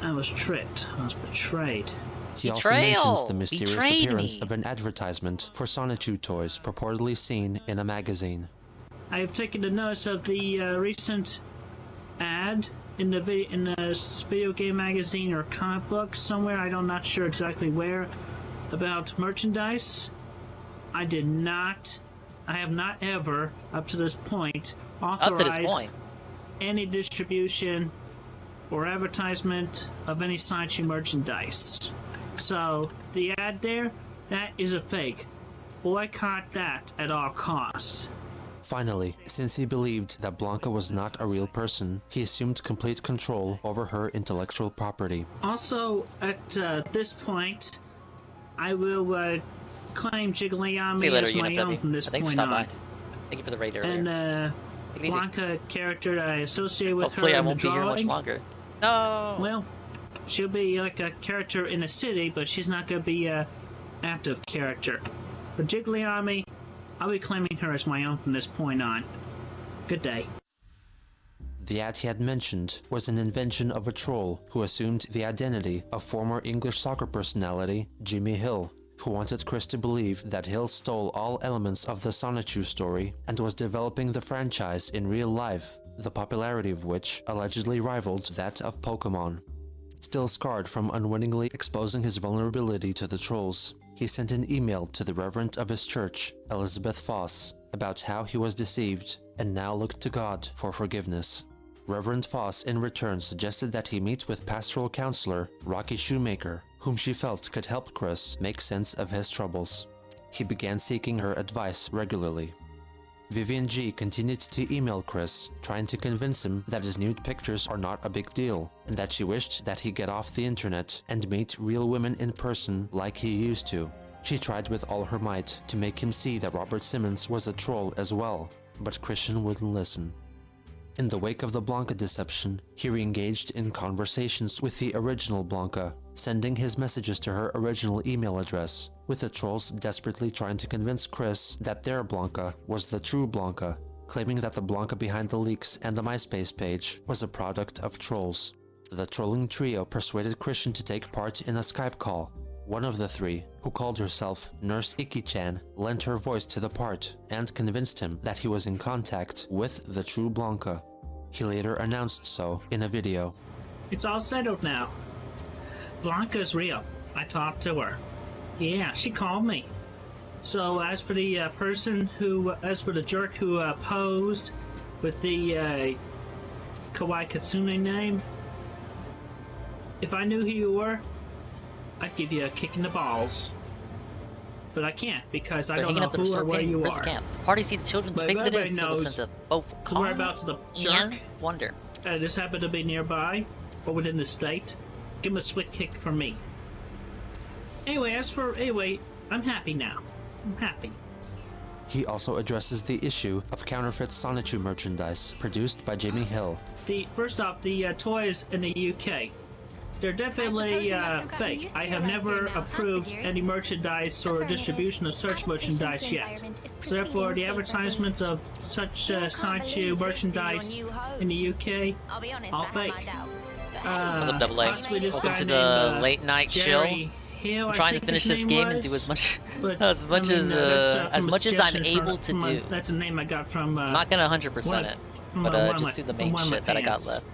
I was tricked. I was betrayed. He also mentions the mysterious appearance of an advertisement for Sonichu toys purportedly seen in a magazine. I have taken the notice of the recent ad in the video game magazine or comic book somewhere. I'm not sure exactly where, about merchandise. I have not ever, up to this point, authorized any distribution or advertisement of any Sonichu merchandise. So, the ad there, that is a fake. Boycott that at all costs. Finally, since he believed that Blanca was not a real person, he assumed complete control over her intellectual property. Also, at this point, I will claim Jigglyami as my own from this point on. Thank you for the raid earlier. And Blanca character that I associate with Hopefully her I won't be here much longer. No! Well, she'll be like a character in the city, but she's not going to be a active character. But Jigglyami, I'll be claiming her as my own from this point on. Good day. The ad he had mentioned was an invention of a troll who assumed the identity of former English soccer personality Jimmy Hill, who wanted Chris to believe that Hill stole all elements of the Sonichu story and was developing the franchise in real life, the popularity of which allegedly rivaled that of Pokemon. Still scarred from unwittingly exposing his vulnerability to the trolls, he sent an email to the reverend of his church, Elizabeth Foss, about how he was deceived and now looked to God for forgiveness. Reverend Foss in return suggested that he meet with pastoral counselor Rocky Shoemaker, whom she felt could help Chris make sense of his troubles. He began seeking her advice regularly. Vivian G continued to email Chris, trying to convince him that his nude pictures are not a big deal, and that she wished that he get off the internet and meet real women in person like he used to. She tried with all her might to make him see that Robert Simmons was a troll as well, but Christian wouldn't listen. In the wake of the Blanca deception, he re-engaged in conversations with the original Blanca, sending his messages to her original email address, with the trolls desperately trying to convince Chris that their Blanca was the true Blanca, claiming that the Blanca behind the leaks and the MySpace page was a product of trolls. The trolling trio persuaded Christian to take part in a Skype call. One of the three, who called herself Nurse Iki-chan, lent her voice to the part and convinced him that he was in contact with the true Blanca. He later announced so in a video. It's all settled now. Blanca's real. I talked to her. Yeah, she called me. So as for the jerk who posed with the Kawaii Katsune name, if I knew who you were, I'd give you a kick in the balls. But I can't because I don't know who or where you are. Camp. The party see the children But depicted everybody in the knows sense of both the whereabouts of the jerk and wonder. This happened to be nearby or within the state. Give him a swift kick from me. Anyway, I'm happy now. I'm happy. He also addresses the issue of counterfeit Sonichu merchandise produced by Jimmy Hill. First off, the toys in the UK. They're definitely fake. I have never approved any merchandise or distribution of such merchandise yet. So therefore, the advertisements of such Sonichu merchandise in the UK, all fake. What's up, Double A? Welcome to the late night chill. I'm trying to finish this game and do as much as I'm able to do. That's a name I got from. I'm not gonna 100% it, but just do the main shit that I got left.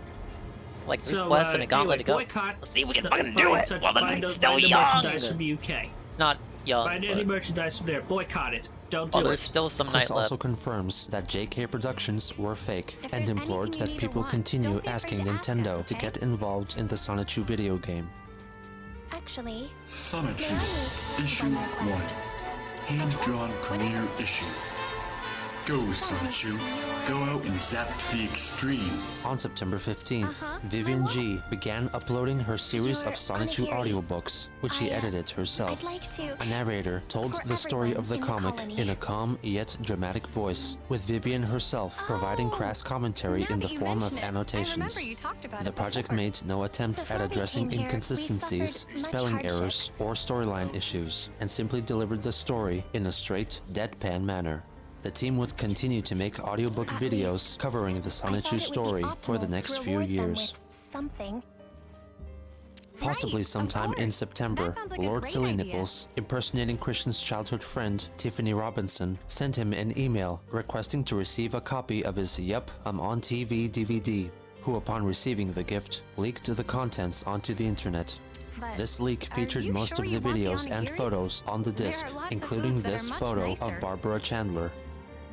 Like requests and a gauntlet to go. Let's see if we can fucking do it while the night's still young. It's not young. Buy any merchandise from there. Boycott it. Don't do it. There's still some Chris night left. also confirms that JK Productions were fake and implored that people continue asking Nintendo to get involved in the Sonichu video game. Actually, Sonichu, Issue 1. Hand-drawn premiere issue. Go, Sonichu. Go out and zap to the extreme. On September 15th, Vivian G began uploading her series of Sonichu audiobooks, which she edited herself. A narrator told the story of the comic in a calm yet dramatic voice, with Vivian herself providing crass commentary in the form of annotations. The project made no attempt at addressing inconsistencies, spelling errors, or storyline issues, and simply delivered the story in a straight, deadpan manner. The team would continue to make audiobook videos covering the Sonichu story for the next few years. Possibly sometime in September, Lord Silly Nipples, impersonating Christian's childhood friend, Tiffany Robinson, sent him an email requesting to receive a copy of his Yup, I'm on TV DVD, who upon receiving the gift, leaked the contents onto the internet. This leak featured most of the videos and photos on the disc, including this photo of Barbara Chandler.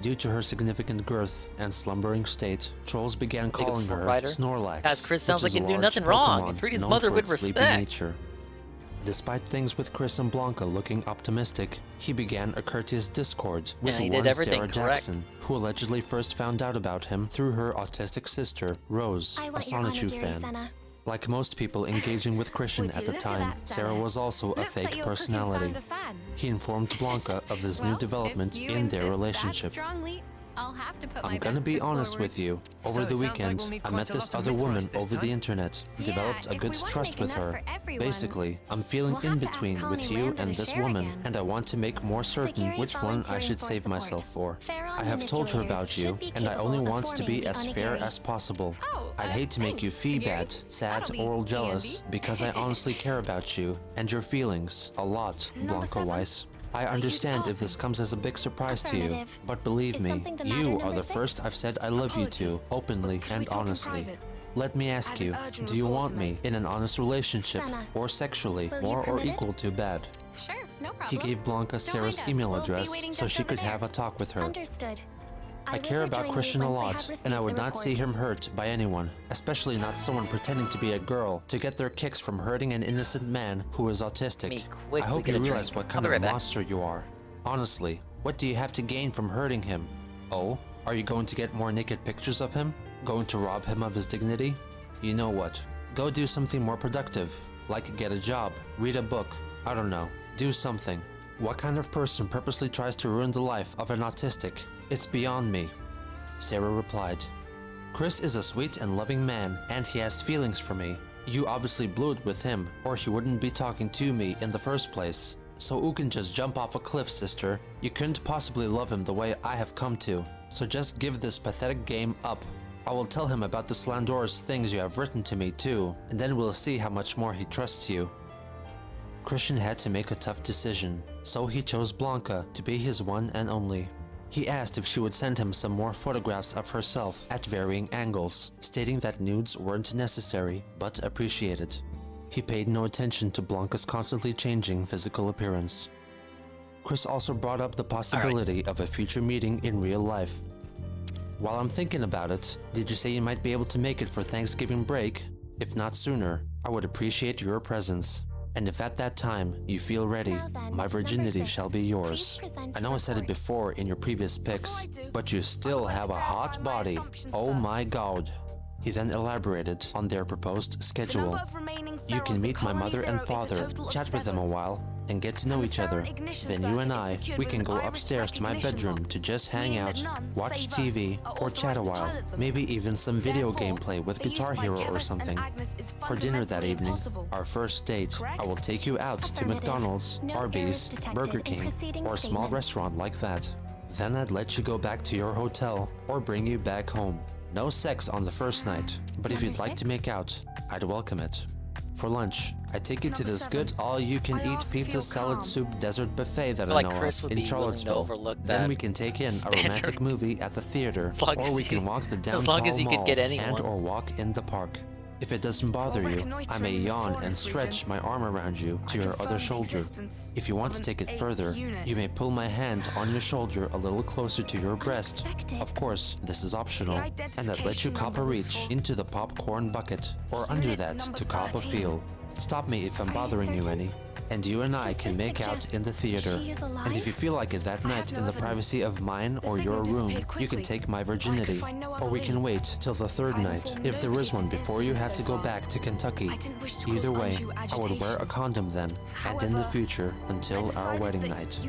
Due to her significant girth and slumbering state, trolls began calling her Snorlax. As Chris sounds which like is he a do large nothing wrong Pokemon and treat his known mother for with its sleepy respect. nature. Despite things with Chris and Blanca looking optimistic, he began a courteous discord with he one did everything Sarah correct. Jackson, who allegedly first found out about him through her autistic sister, Rose, a Sonichu fan. Like most people engaging with Christian at the time, Sarah was also a fake personality. He informed Blanca of this new development in their relationship. I'm gonna be honest with you. Over the weekend, I met this other woman over the internet, developed a good trust with her. Basically, I'm feeling in between with you and this woman, and I want to make more certain which one I should save myself for. I have told her about you, and I only want to be as fair as possible. I'd hate to make you feel bad, sad, or jealous, because I honestly care about you and your feelings a lot, Blanca Weiss. I understand if this comes as a big surprise to you, but believe me, you are the first I've said I love you to, openly and honestly. Let me ask you, do you want me in an honest relationship, or sexually, more or equal to bad? Sure, no problem. He gave Blanca Sarah's email address so she could have a talk with her. Understood. I care about Christian a lot, and I would not see him hurt by anyone, especially not someone pretending to be a girl to get their kicks from hurting an innocent man who is autistic. I hope you realize what kind of monster you are. Honestly, what do you have to gain from hurting him? Oh, are you going to get more naked pictures of him? Going to rob him of his dignity? You know what? Go do something more productive, like get a job, read a book, I don't know, do something. What kind of person purposely tries to ruin the life of an autistic? It's beyond me. Sarah replied, Chris is a sweet and loving man, and he has feelings for me. You obviously blew it with him, or he wouldn't be talking to me in the first place. So you can just jump off a cliff, sister. You couldn't possibly love him the way I have come to. So just give this pathetic game up. I will tell him about the slanderous things you have written to me too, and then we'll see how much more he trusts you. Christian had to make a tough decision, so he chose Blanca to be his one and only. He asked if she would send him some more photographs of herself at varying angles, stating that nudes weren't necessary, but appreciated. He paid no attention to Blanca's constantly changing physical appearance. Chris also brought up the possibility of a future meeting in real life. While I'm thinking about it, did you say you might be able to make it for Thanksgiving break? If not sooner, I would appreciate your presence. And if at that time you feel ready, my virginity shall be yours. I know I said it before in your previous pics, but you still have a hot body. Oh my god. He then elaborated on their proposed schedule. You can meet my mother and father, chat with them a while, and get to know each other. Then you and I, we can go upstairs to my bedroom to just hang out, watch TV, or chat a while. Maybe even some video gameplay with Guitar Hero or something. For dinner that evening, our first date, I will take you out to McDonald's, Arby's, Burger King, or a small restaurant like that. Then I'd let you go back to your hotel or bring you back home. No sex on the first night, but if you'd like to make out, I'd welcome it. For lunch, I take you to this good all-you-can-eat pizza, salad, soup, dessert buffet that I know of in Charlottesville. Then we can take in a romantic movie at the theater, or we can walk the downtown mall and or walk in the park. If it doesn't bother you, I may yawn and stretch my arm around you to your other shoulder. If you want to take it further, you may pull my hand on your shoulder a little closer to your breast. Of course, this is optional, and that lets you cop a reach into the popcorn bucket, or under that to cop a feel. Stop me if I'm bothering you any. And you and I can make out in the theater. And if you feel like it that night in the privacy of mine or your room, you can take my virginity. Or we can wait till the third night, if there is one before you have to go back to Kentucky. Either way, I would wear a condom then, and in the future, until our wedding night.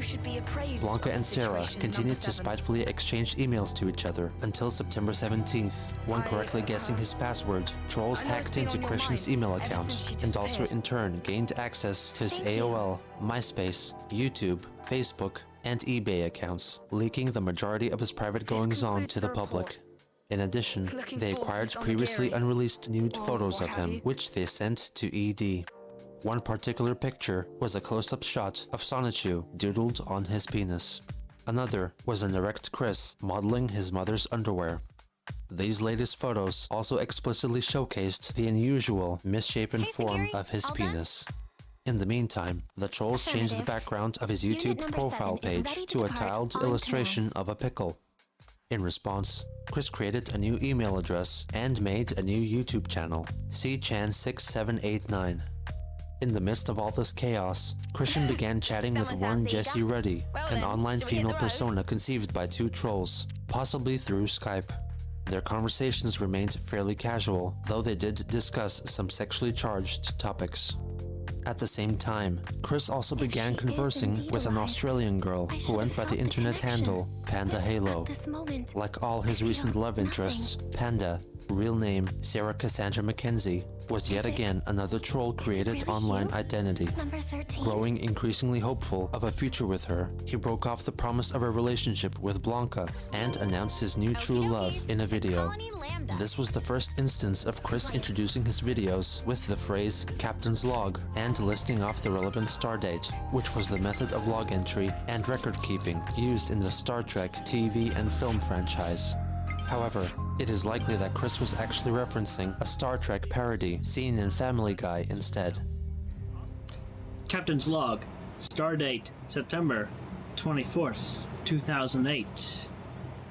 Blanca and Sarah continued to spitefully exchange emails to each other until September 17th, when correctly guessing his password, trolls hacked into Christian's email account, and also in turn gained access to his AOL, MySpace, YouTube, Facebook, and eBay accounts, leaking the majority of his private goings-on to the public. In addition, they acquired previously unreleased nude photos of him, which they sent to ED. One particular picture was a close-up shot of Sonichu doodled on his penis. Another was an erect Chris modeling his mother's underwear. These latest photos also explicitly showcased the unusual, misshapen form of his penis. In the meantime, the trolls changed the background of his YouTube profile page to a tiled illustration of a pickle. In response, Chris created a new email address and made a new YouTube channel, cchan6789. In the midst of all this chaos, Christian began chatting with one Jessie Ruddy, an online female persona conceived by two trolls, possibly through Skype. Their conversations remained fairly casual, though they did discuss some sexually charged topics. At the same time, Chris also began conversing with an Australian girl who went by the internet handle Panda Halo. Like all his recent love interests, Panda, real name Sarah Cassandra Mackenzie, was yet again another troll-created online identity. Growing increasingly hopeful of a future with her, he broke off the promise of a relationship with Blanca and announced his new true love in a video. This was the first instance of Chris introducing his videos with the phrase Captain's Log and listing off the relevant stardate, which was the method of log entry and record keeping used in the Star Trek TV and film franchise. However, it is likely that Chris was actually referencing a Star Trek parody seen in Family Guy instead. Captain's Log, Stardate, September 24th, 2008.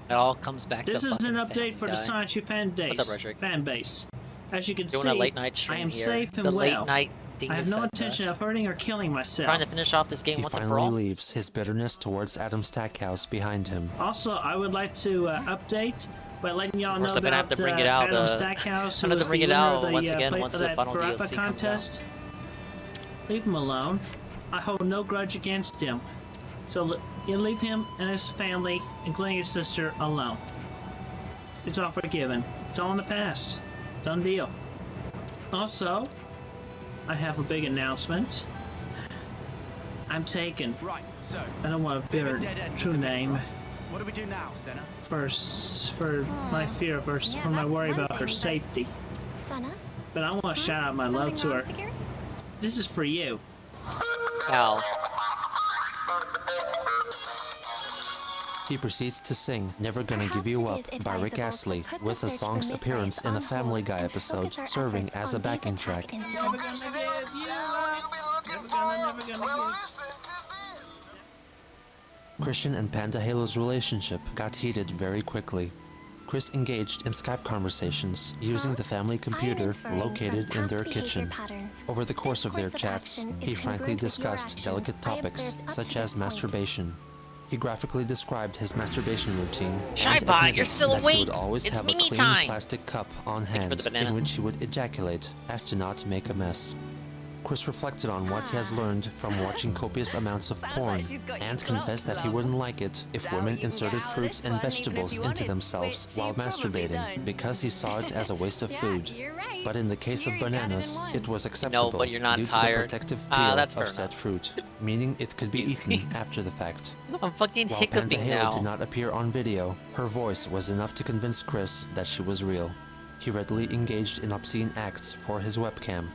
It all comes back to This is an fucking update for the Family Guy. Sonichu fan base. As you can Doing see, a late night stream I am here. safe and The well. late night I have no intention of hurting or killing myself. Trying to finish off this game He once and for finally all. leaves his bitterness towards Adam Stackhouse behind him. Also, I would like to update by letting y'all know course, I'm about gonna have to bring it out, Adam Stackhouse, who I'm gonna was bring the it winner out of the, once again play once for the that final Parappa DLC comes out. contest. Leave him alone. I hold no grudge against him. So you leave him and his family, including his sister, alone. It's all forgiven. It's all in the past. Done deal. Also, I have a big announcement. I'm taken. Right, so I don't want to bear true name. what do we do now, Senna? For my fear of her, for my worry about her safety. But I want to shout out my love to her. This is for you. Ow. He proceeds to sing Never Gonna Give You Up by Rick Astley, with the song's appearance in a Family Guy episode serving as a backing track. Christian and Panda Halo's relationship got heated very quickly. Chris engaged in Skype conversations using the family computer located in their kitchen. Over the course of their chats, he frankly discussed delicate topics such as masturbation. He graphically described his masturbation routine and Shy-Bot, admitted you're still that he awake! would always It's have a Mimi clean time! plastic cup on Thank you for hand the banana. in which he would ejaculate as to not make a mess. Chris reflected on what he has learned from watching copious amounts of porn and confessed that he wouldn't like it if women inserted fruits and vegetables into themselves while masturbating because he saw it as a waste of food. But in the case of bananas, it was acceptable but you're not due to tired. the protective peel That's fair of said enough. fruit, meaning it could be eaten after the fact. I'm fucking While Panda hiccuping Halo now. did not appear on video, her voice was enough to convince Chris that she was real. He readily engaged in obscene acts for his webcam.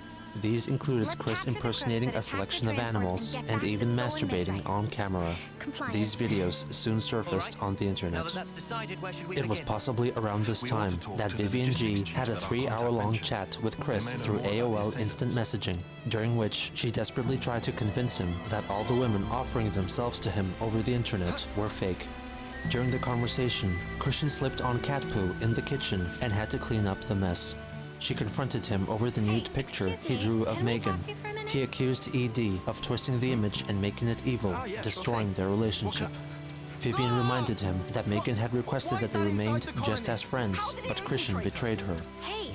These included Chris impersonating a selection of animals and even masturbating on camera. These videos soon surfaced on the internet. It was possibly around this time that Vivian G had a 3-hour-long chat with Chris through AOL Instant Messaging, during which she desperately tried to convince him that all the women offering themselves to him over the internet were fake. During the conversation, Christian slipped on cat poo in the kitchen and had to clean up the mess. She confronted him over the nude picture he drew of Megan. He accused ED of twisting the image and making it evil, destroying their relationship. Vivian reminded him that Megan had requested that they remained just as friends, but Christian betrayed her.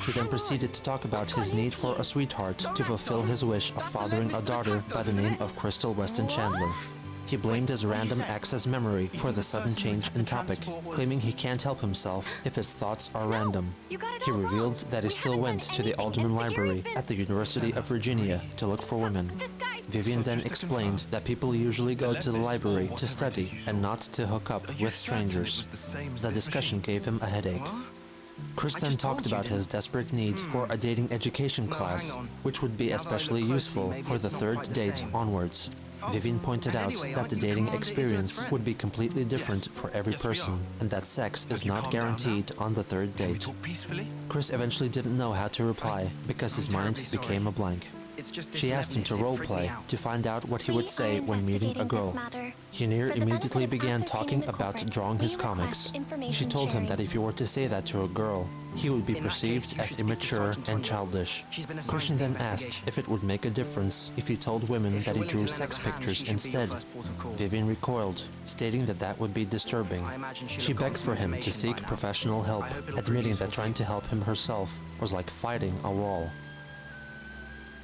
He then proceeded to talk about his need for a sweetheart to fulfill his wish of fathering a daughter by the name of Crystal Weston Chandler. He blamed his random access memory for the sudden change in topic, claiming he can't help himself if his thoughts are random. He revealed that he still went to the Alderman Library at the University of Virginia to look for women. Vivian then explained that people usually go to the library to study and not to hook up with strangers. The discussion gave him a headache. Chris then talked about his desperate need for a dating education class, which would be especially useful for the third date onwards. Vivian pointed out that the dating experience would be completely different for every person, and that sex is not guaranteed on the third date. Chris eventually didn't know how to reply because his mind became a blank. She asked him to roleplay to find out what he would say when meeting a girl. Ynir immediately began talking about drawing his comics. She told him that if he were to say that to a girl, he would be perceived as immature and childish. Christian then asked if it would make a difference if he told women that he drew sex pictures instead. Vivian recoiled, stating that that would be disturbing. She begged for him to seek professional help, admitting that trying to help him herself was like fighting a wall.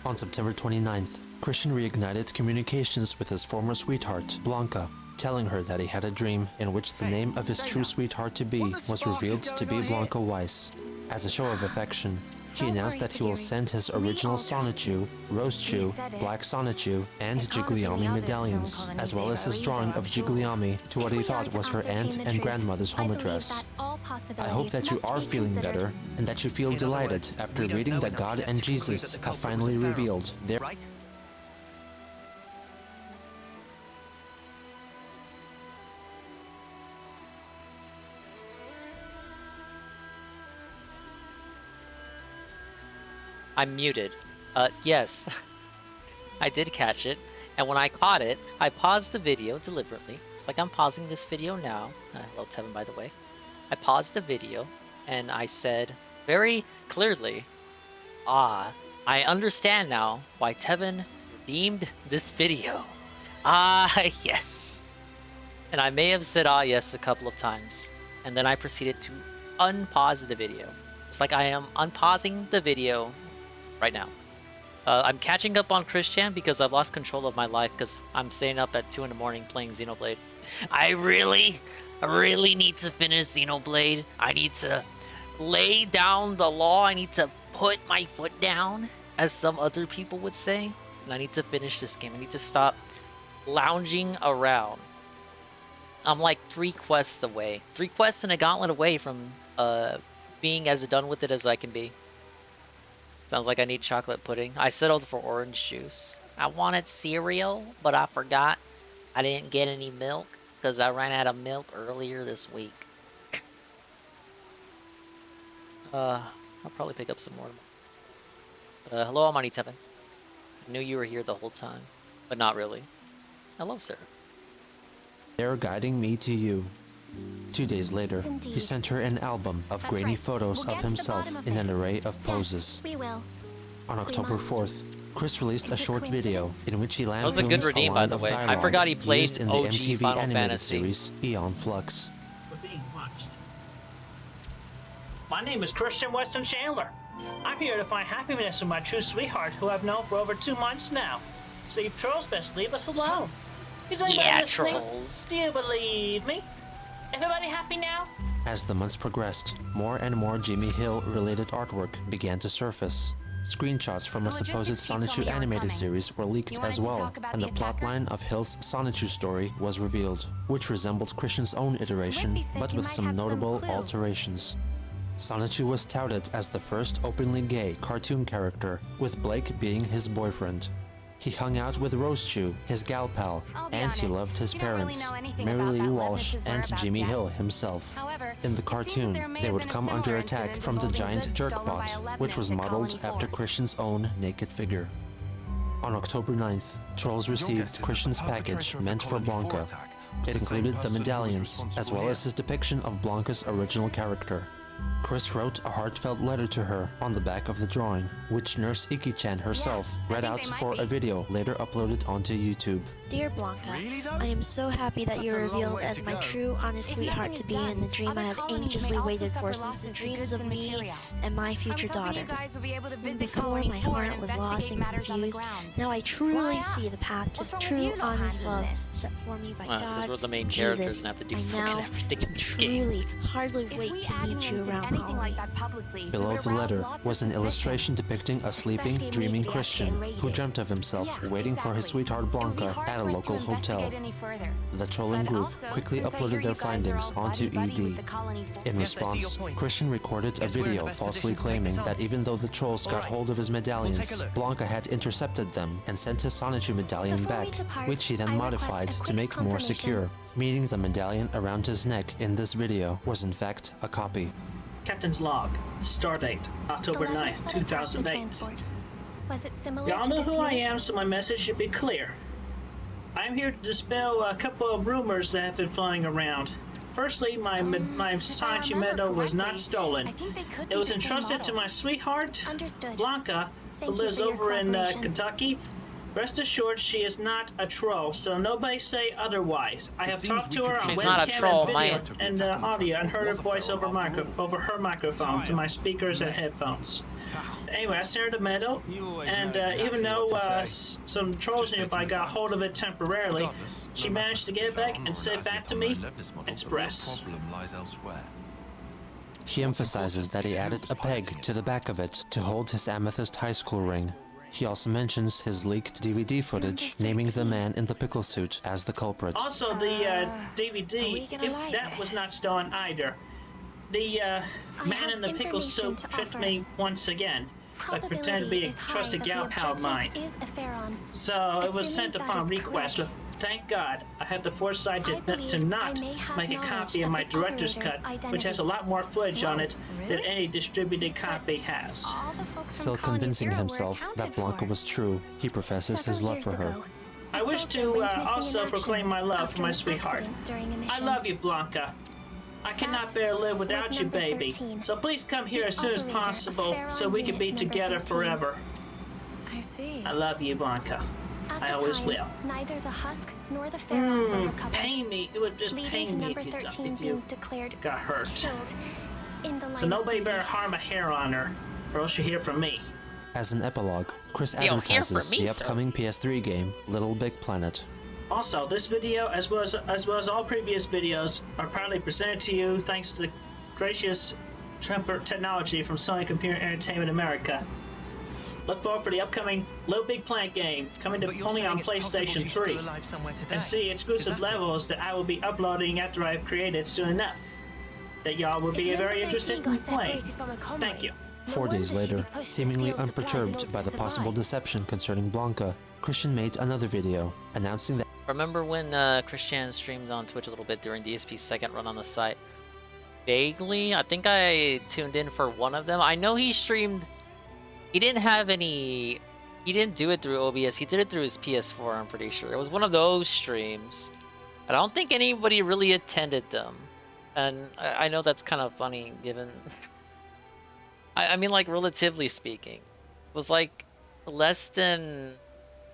On September 29th, Christian reignited communications with his former sweetheart, Blanca, telling her that he had a dream in which the name of his true sweetheart-to-be was revealed to be Blanca Weiss. As a show of affection, he announced that he will send his original Sonichu, Rosechu, Black Sonichu, and Gigliami medallions, as well as his drawing of Gigliami to what he thought was her aunt and grandmother's home address. I hope that you are feeling better, and that you feel delighted after reading that God and Jesus have finally revealed their... I'm muted. Yes. I did catch it, and when I caught it, I paused the video deliberately. It's like I'm pausing this video now. Hello, Tevin, by the way. I paused the video, and I said very clearly, I understand now why Tevin redeemed this video. Yes. And I may have said yes a couple of times, and then I proceeded to unpause the video. It's like I am unpausing the video right now. I'm catching up on Christian because I've lost control of my life because I'm staying up at 2 in the morning playing Xenoblade. I really need to finish Xenoblade. I need to lay down the law. I need to put my foot down, as some other people would say. And I need to finish this game. I need to stop lounging around. I'm like 3 quests away. 3 quests and a gauntlet away from being as done with it as I can be. Sounds like I need chocolate pudding. I settled for orange juice. I wanted cereal, but I forgot I didn't get any milk because I ran out of milk earlier this week. I'll probably pick up some more. Hello, Amani Tevin. I knew you were here the whole time, but not really. Hello, sir. They're guiding me to you. 2 days later, he sent her an album of grainy photos of himself in an array of poses. On October 4th, Chris released a short video in which he lampoons that was a good redeem, by the way. I forgot he played in the OG MTV Final animated Fantasy series Beyond Flux. We're being watched. My name is Christian Weston Chandler. I'm here to find happiness with my true sweetheart, who I've known for over 2 months now. So you trolls best leave us alone. Is anybody listening? Trolls. Do you believe me? Everybody happy now? As the months progressed, more and more Jimmy Hill-related artwork began to surface. Screenshots from a supposed Sonichu animated series were leaked as well, and the plotline of Hill's Sonichu story was revealed, which resembled Christian's own iteration, but with some notable alterations. Sonichu was touted as the first openly gay cartoon character, with Blake being his boyfriend. He hung out with Rosechu, his gal pal, and he loved his parents, Mary Lee Walsh and Jimmy Hill himself. In the cartoon, they would come under attack from the giant jerkbot, which was modeled after Christian's own naked figure. On October 9th, trolls received Christian's package meant for Blanca. It included the medallions, as well as his depiction of Blanca's original character. Chris wrote a heartfelt letter to her on the back of the drawing, which Nurse Iki-chan herself read out for a video later uploaded onto YouTube. Dear Blanca, I am so happy that you are revealed as my true, honest sweetheart-to-be in the dream I have anxiously waited for since the dreams of me and my future daughter. Before, my heart was lost and confused. Now I truly see the path to true, honest love set for me by God, those were the main characters Jesus. and have to do I fucking now everything in this game. truly hardly wait to meet you around Halloween. Below the letter was an illustration depicting a sleeping, dreaming Christian who dreamt of himself waiting for his sweetheart Blanca at a local hotel. The trolling group quickly uploaded their findings onto ED. In response, Christian recorded a video falsely claiming that even though the trolls got hold of his medallions, Blanca had intercepted them and sent his Sonichu medallion back, which he then modified to make more secure, meaning the medallion around his neck in this video was in fact a copy. Captain's log. Stardate, October 9th, 2008. Y'all know who I am, so my message should be clear. I'm here to dispel a couple of rumors that have been flying around. Firstly, my Sonichu medal was not stolen. It was entrusted to my sweetheart, Blanca, who lives over in Kentucky. Rest assured, she is not a troll, so nobody say otherwise. I have talked to her on webcam and video and audio and heard her voice over her microphone to my speakers and headphones. Anyway, I sent her the medal, and even though some trolls nearby got hold of it temporarily, she managed to get it back and send it back to me and Express. He emphasizes that he added a peg to the back of it to hold his amethyst high school ring. He also mentions his leaked DVD footage, naming the man in the pickle suit as the culprit. Also, the DVD, that was not stolen either. The man in the pickle suit tricked me once again, but pretended to be a trusted gal pal of mine. So it was sent upon request, but thank God I had the foresight to not make a copy of my director's cut, which has a lot more footage on it than any distributed copy has. Still convincing himself that Blanca was true, he professes his love for her. I wish to also proclaim my love for my sweetheart. I love you, Blanca. I cannot bear to live without you, baby. So please come here as soon as possible so we can be together forever. I see. I love you, Blanca. I always will. Neither the husk nor the Pharaon were recovered. Pain me. It would just pain me if you got hurt. So nobody better harm a hair on her, or else you hear from me. As an epilogue, Chris advertises the upcoming PS3 game, Little Big Planet. Also, this video, as well as all previous videos, are proudly presented to you thanks to the gracious technology from Sony Computer Entertainment America. Look forward for the upcoming Little Big Planet game, coming to only on PlayStation 3, and see exclusive levels that I will be uploading after I have created soon enough, that y'all will be very interested in playing. Thank you. 4 days later, seemingly unperturbed by the possible deception concerning Blanca, Christian made another video, announcing that... Remember when Christian streamed on Twitch a little bit during DSP's second run on the site? Vaguely, I think I tuned in for one of them. I know he streamed... He didn't have any... He didn't do it through OBS, he did it through his PS4, I'm pretty sure. It was one of those streams. I don't think anybody really attended them. And I know that's kind of funny, given... I mean, like, relatively speaking. It was, like, less than...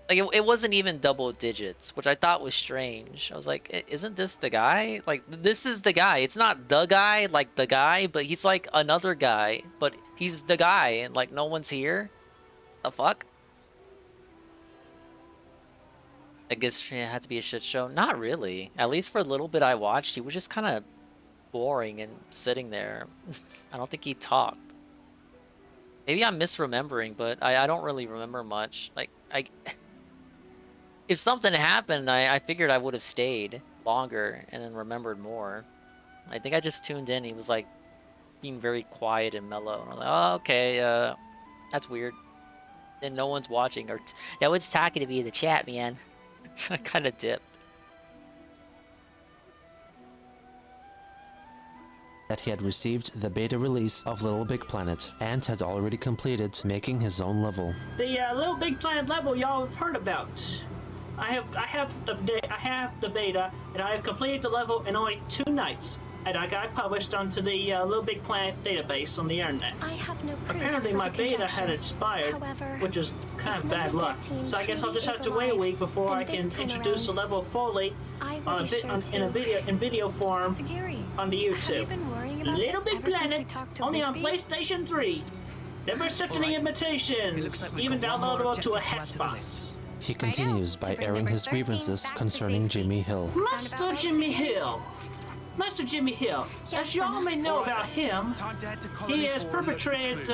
Like, it wasn't even double digits, which I thought was strange. I was like, isn't this the guy? Like, this is the guy. It's not the guy, like the guy, but he's like another guy. But he's the guy, and like, no one's here? The fuck? I guess it had to be a shit show. Not really. At least for a little bit I watched, he was just kind of boring and sitting there. I don't think he talked. Maybe I'm misremembering, but I don't really remember much. Like, if something happened, I figured I would have stayed longer and then remembered more. I think I just tuned in. He was like being very quiet and mellow. And I was like, oh, okay, that's weird. And no one's watching. Or no one's talking to me in the chat, man. So I kind of dipped. That he had received the beta release of Little Big Planet and had already completed making his own level. The Little Big Planet level y'all have heard about. I have the beta, and I have completed the level in only 2 nights, and I got published onto the Little Big Planet database on the internet. I have no proof. Apparently my beta had expired, which is kind of bad luck. So I guess I'll just have to wait a week before I can introduce the level fully in video form on the YouTube. Little Big Planet, only on PlayStation 3. Never accept any invitations, even downloadable to a Xbox. He continues by airing his grievances concerning Jimmy Hill. Master Jimmy Hill, as you all may know about him, he has perpetrated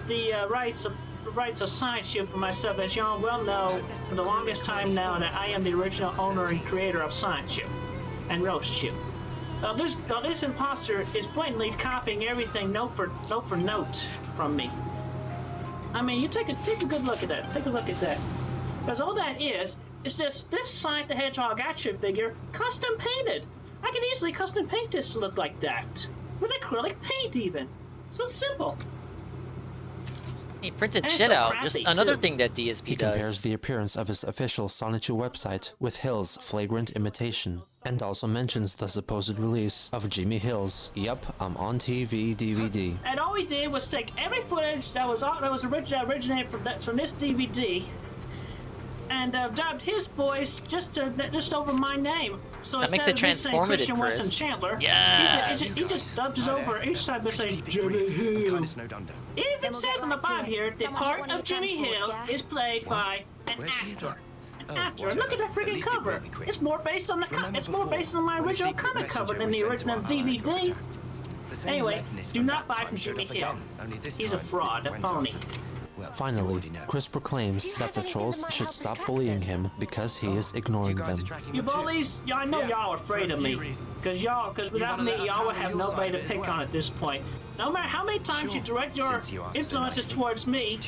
the rights of the rights of Sonichu for myself. As y'all well know, for the longest time now, that I am the original owner and creator of Sonichu and Roastchu. This imposter is blatantly copying everything note for note from me. I mean, you take a good look at that. Take a look at that. Because all that is just this Sonic the Hedgehog action figure custom painted. I can easily custom paint this to look like that. With acrylic paint even. So simple. He printed And shit so out. crappy, Just another too. thing that DSP He does. compares the appearance of his official Sonichu website with Hill's flagrant imitation, and also mentions the supposed release of Jimmy Hill's Yup, I'm on TV DVD. And all we did was take every footage that was originated from this DVD and dubbed his voice just over my name. So That makes it instead of me saying transformative, Christian Weston Chris. Chandler, Yes! he just dubbed us over each time by saying Jimmy Hill. It even says on the bottom here, the part of Jimmy Hill is played by an actor. An actor. And look at that freaking cover. It's more based on my original comic cover than the original DVD. Anyway, do not buy from Jimmy Hill. He's a fraud, a phony. Finally, Chris proclaims that the trolls should stop bullying him because he is ignoring them. You bullies, I know y'all are afraid of me. Because without me, y'all would have nobody to pick on at this point. No matter how many times you direct your influences towards me,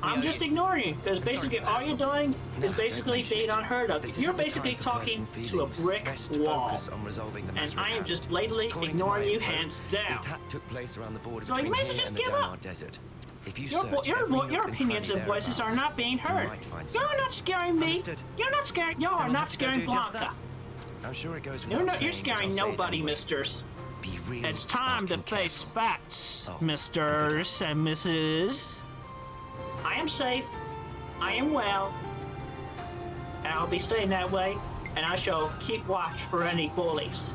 I'm just ignoring you. Because basically all you're doing is basically being unheard of. You're basically talking to a brick wall. And I am just blatantly ignoring you hands down. So you may as well just give up. Your opinions and voices are not being heard. You're not scaring me. Y'all are not scaring Blanca. You're scaring nobody, misters. It's time to face facts, misters and misses. I am safe. I am well. And I'll be staying that way. And I shall keep watch for any bullies.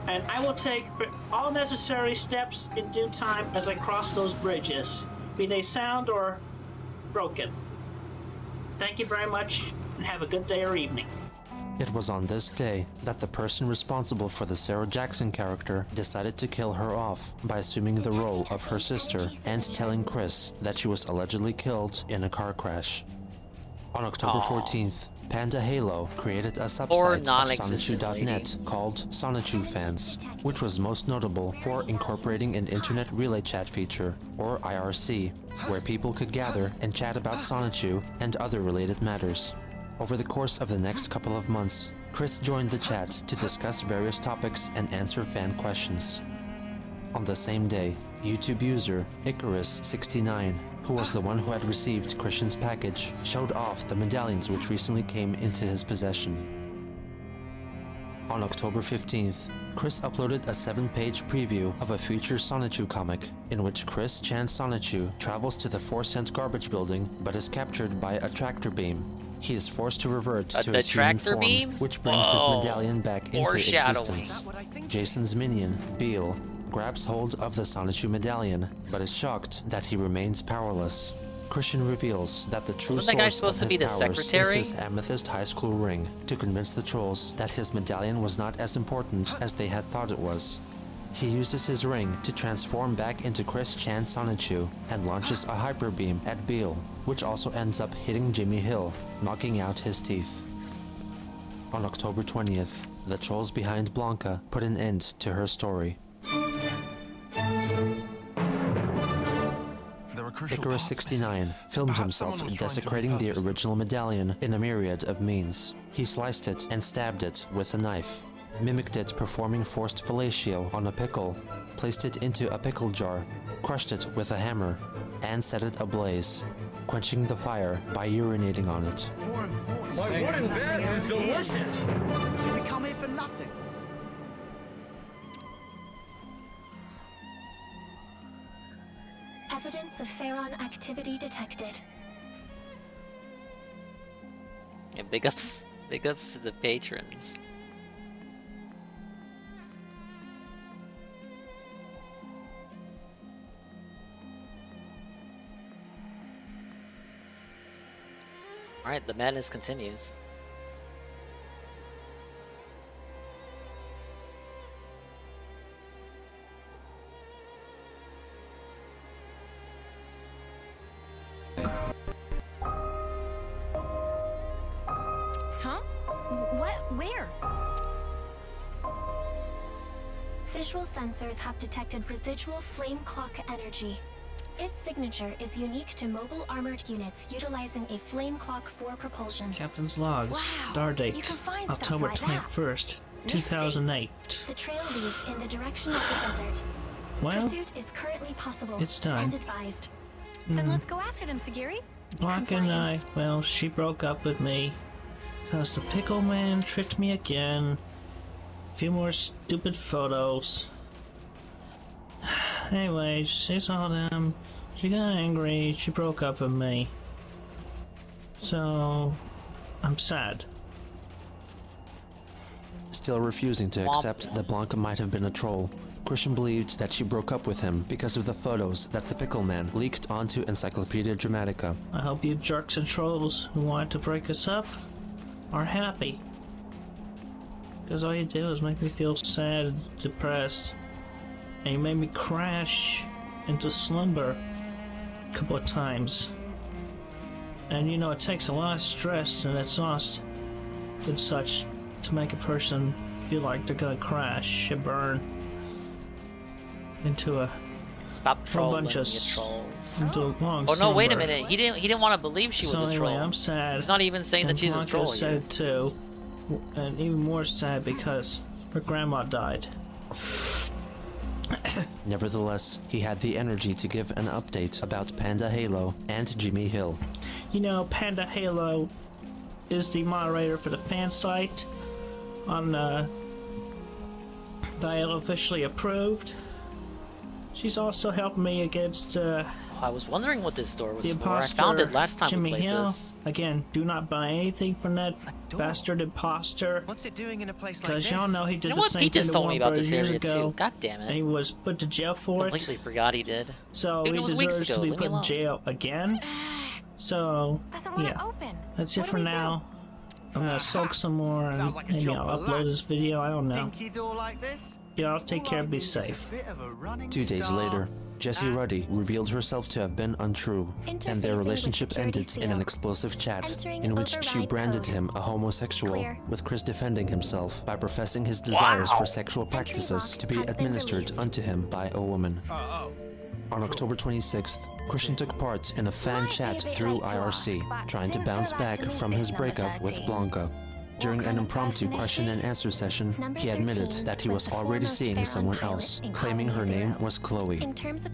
And I will take all necessary steps in due time as I cross those bridges, be they sound or broken. Thank you very much, and have a good day or evening. It was on this day that the person responsible for the Sarah Jackson character decided to kill her off by assuming the role of her sister and telling Chris that she was allegedly killed in a car crash. On October 14th, Panda Halo created a subsite of Sonichu.net called Sonichu Fans, which was most notable for incorporating an internet relay chat feature, or IRC, where people could gather and chat about Sonichu and other related matters. Over the course of the next couple of months, Chris joined the chat to discuss various topics and answer fan questions. On the same day, YouTube user Icarus69, who was the one who had received Christian's package, showed off the medallions which recently came into his possession. On October 15th, Chris uploaded a 7-page preview of a future Sonichu comic, in which Chris Chan Sonichu travels to the 4-cent garbage building but is captured by a tractor beam. He is forced to revert to his human form, which brings his medallion back into existence. Jason's minion, Beal, grabs hold of the Sonichu medallion, but is shocked that he remains powerless. Christian reveals that the true Wasn't that guy source supposed of to be his the powers secretary? is his amethyst high school ring, to convince the trolls that his medallion was not as important as they had thought it was. He uses his ring to transform back into Chris Chan Sonichu and launches a hyper beam at Beal, which also ends up hitting Jimmy Hill, knocking out his teeth. On October 20th, the trolls behind Blanca put an end to her story. Icarus69 filmed himself desecrating the original medallion in a myriad of means. He sliced it and stabbed it with a knife, mimicked it performing forced fellatio on a pickle, placed it into a pickle jar, crushed it with a hammer, and set it ablaze, quenching the fire by urinating on it. My wooden bed is delicious! Did we come here for nothing? Evidence of Pharaon activity detected. Yeah, big ups to the patrons. Alright, the madness continues. What? Where? Visual sensors have detected residual flame clock energy. Its signature is unique to mobile armored units utilizing a flame clock for propulsion. Captain's logs. Wow, Stardate. you can find stuff October like that. 21st, 2008. The trail leads in the direction of the desert. Well, Pursuit is currently possible it's done. and advised. Then let's go after them, Sagiri. Blanca and I, well, she broke up with me because the pickle man tricked me again. A few more stupid photos. Anyway, she saw them. She got angry. She broke up with me. So, I'm sad. Still refusing to accept that Blanca might have been a troll, Christian believed that she broke up with him because of the photos that the Pickle Man leaked onto Encyclopedia Dramatica. I hope you jerks and trolls who wanted to break us up are happy. Because all you did was make me feel sad, depressed, and you made me crash into slumber a couple of times. And you know, it takes a lot of stress and exhaust and such to make a person feel like they're gonna crash and burn into a Stop trolling bunch of you trolls. into a long Oh no! Wait a slumber. minute. He didn't want to believe she was So a anyway, troll. I'm sad. He's not even saying that And she's a Blanca's troll here. sad too, and even more sad because her grandma died. Nevertheless, he had the energy to give an update about Panda Halo and Jimmy Hill. You know, Panda Halo is the moderator for the fan site on Dial officially approved. She's also helped me against I was wondering what this door was the for. imposter, I found it last time Jimmy we played Hill. this. Again, do not buy anything from that bastard imposter. What's it doing in a place like Because this? y'all know he did You know the what? same Peaches thing to told me about Warner this years area ago, too. God damn and it. he was put to jail for it. Completely forgot he did. So Dude, he it was weeks deserves ago. to be Leave me put in alone. jail again. So yeah, that's it for now. I'm gonna sulk some more and like a maybe job I'll for upload this video. I don't know. Dinky door like this? Y'all take care. Be safe. 2 days later, Jessie Ruddy revealed herself to have been untrue, and their relationship ended in an explosive chat in which she branded him a homosexual, with Chris defending himself by professing his desires for sexual practices to be administered unto him by a woman. On October 26th, Christian took part in a fan chat through IRC, trying to bounce back from his breakup with Blanca. During an impromptu question and answer session, he admitted that he was already seeing someone else, claiming her name was Chloe.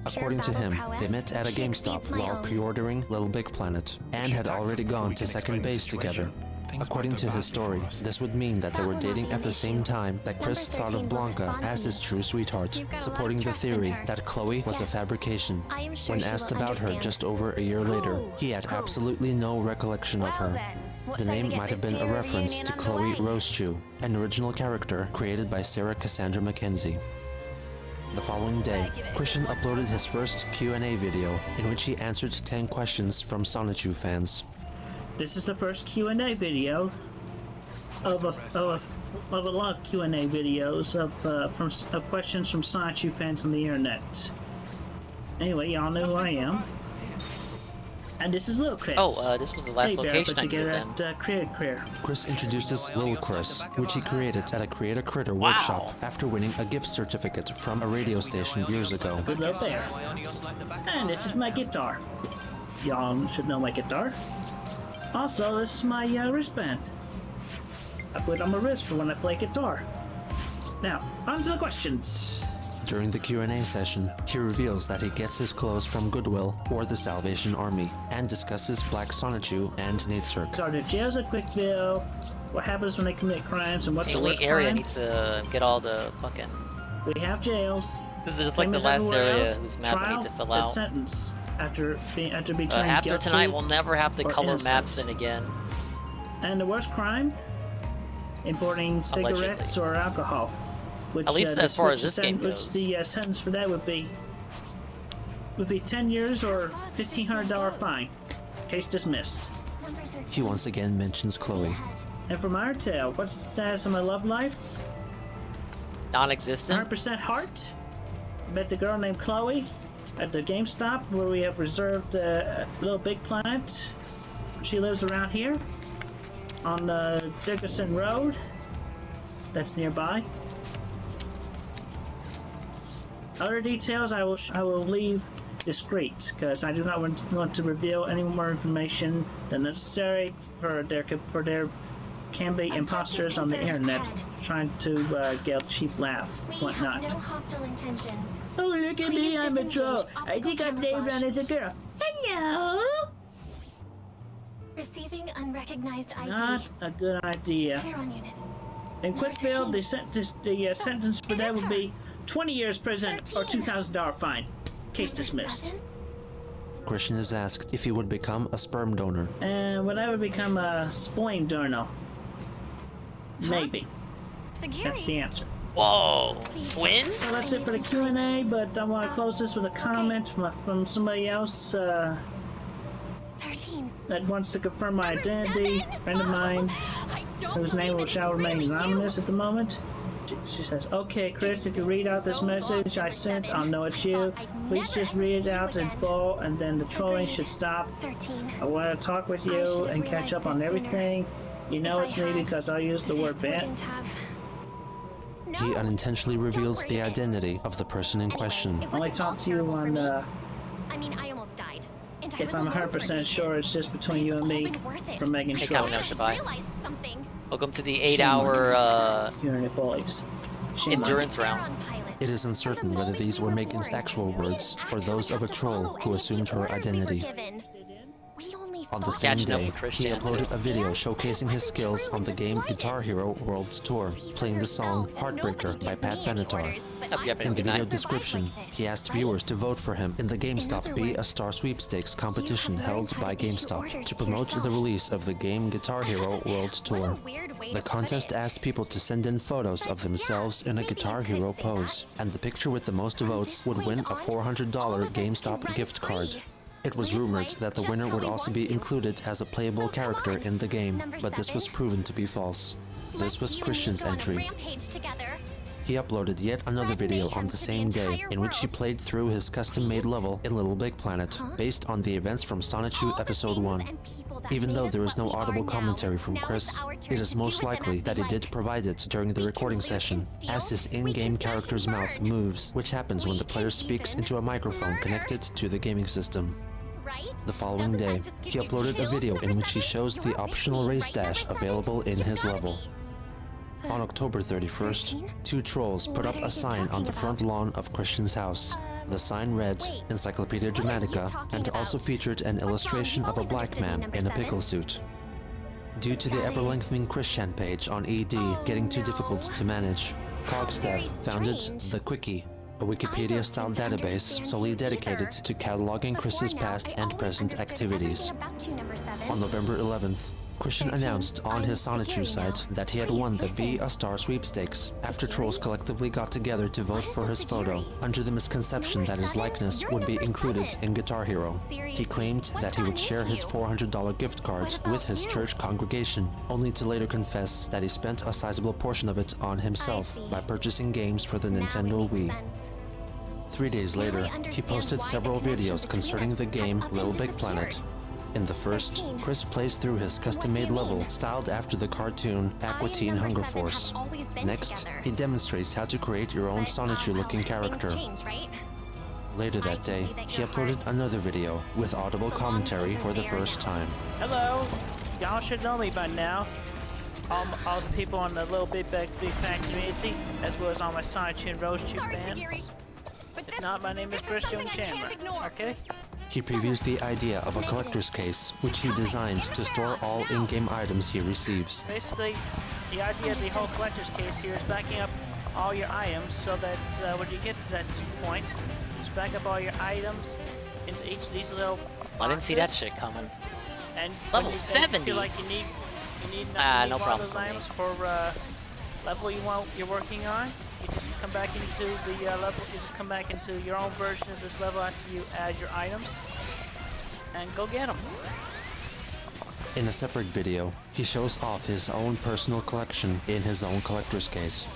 According to him, they met at a GameStop while pre-ordering Little Big Planet, and had already gone to second base together. According to his story, this would mean that they were dating at the same time that Chris thought of Blanca as his true sweetheart, supporting the theory that Chloe was a fabrication. When asked about her just over a year later, he had absolutely no recollection of her. The name might have been a reference to Chloe Rosechew, an original character created by Sarah Cassandra Mackenzie. The following day, Christian uploaded his first Q&A video in which he answered 10 questions from Sonichu fans. This is the first Q&A video of a lot of Q&A videos of questions from Sonichu fans on the internet. Anyway, y'all know who I am. And this is Lil Chris. Oh, this was the last location I knew together then. at Creator. Chris introduces Lil Chris, which he created at a Creator Critter workshop after winning a gift certificate from a radio station years ago. Good little bear. And this is my guitar. Y'all should know my guitar. Also, this is my wristband. I put it on my wrist for when I play guitar. Now, on to the questions. During the Q&A session, he reveals that he gets his clothes from Goodwill or the Salvation Army, and discusses Black Sonichu and Neatsirk. So the jail's a quick video. What happens when they commit crimes and what's The the only worst area crime? needs to get all the fucking... We have jails. This is just like Same the as last everywhere area else. whose map I Trial need to fill and out. sentence after being turned After guilty tonight, we'll never have to or color innocent. maps in again. And the worst crime? Importing cigarettes or alcohol. Which, At least as far as this game Which goes. the sentence for that would be 10 years or $1,500 fine. Case dismissed. He once again mentions Chloe. And for my tale, what's the status of my love life? Non-existent? 100% heart. Met the girl named Chloe at the GameStop where we have reserved Little Big Planet. She lives around here. on the Dickerson Road. That's nearby. Other details I will leave discreet, because I do not want to reveal any more information than necessary, for there can be imposters on the internet trying to get a cheap laugh, whatnot. We have no hostile intentions. Oh, look at me, I'm a troll. I think I'm named on as a girl. Hello? Receiving unrecognized ID. Not a good idea. Clear on unit. In Quickville, the sentence for that would be 20 years prison or $2,000 fine. Case dismissed. Christian is asked if he would become a sperm donor. And would I ever become a spleen donor? Maybe. That's the answer. Whoa! Twins? Well, that's it for the Q&A, but I want to close this with a comment from somebody else that wants to confirm my identity. A friend of mine, whose name shall remain anonymous at the moment. She says, "Okay, Chris, if you read out this message I sent, I'll know it's you. Please just read it out in full, and then the trolling should stop. I want to talk with you and catch up on everything. You know it's me because I'll use the word ban." He unintentionally reveals the identity of the person in question. I only talk to you on, I mean, I almost died. And if I'm 100% sure it's just between you and me, from Megan Hey, Shaw. Welcome to the 8-hour endurance round. It is uncertain whether these were Megan's actual words or those of a troll who assumed her identity. On the same day, he uploaded a video showcasing his skills on the game Guitar Hero World Tour, playing the song Heartbreaker by Pat Benatar. In the video description, he asked viewers to vote for him in the GameStop Be a Star sweepstakes competition held by GameStop to promote the release of the game Guitar Hero World Tour. The contest asked people to send in photos of themselves in a Guitar Hero pose, and the picture with the most votes would win a $400 GameStop gift card. It was rumored that the winner would also be included as a playable character in the game, but this was proven to be false. This was Christian's entry. He uploaded yet another video on the same day, in which he played through his custom-made level in Little Big Planet, based on the events from Sonichu Episode 1. Even though there is no audible commentary from Chris, it is most likely that he did provide it during the recording session, as his in-game character's mouth moves, which happens when the player speaks into a microphone connected to the gaming system. The following day, he uploaded a video in which he shows the optional race dash available in his level. On October 31st, two trolls put up a sign on the front lawn of Christian's house. The sign read Encyclopedia Dramatica and also featured an illustration of a black man in a pickle suit. Due to the ever-lengthening Christian page on ED getting too difficult to manage, Cogstaff founded The Quickie, a Wikipedia-style database solely dedicated to cataloging Chris's past and present activities. On November 11th, Christian announced on his Sonichu site that he had won the Be a Star sweepstakes after trolls collectively got together to vote for his photo, under the misconception that his likeness would be included in Guitar Hero. He claimed that he would share his $400 gift card with his church congregation, only to later confess that he spent a sizable portion of it on himself by purchasing games for the Nintendo Wii. 3 days later, he posted several videos concerning the game Little Big Planet. In the first, Chris plays through his custom-made level styled after the cartoon Aqua Teen Hunger Force. Next, he demonstrates how to create your own Sonichu-looking character. Later that day, he uploaded another video with audible commentary for the first time. Hello, y'all should know me by now. All the people on the Little Big Fan community, as well as all my Sonichu and Rosechu fans. If not, my name is Christian Chandler, okay? He previews the idea of a collector's case, which he designed to store all in-game items he receives. Basically, the idea of the whole collector's case here is backing up all your items so that when you get to that point, just back up all your items into each of these little boxes. I didn't see that shit coming. And level 70. Feel like you need no problem those items for level you're working on. You just come back into the level. You just come back into your own version of this level after you add your items, and go get them. In a separate video, he shows off his own personal collection in his own collector's case.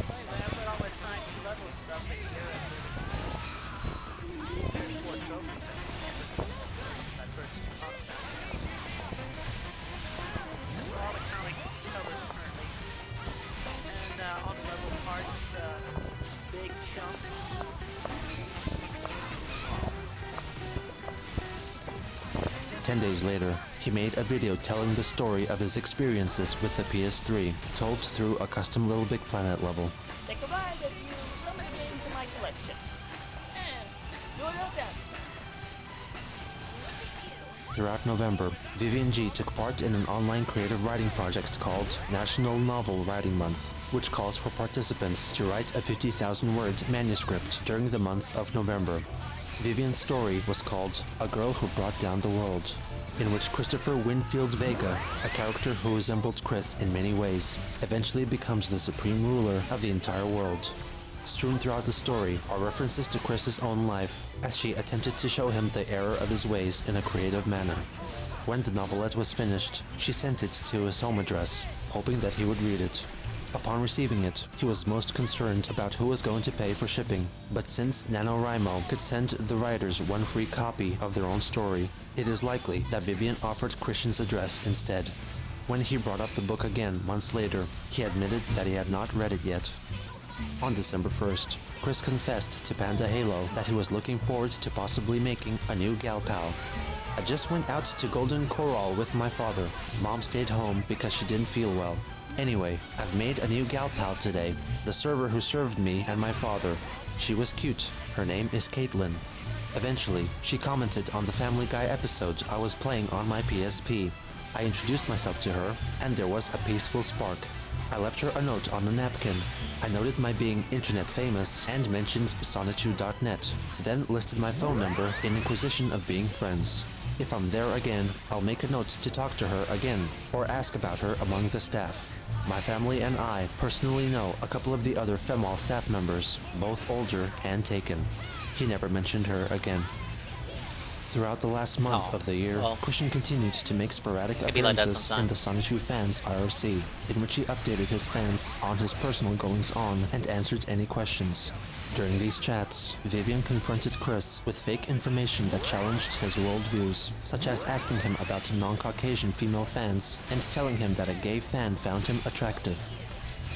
10 days later, he made a video telling the story of his experiences with the PS3, told through a custom Little Big Planet level. Take a ride of you summon me into my collection. And do your best. Throughout November, Vivian G took part in an online creative writing project called National Novel Writing Month, which calls for participants to write a 50,000-word manuscript during the month of November. Vivian's story was called A Girl Who Brought Down the World, in which Christopher Winfield Vega, a character who resembled Chris in many ways, eventually becomes the supreme ruler of the entire world. Strewn throughout the story are references to Chris's own life, as she attempted to show him the error of his ways in a creative manner. When the novelette was finished, she sent it to his home address, hoping that he would read it. Upon receiving it, he was most concerned about who was going to pay for shipping, but since NaNoWriMo could send the writers one free copy of their own story, it is likely that Vivian offered Christian's address instead. When he brought up the book again months later, he admitted that he had not read it yet. On December 1st, Chris confessed to Panda Halo that he was looking forward to possibly making a new gal pal. I just went out to Golden Corral with my father. Mom stayed home because she didn't feel well. Anyway, I've made a new gal pal today, the server who served me and my father. She was cute. Her name is Caitlin. Eventually, she commented on the Family Guy episode I was playing on my PSP. I introduced myself to her, and there was a peaceful spark. I left her a note on a napkin. I noted my being internet famous and mentioned Sonichu.net, then listed my phone number in inquisition of being friends. If I'm there again, I'll make a note to talk to her again, or ask about her among the staff. My family and I personally know a couple of the other Female staff members, both older and taken. He never mentioned her again. Throughout the last month of the year, Christian continued to make sporadic appearances in the Sonichu Fans IRC, in which he updated his fans on his personal goings-on and answered any questions. During these chats, Vivian confronted Chris with fake information that challenged his worldviews, such as asking him about non-Caucasian female fans and telling him that a gay fan found him attractive.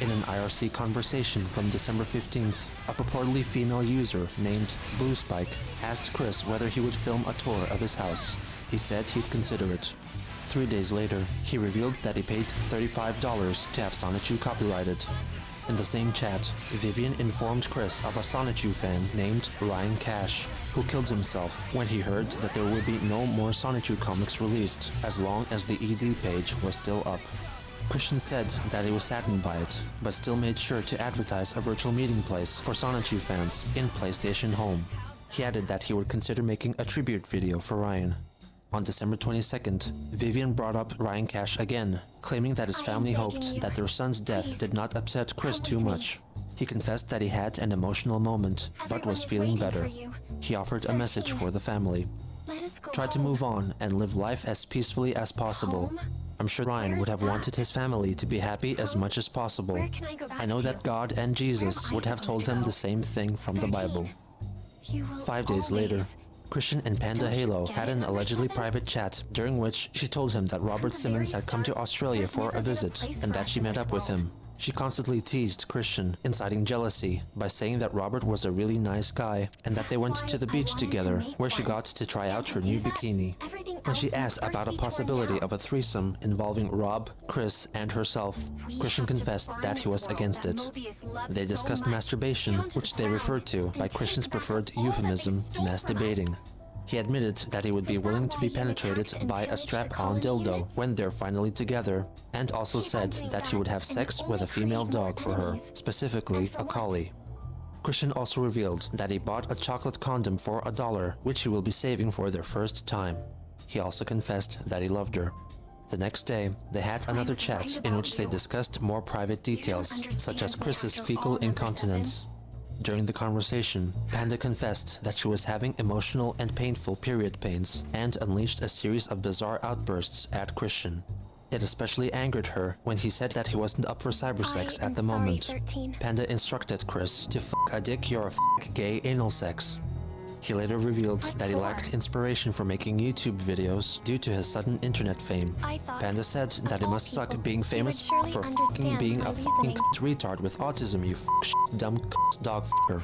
In an IRC conversation from December 15th, a purportedly female user named Blue Spike asked Chris whether he would film a tour of his house. He said he'd consider it. 3 days later, he revealed that he paid $35 to have Sonichu copyrighted. In the same chat, Vivian informed Chris of a Sonichu fan named Ryan Cash, who killed himself when he heard that there would be no more Sonichu comics released as long as the ED page was still up. Christian said that he was saddened by it, but still made sure to advertise a virtual meeting place for Sonichu fans in PlayStation Home. He added that he would consider making a tribute video for Ryan. On December 22nd, Vivian brought up Ryan Cash again, claiming that his family hoped that their son's death did not upset Chris too much. He confessed that he had an emotional moment, but was feeling better. He offered a message for the family. Try to move on and live life as peacefully as possible. I'm sure Ryan would have wanted his family to be happy as much as possible. I know that God and Jesus would have told them the same thing from the Bible. 5 days later, Christian and Panda Halo had an allegedly private chat during which she told him that Robert Simmons had come to Australia for a visit and that she met up with him. She constantly teased Christian, inciting jealousy by saying that Robert was a really nice guy and that they went to the beach together, where she got to try out her new bikini. When she asked about a possibility of a threesome involving Rob, Chris, and herself, Christian confessed that he was against it. They discussed masturbation, which they referred to by Christian's preferred euphemism, masturbating. He admitted that he would be willing to be penetrated by a strap-on dildo when they're finally together, and also said that he would have sex with a female dog for her, specifically a collie. Christian also revealed that he bought a chocolate condom for $1, which he will be saving for their first time. He also confessed that he loved her. The next day, they had another chat in which they discussed more private details, such as Chris's fecal incontinence. During the conversation, Panda confessed that she was having emotional and painful period pains and unleashed a series of bizarre outbursts at Christian. It especially angered her when he said that he wasn't up for cybersex at the moment. Panda instructed Chris to f*** a dick you're a gay anal sex. He later revealed that he lacked inspiration for making YouTube videos due to his sudden internet fame. Panda said that it must suck being famous for f***ing being a f***ing retard with autism, you dumb dog f***er.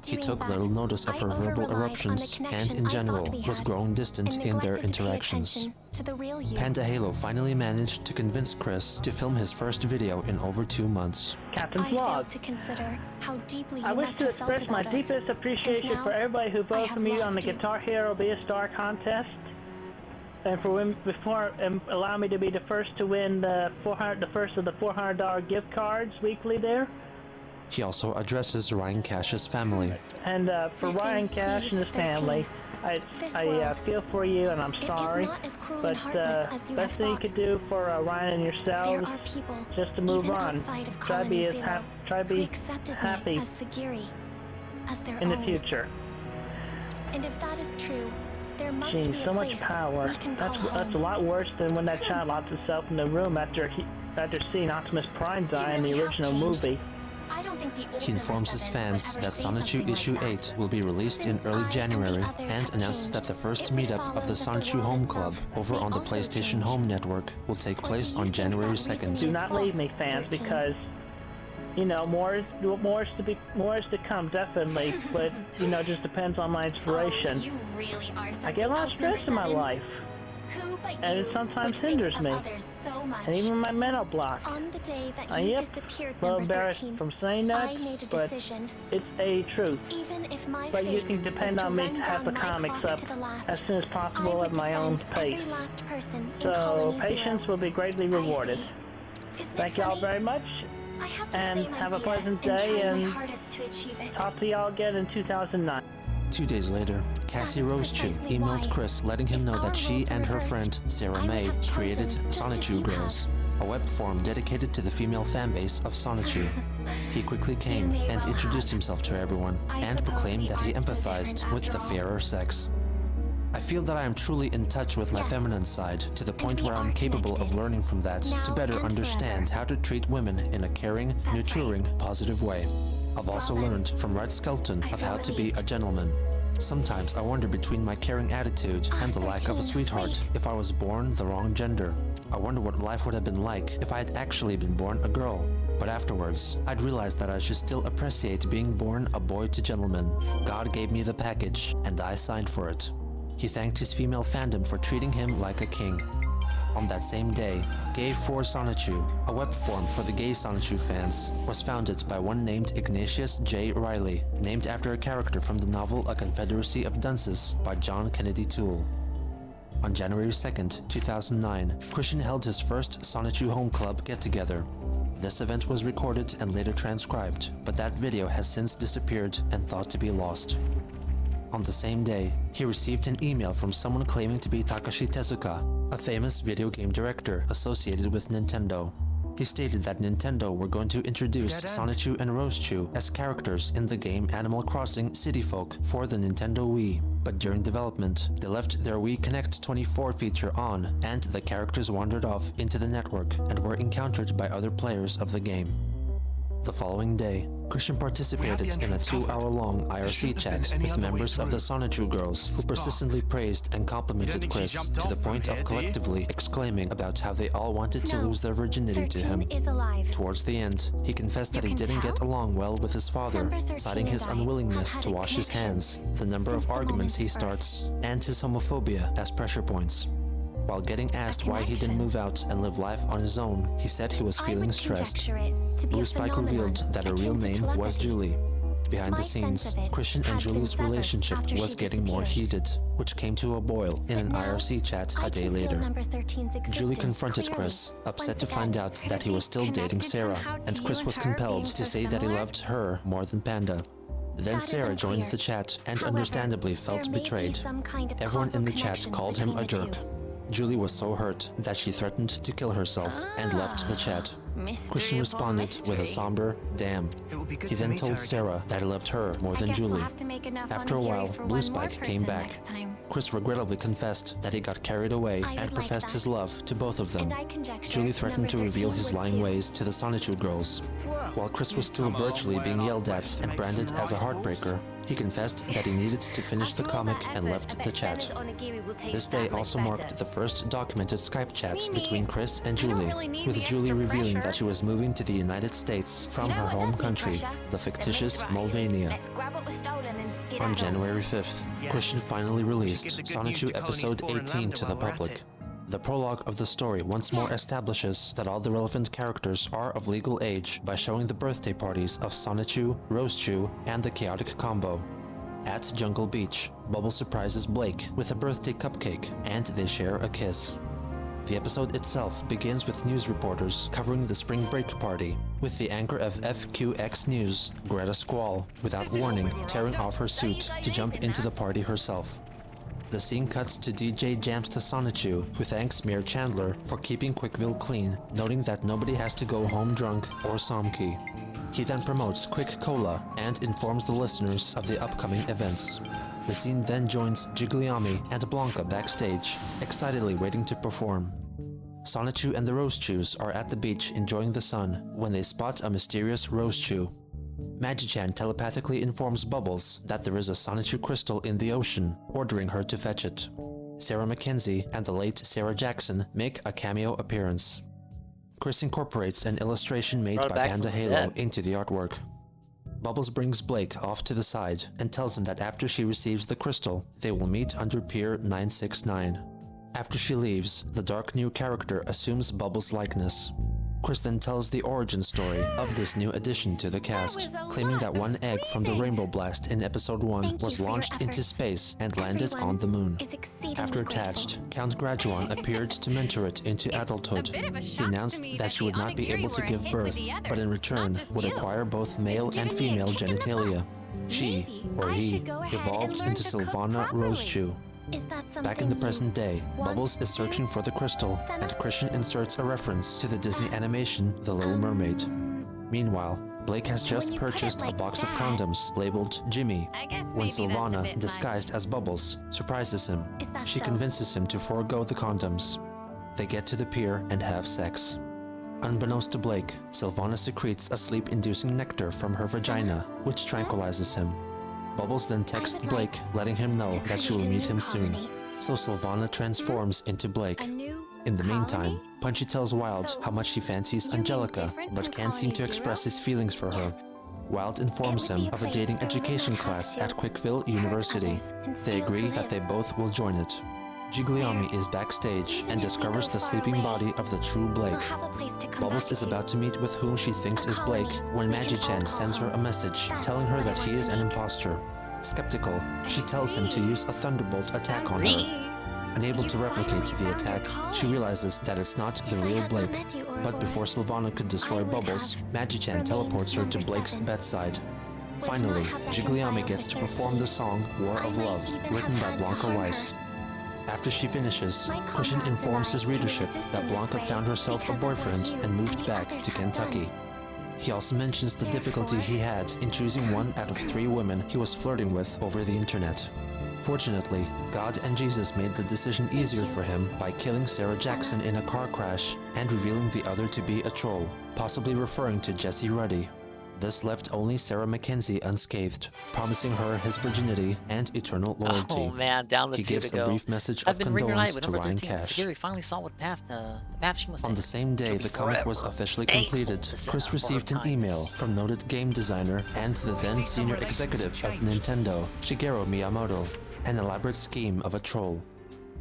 He took little notice of her verbal eruptions and, in general, was growing distant in their interactions. Panda Halo finally managed to convince Chris to film his first video in over 2 months. Captain's log. I wish to express my deepest appreciation for everybody who voted for me on the Guitar Hero Be a Star contest, and for allowing me to be the first to win the first of the $400 gift cards weekly there. He also addresses Ryan Cash's family. And for Ryan Cash and his family, I feel for you and I'm sorry, but best thing you could do for Ryan and yourselves, just to move on. Try to be happy in the future. And if that is true, there must Gee, be so much power. That's a lot worse than when that child locked himself in the room after seeing Optimus Prime die in the original movie. He informs his fans that Sonichu Issue 8 will be released in early January and announces that the first meetup of the Sonichu Home Club over on the PlayStation Home Network will take place on January 2nd. Do not leave me, fans, because you know more is to come, definitely. But you know, just depends on my inspiration. I get a lot of stress in my life, and it sometimes hinders me. And even my mental block. I am a little embarrassed from saying that, but it's a truth. But you can depend on me to have the comics up as soon as possible at my own pace. So patience will be greatly rewarded. Thank y'all very much, and have a pleasant day, and talk to y'all again in 2009. 2 days later, Cassie Rosechew emailed Chris letting him know that she and her friend, Sarah May, created Sonichu Girls, a web forum dedicated to the female fanbase of Sonichu. He quickly came and introduced himself to everyone, and proclaimed that he empathized with the fairer sex. I feel that I am truly in touch with my feminine side, to the point where I'm capable of learning from that to better understand how to treat women in a caring, nurturing, positive way. I've also learned from Red Skelton of how to be a gentleman. Sometimes I wonder between my caring attitude and the lack of a sweetheart if I was born the wrong gender. I wonder what life would have been like if I had actually been born a girl. But afterwards, I'd realized that I should still appreciate being born a boy to gentleman. God gave me the package, and I signed for it. He thanked his female fandom for treating him like a king. On that same day, Gay for Sonichu, a web forum for the gay Sonichu fans, was founded by one named Ignatius J. Riley, named after a character from the novel A Confederacy of Dunces by John Kennedy Toole. On January 2nd, 2009, Christian held his first Sonichu Home Club get-together. This event was recorded and later transcribed, but that video has since disappeared and thought to be lost. On the same day, he received an email from someone claiming to be Takashi Tezuka, a famous video game director associated with Nintendo. He stated that Nintendo were going to introduce Sonichu and Rosechew as characters in the game Animal Crossing City Folk for the Nintendo Wii. But during development, they left their Wii Connect 24 feature on, and the characters wandered off into the network and were encountered by other players of the game. The following day, Christian participated in a 2-hour-long IRC chat with members of the Sonichu Girls, who persistently praised and complimented Chris to the point of collectively exclaiming about how they all wanted to lose their virginity to him. Towards the end, he confessed that he didn't get along well with his father, citing his unwillingness to wash his hands, the number of arguments he starts, and his homophobia as pressure points. While getting asked why he didn't move out and live life on his own, he said he was feeling stressed. Blue Spike revealed that her real name was Julie. Behind the scenes, Christian and Julie's relationship was getting more heated, which came to a boil in an IRC chat a day later. Julie confronted Chris, upset to find out that he was still dating Sarah, and Chris was compelled to say that he loved her more than Panda. Then Sarah joined the chat and understandably felt betrayed. Everyone in the chat called him a jerk. Julie was so hurt that she threatened to kill herself and left the chat. Christian responded with a somber "damn." He then told Sarah that he loved her more than Julie. After a while, Blue Spike came back. Chris regrettably confessed that he got carried away and professed his love to both of them. Julie threatened to reveal his lying ways to the Sonichu Girls. While Chris was still virtually being yelled at and branded as a heartbreaker, He confessed that he needed to finish the comic and left the chat. This day also marked the first documented Skype chat between Chris and Julie, with Julie revealing that she was moving to the United States from her home country, the fictitious Mulvania. On January 5th, Christian finally released Sonichu Episode 18 to the public. The prologue of the story once more establishes that all the relevant characters are of legal age by showing the birthday parties of Sonichu, Rosechu, and the Chaotic Combo. At Jungle Beach, Bubbles surprises Blake with a birthday cupcake, and they share a kiss. The episode itself begins with news reporters covering the spring break party, with the anchor of FQX News, Greta Squall, without warning, tearing off her suit to jump into the party herself. The scene cuts to DJ jams to Sonichu, who thanks Mayor Chandler for keeping Quickville clean, noting that nobody has to go home drunk or somky. He then promotes Quick Cola and informs the listeners of the upcoming events. The scene then joins Gigliami and Blanca backstage, excitedly waiting to perform. Sonichu and the Rosechews are at the beach enjoying the sun when they spot a mysterious Rosechew. Magi-chan telepathically informs Bubbles that there is a Sonichu crystal in the ocean, ordering her to fetch it. Sarah Mackenzie and the late Sarah Jackson make a cameo appearance. Chris incorporates an illustration made by Panda Halo into the artwork. Bubbles brings Blake off to the side and tells him that after she receives the crystal, they will meet under Pier 969. After she leaves, the dark new character assumes Bubbles' likeness. Chris then tells the origin story of this new addition to the cast, claiming that one egg from the Rainbow Blast in Episode 1 was launched into space and landed on the moon. After attached, Count Graduan appeared to mentor it into adulthood. He announced that she would not be able to give birth, but in return would acquire both male and female genitalia. She, or he, evolved into Sylvana Rosechew. Back in the present day, Bubbles is searching for the crystal, and Christian inserts a reference to the Disney animation The Little Mermaid. Meanwhile, Blake has just purchased a box of condoms labeled Jimmy, when Sylvana, disguised as Bubbles, surprises him. She convinces him to forego the condoms. They get to the pier and have sex. Unbeknownst to Blake, Sylvana secretes a sleep-inducing nectar from her vagina, which tranquilizes him. Bubbles then texts Blake, letting him know that she will meet him soon. So Sylvana transforms into Blake. In the meantime, Punchy tells Wild how much he fancies Angelica, but can't seem to express his feelings for her. Wild informs him of a dating education class at Quickville University. They agree that they both will join it. Gigliami is backstage and discovers the sleeping body of the true Blake. Bubbles is about to meet with whom she thinks is Blake when Magi-chan sends her a message telling her that he is an imposter. Skeptical, she tells him to use a thunderbolt attack on her. Unable to replicate the attack, she realizes that it's not the real Blake. But before Sylvana could destroy Bubbles, Magi-chan teleports her to Blake's bedside. Finally, Gigliami gets to perform the song War of Love, written by Blanca Weiss. After she finishes, Christian informs his readership that Blanca found herself a boyfriend and moved back to Kentucky. He also mentions the difficulty he had in choosing one out of 3 women he was flirting with over the internet. Fortunately, God and Jesus made the decision easier for him by killing Sarah Jackson in a car crash and revealing the other to be a troll, possibly referring to Jesse Ruddy. This left only Sarah Mackenzie unscathed, promising her his virginity and eternal loyalty. Oh man, down the He two gives to go. a brief message I've of been condolence with to number Ryan 13. Cash. Security finally saw what path the path she must take. On the same day the comic was officially completed, Chris received an email from noted game designer and the then senior executive of Nintendo, Shigeru Miyamoto, an elaborate scheme of a troll.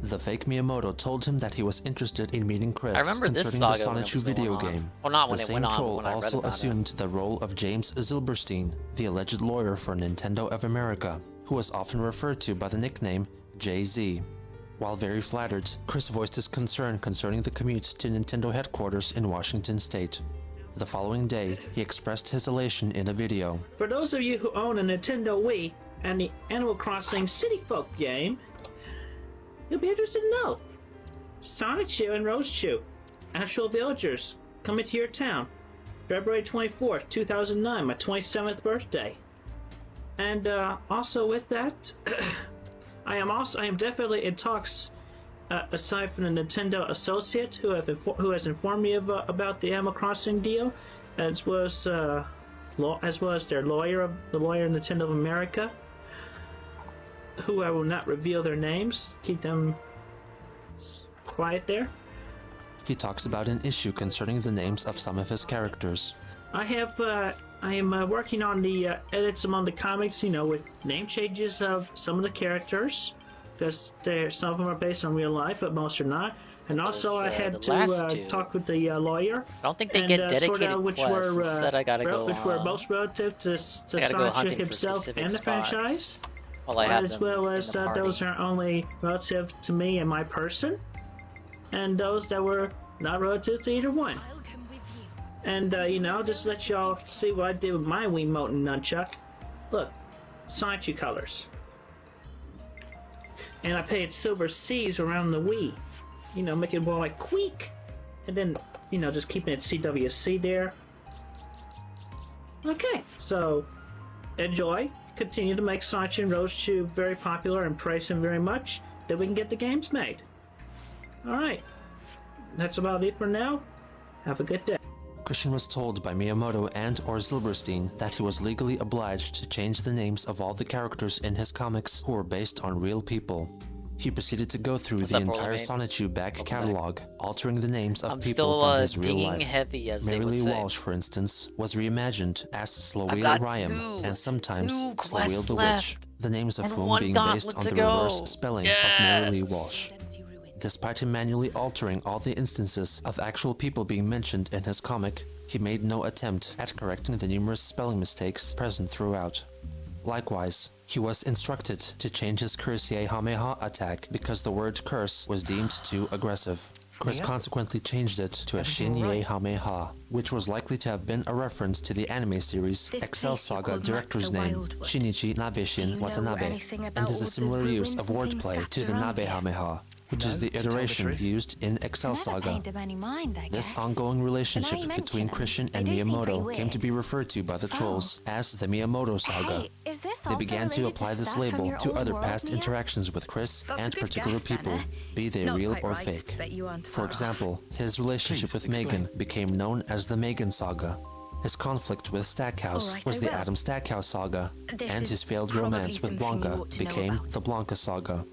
The fake Miyamoto told him that he was interested in meeting Chris I remember this concerning the saga when it Sonichu was video going on. game. Well, not The when it same went on, but troll when I read also about assumed the role of James Zilberstein, the alleged lawyer for Nintendo of America, who was often referred to by the nickname Jay-Z. While very flattered, Chris voiced his concern concerning the commute to Nintendo headquarters in Washington State. The following day, he expressed his elation in a video. For those of you who own a Nintendo Wii and the Animal Crossing City Folk game, you'll be interested to know Sonichu and Rosechew, actual villagers, coming to your town, February 24th, 2009, my 27th birthday. And also with that, I am definitely in talks. Aside from the Nintendo associate who has informed me about the Animal Crossing deal, as well as their lawyer, the lawyer of Nintendo of America, who I will not reveal their names. Keep them quiet there. He talks about an issue concerning the names of some of his characters. I am working on the edits among the comics, you know, with name changes of some of the characters, because some of them are based on real life, but most are not. And also, I had to talk with the lawyer. I don't think they get dedicated which quests. were, Instead, I gotta go. Which were most relative to Sancho himself and the franchise, as well as those are only relative to me and my person, and those that were not relative to either one. And you know, just let y'all see what I did with my Wiimote and nunchuck. Look, Sancho colors, and I painted silver C's around the Wii. You know, make it more like Queek, and then, you know, just keeping it CWC there. Okay, so enjoy. Continue to make Sancho and Roschu very popular and praise him very much. Then we can get the games made. Alright, that's about it for now. Have a good day. Christian was told by Miyamoto and or Zilberstein that he was legally obliged to change the names of all the characters in his comics who were based on real people. He proceeded to go through the entire Sonichu back catalog, altering the names of people from his real life. Heavy, as Mary they would Lee say. Walsh, for instance, was reimagined as Sloweel Ryam and sometimes Sloweel the Witch, the names of whom being based on the reverse spelling of Mary Lee Walsh. Despite him manually altering all the instances of actual people being mentioned in his comic, he made no attempt at correcting the numerous spelling mistakes present throughout. Likewise, he was instructed to change his Curse Hameha attack because the word curse was deemed too aggressive. Chris consequently changed it to a Shin Ye Hameha, which was likely to have been a reference to the anime series Excel Saga director's name, Shinichi Nabeshin Watanabe, and is a similar use of wordplay to the Nabe Hameha, which is the iteration used in Excel Saga. This ongoing relationship between Christian and Miyamoto came to be referred to by the trolls as the Miyamoto Saga. They began to apply this label to other past interactions with Chris and particular people, be they real or fake. For example, his relationship with Megan became known as the Megan Saga. His conflict with Stackhouse was the Adam Stackhouse Saga, and his failed romance with Blanca became the Blanca Saga.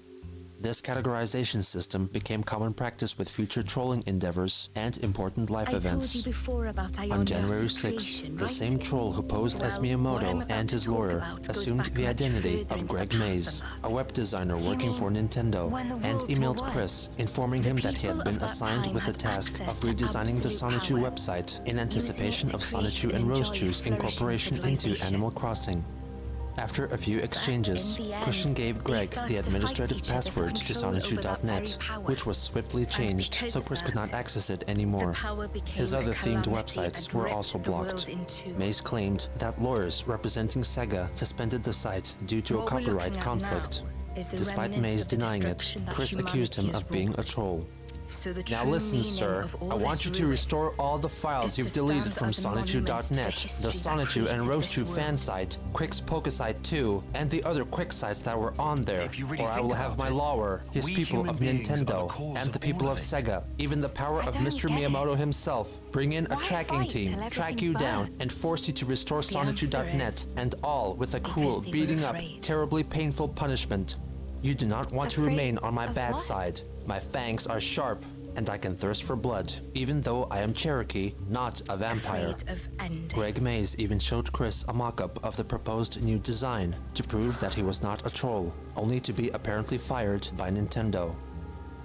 This categorization system became common practice with future trolling endeavors and important life events. On January 6th, the same troll who posed as Miyamoto and his lawyer assumed the identity of Greg Mays, a web designer working for Nintendo, and emailed Chris, informing him that he had been assigned with the task of redesigning the Sonichu website in anticipation of Sonichu and Rosechu's incorporation into Animal Crossing. After a few exchanges, Christian gave Greg the administrative password to Sonichu.net, which was swiftly changed so Chris could not access it anymore. His other themed websites were also blocked. Mays claimed that lawyers representing Sega suspended the site due to a copyright conflict. Despite Mays denying it, Chris accused him of being a troll. Now listen, sir, I want you to restore all the files you've deleted from Sonichu.net, the Sonichu and Rosechu fan site, Quick's Pokesite 2, and the other Quick sites that were on there, or I will have my lawyer, his people of Nintendo, and the people of Sega, even the power of Mr. Miyamoto himself, bring in a tracking team, track you down, and force you to restore Sonichu.net, and all with a cruel, beating up, terribly painful punishment. You do not want to remain on my bad side. My fangs are sharp, and I can thirst for blood, even though I am Cherokee, not a vampire. Greg Mays even showed Chris a mock-up of the proposed new design to prove that he was not a troll, only to be apparently fired by Nintendo.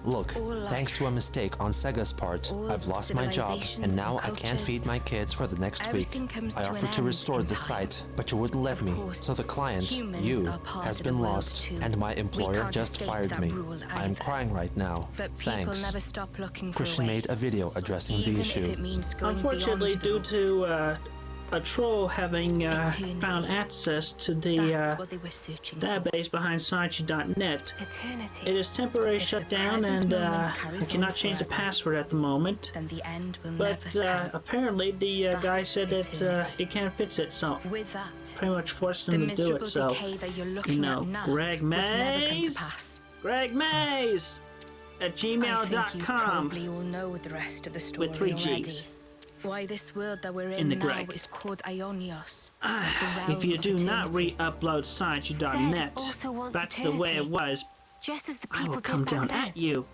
Look, thanks to a mistake on Sega's part, I've lost my job, and now I can't feed my kids for the next week. I offered to restore the site, but you wouldn't let me, so the client, you, has been lost, and my employer just fired me. I am crying right now. Thanks. Christian made a video addressing the issue. Unfortunately, due to a troll having found access to the database behind Sonichu.net, it is temporarily shut down, and I cannot change the password at the moment. But apparently the guy said that he can't fix it, so pretty much forced him to do it. So, you know, Greg Mays at gmail.com with 3 G's. Why this world that we're in the in now Greg. is called Ionios. If you do not re-upload Science.net back to the way it was, just as the I will people come did back down then. at you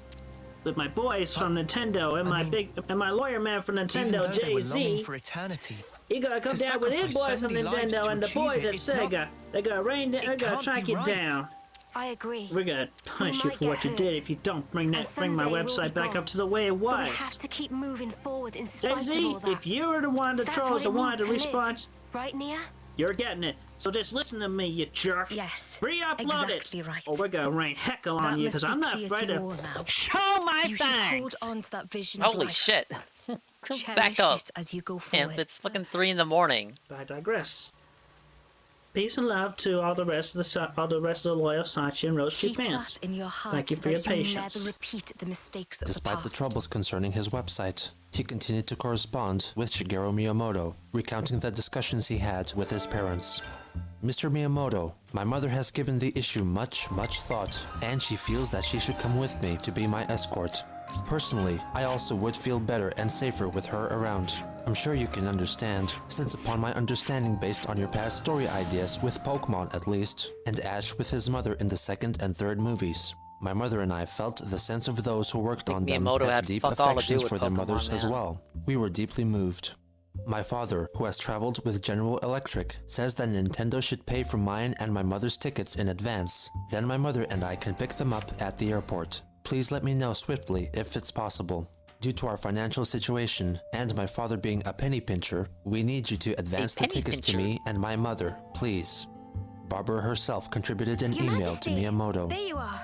with my boys from Nintendo and my lawyer man from Even Nintendo, though they were longing Jay-Z. for eternity, You gotta come to down with his sacrifice boys so from many lives Nintendo to and the achieve boys it, at it's not- Sega. They're gonna can't track be you right. down. I agree. We're gonna punish you might for what get you hurt. did if you don't bring my someday we'll website be back gone. up to the way it But we was. have to keep moving forward in spite of Jay-Z, all that. if you're the one that That's trolls what the it one means to to live. response, Right, Nia? you're getting it. So just listen to me, you jerk. Yes. Re-upload Exactly it. right. Or we're gonna rain heckle That on you must because be I'm not clear afraid to to all now. show my You should fangs. hold on to that vision of Holy life. shit. Cherish Back up. it as you go forward. Imp, it's fucking 3 in the morning. I digress. Peace and love to all the rest of the loyal Sachi and Roshi Keep fans. that in your heart Thank you so for your that you patience. never repeat the mistakes of Despite the the past. troubles concerning his website, he continued to correspond with Shigeru Miyamoto, recounting the discussions he had with his parents. Mr. Miyamoto, my mother has given the issue much thought, and she feels that she should come with me to be my escort. Personally, I also would feel better and safer with her around. I'm sure you can understand, since upon my understanding based on your past story ideas with Pokemon at least, and Ash with his mother in the second and third movies, my mother and I felt the sense of those who worked on them Miyamoto had had deep fuck all to do affections with for their Pokemon, mothers as man. well. We were deeply moved. My father, who has traveled with General Electric, says that Nintendo should pay for mine and my mother's tickets in advance. Then my mother and I can pick them up at the airport. Please let me know swiftly if it's possible. Due to our financial situation and my father being a penny pincher, we need you to advance the penny tickets to pincher? me and my mother, please. Barbara herself contributed an email to Miyamoto. There you are.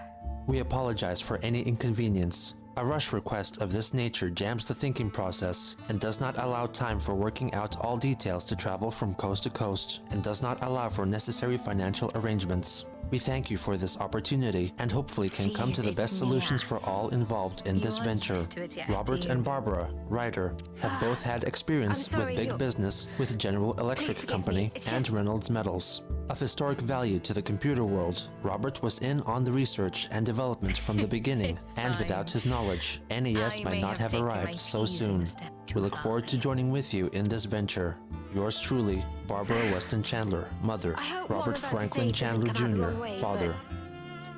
We apologize for any inconvenience. A rush request of this nature jams the thinking process and does not allow time for working out all details to travel from coast to coast and does not allow for necessary financial arrangements. We thank you for this opportunity and hopefully can come to the best solutions for all involved in this venture. Robert and Barbara, writer, have both had experience with big business with General Electric Company and Reynolds Metals. Of historic value to the computer world, Robert was in on the research and development from the beginning, and without his knowledge, NES might not have arrived so soon. We look forward to joining with you in this venture. Yours truly, Barbara Weston Chandler, mother, Robert Franklin Chandler Jr., father.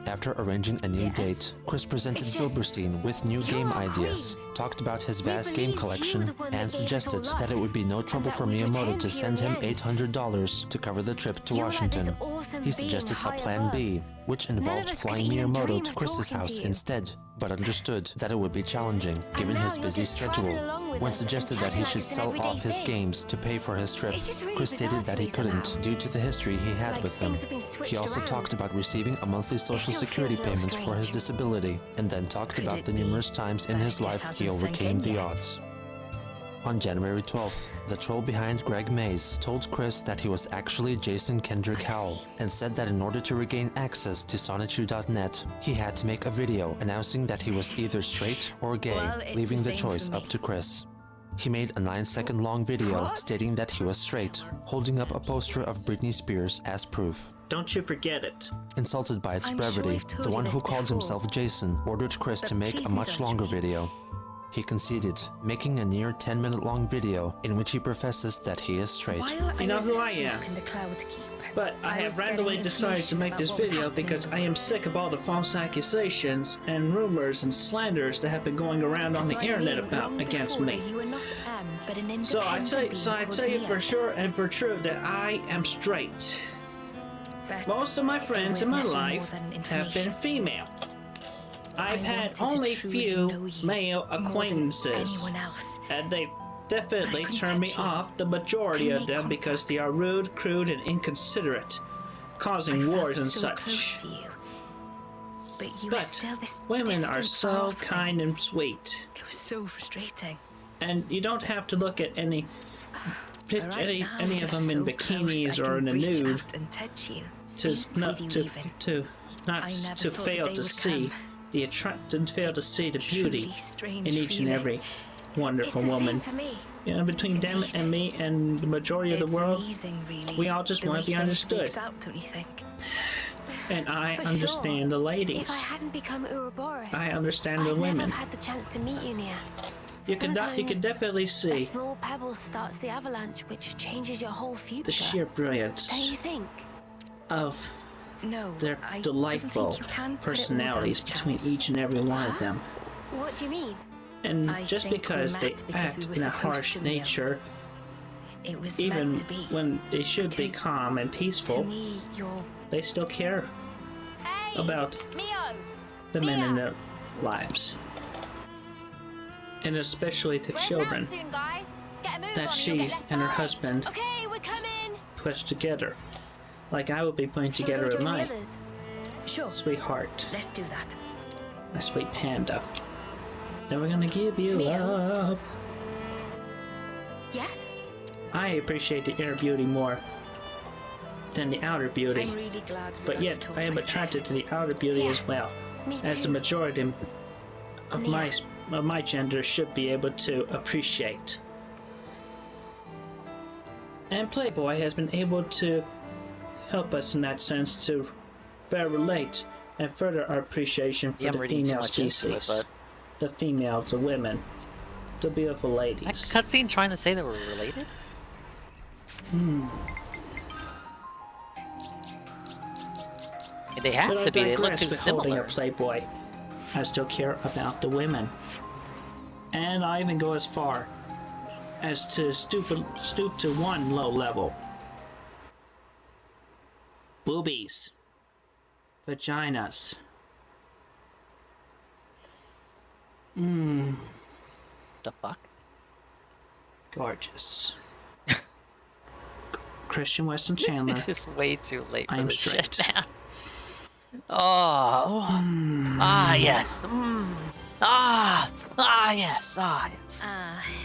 After arranging a new date, Chris presented Zilberstein with new game ideas, talked about his vast game collection, and suggested that it would be no trouble for Miyamoto to send him $800 to cover the trip to Washington. He suggested a plan B, which involved flying Miyamoto to Chris's house instead, but understood that it would be challenging given his busy schedule. When suggested that he should sell off his games to pay for his trip, Chris stated that he couldn't due to the history he had with them. He also talked about receiving a monthly social security payment for his disability, and then talked about the numerous times in his life he overcame the odds. On January 12th, the troll behind Greg Mays told Chris that he was actually Jason Kendrick Howell, and said that in order to regain access to Sonichu.net, he had to make a video announcing that he was either straight or gay, leaving the choice up to Chris. He made a 9-second long video stating that he was straight, holding up a poster of Britney Spears as proof. Don't you forget it. Insulted by its brevity, the one who called himself Jason ordered Chris to make a much longer video. He conceded, making a near 10-minute long video in which he professes that he is straight. You know who I am. But I have randomly decided to make this video because I am sick of all the false accusations and rumors and slanders that have been going around on the internet about against me. So I tell you for sure and for true that I am straight. Most of my friends in my life have been female. I've had only few male acquaintances, and they definitely turned me off, the majority of them, because they are rude, crude, and inconsiderate, causing wars and such. But women are so kind and sweet. It was so frustrating. And you don't have to look at any of them in bikinis or in a nude to fail to see the beauty in each and every wonderful woman. You know, between them and me and the majority of the world, we all just want to be understood. And I understand the ladies. If I hadn't become Ouroboros, I understand the I'd women. never have had the chance to meet you, Nia. You can definitely A see small pebble starts the avalanche, which changes your whole future. the sheer brilliance Don't you think? of their I delightful don't think you can put it all personalities down to between chance. each and every one of them. What do you mean? And I just think we because they met because we act were in a supposed harsh to meet. nature, It was even meant to be. when they should be Because calm and peaceful, To me, you're... they still care about the men in their lives. And especially the children soon, guys. Get a move that on she and her husband Okay, we're coming. puts together. Like I would be putting Shall together we go with join the my others? Sure. sweetheart, Let's do that. my sweet panda. Never gonna give you Mio? up. Yes? I appreciate the inner beauty more than the outer beauty. I'm really glad we But got yet, to talk I am like attracted this. to the outer beauty Yeah, as well, me as the too. majority of Mia. my gender should be able to appreciate. And Playboy has been able to help us in that sense to better relate and further our appreciation for Yeah, I'm the reading too female much into it, species, but the females, the women, the beautiful that ladies. cutscene trying to say that we're related? They have But I to be. They look digress too with holding similar. a Playboy. I still care about the women. And I even go as far as to stoop to one low level. Boobies. Vaginas. The fuck? Gorgeous. Christian Weston Chandler. It's just way too late I for am this straight. shit now. Ah, yes. Yes. Yes.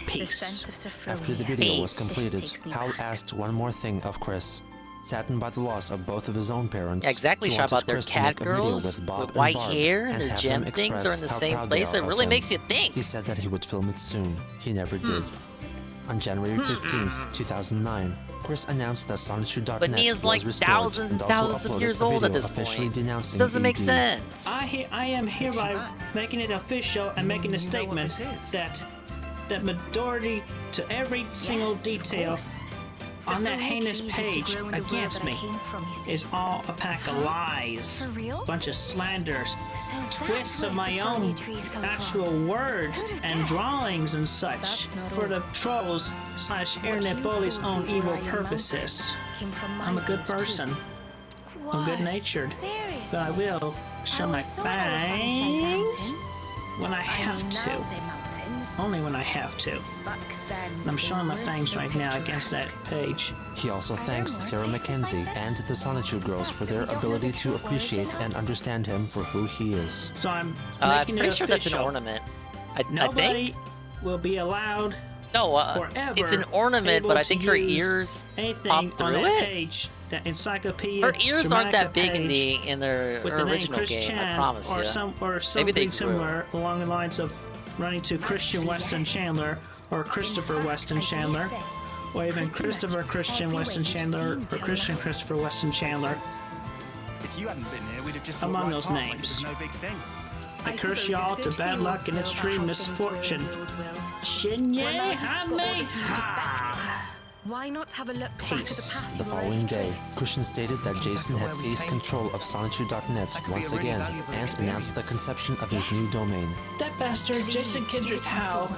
Peace. After the video was completed, Hal asked one more thing of Chris. Saddened by the loss of both of his own parents, Yeah, exactly. he Sure wanted about their Chris to cat make a video girls with Bob and white Barb hair and their have gem them things are in the express how same proud they place. are It of really him. makes you think. He said that he would film it soon. He never did. On January 15th, 2009, Chris announced that Sonichu.net But Nia's was like restored thousands and and also thousands of uploaded years a old at video this officially point. denouncing Doesn't make AD. sense. I am hereby making it official and making a statement that majority to every single detail on that heinous page against me is all a pack of lies, bunch of slanders, twists of my own actual words and drawings and such for the trolls / internet bullies' own evil purposes. I'm a good person. I'm good-natured, but I will show my fangs when I have to. Only when I have to. And I'm showing my fangs right now against that page. He also thanks Sarah Mackenzie and the Sonichu girls for their ability to appreciate and understand him for who he is. So I'm I'm making pretty it sure that's an official. ornament. I Nobody think. will be allowed No, forever it's an ornament, able but I to think her use ears anything pop on through that it. page, that encyclopedia. Her ears aren't that Dramatica big in page the their with the name original Chris game. Chan I promise or you. something Maybe they grew. similar along the lines of running to Christian Weston Chandler or Christopher Weston Chandler, or even Christopher Christian Weston Chandler or Christian Christopher Weston Chandler. If you hadn't been here, we'd have just Among walked those right past like it names. was no big thing. I curse y'all to bad luck and extreme misfortune. Shinye Hame Ha! Why not have a look back at the path The you following already day, traced? Cushing stated that Jason had seized control of Sonichu.net once again and announced the conception of his new domain. That bastard, Jason Kendrick Howe,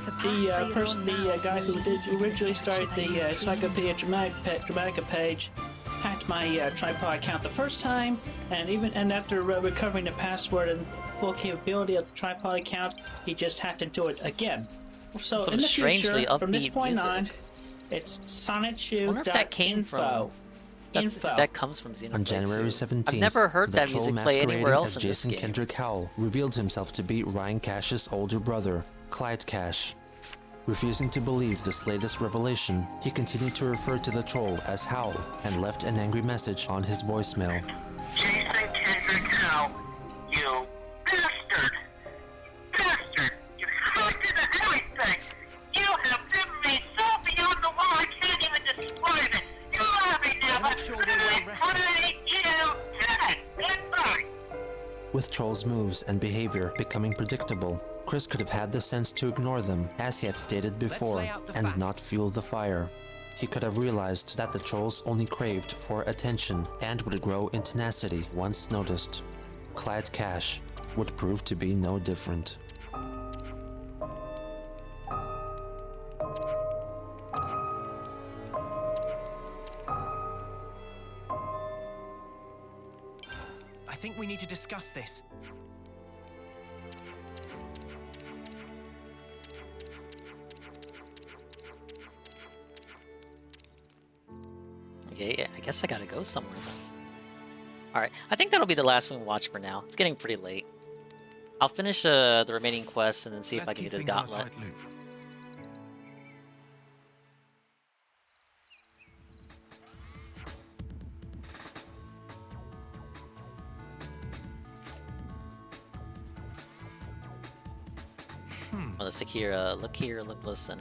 the guy who originally started the Encyclopedia Dramatica page, hacked my tripod account the first time, and after recovering the password and full capability of the tripod account, he just hacked into it again. So Some in the strangely future, from this upbeat point music. on, it's Sonichu.info. I wonder if that came from. That comes from Xenoblade On January 2. 17th, I've never heard the that troll music play anywhere masquerading else as in this Jason game. Kendrick Howell revealed himself to be Ryan Cash's older brother, Clyde Cash. Refusing to believe this latest revelation, he continued to refer to the troll as Howl and left an angry message on his voicemail. Jason Kendrick Howe, you bastard! Bastard! You hacked into everything! You have driven me so beyond the wall I can't even describe it! You have me now, but I pray you dead! Goodbye! With Troll's moves and behavior becoming predictable, Chris could have had the sense to ignore them, as he had stated before, and not fuel the fire. He could have realized that the trolls only craved for attention and would grow in tenacity once noticed. Clyde Cash would prove to be no different. I think we need to discuss this. Okay, I guess I gotta go somewhere then. Alright, I think that'll be the last one we watch for now. It's getting pretty late. I'll finish the remaining quests and then see if I can get a gauntlet. Oh, let's look here, look, listen.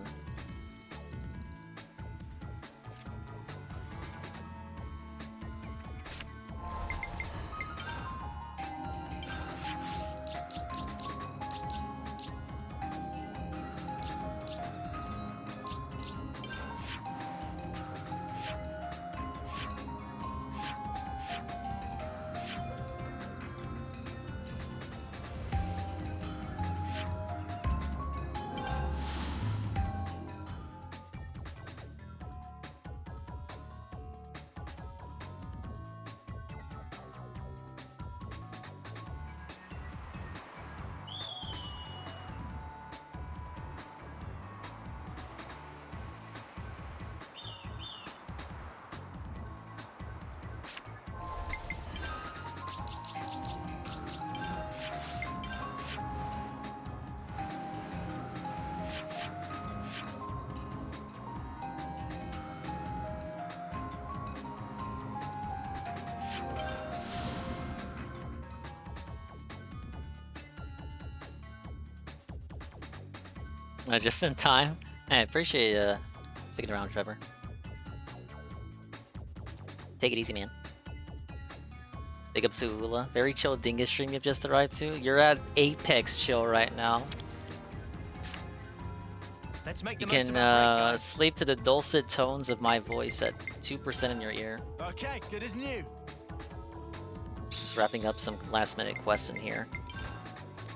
Just in time. I appreciate sticking around, Trevor. Take it easy, man. Big up Suhula. Very chill Dingus stream you've just arrived to. You're at Apex chill right now. Let's make You the most can of our break, guys. sleep to the dulcet tones of my voice at 2% in your ear. Okay, good as new. Just wrapping up some last minute quests in here.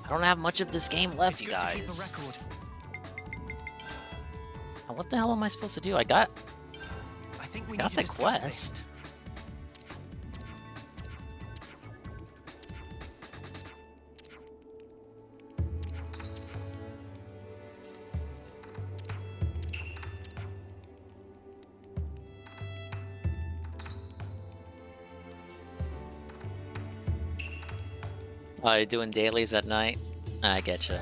I don't have much of this game left, you guys. Now, what the hell am I supposed to do? I got the quest. Oh, you're doing dailies at night? I getcha.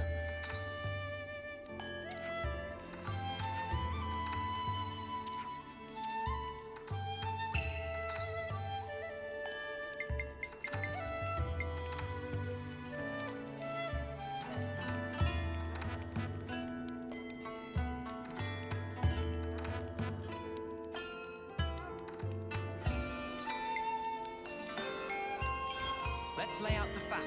Let's lay out the facts.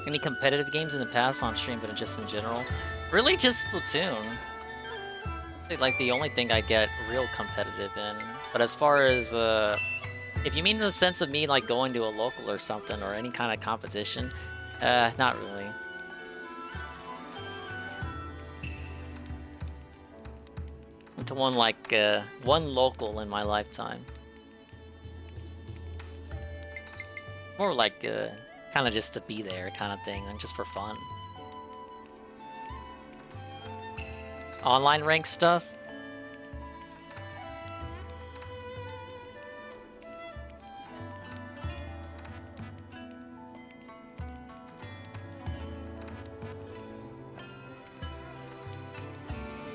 Any competitive games in the past on stream, but just in general? Really just Splatoon. Like the only thing I get real competitive in. But as far as, if you mean in the sense of me like going to a local or something, or any kind of competition, not really. To one like, one local in my lifetime. More like, kind Kind of just to be there kind of thing, and just for fun. Online rank stuff?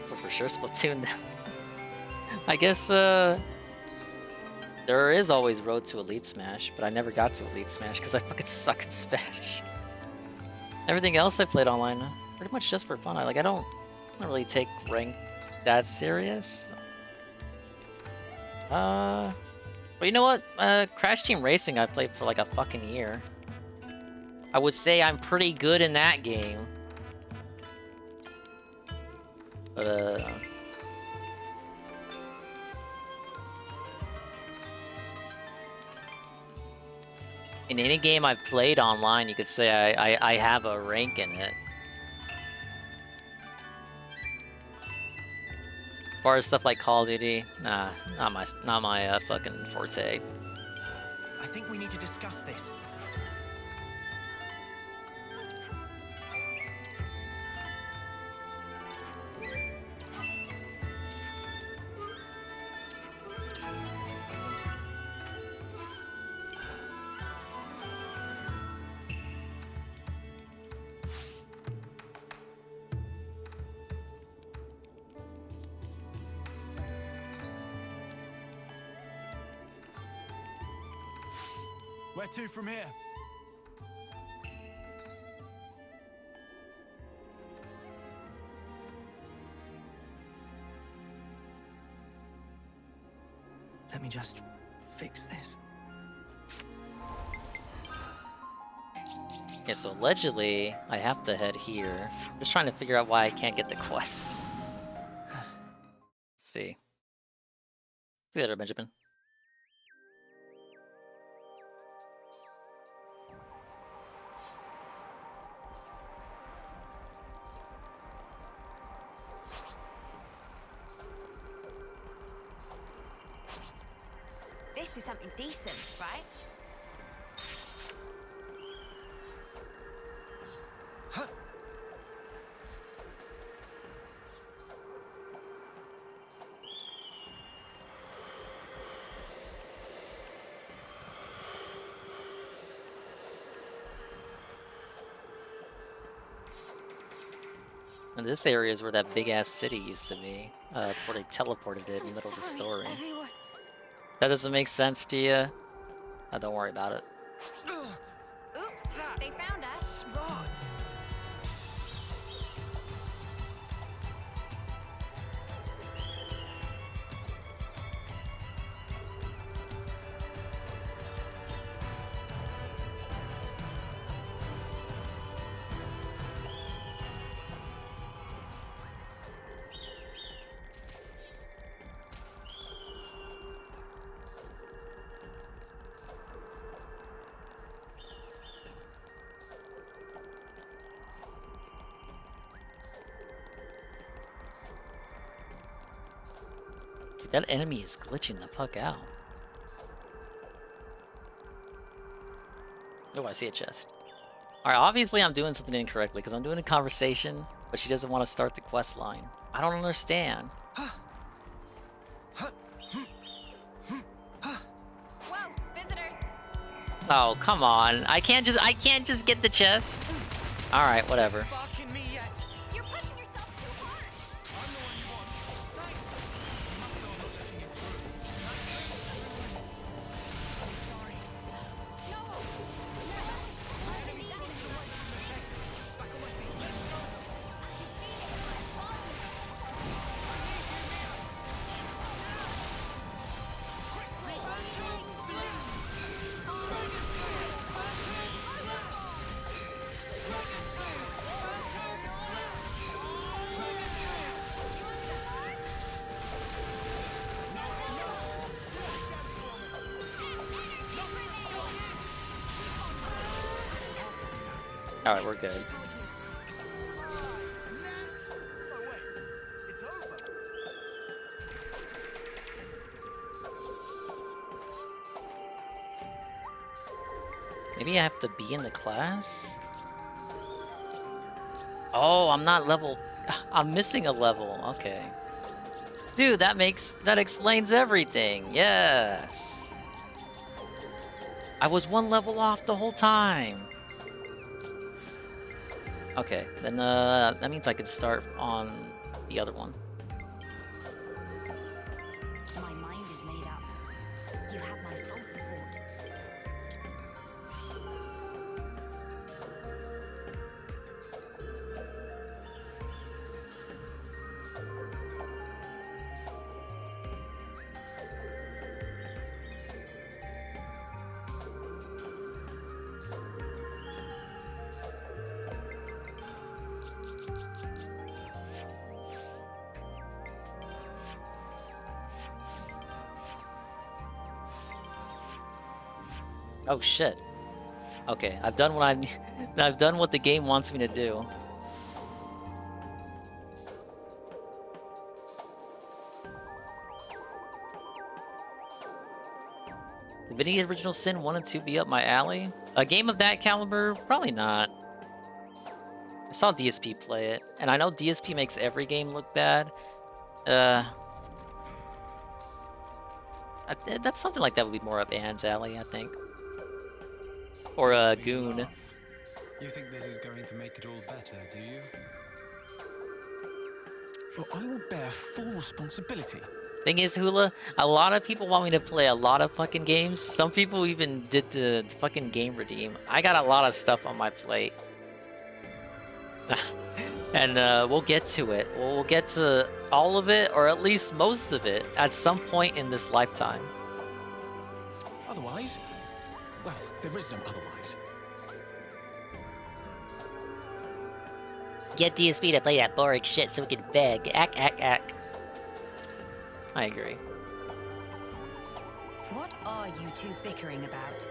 But for sure Splatoon. I guess there is always Road to Elite Smash, but I never got to Elite Smash because I fucking suck at Smash. Everything else I played online, pretty much just for fun. I don't really take rank that serious. But you know what? Crash Team Racing I played for like a fucking year. I would say I'm pretty good in that game. But in any game I've played online, you could say I have a rank in it. As far as stuff like Call of Duty, nah, not my fucking forte. I think we need to discuss this. Where to from here? Let me just fix this. Yeah, so allegedly, I have to head here. I'm just trying to figure out why I can't get the quest. Let's see. See you later, Benjamin. This is something decent, right? And this area is where that big-ass city used to be, before they teleported it in the middle of the story. That doesn't make sense to you? Oh, don't worry about it. Oops, they found us. Smarts. Dude, that enemy is glitching the fuck out. Oh, I see a chest. Alright, obviously I'm doing something incorrectly because I'm doing a conversation, but she doesn't want to start the quest line. I don't understand. Whoa, visitors. Oh, come on. I can't just get the chest. Alright, whatever. You're pushing yourself too hard. Alright, we're good. Maybe I have to be in the class? Oh, I'm not level... I'm missing a level. Okay. Dude, that explains everything. Yes. I was one level off the whole time. Okay, then that means I can start on the other one. My mind is made up. You have my full support. Oh shit. Okay, I've done what I've done what the game wants me to do. Did Divinity Original Sin 1 and 2 be up my alley? A game of that caliber? Probably not. I saw DSP play it, and I know DSP makes every game look bad. That's something like that would be more up Anne's alley, I think. Or Goon. You think this is going to make it all better, do you? Well, I will bear full responsibility. Thing is, Hula, a lot of people want me to play a lot of fucking games. Some people even did the fucking game redeem. I got a lot of stuff on my plate. And we'll get to it. We'll get to all of it, or at least most of it, at some point in this lifetime. Otherwise, well, there is no otherwise. Get DSP to play that boring shit so we can beg. Ack. I agree. What are you two bickering about?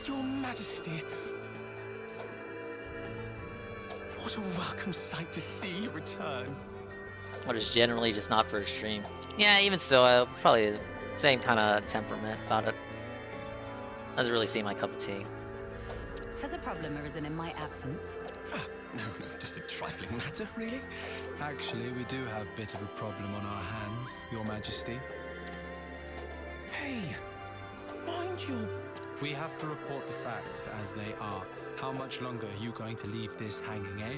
Your Majesty. What a welcome sight to see you return. What is generally just not for a stream. Yeah, even so, probably the same kind of temperament about it. Doesn't really seem my cup of tea. Has a problem arisen in my absence? No, just a trifling matter, really. Actually, we do have a bit of a problem on our hands, Your Majesty. Hey, mind you. We have to report the facts as they are. How much longer are you going to leave this hanging, eh?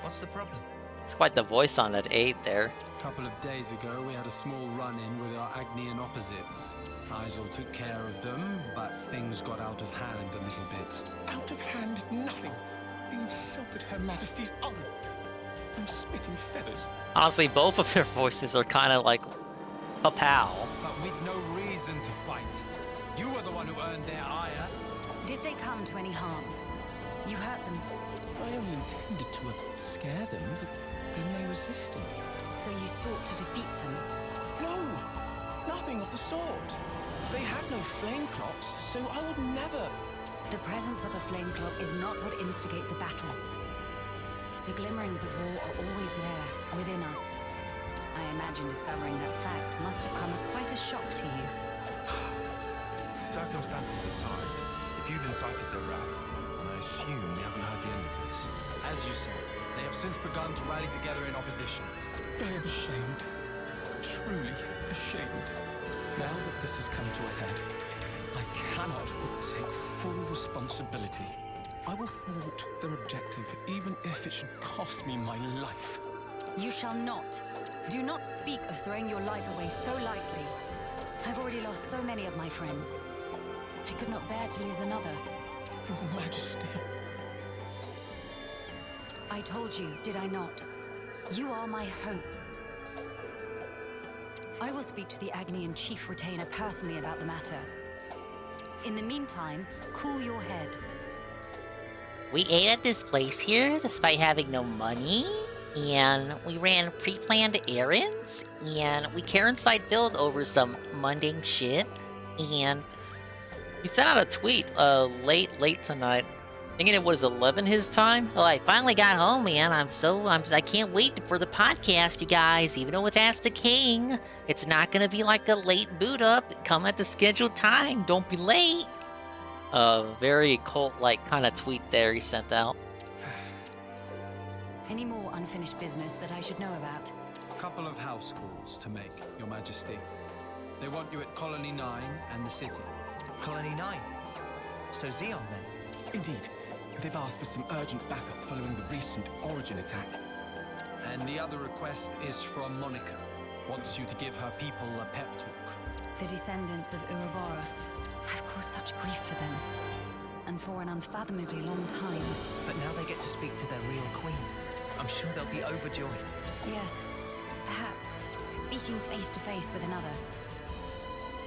What's the problem? It's quite the voice on that 8 there. A couple of days ago, we had a small run-in with our Agnian opposites. Isel took care of them, but things got out of hand a little bit. Out of hand, nothing. They insulted Her Majesty's honor. I'm spitting feathers. Honestly, both of their voices are kind of like kapow. But with no reason to fight. You were the one who earned their ire. Did they come to any harm? You hurt them? I only intended to scare them, but then they resisted. So you sought to defeat them? No! Nothing of the sort. They had no flame clocks, so I would never... The presence of a flame clock is not what instigates a battle. The glimmerings of war are always there, within us. I imagine discovering that fact must have come as quite a shock to you. Circumstances aside, if you've incited their wrath, and I assume we haven't heard the end of this. As you say, they have since begun to rally together in opposition. I am ashamed. Truly ashamed. Now that this has come to a head, I cannot but take full responsibility. I will thwart their objective, even if it should cost me my life. You shall not. Do not speak of throwing your life away so lightly. I've already lost so many of my friends. I could not bear to lose another. Your Majesty. I told you, did I not? You are my hope. I will speak to the Agnian Chief Retainer personally about the matter. In the meantime, cool your head. We ate at this place here despite having no money, and we ran pre-planned errands, and we Karen side filled over some mundane shit, and You sent out a tweet late tonight Thinking it was 11 his time? Oh, I finally got home, man. I can't wait for the podcast, you guys. Even though it's Ask the King, it's not gonna be like a late boot up. Come at the scheduled time. Don't be late. Very cult-like kind of tweet there he sent out. Any more unfinished business that I should know about? A couple of house calls to make, Your Majesty. They want you at Colony 9 and the city. Colony 9? So Xeon then? Indeed. They've asked for some urgent backup following the recent Origin attack. And the other request is from Monica. Wants you to give her people a pep talk. The descendants of Ouroboros. I've caused such grief for them. And for an unfathomably long time. But now they get to speak to their real queen. I'm sure they'll be overjoyed. Yes, perhaps. Speaking face to face with another.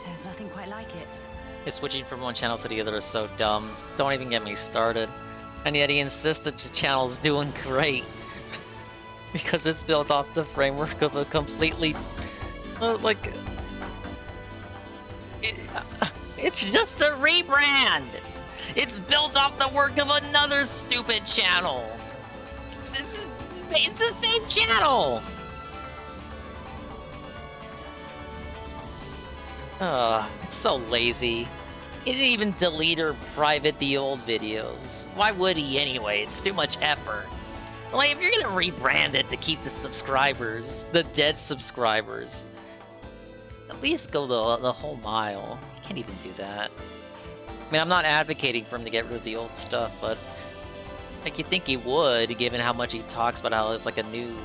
There's nothing quite like it. Switching from one channel to the other is so dumb. Don't even get me started. And yet he insists that the channel's doing great. Because it's built off the framework of a completely... it's just a rebrand! It's built off the work of another stupid channel! It's the same channel! It's so lazy. He didn't even delete or private the old videos. Why would he anyway? It's too much effort. Like, if you're gonna rebrand it to keep the subscribers, the dead subscribers, at least go the whole mile. You can't even do that. I mean, I'm not advocating for him to get rid of the old stuff, but like, you think he would, given how much he talks about how it's like a new,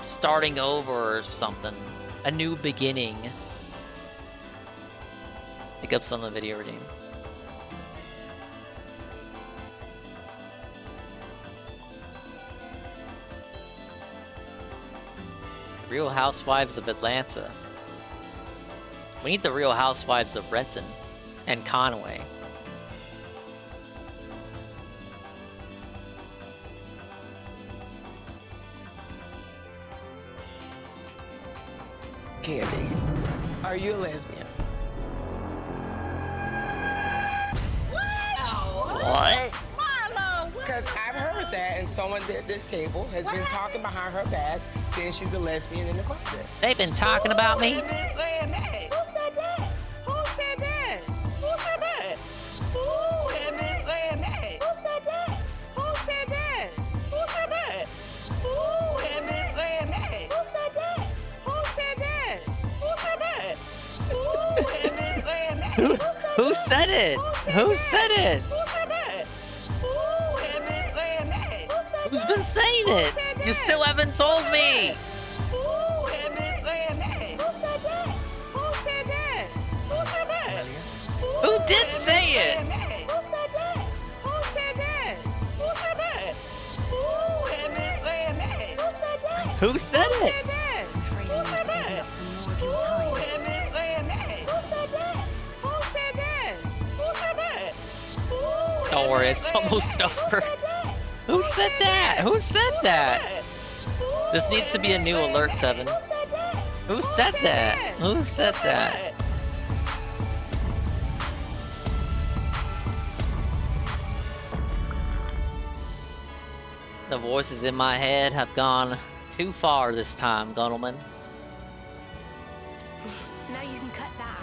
starting over or something. A new beginning. Pickups on the video redeem. Real Housewives of Atlanta. We need the Real Housewives of Renton and Conway. Candy, are you a lesbian? What? Because I've heard that, and someone at this table has been talking behind her back, saying she's a lesbian in the closet. They've been talking about me? Who said that? Who said that? Who said that? Who had been saying that? Who said that? Who said that? Who said that? Who had been saying that? Who said that? Who said that? Who had been saying that? Who said it? Who said it? Who's been saying it? You still haven't told me. Who had been saying that? Who said that? Who said that? Who did say it? Who said that? Who said that? Who had been saying that? Who said it? Who said that? Who had been saying that? Who said that? Who said that? Don't worry, it's almost over. Who said that? Who said that? This needs to be a new alert, Tevin. Who said that? Who said that? The voices in my head have gone too far this time, gentlemen. Now you can cut that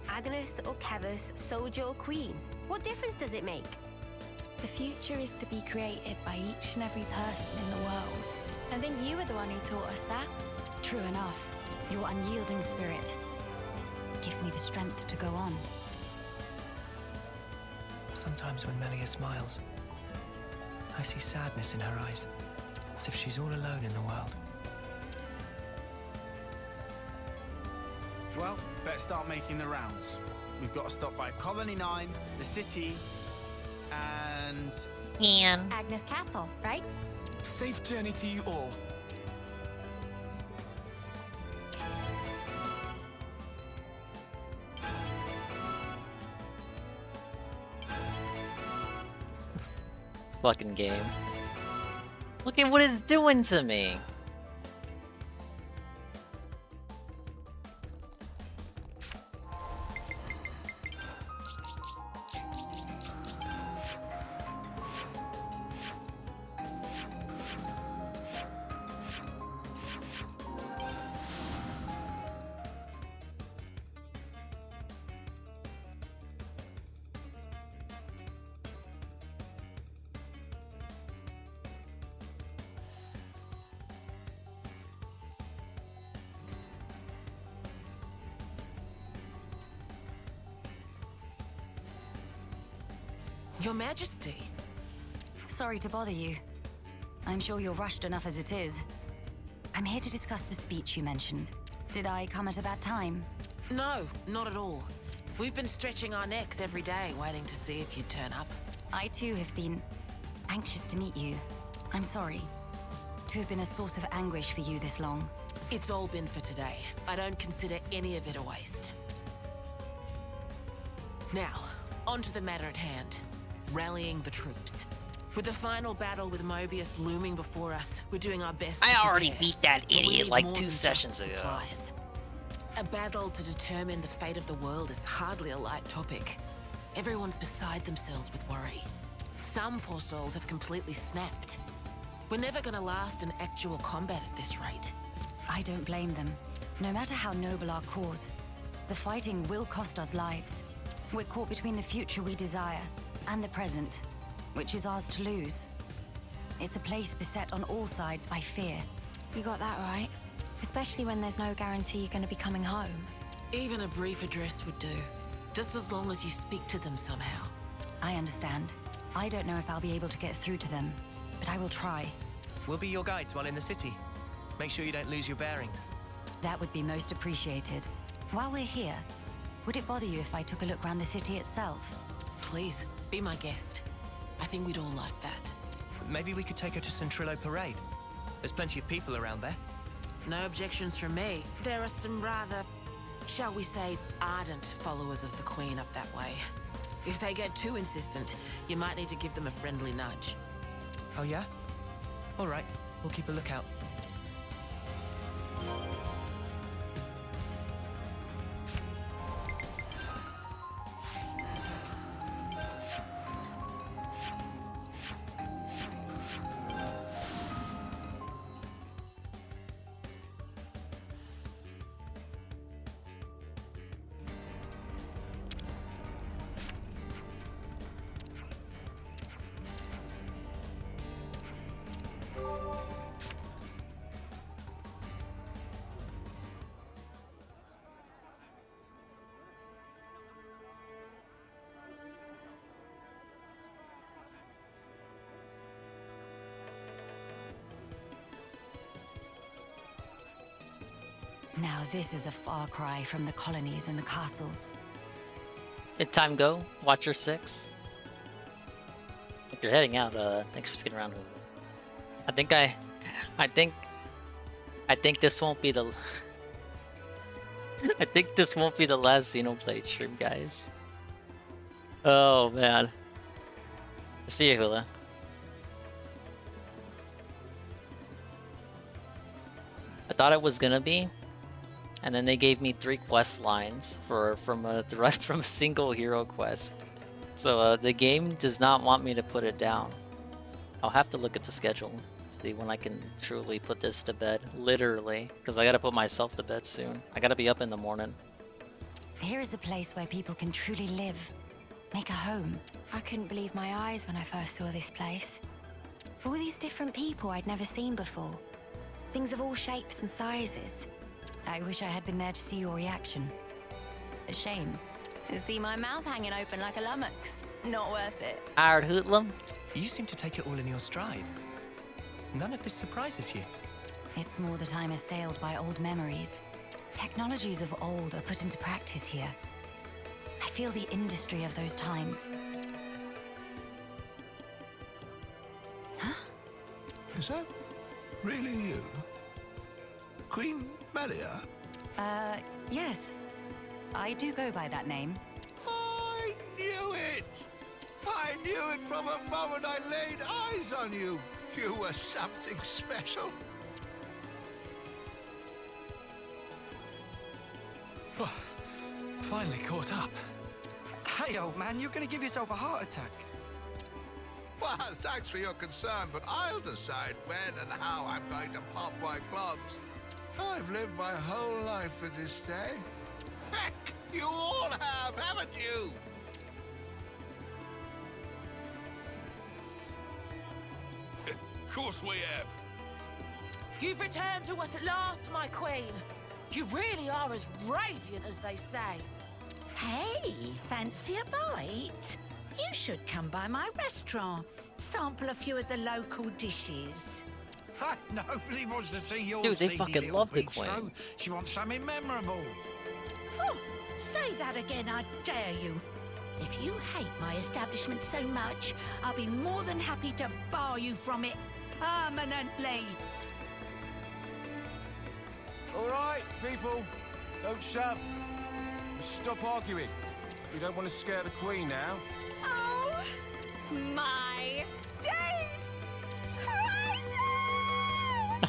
out. Agnes or Kevus, soldier or queen? What difference does it make? The future is to be created by each and every person in the world. I think you were the one who taught us that. True enough. Your unyielding spirit gives me the strength to go on. Sometimes when Melia smiles, I see sadness in her eyes, as if she's all alone in the world. Well, better start making the rounds. We've got to stop by Colony 9, the city, and... Agnes Castle, right? Safe journey to you all. This fucking game. Look at what it's doing to me. Your Majesty. Sorry to bother you. I'm sure you're rushed enough as it is. I'm here to discuss the speech you mentioned. Did I come at a bad time? No, not at all. We've been stretching our necks every day, waiting to see if you'd turn up. I too have been anxious to meet you. I'm sorry to have been a source of anguish for you this long. It's all been for today. I don't consider any of it a waste. Now, on to the matter at hand. Rallying the troops. With the final battle with Mobius looming before us, we're doing our best. I to already prepare. beat that But we idiot need like more 2 than just sessions ago. supplies. A battle to determine the fate of the world is hardly a light topic. Everyone's beside themselves with worry. Some poor souls have completely snapped. We're never gonna last in actual combat at this rate. I don't blame them. No matter how noble our cause, the fighting will cost us lives. We're caught between the future we desire and the present, which is ours to lose. It's a place beset on all sides by fear. You got that right. Especially when there's no guarantee you're going to be coming home. Even a brief address would do. Just as long as you speak to them somehow. I understand. I don't know if I'll be able to get through to them, but I will try. We'll be your guides while in the city. Make sure you don't lose your bearings. That would be most appreciated. While we're here, would it bother you if I took a look around the city itself? Please, be my guest. I think we'd all like that. Maybe we could take her to Centrillo Parade. There's plenty of people around there. No objections from me. There are some rather, shall we say, ardent followers of the Queen up that way. If they get too insistent, you might need to give them a friendly nudge. Oh yeah? All right, we'll keep a lookout. Now this is a far cry from the colonies and the castles. Did time go? Watcher 6? If you're heading out, thanks for sticking around. I think this won't be the I think this won't be the last Xenoblade stream, guys. Oh man. See you, Hula. I thought it was gonna be, and then they gave me 3 quest lines derived from a single hero quest. So the game does not want me to put it down. I'll have to look at the schedule, see when I can truly put this to bed. Literally, because I gotta put myself to bed soon. I gotta be up in the morning. Here is a place where people can truly live, make a home. I couldn't believe my eyes when I first saw this place. All these different people I'd never seen before. Things of all shapes and sizes. I wish I had been there to see your reaction. A shame. See my mouth hanging open like a lummox. Not worth it. Hired hoodlum. You seem to take it all in your stride. None of this surprises you. It's more that I'm assailed by old memories. Technologies of old are put into practice here. I feel the industry of those times. Huh? Is that really you? Queen Melia? Yes. I do go by that name. I knew it! I knew it from the moment I laid eyes on you. You were something special. Oh, finally caught up. Hey, old man, you're gonna give yourself a heart attack. Well, thanks for your concern, but I'll decide when and how I'm going to pop my clogs. I've lived my whole life for this day. Heck, you all have, haven't you? Of course we have. You've returned to us at last, my queen. You really are as radiant as they say. Hey, fancy a bite? You should come by my restaurant. Sample a few of the local dishes. Nobody wants to see your Dude, they seedy fucking little love the bistro. Queen. She wants something memorable. Oh, say that again, I dare you. If you hate my establishment so much, I'll be more than happy to bar you from it permanently. All right, people, don't shove. Stop arguing. We don't want to scare the Queen now. Oh my days!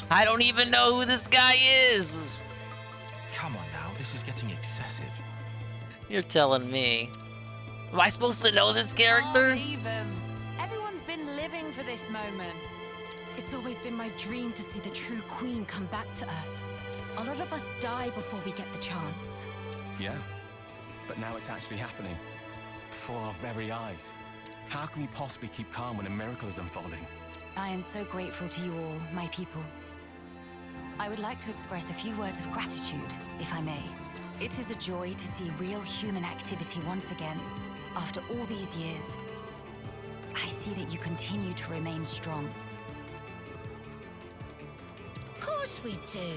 I don't even know who this guy is. Come on now, this is getting excessive. You're telling me. Am I supposed to know this character? Leave him. Everyone's been living for this moment. It's always been my dream to see the true Queen come back to us. A lot of us die before we get the chance. Yeah, but now it's actually happening. Before our very eyes. How can we possibly keep calm when a miracle is unfolding? I am so grateful to you all, my people. I would like to express a few words of gratitude, if I may. It is a joy to see real human activity once again. After all these years, I see that you continue to remain strong. Of course we do.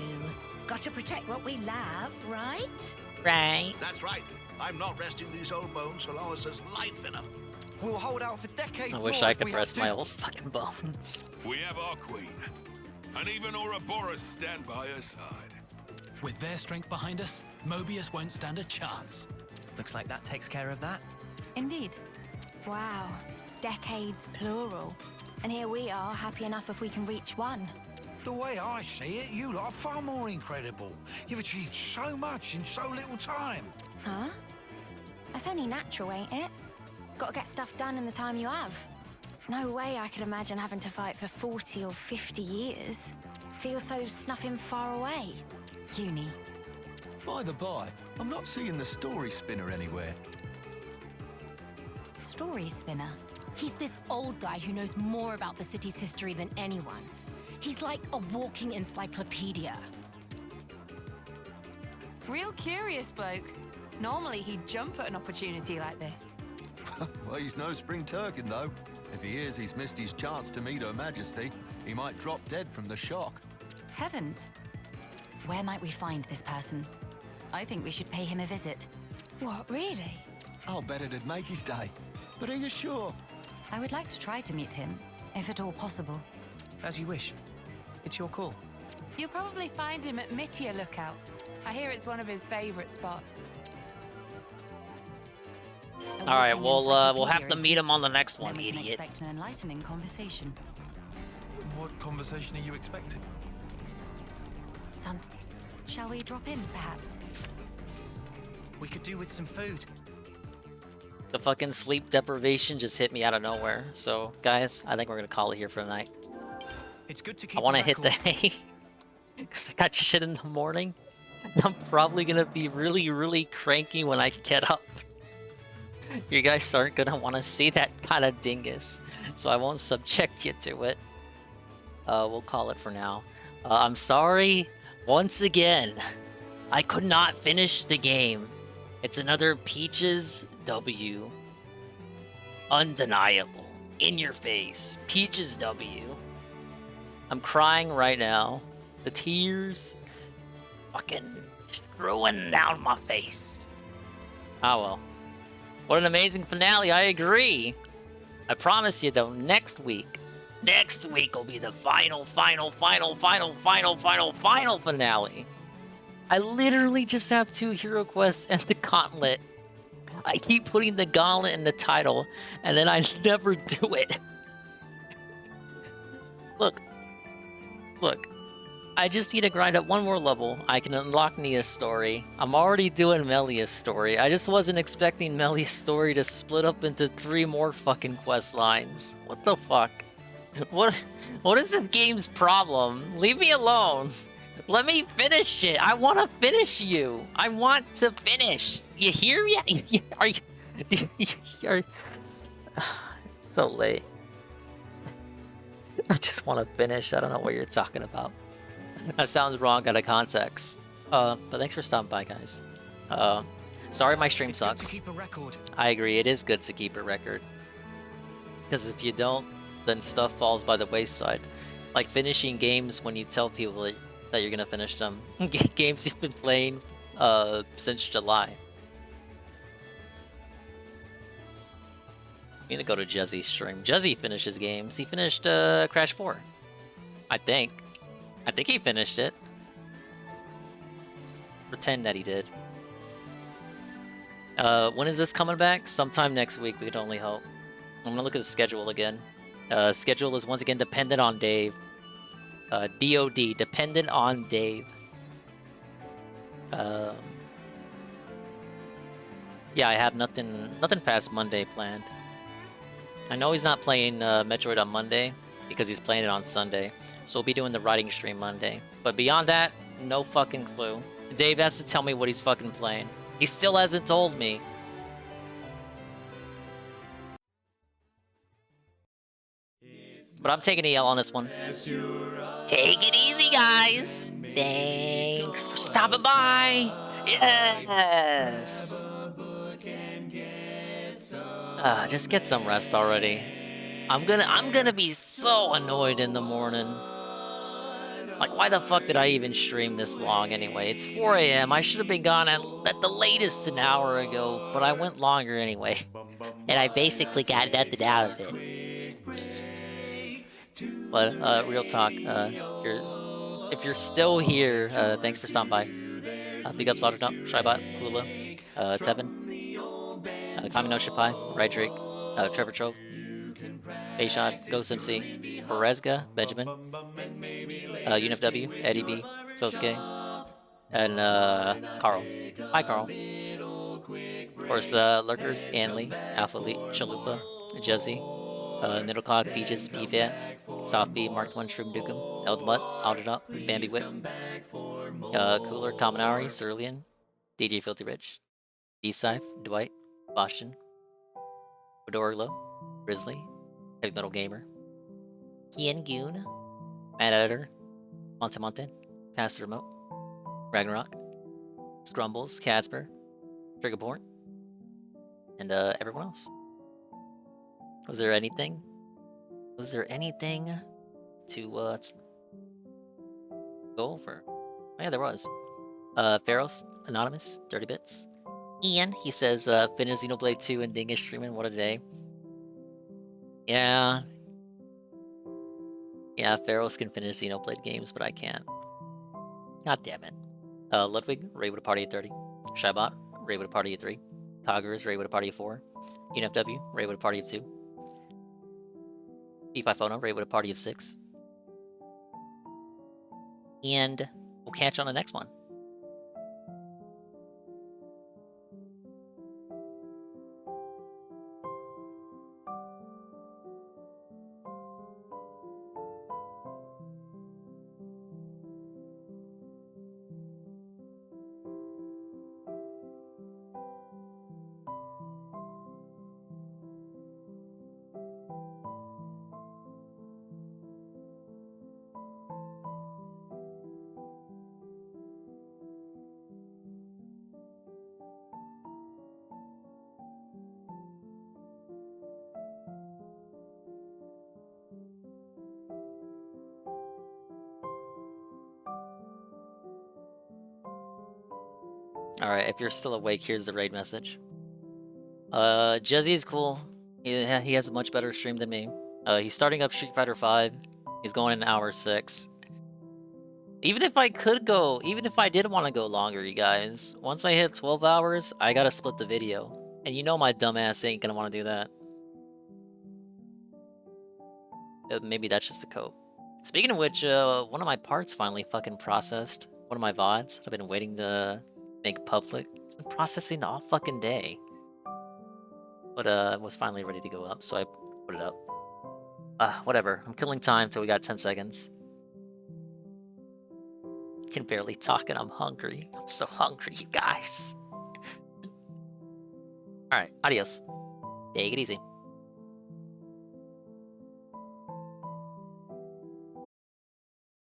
Got to protect what we love, right? Right. That's right. I'm not resting these old bones so long as there's life in them. We'll hold out for decades I wish more I if could we rest have my to. old fucking bones. We have our queen. And even Ouroboros stand by her side. With their strength behind us, Mobius won't stand a chance. Looks like that takes care of that. Indeed. Wow, decades plural. And here we are, happy enough if we can reach one. The way I see it, you lot are far more incredible. You've achieved so much in so little time. Huh? That's only natural, ain't it? Gotta get stuff done in the time you have. No way I could imagine having to fight for 40 or 50 years. Feels so snuffing far away. Uni. By the by, I'm not seeing the story spinner anywhere. Story spinner. He's this old guy who knows more about the city's history than anyone. He's like a walking encyclopedia. Real curious bloke. Normally he'd jump at an opportunity like this. Well, he's no spring turkin, though. If he is, he's missed his chance to meet Her Majesty. He might drop dead from the shock. Heavens. Where might we find this person? I think we should pay him a visit. What, really? I'll bet it'd make his day. But are you sure? I would like to try to meet him, if at all possible. As you wish. It's your call. You'll probably find him at Mittia Lookout. I hear it's one of his favorite spots. All right, we'll have to meet him on the next one, Then we can idiot. expect an enlightening conversation. What conversation are you expecting? Some. Shall we drop in, perhaps? We could do with some food. The fucking sleep deprivation just hit me out of nowhere. So, guys, I think we're gonna call it here for the night. It's good to keep I want to a hit the record. hay because I got shit in the morning. I'm probably gonna be really, really cranky when I get up. You guys aren't gonna want to see that kind of dingus, so I won't subject you to it. We'll call it for now. I'm sorry once again. I could not finish the game. It's another Peaches W. Undeniable. In your face. Peaches W. I'm crying right now. The tears fucking strewn down my face. Oh well. What an amazing finale, I agree. I promise you though, next week will be the final finale. I literally just have 2 hero quests and the gauntlet. I keep putting the gauntlet in the title, and then I never do it. Look. I just need to grind up 1 more level. I can unlock Nia's story. I'm already doing Melia's story. I just wasn't expecting Melia's story to split up into 3 more fucking quest lines. What the fuck? What is this game's problem? Leave me alone. Let me finish it. I want to finish you. I want to finish. You hear me? Are you? It's so late. I just want to finish. I don't know what you're talking about. That sounds wrong out of context. But thanks for stopping by, guys. Sorry my stream sucks. Keep a record. I agree, it is good to keep a record. because if you don't, then stuff falls by the wayside. Like finishing games when you tell people that you're gonna finish them. Games you've been playing since July. I'm gonna go to Jezzy's stream. Jezzy finishes games. He finished Crash 4. I think he finished it. Pretend that he did. When is this coming back? Sometime next week, we could only hope. I'm gonna look at the schedule again. Schedule is once again dependent on Dave. DOD, dependent on Dave. Yeah, I have nothing past Monday planned. I know he's not playing Metroid on Monday because he's playing it on Sunday. So we'll be doing the writing stream Monday. But beyond that, no fucking clue. Dave has to tell me what he's fucking playing. He still hasn't told me. But I'm taking the L on this one. Take it easy, guys. Thanks for stopping by. Yes. Just get some rest already. I'm gonna be so annoyed in the morning. Like, why the fuck did I even stream this long anyway? It's 4 a.m. I should have been gone at the latest an hour ago, but I went longer anyway. And I basically got nothing out of it. But, real talk, if you're still here, thanks for stopping by. Big ups, Autodump, Shybot, Hula, Tevin, Kamino Shipai, Rydrick, Trevor Trove, Bayshot, Ghost MC, Perezga, Benjamin, UNFW, Eddie B, Sosuke, and Carl. Hi, Carl. Of course, Lurkers, Anley, Alpha Elite, Chalupa, Jesse, Niddlecog, Peaches, PFAT, Soft B, Mark 1, Shroom Dukem, Eldmut, Aldernup, Bambi Whip, Cooler, Kaminari, Cerulean, DJ Filthy Rich, D-Scythe, Dwight, Boston, Fedorlo, Grizzly, Heavy Metal Gamer, Kian Goon, Mad Editor, Monte, Pass the Remote, Ragnarok, Scrumbles, Casper, Triggerborn, and everyone else. Was there anything to go over? Oh, yeah, there was. Pharaohs, Anonymous, Dirty Bits. Ian, he says, finish Xenoblade 2 and Ding is streaming. What a day. Yeah, Pharaohs can finish Xenoblade games, but I can't. God damn it. Ludwig, raid with a party of 30. Shybot, raid with a party of 3. Coggers, raid with a party of 4. UNFW, raid with a party of 2. P5 Phono, raid with a party of 6. And we'll catch you on the next one. Alright, if you're still awake, here's the raid message. Jezzy's cool. He has a much better stream than me. He's starting up Street Fighter 5. He's going in hour 6. Even if I did want to go longer, you guys, once I hit 12 hours, I gotta split the video. And you know my dumbass ain't gonna want to do that. Maybe that's just a cope. Speaking of which, one of my parts finally fucking processed. One of my VODs I've been waiting to make public. It's been processing all fucking day. But it was finally ready to go up, so I put it up. Whatever. I'm killing time till we got 10 seconds. Can barely talk and I'm hungry. I'm so hungry, you guys. Alright, adios. Take it easy.